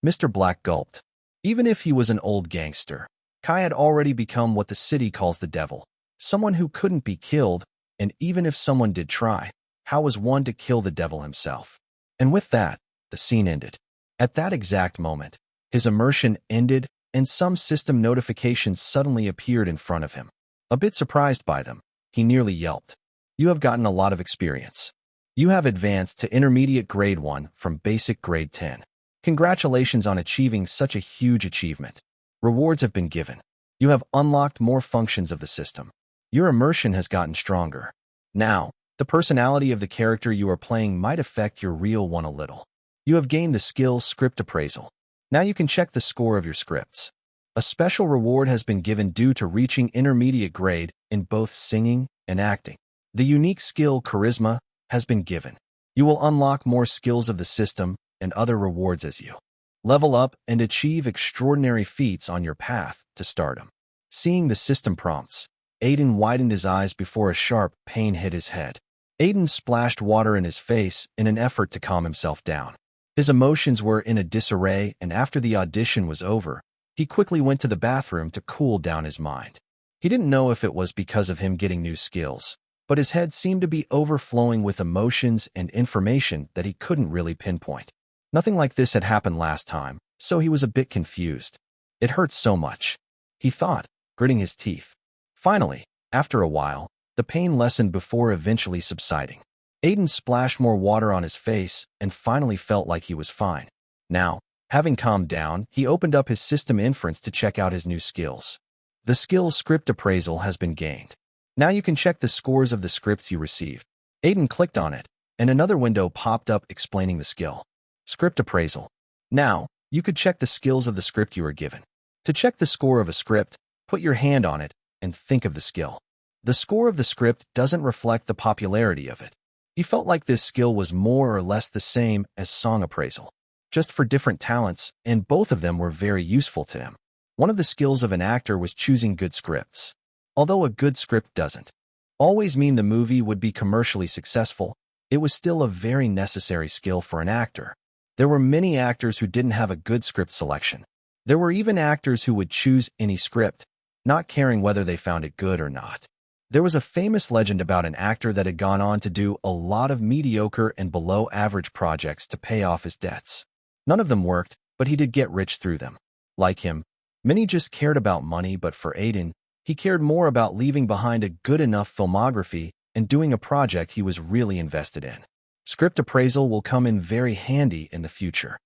Mr. Black gulped. Even if he was an old gangster, Kai had already become what the city calls the devil. Someone who couldn't be killed, and even if someone did try, how was one to kill the devil himself? And with that, the scene ended. At that exact moment, his immersion ended, and some system notifications suddenly appeared in front of him. A bit surprised by them, he nearly yelped. You have gotten a lot of experience. You have advanced to intermediate grade 1 from basic grade 10. Congratulations on achieving such a huge achievement. Rewards have been given. You have unlocked more functions of the system. Your immersion has gotten stronger. Now, the personality of the character you are playing might affect your real one a little. You have gained the skill Script Appraisal. Now you can check the score of your scripts. A special reward has been given due to reaching intermediate grade in both singing and acting. The unique skill Charisma has been given. You will unlock more skills of the system and other rewards as you level up and achieve extraordinary feats on your path to stardom. Seeing the system prompts, Aiden widened his eyes before a sharp pain hit his head. Aiden splashed water in his face in an effort to calm himself down. His emotions were in a disarray, and after the audition was over, he quickly went to the bathroom to cool down his mind. He didn't know if it was because of him getting new skills, but his head seemed to be overflowing with emotions and information that he couldn't really pinpoint. Nothing like this had happened last time, so he was a bit confused. It hurt so much, he thought, gritting his teeth. Finally, after a while, the pain lessened before eventually subsiding. Aiden splashed more water on his face and finally felt like he was fine. Now, having calmed down, he opened up his system inference to check out his new skills. The skill Script Appraisal has been gained. Now you can check the scores of the scripts you received. Aiden clicked on it, and another window popped up explaining the skill. Script Appraisal. Now, you could check the skills of the script you were given. To check the score of a script, put your hand on it and think of the skill. The score of the script doesn't reflect the popularity of it. He felt like this skill was more or less the same as Song Appraisal, just for different talents, and both of them were very useful to him. One of the skills of an actor was choosing good scripts. Although a good script doesn't always mean the movie would be commercially successful, it was still a very necessary skill for an actor. There were many actors who didn't have a good script selection. There were even actors who would choose any script, not caring whether they found it good or not. There was a famous legend about an actor that had gone on to do a lot of mediocre and below-average projects to pay off his debts. None of them worked, but he did get rich through them. Like him, many just cared about money, but for Aiden, he cared more about leaving behind a good enough filmography and doing a project he was really invested in. Script Appraisal will come in very handy in the future,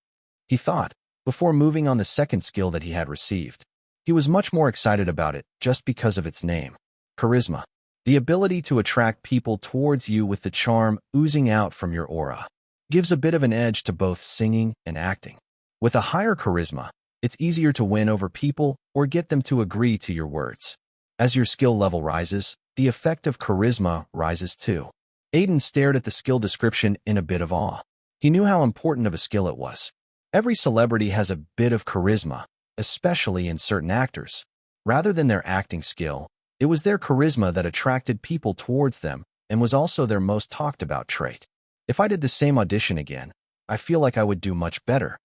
he thought, before moving on the second skill that he had received. He was much more excited about it just because of its name. Charisma. The ability to attract people towards you with the charm oozing out from your aura gives a bit of an edge to both singing and acting. With a higher charisma, it's easier to win over people or get them to agree to your words. As your skill level rises, the effect of charisma rises too. Aiden stared at the skill description in a bit of awe. He knew how important of a skill it was. Every celebrity has a bit of charisma, especially in certain actors. Rather than their acting skill, it was their charisma that attracted people towards them and was also their most talked about trait. If I did the same audition again, I feel like I would do much better.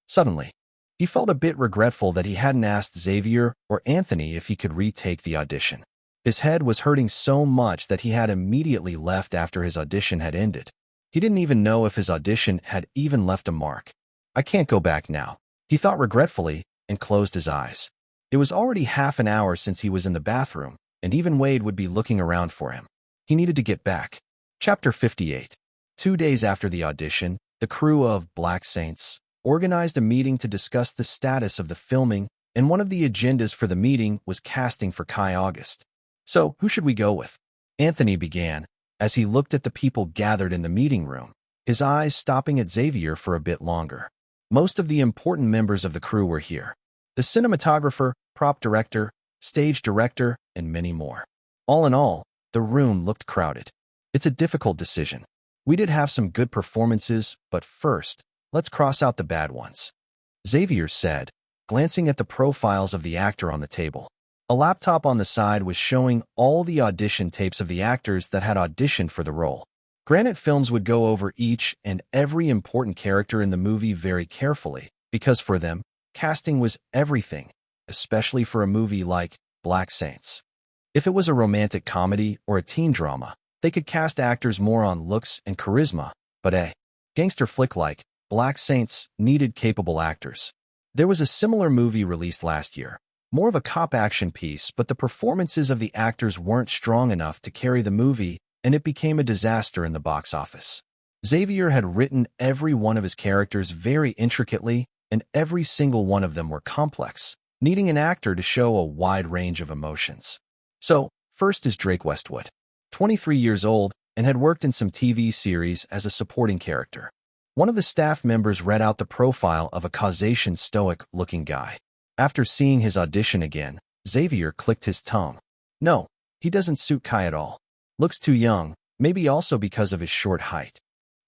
Suddenly, he felt a bit regretful that he hadn't asked Xavier or Anthony if he could retake the audition. His head was hurting so much that he had immediately left after his audition had ended. He didn't even know if his audition had even left a mark. I can't go back now, he thought regretfully and closed his eyes. It was already half an hour since he was in the bathroom, and even Wade would be looking around for him. He needed to get back. Chapter 58. 2 days after the audition, the crew of Black Saints organized a meeting to discuss the status of the filming, and one of the agendas for the meeting was casting for Kai August. So, who should we go with? Anthony began, as he looked at the people gathered in the meeting room, his eyes stopping at Xavier for a bit longer. Most of the important members of the crew were here. The cinematographer, prop director, stage director, and many more. All in all, the room looked crowded. It's a difficult decision. We did have some good performances, but first, let's cross out the bad ones, Xavier said, glancing at the profiles of the actor on the table. A laptop on the side was showing all the audition tapes of the actors that had auditioned for the role. Granite Films would go over each and every important character in the movie very carefully, because for them, casting was everything, especially for a movie like Black Saints. If it was a romantic comedy or a teen drama, they could cast actors more on looks and charisma, but a gangster flick like Black Saints needed capable actors. There was a similar movie released last year, more of a cop action piece, but the performances of the actors weren't strong enough to carry the movie, and it became a disaster in the box office. Xavier had written every one of his characters very intricately, and every single one of them were complex, needing an actor to show a wide range of emotions. So, first is Drake Westwood, 23 years old, and had worked in some TV series as a supporting character. One of the staff members read out the profile of a causation stoic-looking guy. After seeing his audition again, Xavier clicked his tongue. No, he doesn't suit Kai at all. Looks too young, maybe also because of his short height.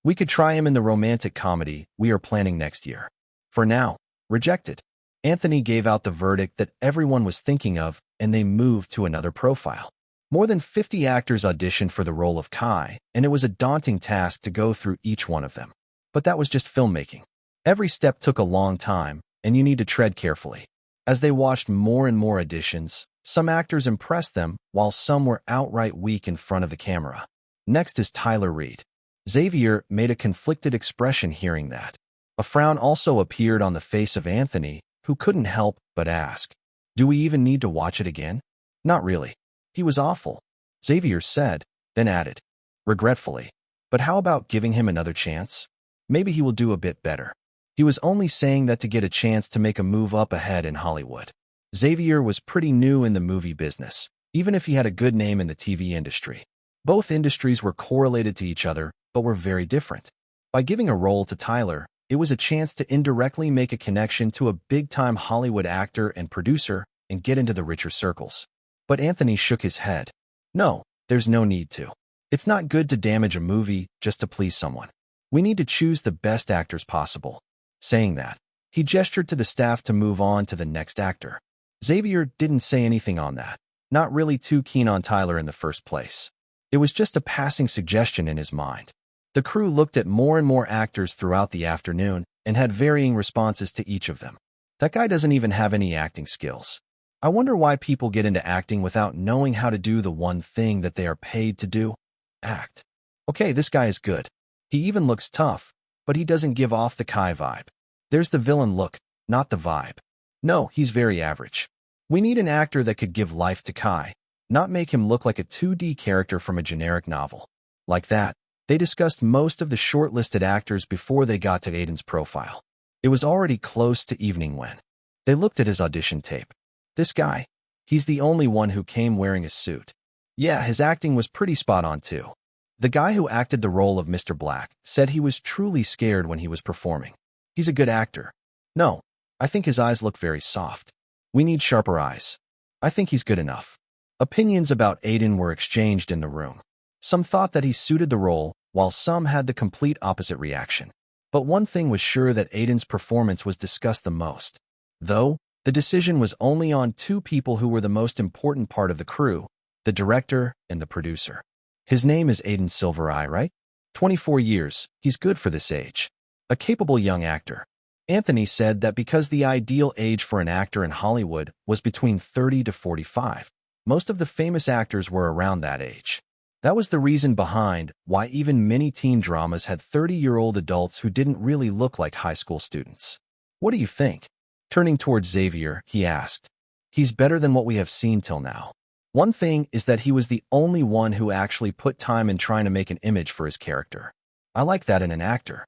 We could try him in the romantic comedy we are planning next year. For now, rejected. Anthony gave out the verdict that everyone was thinking of, and they moved to another profile. More than 50 actors auditioned for the role of Kai, and it was a daunting task to go through each one of them. But that was just filmmaking. Every step took a long time, and you need to tread carefully. As they watched more and more auditions, some actors impressed them, while some were outright weak in front of the camera. Next is Tyler Reed. Xavier made a conflicted expression hearing that. A frown also appeared on the face of Anthony, who couldn't help but ask, "Do we even need to watch it again?" "Not really. He was awful," Xavier said, then added, regretfully, "But how about giving him another chance? Maybe he will do a bit better." He was only saying that to get a chance to make a move up ahead in Hollywood. Xavier was pretty new in the movie business, even if he had a good name in the TV industry. Both industries were correlated to each other, but were very different. By giving a role to Tyler, it was a chance to indirectly make a connection to a big-time Hollywood actor and producer and get into the richer circles. But Anthony shook his head. "No, there's no need to. It's not good to damage a movie just to please someone. We need to choose the best actors possible." Saying that, he gestured to the staff to move on to the next actor. Xavier didn't say anything on that, not really too keen on Tyler in the first place. It was just a passing suggestion in his mind. The crew looked at more and more actors throughout the afternoon and had varying responses to each of them. "That guy doesn't even have any acting skills. I wonder why people get into acting without knowing how to do the one thing that they are paid to do: act. Okay, this guy is good. He even looks tough, but he doesn't give off the Kai vibe. There's the villain look, not the vibe. No, he's very average. We need an actor that could give life to Kai, not make him look like a 2D character from a generic novel." Like that, they discussed most of the shortlisted actors before they got to Aiden's profile. It was already close to evening when they looked at his audition tape. "This guy, he's the only one who came wearing a suit." Yeah, his acting was pretty spot on too. The guy who acted the role of Mr. Black said he was truly scared when he was performing. "He's a good actor." "No, I think his eyes look very soft. We need sharper eyes." "I think he's good enough." Opinions about Aiden were exchanged in the room. Some thought that he suited the role, while some had the complete opposite reaction. But one thing was sure, that Aiden's performance was discussed the most. Though, the decision was only on two people who were the most important part of the crew: the director and the producer. His name is Aiden Silvereye, right? 24 years, he's good for this age. A capable young actor. Anthony said that because the ideal age for an actor in Hollywood was between 30 to 45, most of the famous actors were around that age. That was the reason behind why even many teen dramas had 30-year-old adults who didn't really look like high school students. "What do you think?" Turning towards Xavier, he asked. "He's better than what we have seen till now. One thing is that he was the only one who actually put time in trying to make an image for his character. I like that in an actor."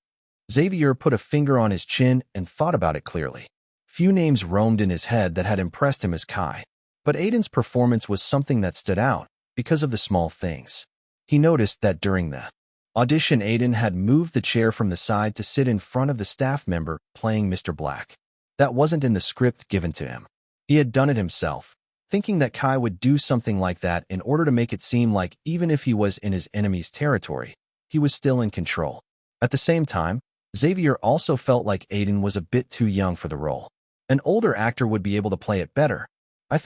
Xavier put a finger on his chin and thought about it clearly. Few names roamed in his head that had impressed him as Kai. But Aiden's performance was something that stood out because of the small things. He noticed that during the audition, Aiden had moved the chair from the side to sit in front of the staff member playing Mr. Black. That wasn't in the script given to him. He had done it himself, thinking that Kai would do something like that in order to make it seem like even if he was in his enemy's territory, he was still in control. At the same time, Xavier also felt like Aiden was a bit too young for the role. An older actor would be able to play it better. I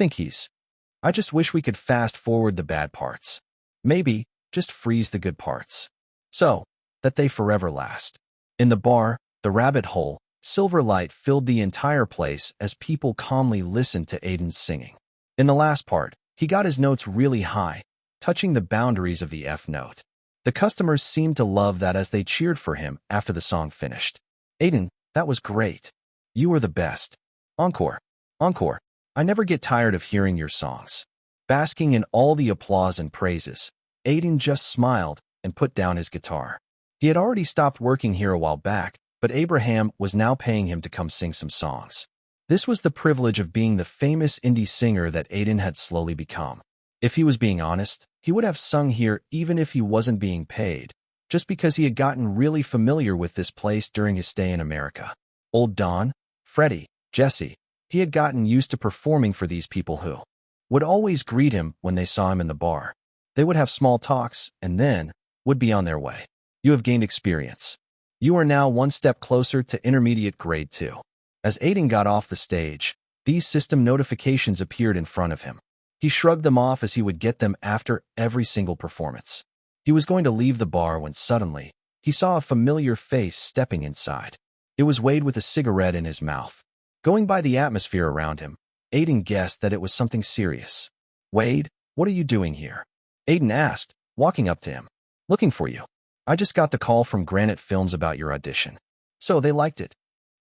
just wish we could fast forward the bad parts. Maybe just freeze the good parts, so that they forever last. In the bar, the rabbit hole, silver light filled the entire place as people calmly listened to Aiden's singing. In the last part, he got his notes really high, touching the boundaries of the F note. The customers seemed to love that as they cheered for him after the song finished. "Aiden, that was great. You were the best. Encore. Encore. I never get tired of hearing your songs." Basking in all the applause and praises, Aiden just smiled and put down his guitar. He had already stopped working here a while back, but Abraham was now paying him to come sing some songs. This was the privilege of being the famous indie singer that Aiden had slowly become. If he was being honest, he would have sung here even if he wasn't being paid. just because he had gotten really familiar with this place during his stay in America. Old Don, Freddie, Jesse, he had gotten used to performing for these people who would always greet him when they saw him in the bar. They would have small talks and then would be on their way. You have gained experience. You are now one step closer to intermediate grade 2. As Aiden got off the stage, these system notifications appeared in front of him. He shrugged them off as he would get them after every single performance. He was going to leave the bar when suddenly, he saw a familiar face stepping inside. It was Wade with a cigarette in his mouth. Going by the atmosphere around him, Aiden guessed that it was something serious. "Wade, what are you doing here?" Aiden asked, walking up to him. "Looking for you. I just got the call from Granite Films about your audition. So they liked it."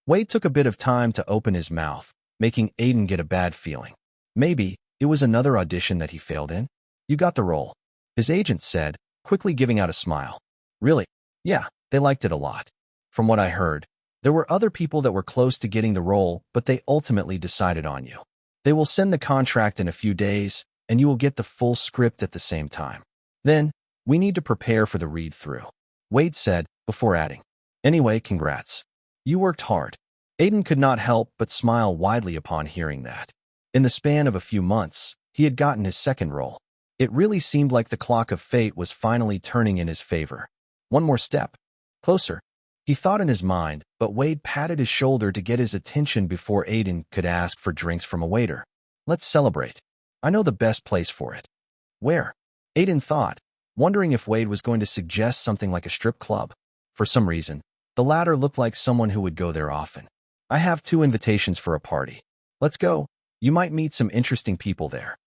Wade took a bit of time to open his mouth, making Aiden get a bad feeling. Maybe it was another audition that he failed in? "You got the role," his agent said, quickly giving out a smile. "Really? Yeah, they liked it a lot. From what I heard, there were other people that were close to getting the role, but they ultimately decided on you. They will send the contract in a few days, and you will get the full script at the same time. Then, we need to prepare for the read-through," Wade said, before adding, "Anyway, congrats. You worked hard." Aiden could not help but smile widely upon hearing that. In the span of a few months, he had gotten his second role. It really seemed like the clock of fate was finally turning in his favor. One more step. Closer. He thought in his mind, but Wade patted his shoulder to get his attention before Aiden could ask for drinks from a waiter. "Let's celebrate. I know the best place for it." "Where?" Aiden thought, wondering if Wade was going to suggest something like a strip club. For some reason, the latter looked like someone who would go there often. "I have 2 invitations for a party. Let's go. You might meet some interesting people there."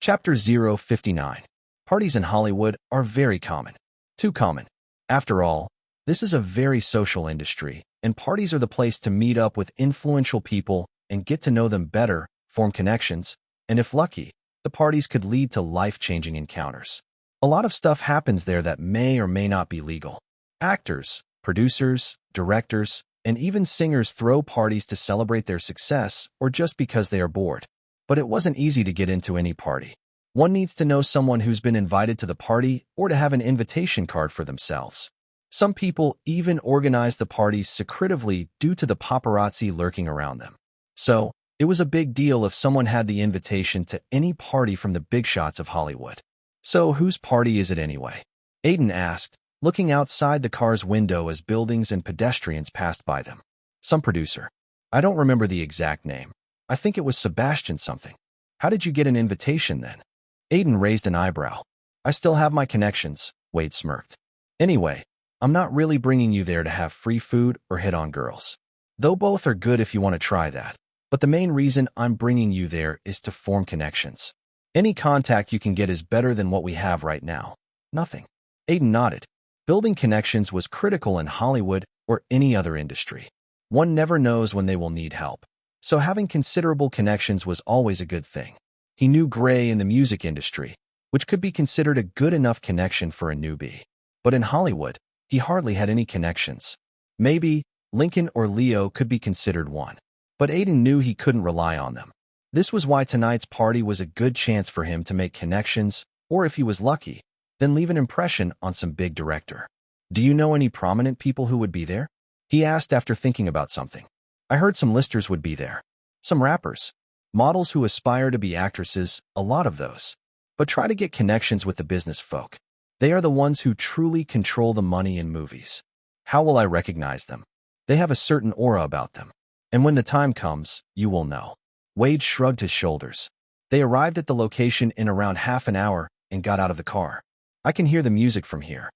Chapter 059. Parties in Hollywood are very common. Too common. After all, this is a very social industry, and parties are the place to meet up with influential people and get to know them better, form connections, and if lucky, the parties could lead to life-changing encounters. A lot of stuff happens there that may or may not be legal. Actors, producers, directors, and even singers throw parties to celebrate their success or just because they are bored. But it wasn't easy to get into any party. One needs to know someone who's been invited to the party or to have an invitation card for themselves. Some people even organize the parties secretively due to the paparazzi lurking around them. So, it was a big deal if someone had the invitation to any party from the big shots of Hollywood. "So whose party is it anyway?" Aiden asked, looking outside the car's window as buildings and pedestrians passed by them. "Some producer. I don't remember the exact name. I think it was Sebastian something." "How did you get an invitation then?" Aiden raised an eyebrow. "I still have my connections," Wade smirked. "Anyway, I'm not really bringing you there to have free food or hit on girls. Though both are good if you want to try that. But the main reason I'm bringing you there is to form connections. Any contact you can get is better than what we have right now." "Nothing." Aiden nodded. Building connections was critical in Hollywood or any other industry. One never knows when they will need help. So having considerable connections was always a good thing. He knew Gray in the music industry, which could be considered a good enough connection for a newbie. But in Hollywood, he hardly had any connections. Maybe Lincoln or Leo could be considered one. But Aiden knew he couldn't rely on them. This was why tonight's party was a good chance for him to make connections, or if he was lucky, then leave an impression on some big director. "Do you know any prominent people who would be there?" he asked after thinking about something. "I heard some listers would be there. Some rappers. Models who aspire to be actresses, a lot of those. But try to get connections with the business folk. They are the ones who truly control the money in movies. How will I recognize them? They have a certain aura about them. And when the time comes, you will know." Wade shrugged his shoulders. They arrived at the location in around half an hour and got out of the car. "I can hear the music from here,"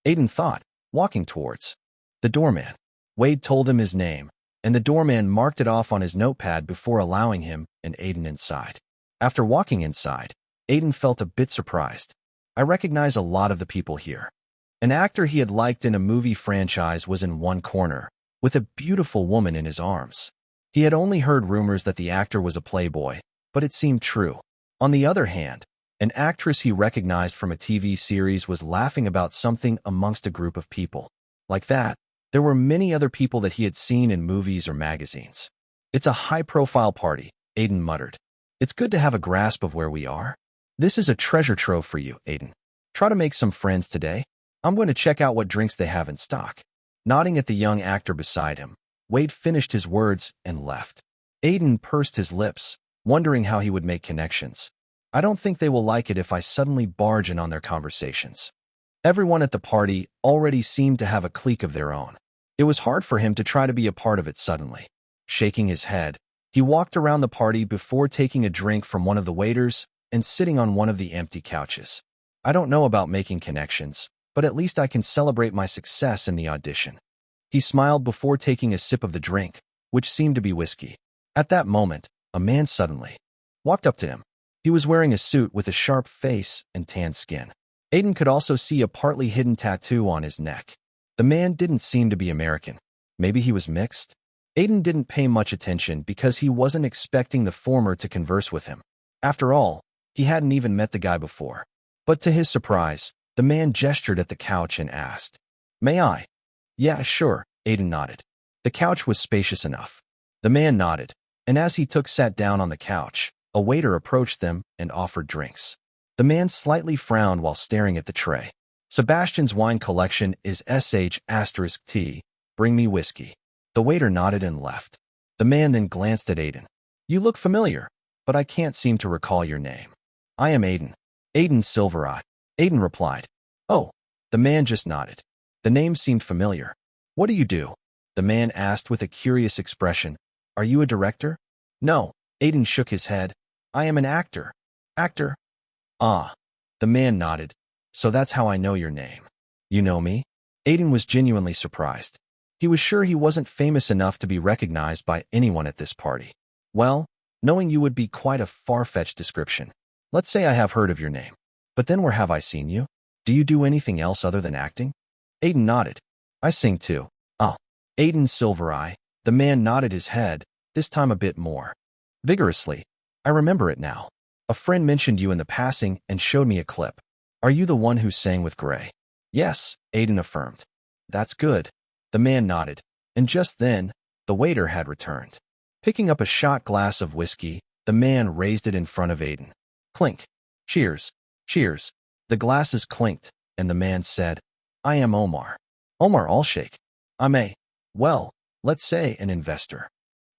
Aiden thought, walking towards the doorman. Wade told him his name, and the doorman marked it off on his notepad before allowing him and Aiden inside. After walking inside, Aiden felt a bit surprised. "I recognize a lot of the people here." An actor he had liked in a movie franchise was in one corner, with a beautiful woman in his arms. He had only heard rumors that the actor was a playboy, but it seemed true. On the other hand, an actress he recognized from a TV series was laughing about something amongst a group of people. Like that, there were many other people that he had seen in movies or magazines. "It's a high-profile party," Aiden muttered. "It's good to have a grasp of where we are. This is a treasure trove for you, Aiden. Try to make some friends today." I'm going to check out what drinks they have in stock. Nodding at the young actor beside him, Wade finished his words and left. Aiden pursed his lips, wondering how he would make connections. I don't think they will like it if I suddenly barge in on their conversations. Everyone at the party already seemed to have a clique of their own. It was hard for him to try to be a part of it suddenly. Shaking his head, he walked around the party before taking a drink from one of the waiters and sitting on one of the empty couches. I don't know about making connections, but at least I can celebrate my success in the audition. He smiled before taking a sip of the drink, which seemed to be whiskey. At that moment, a man suddenly walked up to him. He was wearing a suit with a sharp face and tan skin. Aiden could also see a partly hidden tattoo on his neck. The man didn't seem to be American. Maybe he was mixed? Aiden didn't pay much attention because he wasn't expecting the former to converse with him. After all, he hadn't even met the guy before. But to his surprise, the man gestured at the couch and asked, "May I?" "Yeah, sure," Aiden nodded. The couch was spacious enough. The man nodded, and as he sat down on the couch, a waiter approached them and offered drinks. The man slightly frowned while staring at the tray. "Sebastian's wine collection is sh*T. Bring me whiskey." The waiter nodded and left. The man then glanced at Aiden. "You look familiar, but I can't seem to recall your name." "I am Aiden. Aiden Silvereye." Aiden replied. "Oh." The man just nodded. The name seemed familiar. "What do you do?" The man asked with a curious expression. "Are you a director?" "No." Aiden shook his head. "I am an actor." "Actor?" "Ah." The man nodded. "So that's how I know your name." "You know me?" Aiden was genuinely surprised. He was sure he wasn't famous enough to be recognized by anyone at this party. "Well, knowing you would be quite a far-fetched description. Let's say I have heard of your name. But then where have I seen you? Do you do anything else other than acting?" Aiden nodded. "I sing too." "Oh." Aiden Silvereye. The man nodded his head, this time a bit more vigorously. "I remember it now. A friend mentioned you in the passing and showed me a clip. Are you the one who sang with Gray?" "Yes," Aiden affirmed. "That's good." The man nodded, and just then, the waiter had returned. Picking up a shot glass of whiskey, the man raised it in front of Aiden. Clink. "Cheers." "Cheers." The glasses clinked, and the man said, "I am Omar." "Omar Alshake. I'm well, let's say an investor."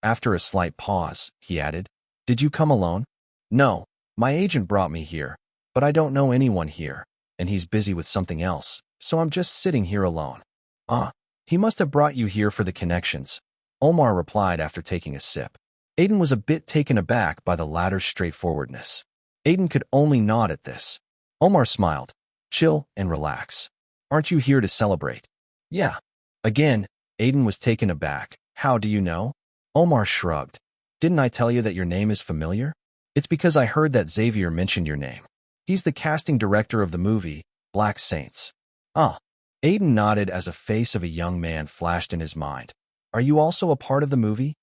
After a slight pause, he added, "Did you come alone?" "No, my agent brought me here, but I don't know anyone here, and he's busy with something else, so I'm just sitting here alone." "Ah, he must have brought you here for the connections," Omar replied after taking a sip. Aiden was a bit taken aback by the latter's straightforwardness. Aiden could only nod at this. Omar smiled. "Chill and relax. Aren't you here to celebrate?" "Yeah." Again, Aiden was taken aback. "How do you know?" Omar shrugged. "Didn't I tell you that your name is familiar? It's because I heard that Xavier mentioned your name. He's the casting director of the movie, Black Saints." "Ah." Aiden nodded as a face of a young man flashed in his mind. "Are you also a part of the movie?"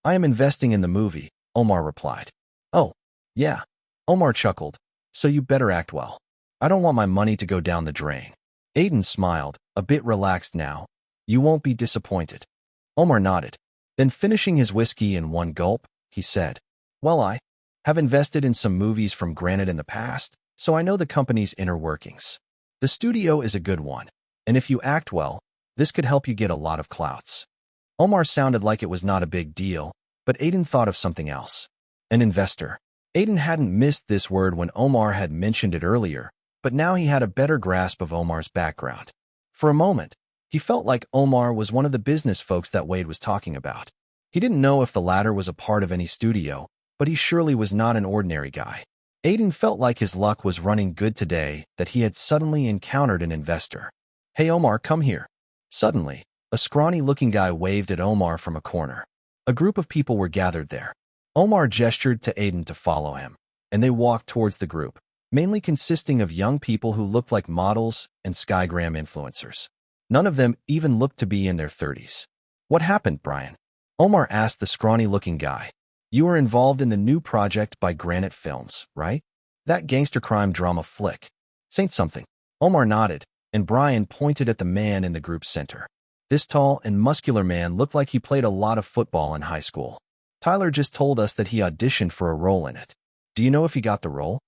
"I am investing in the movie," Omar replied. "Oh, yeah." Omar chuckled. "So you better act well. I don't want my money to go down the drain." Aiden smiled, a bit relaxed now. "You won't be disappointed." Omar nodded. Then finishing his whiskey in one gulp, he said, "Well, I have invested in some movies from Granite in the past, so I know the company's inner workings. The studio is a good one, and if you act well, this could help you get a lot of clouts." Omar sounded like it was not a big deal, but Aiden thought of something else. An investor. Aiden hadn't missed this word when Omar had mentioned it earlier, but now he had a better grasp of Omar's background. For a moment, he felt like Omar was one of the business folks that Wade was talking about. He didn't know if the latter was a part of any studio, but he surely was not an ordinary guy. Aiden felt like his luck was running good today that he had suddenly encountered an investor. "Hey Omar, come here." Suddenly, a scrawny-looking guy waved at Omar from a corner. A group of people were gathered there. Omar gestured to Aiden to follow him, and they walked towards the group, mainly consisting of young people who looked like models and Skygram influencers. None of them even looked to be in their 30s. "What happened, Brian?" Omar asked the scrawny-looking guy. "You are involved in the new project by Granite Films, right? That gangster crime drama flick. Saint something." Omar nodded, and Brian pointed at the man in the group's center. This tall and muscular man looked like he played a lot of football in high school. "Tyler just told us that he auditioned for a role in it. Do you know if he got the role?"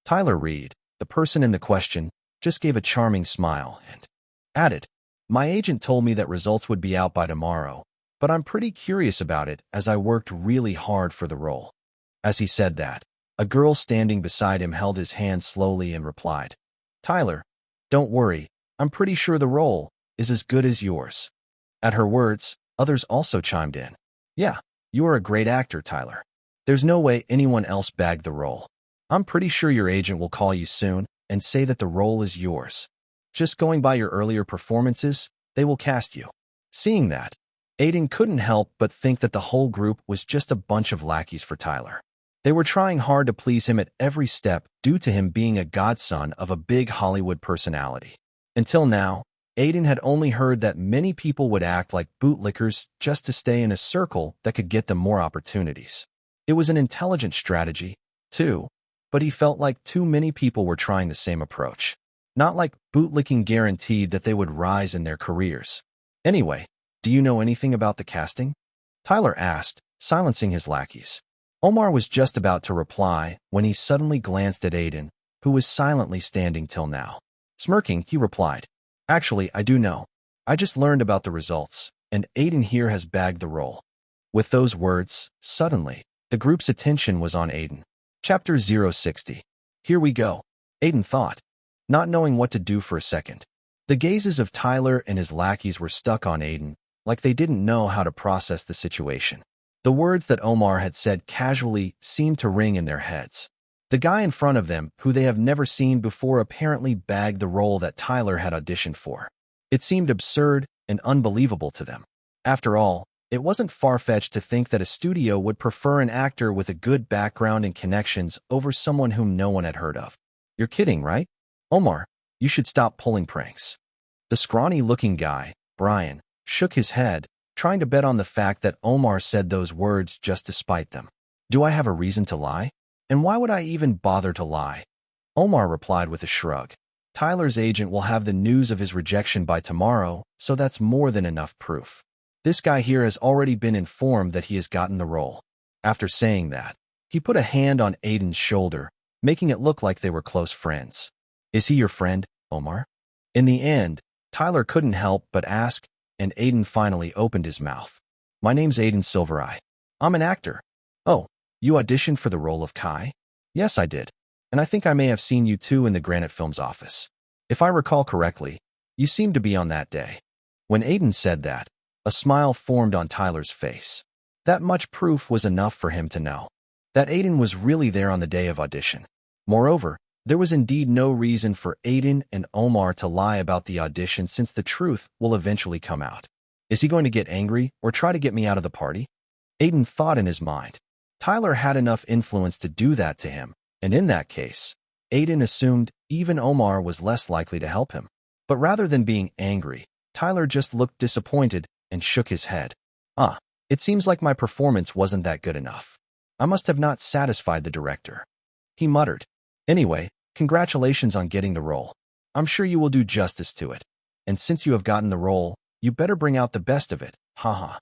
Tyler Reed, the person in the question, just gave a charming smile and Added, my agent told me that results would be out by tomorrow, but I'm pretty curious about it as I worked really hard for the role. As he said that, a girl standing beside him held his hand slowly and replied, Tyler, don't worry, I'm pretty sure the role is as good as yours. At her words, others also chimed in. Yeah, you are a great actor, Tyler. There's no way anyone else bagged the role. I'm pretty sure your agent will call you soon and say that the role is yours. Just going by your earlier performances, they will cast you. Seeing that, Aiden couldn't help but think that the whole group was just a bunch of lackeys for Tyler. They were trying hard to please him at every step due to him being a godson of a big Hollywood personality. Until now, Aiden had only heard that many people would act like bootlickers just to stay in a circle that could get them more opportunities. It was an intelligent strategy, too, but he felt like too many people were trying the same approach. Not like bootlicking guaranteed that they would rise in their careers. Anyway, do you know anything about the casting? Tyler asked, silencing his lackeys. Omar was just about to reply when he suddenly glanced at Aiden, who was silently standing till now. Smirking, he replied, Actually, I do know. I just learned about the results, and Aiden here has bagged the role. With those words, suddenly, the group's attention was on Aiden. Chapter 060. Here we go, Aiden thought, not knowing what to do for a second. The gazes of Tyler and his lackeys were stuck on Aiden, like they didn't know how to process the situation. The words that Omar had said casually seemed to ring in their heads. The guy in front of them, who they have never seen before, apparently bagged the role that Tyler had auditioned for. It seemed absurd and unbelievable to them. After all, it wasn't far-fetched to think that a studio would prefer an actor with a good background and connections over someone whom no one had heard of. You're kidding, right? Omar, you should stop pulling pranks. The scrawny-looking guy, Brian, shook his head, trying to bet on the fact that Omar said those words just to spite them. Do I have a reason to lie? And why would I even bother to lie? Omar replied with a shrug. Tyler's agent will have the news of his rejection by tomorrow, so that's more than enough proof. This guy here has already been informed that he has gotten the role. After saying that, he put a hand on Aiden's shoulder, making it look like they were close friends. Is he your friend, Omar? In the end, Tyler couldn't help but ask, and Aiden finally opened his mouth. My name's Aiden Silvereye. I'm an actor. Oh, you auditioned for the role of Kai? Yes, I did. And I think I may have seen you too in the Granite Films office. If I recall correctly, you seemed to be on that day. When Aiden said that, a smile formed on Tyler's face. That much proof was enough for him to know that Aiden was really there on the day of audition. Moreover, there was indeed no reason for Aiden and Omar to lie about the audition, since the truth will eventually come out. Is he going to get angry or try to get me out of the party? Aiden thought in his mind. Tyler had enough influence to do that to him, and in that case, Aiden assumed even Omar was less likely to help him. But rather than being angry, Tyler just looked disappointed and shook his head. It seems like my performance wasn't that good enough. I must have not satisfied the director. He muttered. Anyway, congratulations on getting the role. I'm sure you will do justice to it. And since you have gotten the role, you better bring out the best of it, haha.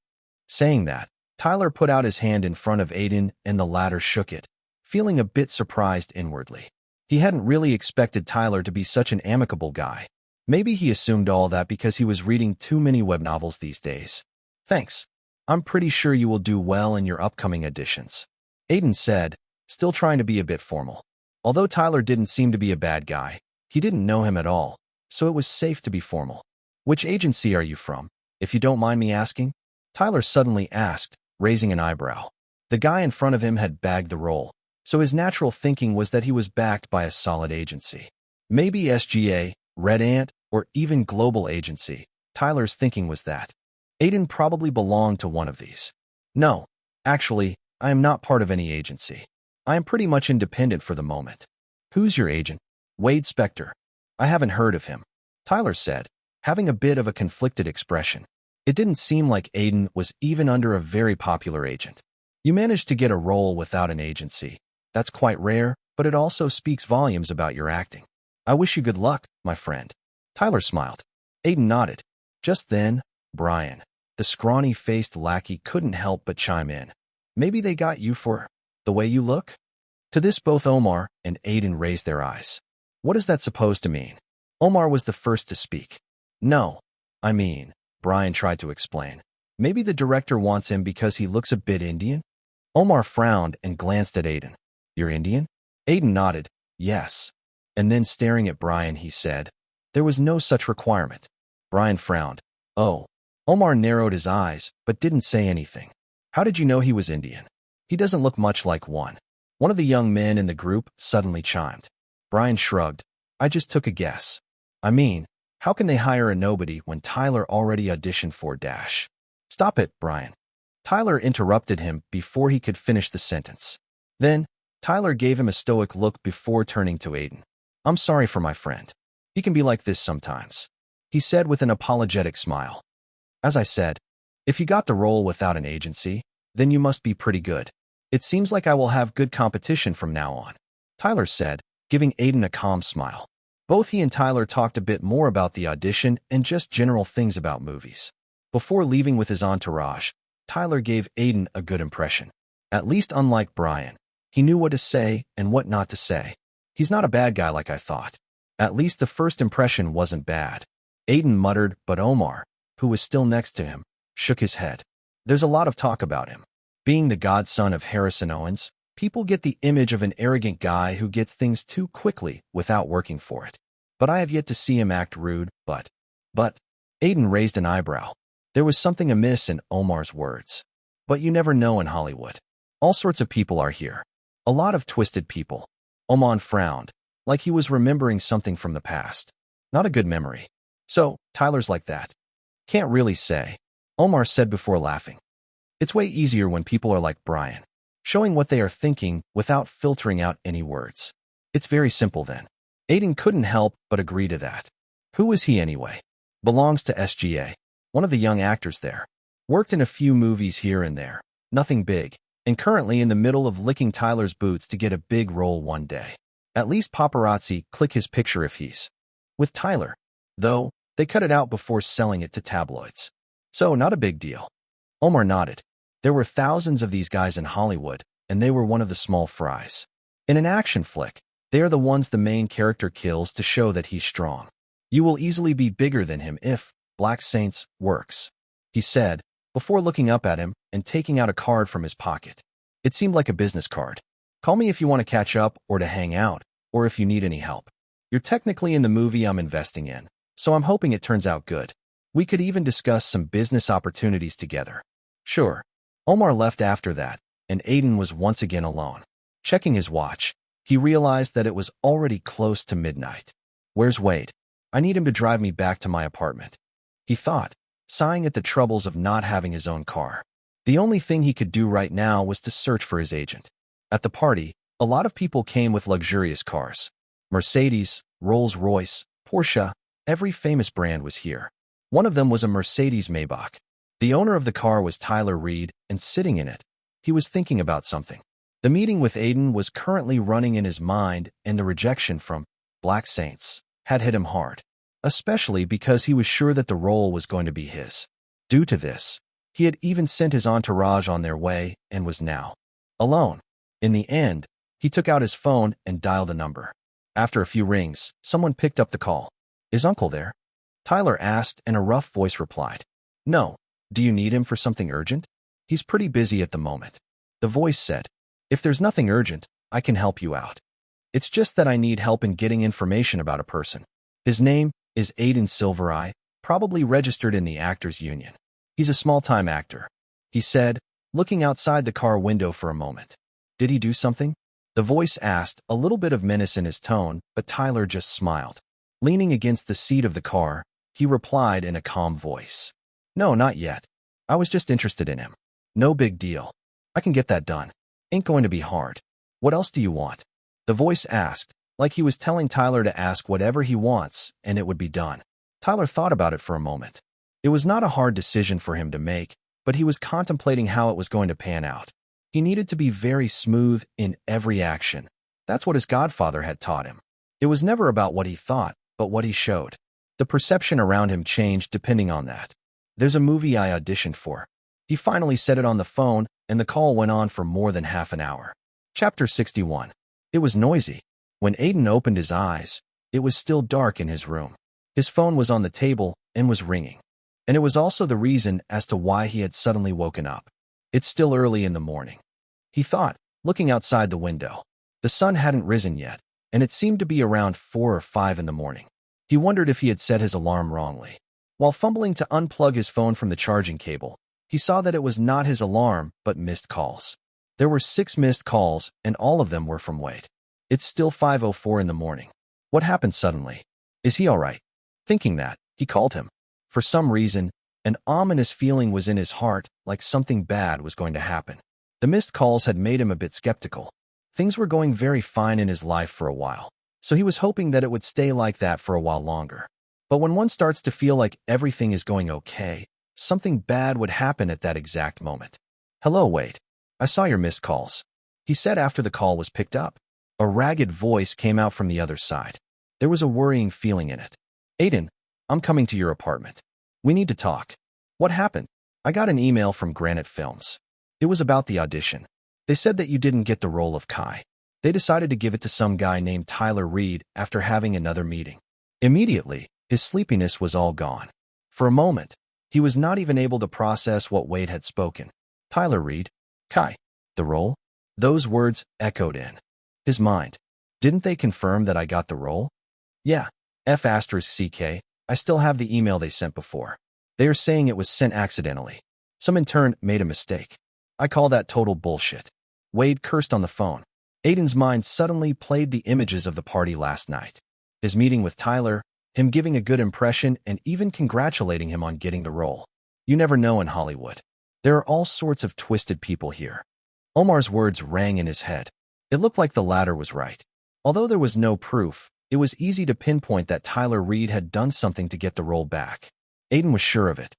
Saying that, Tyler put out his hand in front of Aiden and the latter shook it, feeling a bit surprised inwardly. He hadn't really expected Tyler to be such an amicable guy. Maybe he assumed all that because he was reading too many web novels these days. Thanks. I'm pretty sure you will do well in your upcoming auditions, Aiden said, still trying to be a bit formal. Although Tyler didn't seem to be a bad guy, he didn't know him at all, so it was safe to be formal. Which agency are you from, if you don't mind me asking? Tyler suddenly asked, raising an eyebrow. The guy in front of him had bagged the role, so his natural thinking was that he was backed by a solid agency. Maybe SGA, Red Ant, or even Global Agency. Tyler's thinking was that Aiden probably belonged to one of these. No, actually, I am not part of any agency. I am pretty much independent for the moment. Who's your agent? Wade Spector. I haven't heard of him, Tyler said, having a bit of a conflicted expression. It didn't seem like Aiden was even under a very popular agent. You managed to get a role without an agency. That's quite rare, but it also speaks volumes about your acting. I wish you good luck, my friend. Tyler smiled. Aiden nodded. Just then, Brian, the scrawny-faced lackey, couldn't help but chime in. Maybe they got you for the way you look? To this, both Omar and Aiden raised their eyes. What is that supposed to mean? Omar was the first to speak. No, I mean, Brian tried to explain. Maybe the director wants him because he looks a bit Indian? Omar frowned and glanced at Aiden. You're Indian? Aiden nodded. Yes. And then staring at Brian, he said, there was no such requirement. Brian frowned. Oh. Omar narrowed his eyes, but didn't say anything. How did you know he was Indian? He doesn't look much like one. One of the young men in the group suddenly chimed. Brian shrugged. I just took a guess. I mean, how can they hire a nobody when Tyler already auditioned for Dash? Stop it, Brian. Tyler interrupted him before he could finish the sentence. Then, Tyler gave him a stoic look before turning to Aiden. I'm sorry for my friend. He can be like this sometimes, he said with an apologetic smile. As I said, if you got the role without an agency, then you must be pretty good. It seems like I will have good competition from now on, Tyler said, giving Aiden a calm smile. Both he and Tyler talked a bit more about the audition and just general things about movies. Before leaving with his entourage, Tyler gave Aiden a good impression. At least unlike Brian, he knew what to say and what not to say. He's not a bad guy like I thought. At least the first impression wasn't bad. Aiden muttered, but Omar, who was still next to him, shook his head. There's a lot of talk about him. Being the godson of Harrison Owens, people get the image of an arrogant guy who gets things too quickly without working for it. But I have yet to see him act rude, but, Aiden raised an eyebrow. There was something amiss in Omar's words. But you never know in Hollywood. All sorts of people are here. A lot of twisted people. Omar frowned, like he was remembering something from the past. Not a good memory. So, Tyler's like that. Can't really say, Omar said before laughing. It's way easier when people are like Brian, showing what they are thinking without filtering out any words. It's very simple then. Aiden couldn't help but agree to that. Who is he anyway? Belongs to SGA. One of the young actors there. Worked in a few movies here and there. Nothing big. And currently in the middle of licking Tyler's boots to get a big role one day. At least paparazzi click his picture if he's with Tyler. Though, they cut it out before selling it to tabloids. So, not a big deal. Omar nodded. There were thousands of these guys in Hollywood, and they were one of the small fries. In an action flick, they are the ones the main character kills to show that he's strong. You will easily be bigger than him if Black Saints works, he said, before looking up at him and taking out a card from his pocket. It seemed like a business card. Call me if you want to catch up or to hang out, or if you need any help. You're technically in the movie I'm investing in, so I'm hoping it turns out good. We could even discuss some business opportunities together. Sure. Omar left after that, and Aiden was once again alone. Checking his watch, he realized that it was already close to midnight. Where's Wade? I need him to drive me back to my apartment, he thought, sighing at the troubles of not having his own car. The only thing he could do right now was to search for his agent. At the party, a lot of people came with luxurious cars. Mercedes, Rolls-Royce, Porsche, every famous brand was here. One of them was a Mercedes Maybach. The owner of the car was Tyler Reed, and sitting in it, he was thinking about something. The meeting with Aiden was currently running in his mind, and the rejection from Black Saints had hit him hard, especially because he was sure that the role was going to be his. Due to this, he had even sent his entourage on their way and was now alone. In the end, he took out his phone and dialed a number. After a few rings, someone picked up the call. Is Uncle there? Tyler asked, and a rough voice replied. No. Do you need him for something urgent? He's pretty busy at the moment. The voice said, if there's nothing urgent, I can help you out. It's just that I need help in getting information about a person. His name is Aiden Silvereye, probably registered in the Actors Union. He's a small-time actor, he said, looking outside the car window for a moment. Did he do something? The voice asked, a little bit of menace in his tone, but Tyler just smiled. Leaning against the seat of the car, he replied in a calm voice. No, not yet. I was just interested in him. No big deal. I can get that done. Ain't going to be hard. What else do you want? The voice asked, like he was telling Tyler to ask whatever he wants, and it would be done. Tyler thought about it for a moment. It was not a hard decision for him to make, but he was contemplating how it was going to pan out. He needed to be very smooth in every action. That's what his godfather had taught him. It was never about what he thought, but what he showed. The perception around him changed depending on that. There's a movie I auditioned for. He finally said it on the phone, and the call went on for more than half an hour. Chapter 61. It was noisy. When Aiden opened his eyes, it was still dark in his room. His phone was on the table and was ringing. And it was also the reason as to why he had suddenly woken up. It's still early in the morning, he thought, looking outside the window. The sun hadn't risen yet, and it seemed to be around 4 or 5 in the morning. He wondered if he had set his alarm wrongly. While fumbling to unplug his phone from the charging cable, he saw that it was not his alarm, but missed calls. There were 6 missed calls, and all of them were from Wade. It's still 5:04 in the morning. What happened suddenly? Is he all right? Thinking that, he called him. For some reason, an ominous feeling was in his heart, like something bad was going to happen. The missed calls had made him a bit skeptical. Things were going very fine in his life for a while, so he was hoping that it would stay like that for a while longer. But when one starts to feel like everything is going okay, something bad would happen at that exact moment. "Hello, Wade. I saw your missed calls," he said after the call was picked up. A ragged voice came out from the other side. There was a worrying feeling in it. "Aiden, I'm coming to your apartment. We need to talk." "What happened?" "I got an email from Granite Films. It was about the audition. They said that you didn't get the role of Kai. They decided to give it to some guy named Tyler Reed after having another meeting." Immediately, his sleepiness was all gone. For a moment, he was not even able to process what Wade had spoken. Tyler Reed? Kai? The role? Those words echoed in his mind. "Didn't they confirm that I got the role?" "Yeah. F***CK. I still have the email they sent before. They are saying it was sent accidentally. Some intern made a mistake. I call that total bullshit." Wade cursed on the phone. Aiden's mind suddenly played the images of the party last night. His meeting with Tyler, him giving a good impression and even congratulating him on getting the role. You never know in Hollywood. There are all sorts of twisted people here. Omar's words rang in his head. It looked like the latter was right. Although there was no proof, it was easy to pinpoint that Tyler Reed had done something to get the role back. Aiden was sure of it.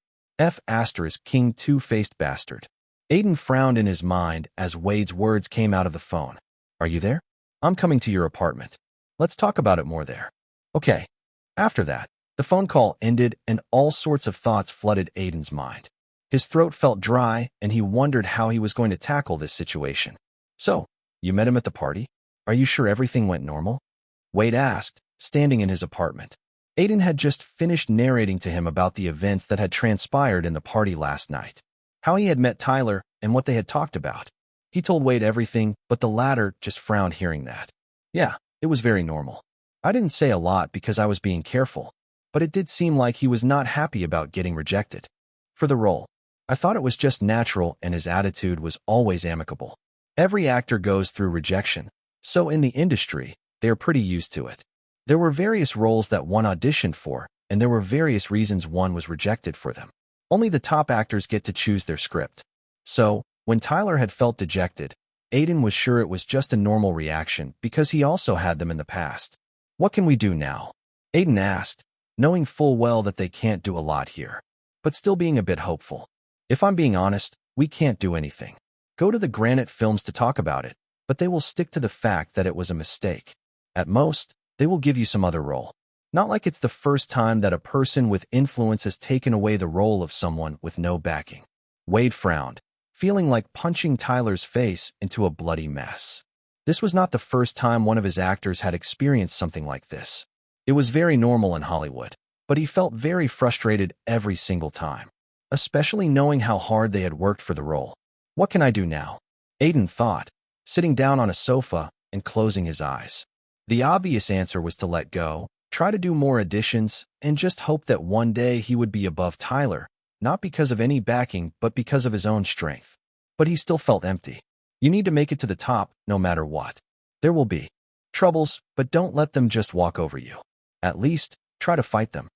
King two-faced bastard. Aiden frowned in his mind as Wade's words came out of the phone. "Are you there? I'm coming to your apartment. Let's talk about it more there." "Okay." After that, the phone call ended and all sorts of thoughts flooded Aiden's mind. His throat felt dry and he wondered how he was going to tackle this situation. "So, you met him at the party? Are you sure everything went normal?" Wade asked, standing in his apartment. Aiden had just finished narrating to him about the events that had transpired in the party last night. How he had met Tyler and what they had talked about. He told Wade everything, but the latter just frowned hearing that. "Yeah, it was very normal. I didn't say a lot because I was being careful, but it did seem like he was not happy about getting rejected for the role. I thought it was just natural and his attitude was always amicable. Every actor goes through rejection, so in the industry, they are pretty used to it. There were various roles that one auditioned for, and there were various reasons one was rejected for them. Only the top actors get to choose their script. So, when Tyler had felt dejected, Aiden was sure it was just a normal reaction because he also had them in the past. "What can we do now?" Aiden asked, knowing full well that they can't do a lot here, but still being a bit hopeful. "If I'm being honest, we can't do anything. Go to the Granite Films to talk about it, but they will stick to the fact that it was a mistake. At most, they will give you some other role. Not like it's the first time that a person with influence has taken away the role of someone with no backing." Wade frowned, feeling like punching Tyler's face into a bloody mess. This was not the first time one of his actors had experienced something like this. It was very normal in Hollywood, but he felt very frustrated every single time, especially knowing how hard they had worked for the role. "What can I do now?" Aiden thought, sitting down on a sofa and closing his eyes. The obvious answer was to let go, try to do more auditions, and just hope that one day he would be above Tyler, not because of any backing but because of his own strength. But he still felt empty. You need to make it to the top no matter what. There will be troubles, but don't let them just walk over you. At least, try to fight them.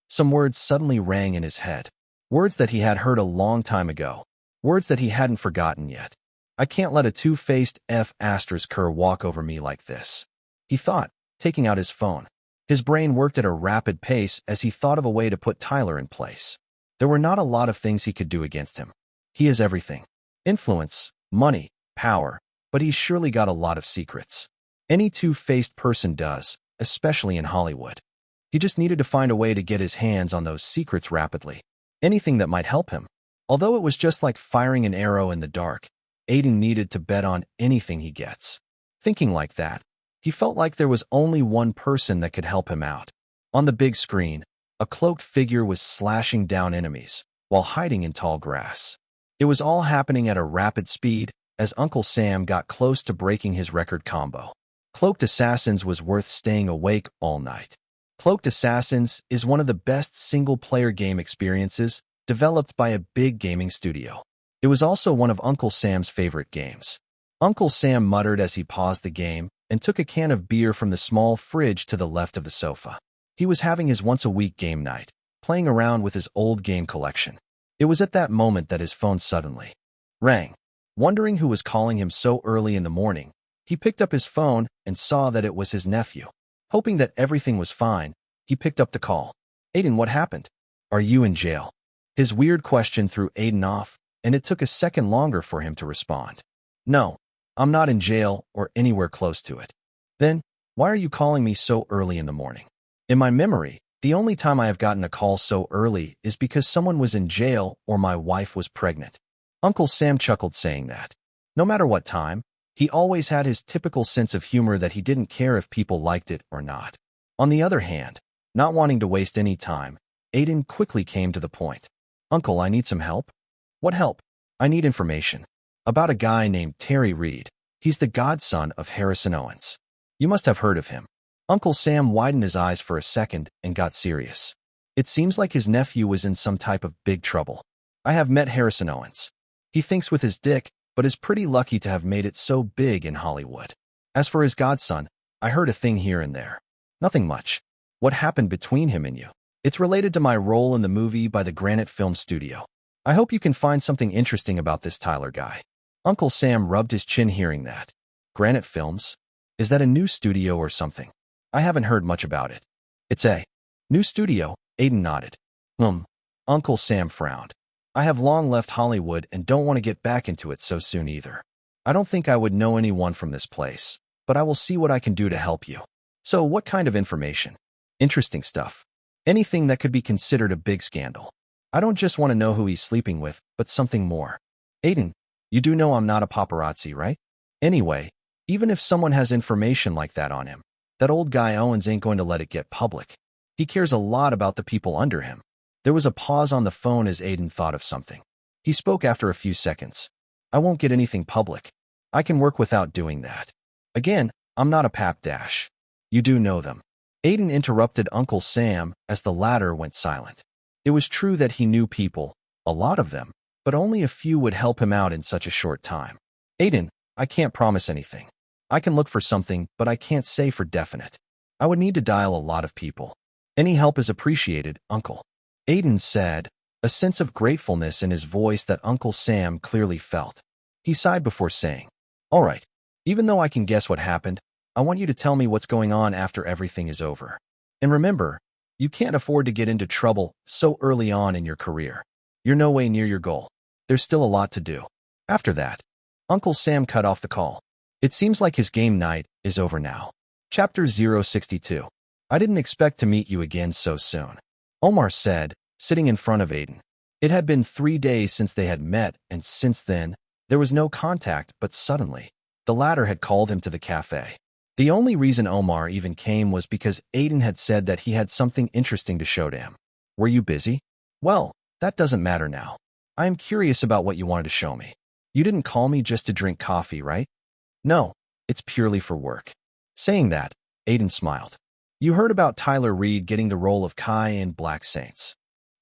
Some words suddenly rang in his head. Words that he had heard a long time ago. Words that he hadn't forgotten yet. "I can't let a two-faced F***er walk over me like this," he thought, taking out his phone. His brain worked at a rapid pace as he thought of a way to put Tyler in place. There were not a lot of things he could do against him. He has everything. Influence, money, power, but he's surely got a lot of secrets. Any two-faced person does, especially in Hollywood. He just needed to find a way to get his hands on those secrets rapidly. Anything that might help him. Although it was just like firing an arrow in the dark, Aiden needed to bet on anything he gets. Thinking like that, he felt like there was only one person that could help him out. On the big screen, A cloaked figure was slashing down enemies while hiding in tall grass. It was all happening at a rapid speed as Uncle Sam got close to breaking his record combo. Cloaked Assassins was worth staying awake all night. Cloaked Assassins is one of the best single-player game experiences developed by a big gaming studio. It was also one of Uncle Sam's favorite games. Uncle Sam muttered as he paused the game and took a can of beer from the small fridge to the left of the sofa. He was having his once-a-week game night, playing around with his old game collection. It was at that moment that his phone suddenly rang. Wondering who was calling him so early in the morning, he picked up his phone and saw that it was his nephew. Hoping that everything was fine, he picked up the call. Aiden, what happened? Are you in jail? His weird question threw Aiden off, and it took a second longer for him to respond. No, I'm not in jail or anywhere close to it. Then, why are you calling me so early in the morning? In my memory, the only time I have gotten a call so early is because someone was in jail or my wife was pregnant. Uncle Sam chuckled saying that. No matter what time, he always had his typical sense of humor that he didn't care if people liked it or not. On the other hand, not wanting to waste any time, Aiden quickly came to the point. Uncle, I need some help. What help? I need information. About a guy named Terry Reed. He's the godson of Harrison Owens. You must have heard of him. Uncle Sam widened his eyes for a second and got serious. It seems like his nephew was in some type of big trouble. I have met Harrison Owens. He thinks with his dick, but is pretty lucky to have made it so big in Hollywood. As for his godson, I heard a thing here and there. Nothing much. What happened between him and you? It's related to my role in the movie by the Granite Film Studio. I hope you can find something interesting about this Tyler guy. Uncle Sam rubbed his chin hearing that. Granite Films? Is that a new studio or something? I haven't heard much about it. It's a new studio, Aiden nodded. Uncle Sam frowned. I have long left Hollywood and don't want to get back into it so soon either. I don't think I would know anyone from this place, but I will see what I can do to help you. So what kind of information? Interesting stuff. Anything that could be considered a big scandal. I don't just want to know who he's sleeping with, but something more. Aiden, you do know I'm not a paparazzi, right? Anyway, even if someone has information like that on him, that old guy Owens ain't going to let it get public. He cares a lot about the people under him. There was a pause on the phone as Aiden thought of something. He spoke after a few seconds. I won't get anything public. I can work without doing that. Again, I'm not a pap dash. You do know them. Aiden interrupted Uncle Sam as the latter went silent. It was true that he knew people, a lot of them, but only a few would help him out in such a short time. Aiden, I can't promise anything. I can look for something, but I can't say for definite. I would need to dial a lot of people. Any help is appreciated, Uncle. Aiden said, a sense of gratefulness in his voice that Uncle Sam clearly felt. He sighed before saying, all right, even though I can guess what happened, I want you to tell me what's going on after everything is over. And remember, you can't afford to get into trouble so early on in your career. You're no way near your goal. There's still a lot to do. After that, Uncle Sam cut off the call. It seems like his game night is over now. Chapter 062. I didn't expect to meet you again so soon, Omar said, sitting in front of Aiden. It had been 3 days since they had met, and since then, there was no contact, but suddenly, the latter had called him to the cafe. The only reason Omar even came was because Aiden had said that he had something interesting to show to him. Were you busy? Well, that doesn't matter now. I am curious about what you wanted to show me. You didn't call me just to drink coffee, right? No, it's purely for work. Saying that, Aiden smiled. You heard about Tyler Reed getting the role of Kai in Black Saints.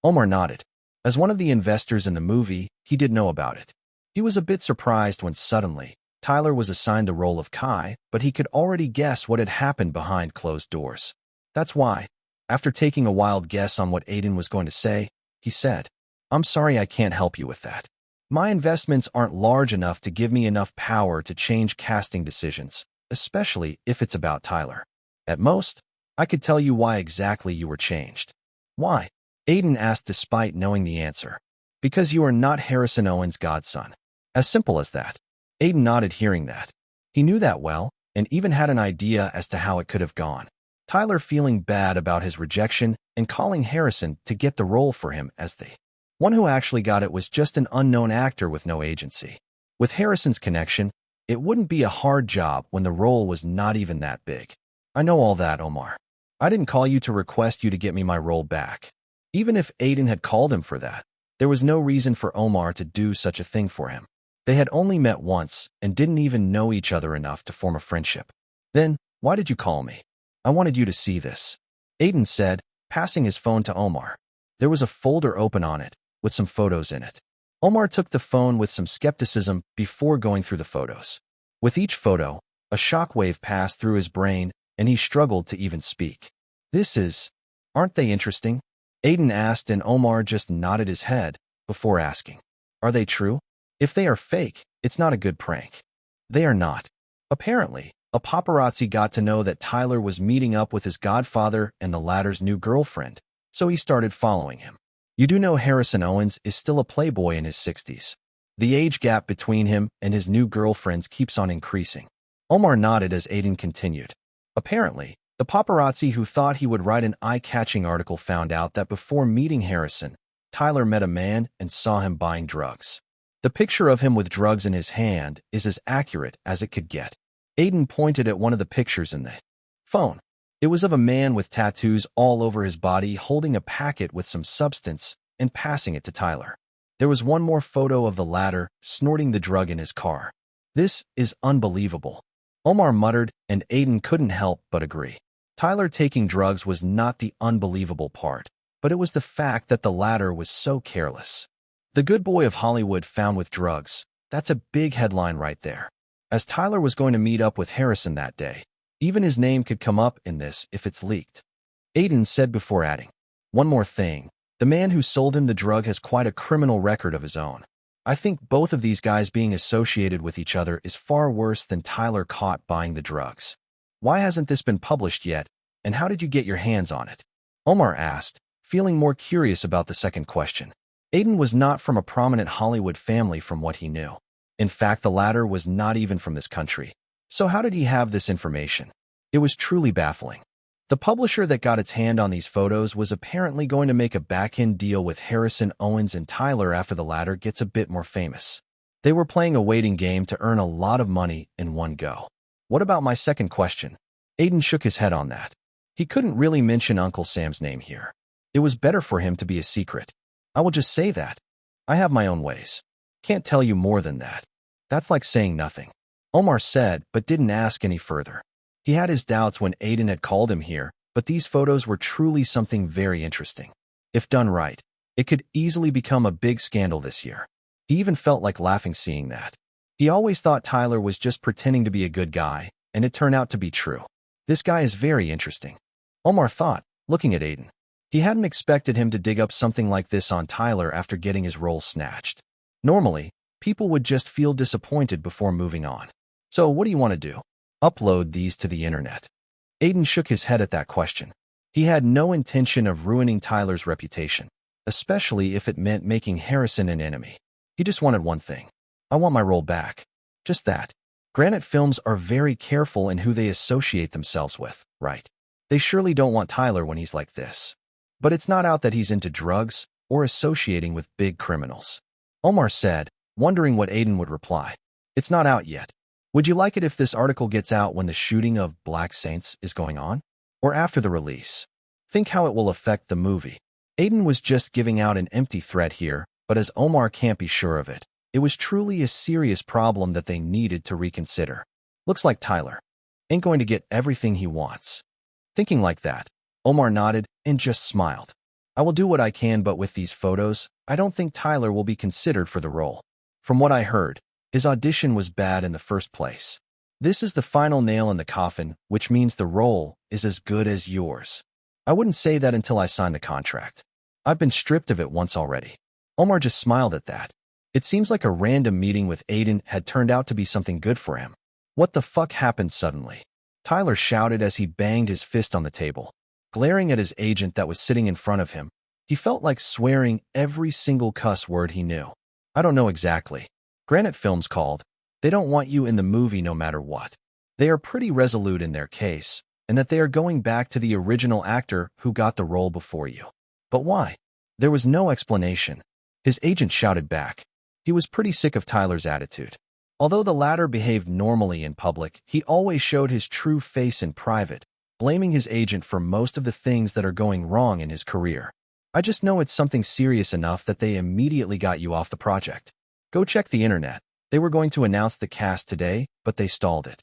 Omar nodded. As one of the investors in the movie, he did know about it. He was a bit surprised when suddenly, Tyler was assigned the role of Kai, but he could already guess what had happened behind closed doors. That's why, after taking a wild guess on what Aiden was going to say, he said, I'm sorry I can't help you with that. My investments aren't large enough to give me enough power to change casting decisions, especially if it's about Tyler. At most, I could tell you why exactly you were changed. Why? Aiden asked despite knowing the answer. Because you are not Harrison Owens' godson. As simple as that. Aiden nodded hearing that. He knew that well, and even had an idea as to how it could have gone. Tyler feeling bad about his rejection and calling Harrison to get the role for him as the one who actually got it was just an unknown actor with no agency. With Harrison's connection, it wouldn't be a hard job when the role was not even that big. I know all that, Omar. I didn't call you to request you to get me my role back. Even if Aiden had called him for that, there was no reason for Omar to do such a thing for him. They had only met once and didn't even know each other enough to form a friendship. Then, why did you call me? I wanted you to see this, Aiden said, passing his phone to Omar. There was a folder open on it, with some photos in it. Omar took the phone with some skepticism before going through the photos. With each photo, a shockwave passed through his brain, and he struggled to even speak. Aren't they interesting? Aiden asked, and Omar just nodded his head before asking, are they true? If they are fake, it's not a good prank. They are not. Apparently, a paparazzi got to know that Tyler was meeting up with his godfather and the latter's new girlfriend, so he started following him. You do know Harrison Owens is still a playboy in his 60s. The age gap between him and his new girlfriends keeps on increasing. Omar nodded as Aiden continued. Apparently, the paparazzi who thought he would write an eye-catching article found out that before meeting Harrison, Tyler met a man and saw him buying drugs. The picture of him with drugs in his hand is as accurate as it could get. Aiden pointed at one of the pictures in the phone. It was of a man with tattoos all over his body holding a packet with some substance and passing it to Tyler. There was one more photo of the latter snorting the drug in his car. This is unbelievable, Omar muttered, and Aiden couldn't help but agree. Tyler taking drugs was not the unbelievable part, but it was the fact that the latter was so careless. The good boy of Hollywood found with drugs. That's a big headline right there. As Tyler was going to meet up with Harrison that day, even his name could come up in this if it's leaked. Aiden said before adding, one more thing, the man who sold him the drug has quite a criminal record of his own. I think both of these guys being associated with each other is far worse than Tyler caught buying the drugs. Why hasn't this been published yet, and how did you get your hands on it? Omar asked, feeling more curious about the second question. Aiden was not from a prominent Hollywood family from what he knew. In fact, the latter was not even from this country. So how did he have this information? It was truly baffling. The publisher that got its hand on these photos was apparently going to make a back-end deal with Harrison Owens and Tyler after the latter gets a bit more famous. They were playing a waiting game to earn a lot of money in one go. What about my second question? Aiden shook his head on that. He couldn't really mention Uncle Sam's name here. It was better for him to be a secret. I will just say that. I have my own ways. Can't tell you more than that. That's like saying nothing, Omar said, but didn't ask any further. He had his doubts when Aiden had called him here, but these photos were truly something very interesting. If done right, it could easily become a big scandal this year. He even felt like laughing seeing that. He always thought Tyler was just pretending to be a good guy, and it turned out to be true. This guy is very interesting, Omar thought, looking at Aiden. He hadn't expected him to dig up something like this on Tyler after getting his role snatched. Normally, people would just feel disappointed before moving on. So what do you want to do? Upload these to the internet? Aiden shook his head at that question. He had no intention of ruining Tyler's reputation, especially if it meant making Harrison an enemy. He just wanted one thing. I want my role back. Just that. Granite Films are very careful in who they associate themselves with, right? They surely don't want Tyler when he's like this. But it's not out that he's into drugs or associating with big criminals, Omar said, wondering what Aiden would reply. It's not out yet. Would you like it if this article gets out when the shooting of Black Saints is going on? Or after the release? Think how it will affect the movie. Aiden was just giving out an empty threat here, but as Omar can't be sure of it, it was truly a serious problem that they needed to reconsider. Looks like Tyler ain't going to get everything he wants. Thinking like that, Omar nodded and just smiled. I will do what I can, but with these photos, I don't think Tyler will be considered for the role. From what I heard, his audition was bad in the first place. This is the final nail in the coffin, which means the role is as good as yours. I wouldn't say that until I sign the contract. I've been stripped of it once already. Omar just smiled at that. It seems like a random meeting with Aiden had turned out to be something good for him. What the fuck happened suddenly? Tyler shouted as he banged his fist on the table. Glaring at his agent that was sitting in front of him, he felt like swearing every single cuss word he knew. I don't know exactly. Granite Films called. They don't want you in the movie no matter what. They are pretty resolute in their case, and that they are going back to the original actor who got the role before you. But why? There was no explanation. His agent shouted back. He was pretty sick of Tyler's attitude. Although the latter behaved normally in public, he always showed his true face in private, blaming his agent for most of the things that are going wrong in his career. I just know it's something serious enough that they immediately got you off the project. Go check the internet. They were going to announce the cast today, but they stalled it.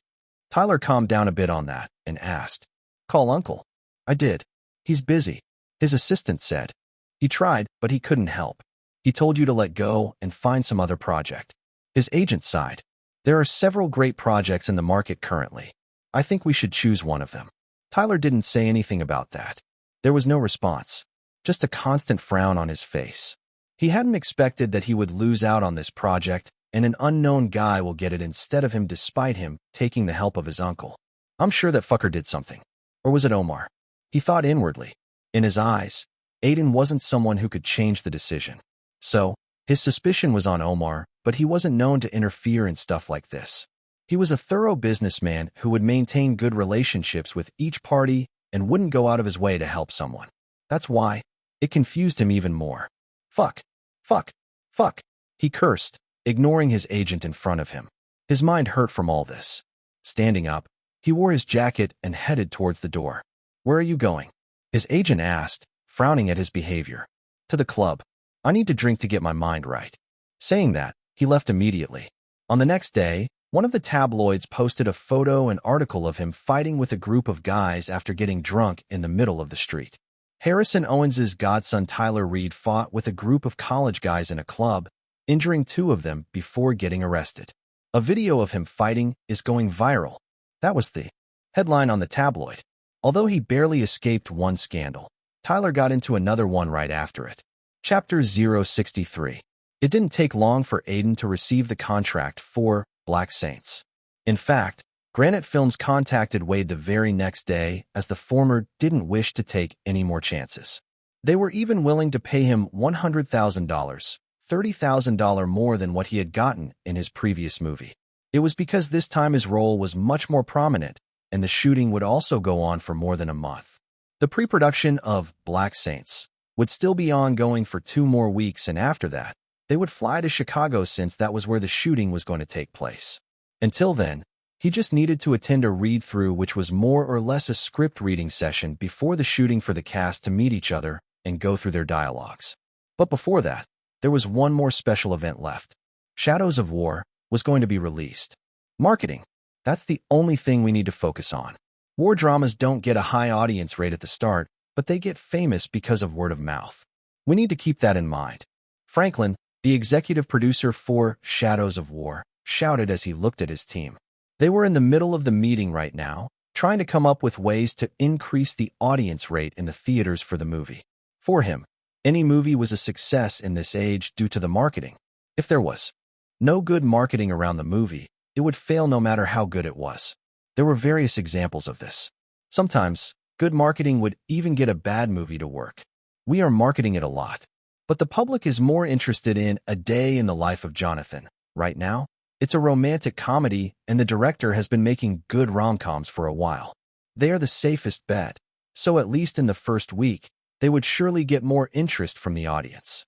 Tyler calmed down a bit on that and asked, "Call Uncle." I did. He's busy, his assistant said. He tried, but he couldn't help. He told you to let go and find some other project. His agent sighed. There are several great projects in the market currently. I think we should choose one of them. Tyler didn't say anything about that. There was no response, just a constant frown on his face. He hadn't expected that he would lose out on this project and an unknown guy will get it instead of him despite him taking the help of his uncle. I'm sure that fucker did something. Or was it Omar? He thought inwardly. In his eyes, Aiden wasn't someone who could change the decision. So, his suspicion was on Omar, but he wasn't known to interfere in stuff like this. He was a thorough businessman who would maintain good relationships with each party and wouldn't go out of his way to help someone. That's why it confused him even more. Fuck. Fuck. Fuck. He cursed, ignoring his agent in front of him. His mind hurt from all this. Standing up, he wore his jacket and headed towards the door. Where are you going? His agent asked, frowning at his behavior. To the club. I need to drink to get my mind right. Saying that, he left immediately. On the next day, one of the tabloids posted a photo and article of him fighting with a group of guys after getting drunk in the middle of the street. Harrison Owens's godson Tyler Reed fought with a group of college guys in a club, injuring two of them before getting arrested. A video of him fighting is going viral. That was the headline on the tabloid. Although he barely escaped one scandal, Tyler got into another one right after it. Chapter 063. It didn't take long for Aiden to receive the contract for Black Saints. In fact, Granite Films contacted Wade the very next day as the former didn't wish to take any more chances. They were even willing to pay him $100,000, $30,000 more than what he had gotten in his previous movie. It was because this time his role was much more prominent, and the shooting would also go on for more than a month. The pre-production of Black Saints would still be ongoing for 2 more weeks, and after that, they would fly to Chicago since that was where the shooting was going to take place. Until then, he just needed to attend a read-through, which was more or less a script reading session before the shooting for the cast to meet each other and go through their dialogues. But before that, there was one more special event left. Shadows of War was going to be released. Marketing. That's the only thing we need to focus on. War dramas don't get a high audience rate at the start, but they get famous because of word of mouth. We need to keep that in mind. Franklin, the executive producer for Shadows of War, shouted as he looked at his team. They were in the middle of the meeting right now, trying to come up with ways to increase the audience rate in the theaters for the movie. For him, any movie was a success in this age due to the marketing. If there was no good marketing around the movie, it would fail no matter how good it was. There were various examples of this. Sometimes, good marketing would even get a bad movie to work. We are marketing it a lot. But the public is more interested in A Day in the Life of Jonathan. Right now, it's a romantic comedy, and the director has been making good rom-coms for a while. They are the safest bet, so at least in the first week, they would surely get more interest from the audience.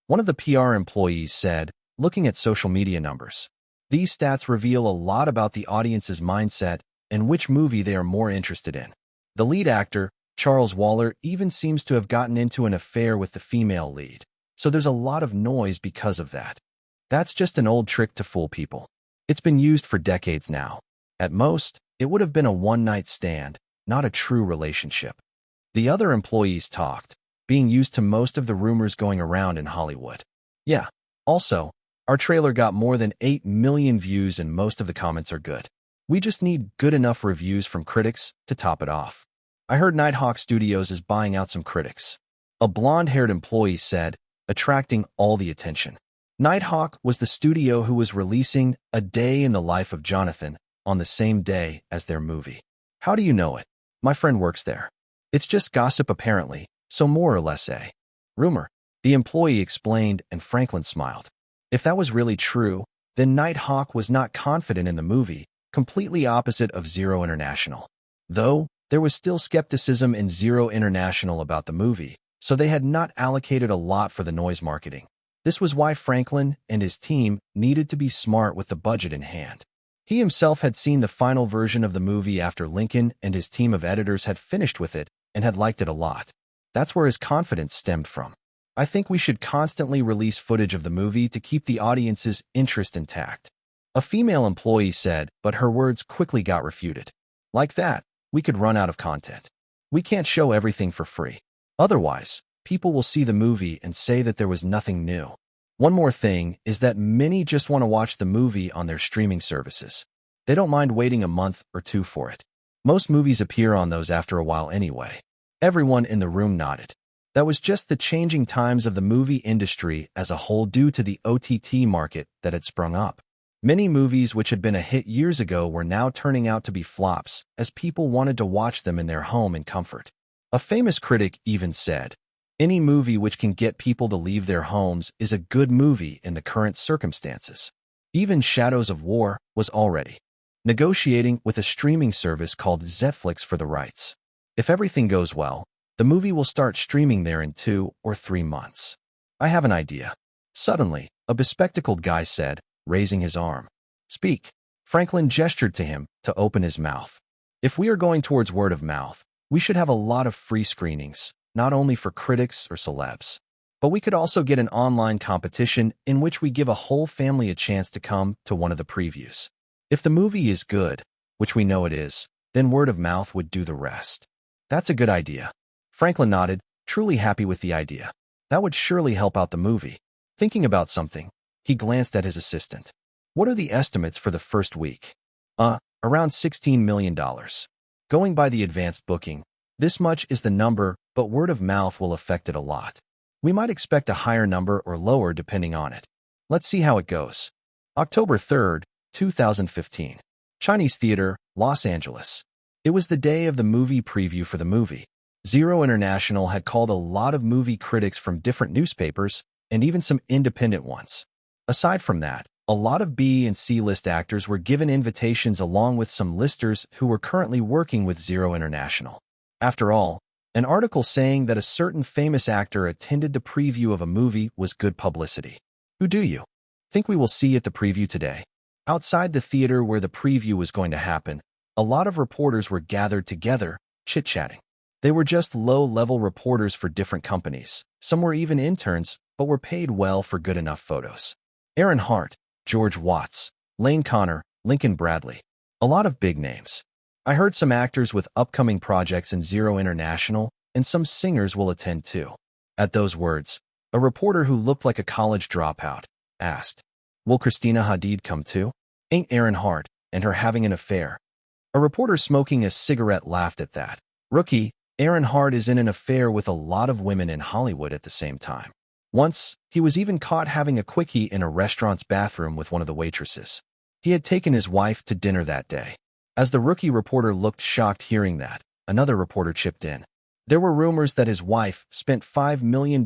One of the PR employees said, looking at social media numbers, these stats reveal a lot about the audience's mindset and which movie they are more interested in. The lead actor, Charles Waller, even seems to have gotten into an affair with the female lead, so there's a lot of noise because of that. That's just an old trick to fool people. It's been used for decades now. At most, it would have been a one-night stand, not a true relationship. The other employees talked, being used to most of the rumors going around in Hollywood. Yeah, also, our trailer got more than 8 million views and most of the comments are good. We just need good enough reviews from critics to top it off. I heard Nighthawk Studios is buying out some critics. A blonde-haired employee said, attracting all the attention. Nighthawk was the studio who was releasing A Day in the Life of Jonathan on the same day as their movie. How do you know it? My friend works there. It's just gossip apparently, so more or less a rumor. The employee explained, and Franklin smiled. If that was really true, then Nighthawk was not confident in the movie, completely opposite of Zero International. Though, there was still skepticism in Zero International about the movie, so they had not allocated a lot for the noise marketing. This was why Franklin and his team needed to be smart with the budget in hand. He himself had seen the final version of the movie after Lincoln and his team of editors had finished with it and had liked it a lot. That's where his confidence stemmed from. I think we should constantly release footage of the movie to keep the audience's interest intact. A female employee said, but her words quickly got refuted. Like that, we could run out of content. We can't show everything for free. Otherwise, people will see the movie and say that there was nothing new. One more thing is that many just want to watch the movie on their streaming services. They don't mind waiting a month or two for it. Most movies appear on those after a while anyway. Everyone in the room nodded. That was just the changing times of the movie industry as a whole due to the OTT market that had sprung up. Many movies which had been a hit years ago were now turning out to be flops, as people wanted to watch them in their home in comfort. A famous critic even said, "Any movie which can get people to leave their homes is a good movie in the current circumstances." Even Shadows of War was already negotiating with a streaming service called Netflix for the rights. If everything goes well, the movie will start streaming there in 2 or 3 months. I have an idea. Suddenly, a bespectacled guy said, raising his arm. "Speak." Franklin gestured to him to open his mouth. "If we are going towards word of mouth, we should have a lot of free screenings, not only for critics or celebs. But we could also get an online competition in which we give a whole family a chance to come to one of the previews. If the movie is good, which we know it is, then word of mouth would do the rest." "That's a good idea." Franklin nodded, truly happy with the idea. That would surely help out the movie. Thinking about something, he glanced at his assistant. "What are the estimates for the first week?" Around $16 million. Going by the advanced booking, this much is the number, but word of mouth will affect it a lot. We might expect a higher number or lower depending on it. Let's see how it goes." October 3rd, 2015. Chinese Theater, Los Angeles. It was the day of the movie preview for the movie. Zero International had called a lot of movie critics from different newspapers, and even some independent ones. Aside from that, a lot of B and C-list actors were given invitations along with some listers who were currently working with Zero International. After all, an article saying that a certain famous actor attended the preview of a movie was good publicity. Who do you think we will see at the preview today? Outside the theater where the preview was going to happen, a lot of reporters were gathered together, chit-chatting. They were just low-level reporters for different companies. Some were even interns, but were paid well for good enough photos. Aaron Hart, George Watts, Lane Connor, Lincoln Bradley. A lot of big names. I heard some actors with upcoming projects in Zero International, and some singers will attend too. At those words, a reporter who looked like a college dropout asked, "Will Christina Hadid come too? Ain't Aaron Hart and her having an affair?" A reporter smoking a cigarette laughed at that. "Rookie, Aaron Hart is in an affair with a lot of women in Hollywood at the same time. Once, he was even caught having a quickie in a restaurant's bathroom with one of the waitresses. He had taken his wife to dinner that day." As the rookie reporter looked shocked hearing that, another reporter chipped in. There were rumors that his wife spent $5 million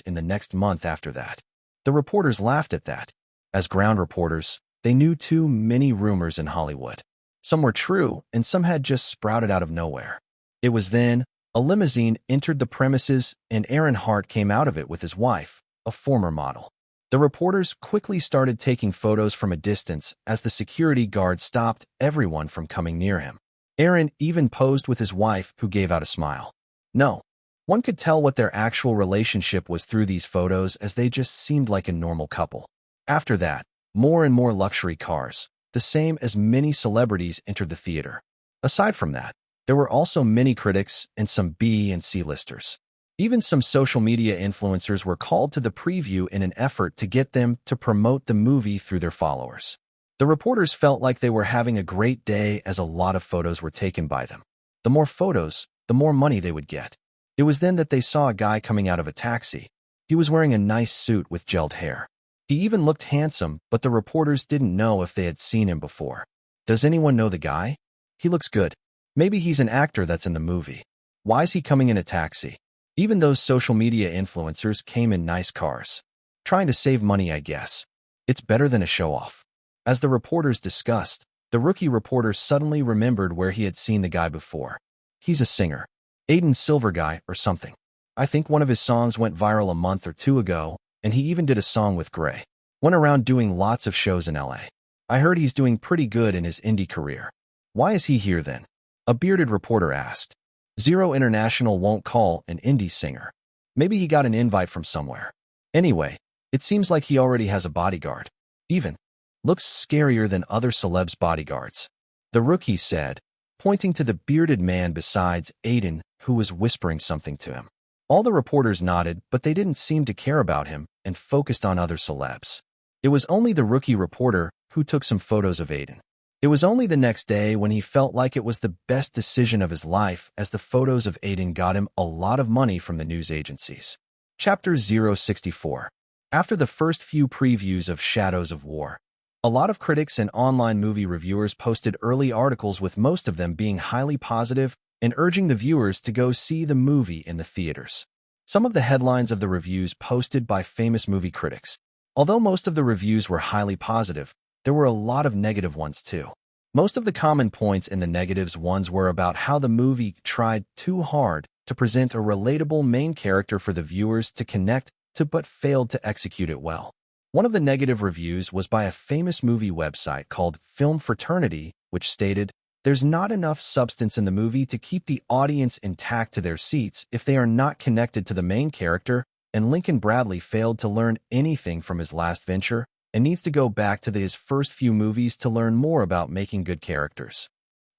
in the next month after that. The reporters laughed at that. As ground reporters, they knew too many rumors in Hollywood. Some were true, and some had just sprouted out of nowhere. It was then, a limousine entered the premises and Aaron Hart came out of it with his wife, a former model. The reporters quickly started taking photos from a distance as the security guard stopped everyone from coming near him. Aaron even posed with his wife, who gave out a smile. No, one could tell what their actual relationship was through these photos as they just seemed like a normal couple. After that, more and more luxury cars, the same as many celebrities, entered the theater. Aside from that, there were also many critics and some B and C listers. Even some social media influencers were called to the preview in an effort to get them to promote the movie through their followers. The reporters felt like they were having a great day as a lot of photos were taken by them. The more photos, the more money they would get. It was then that they saw a guy coming out of a taxi. He was wearing a nice suit with gelled hair. He even looked handsome, but the reporters didn't know if they had seen him before. Does anyone know the guy? He looks good. Maybe he's an actor that's in the movie. Why is he coming in a taxi? Even those social media influencers came in nice cars. Trying to save money, I guess. It's better than a show-off. As the reporters discussed, the rookie reporter suddenly remembered where he had seen the guy before. He's a singer. Aiden Silver Guy or something. I think one of his songs went viral a month or two ago, and he even did a song with Gray. Went around doing lots of shows in LA. I heard he's doing pretty good in his indie career. Why is he here then? A bearded reporter asked. Zero International won't call an indie singer. Maybe he got an invite from somewhere. Anyway, it seems like he already has a bodyguard. Even looks scarier than other celebs' bodyguards. The rookie said, pointing to the bearded man besides Aiden, who was whispering something to him. All the reporters nodded, but they didn't seem to care about him and focused on other celebs. It was only the rookie reporter who took some photos of Aiden. It was only the next day when he felt like it was the best decision of his life, as the photos of Aiden got him a lot of money from the news agencies. Chapter 064. After the first few previews of Shadows of War, a lot of critics and online movie reviewers posted early articles, with most of them being highly positive and urging the viewers to go see the movie in the theaters. Some of the headlines of the reviews posted by famous movie critics. Although most of the reviews were highly positive, there were a lot of negative ones too. Most of the common points in the negatives ones were about how the movie tried too hard to present a relatable main character for the viewers to connect to, but failed to execute it well. One of the negative reviews was by a famous movie website called Film Fraternity, which stated, "There's not enough substance in the movie to keep the audience intact to their seats if they are not connected to the main character, and Lincoln Bradley failed to learn anything from his last venture and needs to go back to his first few movies to learn more about making good characters."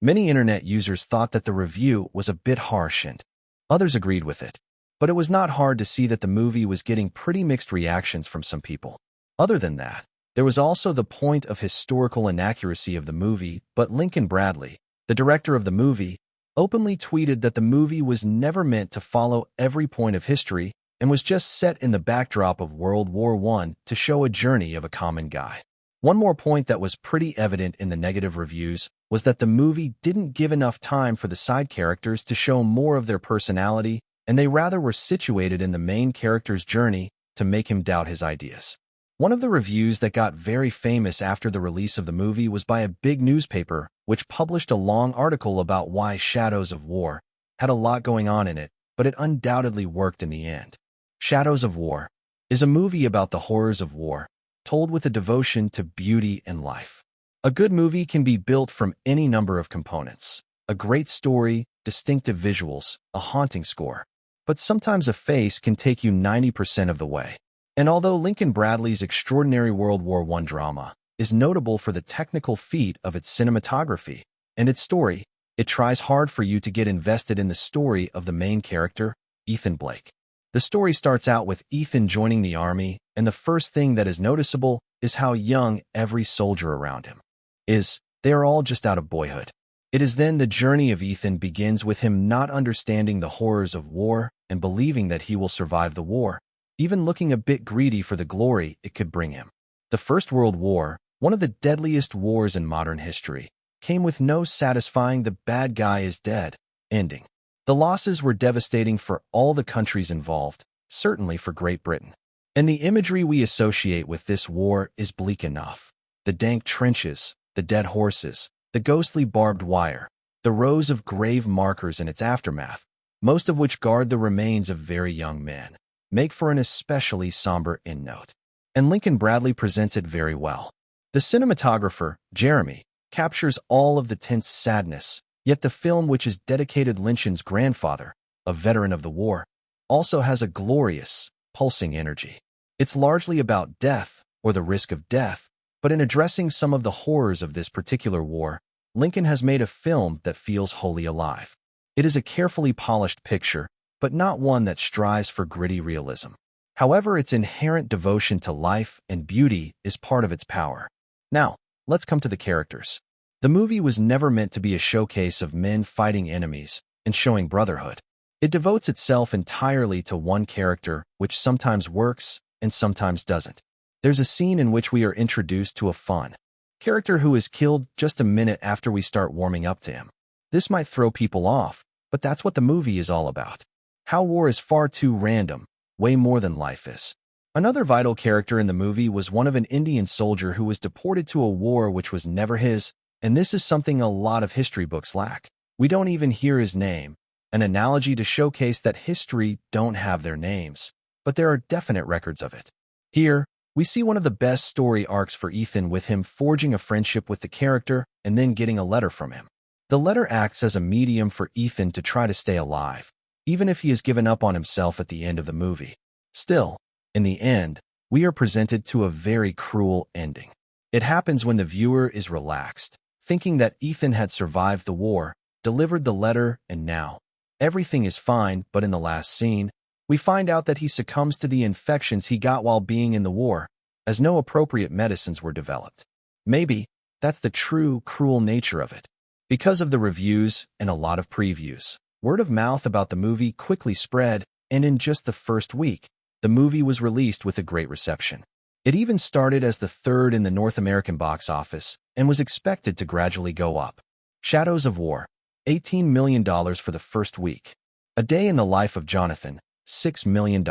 Many internet users thought that the review was a bit harsh, and others agreed with it. But it was not hard to see that the movie was getting pretty mixed reactions from some people. Other than that, there was also the point of historical inaccuracy of the movie, but Lincoln Bradley, the director of the movie, openly tweeted that the movie was never meant to follow every point of history and was just set in the backdrop of World War I to show a journey of a common guy. One more point that was pretty evident in the negative reviews was that the movie didn't give enough time for the side characters to show more of their personality, and they rather were situated in the main character's journey to make him doubt his ideas. One of the reviews that got very famous after the release of the movie was by a big newspaper, which published a long article about why Shadows of War had a lot going on in it, but it undoubtedly worked in the end. Shadows of War is a movie about the horrors of war, told with a devotion to beauty and life. A good movie can be built from any number of components: a great story, distinctive visuals, a haunting score. But sometimes a face can take you 90% of the way. And although Lincoln Bradley's extraordinary World War I drama is notable for the technical feat of its cinematography and its story, it tries hard for you to get invested in the story of the main character, Ethan Blake. The story starts out with Ethan joining the army, and the first thing that is noticeable is how young every soldier around him is. They are all just out of boyhood. It is then the journey of Ethan begins with him not understanding the horrors of war and believing that he will survive the war, even looking a bit greedy for the glory it could bring him. The First World War, one of the deadliest wars in modern history, came with no satisfying "the bad guy is dead" ending. The losses were devastating for all the countries involved, certainly for Great Britain. And the imagery we associate with this war is bleak enough. The dank trenches, the dead horses, the ghostly barbed wire, the rows of grave markers in its aftermath, most of which guard the remains of very young men, make for an especially somber endnote. And Lincoln Bradley presents it very well. The cinematographer, Jeremy, captures all of the tense sadness, yet the film, which is dedicated Lynch's grandfather, a veteran of the war, also has a glorious, pulsing energy. It's largely about death, or the risk of death, but in addressing some of the horrors of this particular war, Lincoln has made a film that feels wholly alive. It is a carefully polished picture, but not one that strives for gritty realism. However, its inherent devotion to life and beauty is part of its power. Now, let's come to the characters. The movie was never meant to be a showcase of men fighting enemies and showing brotherhood. It devotes itself entirely to one character, which sometimes works and sometimes doesn't. There's a scene in which we are introduced to a fun character who is killed just a minute after we start warming up to him. This might throw people off, but that's what the movie is all about. How war is far too random, way more than life is. Another vital character in the movie was one of an Indian soldier who was deported to a war which was never his, and this is something a lot of history books lack. We don't even hear his name, an analogy to showcase that history don't have their names, but there are definite records of it. Here, We see one of the best story arcs for Ethan, with him forging a friendship with the character and then getting a letter from him. The letter acts as a medium for Ethan to try to stay alive, even if he has given up on himself at the end of the movie. Still, in the end, we are presented to a very cruel ending. It happens when the viewer is relaxed, thinking that Ethan had survived the war, delivered the letter, and now everything is fine, but in the last scene, we find out that he succumbs to the infections he got while being in the war, as no appropriate medicines were developed. Maybe that's the true, cruel nature of it. Because of the reviews and a lot of previews, word of mouth about the movie quickly spread, and in just the first week, the movie was released with a great reception. It even started as the third in the North American box office and was expected to gradually go up. Shadows of War, $18 million for the first week. A Day in the Life of Jonathan, $6 million.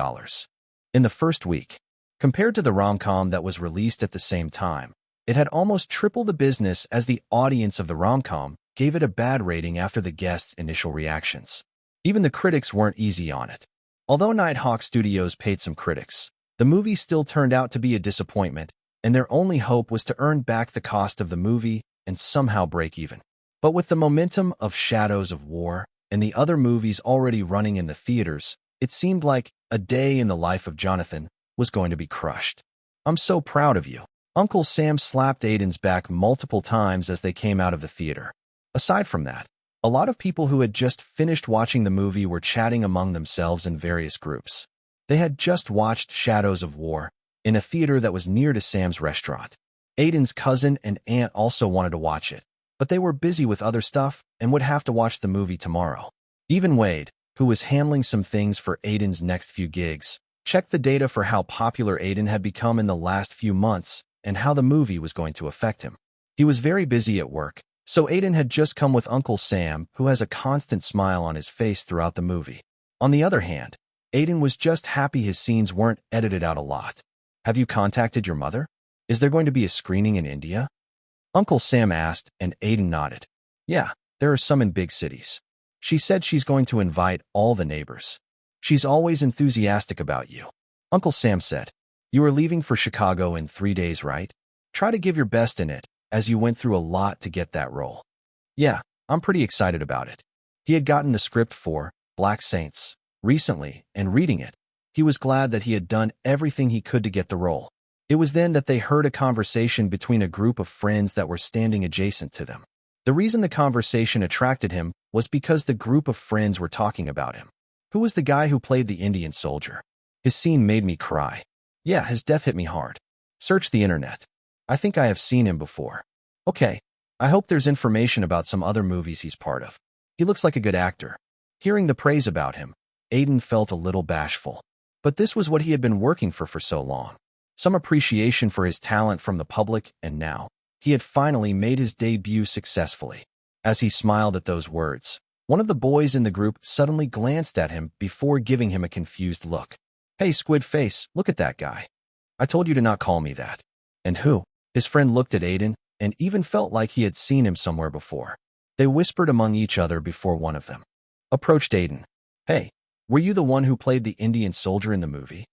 In the first week, compared to the rom-com that was released at the same time, it had almost triple the business, as the audience of the rom-com gave it a bad rating after the guests' initial reactions. Even the critics weren't easy on it. Although Nighthawk Studios paid some critics, the movie still turned out to be a disappointment, and their only hope was to earn back the cost of the movie and somehow break even. But with the momentum of Shadows of War and the other movies already running in the theaters, it seemed like A Day in the Life of Jonathan was going to be crushed. "I'm so proud of you." Uncle Sam slapped Aiden's back multiple times as they came out of the theater. Aside from that, a lot of people who had just finished watching the movie were chatting among themselves in various groups. They had just watched Shadows of War in a theater that was near to Sam's restaurant. Aiden's cousin and aunt also wanted to watch it, but they were busy with other stuff and would have to watch the movie tomorrow. Even Wade, who was handling some things for Aiden's next few gigs, checked the data for how popular Aiden had become in the last few months and how the movie was going to affect him. He was very busy at work, so Aiden had just come with Uncle Sam, who has a constant smile on his face throughout the movie. On the other hand, Aiden was just happy his scenes weren't edited out a lot. "Have you contacted your mother? Is there going to be a screening in India?" Uncle Sam asked, and Aiden nodded. "Yeah, there are some in big cities. She said she's going to invite all the neighbors. She's always enthusiastic about you." Uncle Sam said, "You are leaving for Chicago in 3 days, right? Try to give your best in it, as you went through a lot to get that role." "Yeah, I'm pretty excited about it." He had gotten the script for Black Saints recently, and reading it, he was glad that he had done everything he could to get the role. It was then that they heard a conversation between a group of friends that were standing adjacent to them. The reason the conversation attracted him was because the group of friends were talking about him. "Who was the guy who played the Indian soldier? His scene made me cry. Yeah, his death hit me hard. Search the internet. I think I have seen him before. Okay, I hope there's information about some other movies he's part of. He looks like a good actor." Hearing the praise about him, Aiden felt a little bashful. But this was what he had been working for so long. Some appreciation for his talent from the public, and now he had finally made his debut successfully. As he smiled at those words, one of the boys in the group suddenly glanced at him before giving him a confused look. "Hey, Squid Face, look at that guy. I told you to not call me that." "And who?" His friend looked at Aiden and even felt like he had seen him somewhere before. They whispered among each other before one of them approached Aiden. "Hey, were you the one who played the Indian soldier in the movie?"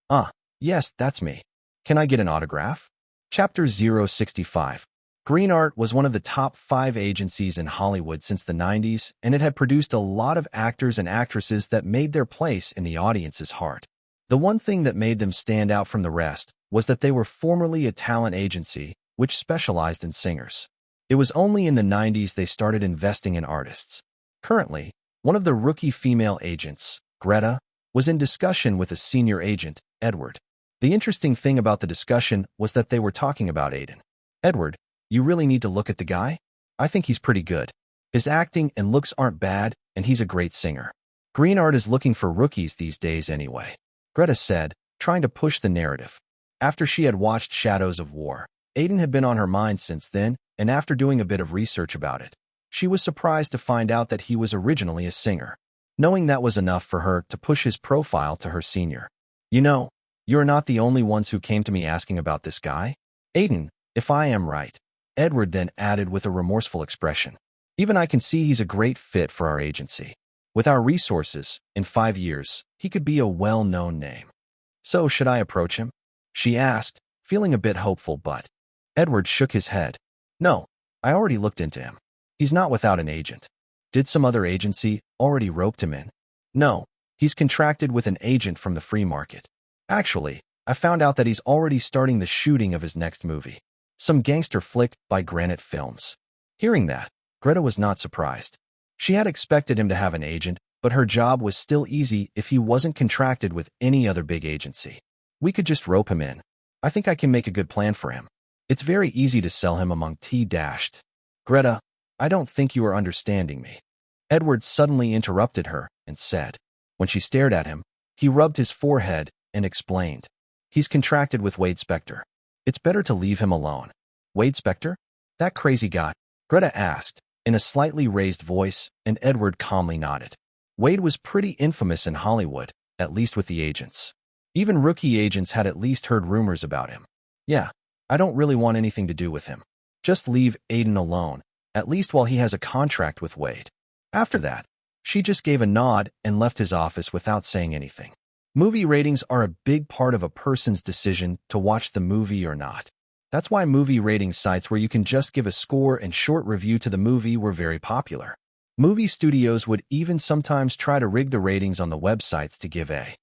"Ah, yes, that's me. Can I get an autograph?" Chapter 065. Green Art was one of the top 5 agencies in Hollywood since the 90s, and it had produced a lot of actors and actresses that made their place in the audience's heart. The one thing that made them stand out from the rest was that they were formerly a talent agency which specialized in singers. It was only in the 90s they started investing in artists. Currently, one of the rookie female agents, Greta, was in discussion with a senior agent, Edward. The interesting thing about the discussion was that they were talking about Aiden. "Edward, you really need to look at the guy? I think he's pretty good. His acting and looks aren't bad, and he's a great singer. Green Art is looking for rookies these days anyway," Greta said, trying to push the narrative. After she had watched Shadows of War, Aiden had been on her mind since then, and after doing a bit of research about it, she was surprised to find out that he was originally a singer. Knowing that was enough for her to push his profile to her senior. "You know, you're not the only ones who came to me asking about this guy, Aiden, if I am right," Edward then added with a remorseful expression. "Even I can see he's a great fit for our agency. With our resources, in 5 years, he could be a well-known name." "So should I approach him?" she asked, feeling a bit hopeful, but Edward shook his head. No, I already looked into him. He's not without an agent. Did some other agency already roped him in? No, he's contracted with an agent from the free market. Actually, I found out that he's already starting the shooting of his next movie. Some gangster flick by Granite Films. Hearing that, Greta was not surprised. She had expected him to have an agent, but her job was still easy if he wasn't contracted with any other big agency. We could just rope him in. I think I can make a good plan for him. It's very easy to sell him among T-dashed. Greta, I don't think you are understanding me. Edward suddenly interrupted her and said. When she stared at him, he rubbed his forehead and explained. He's contracted with Wade Spector. It's better to leave him alone. Wade Spector? That crazy guy? Greta asked, in a slightly raised voice, and Edward calmly nodded. Wade was pretty infamous in Hollywood, at least with the agents. Even rookie agents had at least heard rumors about him. Yeah, I don't really want anything to do with him. Just leave Aiden alone, at least while he has a contract with Wade. After that, she just gave a nod and left his office without saying anything. Movie ratings are a big part of a person's decision to watch the movie or not. That's why movie rating sites where you can just give a score and short review to the movie were very popular. Movie studios would even sometimes try to rig the ratings on the websites to give a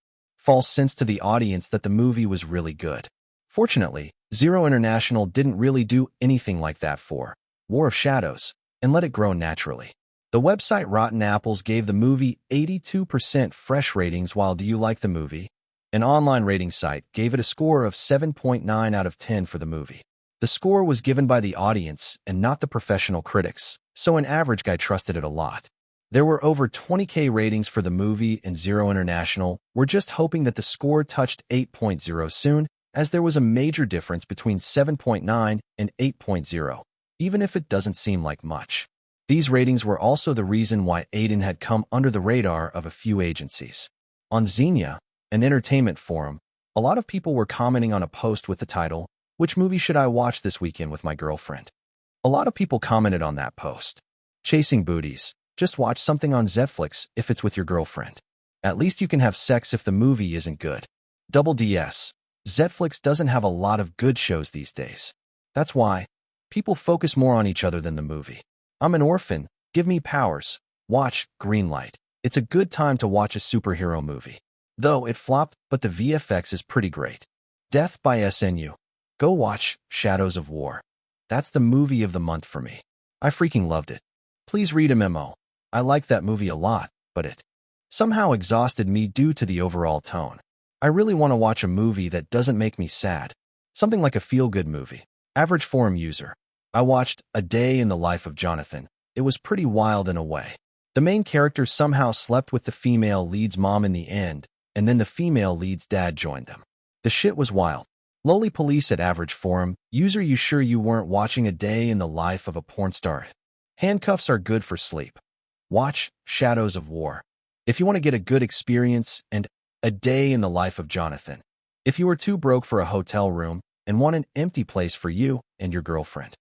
false sense to the audience that the movie was really good. Fortunately, Zero International didn't really do anything like that for War of Shadows and let it grow naturally. The website Rotten Apples gave the movie 82% fresh ratings, while Do You Like the Movie? An online rating site gave it a score of 7.9 out of 10 for the movie. The score was given by the audience and not the professional critics, so an average guy trusted it a lot. There were over 20,000 ratings for the movie, and Zero International were just hoping that the score touched 8.0 soon, as there was a major difference between 7.9 and 8.0, even if it doesn't seem like much. These ratings were also the reason why Aiden had come under the radar of a few agencies. On Xenia, an entertainment forum, a lot of people were commenting on a post with the title, "Which movie should I watch this weekend with my girlfriend?" A lot of people commented on that post. Chasing booties. Just watch something on Netflix if it's with your girlfriend. At least you can have sex if the movie isn't good. Double DS. Netflix doesn't have a lot of good shows these days. That's why people focus more on each other than the movie. I'm an orphan. Give me powers. Watch Greenlight. It's a good time to watch a superhero movie. Though it flopped, but the VFX is pretty great. Death by SNU. Go watch Shadows of War. That's the movie of the month for me. I freaking loved it. Please read a memo. I like that movie a lot, but it somehow exhausted me due to the overall tone. I really want to watch a movie that doesn't make me sad. Something like a feel-good movie. Average forum user. I watched A Day in the Life of Jonathan. It was pretty wild in a way. The main character somehow slept with the female lead's mom in the end, and then the female lead's dad joined them. The shit was wild. Lowly Police at Average Forum. User, you sure you weren't watching A Day in the Life of a Porn Star? Handcuffs are good for sleep. Watch Shadows of War. If you want to get a good experience, and A Day in the Life of Jonathan. If you are too broke for a hotel room and want an empty place for you and your girlfriend.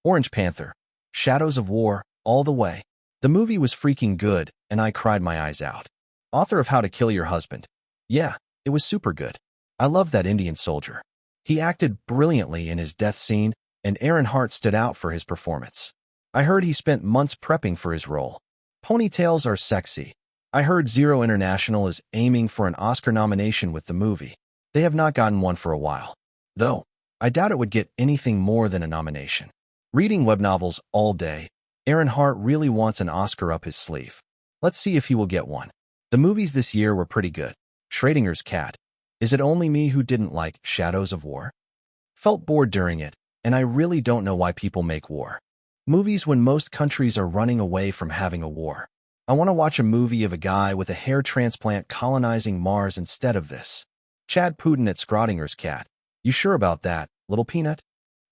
Orange Panther. Shadows of War, all the way. The movie was freaking good, and I cried my eyes out. Author of How to Kill Your Husband. Yeah, it was super good. I love that Indian soldier. He acted brilliantly in his death scene, and Aaron Hart stood out for his performance. I heard he spent months prepping for his role. Ponytails are sexy. I heard Zero International is aiming for an Oscar nomination with the movie. They have not gotten one for a while. Though, I doubt it would get anything more than a nomination. Reading web novels all day, Aaron Hart really wants an Oscar up his sleeve. Let's see if he will get one. The movies this year were pretty good. Schrodinger's Cat. Is it only me who didn't like Shadows of War? Felt bored during it, and I really don't know why people make war movies when most countries are running away from having a war. I want to watch a movie of a guy with a hair transplant colonizing Mars instead of this. Chad Putin at Schrodinger's Cat. You sure about that, little peanut?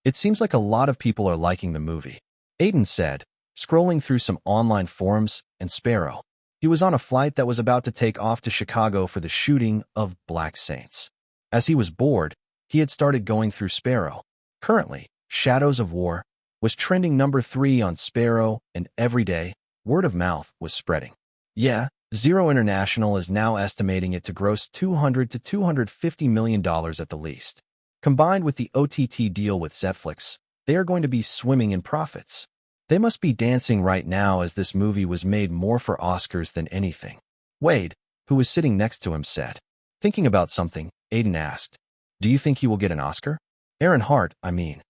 It seems like a lot of people are liking the movie. Aiden said, scrolling through some online forums, and Sparrow. He was on a flight that was about to take off to Chicago for the shooting of Black Saints. As he was bored, he had started going through Sparrow. Currently, Shadows of War was trending number 3 on Sparrow, and every day, word of mouth was spreading. Yeah, Zero International is now estimating it to gross $200 to $250 million at the least. Combined with the OTT deal with Netflix, they are going to be swimming in profits. They must be dancing right now as this movie was made more for Oscars than anything. Wade, who was sitting next to him, said. Thinking about something, Aiden asked, do you think he will get an Oscar? Aaron Hart, I mean.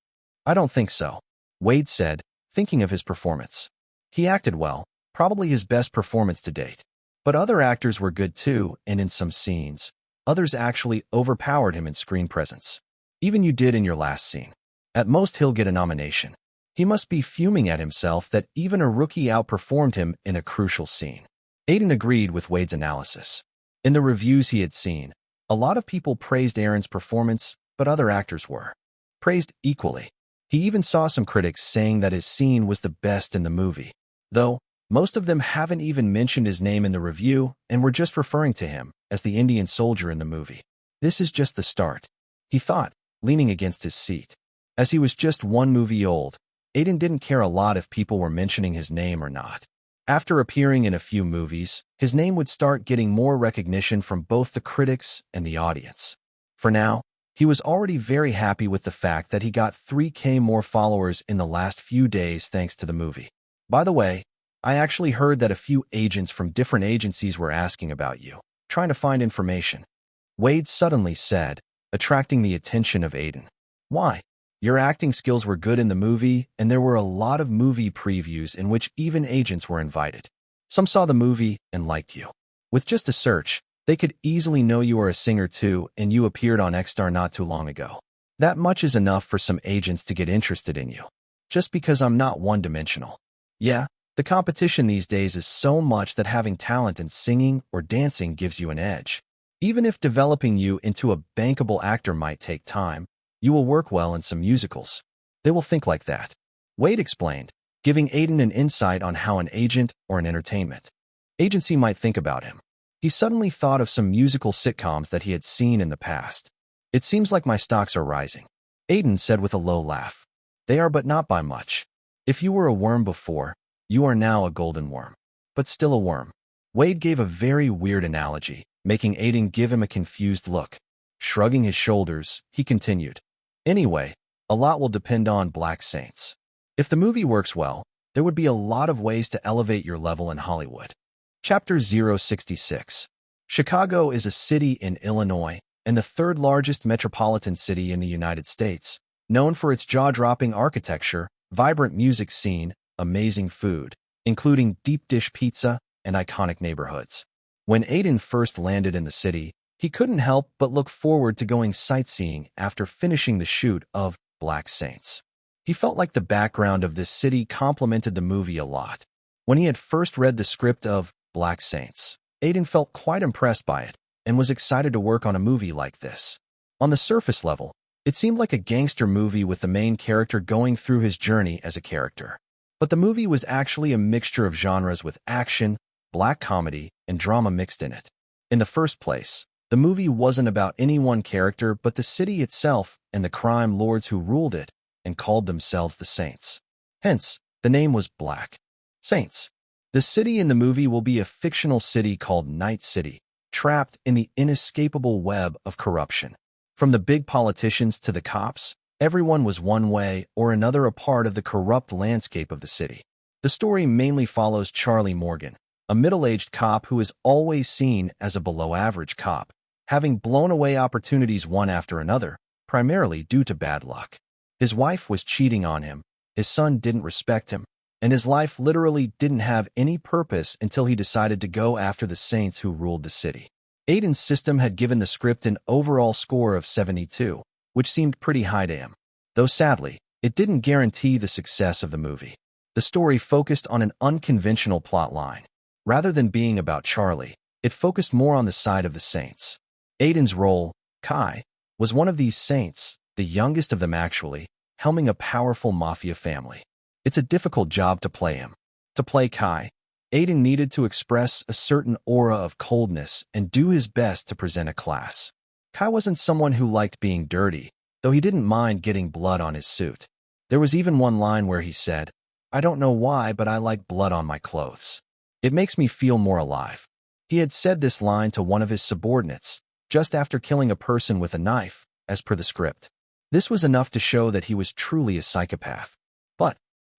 I don't think so. Wade said, thinking of his performance. He acted well, probably his best performance to date. But other actors were good too, and in some scenes, others actually overpowered him in screen presence. Even you did in your last scene. At most he'll get a nomination. He must be fuming at himself that even a rookie outperformed him in a crucial scene. Aiden agreed with Wade's analysis. In the reviews he had seen, a lot of people praised Aaron's performance, but other actors were praised equally. He even saw some critics saying that his scene was the best in the movie, though most of them haven't even mentioned his name in the review and were just referring to him as the Indian soldier in the movie. This is just the start, he thought, leaning against his seat. As he was just one movie old, Aiden didn't care a lot if people were mentioning his name or not. After appearing in a few movies, his name would start getting more recognition from both the critics and the audience. For now, he was already very happy with the fact that he got 3K more followers in the last few days thanks to the movie. By the way, I actually heard that a few agents from different agencies were asking about you, trying to find information. Wade suddenly said, attracting the attention of Aiden. Why? Your acting skills were good in the movie, and there were a lot of movie previews in which even agents were invited. Some saw the movie and liked you. With just a search, they could easily know you are a singer too, and you appeared on X-Star not too long ago. That much is enough for some agents to get interested in you. Just because I'm not one-dimensional. Yeah, the competition these days is so much that having talent in singing or dancing gives you an edge. Even if developing you into a bankable actor might take time, you will work well in some musicals. They will think like that. Wade explained, giving Aiden an insight on how an agent or an entertainment agency might think about him. He suddenly thought of some musical sitcoms that he had seen in the past. It seems like my stocks are rising, Aiden said with a low laugh. They are, but not by much. If you were a worm before, you are now a golden worm. But still a worm. Wade gave a very weird analogy, making Aiden give him a confused look. Shrugging his shoulders, he continued. Anyway, a lot will depend on Black Saints. If the movie works well, there would be a lot of ways to elevate your level in Hollywood. Chapter 066. Chicago is a city in Illinois and the third largest metropolitan city in the United States, known for its jaw-dropping architecture, vibrant music scene, amazing food, including deep dish pizza and iconic neighborhoods. When Aiden first landed in the city, he couldn't help but look forward to going sightseeing after finishing the shoot of Black Saints. He felt like the background of this city complemented the movie a lot. When he had first read the script of Black Saints, Aiden felt quite impressed by it and was excited to work on a movie like this. On the surface level, it seemed like a gangster movie with the main character going through his journey as a character. But the movie was actually a mixture of genres with action, black comedy, and drama mixed in it. In the first place, the movie wasn't about any one character but the city itself and the crime lords who ruled it and called themselves the Saints. Hence, the name was Black Saints. The city in the movie will be a fictional city called Night City, trapped in the inescapable web of corruption. From the big politicians to the cops, everyone was one way or another a part of the corrupt landscape of the city. The story mainly follows Charlie Morgan, a middle-aged cop who is always seen as a below-average cop, having blown away opportunities one after another, primarily due to bad luck. His wife was cheating on him, his son didn't respect him, and his life literally didn't have any purpose until he decided to go after the Saints who ruled the city. Aiden's system had given the script an overall score of 72, which seemed pretty high to him. Though sadly, it didn't guarantee the success of the movie. The story focused on an unconventional plot line. Rather than being about Charlie, it focused more on the side of the Saints. Aiden's role, Kai, was one of these Saints, the youngest of them actually, helming a powerful mafia family. It's a difficult job to play him. To play Kai, Aiden needed to express a certain aura of coldness and do his best to present a class. Kai wasn't someone who liked being dirty, though he didn't mind getting blood on his suit. There was even one line where he said, "I don't know why, but I like blood on my clothes. It makes me feel more alive." He had said this line to one of his subordinates, just after killing a person with a knife, as per the script. This was enough to show that he was truly a psychopath. But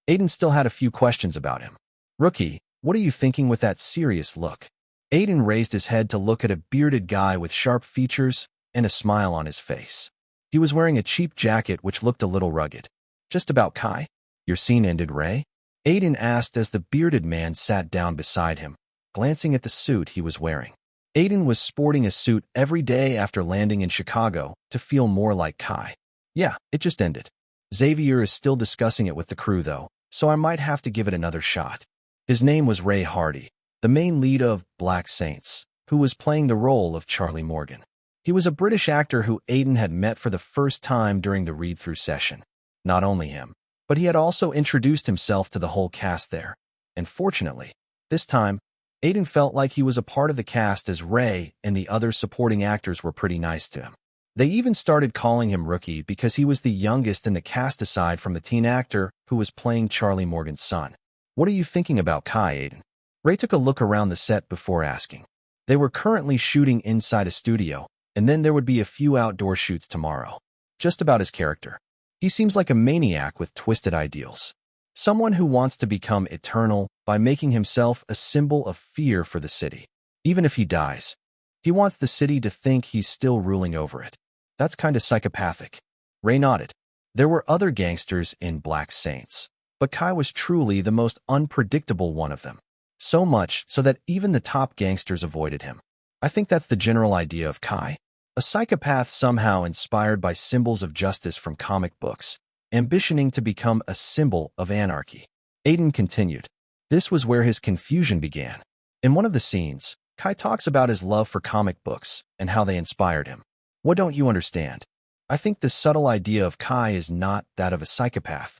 Aiden still had a few questions about him. "Rookie, what are you thinking with that serious look?" Aiden raised his head to look at a bearded guy with sharp features and a smile on his face. He was wearing a cheap jacket which looked a little rugged. "Just about Kai? Your scene ended, Ray?" Aiden asked as the bearded man sat down beside him, glancing at the suit he was wearing. Aiden was sporting a suit every day after landing in Chicago to feel more like Kai. "Yeah, it just ended. Xavier is still discussing it with the crew though, so I might have to give it another shot." His name was Ray Hardy, the main lead of Black Saints, who was playing the role of Charlie Morgan. He was a British actor who Aiden had met for the first time during the read-through session. Not only him, but he had also introduced himself to the whole cast there. And fortunately, this time, Aiden felt like he was a part of the cast as Ray and the other supporting actors were pretty nice to him. They even started calling him Rookie because he was the youngest in the cast aside from the teen actor who was playing Charlie Morgan's son. "What are you thinking about Kai, Aiden?" Ray took a look around the set before asking. They were currently shooting inside a studio, and then there would be a few outdoor shoots tomorrow. "Just about his character. He seems like a maniac with twisted ideals. Someone who wants to become eternal by making himself a symbol of fear for the city. Even if he dies, he wants the city to think he's still ruling over it. That's kinda psychopathic." Ray nodded. There were other gangsters in Black Saints, but Kai was truly the most unpredictable one of them. So much so that even the top gangsters avoided him. I think that's the general idea of Kai. A psychopath somehow inspired by symbols of justice from comic books, ambitioning to become a symbol of anarchy. Aiden continued. This was where his confusion began. In one of the scenes, Kai talks about his love for comic books and how they inspired him. "What don't you understand? I think the subtle idea of Kai is not that of a psychopath."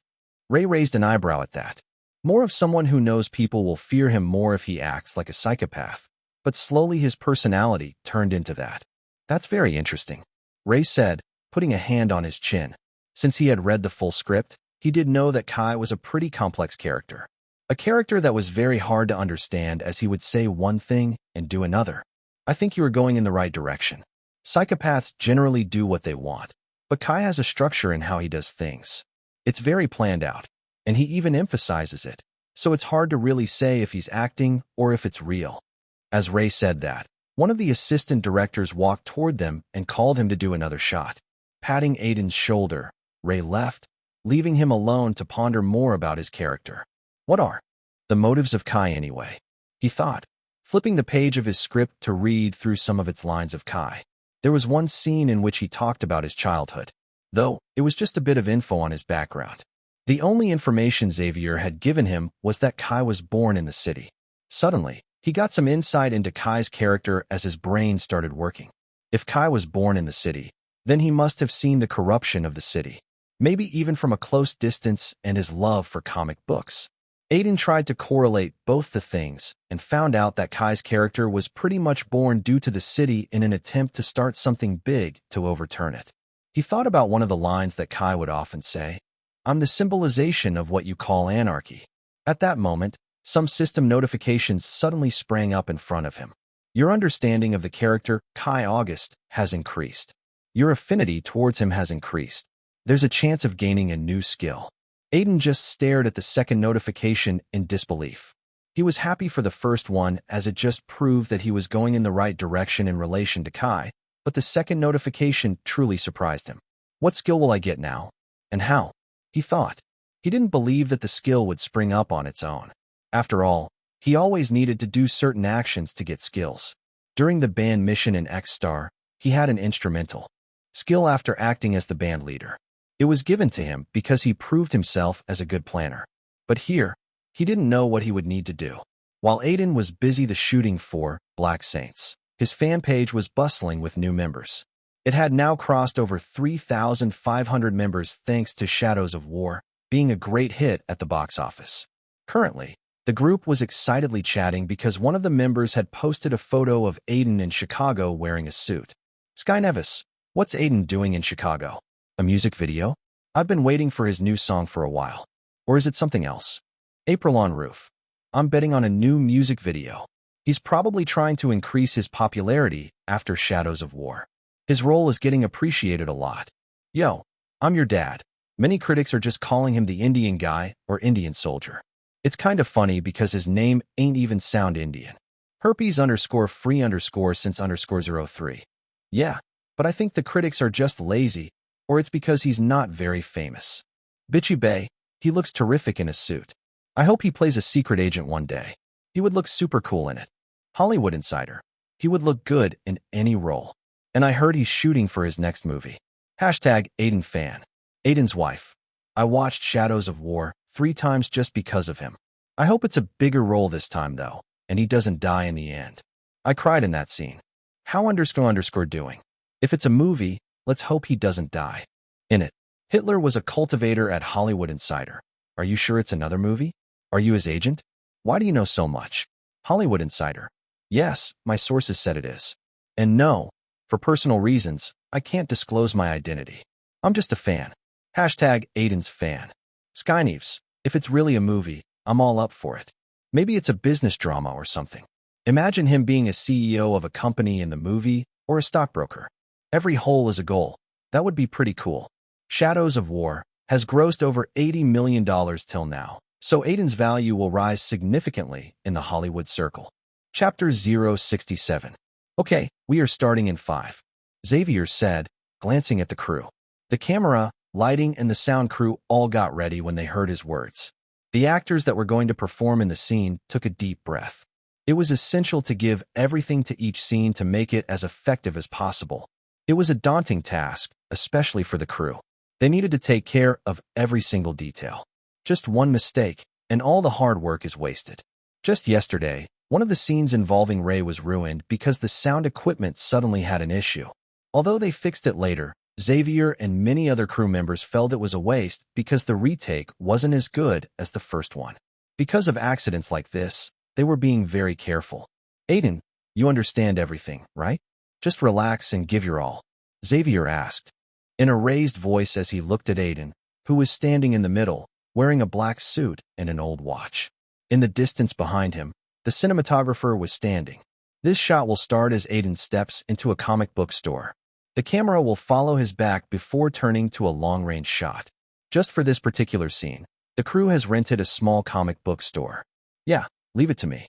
Ray raised an eyebrow at that. More of someone who knows people will fear him more if he acts like a psychopath. But slowly his personality turned into that. "That's very interesting," Ray said, putting a hand on his chin. Since he had read the full script, he did know that Kai was a pretty complex character. A character that was very hard to understand as he would say one thing and do another. "I think you are going in the right direction. Psychopaths generally do what they want, but Kai has a structure in how he does things. It's very planned out, and he even emphasizes it, so it's hard to really say if he's acting or if it's real." As Ray said that, one of the assistant directors walked toward them and called him to do another shot. Patting Aiden's shoulder, Ray left, leaving him alone to ponder more about his character. What are the motives of Kai anyway? He thought, flipping the page of his script to read through some of its lines of Kai. There was one scene in which he talked about his childhood, though it was just a bit of info on his background. The only information Xavier had given him was that Kai was born in the city. Suddenly, he got some insight into Kai's character as his brain started working. If Kai was born in the city, then he must have seen the corruption of the city, maybe even from a close distance, and his love for comic books. Aiden tried to correlate both the things and found out that Kai's character was pretty much born due to the city in an attempt to start something big to overturn it. He thought about one of the lines that Kai would often say, "I'm the symbolization of what you call anarchy." At that moment, some system notifications suddenly sprang up in front of him. Your understanding of the character Kai August has increased. Your affinity towards him has increased. There's a chance of gaining a new skill. Aiden just stared at the second notification in disbelief. He was happy for the first one as it just proved that he was going in the right direction in relation to Kai, but the second notification truly surprised him. What skill will I get now? And how? He thought. He didn't believe that the skill would spring up on its own. After all, he always needed to do certain actions to get skills. During the band mission in X-Star, he had an instrumental skill after acting as the band leader. It was given to him because he proved himself as a good planner. But here, he didn't know what he would need to do. While Aiden was busy the shooting for Black Saints, his fan page was bustling with new members. It had now crossed over 3,500 members thanks to Shadows of War being a great hit at the box office. Currently, the group was excitedly chatting because one of the members had posted a photo of Aiden in Chicago wearing a suit. "Sky Nevis, what's Aiden doing in Chicago? A music video? I've been waiting for his new song for a while. Or is it something else? April on Roof. I'm betting on a new music video. He's probably trying to increase his popularity after Shadows of War. His role is getting appreciated a lot. Yo, I'm your dad. Many critics are just calling him the Indian guy or Indian soldier. It's kind of funny because his name ain't even sound Indian. Herpes underscore free underscore since underscore 03. Yeah, but I think the critics are just lazy, or it's because he's not very famous. Bitchy Bay, he looks terrific in a suit. I hope he plays a secret agent one day. He would look super cool in it. Hollywood Insider. He would look good in any role. And I heard he's shooting for his next movie. Hashtag Aiden fan. Aiden's wife. I watched Shadows of War 3 times just because of him. I hope it's a bigger role this time though, and he doesn't die in the end. I cried in that scene. How underscore doing? If it's a movie, let's hope he doesn't die. In it, Hitler was a cultivator at Hollywood Insider. Are you sure it's another movie? Are you his agent? Why do you know so much? Hollywood Insider. Yes, my sources said it is. And no, for personal reasons, I can't disclose my identity. I'm just a fan. Hashtag Aiden's fan. Skyneves. If it's really a movie, I'm all up for it. Maybe it's a business drama or something. Imagine him being a CEO of a company in the movie or a stockbroker. Every hole is a goal. That would be pretty cool. Shadows of War has grossed over $80 million till now, so Aiden's value will rise significantly in the Hollywood circle. Chapter 067. Okay, we are starting in 5. Xavier said, glancing at the crew. The camera, lighting, and the sound crew all got ready when they heard his words. The actors that were going to perform in the scene took a deep breath. It was essential to give everything to each scene to make it as effective as possible. It was a daunting task, especially for the crew. They needed to take care of every single detail. Just one mistake, and all the hard work is wasted. Just yesterday, one of the scenes involving Ray was ruined because the sound equipment suddenly had an issue. Although they fixed it later, Xavier and many other crew members felt it was a waste because the retake wasn't as good as the first one. Because of accidents like this, they were being very careful. Aiden, you understand everything, right? Just relax and give your all. Xavier asked, in a raised voice as he looked at Aiden, who was standing in the middle, wearing a black suit and an old watch. In the distance behind him, the cinematographer was standing. This shot will start as Aiden steps into a comic book store. The camera will follow his back before turning to a long-range shot. Just for this particular scene, the crew has rented a small comic book store. Yeah, leave it to me.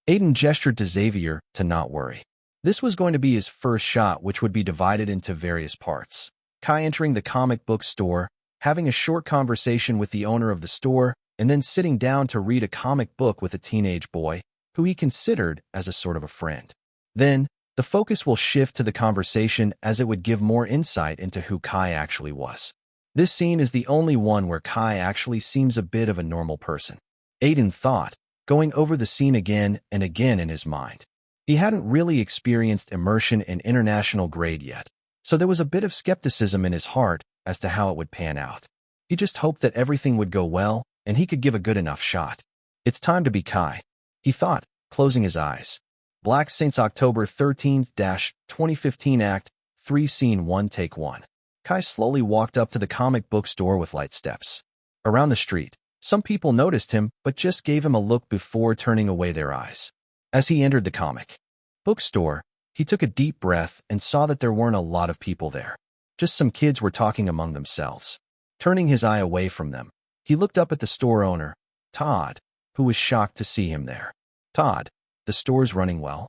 Aiden gestured to Xavier to not worry. This was going to be his first shot, which would be divided into various parts. Kai entering the comic book store, having a short conversation with the owner of the store, and then sitting down to read a comic book with a teenage boy, who he considered as a sort of a friend. Then, the focus will shift to the conversation as it would give more insight into who Kai actually was. This scene is the only one where Kai actually seems a bit of a normal person. Aiden thought, going over the scene again and again in his mind. He hadn't really experienced immersion in international grade yet, so there was a bit of skepticism in his heart as to how it would pan out. He just hoped that everything would go well and he could give a good enough shot. It's time to be Kai, he thought, closing his eyes. Black Saints October 13th, 2015 Act 3 Scene 1 Take 1. Kai slowly walked up to the comic book store with light steps. Around the street, some people noticed him but just gave him a look before turning away their eyes. As he entered the comic book store, he took a deep breath and saw that there weren't a lot of people there. Just some kids were talking among themselves. Turning his eye away from them, he looked up at the store owner, Todd, who was shocked to see him there. Todd, the store's running well?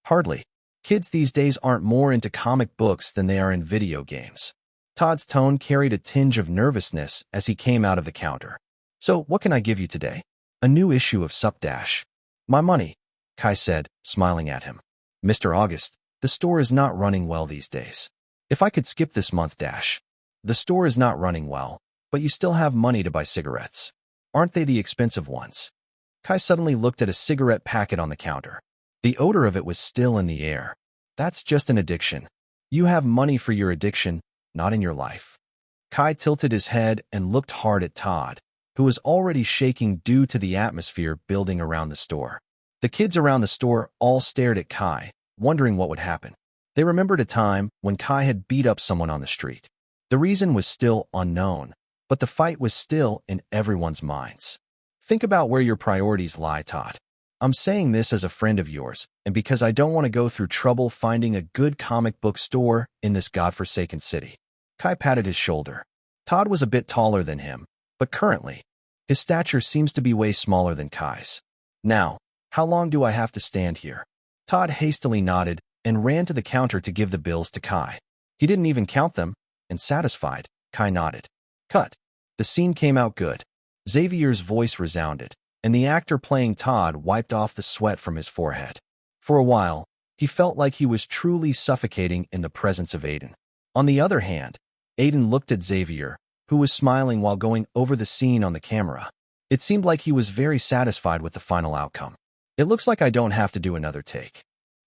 Hardly. Kids these days aren't more into comic books than they are in video games. Todd's tone carried a tinge of nervousness as he came out of the counter. So, what can I give you today? A new issue of Sup Dash. My money, Kai said, smiling at him. Mr. August, the store is not running well these days. If I could skip this month, Dash. The store is not running well, but you still have money to buy cigarettes. Aren't they the expensive ones? Kai suddenly looked at a cigarette packet on the counter. The odor of it was still in the air. That's just an addiction. You have money for your addiction, not in your life. Kai tilted his head and looked hard at Todd, who was already shaking due to the atmosphere building around the store. The kids around the store all stared at Kai, wondering what would happen. They remembered a time when Kai had beat up someone on the street. The reason was still unknown, but the fight was still in everyone's minds. Think about where your priorities lie, Todd. I'm saying this as a friend of yours, and because I don't want to go through trouble finding a good comic book store in this godforsaken city. Kai patted his shoulder. Todd was a bit taller than him, but currently, his stature seems to be way smaller than Kai's. Now, how long do I have to stand here? Todd hastily nodded and ran to the counter to give the bills to Kai. He didn't even count them, and satisfied, Kai nodded. Cut. The scene came out good. Xavier's voice resounded, and the actor playing Todd wiped off the sweat from his forehead. For a while, he felt like he was truly suffocating in the presence of Aiden. On the other hand, Aiden looked at Xavier, who was smiling while going over the scene on the camera. It seemed like he was very satisfied with the final outcome. It looks like I don't have to do another take.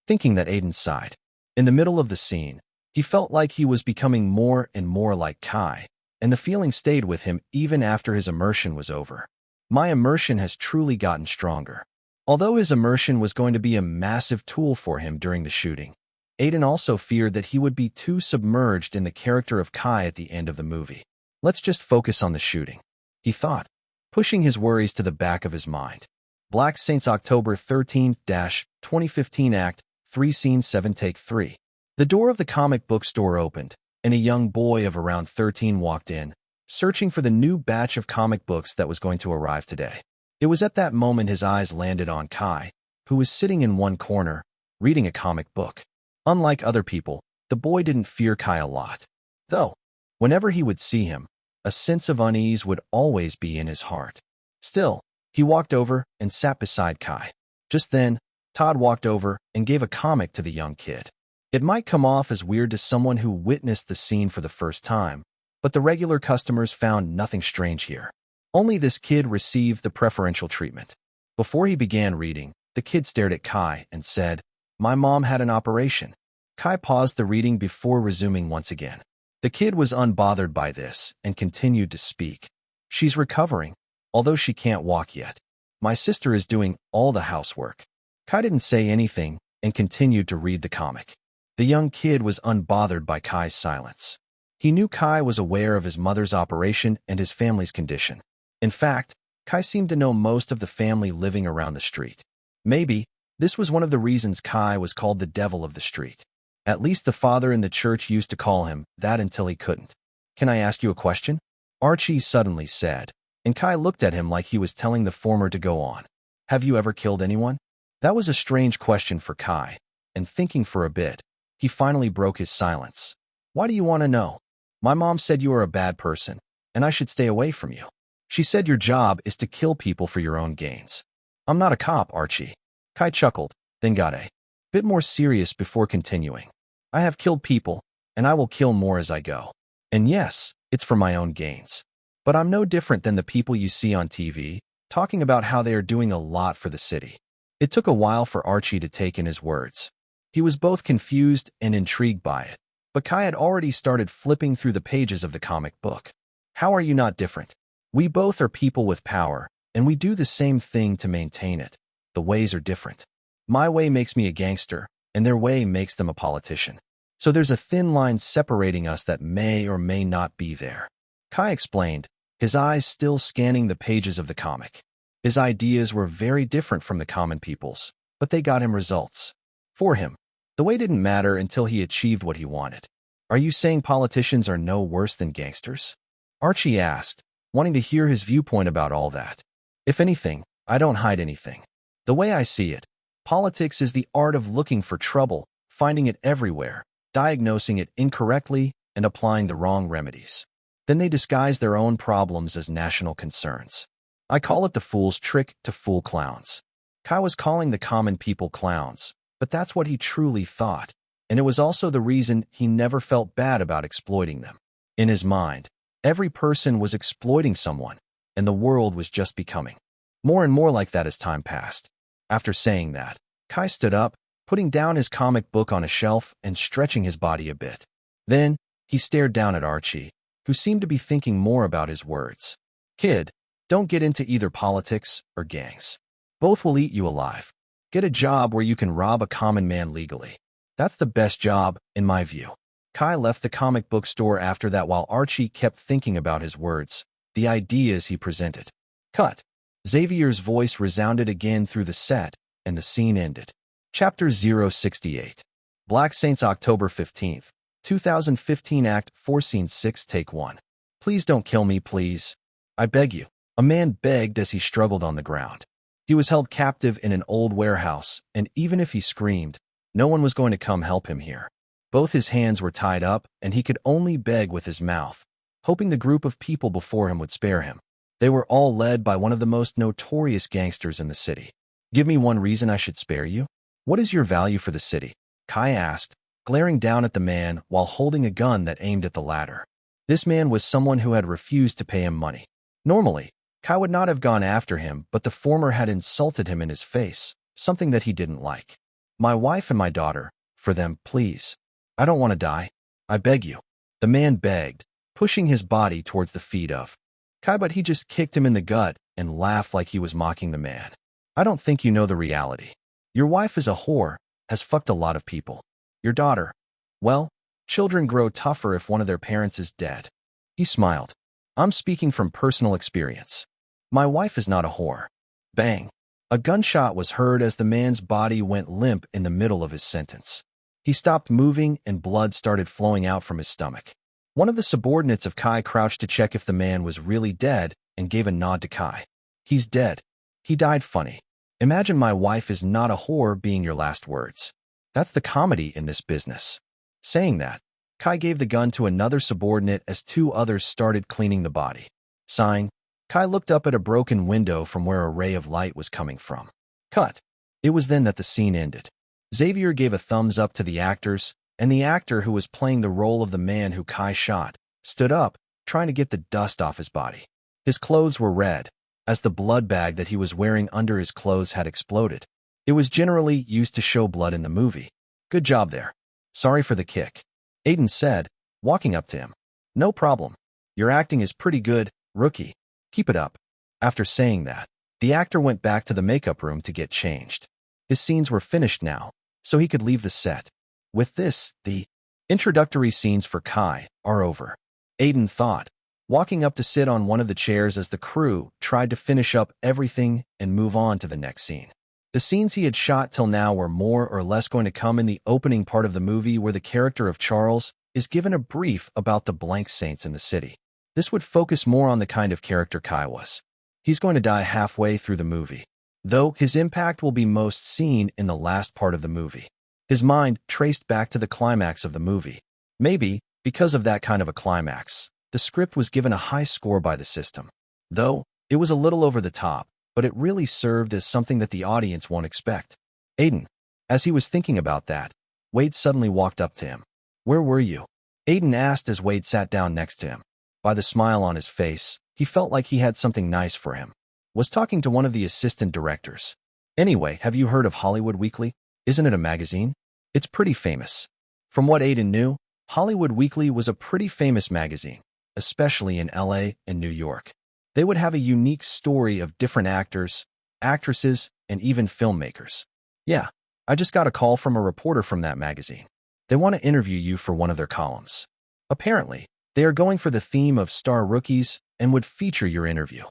Thinking that, Aiden sighed. In the middle of the scene, he felt like he was becoming more and more like Kai, and the feeling stayed with him even after his immersion was over. My immersion has truly gotten stronger. Although his immersion was going to be a massive tool for him during the shooting, Aiden also feared that he would be too submerged in the character of Kai at the end of the movie. Let's just focus on the shooting, he thought, pushing his worries to the back of his mind. Black Saints, October 13, 2015, Act 3, Scene 7, Take 3. The door of the comic book store opened, and a young boy of around 13 walked in, searching for the new batch of comic books that was going to arrive today. It was at that moment his eyes landed on Kai, who was sitting in one corner, reading a comic book. Unlike other people, the boy didn't fear Kai a lot. Though, whenever he would see him, a sense of unease would always be in his heart. Still, he walked over and sat beside Kai. Just then, Todd walked over and gave a comic to the young kid. It might come off as weird to someone who witnessed the scene for the first time, but the regular customers found nothing strange here. Only this kid received the preferential treatment. Before he began reading, the kid stared at Kai and said, "My mom had an operation." Kai paused the reading before resuming once again. The kid was unbothered by this and continued to speak. "She's recovering, although she can't walk yet. My sister is doing all the housework." Kai didn't say anything and continued to read the comic. The young kid was unbothered by Kai's silence. He knew Kai was aware of his mother's operation and his family's condition. In fact, Kai seemed to know most of the family living around the street. Maybe this was one of the reasons Kai was called the devil of the street. At least the father in the church used to call him that until he couldn't. "Can I ask you a question?" Archie suddenly said, and Kai looked at him like he was telling the former to go on. "Have you ever killed anyone?" That was a strange question for Kai, and thinking for a bit, he finally broke his silence. "Why do you want to know?" "My mom said you are a bad person, and I should stay away from you. She said your job is to kill people for your own gains." "I'm not a cop, Archie." Kai chuckled, then got a bit more serious before continuing. "I have killed people, and I will kill more as I go. And yes, it's for my own gains. But I'm no different than the people you see on TV, talking about how they are doing a lot for the city." It took a while for Archie to take in his words. He was both confused and intrigued by it, but Kai had already started flipping through the pages of the comic book. "How are you not different? We both are people with power, and we do the same thing to maintain it. The ways are different. My way makes me a gangster, and their way makes them a politician. So there's a thin line separating us that may or may not be there." Kai explained, his eyes still scanning the pages of the comic. His ideas were very different from the common people's, but they got him results. For him, the way didn't matter until he achieved what he wanted. "Are you saying politicians are no worse than gangsters?" Archie asked, wanting to hear his viewpoint about all that. "If anything, I don't hide anything. The way I see it, politics is the art of looking for trouble, finding it everywhere, diagnosing it incorrectly, and applying the wrong remedies. Then they disguise their own problems as national concerns. I call it the fool's trick to fool clowns." Kai was calling the common people clowns, but that's what he truly thought, and it was also the reason he never felt bad about exploiting them. In his mind, every person was exploiting someone, and the world was just becoming more and more like that as time passed. After saying that, Kai stood up, putting down his comic book on a shelf and stretching his body a bit. Then, he stared down at Archie, who seemed to be thinking more about his words. "Kid, don't get into either politics or gangs. Both will eat you alive. Get a job where you can rob a common man legally. That's the best job, in my view." Kai left the comic book store after that while Archie kept thinking about his words, the ideas he presented. Cut. Xavier's voice resounded again through the set, and the scene ended. Chapter 068. Black Saints, October 15th, 2015, Act 4, Scene 6, Take 1. Please don't kill me, please. I beg you. A man begged as he struggled on the ground. He was held captive in an old warehouse, and even if he screamed, no one was going to come help him here. Both his hands were tied up, and he could only beg with his mouth, hoping the group of people before him would spare him. They were all led by one of the most notorious gangsters in the city. Give me one reason I should spare you? What is your value for the city? Kai asked, glaring down at the man while holding a gun that aimed at the latter. This man was someone who had refused to pay him money. Normally, Kai would not have gone after him, but the former had insulted him in his face, something that he didn't like. My wife and my daughter, for them, please. I don't want to die. I beg you. The man begged, pushing his body towards the feet of Kai, but he just kicked him in the gut and laughed like he was mocking the man. I don't think you know the reality. Your wife is a whore, has fucked a lot of people. Your daughter, well, children grow tougher if one of their parents is dead. He smiled. I'm speaking from personal experience. My wife is not a whore. Bang. A gunshot was heard as the man's body went limp in the middle of his sentence. He stopped moving and blood started flowing out from his stomach. One of the subordinates of Kai crouched to check if the man was really dead and gave a nod to Kai. He's dead. He died funny. Imagine my wife is not a whore being your last words. That's the comedy in this business. Saying that, Kai gave the gun to another subordinate as two others started cleaning the body. Sighing, Kai looked up at a broken window from where a ray of light was coming from. Cut. It was then that the scene ended. Xavier gave a thumbs up to the actors, and the actor who was playing the role of the man who Kai shot stood up, trying to get the dust off his body. His clothes were red, as the blood bag that he was wearing under his clothes had exploded. It was generally used to show blood in the movie. Good job there. Sorry for the kick, Aiden said, walking up to him. No problem. Your acting is pretty good, rookie. Keep it up. After saying that, the actor went back to the makeup room to get changed. His scenes were finished now, so he could leave the set. With this, the introductory scenes for Kai are over. Aiden thought, walking up to sit on one of the chairs as the crew tried to finish up everything and move on to the next scene. The scenes he had shot till now were more or less going to come in the opening part of the movie where the character of Charles is given a brief about the blank saints in the city. This would focus more on the kind of character Kai was. He's going to die halfway through the movie, though his impact will be most seen in the last part of the movie. His mind traced back to the climax of the movie. Maybe, because of that kind of a climax, the script was given a high score by the system. Though, it was a little over the top, but it really served as something that the audience won't expect. Aiden. As he was thinking about that, Wade suddenly walked up to him. Where were you? Aiden asked as Wade sat down next to him. By the smile on his face, he felt like he had something nice for him. Was talking to one of the assistant directors. Anyway, have you heard of Hollywood Weekly? Isn't it a magazine? It's pretty famous. From what Aiden knew, Hollywood Weekly was a pretty famous magazine, especially in LA and New York. They would have a unique story of different actors, actresses, and even filmmakers. Yeah, I just got a call from a reporter from that magazine. They want to interview you for one of their columns. Apparently, they are going for the theme of star rookies and would feature your interview.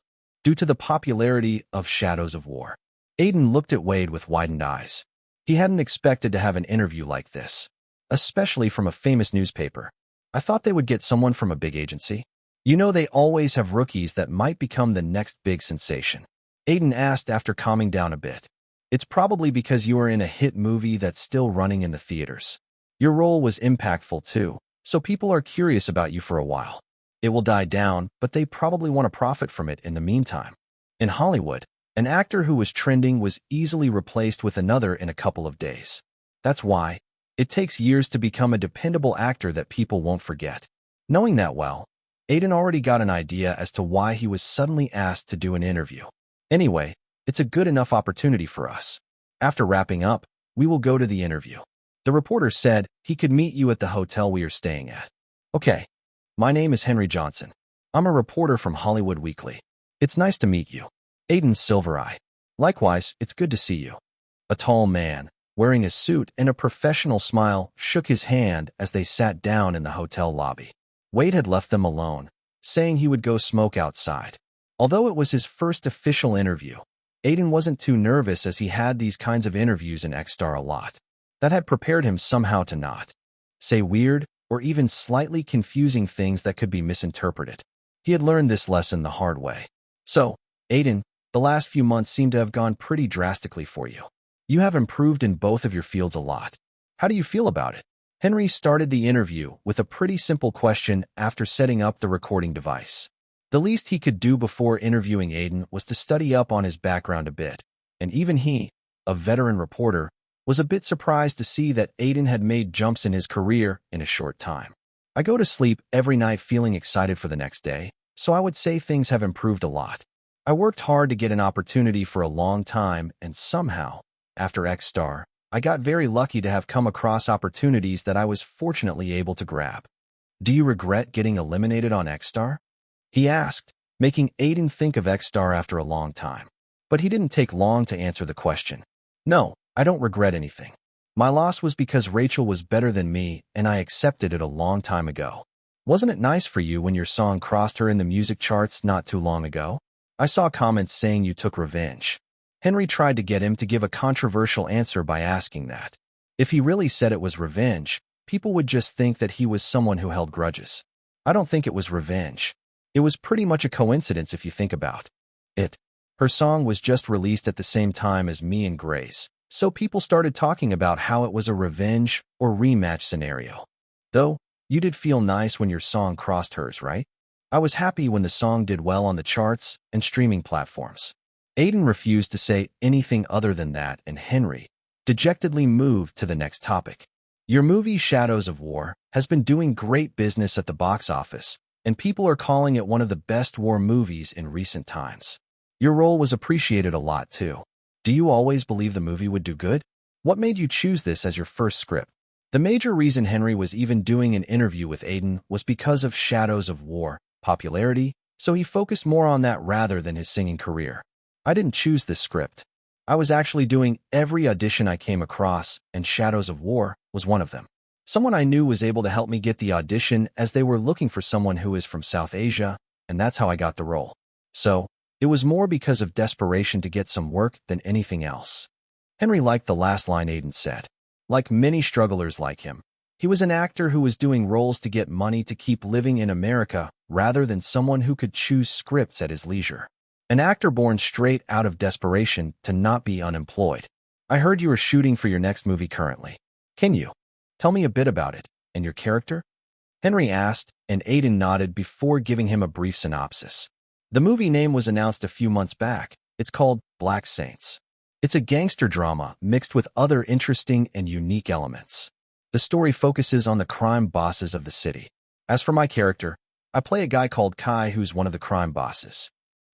Due to the popularity of Shadows of War, Aiden looked at Wade with widened eyes. He hadn't expected to have an interview like this, especially from a famous newspaper. I thought they would get someone from a big agency. You know they always have rookies that might become the next big sensation. Aiden asked after calming down a bit. It's probably because you are in a hit movie that's still running in the theaters. Your role was impactful too, so people are curious about you for a while. It will die down, but they probably want to profit from it in the meantime. In Hollywood, an actor who was trending was easily replaced with another in a couple of days. That's why it takes years to become a dependable actor that people won't forget. Knowing that well, Aiden already got an idea as to why he was suddenly asked to do an interview. Anyway, it's a good enough opportunity for us. After wrapping up, we will go to the interview. The reporter said he could meet you at the hotel we are staying at. Okay. My name is Henry Johnson. I'm a reporter from Hollywood Weekly. It's nice to meet you. Aiden's silver eye. Likewise, it's good to see you. A tall man, wearing a suit and a professional smile, shook his hand as they sat down in the hotel lobby. Wade had left them alone, saying he would go smoke outside. Although it was his first official interview, Aiden wasn't too nervous as he had these kinds of interviews in X-Star a lot. That had prepared him somehow to not say weird or even slightly confusing things that could be misinterpreted. He had learned this lesson the hard way. So, Aiden, the last few months seem to have gone pretty drastically for you. You have improved in both of your fields a lot. How do you feel about it? Henry started the interview with a pretty simple question after setting up the recording device. The least he could do before interviewing Aiden was to study up on his background a bit, and even he, a veteran reporter, was a bit surprised to see that Aiden had made jumps in his career in a short time. I go to sleep every night feeling excited for the next day, so I would say things have improved a lot. I worked hard to get an opportunity for a long time, and somehow, after X-Star, I got very lucky to have come across opportunities that I was fortunately able to grab. Do you regret getting eliminated on X-Star? He asked, making Aiden think of X-Star after a long time. But he didn't take long to answer the question. No, I don't regret anything. My loss was because Rachel was better than me, and I accepted it a long time ago. Wasn't it nice for you when your song crossed her in the music charts not too long ago? I saw comments saying you took revenge. Henry tried to get him to give a controversial answer by asking that. If he really said it was revenge, people would just think that he was someone who held grudges. I don't think it was revenge. It was pretty much a coincidence if you think about it. Her song was just released at the same time as me and Grace, so people started talking about how it was a revenge or rematch scenario. Though, you did feel nice when your song crossed hers, right? I was happy when the song did well on the charts and streaming platforms. Aiden refused to say anything other than that, and Henry dejectedly moved to the next topic. Your movie Shadows of War has been doing great business at the box office, and people are calling it one of the best war movies in recent times. Your role was appreciated a lot too. Do you always believe the movie would do good? What made you choose this as your first script? The major reason Henry was even doing an interview with Aiden was because of Shadows of War popularity, so he focused more on that rather than his singing career. I didn't choose this script. I was actually doing every audition I came across, and Shadows of War was one of them. Someone I knew was able to help me get the audition as they were looking for someone who is from South Asia, and that's how I got the role. So, it was more because of desperation to get some work than anything else. Henry liked the last line Aiden said. Like many strugglers like him, he was an actor who was doing roles to get money to keep living in America rather than someone who could choose scripts at his leisure. An actor born straight out of desperation to not be unemployed. I heard you are shooting for your next movie currently. Can you tell me a bit about it and your character? Henry asked, and Aiden nodded before giving him a brief synopsis. The movie name was announced a few months back. It's called Black Saints. It's a gangster drama mixed with other interesting and unique elements. The story focuses on the crime bosses of the city. As for my character, I play a guy called Kai who's one of the crime bosses.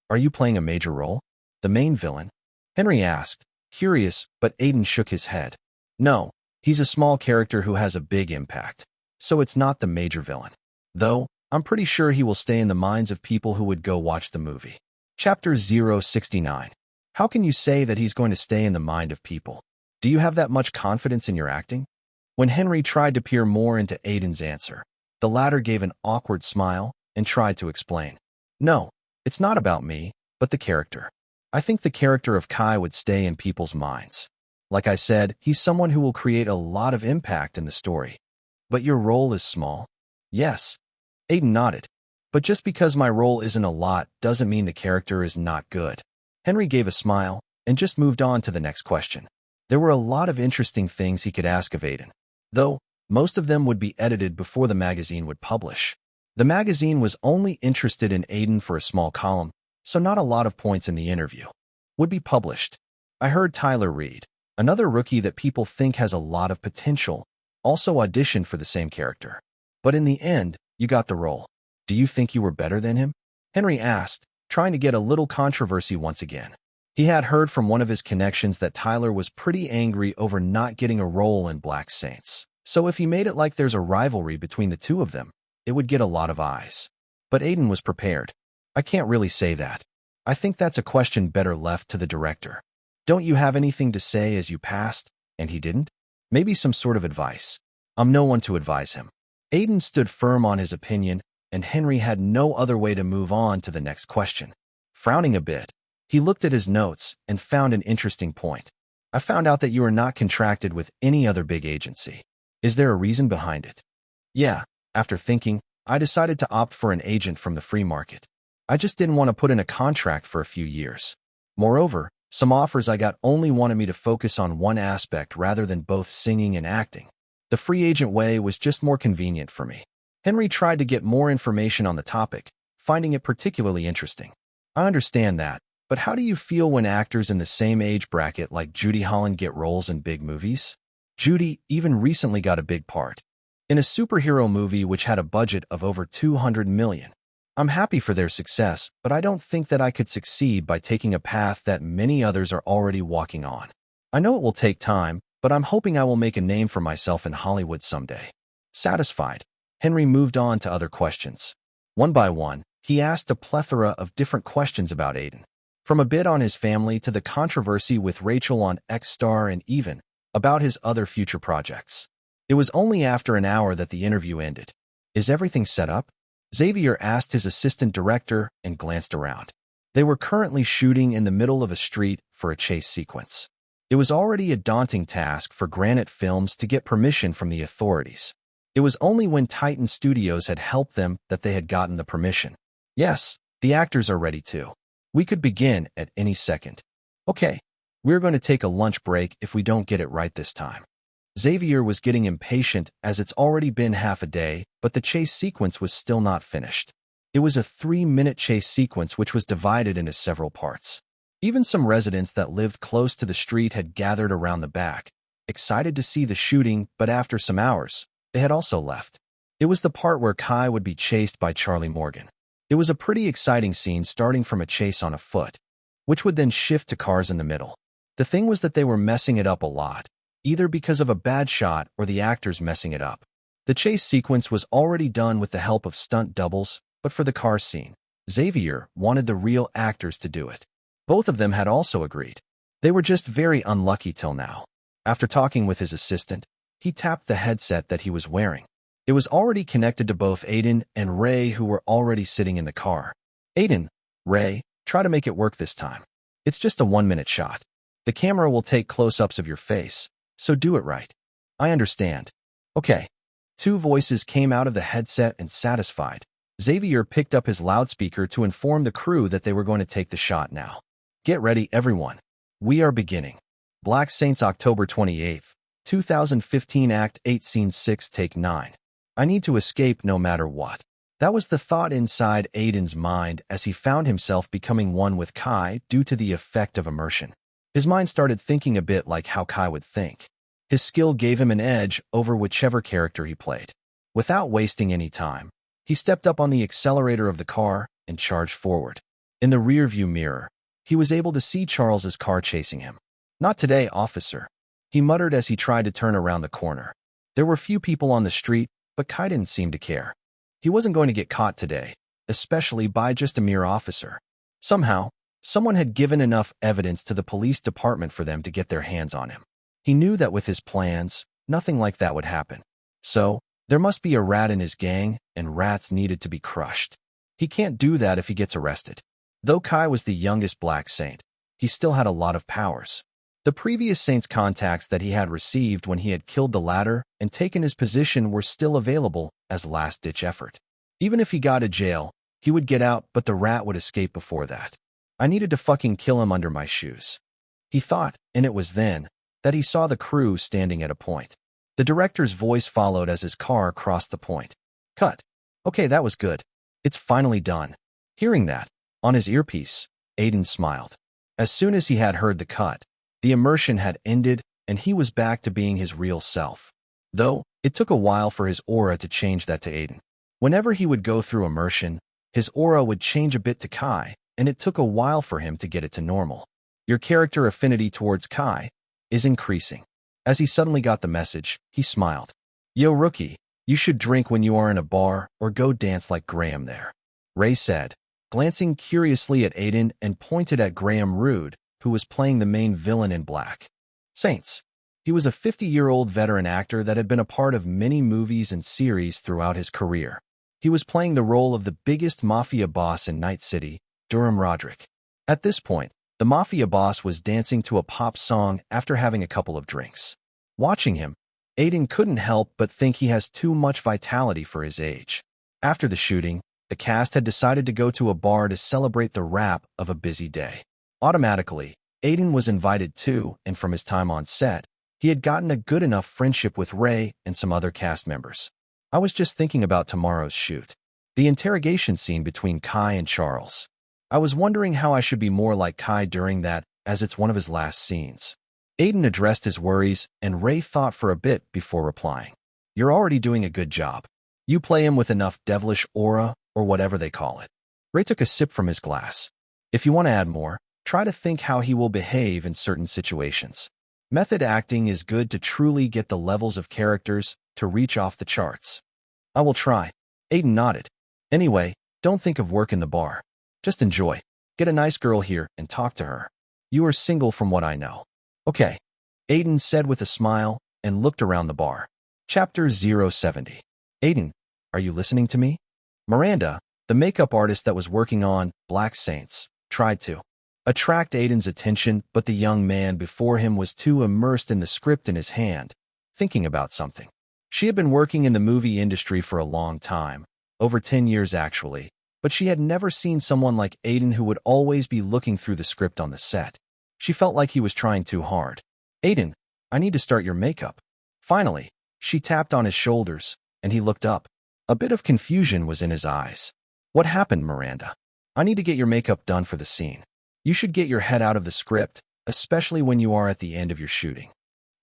Are you playing a major role? The main villain? Henry asked, curious, but Aiden shook his head. No, he's a small character who has a big impact. So it's not the major villain. Though, I'm pretty sure he will stay in the minds of people who would go watch the movie. Chapter 069. How can you say that he's going to stay in the mind of people? Do you have that much confidence in your acting? When Henry tried to peer more into Aiden's answer, the latter gave an awkward smile and tried to explain. No, it's not about me, but the character. I think the character of Kai would stay in people's minds. Like I said, he's someone who will create a lot of impact in the story. But your role is small? Yes. Aiden nodded. But just because my role isn't a lot doesn't mean the character is not good. Henry gave a smile and just moved on to the next question. There were a lot of interesting things he could ask of Aiden, though most of them would be edited before the magazine would publish. The magazine was only interested in Aiden for a small column, so not a lot of points in the interview would be published. I heard Tyler Reed, another rookie that people think has a lot of potential, also auditioned for the same character. But in the end, you got the role. Do you think you were better than him? Henry asked, trying to get a little controversy once again. He had heard from one of his connections that Tyler was pretty angry over not getting a role in Black Saints. So if he made it like there's a rivalry between the two of them, it would get a lot of eyes. But Aiden was prepared. I can't really say that. I think that's a question better left to the director. Don't you have anything to say as you passed, and he didn't? Maybe some sort of advice. I'm no one to advise him. Aiden stood firm on his opinion, and Henry had no other way to move on to the next question. Frowning a bit, he looked at his notes and found an interesting point. I found out that you are not contracted with any other big agency. Is there a reason behind it? Yeah, after thinking, I decided to opt for an agent from the free market. I just didn't want to put in a contract for a few years. Moreover, some offers I got only wanted me to focus on one aspect rather than both singing and acting. The free agent way was just more convenient for me. Henry tried to get more information on the topic, finding it particularly interesting. I understand that, but how do you feel when actors in the same age bracket like Judy Holland get roles in big movies? Judy even recently got a big part in a superhero movie which had a budget of over $200 million. I'm happy for their success, but I don't think that I could succeed by taking a path that many others are already walking on. I know it will take time, but I'm hoping I will make a name for myself in Hollywood someday. Satisfied, Henry moved on to other questions. One by one, he asked a plethora of different questions about Aiden. From a bit on his family to the controversy with Rachel on X-Star and even about his other future projects. It was only after an hour that the interview ended. Is everything set up? Xavier asked his assistant director and glanced around. They were currently shooting in the middle of a street for a chase sequence. It was already a daunting task for Granite Films to get permission from the authorities. It was only when Titan Studios had helped them that they had gotten the permission. Yes, the actors are ready too. We could begin at any second. Okay, we're going to take a lunch break if we don't get it right this time. Xavier was getting impatient as it's already been half a day, but the chase sequence was still not finished. It was a 3-minute chase sequence which was divided into several parts. Even some residents that lived close to the street had gathered around the back, excited to see the shooting, but after some hours, they had also left. It was the part where Kai would be chased by Charlie Morgan. It was a pretty exciting scene starting from a chase on a foot, which would then shift to cars in the middle. The thing was that they were messing it up a lot, either because of a bad shot or the actors messing it up. The chase sequence was already done with the help of stunt doubles, but for the car scene, Xavier wanted the real actors to do it. Both of them had also agreed. They were just very unlucky till now. After talking with his assistant, he tapped the headset that he was wearing. It was already connected to both Aiden and Ray, who were already sitting in the car. Aiden, Ray, try to make it work this time. It's just a 1-minute shot. The camera will take close-ups of your face, so do it right. I understand. Okay. 2 voices came out of the headset, and satisfied, Xavier picked up his loudspeaker to inform the crew that they were going to take the shot now. Get ready, everyone. We are beginning. Black Saints, October 28th, 2015, Act 8, Scene 6, Take 9. I need to escape no matter what. That was the thought inside Aiden's mind as he found himself becoming one with Kai due to the effect of immersion. His mind started thinking a bit like how Kai would think. His skill gave him an edge over whichever character he played. Without wasting any time, he stepped up on the accelerator of the car and charged forward. In the rearview mirror, he was able to see Charles's car chasing him. Not today, officer, he muttered as he tried to turn around the corner. There were few people on the street, but Kai didn't seem to care. He wasn't going to get caught today, especially by just a mere officer. Somehow, someone had given enough evidence to the police department for them to get their hands on him. He knew that with his plans, nothing like that would happen. So, there must be a rat in his gang, and rats needed to be crushed. He can't do that if he gets arrested. Though Kai was the youngest Black Saint, he still had a lot of powers. The previous Saint's contacts that he had received when he had killed the latter and taken his position were still available as last-ditch effort. Even if he got to jail, he would get out, but the rat would escape before that. I needed to fucking kill him under my shoes, he thought, and it was then that he saw the crew standing at a point. The director's voice followed as his car crossed the point. Cut. Okay, that was good. It's finally done. Hearing that, on his earpiece, Aiden smiled. As soon as he had heard the cut, the immersion had ended, and he was back to being his real self. Though, it took a while for his aura to change that to Aiden. Whenever he would go through immersion, his aura would change a bit to Kai, and it took a while for him to get it to normal. Your character affinity towards Kai is increasing. As he suddenly got the message, he smiled. Yo, rookie, you should drink when you are in a bar or go dance like Graham there, Ray said, glancing curiously at Aiden and pointed at Graham Rude, who was playing the main villain in Black Saints. He was a 50-year-old veteran actor that had been a part of many movies and series throughout his career. He was playing the role of the biggest mafia boss in Night City, Durham Roderick. At this point, the mafia boss was dancing to a pop song after having a couple of drinks. Watching him, Aiden couldn't help but think he has too much vitality for his age. After the shooting, the cast had decided to go to a bar to celebrate the wrap of a busy day. Automatically, Aiden was invited too, and from his time on set, he had gotten a good enough friendship with Ray and some other cast members. I was just thinking about tomorrow's shoot. The interrogation scene between Kai and Charles. I was wondering how I should be more like Kai during that, as it's one of his last scenes. Aiden addressed his worries, and Ray thought for a bit before replying. You're already doing a good job. You play him with enough devilish aura, or whatever they call it. Ray took a sip from his glass. If you want to add more, try to think how he will behave in certain situations. Method acting is good to truly get the levels of characters to reach off the charts. I will try. Aiden nodded. Anyway, don't think of work in the bar. Just enjoy. Get a nice girl here and talk to her. You are single from what I know. Okay, Aiden said with a smile and looked around the bar. Chapter 070. Aiden, are you listening to me? Miranda, the makeup artist that was working on Black Saints, tried to attract Aiden's attention, but the young man before him was too immersed in the script in his hand, thinking about something. She had been working in the movie industry for a long time, over 10 years actually, but she had never seen someone like Aiden who would always be looking through the script on the set. She felt like he was trying too hard. Aiden, I need to start your makeup. Finally, she tapped on his shoulders, and he looked up. A bit of confusion was in his eyes. What happened, Miranda? I need to get your makeup done for the scene. You should get your head out of the script, especially when you are at the end of your shooting.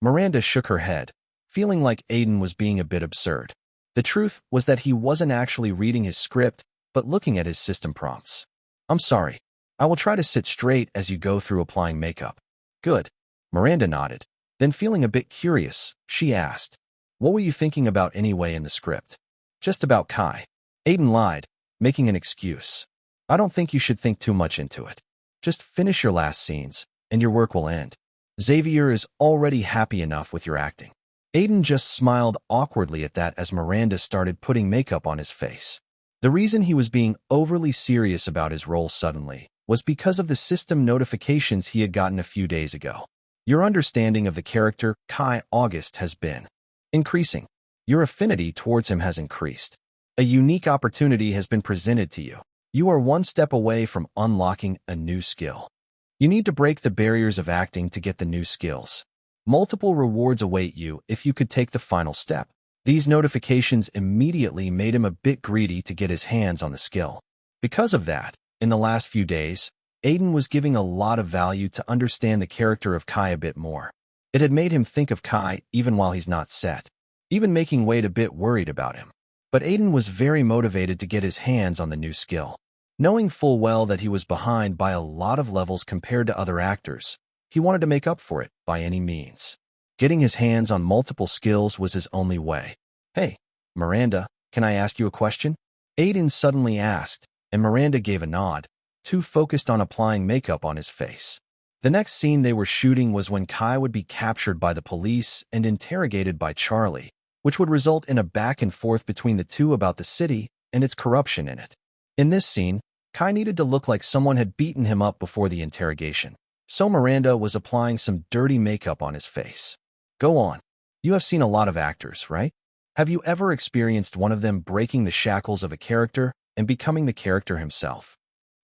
Miranda shook her head, feeling like Aiden was being a bit absurd. The truth was that he wasn't actually reading his script, but looking at his system prompts. I'm sorry. I will try to sit straight as you go through applying makeup. Good. Miranda nodded. Then feeling a bit curious, she asked, what were you thinking about anyway in the script? Just about Kai. Aiden lied, making an excuse. I don't think you should think too much into it. Just finish your last scenes, and your work will end. Xavier is already happy enough with your acting. Aiden just smiled awkwardly at that as Miranda started putting makeup on his face. The reason he was being overly serious about his role suddenly was because of the system notifications he had gotten a few days ago. Your understanding of the character Kai August has been increasing. Your affinity towards him has increased. A unique opportunity has been presented to you. You are one step away from unlocking a new skill. You need to break the barriers of acting to get the new skills. Multiple rewards await you if you could take the final step. These notifications immediately made him a bit greedy to get his hands on the skill. Because of that, in the last few days, Aiden was giving a lot of value to understand the character of Kai a bit more. It had made him think of Kai even while he's not set, even making Wade a bit worried about him. But Aiden was very motivated to get his hands on the new skill. Knowing full well that he was behind by a lot of levels compared to other actors, he wanted to make up for it by any means. Getting his hands on multiple skills was his only way. Hey, Miranda, can I ask you a question? Aiden suddenly asked, and Miranda gave a nod, too focused on applying makeup on his face. The next scene they were shooting was when Kai would be captured by the police and interrogated by Charlie, which would result in a back and forth between the two about the city and its corruption in it. In this scene, Kai needed to look like someone had beaten him up before the interrogation, so Miranda was applying some dirty makeup on his face. Go on. You have seen a lot of actors, right? Have you ever experienced one of them breaking the shackles of a character and becoming the character himself?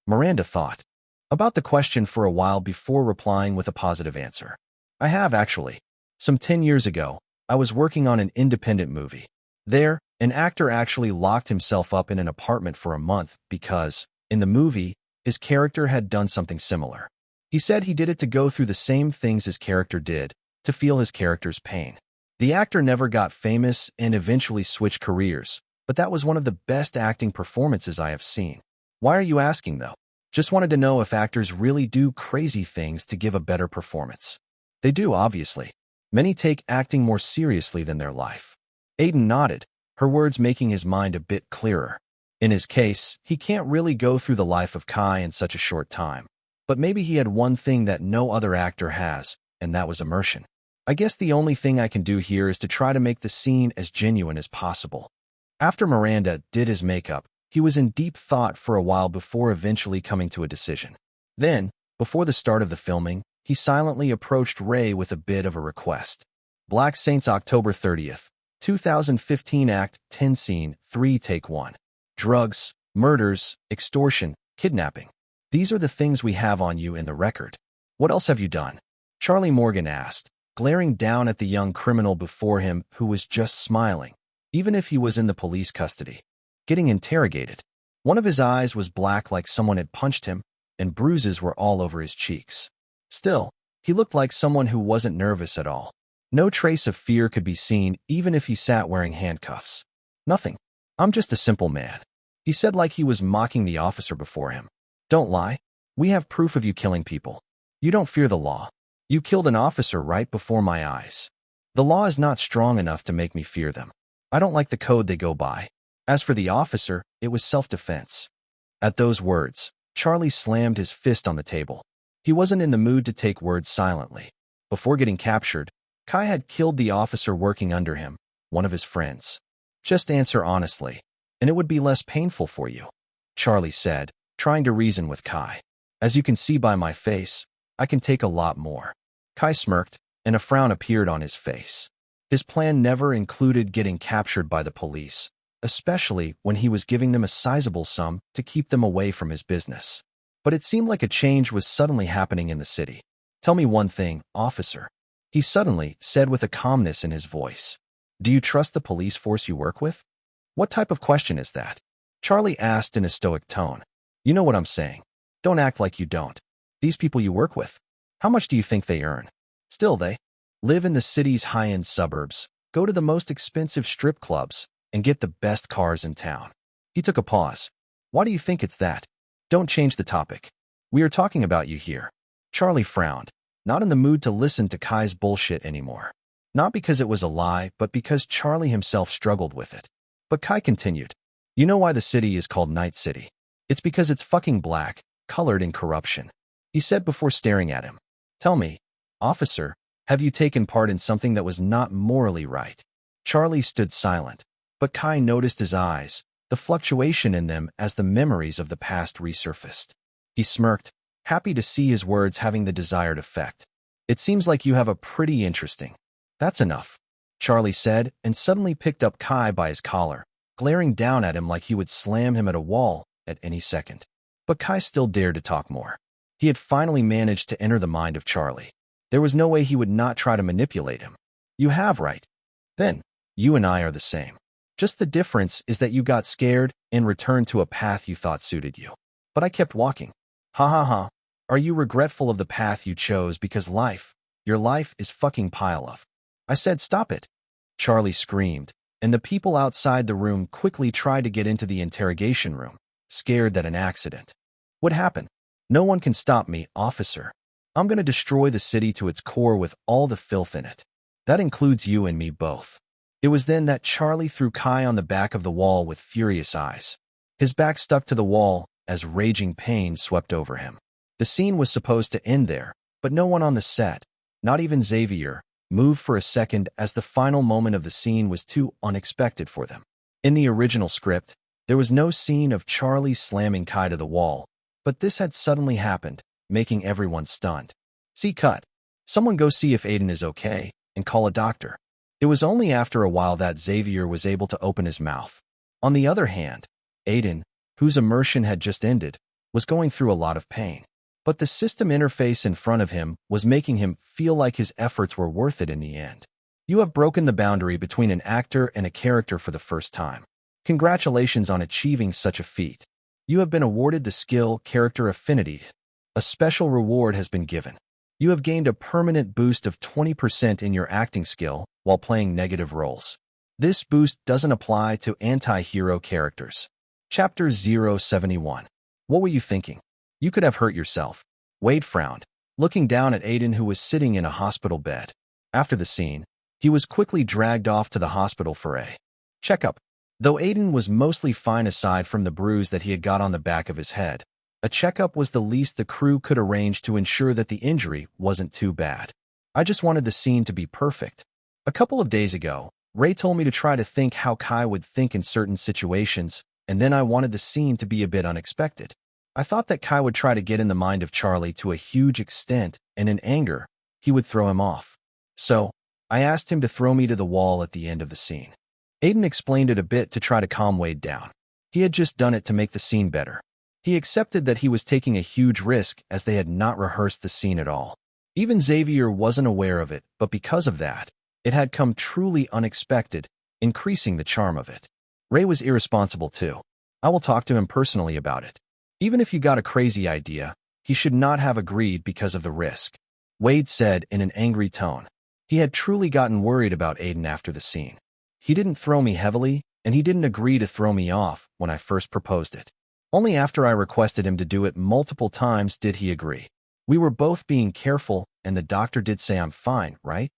Miranda thought about the question for a while before replying with a positive answer. I have, actually. Some 10 years ago, I was working on an independent movie. There, an actor actually locked himself up in an apartment for a month because, in the movie, his character had done something similar. He said he did it to go through the same things his character did, to feel his character's pain. The actor never got famous and eventually switched careers, but that was one of the best acting performances I have seen. Why are you asking, though? Just wanted to know if actors really do crazy things to give a better performance. They do, obviously. Many take acting more seriously than their life. Aiden nodded, her words making his mind a bit clearer. In his case, he can't really go through the life of Kai in such a short time. But maybe he had one thing that no other actor has, and that was immersion. I guess the only thing I can do here is to try to make the scene as genuine as possible. After Miranda did his makeup, he was in deep thought for a while before eventually coming to a decision. Then, before the start of the filming, he silently approached Ray with a bit of a request. Black Saints, October 30th, 2015, Act 10, Scene 3, Take 1. drugs, murders, extortion, kidnapping. These are the things we have on you in the record. What else have you done? Charlie Morgan asked, glaring down at the young criminal before him who was just smiling, even if he was in the police custody. Getting interrogated. One of his eyes was black like someone had punched him, and bruises were all over his cheeks. Still, he looked like someone who wasn't nervous at all. No trace of fear could be seen even if he sat wearing handcuffs. Nothing. I'm just a simple man, he said like he was mocking the officer before him. Don't lie. We have proof of you killing people. You don't fear the law. You killed an officer right before my eyes. The law is not strong enough to make me fear them. I don't like the code they go by. As for the officer, it was self-defense. At those words, Charlie slammed his fist on the table. He wasn't in the mood to take words silently. Before getting captured, Kai had killed the officer working under him, one of his friends. Just answer honestly, and it would be less painful for you, Charlie said, trying to reason with Kai. As you can see by my face, I can take a lot more. Kai smirked, and a frown appeared on his face. His plan never included getting captured by the police, especially when he was giving them a sizable sum to keep them away from his business. But it seemed like a change was suddenly happening in the city. Tell me one thing, officer, he suddenly said with a calmness in his voice. Do you trust the police force you work with? What type of question is that? Charlie asked in a stoic tone. You know what I'm saying. Don't act like you don't. These people you work with, how much do you think they earn? Still, they live in the city's high-end suburbs, go to the most expensive strip clubs, and get the best cars in town. He took a pause. Why do you think it's that? Don't change the topic. We are talking about you here. Charlie frowned, not in the mood to listen to Kai's bullshit anymore. Not because it was a lie, but because Charlie himself struggled with it. But Kai continued. You know why the city is called Night City? It's because it's fucking black, colored in corruption, he said before staring at him. Tell me, officer, have you taken part in something that was not morally right? Charlie stood silent, but Kai noticed his eyes, the fluctuation in them as the memories of the past resurfaced. He smirked, happy to see his words having the desired effect. It seems like you have a pretty interesting. That's enough, Charlie said, and suddenly picked up Kai by his collar, glaring down at him like he would slam him at a wall at any second. But Kai still dared to talk more. He had finally managed to enter the mind of Charlie. There was no way he would not try to manipulate him. You have, right? Then, you and I are the same. Just the difference is that you got scared and returned to a path you thought suited you. But I kept walking. Ha ha ha. Are you regretful of the path you chose because your life is fucking pile of? I said stop it. Charlie screamed, and the people outside the room quickly tried to get into the interrogation room, scared that an accident would happen. No one can stop me, officer. I'm going to destroy the city to its core with all the filth in it. That includes you and me both. It was then that Charlie threw Kai on the back of the wall with furious eyes. His back stuck to the wall as raging pain swept over him. The scene was supposed to end there, but no one on the set, not even Xavier, moved for a second as the final moment of the scene was too unexpected for them. In the original script, there was no scene of Charlie slamming Kai to the wall, but this had suddenly happened, making everyone stunned. See cut. Someone go see if Aiden is okay, and call a doctor. It was only after a while that Xavier was able to open his mouth. On the other hand, Aiden, whose immersion had just ended, was going through a lot of pain. But the system interface in front of him was making him feel like his efforts were worth it in the end. You have broken the boundary between an actor and a character for the first time. Congratulations on achieving such a feat. You have been awarded the skill Character Affinity. A special reward has been given. You have gained a permanent boost of 20% in your acting skill while playing negative roles. This boost doesn't apply to anti-hero characters. Chapter 071. What were you thinking? You could have hurt yourself. Wade frowned, looking down at Aiden who was sitting in a hospital bed. After the scene, he was quickly dragged off to the hospital for a checkup. Though Aiden was mostly fine aside from the bruise that he had got on the back of his head, a checkup was the least the crew could arrange to ensure that the injury wasn't too bad. I just wanted the scene to be perfect. A couple of days ago, Ray told me to try to think how Kai would think in certain situations, and then I wanted the scene to be a bit unexpected. I thought that Kai would try to get in the mind of Charlie to a huge extent, and in anger, he would throw him off. So, I asked him to throw me to the wall at the end of the scene. Aiden explained it a bit to try to calm Wade down. He had just done it to make the scene better. He accepted that he was taking a huge risk as they had not rehearsed the scene at all. Even Xavier wasn't aware of it, but because of that, it had come truly unexpected, increasing the charm of it. Ray was irresponsible too. I will talk to him personally about it. Even if you got a crazy idea, he should not have agreed because of the risk, Wade said in an angry tone. He had truly gotten worried about Aiden after the scene. He didn't throw me heavily, and he didn't agree to throw me off when I first proposed it. Only after I requested him to do it multiple times did he agree. We were both being careful, and the doctor did say I'm fine, right?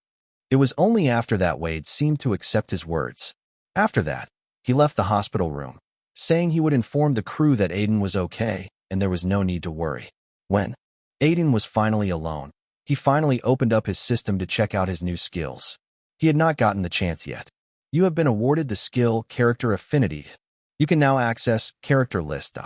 It was only after that Wade seemed to accept his words. After that, he left the hospital room, saying he would inform the crew that Aiden was okay and there was no need to worry. When Aiden was finally alone, he finally opened up his system to check out his new skills. He had not gotten the chance yet. You have been awarded the skill Character Affinity. You can now access Character List.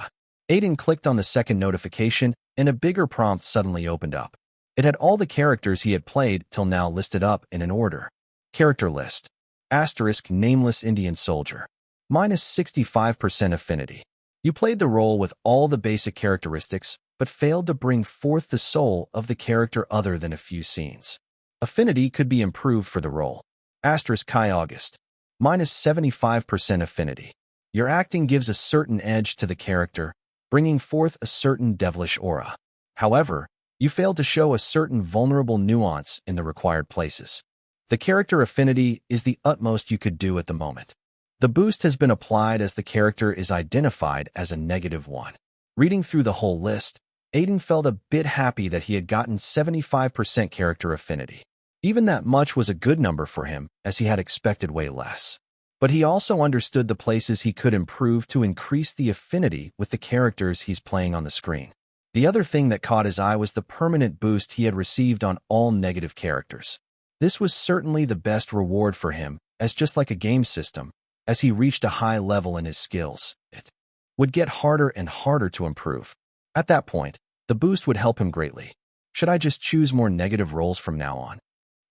Aiden clicked on the second notification and a bigger prompt suddenly opened up. It had all the characters he had played till now listed up in an order. Character List. Asterisk Nameless Indian Soldier. Minus 65% affinity. You played the role with all the basic characteristics, but failed to bring forth the soul of the character other than a few scenes. Affinity could be improved for the role. Asterisk Kai August. Minus 75% affinity. Your acting gives a certain edge to the character, bringing forth a certain devilish aura. However, you failed to show a certain vulnerable nuance in the required places. The character affinity is the utmost you could do at the moment. The boost has been applied as the character is identified as a -1. Reading through the whole list, Aiden felt a bit happy that he had gotten 75% character affinity. Even that much was a good number for him, as he had expected way less. But he also understood the places he could improve to increase the affinity with the characters he's playing on the screen. The other thing that caught his eye was the permanent boost he had received on all negative characters. This was certainly the best reward for him, as just like a game system, as he reached a high level in his skills, it would get harder and harder to improve. At that point, the boost would help him greatly. Should I just choose more negative roles from now on?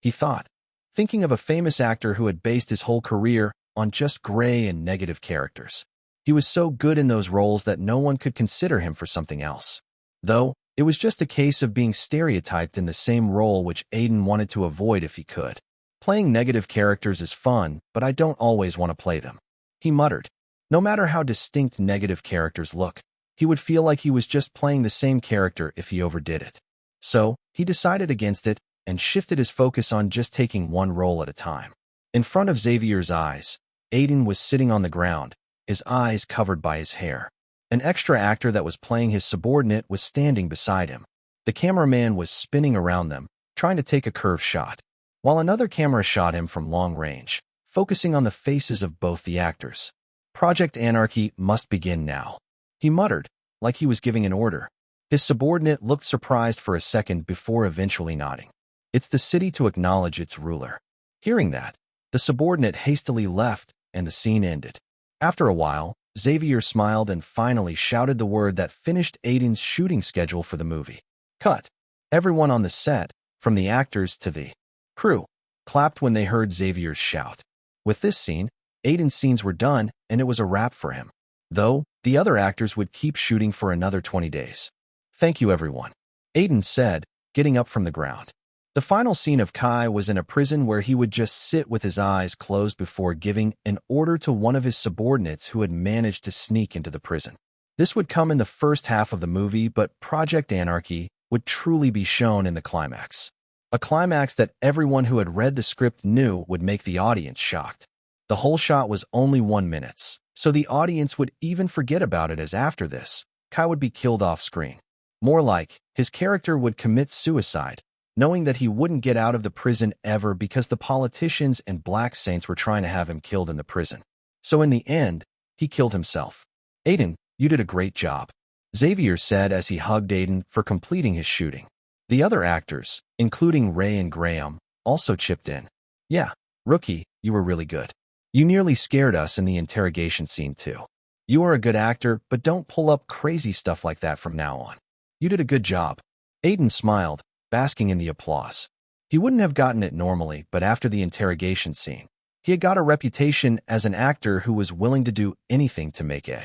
He thought, thinking of a famous actor who had based his whole career on just gray and negative characters. He was so good in those roles that no one could consider him for something else. Though, it was just a case of being stereotyped in the same role which Aiden wanted to avoid if he could. Playing negative characters is fun, but I don't always want to play them, he muttered. No matter how distinct negative characters look, he would feel like he was just playing the same character if he overdid it. So, he decided against it and shifted his focus on just taking one role at a time. In front of Xavier's eyes, Aiden was sitting on the ground, his eyes covered by his hair. An extra actor that was playing his subordinate was standing beside him. The cameraman was spinning around them, trying to take a curved shot, while another camera shot him from long range, focusing on the faces of both the actors. Project Anarchy must begin now, he muttered, like he was giving an order. His subordinate looked surprised for a second before eventually nodding. It's the city to acknowledge its ruler. Hearing that, the subordinate hastily left, and the scene ended. After a while, Xavier smiled and finally shouted the word that finished Aiden's shooting schedule for the movie. Cut. Everyone on the set, from the actors to the crew, clapped when they heard Xavier's shout. With this scene, Aiden's scenes were done, and it was a wrap for him. Though, the other actors would keep shooting for another 20 days. Thank you, everyone, Aiden said, getting up from the ground. The final scene of Kai was in a prison where he would just sit with his eyes closed before giving an order to one of his subordinates who had managed to sneak into the prison. This would come in the first half of the movie, but Project Anarchy would truly be shown in the climax. A climax that everyone who had read the script knew would make the audience shocked. The whole shot was only 1 minute, so the audience would even forget about it, as after this, Kai would be killed off screen. More like, his character would commit suicide, knowing that he wouldn't get out of the prison ever because the politicians and black saints were trying to have him killed in the prison. So in the end, he killed himself. Aiden, you did a great job, Xavier said as he hugged Aiden for completing his shooting. The other actors, including Ray and Graham, also chipped in. Yeah, rookie, you were really good. You nearly scared us in the interrogation scene too. You are a good actor, but don't pull up crazy stuff like that from now on. You did a good job. Aiden smiled, basking in the applause. He wouldn't have gotten it normally, but after the interrogation scene, he had got a reputation as an actor who was willing to do anything to make a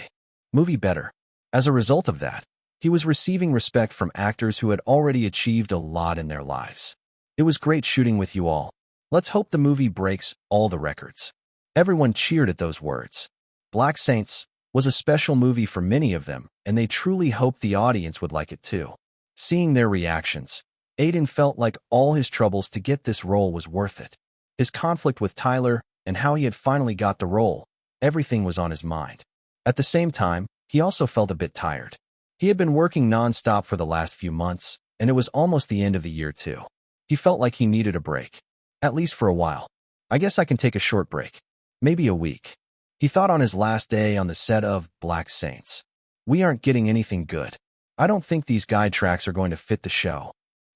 movie better. As a result of that, he was receiving respect from actors who had already achieved a lot in their lives. It was great shooting with you all. Let's hope the movie breaks all the records. Everyone cheered at those words. Black Saints was a special movie for many of them, and they truly hoped the audience would like it too. Seeing their reactions, Aiden felt like all his troubles to get this role was worth it. His conflict with Tyler and how he had finally got the role, everything was on his mind. At the same time, he also felt a bit tired. He had been working non-stop for the last few months, and it was almost the end of the year too. He felt like he needed a break. At least for a while. I guess I can take a short break. Maybe a week. He thought on his last day on the set of Black Saints. We aren't getting anything good. I don't think these guide tracks are going to fit the show.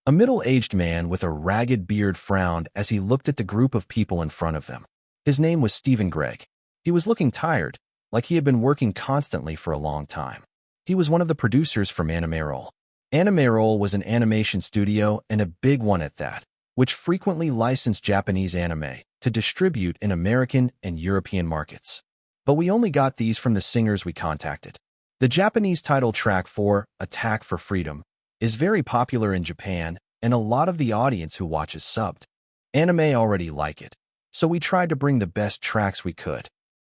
A middle-aged man with a ragged beard frowned as he looked at the group of people in front of them. His name was Stephen Gregg. He was looking tired, like he had been working constantly for a long time. He was one of the producers from Anime. Anime was an animation studio, and a big one at that, which frequently licensed Japanese anime to distribute in American and European markets. But we only got these from the singers we contacted. The Japanese title track for Attack for Freedom is very popular in Japan, and a lot of the audience who watches subbed. Anime already like it, so we tried to bring the best tracks we could.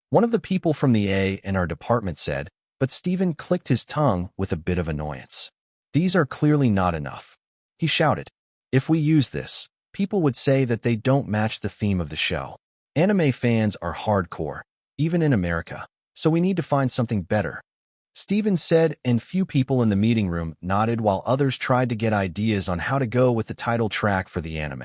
One of the people from the A&R department said, but Stephen clicked his tongue with a bit of annoyance. These are clearly not enough. He shouted, if we use this, people would say that they don't match the theme of the show. Anime fans are hardcore, even in America, so we need to find something better. Stephen said, and few people in the meeting room nodded while others tried to get ideas on how to go with the title track for the anime.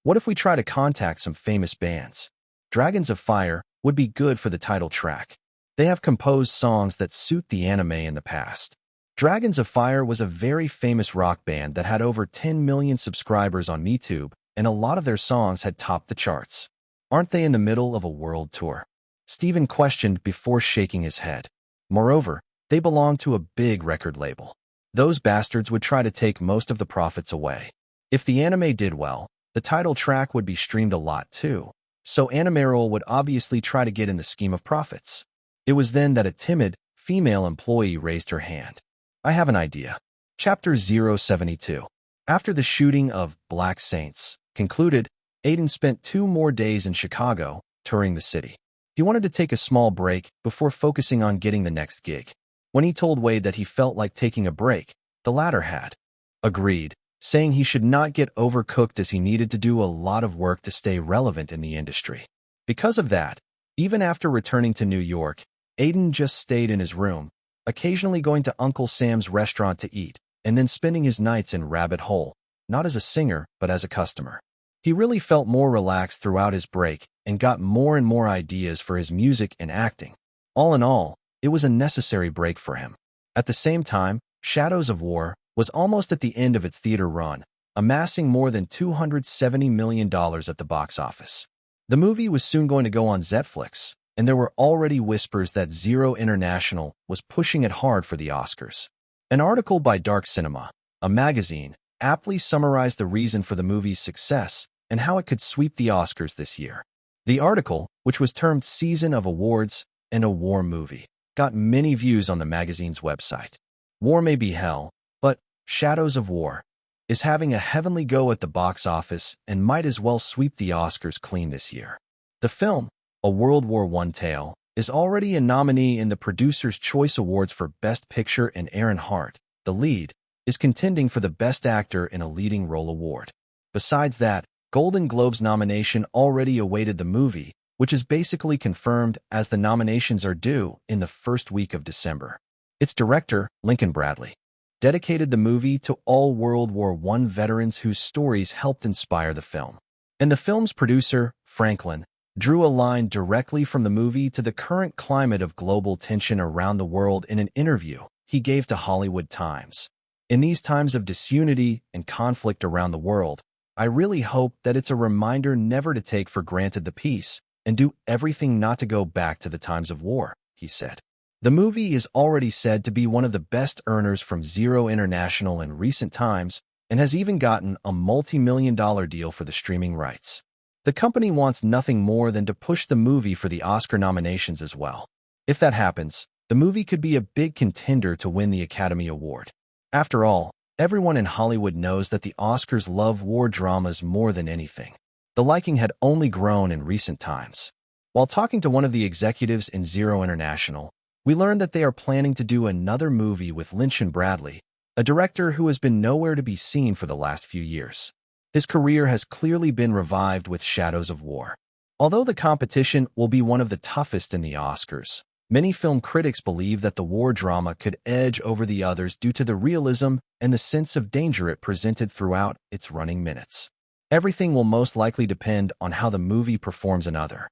What if we try to contact some famous bands? Dragons of Fire would be good for the title track. They have composed songs that suit the anime in the past. Dragons of Fire was a very famous rock band that had over 10 million subscribers on YouTube, and a lot of their songs had topped the charts. Aren't they in the middle of a world tour? Stephen questioned before shaking his head. Moreover, they belong to a big record label. Those bastards would try to take most of the profits away. If the anime did well, the title track would be streamed a lot too, so Anime would obviously try to get in the scheme of profits. It was then that a timid, female employee raised her hand. I have an idea. Chapter 072. After the shooting of Black Saints concluded, Aiden spent 2 more days in Chicago, touring the city. He wanted to take a small break before focusing on getting the next gig. When he told Wade that he felt like taking a break, the latter had agreed, saying he should not get overcooked as he needed to do a lot of work to stay relevant in the industry. Because of that, even after returning to New York, Aiden just stayed in his room, occasionally going to Uncle Sam's restaurant to eat, and then spending his nights in Rabbit Hole, not as a singer, but as a customer. He really felt more relaxed throughout his break and got more and more ideas for his music and acting. All in all, it was a necessary break for him. At the same time, Shadows of War was almost at the end of its theater run, amassing more than $270 million at the box office. The movie was soon going to go on Netflix, and there were already whispers that Zero International was pushing it hard for the Oscars. An article by Dark Cinema, a magazine, aptly summarized the reason for the movie's success and how it could sweep the Oscars this year. The article, which was termed Season of Awards and a War Movie, got many views on the magazine's website. War may be hell, but Shadows of War is having a heavenly go at the box office and might as well sweep the Oscars clean this year. The film, A World War I Tale, is already a nominee in the Producer's Choice Awards for Best Picture, and Aaron Hart, the lead, is contending for the Best Actor in a Leading Role award. Besides that, Golden Globes nomination already awaited the movie, which is basically confirmed as the nominations are due in the first week of December. Its director, Lincoln Bradley, dedicated the movie to all World War I veterans whose stories helped inspire the film. And the film's producer, Franklin, drew a line directly from the movie to the current climate of global tension around the world in an interview he gave to Hollywood Times. In these times of disunity and conflict around the world, I really hope that it's a reminder never to take for granted the peace and do everything not to go back to the times of war, he said. The movie is already said to be one of the best earners from Zero International in recent times and has even gotten a multi-million-dollar deal for the streaming rights. The company wants nothing more than to push the movie for the Oscar nominations as well. If that happens, The movie could be a big contender to win the Academy Award. After all, everyone in Hollywood knows that the Oscars love war dramas more than anything. The liking had only grown in recent times. While talking to one of the executives in Zero International, we learned that they are planning to do another movie with Lynchon Bradley, a director who has been nowhere to be seen for the last few years. His career has clearly been revived with Shadows of War. Although the competition will be one of the toughest in the Oscars, many film critics believe that the war drama could edge over the others due to the realism and the sense of danger it presented throughout its running minutes. Everything will most likely depend on how the movie performs in other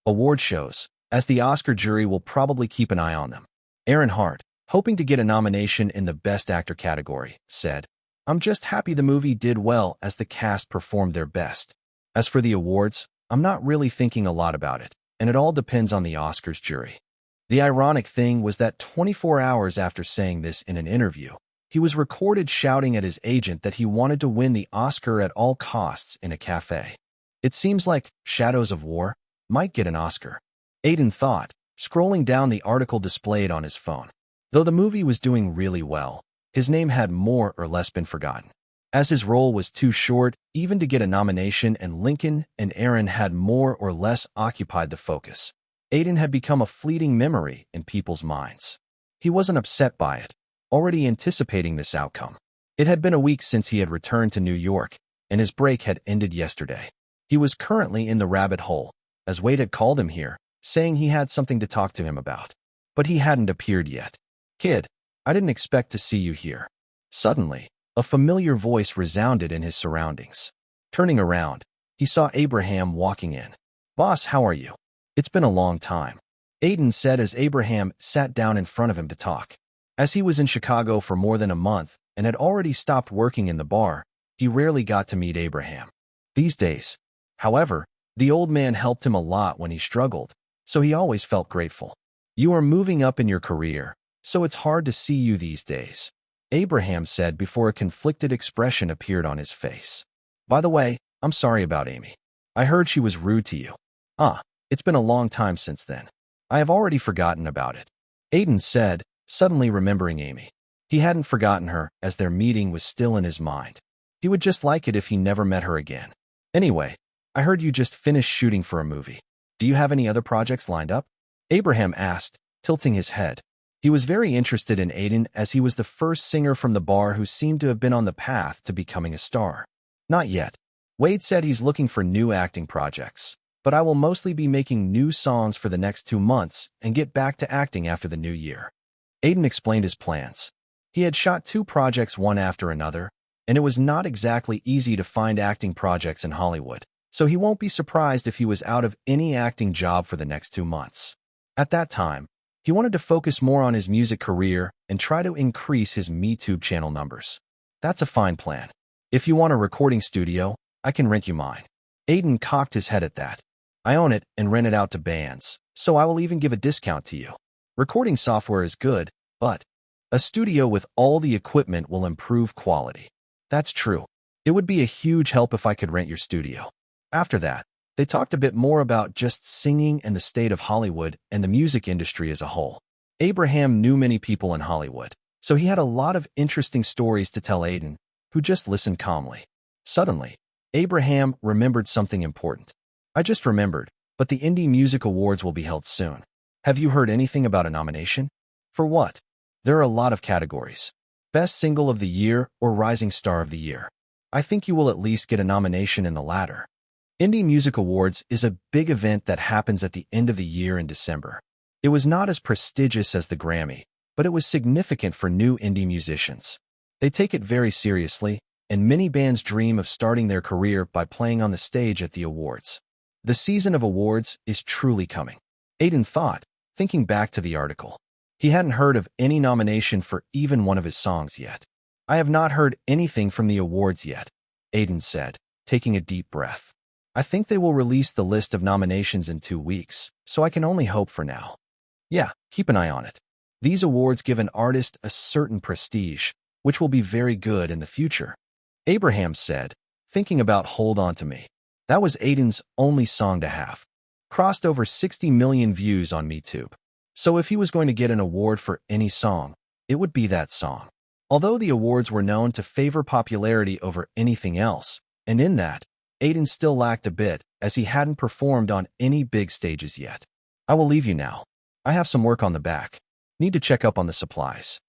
award shows, as the Oscar jury will probably keep an eye on them. Aaron Hart, hoping to get a nomination in the Best Actor category, said, "I'm just happy the movie did well as the cast performed their best. As for the awards, I'm not really thinking a lot about it, and it all depends on the Oscars jury." The ironic thing was that 24 hours after saying this in an interview, he was recorded shouting at his agent that he wanted to win the Oscar at all costs in a cafe. It seems like Shadows of War might get an Oscar, Aiden thought, scrolling down the article displayed on his phone. Though the movie was doing really well, his name had more or less been forgotten, as his role was too short even to get a nomination, and Lincoln and Aaron had more or less occupied the focus. Aiden had become a fleeting memory in people's minds. He wasn't upset by it, already anticipating this outcome. It had been a week since he had returned to New York, and his break had ended yesterday. He was currently in the rabbit hole, as Wade had called him here, saying he had something to talk to him about. But he hadn't appeared yet. "Kid, I didn't expect to see you here." Suddenly, a familiar voice resounded in his surroundings. Turning around, he saw Abraham walking in. "Boss, how are you? It's been a long time," Aiden said as Abraham sat down in front of him to talk. As he was in Chicago for more than a month and had already stopped working in the bar, he rarely got to meet Abraham. These days, however, the old man helped him a lot when he struggled, so he always felt grateful. "You are moving up in your career, so it's hard to see you these days," Abraham said before a conflicted expression appeared on his face. "By the way, I'm sorry about Amy. I heard she was rude to you." It's been a long time since then. I have already forgotten about it," Aiden said, suddenly remembering Amy. He hadn't forgotten her, as their meeting was still in his mind. He would just like it if he never met her again. "Anyway, I heard you just finished shooting for a movie. Do you have any other projects lined up?" Abraham asked, tilting his head. He was very interested in Aiden, as he was the first singer from the bar who seemed to have been on the path to becoming a star. "Not yet. Wade said he's looking for new acting projects, but I will mostly be making new songs for the next 2 months and get back to acting after the new year." Aiden explained his plans. He had shot 2 projects one after another, and it was not exactly easy to find acting projects in Hollywood, so he won't be surprised if he was out of any acting job for the next 2 months. At that time, he wanted to focus more on his music career and try to increase his MeTube channel numbers. "That's a fine plan. If you want a recording studio, I can rent you mine." Aiden cocked his head at that. "I own it and rent it out to bands, so I will even give a discount to you. Recording software is good, but a studio with all the equipment will improve quality." "That's true. It would be a huge help if I could rent your studio." After that, they talked a bit more about just singing and the state of Hollywood and the music industry as a whole. Abraham knew many people in Hollywood, so he had a lot of interesting stories to tell Aiden, who just listened calmly. Suddenly, Abraham remembered something important. "I just remembered, but the Indie Music Awards will be held soon. Have you heard anything about a nomination?" "For what?" "There are a lot of categories. Best Single of the Year or Rising Star of the Year. I think you will at least get a nomination in the latter." Indie Music Awards is a big event that happens at the end of the year in December. It was not as prestigious as the Grammy, but it was significant for new indie musicians. They take it very seriously, and many bands dream of starting their career by playing on the stage at the awards. The season of awards is truly coming, Aiden thought, thinking back to the article. He hadn't heard of any nomination for even one of his songs yet. "I have not heard anything from the awards yet," Aiden said, taking a deep breath. "I think they will release the list of nominations in 2 weeks, so I can only hope for now." "Yeah, keep an eye on it. These awards give an artist a certain prestige, which will be very good in the future," Abraham said, thinking about Hold On To Me. That was Aiden's only song to have. Crossed over 60 million views on MeTube. So if he was going to get an award for any song, it would be that song. Although the awards were known to favor popularity over anything else, and in that, Aiden still lacked a bit, as he hadn't performed on any big stages yet. I will leave you now. I have some work on the back. Need to check up on the supplies.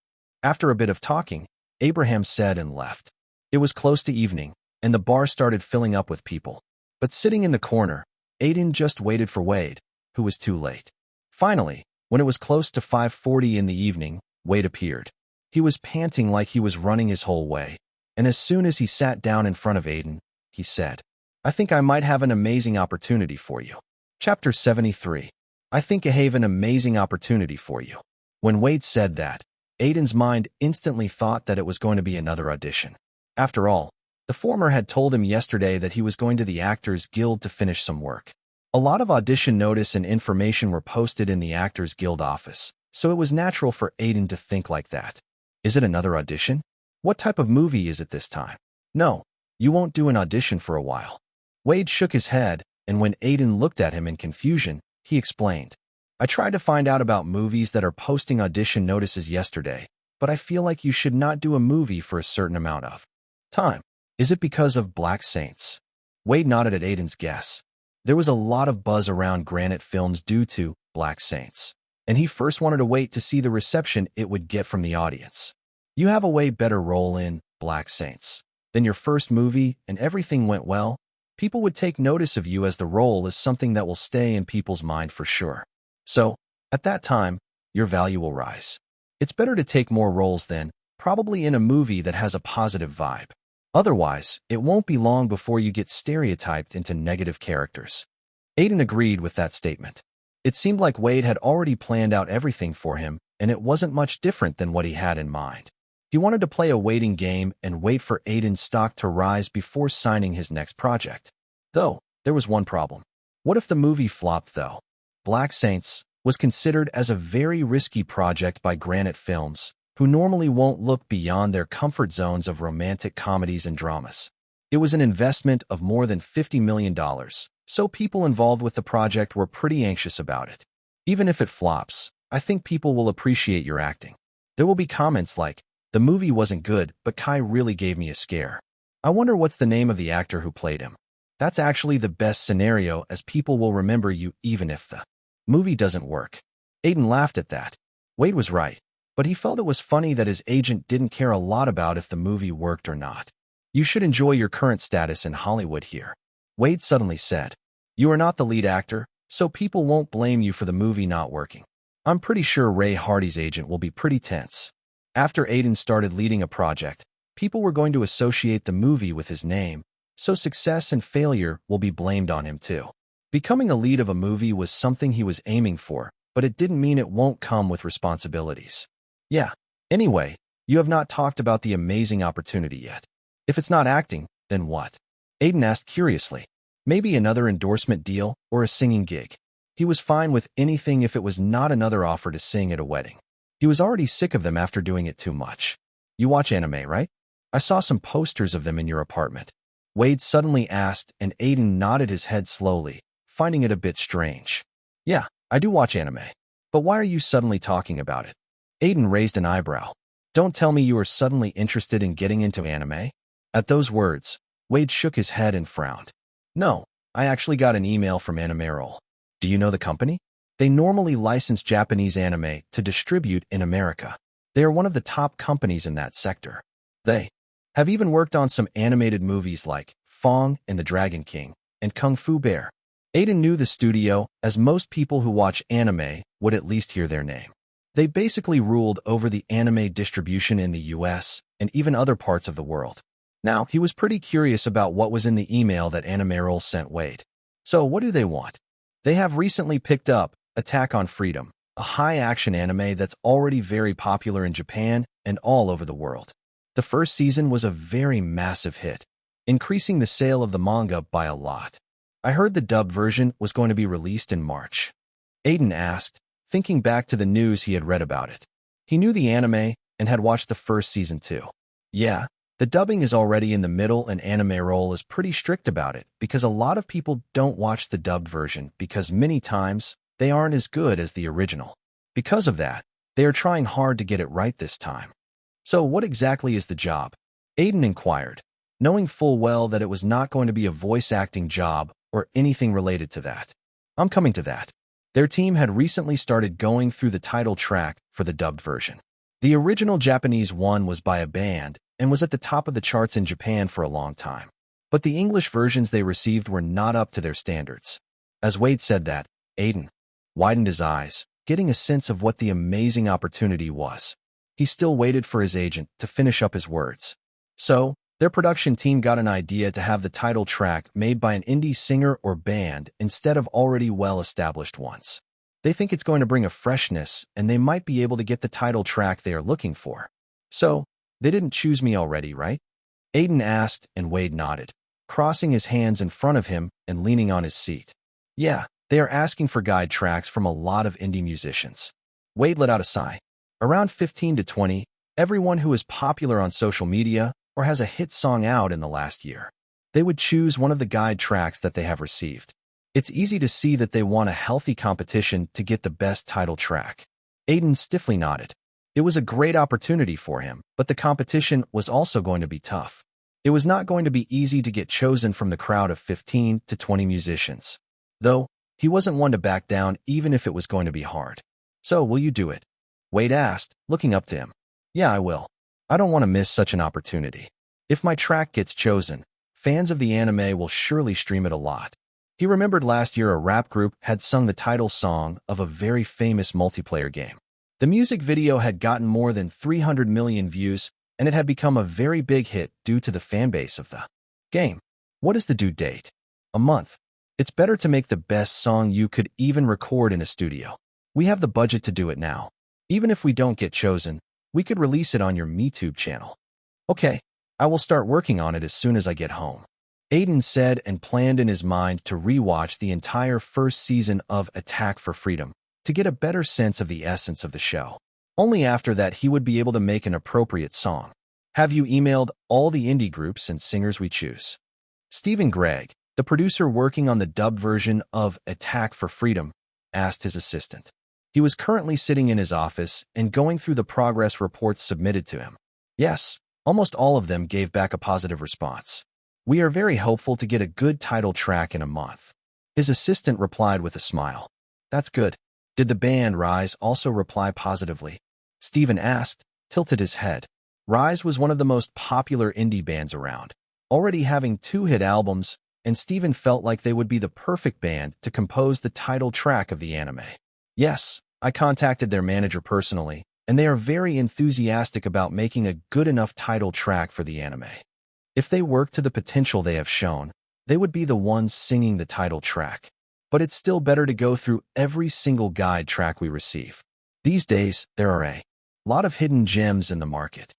After a bit of talking, Abraham said and left. It was close to evening, and the bar started filling up with people. But sitting in the corner, Aiden just waited for Wade, who was too late. Finally, when it was close to 5:40 in the evening, Wade appeared. He was panting like he was running his whole way, and as soon as he sat down in front of Aiden, he said, "I think I might have an amazing opportunity for you." Chapter 73. I think I have an amazing opportunity for you. When Wade said that, Aiden's mind instantly thought that it was going to be another audition. After all, the former had told him yesterday that he was going to the Actors Guild to finish some work. A lot of audition notice and information were posted in the Actors Guild office, so it was natural for Aiden to think like that. Is it another audition? What type of movie is it this time? No, you won't do an audition for a while. Wade shook his head, and when Aiden looked at him in confusion, he explained, I tried to find out about movies that are posting audition notices yesterday, but I feel like you should not do a movie for a certain amount of time. Is it because of Black Saints? Wade nodded at Aiden's guess. There was a lot of buzz around Granite Films due to Black Saints, and he first wanted to wait to see the reception it would get from the audience. You have a way better role in Black Saints than your first movie, and everything went well. People would take notice of you as the role is something that will stay in people's mind for sure. So, at that time, your value will rise. It's better to take more roles then, probably in a movie that has a positive vibe. Otherwise, it won't be long before you get stereotyped into negative characters. Aiden agreed with that statement. It seemed like Wade had already planned out everything for him, and it wasn't much different than what he had in mind. He wanted to play a waiting game and wait for Aiden's stock to rise before signing his next project. Though, there was one problem. What if the movie flopped, though? Black Saints was considered as a very risky project by Granite Films, who normally won't look beyond their comfort zones of romantic comedies and dramas. It was an investment of more than $50 million, so people involved with the project were pretty anxious about it. Even if it flops, I think people will appreciate your acting. There will be comments like, the movie wasn't good, but Kai really gave me a scare. I wonder what's the name of the actor who played him. That's actually the best scenario, as people will remember you even if the movie doesn't work. Aiden laughed at that. Wade was right, but he felt it was funny that his agent didn't care a lot about if the movie worked or not. You should enjoy your current status in Hollywood here. Wade suddenly said, you are not the lead actor, so people won't blame you for the movie not working. I'm pretty sure Ray Hardy's agent will be pretty tense. After Aiden started leading a project, people were going to associate the movie with his name, so success and failure will be blamed on him too. Becoming a lead of a movie was something he was aiming for, but it didn't mean it won't come with responsibilities. Yeah. Anyway, you have not talked about the amazing opportunity yet. If it's not acting, then what? Aiden asked curiously. Maybe another endorsement deal or a singing gig. He was fine with anything if it was not another offer to sing at a wedding. He was already sick of them after doing it too much. You watch anime, right? I saw some posters of them in your apartment. Wade suddenly asked, and Aiden nodded his head slowly, finding it a bit strange. Yeah, I do watch anime. But why are you suddenly talking about it? Aiden raised an eyebrow. Don't tell me you are suddenly interested in getting into anime? At those words, Wade shook his head and frowned. No, I actually got an email from Anime Roll. Do you know the company? They normally license Japanese anime to distribute in America. They are one of the top companies in that sector. They have even worked on some animated movies like Fong and the Dragon King and Kung Fu Bear. Aiden knew the studio, as most people who watch anime would at least hear their name. They basically ruled over the anime distribution in the US and even other parts of the world. Now, he was pretty curious about what was in the email that Anime Roll sent Wade. So what do they want? They have recently picked up Attack on Freedom, a high-action anime that's already very popular in Japan and all over the world. The first season was a very massive hit, increasing the sale of the manga by a lot. I heard the dubbed version was going to be released in March. Aiden asked, thinking back to the news he had read about it. He knew the anime and had watched the first season too. Yeah, the dubbing is already in the middle, and Anime Roll is pretty strict about it because a lot of people don't watch the dubbed version because many times they aren't as good as the original. Because of that, they are trying hard to get it right this time. So what exactly is the job? Aiden inquired, knowing full well that it was not going to be a voice acting job or anything related to that. I'm coming to that. Their team had recently started going through the title track for the dubbed version. The original Japanese one was by a band and was at the top of the charts in Japan for a long time. But the English versions they received were not up to their standards. As Wade said that, Aiden widened his eyes, getting a sense of what the amazing opportunity was. He still waited for his agent to finish up his words. So, their production team got an idea to have the title track made by an indie singer or band instead of already well-established ones. They think it's going to bring a freshness, and they might be able to get the title track they are looking for. So, they didn't choose me already, right? Aiden asked, and Wade nodded, crossing his hands in front of him and leaning on his seat. Yeah, they are asking for guide tracks from a lot of indie musicians. Wade let out a sigh. Around 15 to 20, everyone who is popular on social media or has a hit song out in the last year. They would choose one of the guide tracks that they have received. It's easy to see that they want a healthy competition to get the best title track. Aiden stiffly nodded. It was a great opportunity for him, but the competition was also going to be tough. It was not going to be easy to get chosen from the crowd of 15 to 20 musicians. Though, he wasn't one to back down even if it was going to be hard. So, will you do it? Wade asked, looking up to him. Yeah, I will. I don't want to miss such an opportunity. If my track gets chosen, fans of the anime will surely stream it a lot. He remembered last year a rap group had sung the title song of a very famous multiplayer game. The music video had gotten more than 300 million views, and it had become a very big hit due to the fanbase of the game. What is the due date? A month. It's better to make the best song you could even record in a studio. We have the budget to do it now. Even if we don't get chosen, we could release it on your MeTube channel. Okay, I will start working on it as soon as I get home. Aiden said and planned in his mind to rewatch the entire first season of Attack for Freedom to get a better sense of the essence of the show. Only after that he would be able to make an appropriate song. Have you emailed all the indie groups and singers we choose? Stephen Gregg, the producer working on the dubbed version of Attack for Freedom, asked his assistant. He was currently sitting in his office and going through the progress reports submitted to him. Yes, almost all of them gave back a positive response. We are very hopeful to get a good title track in a month. His assistant replied with a smile. That's good. Did the band Rise also reply positively? Stephen asked, tilted his head. Rise was one of the most popular indie bands around, already having 2 hit albums, and Stephen felt like they would be the perfect band to compose the title track of the anime. Yes, I contacted their manager personally, and they are very enthusiastic about making a good enough title track for the anime. If they work to the potential they have shown, they would be the ones singing the title track. But it's still better to go through every single guide track we receive. These days, there are a lot of hidden gems in the market.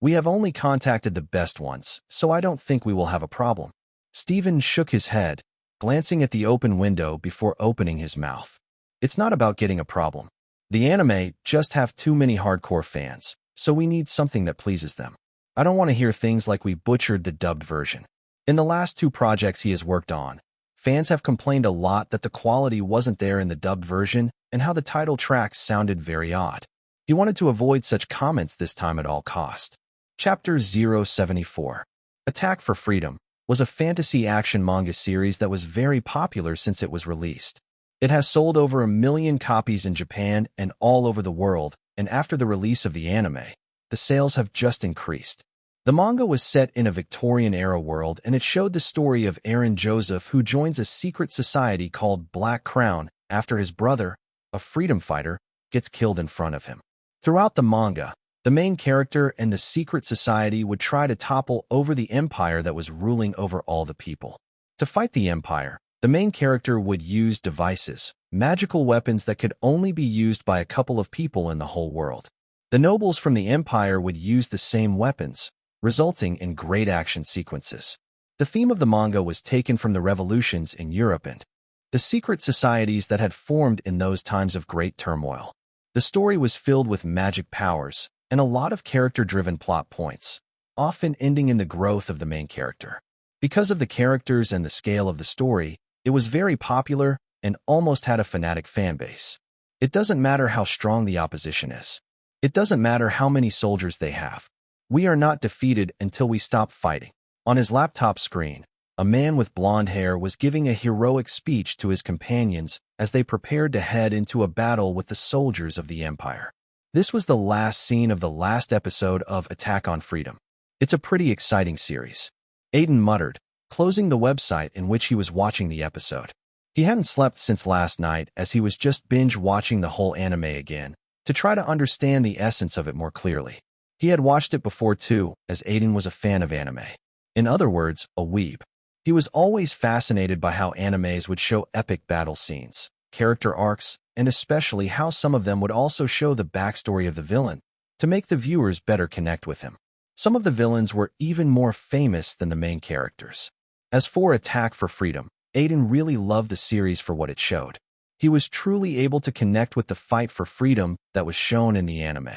We have only contacted the best ones, so I don't think we will have a problem. Stephen shook his head, glancing at the open window before opening his mouth. It's not about getting a problem. The anime just have too many hardcore fans, so we need something that pleases them. I don't want to hear things like we butchered the dubbed version. In the last 2 projects he has worked on, fans have complained a lot that the quality wasn't there in the dubbed version and how the title tracks sounded very odd. He wanted to avoid such comments this time at all cost. Chapter 074. Attack for Freedom was a fantasy action manga series that was very popular since it was released. It has sold over 1 million copies in Japan and all over the world, and after the release of the anime, the sales have just increased. The manga was set in a Victorian-era world, and it showed the story of Aaron Joseph, who joins a secret society called Black Crown after his brother, a freedom fighter, gets killed in front of him. Throughout the manga, the main character and the secret society would try to topple over the empire that was ruling over all the people. To fight the empire, the main character would use devices, magical weapons that could only be used by a couple of people in the whole world. The nobles from the empire would use the same weapons, resulting in great action sequences. The theme of the manga was taken from the revolutions in Europe and the secret societies that had formed in those times of great turmoil. The story was filled with magic powers and a lot of character-driven plot points, often ending in the growth of the main character. Because of the characters and the scale of the story, it was very popular and almost had a fanatic fanbase. It doesn't matter how strong the opposition is. It doesn't matter how many soldiers they have. We are not defeated until we stop fighting. On his laptop screen, a man with blonde hair was giving a heroic speech to his companions as they prepared to head into a battle with the soldiers of the Empire. This was the last scene of the last episode of Attack on Freedom. It's a pretty exciting series. Aiden muttered, closing the website in which he was watching the episode. He hadn't slept since last night as he was just binge-watching the whole anime again to try to understand the essence of it more clearly. He had watched it before too, as Aiden was a fan of anime. In other words, a weeb. He was always fascinated by how animes would show epic battle scenes, character arcs, and especially how some of them would also show the backstory of the villain to make the viewers better connect with him. Some of the villains were even more famous than the main characters. As for Attack for Freedom, Aiden really loved the series for what it showed. He was truly able to connect with the fight for freedom that was shown in the anime.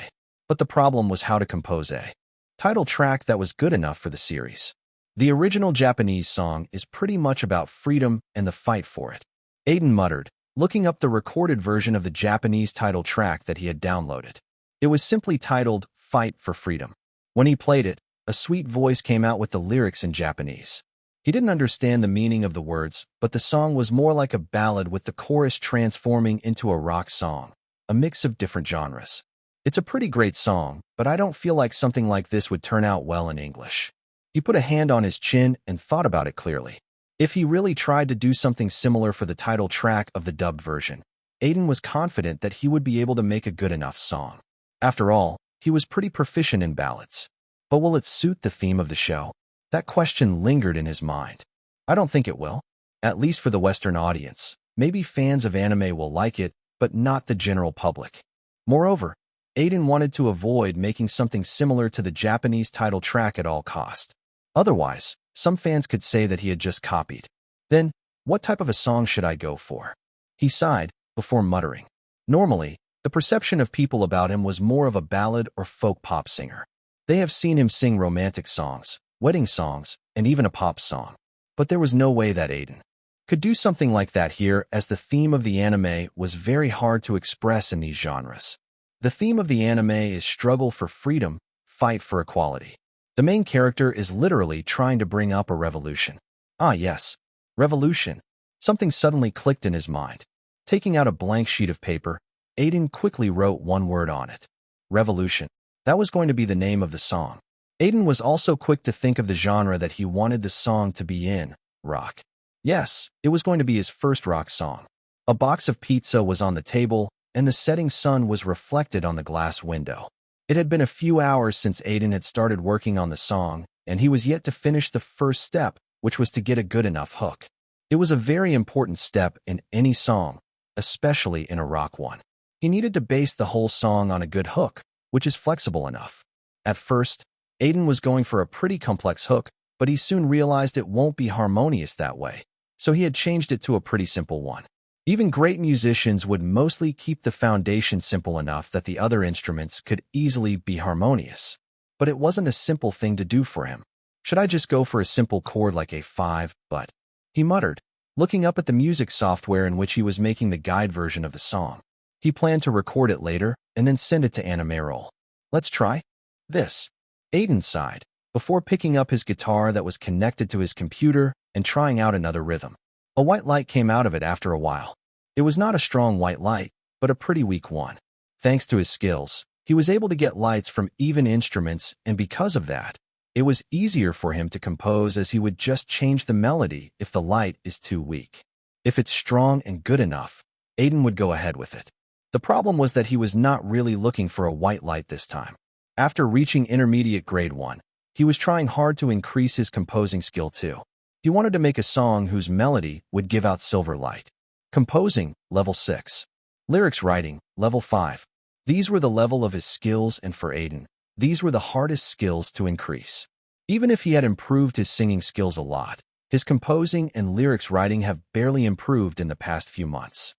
But the problem was how to compose a title track that was good enough for the series. The original Japanese song is pretty much about freedom and the fight for it. Aiden muttered, looking up the recorded version of the Japanese title track that he had downloaded. It was simply titled Fight for Freedom. When he played it, a sweet voice came out with the lyrics in Japanese. He didn't understand the meaning of the words, but the song was more like a ballad with the chorus transforming into a rock song, a mix of different genres. It's a pretty great song, but I don't feel like something like this would turn out well in English. He put a hand on his chin and thought about it clearly. If he really tried to do something similar for the title track of the dubbed version, Aiden was confident that he would be able to make a good enough song. After all, he was pretty proficient in ballads. But will it suit the theme of the show? That question lingered in his mind. I don't think it will. At least for the Western audience. Maybe fans of anime will like it, but not the general public. Moreover, Aiden wanted to avoid making something similar to the Japanese title track at all cost. Otherwise, some fans could say that he had just copied. Then, what type of a song should I go for? He sighed, before muttering. Normally, the perception of people about him was more of a ballad or folk pop singer. They have seen him sing romantic songs, wedding songs, and even a pop song. But there was no way that Aiden could do something like that here, as the theme of the anime was very hard to express in these genres. The theme of the anime is struggle for freedom, fight for equality. The main character is literally trying to bring up a revolution. Ah yes, revolution. Something suddenly clicked in his mind. Taking out a blank sheet of paper, Aiden quickly wrote one word on it. Revolution. That was going to be the name of the song. Aiden was also quick to think of the genre that he wanted the song to be in, rock. Yes, it was going to be his first rock song. A box of pizza was on the table, and the setting sun was reflected on the glass window. It had been a few hours since Aiden had started working on the song, and he was yet to finish the first step, which was to get a good enough hook. It was a very important step in any song, especially in a rock one. He needed to base the whole song on a good hook, which is flexible enough. At first, Aiden was going for a pretty complex hook, but he soon realized it won't be harmonious that way, so he had changed it to a pretty simple one. Even great musicians would mostly keep the foundation simple enough that the other instruments could easily be harmonious. But it wasn't a simple thing to do for him. Should I just go for a simple chord like A5, but? He muttered, looking up at the music software in which he was making the guide version of the song. He planned to record it later and then send it to Animeroll. Let's try this. Aiden sighed, before picking up his guitar that was connected to his computer and trying out another rhythm. A white light came out of it after a while. It was not a strong white light, but a pretty weak one. Thanks to his skills, he was able to get lights from even instruments, and because of that, it was easier for him to compose, as he would just change the melody if the light is too weak. If it's strong and good enough, Aiden would go ahead with it. The problem was that he was not really looking for a white light this time. After reaching intermediate grade 1, he was trying hard to increase his composing skill too. He wanted to make a song whose melody would give out silver light. Composing, level 6. Lyrics writing, level 5. These were the level of his skills, and for Aiden, these were the hardest skills to increase. Even if he had improved his singing skills a lot, his composing and lyrics writing have barely improved in the past few months.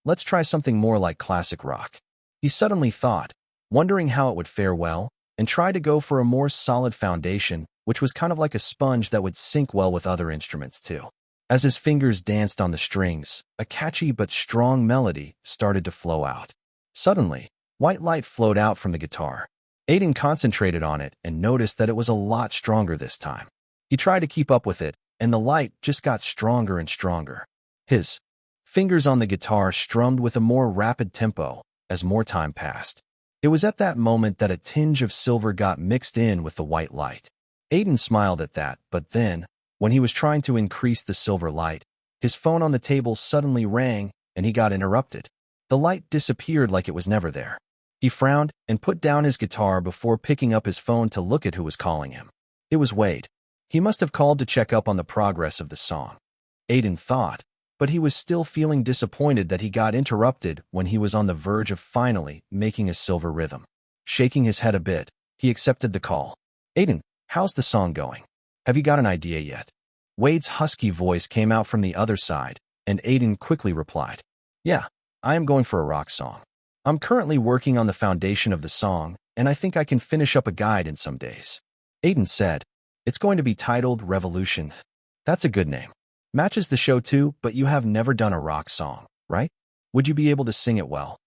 Let's try something more like classic rock. He suddenly thought, wondering how it would fare well, and tried to go for a more solid foundation, which was kind of like a sponge that would sink well with other instruments too. As his fingers danced on the strings, a catchy but strong melody started to flow out. Suddenly, white light flowed out from the guitar. Aiden concentrated on it and noticed that it was a lot stronger this time. He tried to keep up with it, and the light just got stronger and stronger. His fingers on the guitar strummed with a more rapid tempo as more time passed. It was at that moment that a tinge of silver got mixed in with the white light. Aiden smiled at that, but then, when he was trying to increase the silver light, his phone on the table suddenly rang and he got interrupted. The light disappeared like it was never there. He frowned and put down his guitar before picking up his phone to look at who was calling him. It was Wade. He must have called to check up on the progress of the song. Aiden thought, but he was still feeling disappointed that he got interrupted when he was on the verge of finally making a silver rhythm. Shaking his head a bit, he accepted the call. Aiden, how's the song going? Have you got an idea yet? Wade's husky voice came out from the other side, and Aiden quickly replied, Yeah, I am going for a rock song. I'm currently working on the foundation of the song, and I think I can finish up a guide in some days. Aiden said, It's going to be titled Revolution. That's a good name. Matches the show too, but you have never done a rock song, right? Would you be able to sing it well?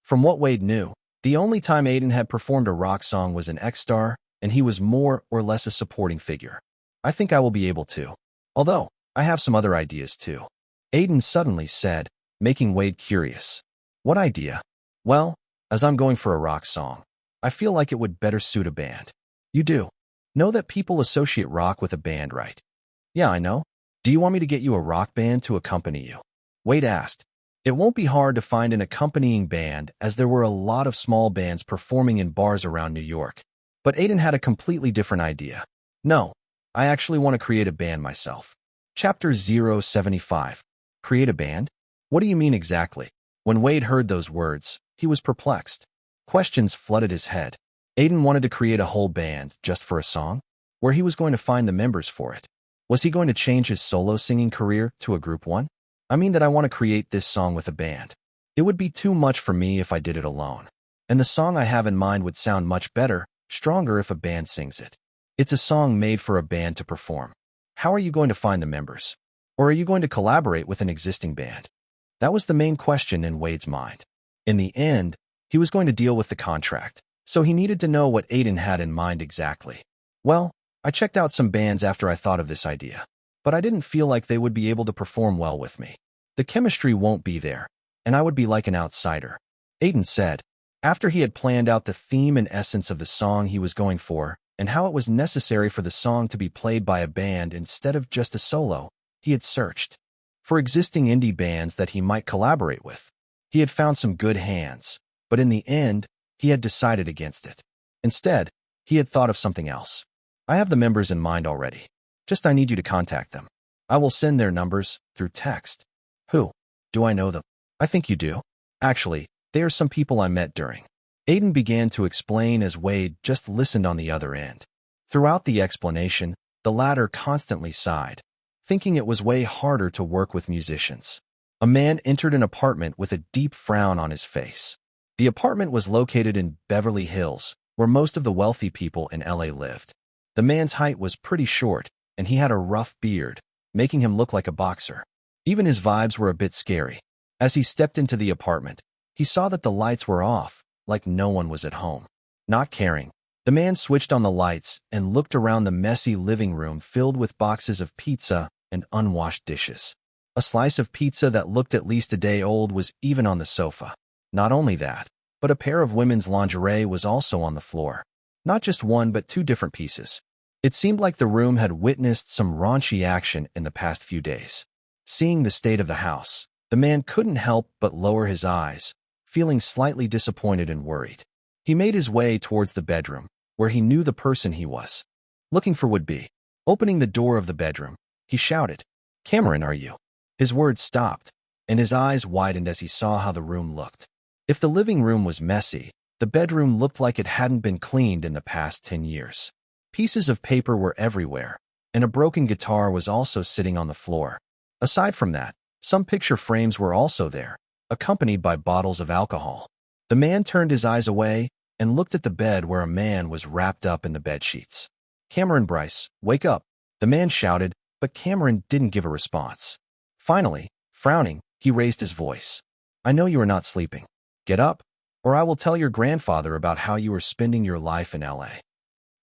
From what Wade knew, the only time Aiden had performed a rock song was in X-Star, and he was more or less a supporting figure. I think I will be able to. Although, I have some other ideas too. Aiden suddenly said, making Wade curious. What idea? Well, as I'm going for a rock song, I feel like it would better suit a band. You do. Know that people associate rock with a band, right? Yeah, I know. Do you want me to get you a rock band to accompany you? Wade asked. It won't be hard to find an accompanying band as there were a lot of small bands performing in bars around New York. But Aiden had a completely different idea. No, I actually want to create a band myself. Chapter 075. Create a band? What do you mean exactly? When Wade heard those words, he was perplexed. Questions flooded his head. Aiden wanted to create a whole band just for a song? Where he was going to find the members for it? Was he going to change his solo singing career to a group one? I mean that I want to create this song with a band. It would be too much for me if I did it alone. And the song I have in mind would sound much better, stronger if a band sings it. It's a song made for a band to perform. How are you going to find the members? Or are you going to collaborate with an existing band? That was the main question in Wade's mind. In the end, he was going to deal with the contract, so he needed to know what Aiden had in mind exactly. Well, I checked out some bands after I thought of this idea, but I didn't feel like they would be able to perform well with me. The chemistry won't be there, and I would be like an outsider. Aiden said, after he had planned out the theme and essence of the song he was going for, and how it was necessary for the song to be played by a band instead of just a solo, he had searched for existing indie bands that he might collaborate with. He had found some good hands, but in the end, he had decided against it. Instead, he had thought of something else. I have the members in mind already. Just I need you to contact them. I will send their numbers through text. Who? Do I know them? I think you do. Actually, they are some people I met during. Aiden began to explain as Wade just listened on the other end. Throughout the explanation, the latter constantly sighed, thinking it was way harder to work with musicians. A man entered an apartment with a deep frown on his face. The apartment was located in Beverly Hills, where most of the wealthy people in LA lived. The man's height was pretty short, and he had a rough beard, making him look like a boxer. Even his vibes were a bit scary. As he stepped into the apartment, he saw that the lights were off, like no one was at home. Not caring, the man switched on the lights and looked around the messy living room filled with boxes of pizza and unwashed dishes. A slice of pizza that looked at least a day old was even on the sofa. Not only that, but a pair of women's lingerie was also on the floor. Not just one, but two different pieces. It seemed like the room had witnessed some raunchy action in the past few days. Seeing the state of the house, the man couldn't help but lower his eyes, feeling slightly disappointed and worried. He made his way towards the bedroom, where he knew the person he was looking for would be. Opening the door of the bedroom, he shouted, "Cameron, are you?" His words stopped, and his eyes widened as he saw how the room looked. If the living room was messy, the bedroom looked like it hadn't been cleaned in the past 10 years. Pieces of paper were everywhere, and a broken guitar was also sitting on the floor. Aside from that, some picture frames were also there, accompanied by bottles of alcohol. The man turned his eyes away and looked at the bed where a man was wrapped up in the bedsheets. "Cameron Bryce, wake up," the man shouted, but Cameron didn't give a response. Finally, frowning, he raised his voice. I know you are not sleeping. Get up, or I will tell your grandfather about how you are spending your life in LA.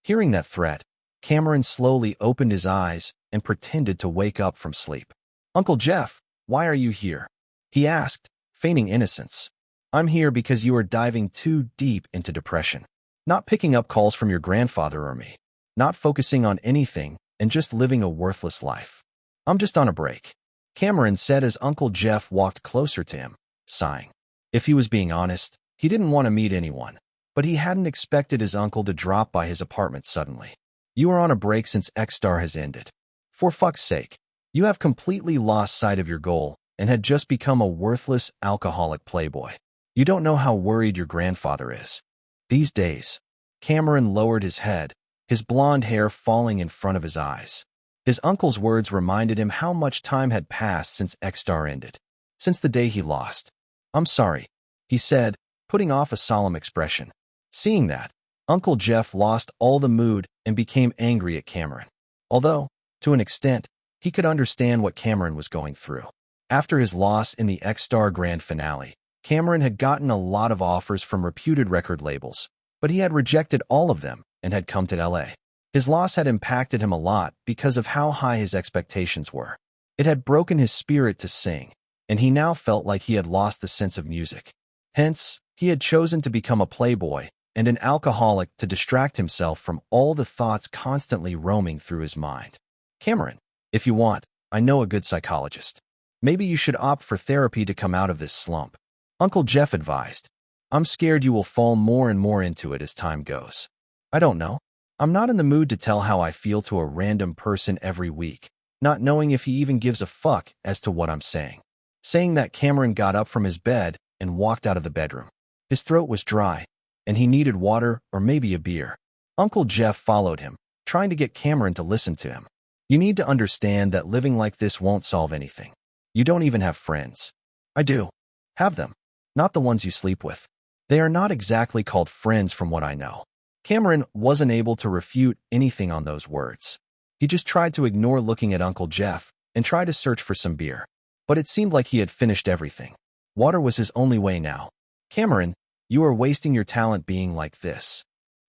Hearing that threat, Cameron slowly opened his eyes and pretended to wake up from sleep. Uncle Jeff, why are you here? He asked, feigning innocence. I'm here because you are diving too deep into depression. Not picking up calls from your grandfather or me. Not focusing on anything and just living a worthless life. I'm just on a break, Cameron said as Uncle Jeff walked closer to him, sighing. If he was being honest, he didn't want to meet anyone, but he hadn't expected his uncle to drop by his apartment suddenly. You are on a break since X-Star has ended. For fuck's sake, you have completely lost sight of your goal and had just become a worthless alcoholic playboy. You don't know how worried your grandfather is. These days, Cameron lowered his head, his blonde hair falling in front of his eyes. His uncle's words reminded him how much time had passed since X-Star ended, since the day he lost. I'm sorry, he said, putting off a solemn expression. Seeing that, Uncle Jeff lost all the mood and became angry at Cameron. Although, to an extent, he could understand what Cameron was going through. After his loss in the X-Star Grand Finale, Cameron had gotten a lot of offers from reputed record labels, but he had rejected all of them and had come to LA. His loss had impacted him a lot because of how high his expectations were. It had broken his spirit to sing, and he now felt like he had lost the sense of music. Hence, he had chosen to become a playboy and an alcoholic to distract himself from all the thoughts constantly roaming through his mind. Cameron, if you want, I know a good psychologist. Maybe you should opt for therapy to come out of this slump, Uncle Jeff advised. I'm scared you will fall more and more into it as time goes. I don't know. I'm not in the mood to tell how I feel to a random person every week, not knowing if he even gives a fuck as to what I'm saying. Saying that, Cameron got up from his bed and walked out of the bedroom. His throat was dry, and he needed water or maybe a beer. Uncle Jeff followed him, trying to get Cameron to listen to him. You need to understand that living like this won't solve anything. You don't even have friends. I do. Have them. Not the ones you sleep with. They are not exactly called friends from what I know. Cameron wasn't able to refute anything on those words. He just tried to ignore looking at Uncle Jeff and try to search for some beer. But it seemed like he had finished everything. Water was his only way now. Cameron, you are wasting your talent being like this,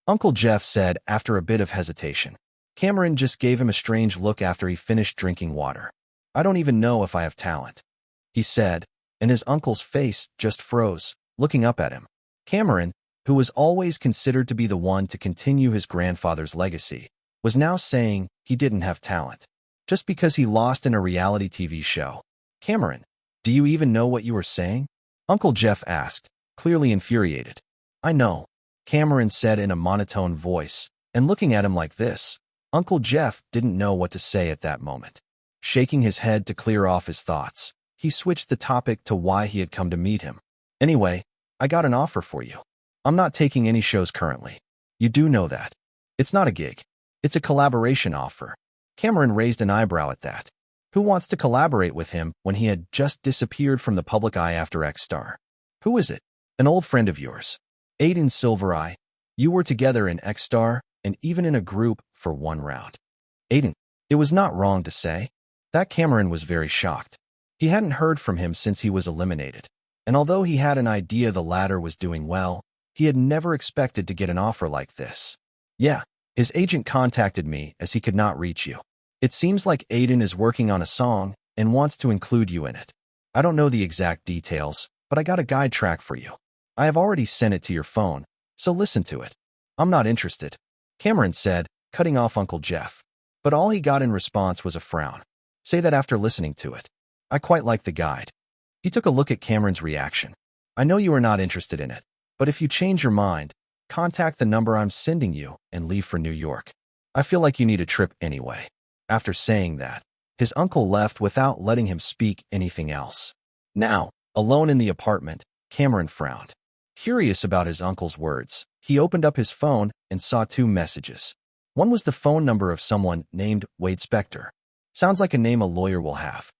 Uncle Jeff said after a bit of hesitation. Cameron just gave him a strange look after he finished drinking water. I don't even know if I have talent, he said, and his uncle's face just froze, looking up at him. Cameron, who was always considered to be the one to continue his grandfather's legacy, was now saying he didn't have talent, just because he lost in a reality TV show. Cameron, do you even know what you are saying? Uncle Jeff asked, clearly infuriated. I know, Cameron said in a monotone voice, and looking at him like this, Uncle Jeff didn't know what to say at that moment. Shaking his head to clear off his thoughts, he switched the topic to why he had come to meet him. Anyway, I got an offer for you. I'm not taking any shows currently. You do know that. It's not a gig. It's a collaboration offer. Cameron raised an eyebrow at that. Who wants to collaborate with him when he had just disappeared from the public eye after X-Star? Who is it? An old friend of yours. Aiden Silvereye. You were together in X-Star and even in a group for one round. Aiden. It was not wrong to say. That Cameron was very shocked. He hadn't heard from him since he was eliminated. And although he had an idea the latter was doing well, he had never expected to get an offer like this. Yeah, his agent contacted me as he could not reach you. It seems like Aiden is working on a song and wants to include you in it. I don't know the exact details, but I got a guide track for you. I have already sent it to your phone, so listen to it. I'm not interested, Cameron said, cutting off Uncle Jeff. But all he got in response was a frown. Say that after listening to it. I quite like the guide. He took a look at Cameron's reaction. I know you are not interested in it, but if you change your mind, contact the number I'm sending you and leave for New York. I feel like you need a trip anyway. After saying that, his uncle left without letting him speak anything else. Now, alone in the apartment, Cameron frowned. Curious about his uncle's words, he opened up his phone and saw two messages. One was the phone number of someone named Wade Spector. Sounds like a name a lawyer will have,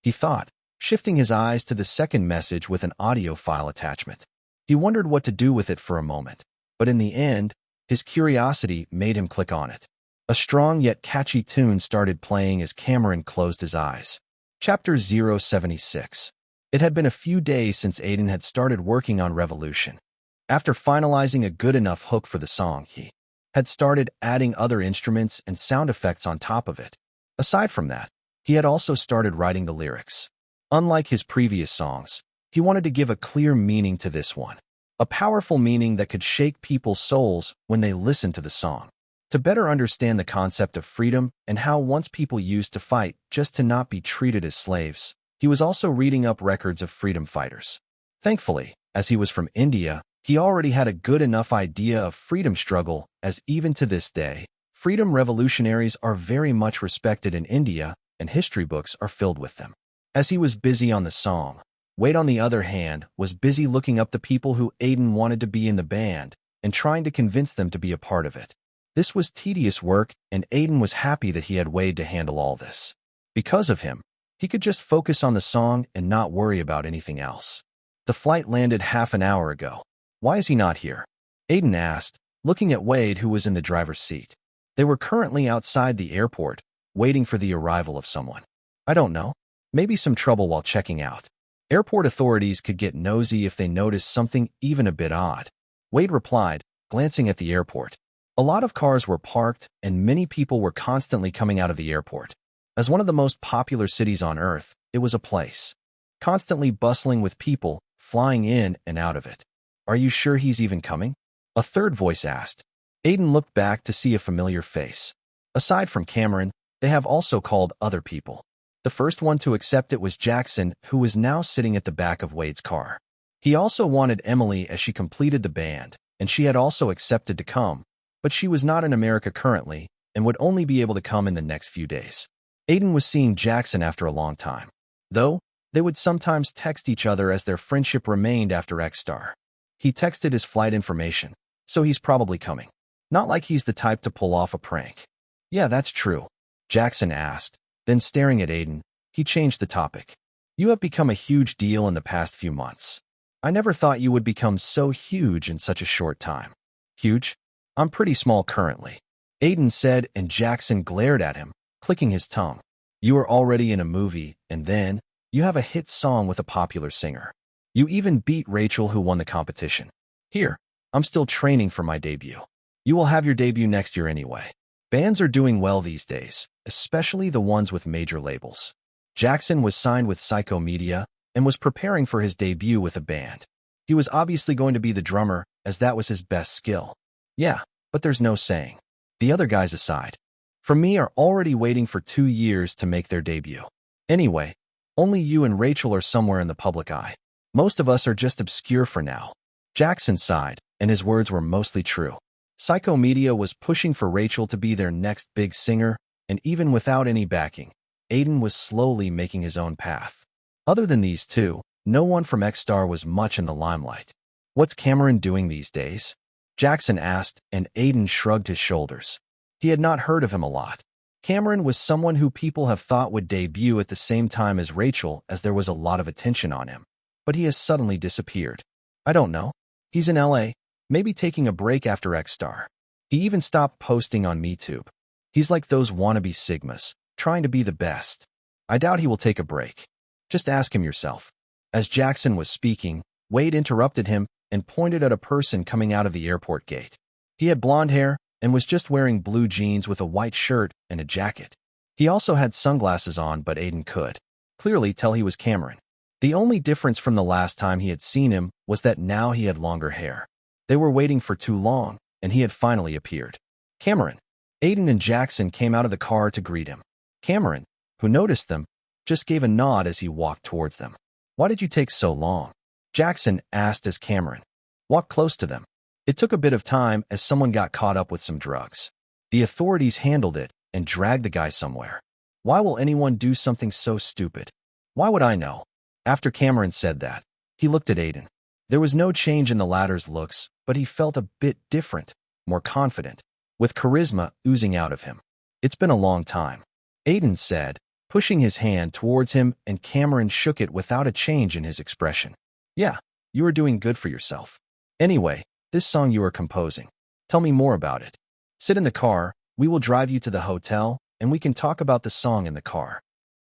he thought, shifting his eyes to the second message with an audio file attachment. He wondered what to do with it for a moment, but in the end, his curiosity made him click on it. A strong yet catchy tune started playing as Cameron closed his eyes. Chapter 076. It had been a few days since Aiden had started working on Revolution. After finalizing a good enough hook for the song, he had started adding other instruments and sound effects on top of it. Aside from that, he had also started writing the lyrics. Unlike his previous songs, he wanted to give a clear meaning to this one. A powerful meaning that could shake people's souls when they listened to the song. To better understand the concept of freedom and how once people used to fight just to not be treated as slaves, he was also reading up records of freedom fighters. Thankfully, as he was from India, he already had a good enough idea of freedom struggle, as even to this day, freedom revolutionaries are very much respected in India, and history books are filled with them. As he was busy on the song, Wade, on the other hand, was busy looking up the people who Aiden wanted to be in the band and trying to convince them to be a part of it. This was tedious work, and Aiden was happy that he had Wade to handle all this. Because of him, he could just focus on the song and not worry about anything else. The flight landed half an hour ago. Why is he not here? Aiden asked, looking at Wade, who was in the driver's seat. They were currently outside the airport, waiting for the arrival of someone. I don't know. Maybe some trouble while checking out. Airport authorities could get nosy if they noticed something even a bit odd. Wade replied, glancing at the airport. A lot of cars were parked, and many people were constantly coming out of the airport. As one of the most popular cities on Earth, it was a place constantly bustling with people flying in and out of it. Are you sure he's even coming? A third voice asked. Aiden looked back to see a familiar face. Aside from Cameron, they have also called other people. The first one to accept it was Jackson, who was now sitting at the back of Wade's car. He also wanted Emily as she completed the band, and she had also accepted to come, but she was not in America currently and would only be able to come in the next few days. Aiden was seeing Jackson after a long time. Though, they would sometimes text each other as their friendship remained after X-Star. He texted his flight information, so he's probably coming. Not like he's the type to pull off a prank. Yeah, that's true, Jackson asked. Then staring at Aiden, he changed the topic. You have become a huge deal in the past few months. I never thought you would become so huge in such a short time. Huge? I'm pretty small currently, Aiden said, and Jackson glared at him, clicking his tongue. You are already in a movie, and then, you have a hit song with a popular singer. You even beat Rachel, who won the competition. Here, I'm still training for my debut. You will have your debut next year anyway. Bands are doing well these days, especially the ones with major labels. Jackson was signed with Psycho Media and was preparing for his debut with a band. He was obviously going to be the drummer, as that was his best skill. Yeah, but there's no saying. The other guys aside, from me, are already waiting for 2 years to make their debut. Anyway, only you and Rachel are somewhere in the public eye. Most of us are just obscure for now. Jackson sighed, and his words were mostly true. Psycho Media was pushing for Rachel to be their next big singer, and even without any backing, Aiden was slowly making his own path. Other than these two, no one from X-Star was much in the limelight. What's Cameron doing these days? Jackson asked, and Aiden shrugged his shoulders. He had not heard of him a lot. Cameron was someone who people have thought would debut at the same time as Rachel, as there was a lot of attention on him. But he has suddenly disappeared. I don't know. He's in LA, maybe taking a break after X-Star. He even stopped posting on MeTube. He's like those wannabe Sigmas, trying to be the best. I doubt he will take a break. Just ask him yourself. As Jackson was speaking, Wade interrupted him and pointed at a person coming out of the airport gate. He had blonde hair and was just wearing blue jeans with a white shirt and a jacket. He also had sunglasses on, but Aiden could clearly tell he was Cameron. The only difference from the last time he had seen him was that now he had longer hair. They were waiting for too long, and he had finally appeared. Cameron. Aiden and Jackson came out of the car to greet him. Cameron, who noticed them, just gave a nod as he walked towards them. Why did you take so long? Jackson asked as Cameron walked close to them. It took a bit of time as someone got caught up with some drugs. The authorities handled it and dragged the guy somewhere. Why will anyone do something so stupid? Why would I know? After Cameron said that, he looked at Aiden. There was no change in the latter's looks, but he felt a bit different, more confident, with charisma oozing out of him. It's been a long time, Aiden said, pushing his hand towards him, and Cameron shook it without a change in his expression. Yeah, you are doing good for yourself. Anyway, this song you are composing. Tell me more about it. Sit in the car, We will drive you to the hotel, and we can talk about the song in the car."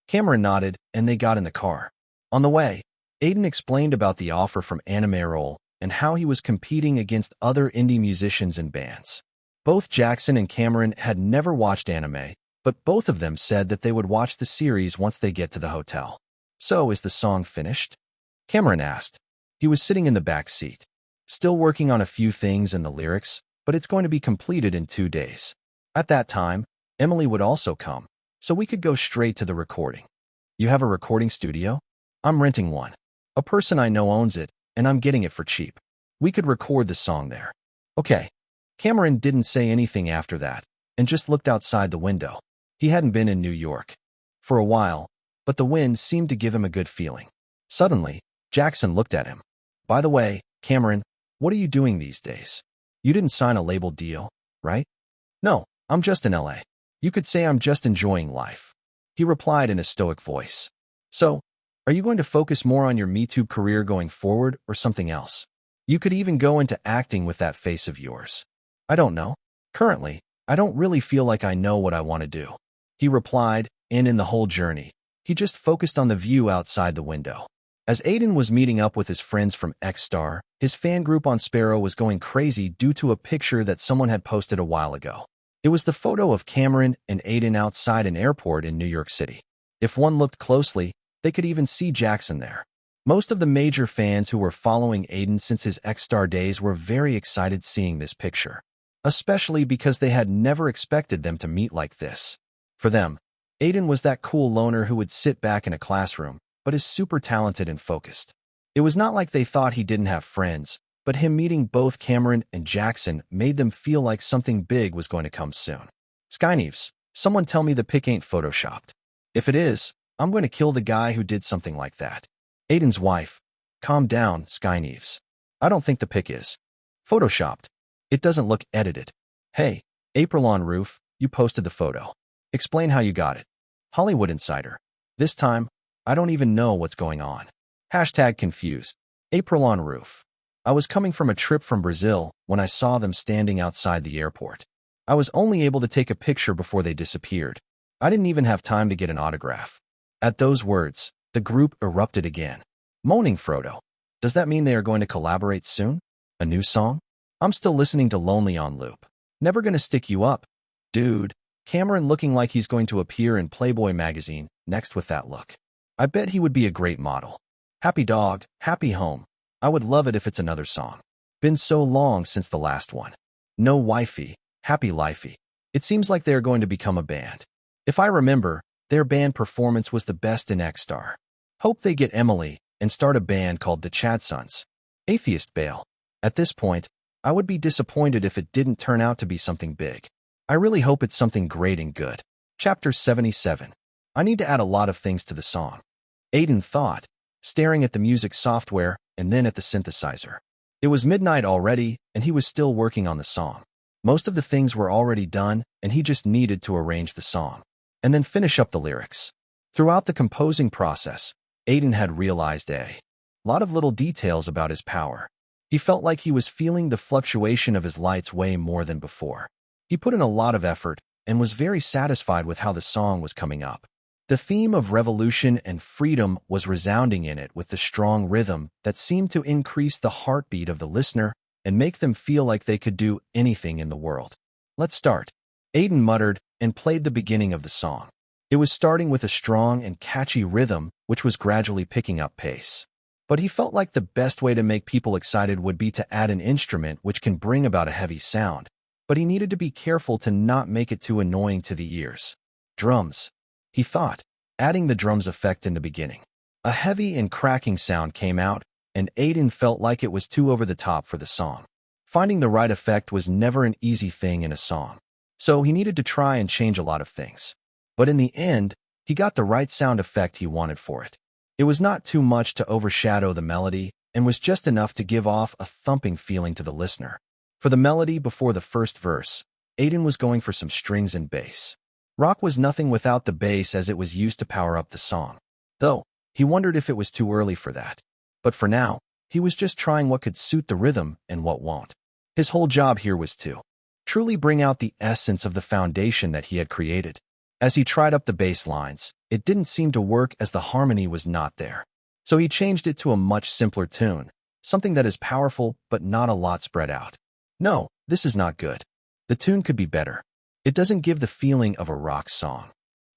Cameron nodded, and they got in the car. On the way, Aiden explained about the offer from Anime Roll and how he was competing against other indie musicians and bands. Both Jackson and Cameron had never watched anime, but both of them said that they would watch the series once they get to the hotel. "So, is the song finished?" Cameron asked. He was sitting in the back seat. "Still working on a few things in the lyrics, but it's going to be completed in 2 days. At that time, Emily would also come, so we could go straight to the recording." "You have a recording studio?" "I'm renting one. A person I know owns it, and I'm getting it for cheap. We could record the song there." "Okay." Cameron didn't say anything after that, and just looked outside the window. He hadn't been in New York for a while, but the wind seemed to give him a good feeling. Suddenly, Jackson looked at him. "By the way, Cameron, what are you doing these days? You didn't sign a label deal, right?" "No, I'm just in LA. You could say I'm just enjoying life," he replied in a stoic voice. "So, are you going to focus more on your MeTube career going forward or something else? You could even go into acting with that face of yours." "I don't know. Currently, I don't really feel like I know what I want to do," he replied, and in the whole journey, he just focused on the view outside the window. As Aiden was meeting up with his friends from X-Star, his fan group on Sparrow was going crazy due to a picture that someone had posted a while ago. It was the photo of Cameron and Aiden outside an airport in New York City. If one looked closely, they could even see Jackson there. Most of the major fans who were following Aiden since his X-Star days were very excited seeing this picture, especially because they had never expected them to meet like this. For them, Aiden was that cool loner who would sit back in a classroom, but is super talented and focused. It was not like they thought he didn't have friends, but him meeting both Cameron and Jackson made them feel like something big was going to come soon. "Skyneves, someone tell me the pic ain't photoshopped. If it is, I'm going to kill the guy who did something like that." Aiden's wife. "Calm down, Skyneves. I don't think the pic is photoshopped. It doesn't look edited." "Hey, April on Roof, you posted the photo. Explain how you got it." Hollywood Insider. "This time, I don't even know what's going on. #confused. April on Roof. I was coming from a trip from Brazil when I saw them standing outside the airport. I was only able to take a picture before they disappeared. I didn't even have time to get an autograph." At those words, the group erupted again. Moaning Frodo. "Does that mean they are going to collaborate soon? A new song? I'm still listening to Lonely on loop. Never gonna stick you up. Dude." Cameron looking like he's going to appear in Playboy magazine next with that look. "I bet he would be a great model. Happy dog, happy home. I would love it if it's another song. Been so long since the last one. No wifey, happy lifey." It seems like they are going to become a band. If I remember, their band performance was the best in X-Star. Hope they get Emily and start a band called the Chadsons. Atheist Bale. At this point, I would be disappointed if it didn't turn out to be something big. I really hope it's something great and good. Chapter 77. I need to add a lot of things to the song. Aiden thought, staring at the music software and then at the synthesizer. It was midnight already, and he was still working on the song. Most of the things were already done, and he just needed to arrange the song and then finish up the lyrics. Throughout the composing process, Aiden had realized a lot of little details about his power. He felt like he was feeling the fluctuation of his lights way more than before. He put in a lot of effort and was very satisfied with how the song was coming up. The theme of revolution and freedom was resounding in it with the strong rhythm that seemed to increase the heartbeat of the listener and make them feel like they could do anything in the world. "Let's start," Aiden muttered and played the beginning of the song. It was starting with a strong and catchy rhythm, which was gradually picking up pace. But he felt like the best way to make people excited would be to add an instrument which can bring about a heavy sound. But he needed to be careful to not make it too annoying to the ears. "Drums," he thought, adding the drums effect in the beginning. A heavy and cracking sound came out, and Aiden felt like it was too over the top for the song. Finding the right effect was never an easy thing in a song, so he needed to try and change a lot of things. But in the end, he got the right sound effect he wanted for it. It was not too much to overshadow the melody and was just enough to give off a thumping feeling to the listener. For the melody before the first verse, Aiden was going for some strings and bass. Rock was nothing without the bass as it was used to power up the song. Though, he wondered if it was too early for that. But for now, he was just trying what could suit the rhythm and what won't. His whole job here was to truly bring out the essence of the foundation that he had created. As he tried up the bass lines, it didn't seem to work as the harmony was not there. So he changed it to a much simpler tune, something that is powerful but not a lot spread out. No, this is not good. The tune could be better. It doesn't give the feeling of a rock song.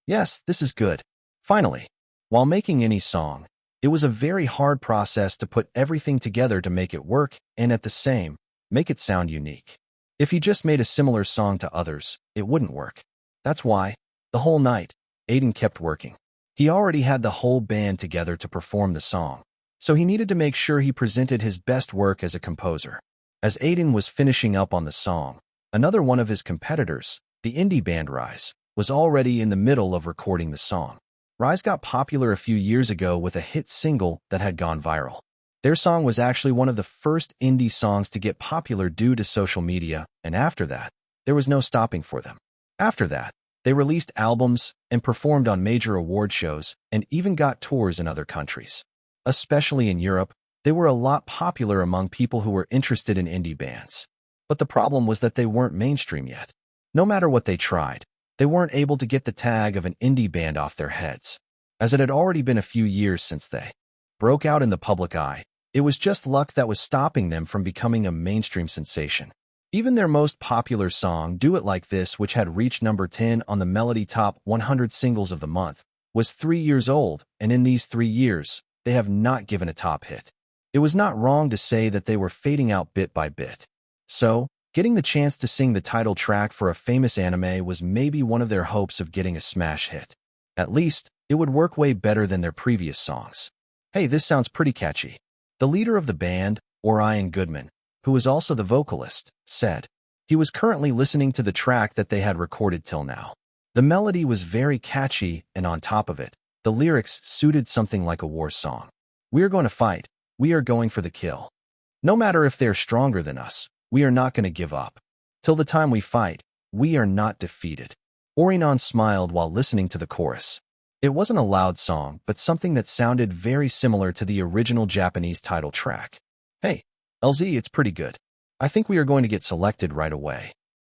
Yes, this is good. Finally, while making any song, it was a very hard process to put everything together to make it work and at the same, make it sound unique. If he just made a similar song to others, it wouldn't work. That's why, the whole night, Aiden kept working. He already had the whole band together to perform the song, so he needed to make sure he presented his best work as a composer. As Aiden was finishing up on the song, another one of his competitors, the indie band Rise, was already in the middle of recording the song. Rise got popular a few years ago with a hit single that had gone viral. Their song was actually one of the first indie songs to get popular due to social media, and after that, there was no stopping for them. After that, they released albums and performed on major award shows and even got tours in other countries. Especially in Europe, they were a lot popular among people who were interested in indie bands. But the problem was that they weren't mainstream yet. No matter what they tried, they weren't able to get the tag of an indie band off their heads. As it had already been a few years since they broke out in the public eye, it was just luck that was stopping them from becoming a mainstream sensation. Even their most popular song, Do It Like This, which had reached number 10 on the Melody Top 100 Singles of the Month, was 3 years old, and in these 3 years, they have not given a top hit. It was not wrong to say that they were fading out bit by bit. So, getting the chance to sing the title track for a famous anime was maybe one of their hopes of getting a smash hit. At least, it would work way better than their previous songs. Hey, this sounds pretty catchy. The leader of the band, Orion Goodman, who was also the vocalist, said. He was currently listening to the track that they had recorded till now. The melody was very catchy, and on top of it, the lyrics suited something like a war song. We are going to fight. We are going for the kill. No matter if they're stronger than us, we are not going to give up. Till the time we fight, we are not defeated. Orion smiled while listening to the chorus. It wasn't a loud song, but something that sounded very similar to the original Japanese title track. Hey, LZ, it's pretty good. I think we are going to get selected right away.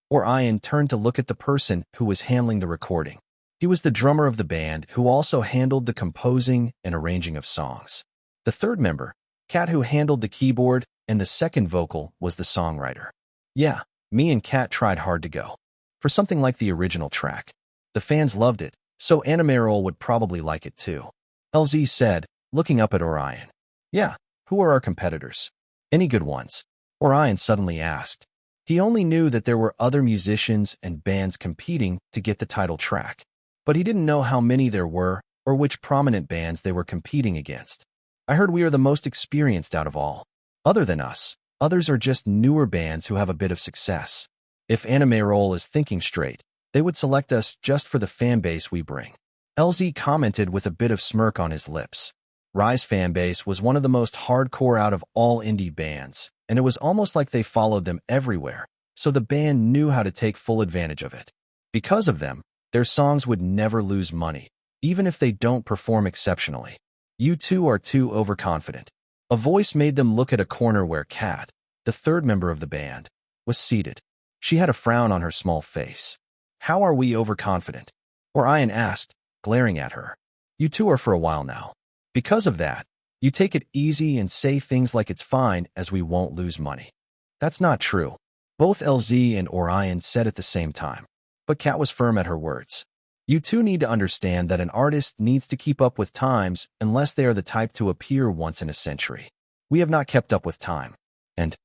Orion turned to look at the person who was handling the recording. He was the drummer of the band who also handled the composing and arranging of songs. The third member, Kat, who handled the keyboard, and the second vocal was the songwriter. Yeah, me and Kat tried hard to go for something like the original track. The fans loved it, so Animeral would probably like it too. LZ said, looking up at Orion. Yeah, who are our competitors? Any good ones? Orion suddenly asked. He only knew that there were other musicians and bands competing to get the title track, but he didn't know how many there were or which prominent bands they were competing against. I heard we are the most experienced out of all. Other than us, others are just newer bands who have a bit of success. If Animeral is thinking straight, they would select us just for the fan base we bring. LZ commented with a bit of smirk on his lips. Rise fan base was one of the most hardcore out of all indie bands, and it was almost like they followed them everywhere, so the band knew how to take full advantage of it. Because of them, their songs would never lose money, even if they don't perform exceptionally. You two are too overconfident. A voice made them look at a corner where Kat, the third member of the band, was seated. She had a frown on her small face. How are we overconfident? Orion asked, glaring at her. You two are for a while now. Because of that, you take it easy and say things like it's fine as we won't lose money. That's not true. Both LZ and Orion said at the same time, but Kat was firm at her words. You two need to understand that an artist needs to keep up with times unless they are the type to appear once in a century. We have not kept up with time. And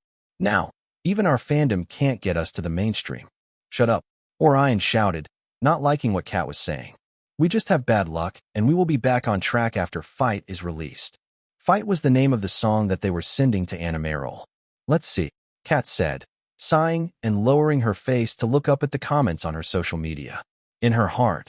now, even our fandom can't get us to the mainstream. Shut up, Orion shouted, not liking what Kat was saying. We just have bad luck, and we will be back on track after Fight is released. Fight was the name of the song that they were sending to Animeral. Let's see, Kat said, sighing and lowering her face to look up at the comments on her social media. In her heart,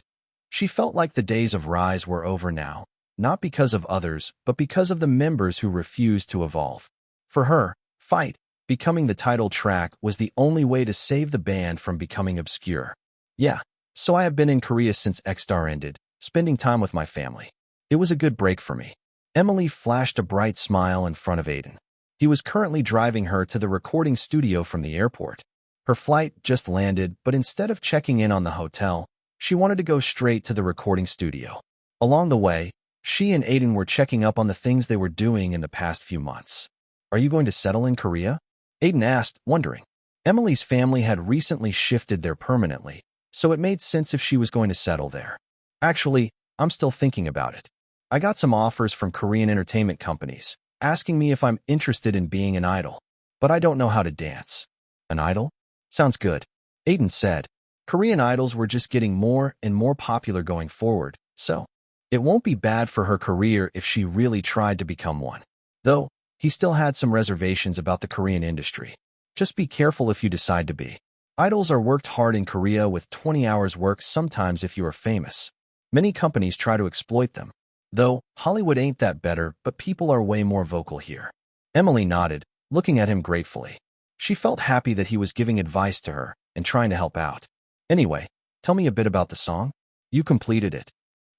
she felt like the days of Rise were over now, not because of others, but because of the members who refused to evolve. For her, Fight, becoming the title track, was the only way to save the band from becoming obscure. Yeah, so I have been in Korea since X-Star ended, spending time with my family. It was a good break for me. Emily flashed a bright smile in front of Aiden. He was currently driving her to the recording studio from the airport. Her flight just landed, but instead of checking in on the hotel, she wanted to go straight to the recording studio. Along the way, she and Aiden were checking up on the things they were doing in the past few months. Are you going to settle in Korea? Aiden asked, wondering. Emily's family had recently shifted there permanently, so it made sense if she was going to settle there. Actually, I'm still thinking about it. I got some offers from Korean entertainment companies, asking me if I'm interested in being an idol, but I don't know how to dance. An idol? Sounds good. Aiden said. Korean idols were just getting more and more popular going forward, so it won't be bad for her career if she really tried to become one. Though, he still had some reservations about the Korean industry. Just be careful if you decide to be. Idols are worked hard in Korea with 20 hours work sometimes if you are famous. Many companies try to exploit them. Though, Hollywood ain't that better, but people are way more vocal here. Emily nodded, looking at him gratefully. She felt happy that he was giving advice to her and trying to help out. Anyway, tell me a bit about the song. You completed it?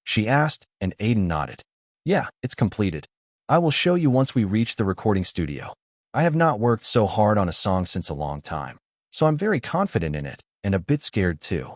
She asked, and Aiden nodded. Yeah, it's completed. I will show you once we reach the recording studio. I have not worked so hard on a song since a long time, so I'm very confident in it, and a bit scared too.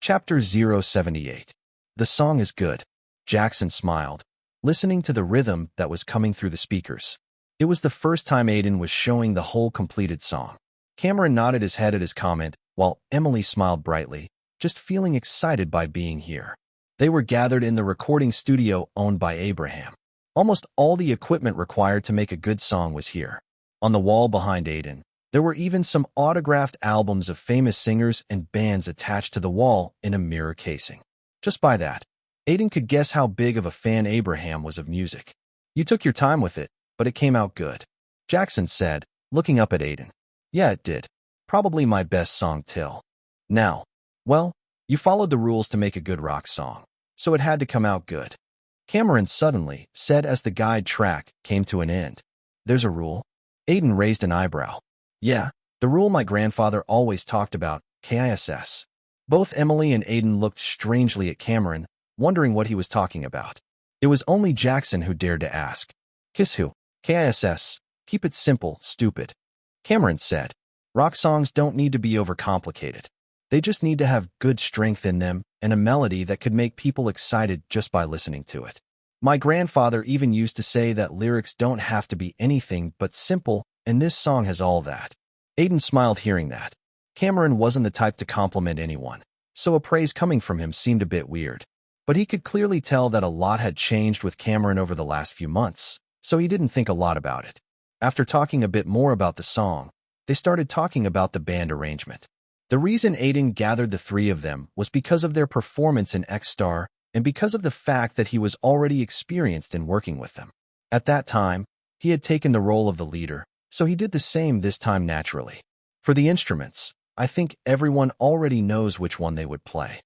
Chapter 078. The song is good. Jackson smiled, listening to the rhythm that was coming through the speakers. It was the first time Aiden was showing the whole completed song. Cameron nodded his head at his comment, while Emily smiled brightly, just feeling excited by being here. They were gathered in the recording studio owned by Abraham. Almost all the equipment required to make a good song was here. On the wall behind Aiden, there were even some autographed albums of famous singers and bands attached to the wall in a mirror casing. Just by that, Aiden could guess how big of a fan Abraham was of music. You took your time with it, but it came out good, Jackson said, looking up at Aiden. Yeah, it did. Probably my best song till now. Well, you followed the rules to make a good rock song, so it had to come out good. Cameron suddenly said as the guide track came to an end. There's a rule? Aiden raised an eyebrow. Yeah, the rule my grandfather always talked about, KISS. Both Emily and Aiden looked strangely at Cameron, wondering what he was talking about. It was only Jackson who dared to ask. Kiss who? KISS. Keep it simple, stupid. Cameron said. Rock songs don't need to be overcomplicated. They just need to have good strength in them and a melody that could make people excited just by listening to it. My grandfather even used to say that lyrics don't have to be anything but simple, and this song has all that. Aiden smiled hearing that. Cameron wasn't the type to compliment anyone, so a praise coming from him seemed a bit weird. But he could clearly tell that a lot had changed with Cameron over the last few months, so he didn't think a lot about it. After talking a bit more about the song, they started talking about the band arrangement. The reason Aiden gathered the three of them was because of their performance in X-Star and because of the fact that he was already experienced in working with them. At that time, he had taken the role of the leader, so he did the same this time naturally. For the instruments, I think everyone already knows which one they would play.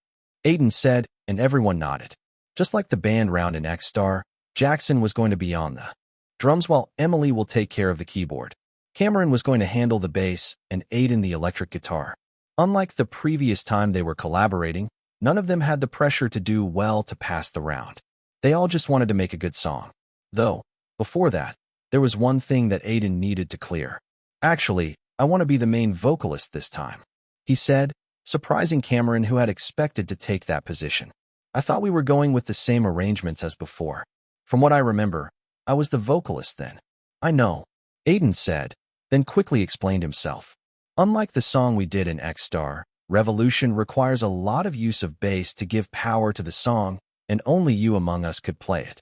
Aiden said, and everyone nodded. Just like the band round in X-Star, Jackson was going to be on the drums while Emily will take care of the keyboard. Cameron was going to handle the bass and Aiden the electric guitar. Unlike the previous time they were collaborating, none of them had the pressure to do well to pass the round. They all just wanted to make a good song. Though, before that, there was one thing that Aiden needed to clear. Actually, I want to be the main vocalist this time, he said, surprising Cameron, who had expected to take that position. I thought we were going with the same arrangements as before. From what I remember, I was the vocalist then. I know, Aiden said, then quickly explained himself. Unlike the song we did in X-Star, Revolution requires a lot of use of bass to give power to the song, and only you among us could play it.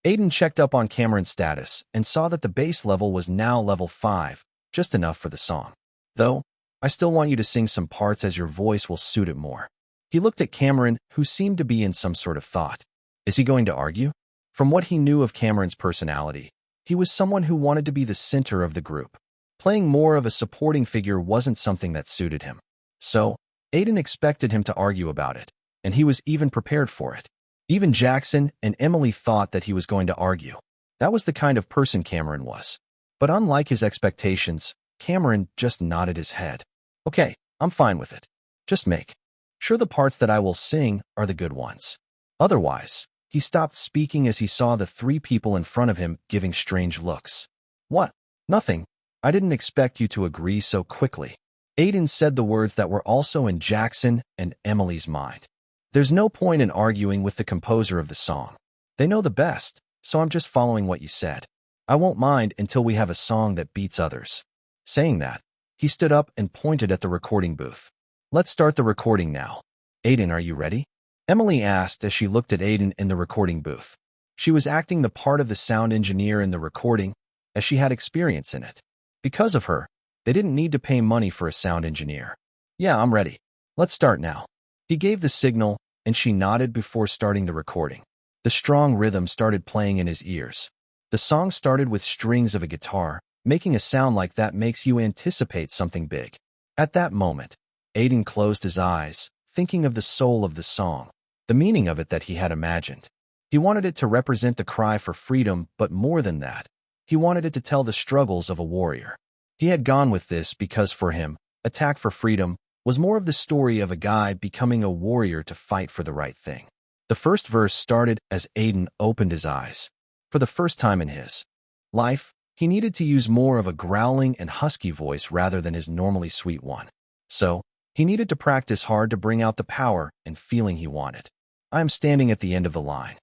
Aiden checked up on Cameron's status and saw that the bass level was now level 5, just enough for the song. Though, I still want you to sing some parts as your voice will suit it more. He looked at Cameron, who seemed to be in some sort of thought. Is he going to argue? From what he knew of Cameron's personality, he was someone who wanted to be the center of the group. Playing more of a supporting figure wasn't something that suited him. So, Aiden expected him to argue about it, and he was even prepared for it. Even Jackson and Emily thought that he was going to argue. That was the kind of person Cameron was. But unlike his expectations, Cameron just nodded his head. Okay, I'm fine with it. Just make sure the parts that I will sing are the good ones. Otherwise, he stopped speaking as he saw the three people in front of him giving strange looks. What? Nothing. I didn't expect you to agree so quickly. Aiden said the words that were also in Jackson and Emily's mind. There's no point in arguing with the composer of the song. They know the best, so I'm just following what you said. I won't mind until we have a song that beats others. Saying that, he stood up and pointed at the recording booth. Let's start the recording now. Aiden, are you ready? Emily asked as she looked at Aiden in the recording booth. She was acting the part of the sound engineer in the recording, as she had experience in it. Because of her, they didn't need to pay money for a sound engineer. Yeah, I'm ready. Let's start now. He gave the signal, and she nodded before starting the recording. The strong rhythm started playing in his ears. The song started with strings of a guitar, making a sound like that makes you anticipate something big. At that moment, Aiden closed his eyes, thinking of the soul of the song, the meaning of it that he had imagined. He wanted it to represent the cry for freedom, but more than that, he wanted it to tell the struggles of a warrior. He had gone with this because for him, Attack for Freedom was more of the story of a guy becoming a warrior to fight for the right thing. The first verse started as Aiden opened his eyes. For the first time in his life, he needed to use more of a growling and husky voice rather than his normally sweet one. So, he needed to practice hard to bring out the power and feeling he wanted. I am standing at the end of the line,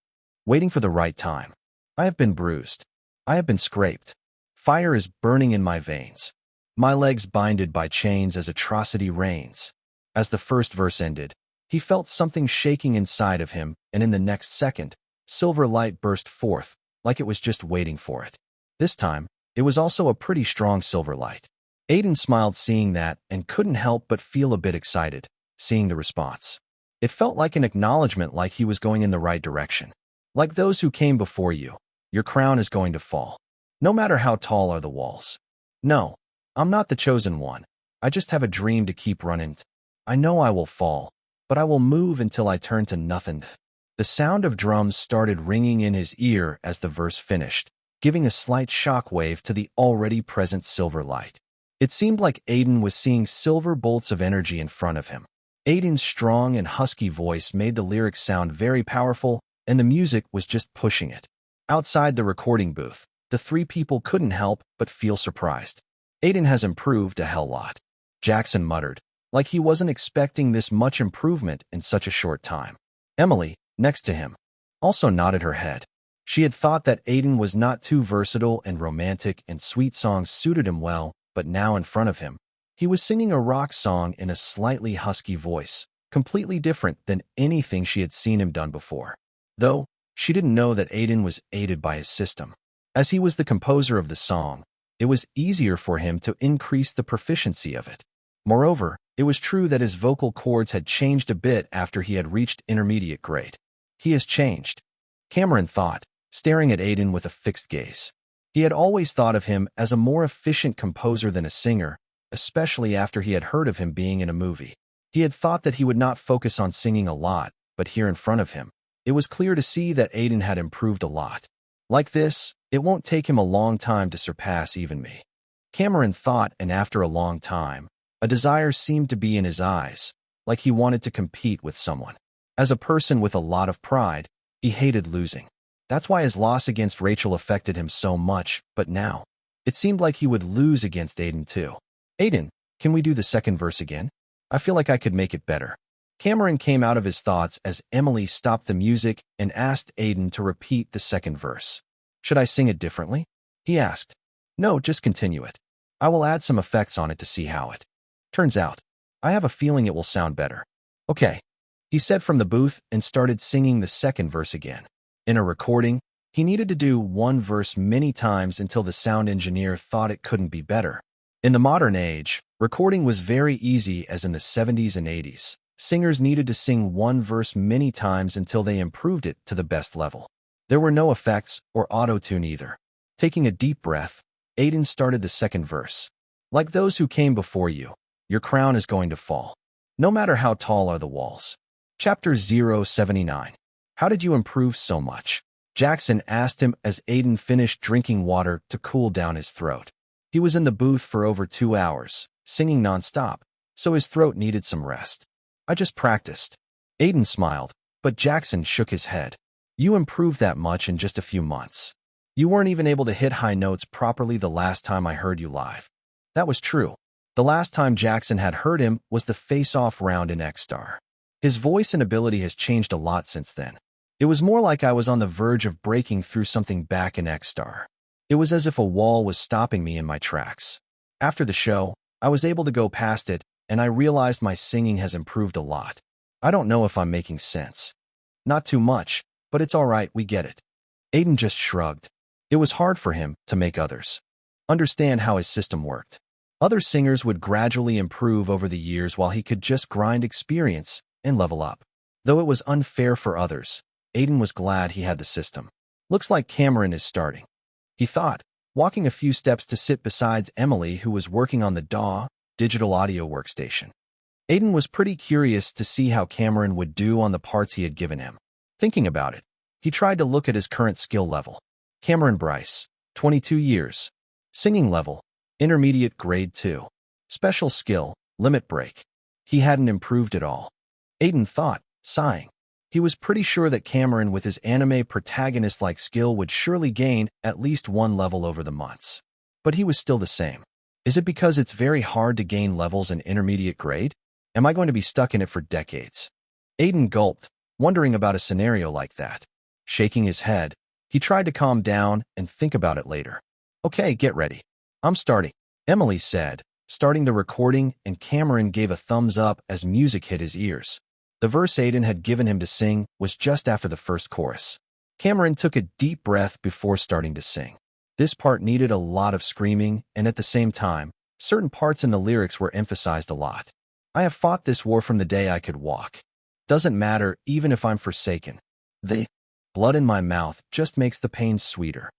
waiting for the right time. I have been bruised. I have been scraped. Fire is burning in my veins. My legs binded by chains as atrocity reigns. As the first verse ended, he felt something shaking inside of him, and in the next second, silver light burst forth, like it was just waiting for it. This time, it was also a pretty strong silver light. Aiden smiled seeing that and couldn't help but feel a bit excited, seeing the response. It felt like an acknowledgement, like he was going in the right direction. Like those who came before you, your crown is going to fall. No matter how tall are the walls. No, I'm not the chosen one. I just have a dream to keep running. I know I will fall, but I will move until I turn to nothing. The sound of drums started ringing in his ear as the verse finished, giving a slight shockwave to the already present silver light. It seemed like Aiden was seeing silver bolts of energy in front of him. Aiden's strong and husky voice made the lyrics sound very powerful, and the music was just pushing it. Outside the recording booth, the three people couldn't help but feel surprised. Aiden has improved a hell lot, Jackson muttered, like he wasn't expecting this much improvement in such a short time. Emily, next to him, also nodded her head. She had thought that Aiden was not too versatile and romantic and sweet songs suited him well, but now in front of him, he was singing a rock song in a slightly husky voice, completely different than anything she had seen him done before. Though, she didn't know that Aiden was aided by his system. As he was the composer of the song, it was easier for him to increase the proficiency of it. Moreover, it was true that his vocal cords had changed a bit after he had reached intermediate grade. He has changed, Cameron thought, staring at Aiden with a fixed gaze. He had always thought of him as a more efficient composer than a singer, especially after he had heard of him being in a movie. He had thought that he would not focus on singing a lot, but here in front of him, it was clear to see that Aiden had improved a lot. Like this, it won't take him a long time to surpass even me, Cameron thought, and after a long time, a desire seemed to be in his eyes, like he wanted to compete with someone. As a person with a lot of pride, he hated losing. That's why his loss against Rachel affected him so much, but now, it seemed like he would lose against Aiden too. Aiden, can we do the second verse again? I feel like I could make it better. Cameron came out of his thoughts as Emily stopped the music and asked Aiden to repeat the second verse. Should I sing it differently? He asked. No, just continue it. I will add some effects on it to see how it turns out. I have a feeling it will sound better. Okay, he said from the booth and started singing the second verse again. In a recording, he needed to do one verse many times until the sound engineer thought it couldn't be better. In the modern age, recording was very easy, as in the 70s and 80s. Singers needed to sing one verse many times until they improved it to the best level. There were no effects or auto-tune either. Taking a deep breath, Aiden started the second verse. Like those who came before you, your crown is going to fall. No matter how tall are the walls. Chapter 079. How did you improve so much? Jackson asked him as Aiden finished drinking water to cool down his throat. He was in the booth for over 2 hours, singing nonstop, so his throat needed some rest. I just practiced. Aiden smiled, but Jackson shook his head. You improved that much in just a few months. You weren't even able to hit high notes properly the last time I heard you live. That was true. The last time Jackson had heard him was the face-off round in X-Star. His voice and ability has changed a lot since then. It was more like I was on the verge of breaking through something back in X-Star. It was as if a wall was stopping me in my tracks. After the show, I was able to go past it, and I realized my singing has improved a lot. I don't know if I'm making sense. Not too much, but it's all right, we get it. Aiden just shrugged. It was hard for him to make others understand how his system worked. Other singers would gradually improve over the years while he could just grind experience and level up. Though it was unfair for others, Aiden was glad he had the system. Looks like Cameron is starting, he thought, walking a few steps to sit beside Emily, who was working on the DAW, digital audio workstation. Aiden was pretty curious to see how Cameron would do on the parts he had given him. Thinking about it, he tried to look at his current skill level. Cameron Bryce, 22 years. Singing level, intermediate grade 2. Special skill, limit break. He hadn't improved at all. Aiden thought, sighing. He was pretty sure that Cameron, with his anime protagonist-like skill, would surely gain at least one level over the months. But he was still the same. Is it because it's very hard to gain levels in intermediate grade? Am I going to be stuck in it for decades? Aiden gulped, wondering about a scenario like that. Shaking his head, he tried to calm down and think about it later. Okay, get ready. I'm starting, Emily said, starting the recording, and Cameron gave a thumbs up as music hit his ears. The verse Aiden had given him to sing was just after the first chorus. Cameron took a deep breath before starting to sing. This part needed a lot of screaming, and at the same time, certain parts in the lyrics were emphasized a lot. I have fought this war from the day I could walk. Doesn't matter even if I'm forsaken. The blood in my mouth just makes the pain sweeter.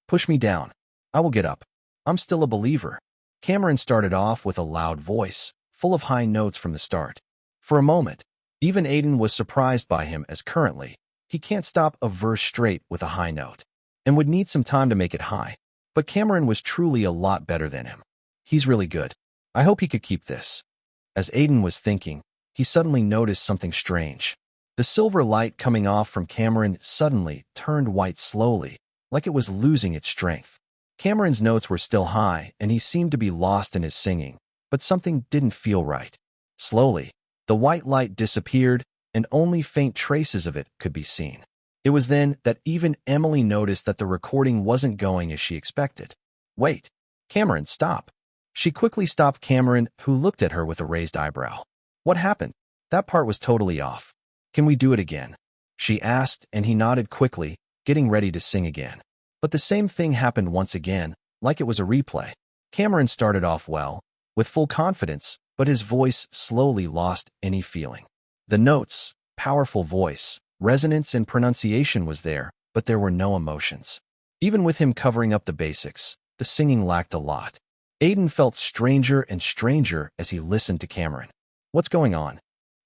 Push me down. I will get up. I'm still a believer. Cameron started off with a loud voice, full of high notes from the start. For a moment, even Aiden was surprised by him, as currently, he can't stop a verse straight with a high note, and would need some time to make it high. But Cameron was truly a lot better than him. He's really good. I hope he could keep this. As Aiden was thinking, he suddenly noticed something strange. The silver light coming off from Cameron suddenly turned white slowly, like it was losing its strength. Cameron's notes were still high, and he seemed to be lost in his singing, but something didn't feel right. Slowly, the white light disappeared, and only faint traces of it could be seen. It was then that even Emily noticed that the recording wasn't going as she expected. Wait, Cameron, stop. She quickly stopped Cameron, who looked at her with a raised eyebrow. What happened? That part was totally off. Can we do it again? She asked, and he nodded quickly, getting ready to sing again. But the same thing happened once again, like it was a replay. Cameron started off well, with full confidence, but his voice slowly lost any feeling. The notes, powerful voice, resonance and pronunciation was there, but there were no emotions. Even with him covering up the basics, the singing lacked a lot. Aiden felt stranger and stranger as he listened to Cameron. What's going on?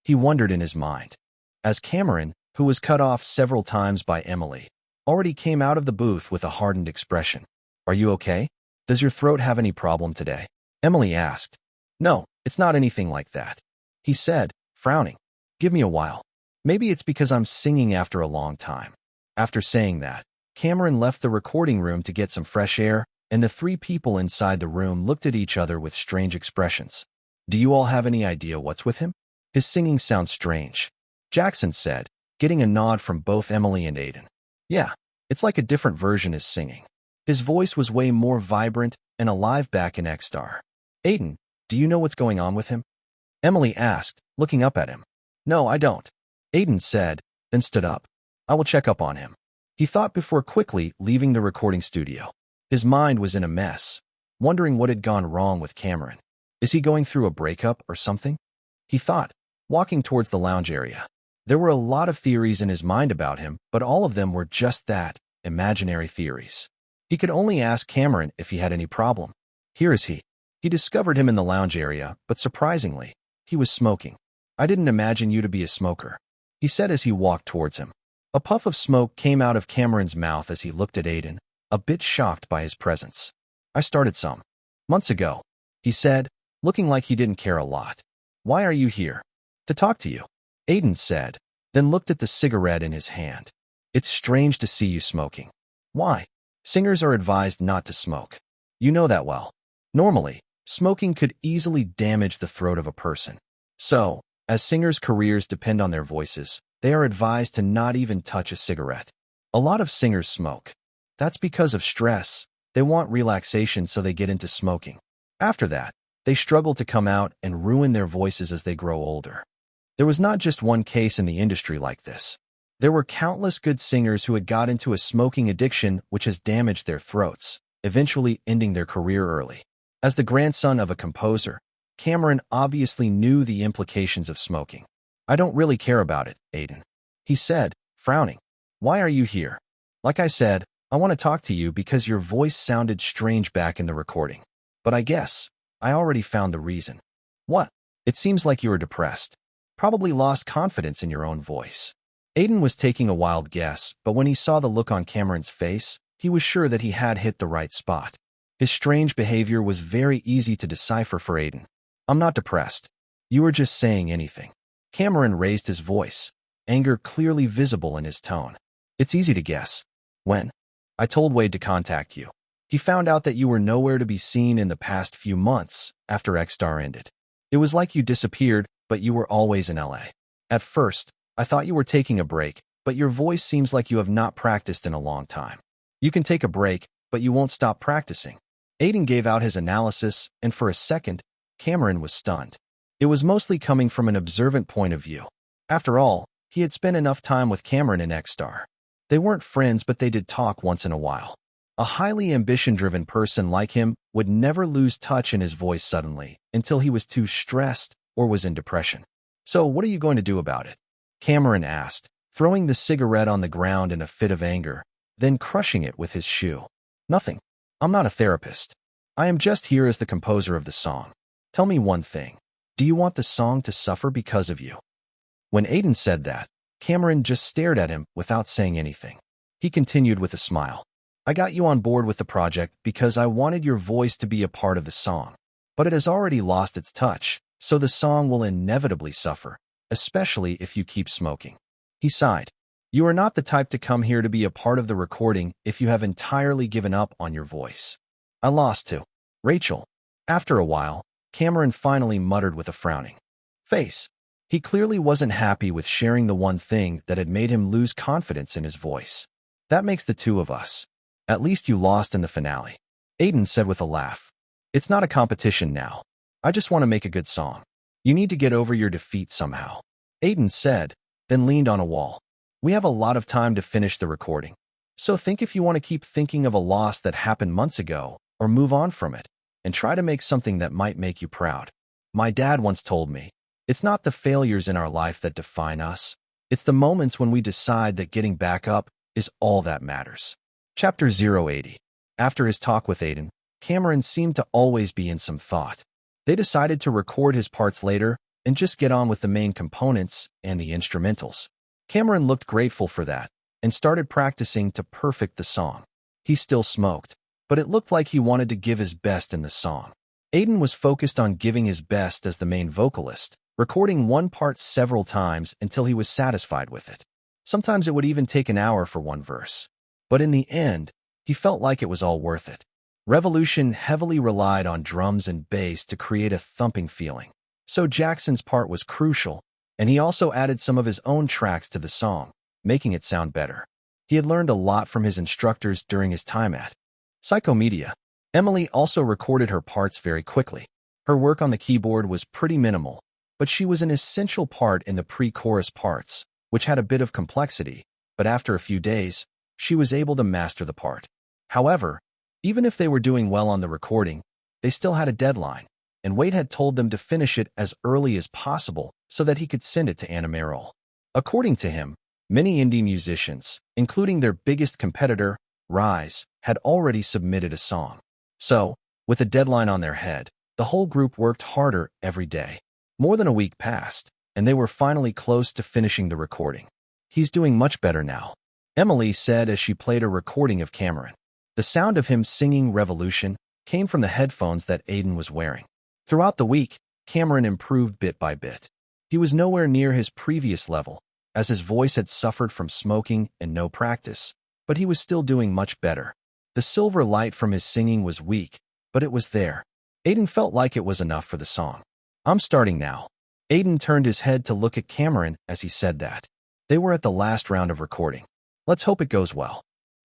He wondered in his mind. As Cameron, who was cut off several times by Emily, already came out of the booth with a hardened expression. Are you okay? Does your throat have any problem today? Emily asked. No, it's not anything like that, he said, frowning. Give me a while. Maybe it's because I'm singing after a long time. After saying that, Cameron left the recording room to get some fresh air, and the three people inside the room looked at each other with strange expressions. Do you all have any idea what's with him? His singing sounds strange, Jackson said, getting a nod from both Emily and Aiden. Yeah, it's like a different version is singing. His voice was way more vibrant and alive back in X-Star. Aiden, do you know what's going on with him? Emily asked, looking up at him. No, I don't, Aiden said, then stood up. I will check up on him, he thought before quickly leaving the recording studio. His mind was in a mess, wondering what had gone wrong with Cameron. Is he going through a breakup or something? He thought, walking towards the lounge area. There were a lot of theories in his mind about him, but all of them were just that, imaginary theories. He could only ask Cameron if he had any problem. Here is he. He discovered him in the lounge area, but surprisingly, he was smoking. I didn't imagine you to be a smoker, he said as he walked towards him. A puff of smoke came out of Cameron's mouth as he looked at Aiden, a bit shocked by his presence. I started some months ago, he said, looking like he didn't care a lot. Why are you here? To talk to you, Aiden said, then looked at the cigarette in his hand. It's strange to see you smoking. Why? Singers are advised not to smoke. You know that well. Normally, Smoking could easily damage the throat of a person. So, as singers' careers depend on their voices, they are advised to not even touch a cigarette. A lot of singers smoke. That's because of stress. They want relaxation, so they get into smoking. After that, they struggle to come out and ruin their voices as they grow older. There was not just one case in the industry like this. There were countless good singers who had got into a smoking addiction which has damaged their throats, eventually ending their career early. As the grandson of a composer, Cameron obviously knew the implications of smoking. "I don't really care about it, Aiden," he said, frowning. "Why are you here?" "Like I said, I want to talk to you because your voice sounded strange back in the recording. But I guess I already found the reason." "What?" "It seems like you were depressed. Probably lost confidence in your own voice." Aiden was taking a wild guess, but when he saw the look on Cameron's face, he was sure that he had hit the right spot. His strange behavior was very easy to decipher for Aiden. "I'm not depressed. You were just saying anything." Cameron raised his voice, anger clearly visible in his tone. "It's easy to guess. When I told Wade to contact you, he found out that you were nowhere to be seen in the past few months after X-Star ended. It was like you disappeared, but you were always in LA. At first, I thought you were taking a break, but your voice seems like you have not practiced in a long time. You can take a break, but you won't stop practicing." Aiden gave out his analysis, and for a second, Cameron was stunned. It was mostly coming from an observant point of view. After all, he had spent enough time with Cameron and X-Star. They weren't friends, but they did talk once in a while. A highly ambition-driven person like him would never lose touch in his voice suddenly until he was too stressed or was in depression. "So what are you going to do about it?" Cameron asked, throwing the cigarette on the ground in a fit of anger, then crushing it with his shoe. "Nothing. I'm not a therapist. I am just here as the composer of the song. Tell me one thing. Do you want the song to suffer because of you?" When Aiden said that, Cameron just stared at him without saying anything. He continued with a smile. "I got you on board with the project because I wanted your voice to be a part of the song. But it has already lost its touch, so the song will inevitably suffer, especially if you keep smoking." He sighed. "You are not the type to come here to be a part of the recording if you have entirely given up on your voice." "I lost to Rachel." After a while, Cameron finally muttered with a frowning face. He clearly wasn't happy with sharing the one thing that had made him lose confidence in his voice. "That makes the two of us. At least you lost in the finale," Aiden said with a laugh. "It's not a competition now. I just want to make a good song. You need to get over your defeat somehow," Aiden said, then leaned on a wall. "We have a lot of time to finish the recording. So think if you want to keep thinking of a loss that happened months ago, or move on from it, and try to make something that might make you proud. My dad once told me, it's not the failures in our life that define us. It's the moments when we decide that getting back up is all that matters." Chapter 080. After his talk with Aiden, Cameron seemed to always be in some thought. They decided to record his parts later and just get on with the main components and the instrumentals. Cameron looked grateful for that and started practicing to perfect the song. He still smoked, but it looked like he wanted to give his best in the song. Aiden was focused on giving his best as the main vocalist, recording one part several times until he was satisfied with it. Sometimes it would even take an hour for one verse. But in the end, he felt like it was all worth it. Revolution heavily relied on drums and bass to create a thumping feeling. So Jackson's part was crucial, and he also added some of his own tracks to the song, making it sound better. He had learned a lot from his instructors during his time at Psychomedia. Emily also recorded her parts very quickly. Her work on the keyboard was pretty minimal, but she was an essential part in the pre-chorus parts, which had a bit of complexity, but after a few days, she was able to master the part. However, even if they were doing well on the recording, they still had a deadline, and Wade had told them to finish it as early as possible so that he could send it to Anna Merrill. According to him, many indie musicians, including their biggest competitor, Rise, had already submitted a song. So, with a deadline on their head, the whole group worked harder every day. More than a week passed, and they were finally close to finishing the recording. "He's doing much better now," Emily said as she played a recording of Cameron. The sound of him singing Revolution came from the headphones that Aiden was wearing. Throughout the week, Cameron improved bit by bit. He was nowhere near his previous level, as his voice had suffered from smoking and no practice, but he was still doing much better. The silver light from his singing was weak, but it was there. Aiden felt like it was enough for the song. I'm starting now. Aiden turned his head to look at Cameron as he said that. They were at the last round of recording. Let's hope it goes well.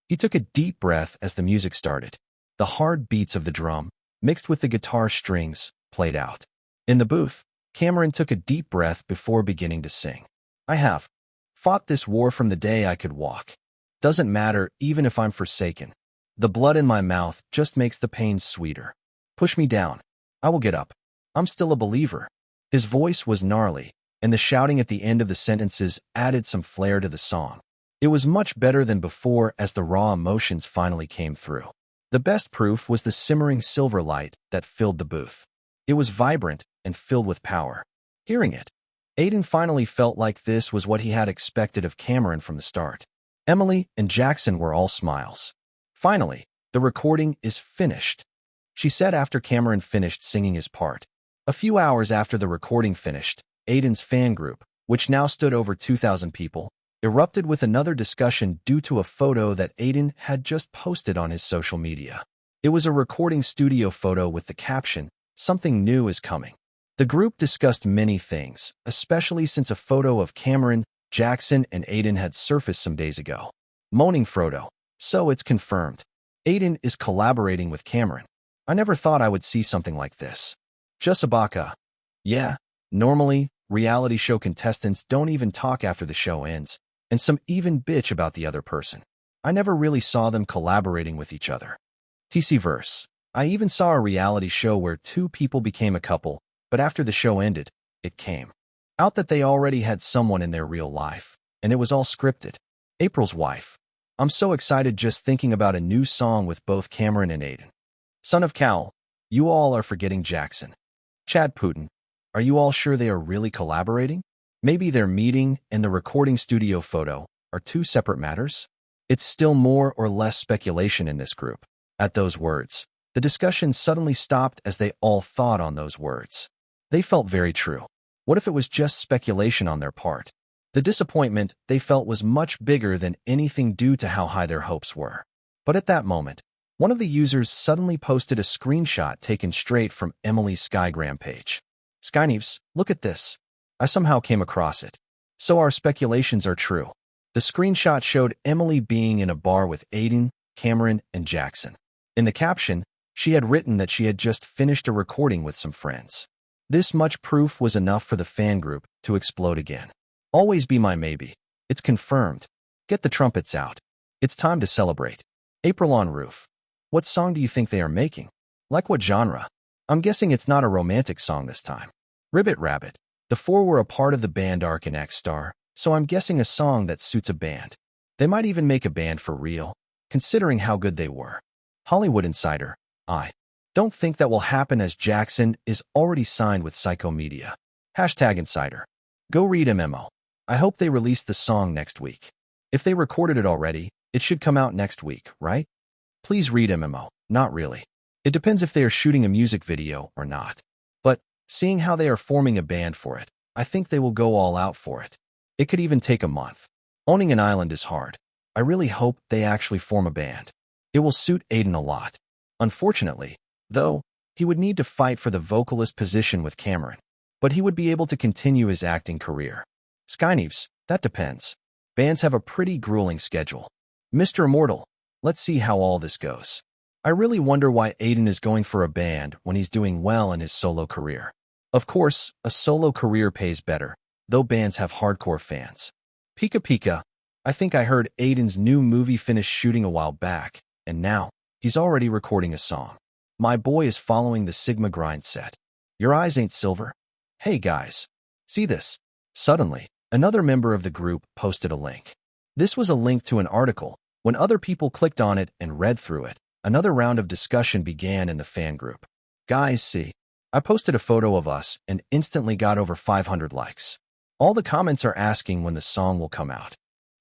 He took a deep breath as the music started. The hard beats of the drum, mixed with the guitar strings, played out. In the booth, Cameron took a deep breath before beginning to sing. I have fought this war from the day I could walk. Doesn't matter even if I'm forsaken. The blood in my mouth just makes the pain sweeter. Push me down. I will get up. I'm still a believer. His voice was gnarly, and the shouting at the end of the sentences added some flair to the song. It was much better than before as the raw emotions finally came through. The best proof was the simmering silver light that filled the booth. It was vibrant and filled with power. Hearing it, Aiden finally felt like this was what he had expected of Cameron from the start. Emily and Jackson were all smiles. Finally, the recording is finished, she said after Cameron finished singing his part. A few hours after the recording finished, Aiden's fan group, which now stood over 2,000 people, erupted with another discussion due to a photo that Aiden had just posted on his social media. It was a recording studio photo with the caption, "Something new is coming." The group discussed many things, especially since a photo of Cameron, Jackson, and Aiden had surfaced some days ago. Moaning Frodo. So it's confirmed. Aiden is collaborating with Cameron. I never thought I would see something like this. Jusabaka. Yeah, normally, reality show contestants don't even talk after the show ends, and some even bitch about the other person. I never really saw them collaborating with each other. TC Verse. I even saw a reality show where two people became a couple, but after the show ended, it came out that they already had someone in their real life, and it was all scripted. April's wife. I'm so excited just thinking about a new song with both Cameron and Aiden. Son of Cal, you all are forgetting Jackson. Chad Putin, are you all sure they are really collaborating? Maybe their meeting and the recording studio photo are two separate matters? It's still more or less speculation in this group. At those words, the discussion suddenly stopped as they all thought on those words. They felt very true. What if it was just speculation on their part? The disappointment they felt was much bigger than anything due to how high their hopes were. But at that moment, one of the users suddenly posted a screenshot taken straight from Emily's Skygram page. Skyneves, look at this. I somehow came across it. So our speculations are true. The screenshot showed Emily being in a bar with Aiden, Cameron, and Jackson. In the caption, she had written that she had just finished a recording with some friends. This much proof was enough for the fan group to explode again. Always be my maybe. It's confirmed. Get the trumpets out. It's time to celebrate. April on roof. What song do you think they are making? Like what genre? I'm guessing it's not a romantic song this time. Ribbit Rabbit. The four were a part of the band Ark and X-Star, so I'm guessing a song that suits a band. They might even make a band for real, considering how good they were. Hollywood Insider. I don't think that will happen as Jackson is already signed with Psycho Media. Hashtag Insider. Go read MMO. I hope they release the song next week. If they recorded it already, it should come out next week, right? Please read MMO. Not really. It depends if they are shooting a music video or not. But, seeing how they are forming a band for it, I think they will go all out for it. It could even take a month. Owning an island is hard. I really hope they actually form a band. It will suit Aiden a lot. Unfortunately, though, he would need to fight for the vocalist position with Cameron. But he would be able to continue his acting career. Skyneves, that depends. Bands have a pretty grueling schedule. Mr. Immortal, let's see how all this goes. I really wonder why Aiden is going for a band when he's doing well in his solo career. Of course, a solo career pays better, though bands have hardcore fans. Pika Pika, I think I heard Aiden's new movie finished shooting a while back, and now, he's already recording a song. My boy is following the Sigma grind set. Your eyes ain't silver. Hey guys, see this? Suddenly, another member of the group posted a link. This was a link to an article. When other people clicked on it and read through it, another round of discussion began in the fan group. Guys, see, I posted a photo of us and instantly got over 500 likes. All the comments are asking when the song will come out.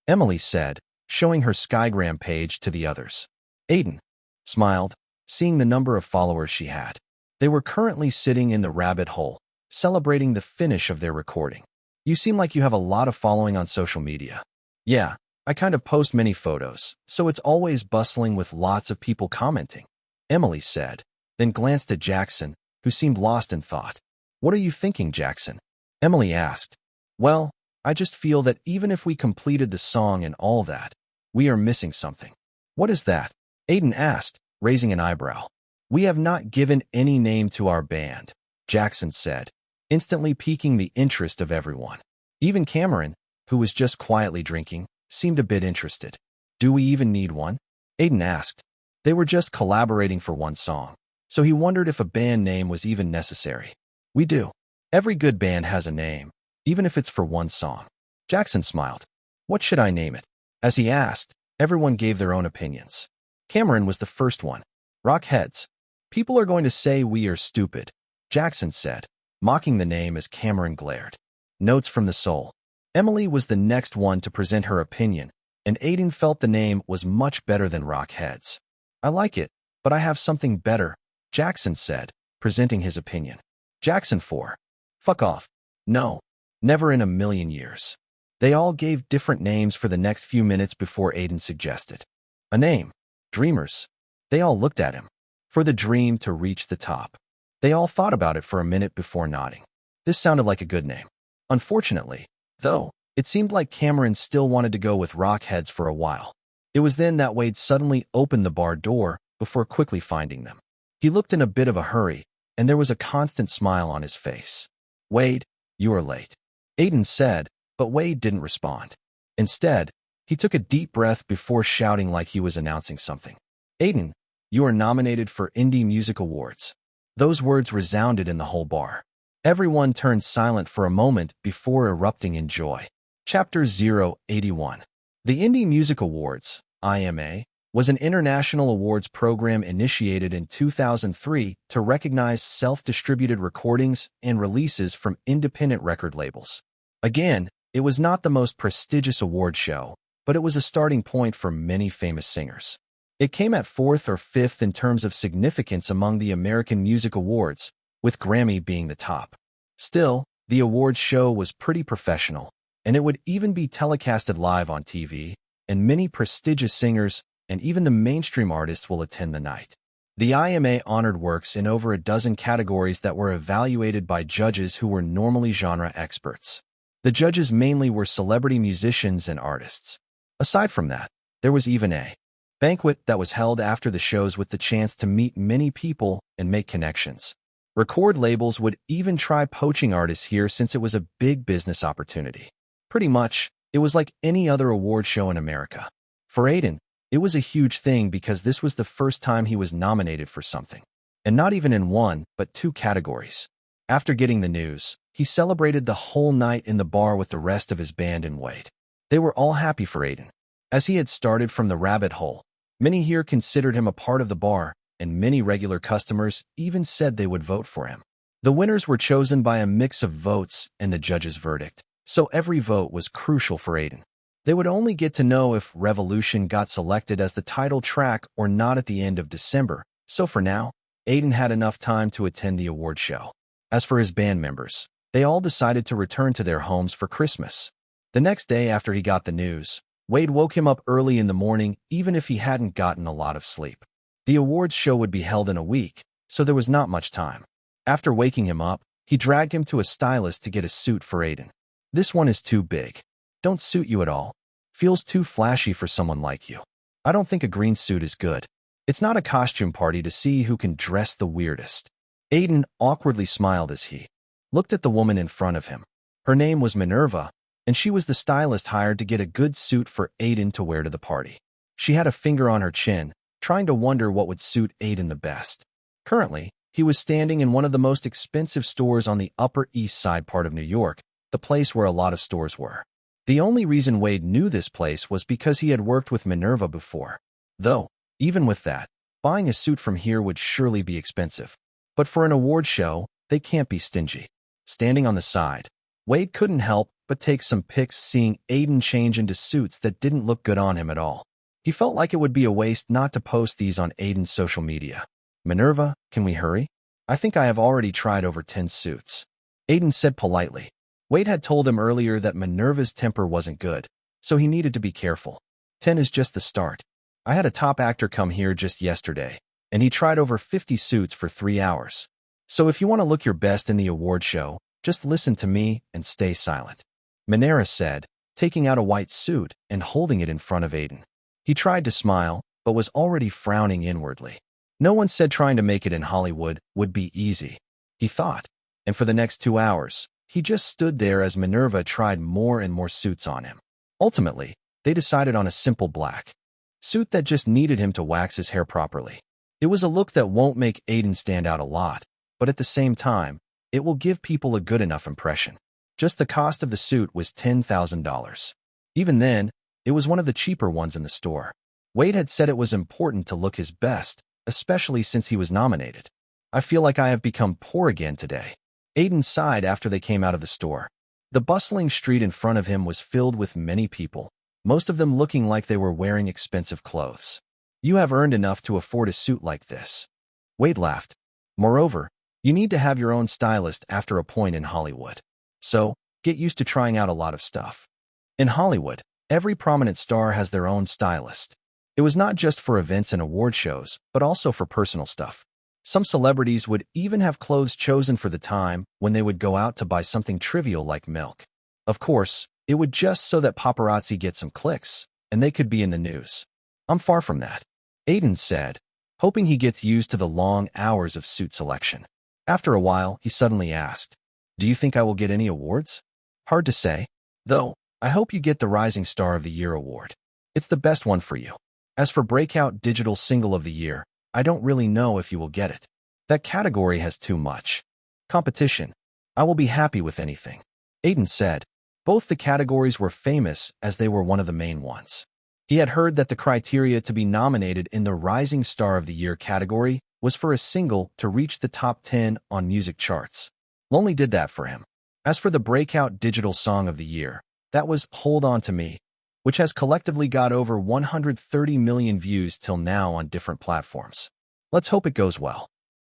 Emily said, showing her Skygram page to the others. Aiden smiled, seeing the number of followers she had. They were currently sitting in the rabbit hole, celebrating the finish of their recording. You seem like you have a lot of following on social media. Yeah, I kind of post many photos, so it's always bustling with lots of people commenting, Emily said, then glanced at Jackson, who seemed lost in thought. "What are you thinking, Jackson?" Emily asked. "Well, I just feel that even if we completed the song and all that, we are missing something." "What is that?" Aiden asked, raising an eyebrow. "We have not given any name to our band," Jackson said, instantly piquing the interest of everyone. Even Cameron, who was just quietly drinking, seemed a bit interested. "Do we even need one?" Aiden asked. They were just collaborating for one song, so he wondered if a band name was even necessary. "We do. Every good band has a name, even if it's for one song." Jackson smiled. "What should I name it?" As he asked, everyone gave their own opinions. Cameron was the first one. "Rockheads. People are going to say we are stupid," Jackson said, mocking the name as Cameron glared. "Notes from the soul." Emily was the next one to present her opinion, and Aiden felt the name was much better than Rockheads. "I like it, but I have something better," Jackson said, presenting his opinion. Jackson 4. "Fuck off." "No. Never in a million years." They all gave different names for the next few minutes before Aiden suggested a name. "Dreamers." They all looked at him. "For the dream to reach the top." They all thought about it for a minute before nodding. This sounded like a good name. Unfortunately, though, it seemed like Cameron still wanted to go with Rockheads for a while. It was then that Wade suddenly opened the bar door before quickly finding them. He looked in a bit of a hurry, and there was a constant smile on his face. "Wade, you are late," Aiden said, but Wade didn't respond. Instead, he took a deep breath before shouting like he was announcing something. "Aiden, you are nominated for Indie Music Awards." Those words resounded in the whole bar. Everyone turned silent for a moment before erupting in joy. Chapter 081. The Indie Music Awards, IMA, was an international awards program initiated in 2003 to recognize self-distributed recordings and releases from independent record labels. Again, it was not the most prestigious award show, but it was a starting point for many famous singers. It came at fourth or fifth in terms of significance among the American Music Awards, with Grammy being the top. Still, the awards show was pretty professional, and it would even be telecasted live on TV, and many prestigious singers and even the mainstream artists will attend the night. The IMA honored works in over a dozen categories that were evaluated by judges who were normally genre experts. The judges mainly were celebrity musicians and artists. Aside from that, there was even a banquet that was held after the shows with the chance to meet many people and make connections. Record labels would even try poaching artists here since it was a big business opportunity. Pretty much, it was like any other award show in America. For Aiden, it was a huge thing because this was the first time he was nominated for something. And not even in one, but two categories. After getting the news, he celebrated the whole night in the bar with the rest of his band and Wade. They were all happy for Aiden. As he had started from the rabbit hole, many here considered him a part of the bar, and many regular customers even said they would vote for him. The winners were chosen by a mix of votes and the judge's verdict, so every vote was crucial for Aiden. They would only get to know if Revolution got selected as the title track or not at the end of December, so for now, Aiden had enough time to attend the award show. As for his band members, they all decided to return to their homes for Christmas. The next day after he got the news, Wade woke him up early in the morning even if he hadn't gotten a lot of sleep. The awards show would be held in a week, so there was not much time. After waking him up, he dragged him to a stylist to get a suit for Aiden. "This one is too big. Don't suit you at all. Feels too flashy for someone like you. I don't think a green suit is good. It's not a costume party to see who can dress the weirdest." Aiden awkwardly smiled as he looked at the woman in front of him. Her name was Minerva, and she was the stylist hired to get a good suit for Aiden to wear to the party. She had a finger on her chin, trying to wonder what would suit Aiden the best. Currently, he was standing in one of the most expensive stores on the Upper East Side part of New York, the place where a lot of stores were. The only reason Wade knew this place was because he had worked with Minerva before. Though, even with that, buying a suit from here would surely be expensive. But for an award show, they can't be stingy. Standing on the side, Wade couldn't help but take some pics seeing Aiden change into suits that didn't look good on him at all. He felt like it would be a waste not to post these on Aiden's social media. "Minerva, can we hurry? I think I have already tried over 10 suits," Aiden said politely. Wade had told him earlier that Minerva's temper wasn't good, so he needed to be careful. 10 is just the start. I had a top actor come here just yesterday, and he tried over 50 suits for 3 hours. So if you want to look your best in the award show, just listen to me and stay silent. Manera said, taking out a white suit and holding it in front of Aiden. He tried to smile, but was already frowning inwardly. No one said trying to make it in Hollywood would be easy, he thought, and for the next 2 hours, he just stood there as Minerva tried more and more suits on him. Ultimately, they decided on a simple black suit that just needed him to wax his hair properly. It was a look that won't make Aiden stand out a lot, but at the same time, it will give people a good enough impression. Just the cost of the suit was $10,000. Even then, it was one of the cheaper ones in the store. Wade had said it was important to look his best, especially since he was nominated. I feel like I have become poor again today. Aiden sighed after they came out of the store. The bustling street in front of him was filled with many people, most of them looking like they were wearing expensive clothes. You have earned enough to afford a suit like this. Wade laughed. Moreover, you need to have your own stylist after a point in Hollywood. So, get used to trying out a lot of stuff. In Hollywood, every prominent star has their own stylist. It was not just for events and award shows, but also for personal stuff. Some celebrities would even have clothes chosen for the time when they would go out to buy something trivial like milk. Of course, it would just so that paparazzi get some clicks, and they could be in the news. I'm far from that, Aiden said, hoping he gets used to the long hours of suit selection. After a while, he suddenly asked, "Do you think I will get any awards?" Hard to say, though. I hope you get the Rising Star of the Year award. It's the best one for you. As for Breakout Digital Single of the Year, I don't really know if you will get it. That category has too much competition. I will be happy with anything, Aiden said. Both the categories were famous as they were one of the main ones. He had heard that the criteria to be nominated in the Rising Star of the Year category was for a single to reach the top 10 on music charts. Lonely did that for him. As for the Breakout Digital Song of the Year, that was Hold On To Me, which has collectively got over 130 million views till now on different platforms. Let's hope it goes well,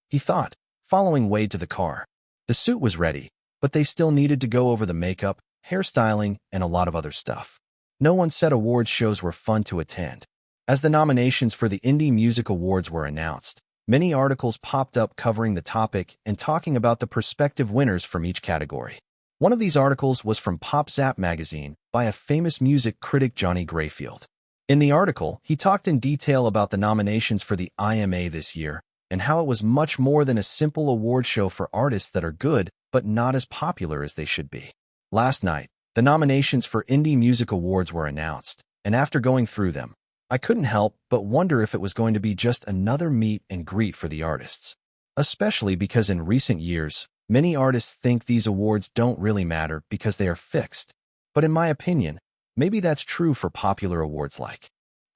he thought, following Wade to the car. The suit was ready, but they still needed to go over the makeup, hairstyling, and a lot of other stuff. No one said awards shows were fun to attend. As the nominations for the Indie Music Awards were announced, many articles popped up covering the topic and talking about the prospective winners from each category. One of these articles was from Pop Zap magazine by a famous music critic, Johnny Grayfield. In the article, he talked in detail about the nominations for the IMA this year and how it was much more than a simple award show for artists that are good but not as popular as they should be. Last night, the nominations for Indie Music Awards were announced, and after going through them, I couldn't help but wonder if it was going to be just another meet and greet for the artists. Especially because in recent years, many artists think these awards don't really matter because they are fixed. But in my opinion, maybe that's true for popular awards like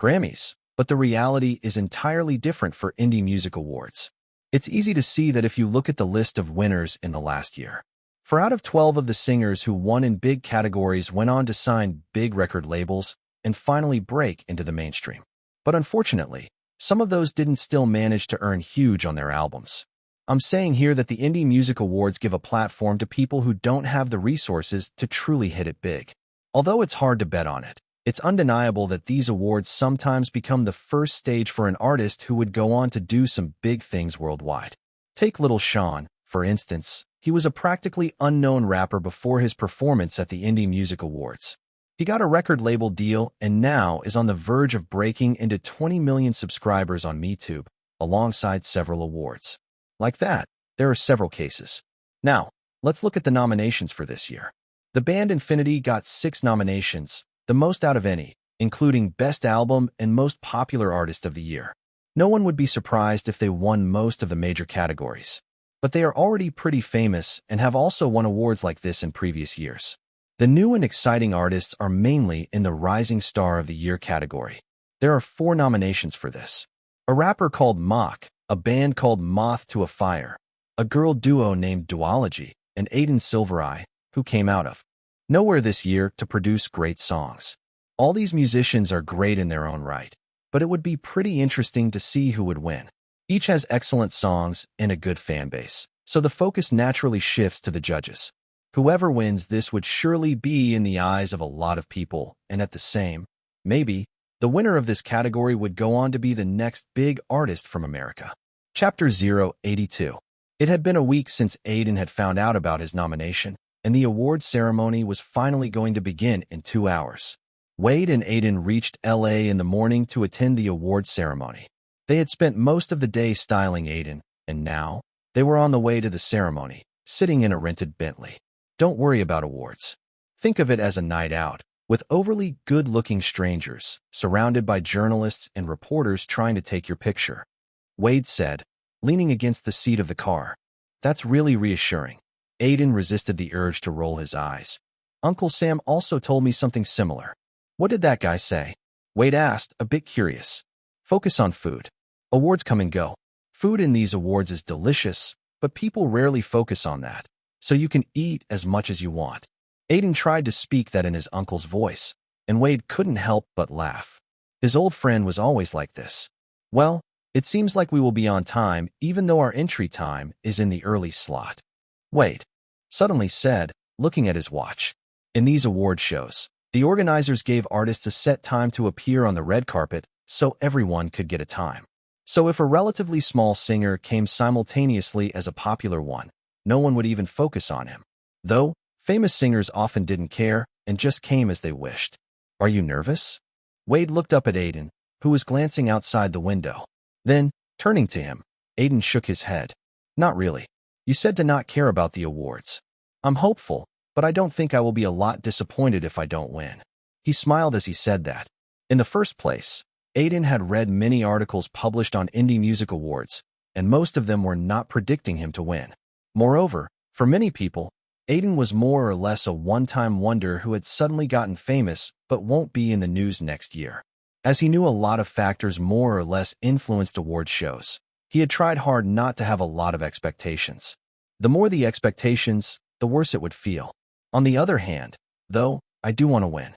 Grammys, but the reality is entirely different for Indie Music Awards. It's easy to see that if you look at the list of winners in the last year. For out of 12 of the singers who won in big categories went on to sign big record labels and finally break into the mainstream. But unfortunately, some of those didn't still manage to earn huge on their albums. I'm saying here that the Indie Music Awards give a platform to people who don't have the resources to truly hit it big. Although it's hard to bet on it, it's undeniable that these awards sometimes become the first stage for an artist who would go on to do some big things worldwide. Take Little Sean, for instance. He was a practically unknown rapper before his performance at the Indie Music Awards. He got a record label deal and now is on the verge of breaking into 20 million subscribers on YouTube, alongside several awards. Like that, there are several cases. Now, let's look at the nominations for this year. The band Infinity got 6 nominations, the most out of any, including Best Album and Most Popular Artist of the Year. No one would be surprised if they won most of the major categories. But they are already pretty famous and have also won awards like this in previous years. The new and exciting artists are mainly in the Rising Star of the Year category. There are 4 nominations for this. A rapper called Mock, a band called Moth to a Fire, a girl duo named Duology, and Aiden Silvereye, who came out of nowhere this year to produce great songs. All these musicians are great in their own right, but it would be pretty interesting to see who would win. Each has excellent songs and a good fan base, so the focus naturally shifts to the judges. Whoever wins this would surely be in the eyes of a lot of people, and at the same, maybe, the winner of this category would go on to be the next big artist from America. Chapter 082. It had been a week since Aiden had found out about his nomination, and the award ceremony was finally going to begin in 2 hours. Wade and Aiden reached LA in the morning to attend the award ceremony. They had spent most of the day styling Aiden, and now they were on the way to the ceremony, sitting in a rented Bentley. Don't worry about awards. Think of it as a night out, with overly good-looking strangers, surrounded by journalists and reporters trying to take your picture. Wade said, leaning against the seat of the car. That's really reassuring. Aiden resisted the urge to roll his eyes. Uncle Sam also told me something similar. What did that guy say? Wade asked, a bit curious. Focus on food. Awards come and go. Food in these awards is delicious, but people rarely focus on that, so you can eat as much as you want. Aiden tried to speak that in his uncle's voice, and Wade couldn't help but laugh. His old friend was always like this. Well, it seems like we will be on time even though our entry time is in the early slot. Wade suddenly said, looking at his watch. In these award shows, the organizers gave artists a set time to appear on the red carpet so everyone could get a time. So if a relatively small singer came simultaneously as a popular one, no one would even focus on him. Though, famous singers often didn't care and just came as they wished. Are you nervous? Wade looked up at Aiden, who was glancing outside the window. Then, turning to him, Aiden shook his head. Not really. You said to not care about the awards. I'm hopeful, but I don't think I will be a lot disappointed if I don't win. He smiled as he said that. In the first place, Aiden had read many articles published on indie music awards, and most of them were not predicting him to win. Moreover, for many people, Aiden was more or less a one-time wonder who had suddenly gotten famous but won't be in the news next year. As he knew a lot of factors more or less influenced award shows, he had tried hard not to have a lot of expectations. The more the expectations, the worse it would feel. On the other hand, though, I do want to win.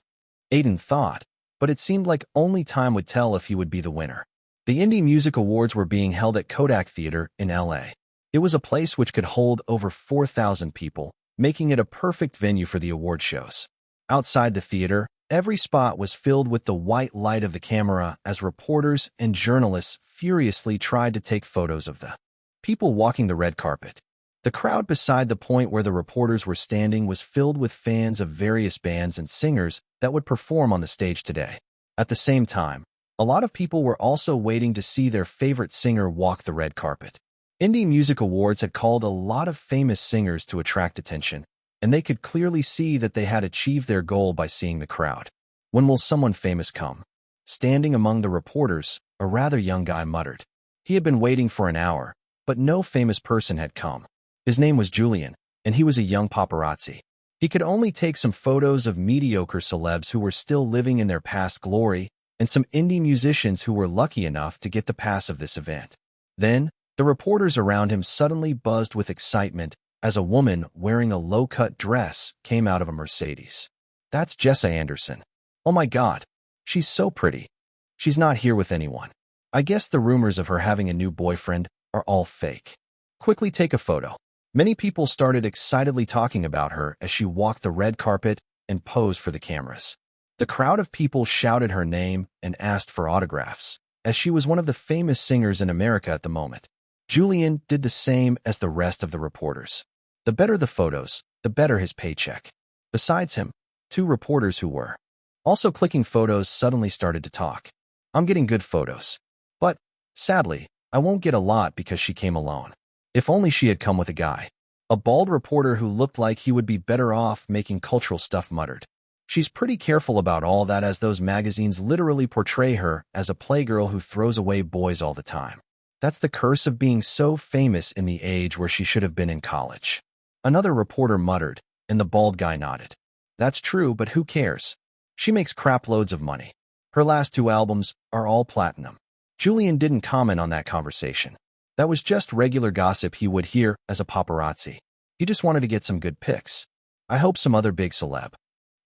Aiden thought, but it seemed like only time would tell if he would be the winner. The Indie Music Awards were being held at Kodak Theater in LA. It was a place which could hold over 4,000 people, making it a perfect venue for the award shows. Outside the theater, every spot was filled with the white light of the camera as reporters and journalists furiously tried to take photos of the people walking the red carpet. The crowd beside the point where the reporters were standing was filled with fans of various bands and singers that would perform on the stage today. At the same time, a lot of people were also waiting to see their favorite singer walk the red carpet. Indie Music Awards had called a lot of famous singers to attract attention, and they could clearly see that they had achieved their goal by seeing the crowd. When will someone famous come? Standing among the reporters, a rather young guy muttered. He had been waiting for an hour, but no famous person had come. His name was Julian, and he was a young paparazzi. He could only take some photos of mediocre celebs who were still living in their past glory and some indie musicians who were lucky enough to get the pass of this event. Then, the reporters around him suddenly buzzed with excitement as a woman wearing a low-cut dress came out of a Mercedes. That's Jessa Anderson. Oh my God, she's so pretty. She's not here with anyone. I guess the rumors of her having a new boyfriend are all fake. Quickly take a photo. Many people started excitedly talking about her as she walked the red carpet and posed for the cameras. The crowd of people shouted her name and asked for autographs, as she was one of the famous singers in America at the moment. Julian did the same as the rest of the reporters. The better the photos, the better his paycheck. Besides him, 2 reporters who were also clicking photos suddenly started to talk. I'm getting good photos. But, sadly, I won't get a lot because she came alone. If only she had come with a guy. A bald reporter who looked like he would be better off making cultural stuff muttered. She's pretty careful about all that as those magazines literally portray her as a playgirl who throws away boys all the time. That's the curse of being so famous in the age where she should have been in college. Another reporter muttered, and the bald guy nodded. That's true, but who cares? She makes crap loads of money. Her last 2 albums are all platinum. Julian didn't comment on that conversation. That was just regular gossip he would hear as a paparazzi. He just wanted to get some good pics. I hope some other big celeb.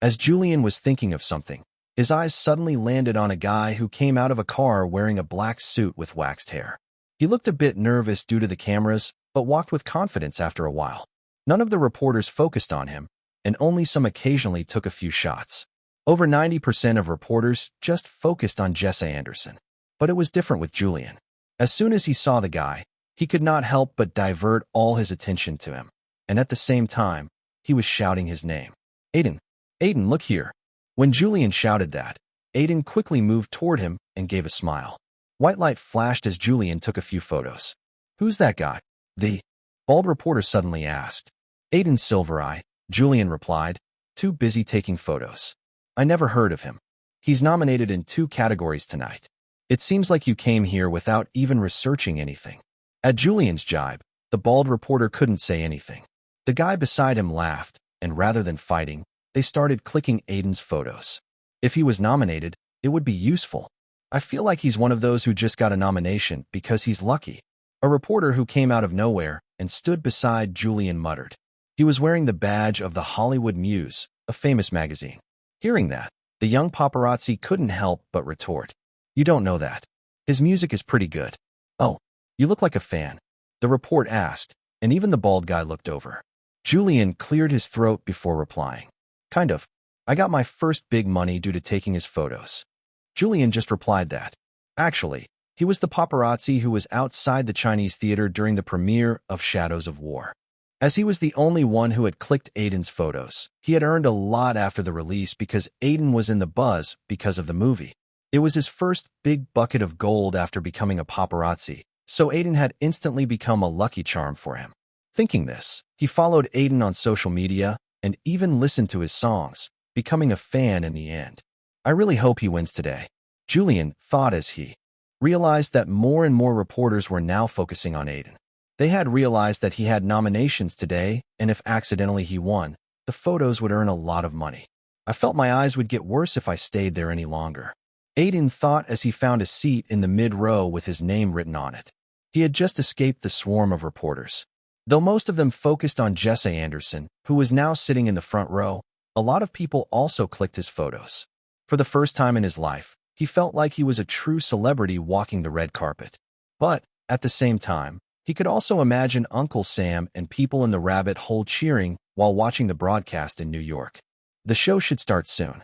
As Julian was thinking of something, his eyes suddenly landed on a guy who came out of a car wearing a black suit with waxed hair. He looked a bit nervous due to the cameras, but walked with confidence after a while. None of the reporters focused on him, and only some occasionally took a few shots. Over 90% of reporters just focused on Jessa Anderson. But it was different with Julian. As soon as he saw the guy, He could not help but divert all his attention to him, and at the same time, he was shouting his name. Aiden! Aiden, look here! When Julian shouted that, Aiden quickly moved toward him and gave a smile. White light flashed as Julian took a few photos. Who's that guy? The bald reporter suddenly asked. Aiden Silvereye, Julian replied, too busy taking photos. I never heard of him. He's nominated in 2 categories tonight. It seems like you came here without even researching anything. At Julian's jibe, the bald reporter couldn't say anything. The guy beside him laughed, and rather than fighting, they started clicking Aiden's photos. If he was nominated, it would be useful. I feel like he's one of those who just got a nomination because he's lucky. A reporter who came out of nowhere and stood beside Julian muttered. He was wearing the badge of the Hollywood Muse, a famous magazine. Hearing that, the young paparazzi couldn't help but retort. You don't know that. His music is pretty good. Oh, you look like a fan, the report asked, and even the bald guy looked over. Julian cleared his throat before replying. Kind of. I got my first big money due to taking his photos. Julian just replied that. Actually, he was the paparazzi who was outside the Chinese theater during the premiere of Shadows of War. As he was the only one who had clicked Aiden's photos, he had earned a lot after the release because Aiden was in the buzz because of the movie. It was his first big bucket of gold after becoming a paparazzi, so Aiden had instantly become a lucky charm for him. Thinking this, he followed Aiden on social media and even listened to his songs, becoming a fan in the end. I really hope he wins today, Julian thought as he realized that more and more reporters were now focusing on Aiden. They had realized that he had nominations today, and if accidentally he won, the photos would earn a lot of money. I felt my eyes would get worse if I stayed there any longer, Aiden thought as he found a seat in the mid-row with his name written on it. He had just escaped the swarm of reporters. Though most of them focused on Jesse Anderson, who was now sitting in the front row, a lot of people also clicked his photos. For the first time in his life, he felt like he was a true celebrity walking the red carpet. But, at the same time, he could also imagine Uncle Sam and people in the rabbit hole cheering while watching the broadcast in New York. The show should start soon,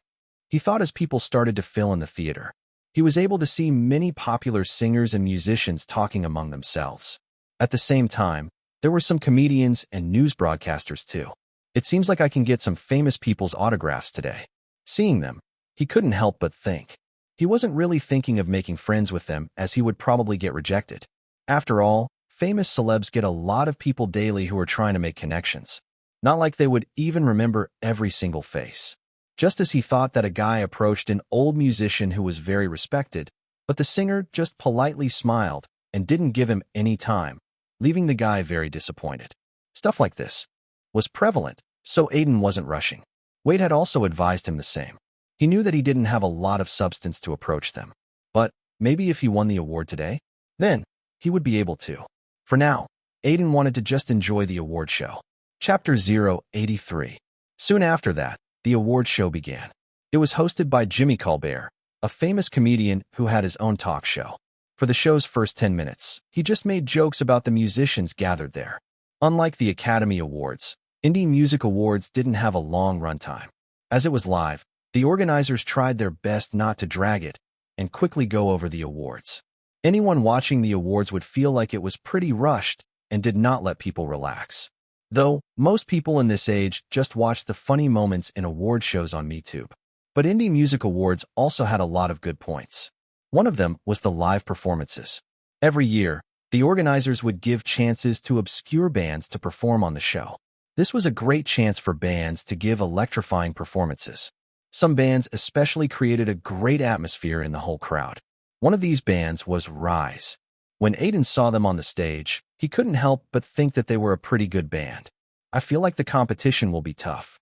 he thought as people started to fill in the theater. He was able to see many popular singers and musicians talking among themselves. At the same time, there were some comedians and news broadcasters too. It seems like I can get some famous people's autographs today. Seeing them, he couldn't help but think. He wasn't really thinking of making friends with them as he would probably get rejected. After all, famous celebs get a lot of people daily who are trying to make connections. Not like they would even remember every single face. Just as he thought that a guy approached an old musician who was very respected, but the singer just politely smiled and didn't give him any time, leaving the guy very disappointed. Stuff like this was prevalent, so Aiden wasn't rushing. Wade had also advised him the same. He knew that he didn't have a lot of substance to approach them, but maybe if he won the award today, then he would be able to. For now, Aiden wanted to just enjoy the award show. Chapter 083. Soon after that, the award show began. It was hosted by Jimmy Colbert, a famous comedian who had his own talk show. For the show's first 10 minutes, he just made jokes about the musicians gathered there. Unlike the Academy Awards, Indie Music Awards didn't have a long runtime. As it was live, the organizers tried their best not to drag it and quickly go over the awards. Anyone watching the awards would feel like it was pretty rushed and did not let people relax. Though, most people in this age just watch the funny moments in award shows on MeTube. But Indie Music Awards also had a lot of good points. One of them was the live performances. Every year, the organizers would give chances to obscure bands to perform on the show. This was a great chance for bands to give electrifying performances. Some bands especially created a great atmosphere in the whole crowd. One of these bands was Rise. When Aiden saw them on the stage, he couldn't help but think that they were a pretty good band. I feel like the competition will be tough,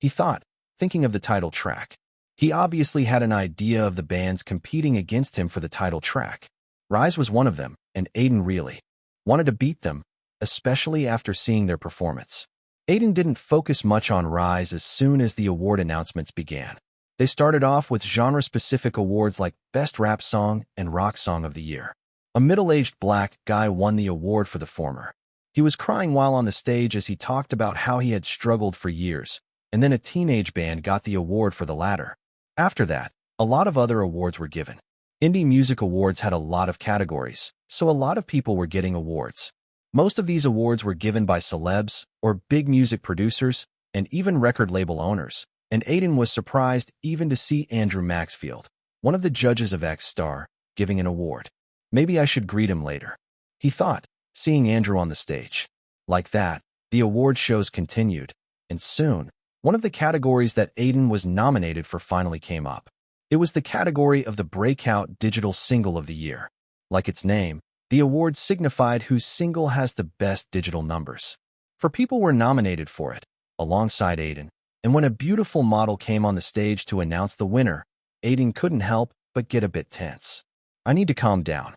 he thought, thinking of the title track. He obviously had an idea of the bands competing against him for the title track. Rise was one of them, and Aiden really wanted to beat them, especially after seeing their performance. Aiden didn't focus much on Rise as soon as the award announcements began. They started off with genre-specific awards like Best Rap Song and Rock Song of the Year. A middle-aged black guy won the award for the former. He was crying while on the stage as he talked about how he had struggled for years, and then a teenage band got the award for the latter. After that, a lot of other awards were given. Indie Music Awards had a lot of categories, so a lot of people were getting awards. Most of these awards were given by celebs or big music producers and even record label owners, and Aiden was surprised even to see Andrew Maxfield, one of the judges of X Star, giving an award. Maybe I should greet him later, he thought, seeing Andrew on the stage. Like that, the award shows continued, and soon, one of the categories that Aiden was nominated for finally came up. It was the category of the Breakout Digital Single of the Year. Like its name, the award signified whose single has the best digital numbers. Four people were nominated for it, alongside Aiden, and when a beautiful model came on the stage to announce the winner, Aiden couldn't help but get a bit tense. I need to calm down,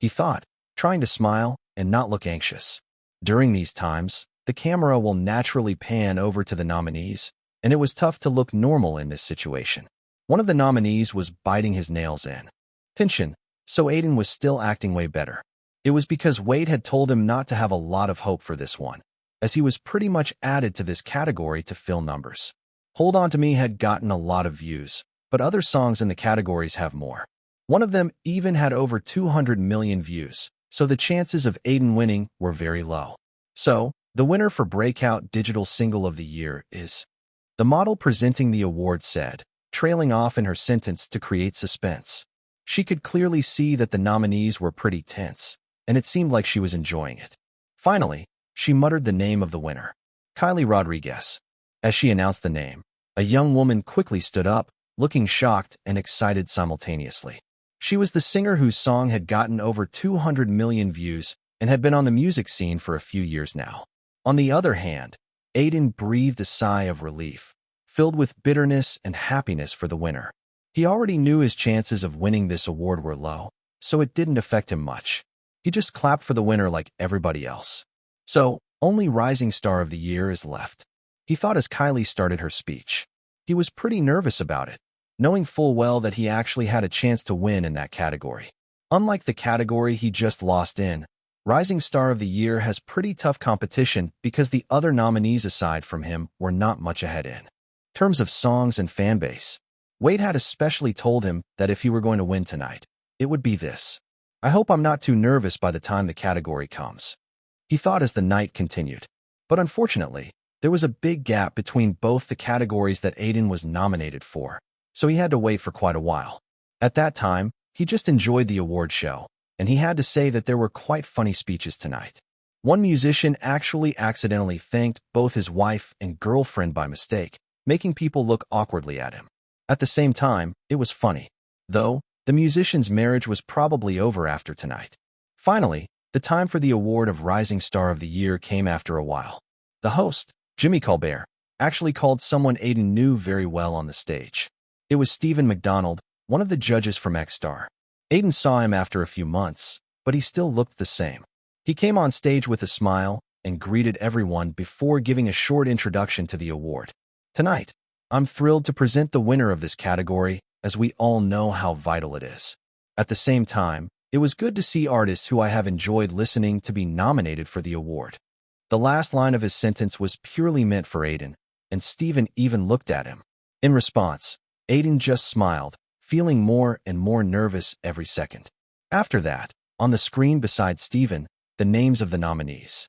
he thought, trying to smile and not look anxious. During these times, the camera will naturally pan over to the nominees, and it was tough to look normal in this situation. One of the nominees was biting his nails in tension, so Aiden was still acting way better. It was because Wade had told him not to have a lot of hope for this one, as he was pretty much added to this category to fill numbers. Hold On to Me had gotten a lot of views, but other songs in the categories have more. One of them even had over 200 million views, so the chances of Aiden winning were very low. So, the winner for Breakout Digital Single of the Year is... The model presenting the award said, trailing off in her sentence to create suspense. She could clearly see that the nominees were pretty tense, and it seemed like she was enjoying it. Finally, she muttered the name of the winner, Kylie Rodriguez. As she announced the name, a young woman quickly stood up, looking shocked and excited simultaneously. She was the singer whose song had gotten over 200 million views and had been on the music scene for a few years now. On the other hand, Aiden breathed a sigh of relief, filled with bitterness and happiness for the winner. He already knew his chances of winning this award were low, so it didn't affect him much. He just clapped for the winner like everybody else. So, only Rising Star of the Year is left, he thought as Kylie started her speech. He was pretty nervous about it, knowing full well that he actually had a chance to win in that category. Unlike the category he just lost in, Rising Star of the Year has pretty tough competition because the other nominees aside from him were not much ahead in terms of songs and fanbase. Wade had especially told him that if he were going to win tonight, it would be this. I hope I'm not too nervous by the time the category comes, he thought as the night continued. But unfortunately, there was a big gap between both the categories that Aiden was nominated for, so he had to wait for quite a while. At that time, he just enjoyed the award show, and he had to say that there were quite funny speeches tonight. One musician actually accidentally thanked both his wife and girlfriend by mistake, making people look awkwardly at him. At the same time, it was funny. Though, the musician's marriage was probably over after tonight. Finally, the time for the award of Rising Star of the Year came after a while. The host, Jimmy Colbert, actually called someone Aiden knew very well on the stage. It was Stephen McDonald, one of the judges from X Star. Aiden saw him after a few months, but he still looked the same. He came on stage with a smile and greeted everyone before giving a short introduction to the award. Tonight, I'm thrilled to present the winner of this category, as we all know how vital it is. At the same time, it was good to see artists who I have enjoyed listening to be nominated for the award. The last line of his sentence was purely meant for Aiden, and Stephen even looked at him. In response, Aiden just smiled, feeling more and more nervous every second. After that, on the screen beside Stephen, the names of the nominees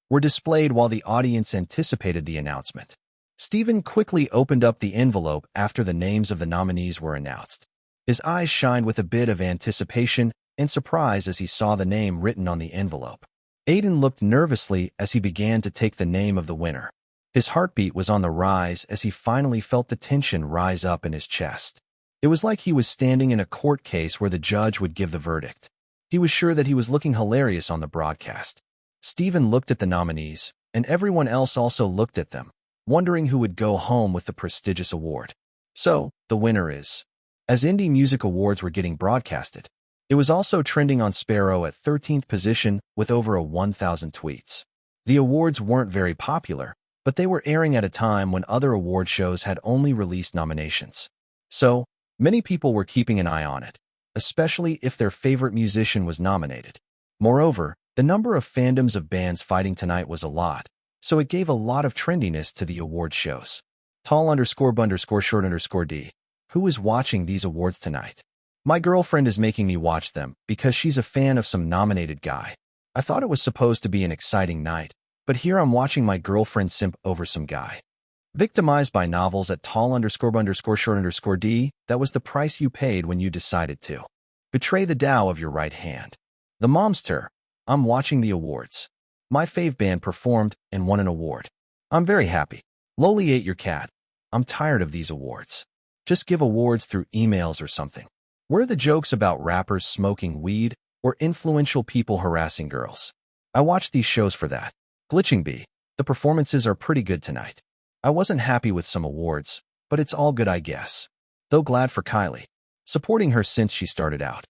were displayed while the audience anticipated the announcement. Stephen quickly opened up the envelope after the names of the nominees were announced. His eyes shined with a bit of anticipation and surprise as he saw the name written on the envelope. Aiden looked nervously as he began to take the name of the winner. His heartbeat was on the rise as he finally felt the tension rise up in his chest. It was like he was standing in a court case where the judge would give the verdict. He was sure that he was looking hilarious on the broadcast. Stephen looked at the nominees, and everyone else also looked at them, wondering who would go home with the prestigious award. So, the winner is... As indie music awards were getting broadcasted, it was also trending on Sparrow at 13th position with over 1,000 tweets. The awards weren't very popular, but they were airing at a time when other award shows had only released nominations. So, many people were keeping an eye on it, especially if their favorite musician was nominated. Moreover, the number of fandoms of bands fighting tonight was a lot, so it gave a lot of trendiness to the award shows. Tall_b_short_d. Who is watching these awards tonight? My girlfriend is making me watch them because she's a fan of some nominated guy. I thought it was supposed to be an exciting night, but here I'm watching my girlfriend simp over some guy. Victimized by novels at tall__short_d, that was the price you paid when you decided to betray the Tao of your right hand. The momster. I'm watching the awards. My fave band performed and won an award. I'm very happy. Loli ate your cat. I'm tired of these awards. Just give awards through emails or something. Where are the jokes about rappers smoking weed or influential people harassing girls? I watch these shows for that. Glitching B. The performances are pretty good tonight. I wasn't happy with some awards, but it's all good, I guess. Though glad for Kylie. Supporting her since she started out.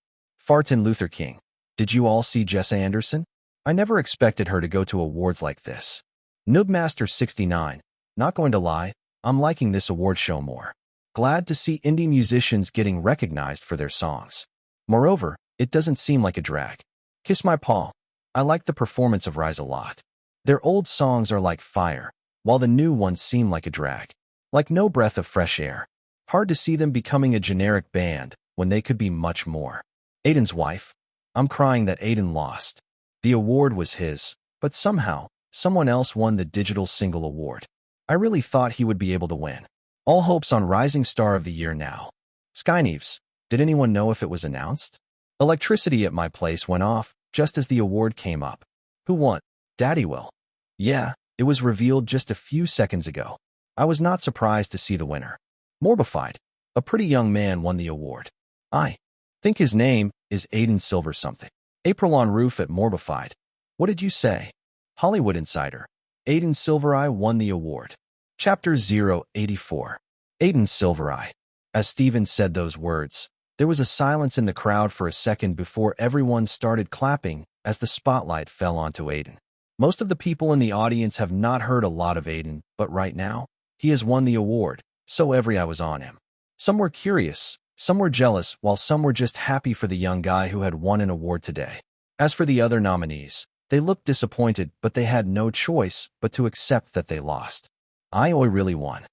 Martin Luther King. Did you all see Jessa Anderson? I never expected her to go to awards like this. Noobmaster69. Not going to lie, I'm liking this award show more. Glad to see indie musicians getting recognized for their songs. Moreover, it doesn't seem like a drag. Kiss My Paw. I like the performance of Rise a lot. Their old songs are like fire, while the new ones seem like a drag. Like no breath of fresh air. Hard to see them becoming a generic band when they could be much more. Aiden's wife. I'm crying that Aiden lost. The award was his, but somehow, someone else won the digital single award. I really thought he would be able to win. All hopes on Rising Star of the Year now. Skyneves. Did anyone know if it was announced? Electricity at my place went off just as the award came up. Who won? Daddy will. Yeah, it was revealed just a few seconds ago. I was not surprised to see the winner. Morbified. A pretty young man won the award. I think his name is Aiden Silver something. April on roof at Morbified. What did you say? Hollywood Insider. Aiden Silvereye won the award. Chapter 084. Aiden Silvereye. As Steven said those words, there was a silence in the crowd for a second before everyone started clapping as the spotlight fell onto Aiden. Most of the people in the audience have not heard a lot of Aiden, but right now, he has won the award, so every eye was on him. Some were curious, some were jealous, while some were just happy for the young guy who had won an award today. As for the other nominees, they looked disappointed, but they had no choice but to accept that they lost. Ioi really won.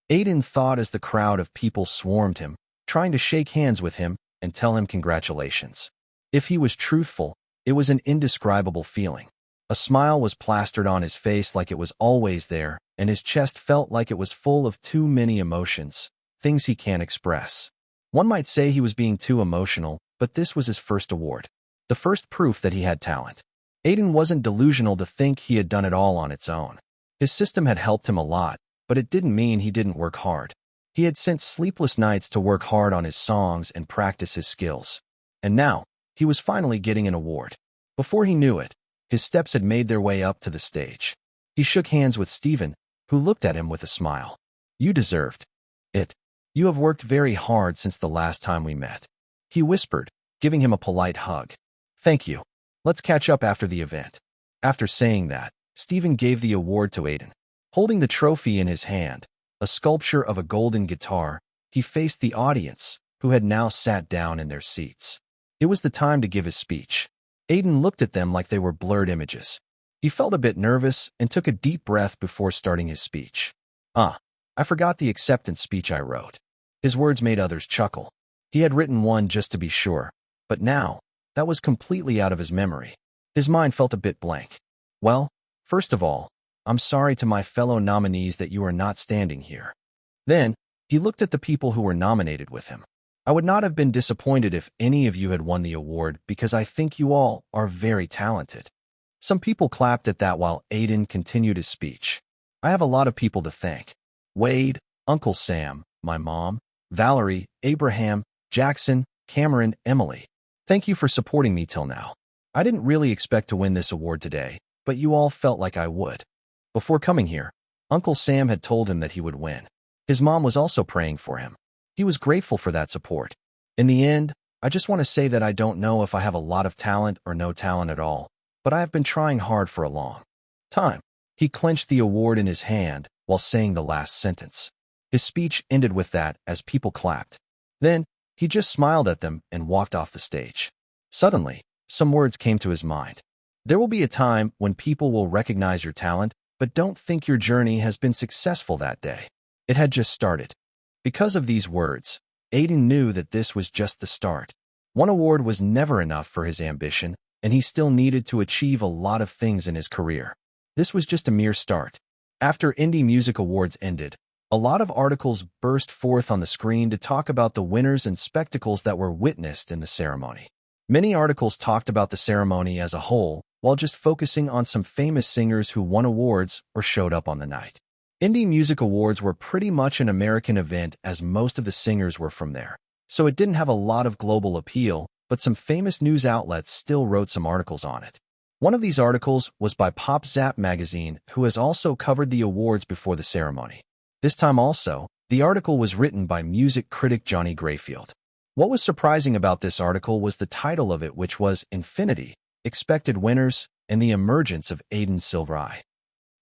Aiden thought as the crowd of people swarmed him, trying to shake hands with him and tell him congratulations. If he was truthful, it was an indescribable feeling. A smile was plastered on his face like it was always there, and his chest felt like it was full of too many emotions, things he can't express. One might say he was being too emotional, but this was his first award. The first proof that he had talent. Aiden wasn't delusional to think he had done it all on its own. His system had helped him a lot, but it didn't mean he didn't work hard. He had sent sleepless nights to work hard on his songs and practice his skills. And now, he was finally getting an award. Before he knew it, his steps had made their way up to the stage. He shook hands with Steven, who looked at him with a smile. You deserved it. You have worked very hard since the last time we met. He whispered, giving him a polite hug. Thank you. Let's catch up after the event. After saying that, Steven gave the award to Aiden. Holding the trophy in his hand, a sculpture of a golden guitar, he faced the audience, who had now sat down in their seats. It was the time to give his speech. Aiden looked at them like they were blurred images. He felt a bit nervous and took a deep breath before starting his speech. I forgot the acceptance speech I wrote. His words made others chuckle. He had written one just to be sure, but now, that was completely out of his memory. His mind felt a bit blank. Well, first of all, I'm sorry to my fellow nominees that you are not standing here. Then, he looked at the people who were nominated with him. I would not have been disappointed if any of you had won the award because I think you all are very talented. Some people clapped at that while Aiden continued his speech. I have a lot of people to thank. Wade, Uncle Sam, my mom, Valerie, Abraham, Jackson, Cameron, Emily. Thank you for supporting me till now. I didn't really expect to win this award today, but you all felt like I would. Before coming here, Uncle Sam had told him that he would win. His mom was also praying for him. He was grateful for that support. In the end, I just want to say that I don't know if I have a lot of talent or no talent at all, but I have been trying hard for a long time. He clenched the award in his hand while saying the last sentence. His speech ended with that as people clapped. Then, he just smiled at them and walked off the stage. Suddenly, some words came to his mind. There will be a time when people will recognize your talent, but don't think your journey has been successful that day. It had just started. Because of these words, Aiden knew that this was just the start. One award was never enough for his ambition, and he still needed to achieve a lot of things in his career. This was just a mere start. After Indie Music Awards ended, a lot of articles burst forth on the screen to talk about the winners and spectacles that were witnessed in the ceremony. Many articles talked about the ceremony as a whole, while just focusing on some famous singers who won awards or showed up on the night. Indie Music Awards were pretty much an American event as most of the singers were from there, so it didn't have a lot of global appeal, but some famous news outlets still wrote some articles on it. One of these articles was by Pop Zap magazine, who has also covered the awards before the ceremony. This time also, the article was written by music critic Johnny Grayfield. What was surprising about this article was the title of it, which was Infinity, Expected Winners, and the Emergence of Aiden Silverai.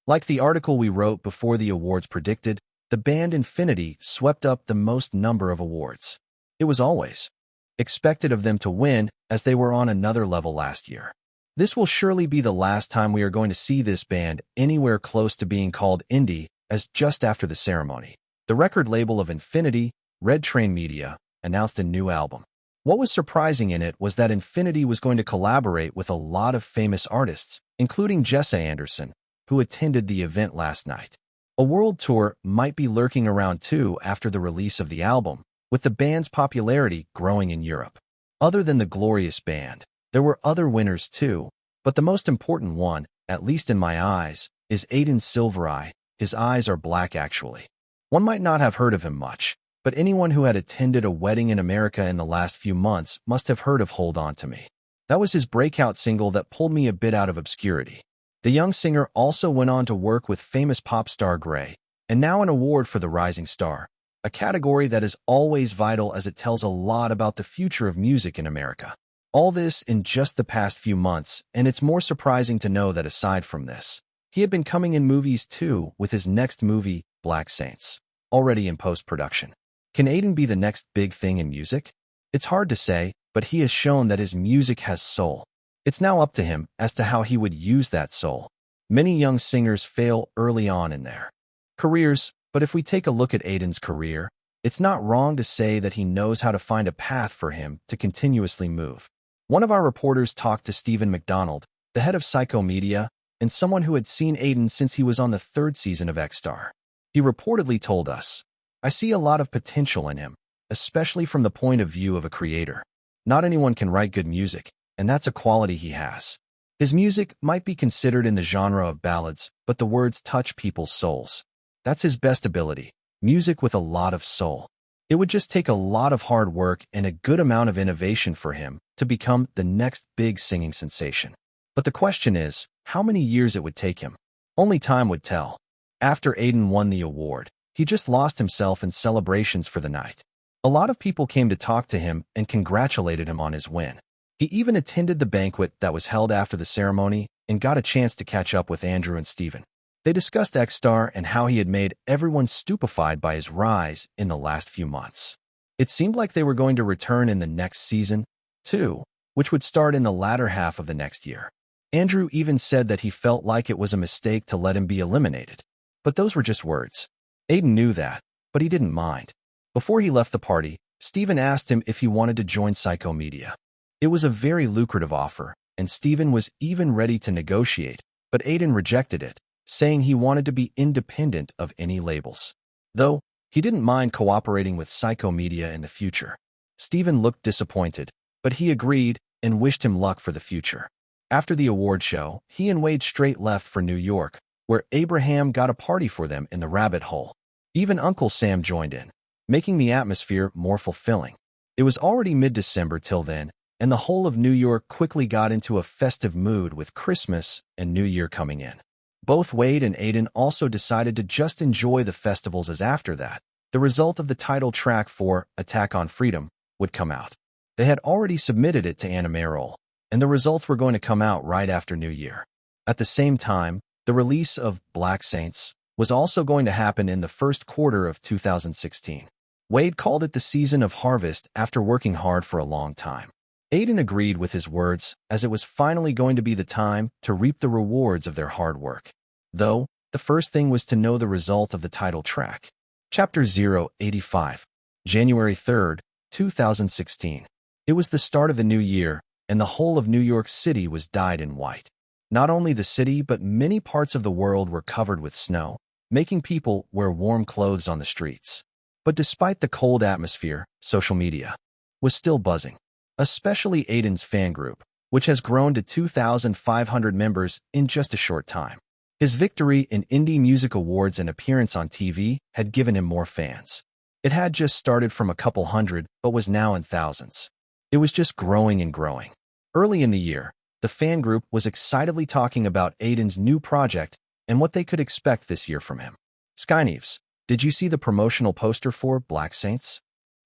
Like the article we wrote before the awards predicted, the band Infinity swept up the most number of awards. It was always expected of them to win, as they were on another level last year. This will surely be the last time we are going to see this band anywhere close to being called indie, as just after the ceremony, the record label of Infinity, Red Train Media, announced a new album. What was surprising in it was that Infinity was going to collaborate with a lot of famous artists, including Jessa Anderson, who attended the event last night. A world tour might be lurking around too after the release of the album, with the band's popularity growing in Europe. Other than the glorious band, there were other winners too, but the most important one, at least in my eyes, is Aiden Silverai. His eyes are black actually. One might not have heard of him much, but anyone who had attended a wedding in America in the last few months must have heard of Hold On To Me. That was his breakout single that pulled me a bit out of obscurity. The young singer also went on to work with famous pop star Gray, and now an award for the Rising Star, a category that is always vital as it tells a lot about the future of music in America. All this in just the past few months, and it's more surprising to know that aside from this, he had been coming in movies too, with his next movie, Black Saints, already in post-production. Can Aiden be the next big thing in music? It's hard to say, but he has shown that his music has soul. It's now up to him as to how he would use that soul. Many young singers fail early on in their careers, but if we take a look at Aiden's career, it's not wrong to say that he knows how to find a path for him to continuously move. One of our reporters talked to Stephen McDonald, the head of Psycho Media, and someone who had seen Aiden since he was on the third season of X-Star. He reportedly told us, "I see a lot of potential in him, especially from the point of view of a creator. Not anyone can write good music, and that's a quality he has. His music might be considered in the genre of ballads, but the words touch people's souls. That's his best ability, music with a lot of soul. It would just take a lot of hard work and a good amount of innovation for him to become the next big singing sensation. But the question is, how many years it would take him? Only time would tell." After Aiden won the award, he just lost himself in celebrations for the night. A lot of people came to talk to him and congratulated him on his win. He even attended the banquet that was held after the ceremony and got a chance to catch up with Andrew and Steven. They discussed X-Star and how he had made everyone stupefied by his rise in the last few months. It seemed like they were going to return in the next season, too, which would start in the latter half of the next year. Andrew even said that he felt like it was a mistake to let him be eliminated. But those were just words. Aiden knew that, but he didn't mind. Before he left the party, Steven asked him if he wanted to join Psycho Media. It was a very lucrative offer, and Steven was even ready to negotiate, but Aiden rejected it, saying he wanted to be independent of any labels. Though, he didn't mind cooperating with Psycho Media in the future. Steven looked disappointed, but he agreed and wished him luck for the future. After the award show, he and Wade straight left for New York, where Abraham got a party for them in the Rabbit Hole. Even Uncle Sam joined in, making the atmosphere more fulfilling. It was already mid-December till then, and the whole of New York quickly got into a festive mood with Christmas and New Year coming in. Both Wade and Aiden also decided to just enjoy the festivals, as after that, the result of the title track for Attack on Freedom would come out. They had already submitted it to Anime Roll, and the results were going to come out right after New Year. At the same time, the release of Black Saints was also going to happen in the first quarter of 2016. Wade called it the season of harvest after working hard for a long time. Aiden agreed with his words, as it was finally going to be the time to reap the rewards of their hard work. Though, the first thing was to know the result of the title track. Chapter 085, January 3rd, 2016. It was the start of the new year, and the whole of New York City was dyed in white. Not only the city, but many parts of the world were covered with snow, making people wear warm clothes on the streets. But despite the cold atmosphere, social media was still buzzing, especially Aiden's fan group, which has grown to 2,500 members in just a short time. His victory in Indie Music Awards and appearance on TV had given him more fans. It had just started from a couple hundred, but was now in thousands. It was just growing and growing. Early in the year, the fan group was excitedly talking about Aiden's new project and what they could expect this year from him. Skyneves, did you see the promotional poster for Black Saints?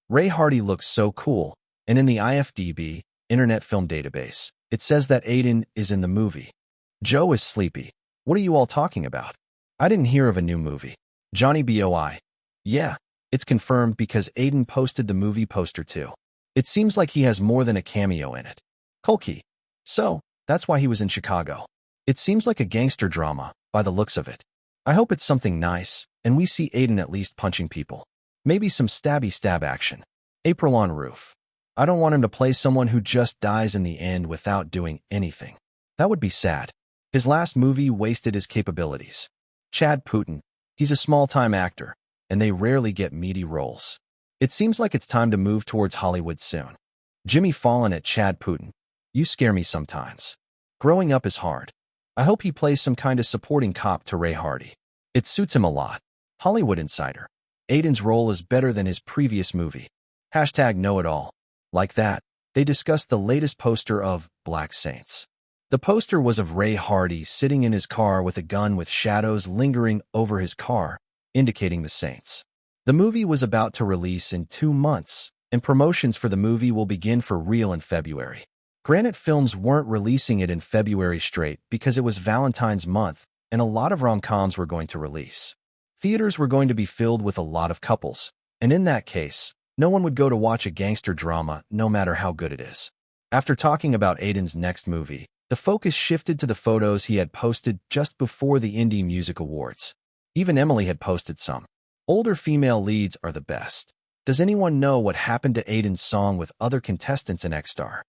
Ray Hardy looks so cool, and in the IFDB, Internet Film Database, it says that Aiden is in the movie. Joe is sleepy. What are you all talking about? I didn't hear of a new movie. Johnny Boy. Yeah, it's confirmed because Aiden posted the movie poster too. It seems like he has more than a cameo in it. Kulki. So, that's why he was in Chicago. It seems like a gangster drama, by the looks of it. I hope it's something nice, and we see Aiden at least punching people. Maybe some stabby stab action. April on roof. I don't want him to play someone who just dies in the end without doing anything. That would be sad. His last movie wasted his capabilities. Chad Putin. He's a small-time actor, and they rarely get meaty roles. It seems like it's time to move towards Hollywood soon. Jimmy Fallon at Chad Putin. You scare me sometimes. Growing up is hard. I hope he plays some kind of supporting cop to Ray Hardy. It suits him a lot. Hollywood Insider. Aiden's role is better than his previous movie. Hashtag know-it-all. Like that, they discussed the latest poster of Black Saints. The poster was of Ray Hardy sitting in his car with a gun with shadows lingering over his car, indicating the Saints. The movie was about to release in 2 months, and promotions for the movie will begin for real in February. Granite Films weren't releasing it in February straight because it was Valentine's month, and a lot of rom-coms were going to release. Theaters were going to be filled with a lot of couples, and in that case, no one would go to watch a gangster drama no matter how good it is. After talking about Aiden's next movie, the focus shifted to the photos he had posted just before the Indie Music Awards. Even Emily had posted some. Older female leads are the best. Does anyone know what happened to Aiden's song with other contestants in X-Star?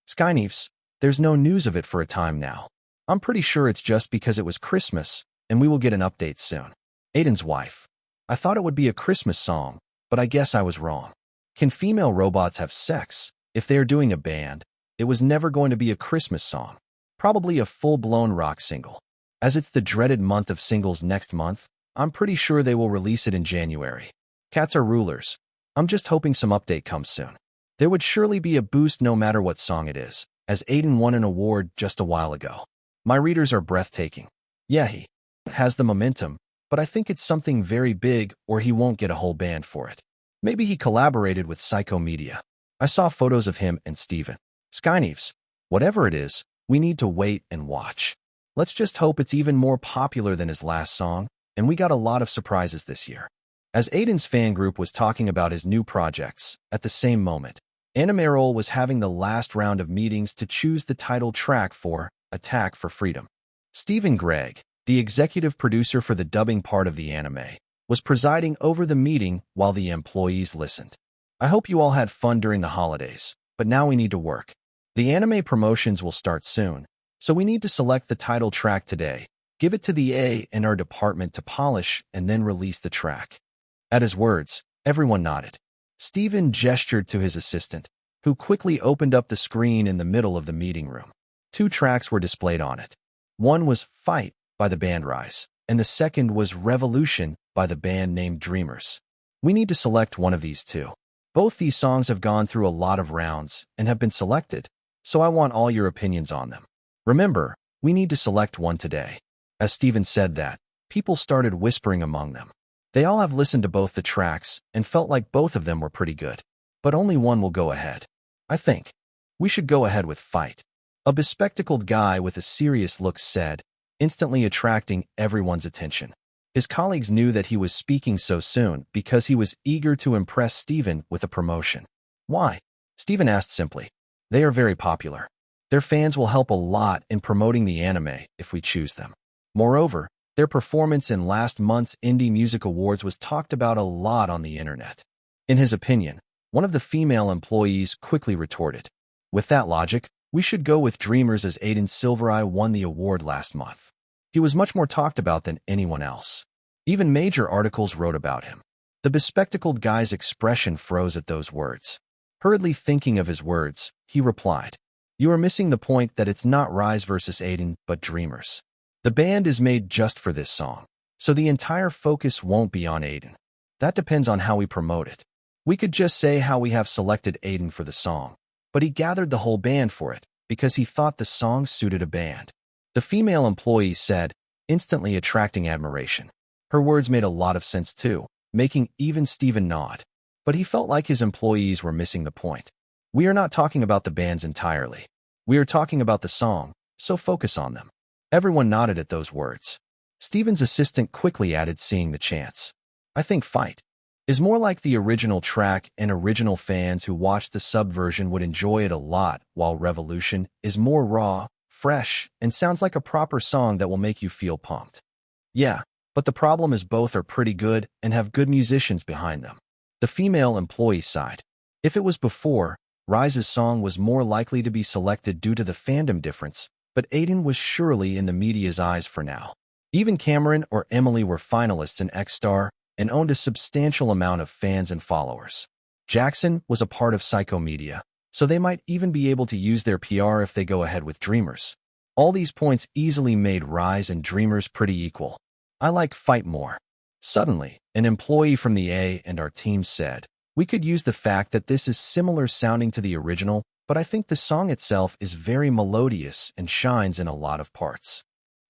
Skyneves, there's no news of it for a time now. I'm pretty sure it's just because it was Christmas, and we will get an update soon. Aiden's wife. I thought it would be a Christmas song, but I guess I was wrong. Can female robots have sex? If they are doing a band, it was never going to be a Christmas song. Probably a full-blown rock single. As it's the dreaded month of singles next month, I'm pretty sure they will release it in January. Cats are rulers. I'm just hoping some update comes soon. There would surely be a boost no matter what song it is, as Aiden won an award just a while ago. My readers are breathtaking. Yeah, he has the momentum, but I think it's something very big or he won't get a whole band for it. Maybe he collaborated with Psycho Media. I saw photos of him and Steven. Skyneves, whatever it is, we need to wait and watch. Let's just hope it's even more popular than his last song, and we got a lot of surprises this year. As Aiden's fan group was talking about his new projects, at the same moment, Animeroll was having the last round of meetings to choose the title track for Attack for Freedom. Stephen Gregg, the executive producer for the dubbing part of the anime, was presiding over the meeting while the employees listened. I hope you all had fun during the holidays, but now we need to work. The anime promotions will start soon, so we need to select the title track today, give it to the A&R department to polish, and then release the track. At his words, everyone nodded. Stephen gestured to his assistant, who quickly opened up the screen in the middle of the meeting room. 2 tracks were displayed on it. One was Fight by the band Rise, and the second was Revolution by the band named Dreamers. We need to select one of these 2. Both these songs have gone through a lot of rounds and have been selected, so I want all your opinions on them. Remember, we need to select one today. As Stephen said that, people started whispering among them. They all have listened to both the tracks and felt like both of them were pretty good. But only one will go ahead. I think we should go ahead with Fight. A bespectacled guy with a serious look said, instantly attracting everyone's attention. His colleagues knew that he was speaking so soon because he was eager to impress Stephen with a promotion. Why? Stephen asked simply. They are very popular. Their fans will help a lot in promoting the anime if we choose them. Moreover, their performance in last month's Indie Music Awards was talked about a lot on the internet. In his opinion, One of the female employees quickly retorted. With that logic, we should go with Dreamers as Aiden Silvereye won the award last month. He was much more talked about than anyone else. Even major articles wrote about him. The bespectacled guy's expression froze at those words. Hurriedly thinking of his words, he replied, "You are missing the point that it's not Rise versus Aiden, but Dreamers. The band is made just for this song, so the entire focus won't be on Aiden. That depends on how we promote it. We could just say how we have selected Aiden for the song, but he gathered the whole band for it because he thought the song suited a band." The female employee said, instantly attracting admiration. Her words made a lot of sense too, making even Steven nod. But he felt like his employees were missing the point. We are not talking about the bands entirely. We are talking about the song, so focus on them. Everyone nodded at those words. Steven's assistant quickly added, seeing the chance. I think Fight is more like the original track, and original fans who watched the sub version would enjoy it a lot, while Revolution is more raw, fresh, and sounds like a proper song that will make you feel pumped. Yeah, but the problem is both are pretty good and have good musicians behind them. The female employee sighed. If it was before, Rise's song was more likely to be selected due to the fandom difference, but Aiden was surely in the media's eyes for now. Even Cameron or Emily were finalists in X-Star and owned a substantial amount of fans and followers. Jackson was a part of Psycho Media, so they might even be able to use their PR if they go ahead with Dreamers. All these points easily made Rise and Dreamers pretty equal. I like Fight more. Suddenly, an employee from the A&R team said, "We could use the fact that this is similar sounding to the original, but I think the song itself is very melodious and shines in a lot of parts."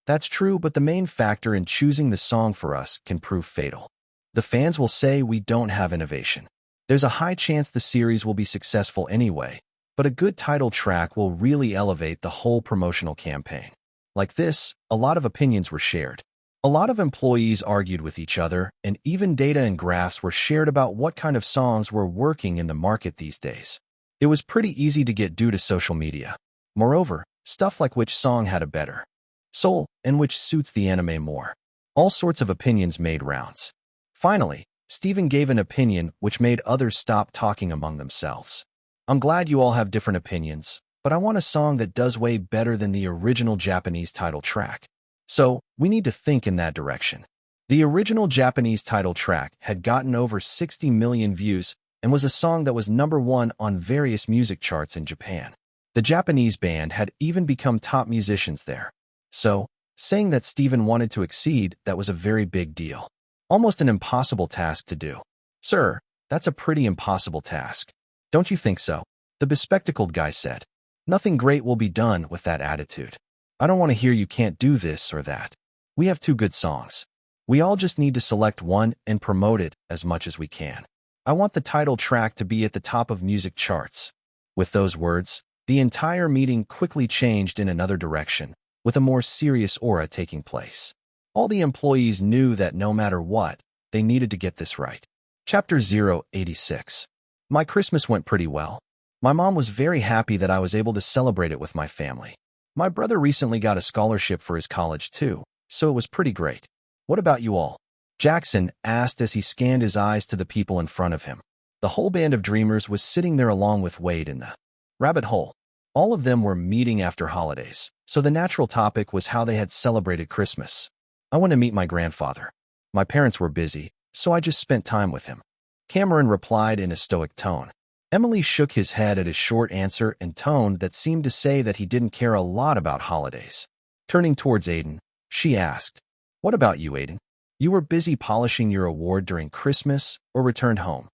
That's true, but the main factor in choosing the song for us can prove fatal. The fans will say we don't have innovation. There's a high chance the series will be successful anyway, but a good title track will really elevate the whole promotional campaign. Like this, a lot of opinions were shared. A lot of employees argued with each other, and even data and graphs were shared about what kind of songs were working in the market these days. It was pretty easy to get due to social media. Moreover, stuff like which song had a better soul and which suits the anime more. All sorts of opinions made rounds. Finally, Steven gave an opinion which made others stop talking among themselves. "I'm glad you all have different opinions, but I want a song that does way better than the original Japanese title track. So, we need to think in that direction." The original Japanese title track had gotten over 60 million views and was a song that was #1 on various music charts in Japan. The Japanese band had even become top musicians there. So, saying that Steven wanted to exceed that was a very big deal. Almost an impossible task to do. "Sir, that's a pretty impossible task. Don't you think so?" the bespectacled guy said. "Nothing great will be done with that attitude. I don't want to hear you can't do this or that. We have 2 good songs. We all just need to select one and promote it as much as we can. I want the title track to be at the top of music charts." With those words, the entire meeting quickly changed in another direction, with a more serious aura taking place. All the employees knew that no matter what, they needed to get this right. Chapter 086. My Christmas went pretty well. My mom was very happy that I was able to celebrate it with my family. My brother recently got a scholarship for his college too, so it was pretty great. What about you all? Jackson asked as he scanned his eyes to the people in front of him. The whole band of Dreamers was sitting there along with Wade in the rabbit hole. All of them were meeting after holidays, so the natural topic was how they had celebrated Christmas. "I went to meet my grandfather. My parents were busy, so I just spent time with him," Cameron replied in a stoic tone. Emily shook his head at his short answer and tone that seemed to say that he didn't care a lot about holidays. Turning towards Aiden, she asked, "What about you, Aiden? You were busy polishing your award during Christmas or returned home?"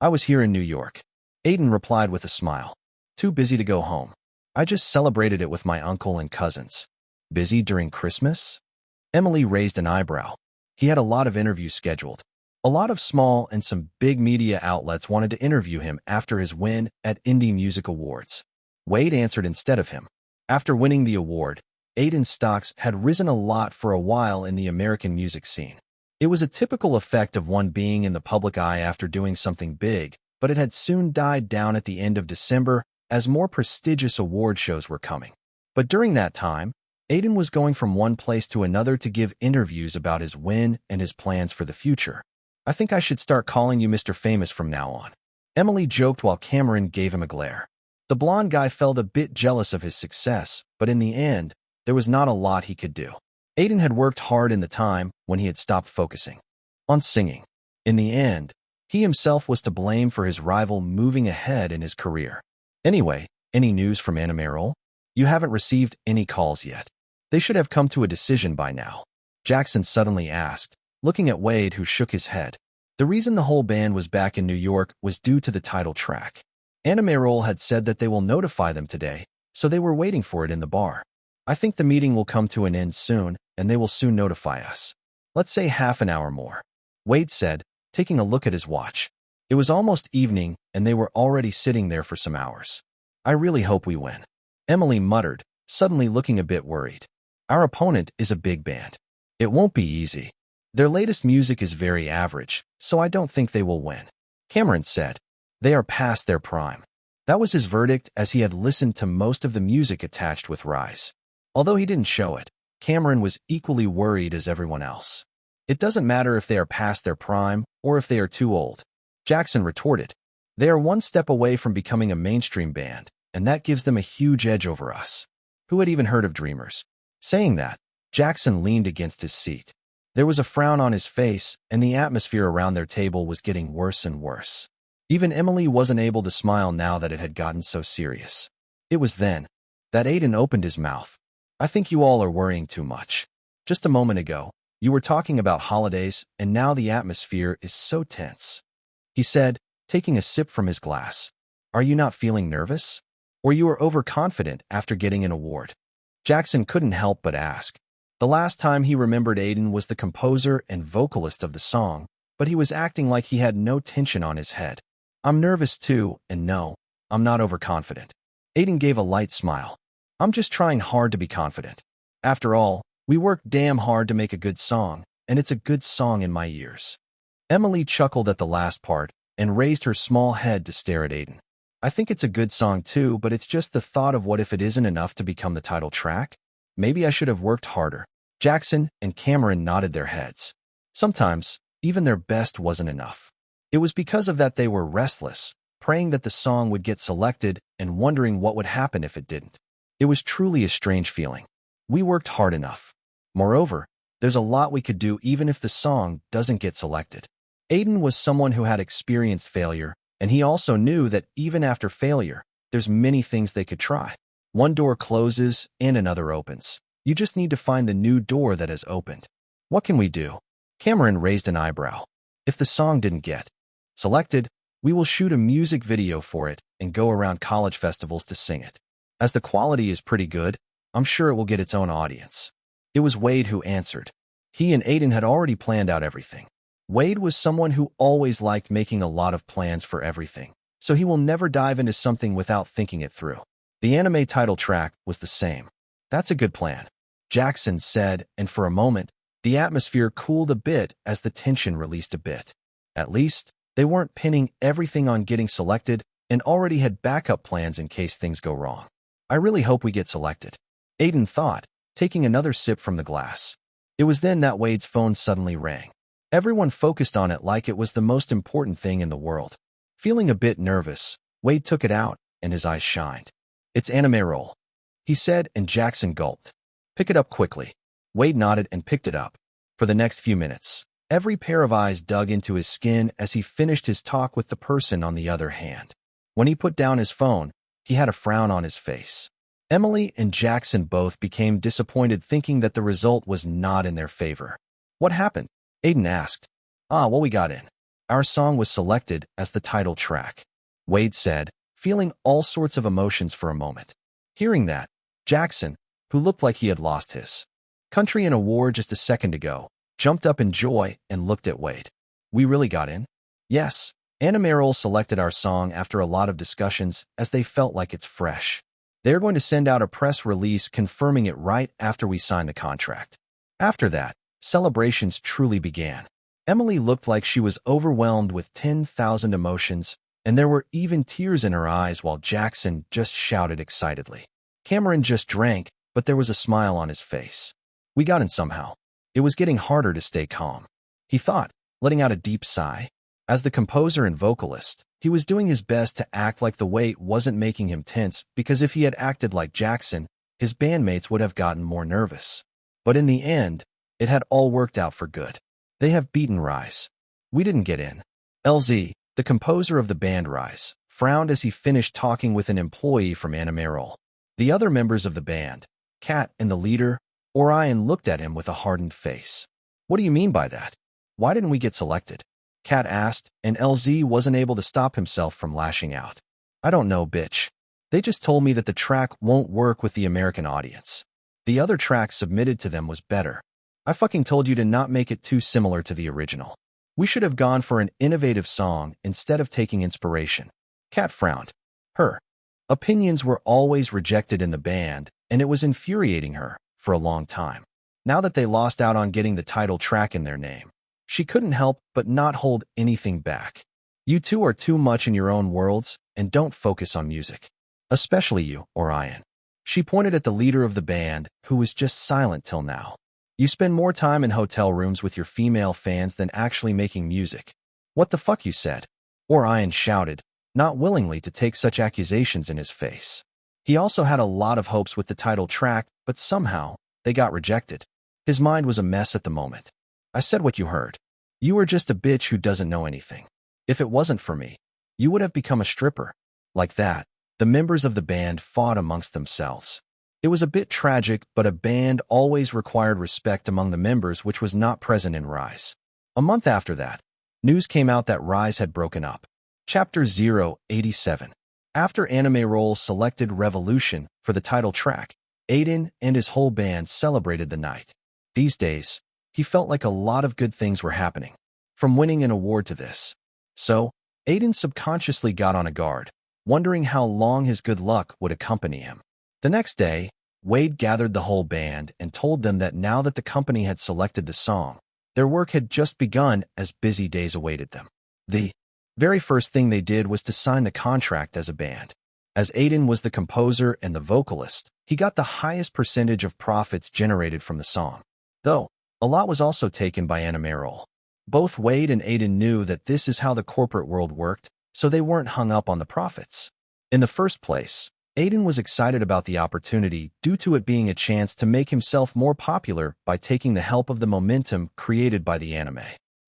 "I was here in New York," Aiden replied with a smile. "Too busy to go home. I just celebrated it with my uncle and cousins." "Busy during Christmas?" Emily raised an eyebrow. He had a lot of interviews scheduled. A lot of small and some big media outlets wanted to interview him after his win at Indie Music Awards. Wade answered instead of him. After winning the award, Aiden's stocks had risen a lot for a while in the American music scene. It was a typical effect of one being in the public eye after doing something big, but it had soon died down at the end of December as more prestigious award shows were coming. But during that time, Aiden was going from one place to another to give interviews about his win and his plans for the future. "I think I should start calling you Mr. Famous from now on." Emily joked while Cameron gave him a glare. The blonde guy felt a bit jealous of his success, but in the end, there was not a lot he could do. Aiden had worked hard in the time when he had stopped focusing on singing. In the end, he himself was to blame for his rival moving ahead in his career. Anyway, any news from Anna? You haven't received any calls yet. They should have come to a decision by now. Jackson suddenly asked, looking at Wade, who shook his head. The reason the whole band was back in New York was due to the title track. Anna had said that they will notify them today, so they were waiting for it in the bar. I think the meeting will come to an end soon, and they will soon notify us. Let's say half an hour more. Wade said, taking a look at his watch. It was almost evening, and they were already sitting there for some hours. I really hope we win. Emily muttered, suddenly looking a bit worried. Our opponent is a big band. It won't be easy. Their latest music is very average, so I don't think they will win. Cameron said, they are past their prime. That was his verdict as he had listened to most of the music attached with Rise. Although he didn't show it, Cameron was equally worried as everyone else. It doesn't matter if they are past their prime or if they are too old. Jackson retorted. They are one step away from becoming a mainstream band, and that gives them a huge edge over us. Who had even heard of Dreamers? Saying that, Jackson leaned against his seat. There was a frown on his face, and the atmosphere around their table was getting worse and worse. Even Emily wasn't able to smile now that it had gotten so serious. It was then that Aiden opened his mouth. I think you all are worrying too much. Just a moment ago, you were talking about holidays, and now the atmosphere is so tense. He said, taking a sip from his glass. Are you not feeling nervous? Or you are overconfident after getting an award? Jackson couldn't help but ask. The last time he remembered Aiden was the composer and vocalist of the song, but he was acting like he had no tension on his head. I'm nervous too, and no, I'm not overconfident. Aiden gave a light smile. I'm just trying hard to be confident. After all, we worked damn hard to make a good song, and it's a good song in my ears. Emily chuckled at the last part and raised her small head to stare at Aiden. I think it's a good song too, but it's just the thought of what if it isn't enough to become the title track? Maybe I should have worked harder. Jackson and Cameron nodded their heads. Sometimes, even their best wasn't enough. It was because of that they were restless, praying that the song would get selected and wondering what would happen if it didn't. It was truly a strange feeling. We worked hard enough. Moreover, there's a lot we could do even if the song doesn't get selected. Aiden was someone who had experienced failure, and he also knew that even after failure, there's many things they could try. One door closes and another opens. You just need to find the new door that has opened. What can we do? Cameron raised an eyebrow. If the song didn't get selected, we will shoot a music video for it and go around college festivals to sing it. As the quality is pretty good, I'm sure it will get its own audience. It was Wade who answered. He and Aiden had already planned out everything. Wade was someone who always liked making a lot of plans for everything, so he will never dive into something without thinking it through. The anime title track was the same. That's a good plan, Jackson said, and for a moment, the atmosphere cooled a bit as the tension released a bit. At least, they weren't pinning everything on getting selected and already had backup plans in case things go wrong. I really hope we get selected, Aiden thought, taking another sip from the glass. It was then that Wade's phone suddenly rang. Everyone focused on it like it was the most important thing in the world. Feeling a bit nervous, Wade took it out, and his eyes shined. It's anime, he said, and Jackson gulped. Pick it up quickly. Wade nodded and picked it up. For the next few minutes, every pair of eyes dug into his skin as he finished his talk with the person on the other hand. When he put down his phone, he had a frown on his face. Emily and Jackson both became disappointed, thinking that the result was not in their favor. What happened? Aiden asked. Well, we got in. Our song was selected as the title track, Wade said, feeling all sorts of emotions for a moment. Hearing that, Jackson, who looked like he had lost his country in a war just a second ago, jumped up in joy and looked at Wade. We really got in? Yes, Anna selected our song after a lot of discussions as they felt like it's fresh. They're going to send out a press release confirming it right after we sign the contract. After that, celebrations truly began. Emily looked like she was overwhelmed with 10,000 emotions, and there were even tears in her eyes while Jackson just shouted excitedly. Cameron just drank, but there was a smile on his face. We got in somehow. It was getting harder to stay calm. He thought, letting out a deep sigh. As the composer and vocalist, he was doing his best to act like the weight wasn't making him tense, because if he had acted like Jackson, his bandmates would have gotten more nervous. But in the end, it had all worked out for good. They have beaten Rise. We didn't get in. LZ, the composer of the band Rise, frowned as he finished talking with an employee from Anime Roll. The other members of the band, Kat and the leader, Orion, looked at him with a hardened face. What do you mean by that? Why didn't we get selected? Kat asked, and LZ wasn't able to stop himself from lashing out. I don't know, bitch. They just told me that the track won't work with the American audience. The other track submitted to them was better. I fucking told you to not make it too similar to the original. We should have gone for an innovative song instead of taking inspiration. Kat frowned. Her opinions were always rejected in the band, and it was infuriating her for a long time. Now that they lost out on getting the title track in their name, she couldn't help but not hold anything back. You two are too much in your own worlds and don't focus on music. Especially you, Orion. She pointed at the leader of the band, who was just silent till now. You spend more time in hotel rooms with your female fans than actually making music. What the fuck, you said? Orion shouted, not willingly to take such accusations in his face. He also had a lot of hopes with the title track, but somehow, they got rejected. His mind was a mess at the moment. I said what you heard. You were just a bitch who doesn't know anything. If it wasn't for me, you would have become a stripper. Like that, the members of the band fought amongst themselves. It was a bit tragic, but a band always required respect among the members, which was not present in Rise. A month after that, news came out that Rise had broken up. Chapter 087. After Anime Roll selected Revolution for the title track, Aiden and his whole band celebrated the night. These days, he felt like a lot of good things were happening, from winning an award to this. So, Aiden subconsciously got on a guard, wondering how long his good luck would accompany him. The next day, Wade gathered the whole band and told them that now that the company had selected the song, their work had just begun as busy days awaited them. The very first thing they did was to sign the contract as a band. As Aiden was the composer and the vocalist, he got the highest percentage of profits generated from the song. Though, a lot was also taken by Anime Roll. Both Wade and Aiden knew that this is how the corporate world worked, so they weren't hung up on the profits. In the first place, Aiden was excited about the opportunity due to it being a chance to make himself more popular by taking the help of the momentum created by the anime.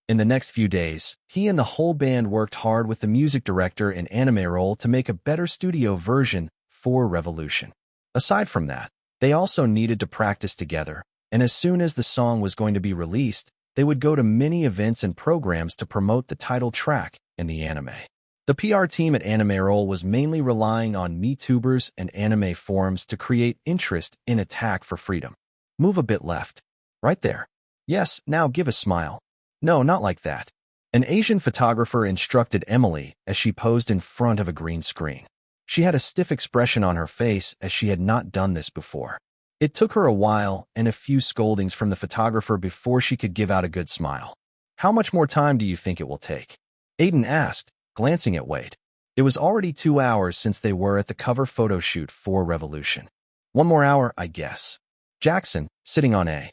In the next few days, he and the whole band worked hard with the music director and Anime Roll to make a better studio version for Revolution. Aside from that, they also needed to practice together, and as soon as the song was going to be released, they would go to many events and programs to promote the title track in the anime. The PR team at Anime Roll was mainly relying on MeTubers and anime forums to create interest in Attack for Freedom. Move a bit left. Right there. Yes, now give a smile. No, not like that. An Asian photographer instructed Emily as she posed in front of a green screen. She had a stiff expression on her face as she had not done this before. It took her a while and a few scoldings from the photographer before she could give out a good smile. How much more time do you think it will take? Aiden asked, glancing at Wade. It was already 2 hours since they were at the cover photo shoot for Revolution. 1 more hour, I guess. Jackson, sitting on a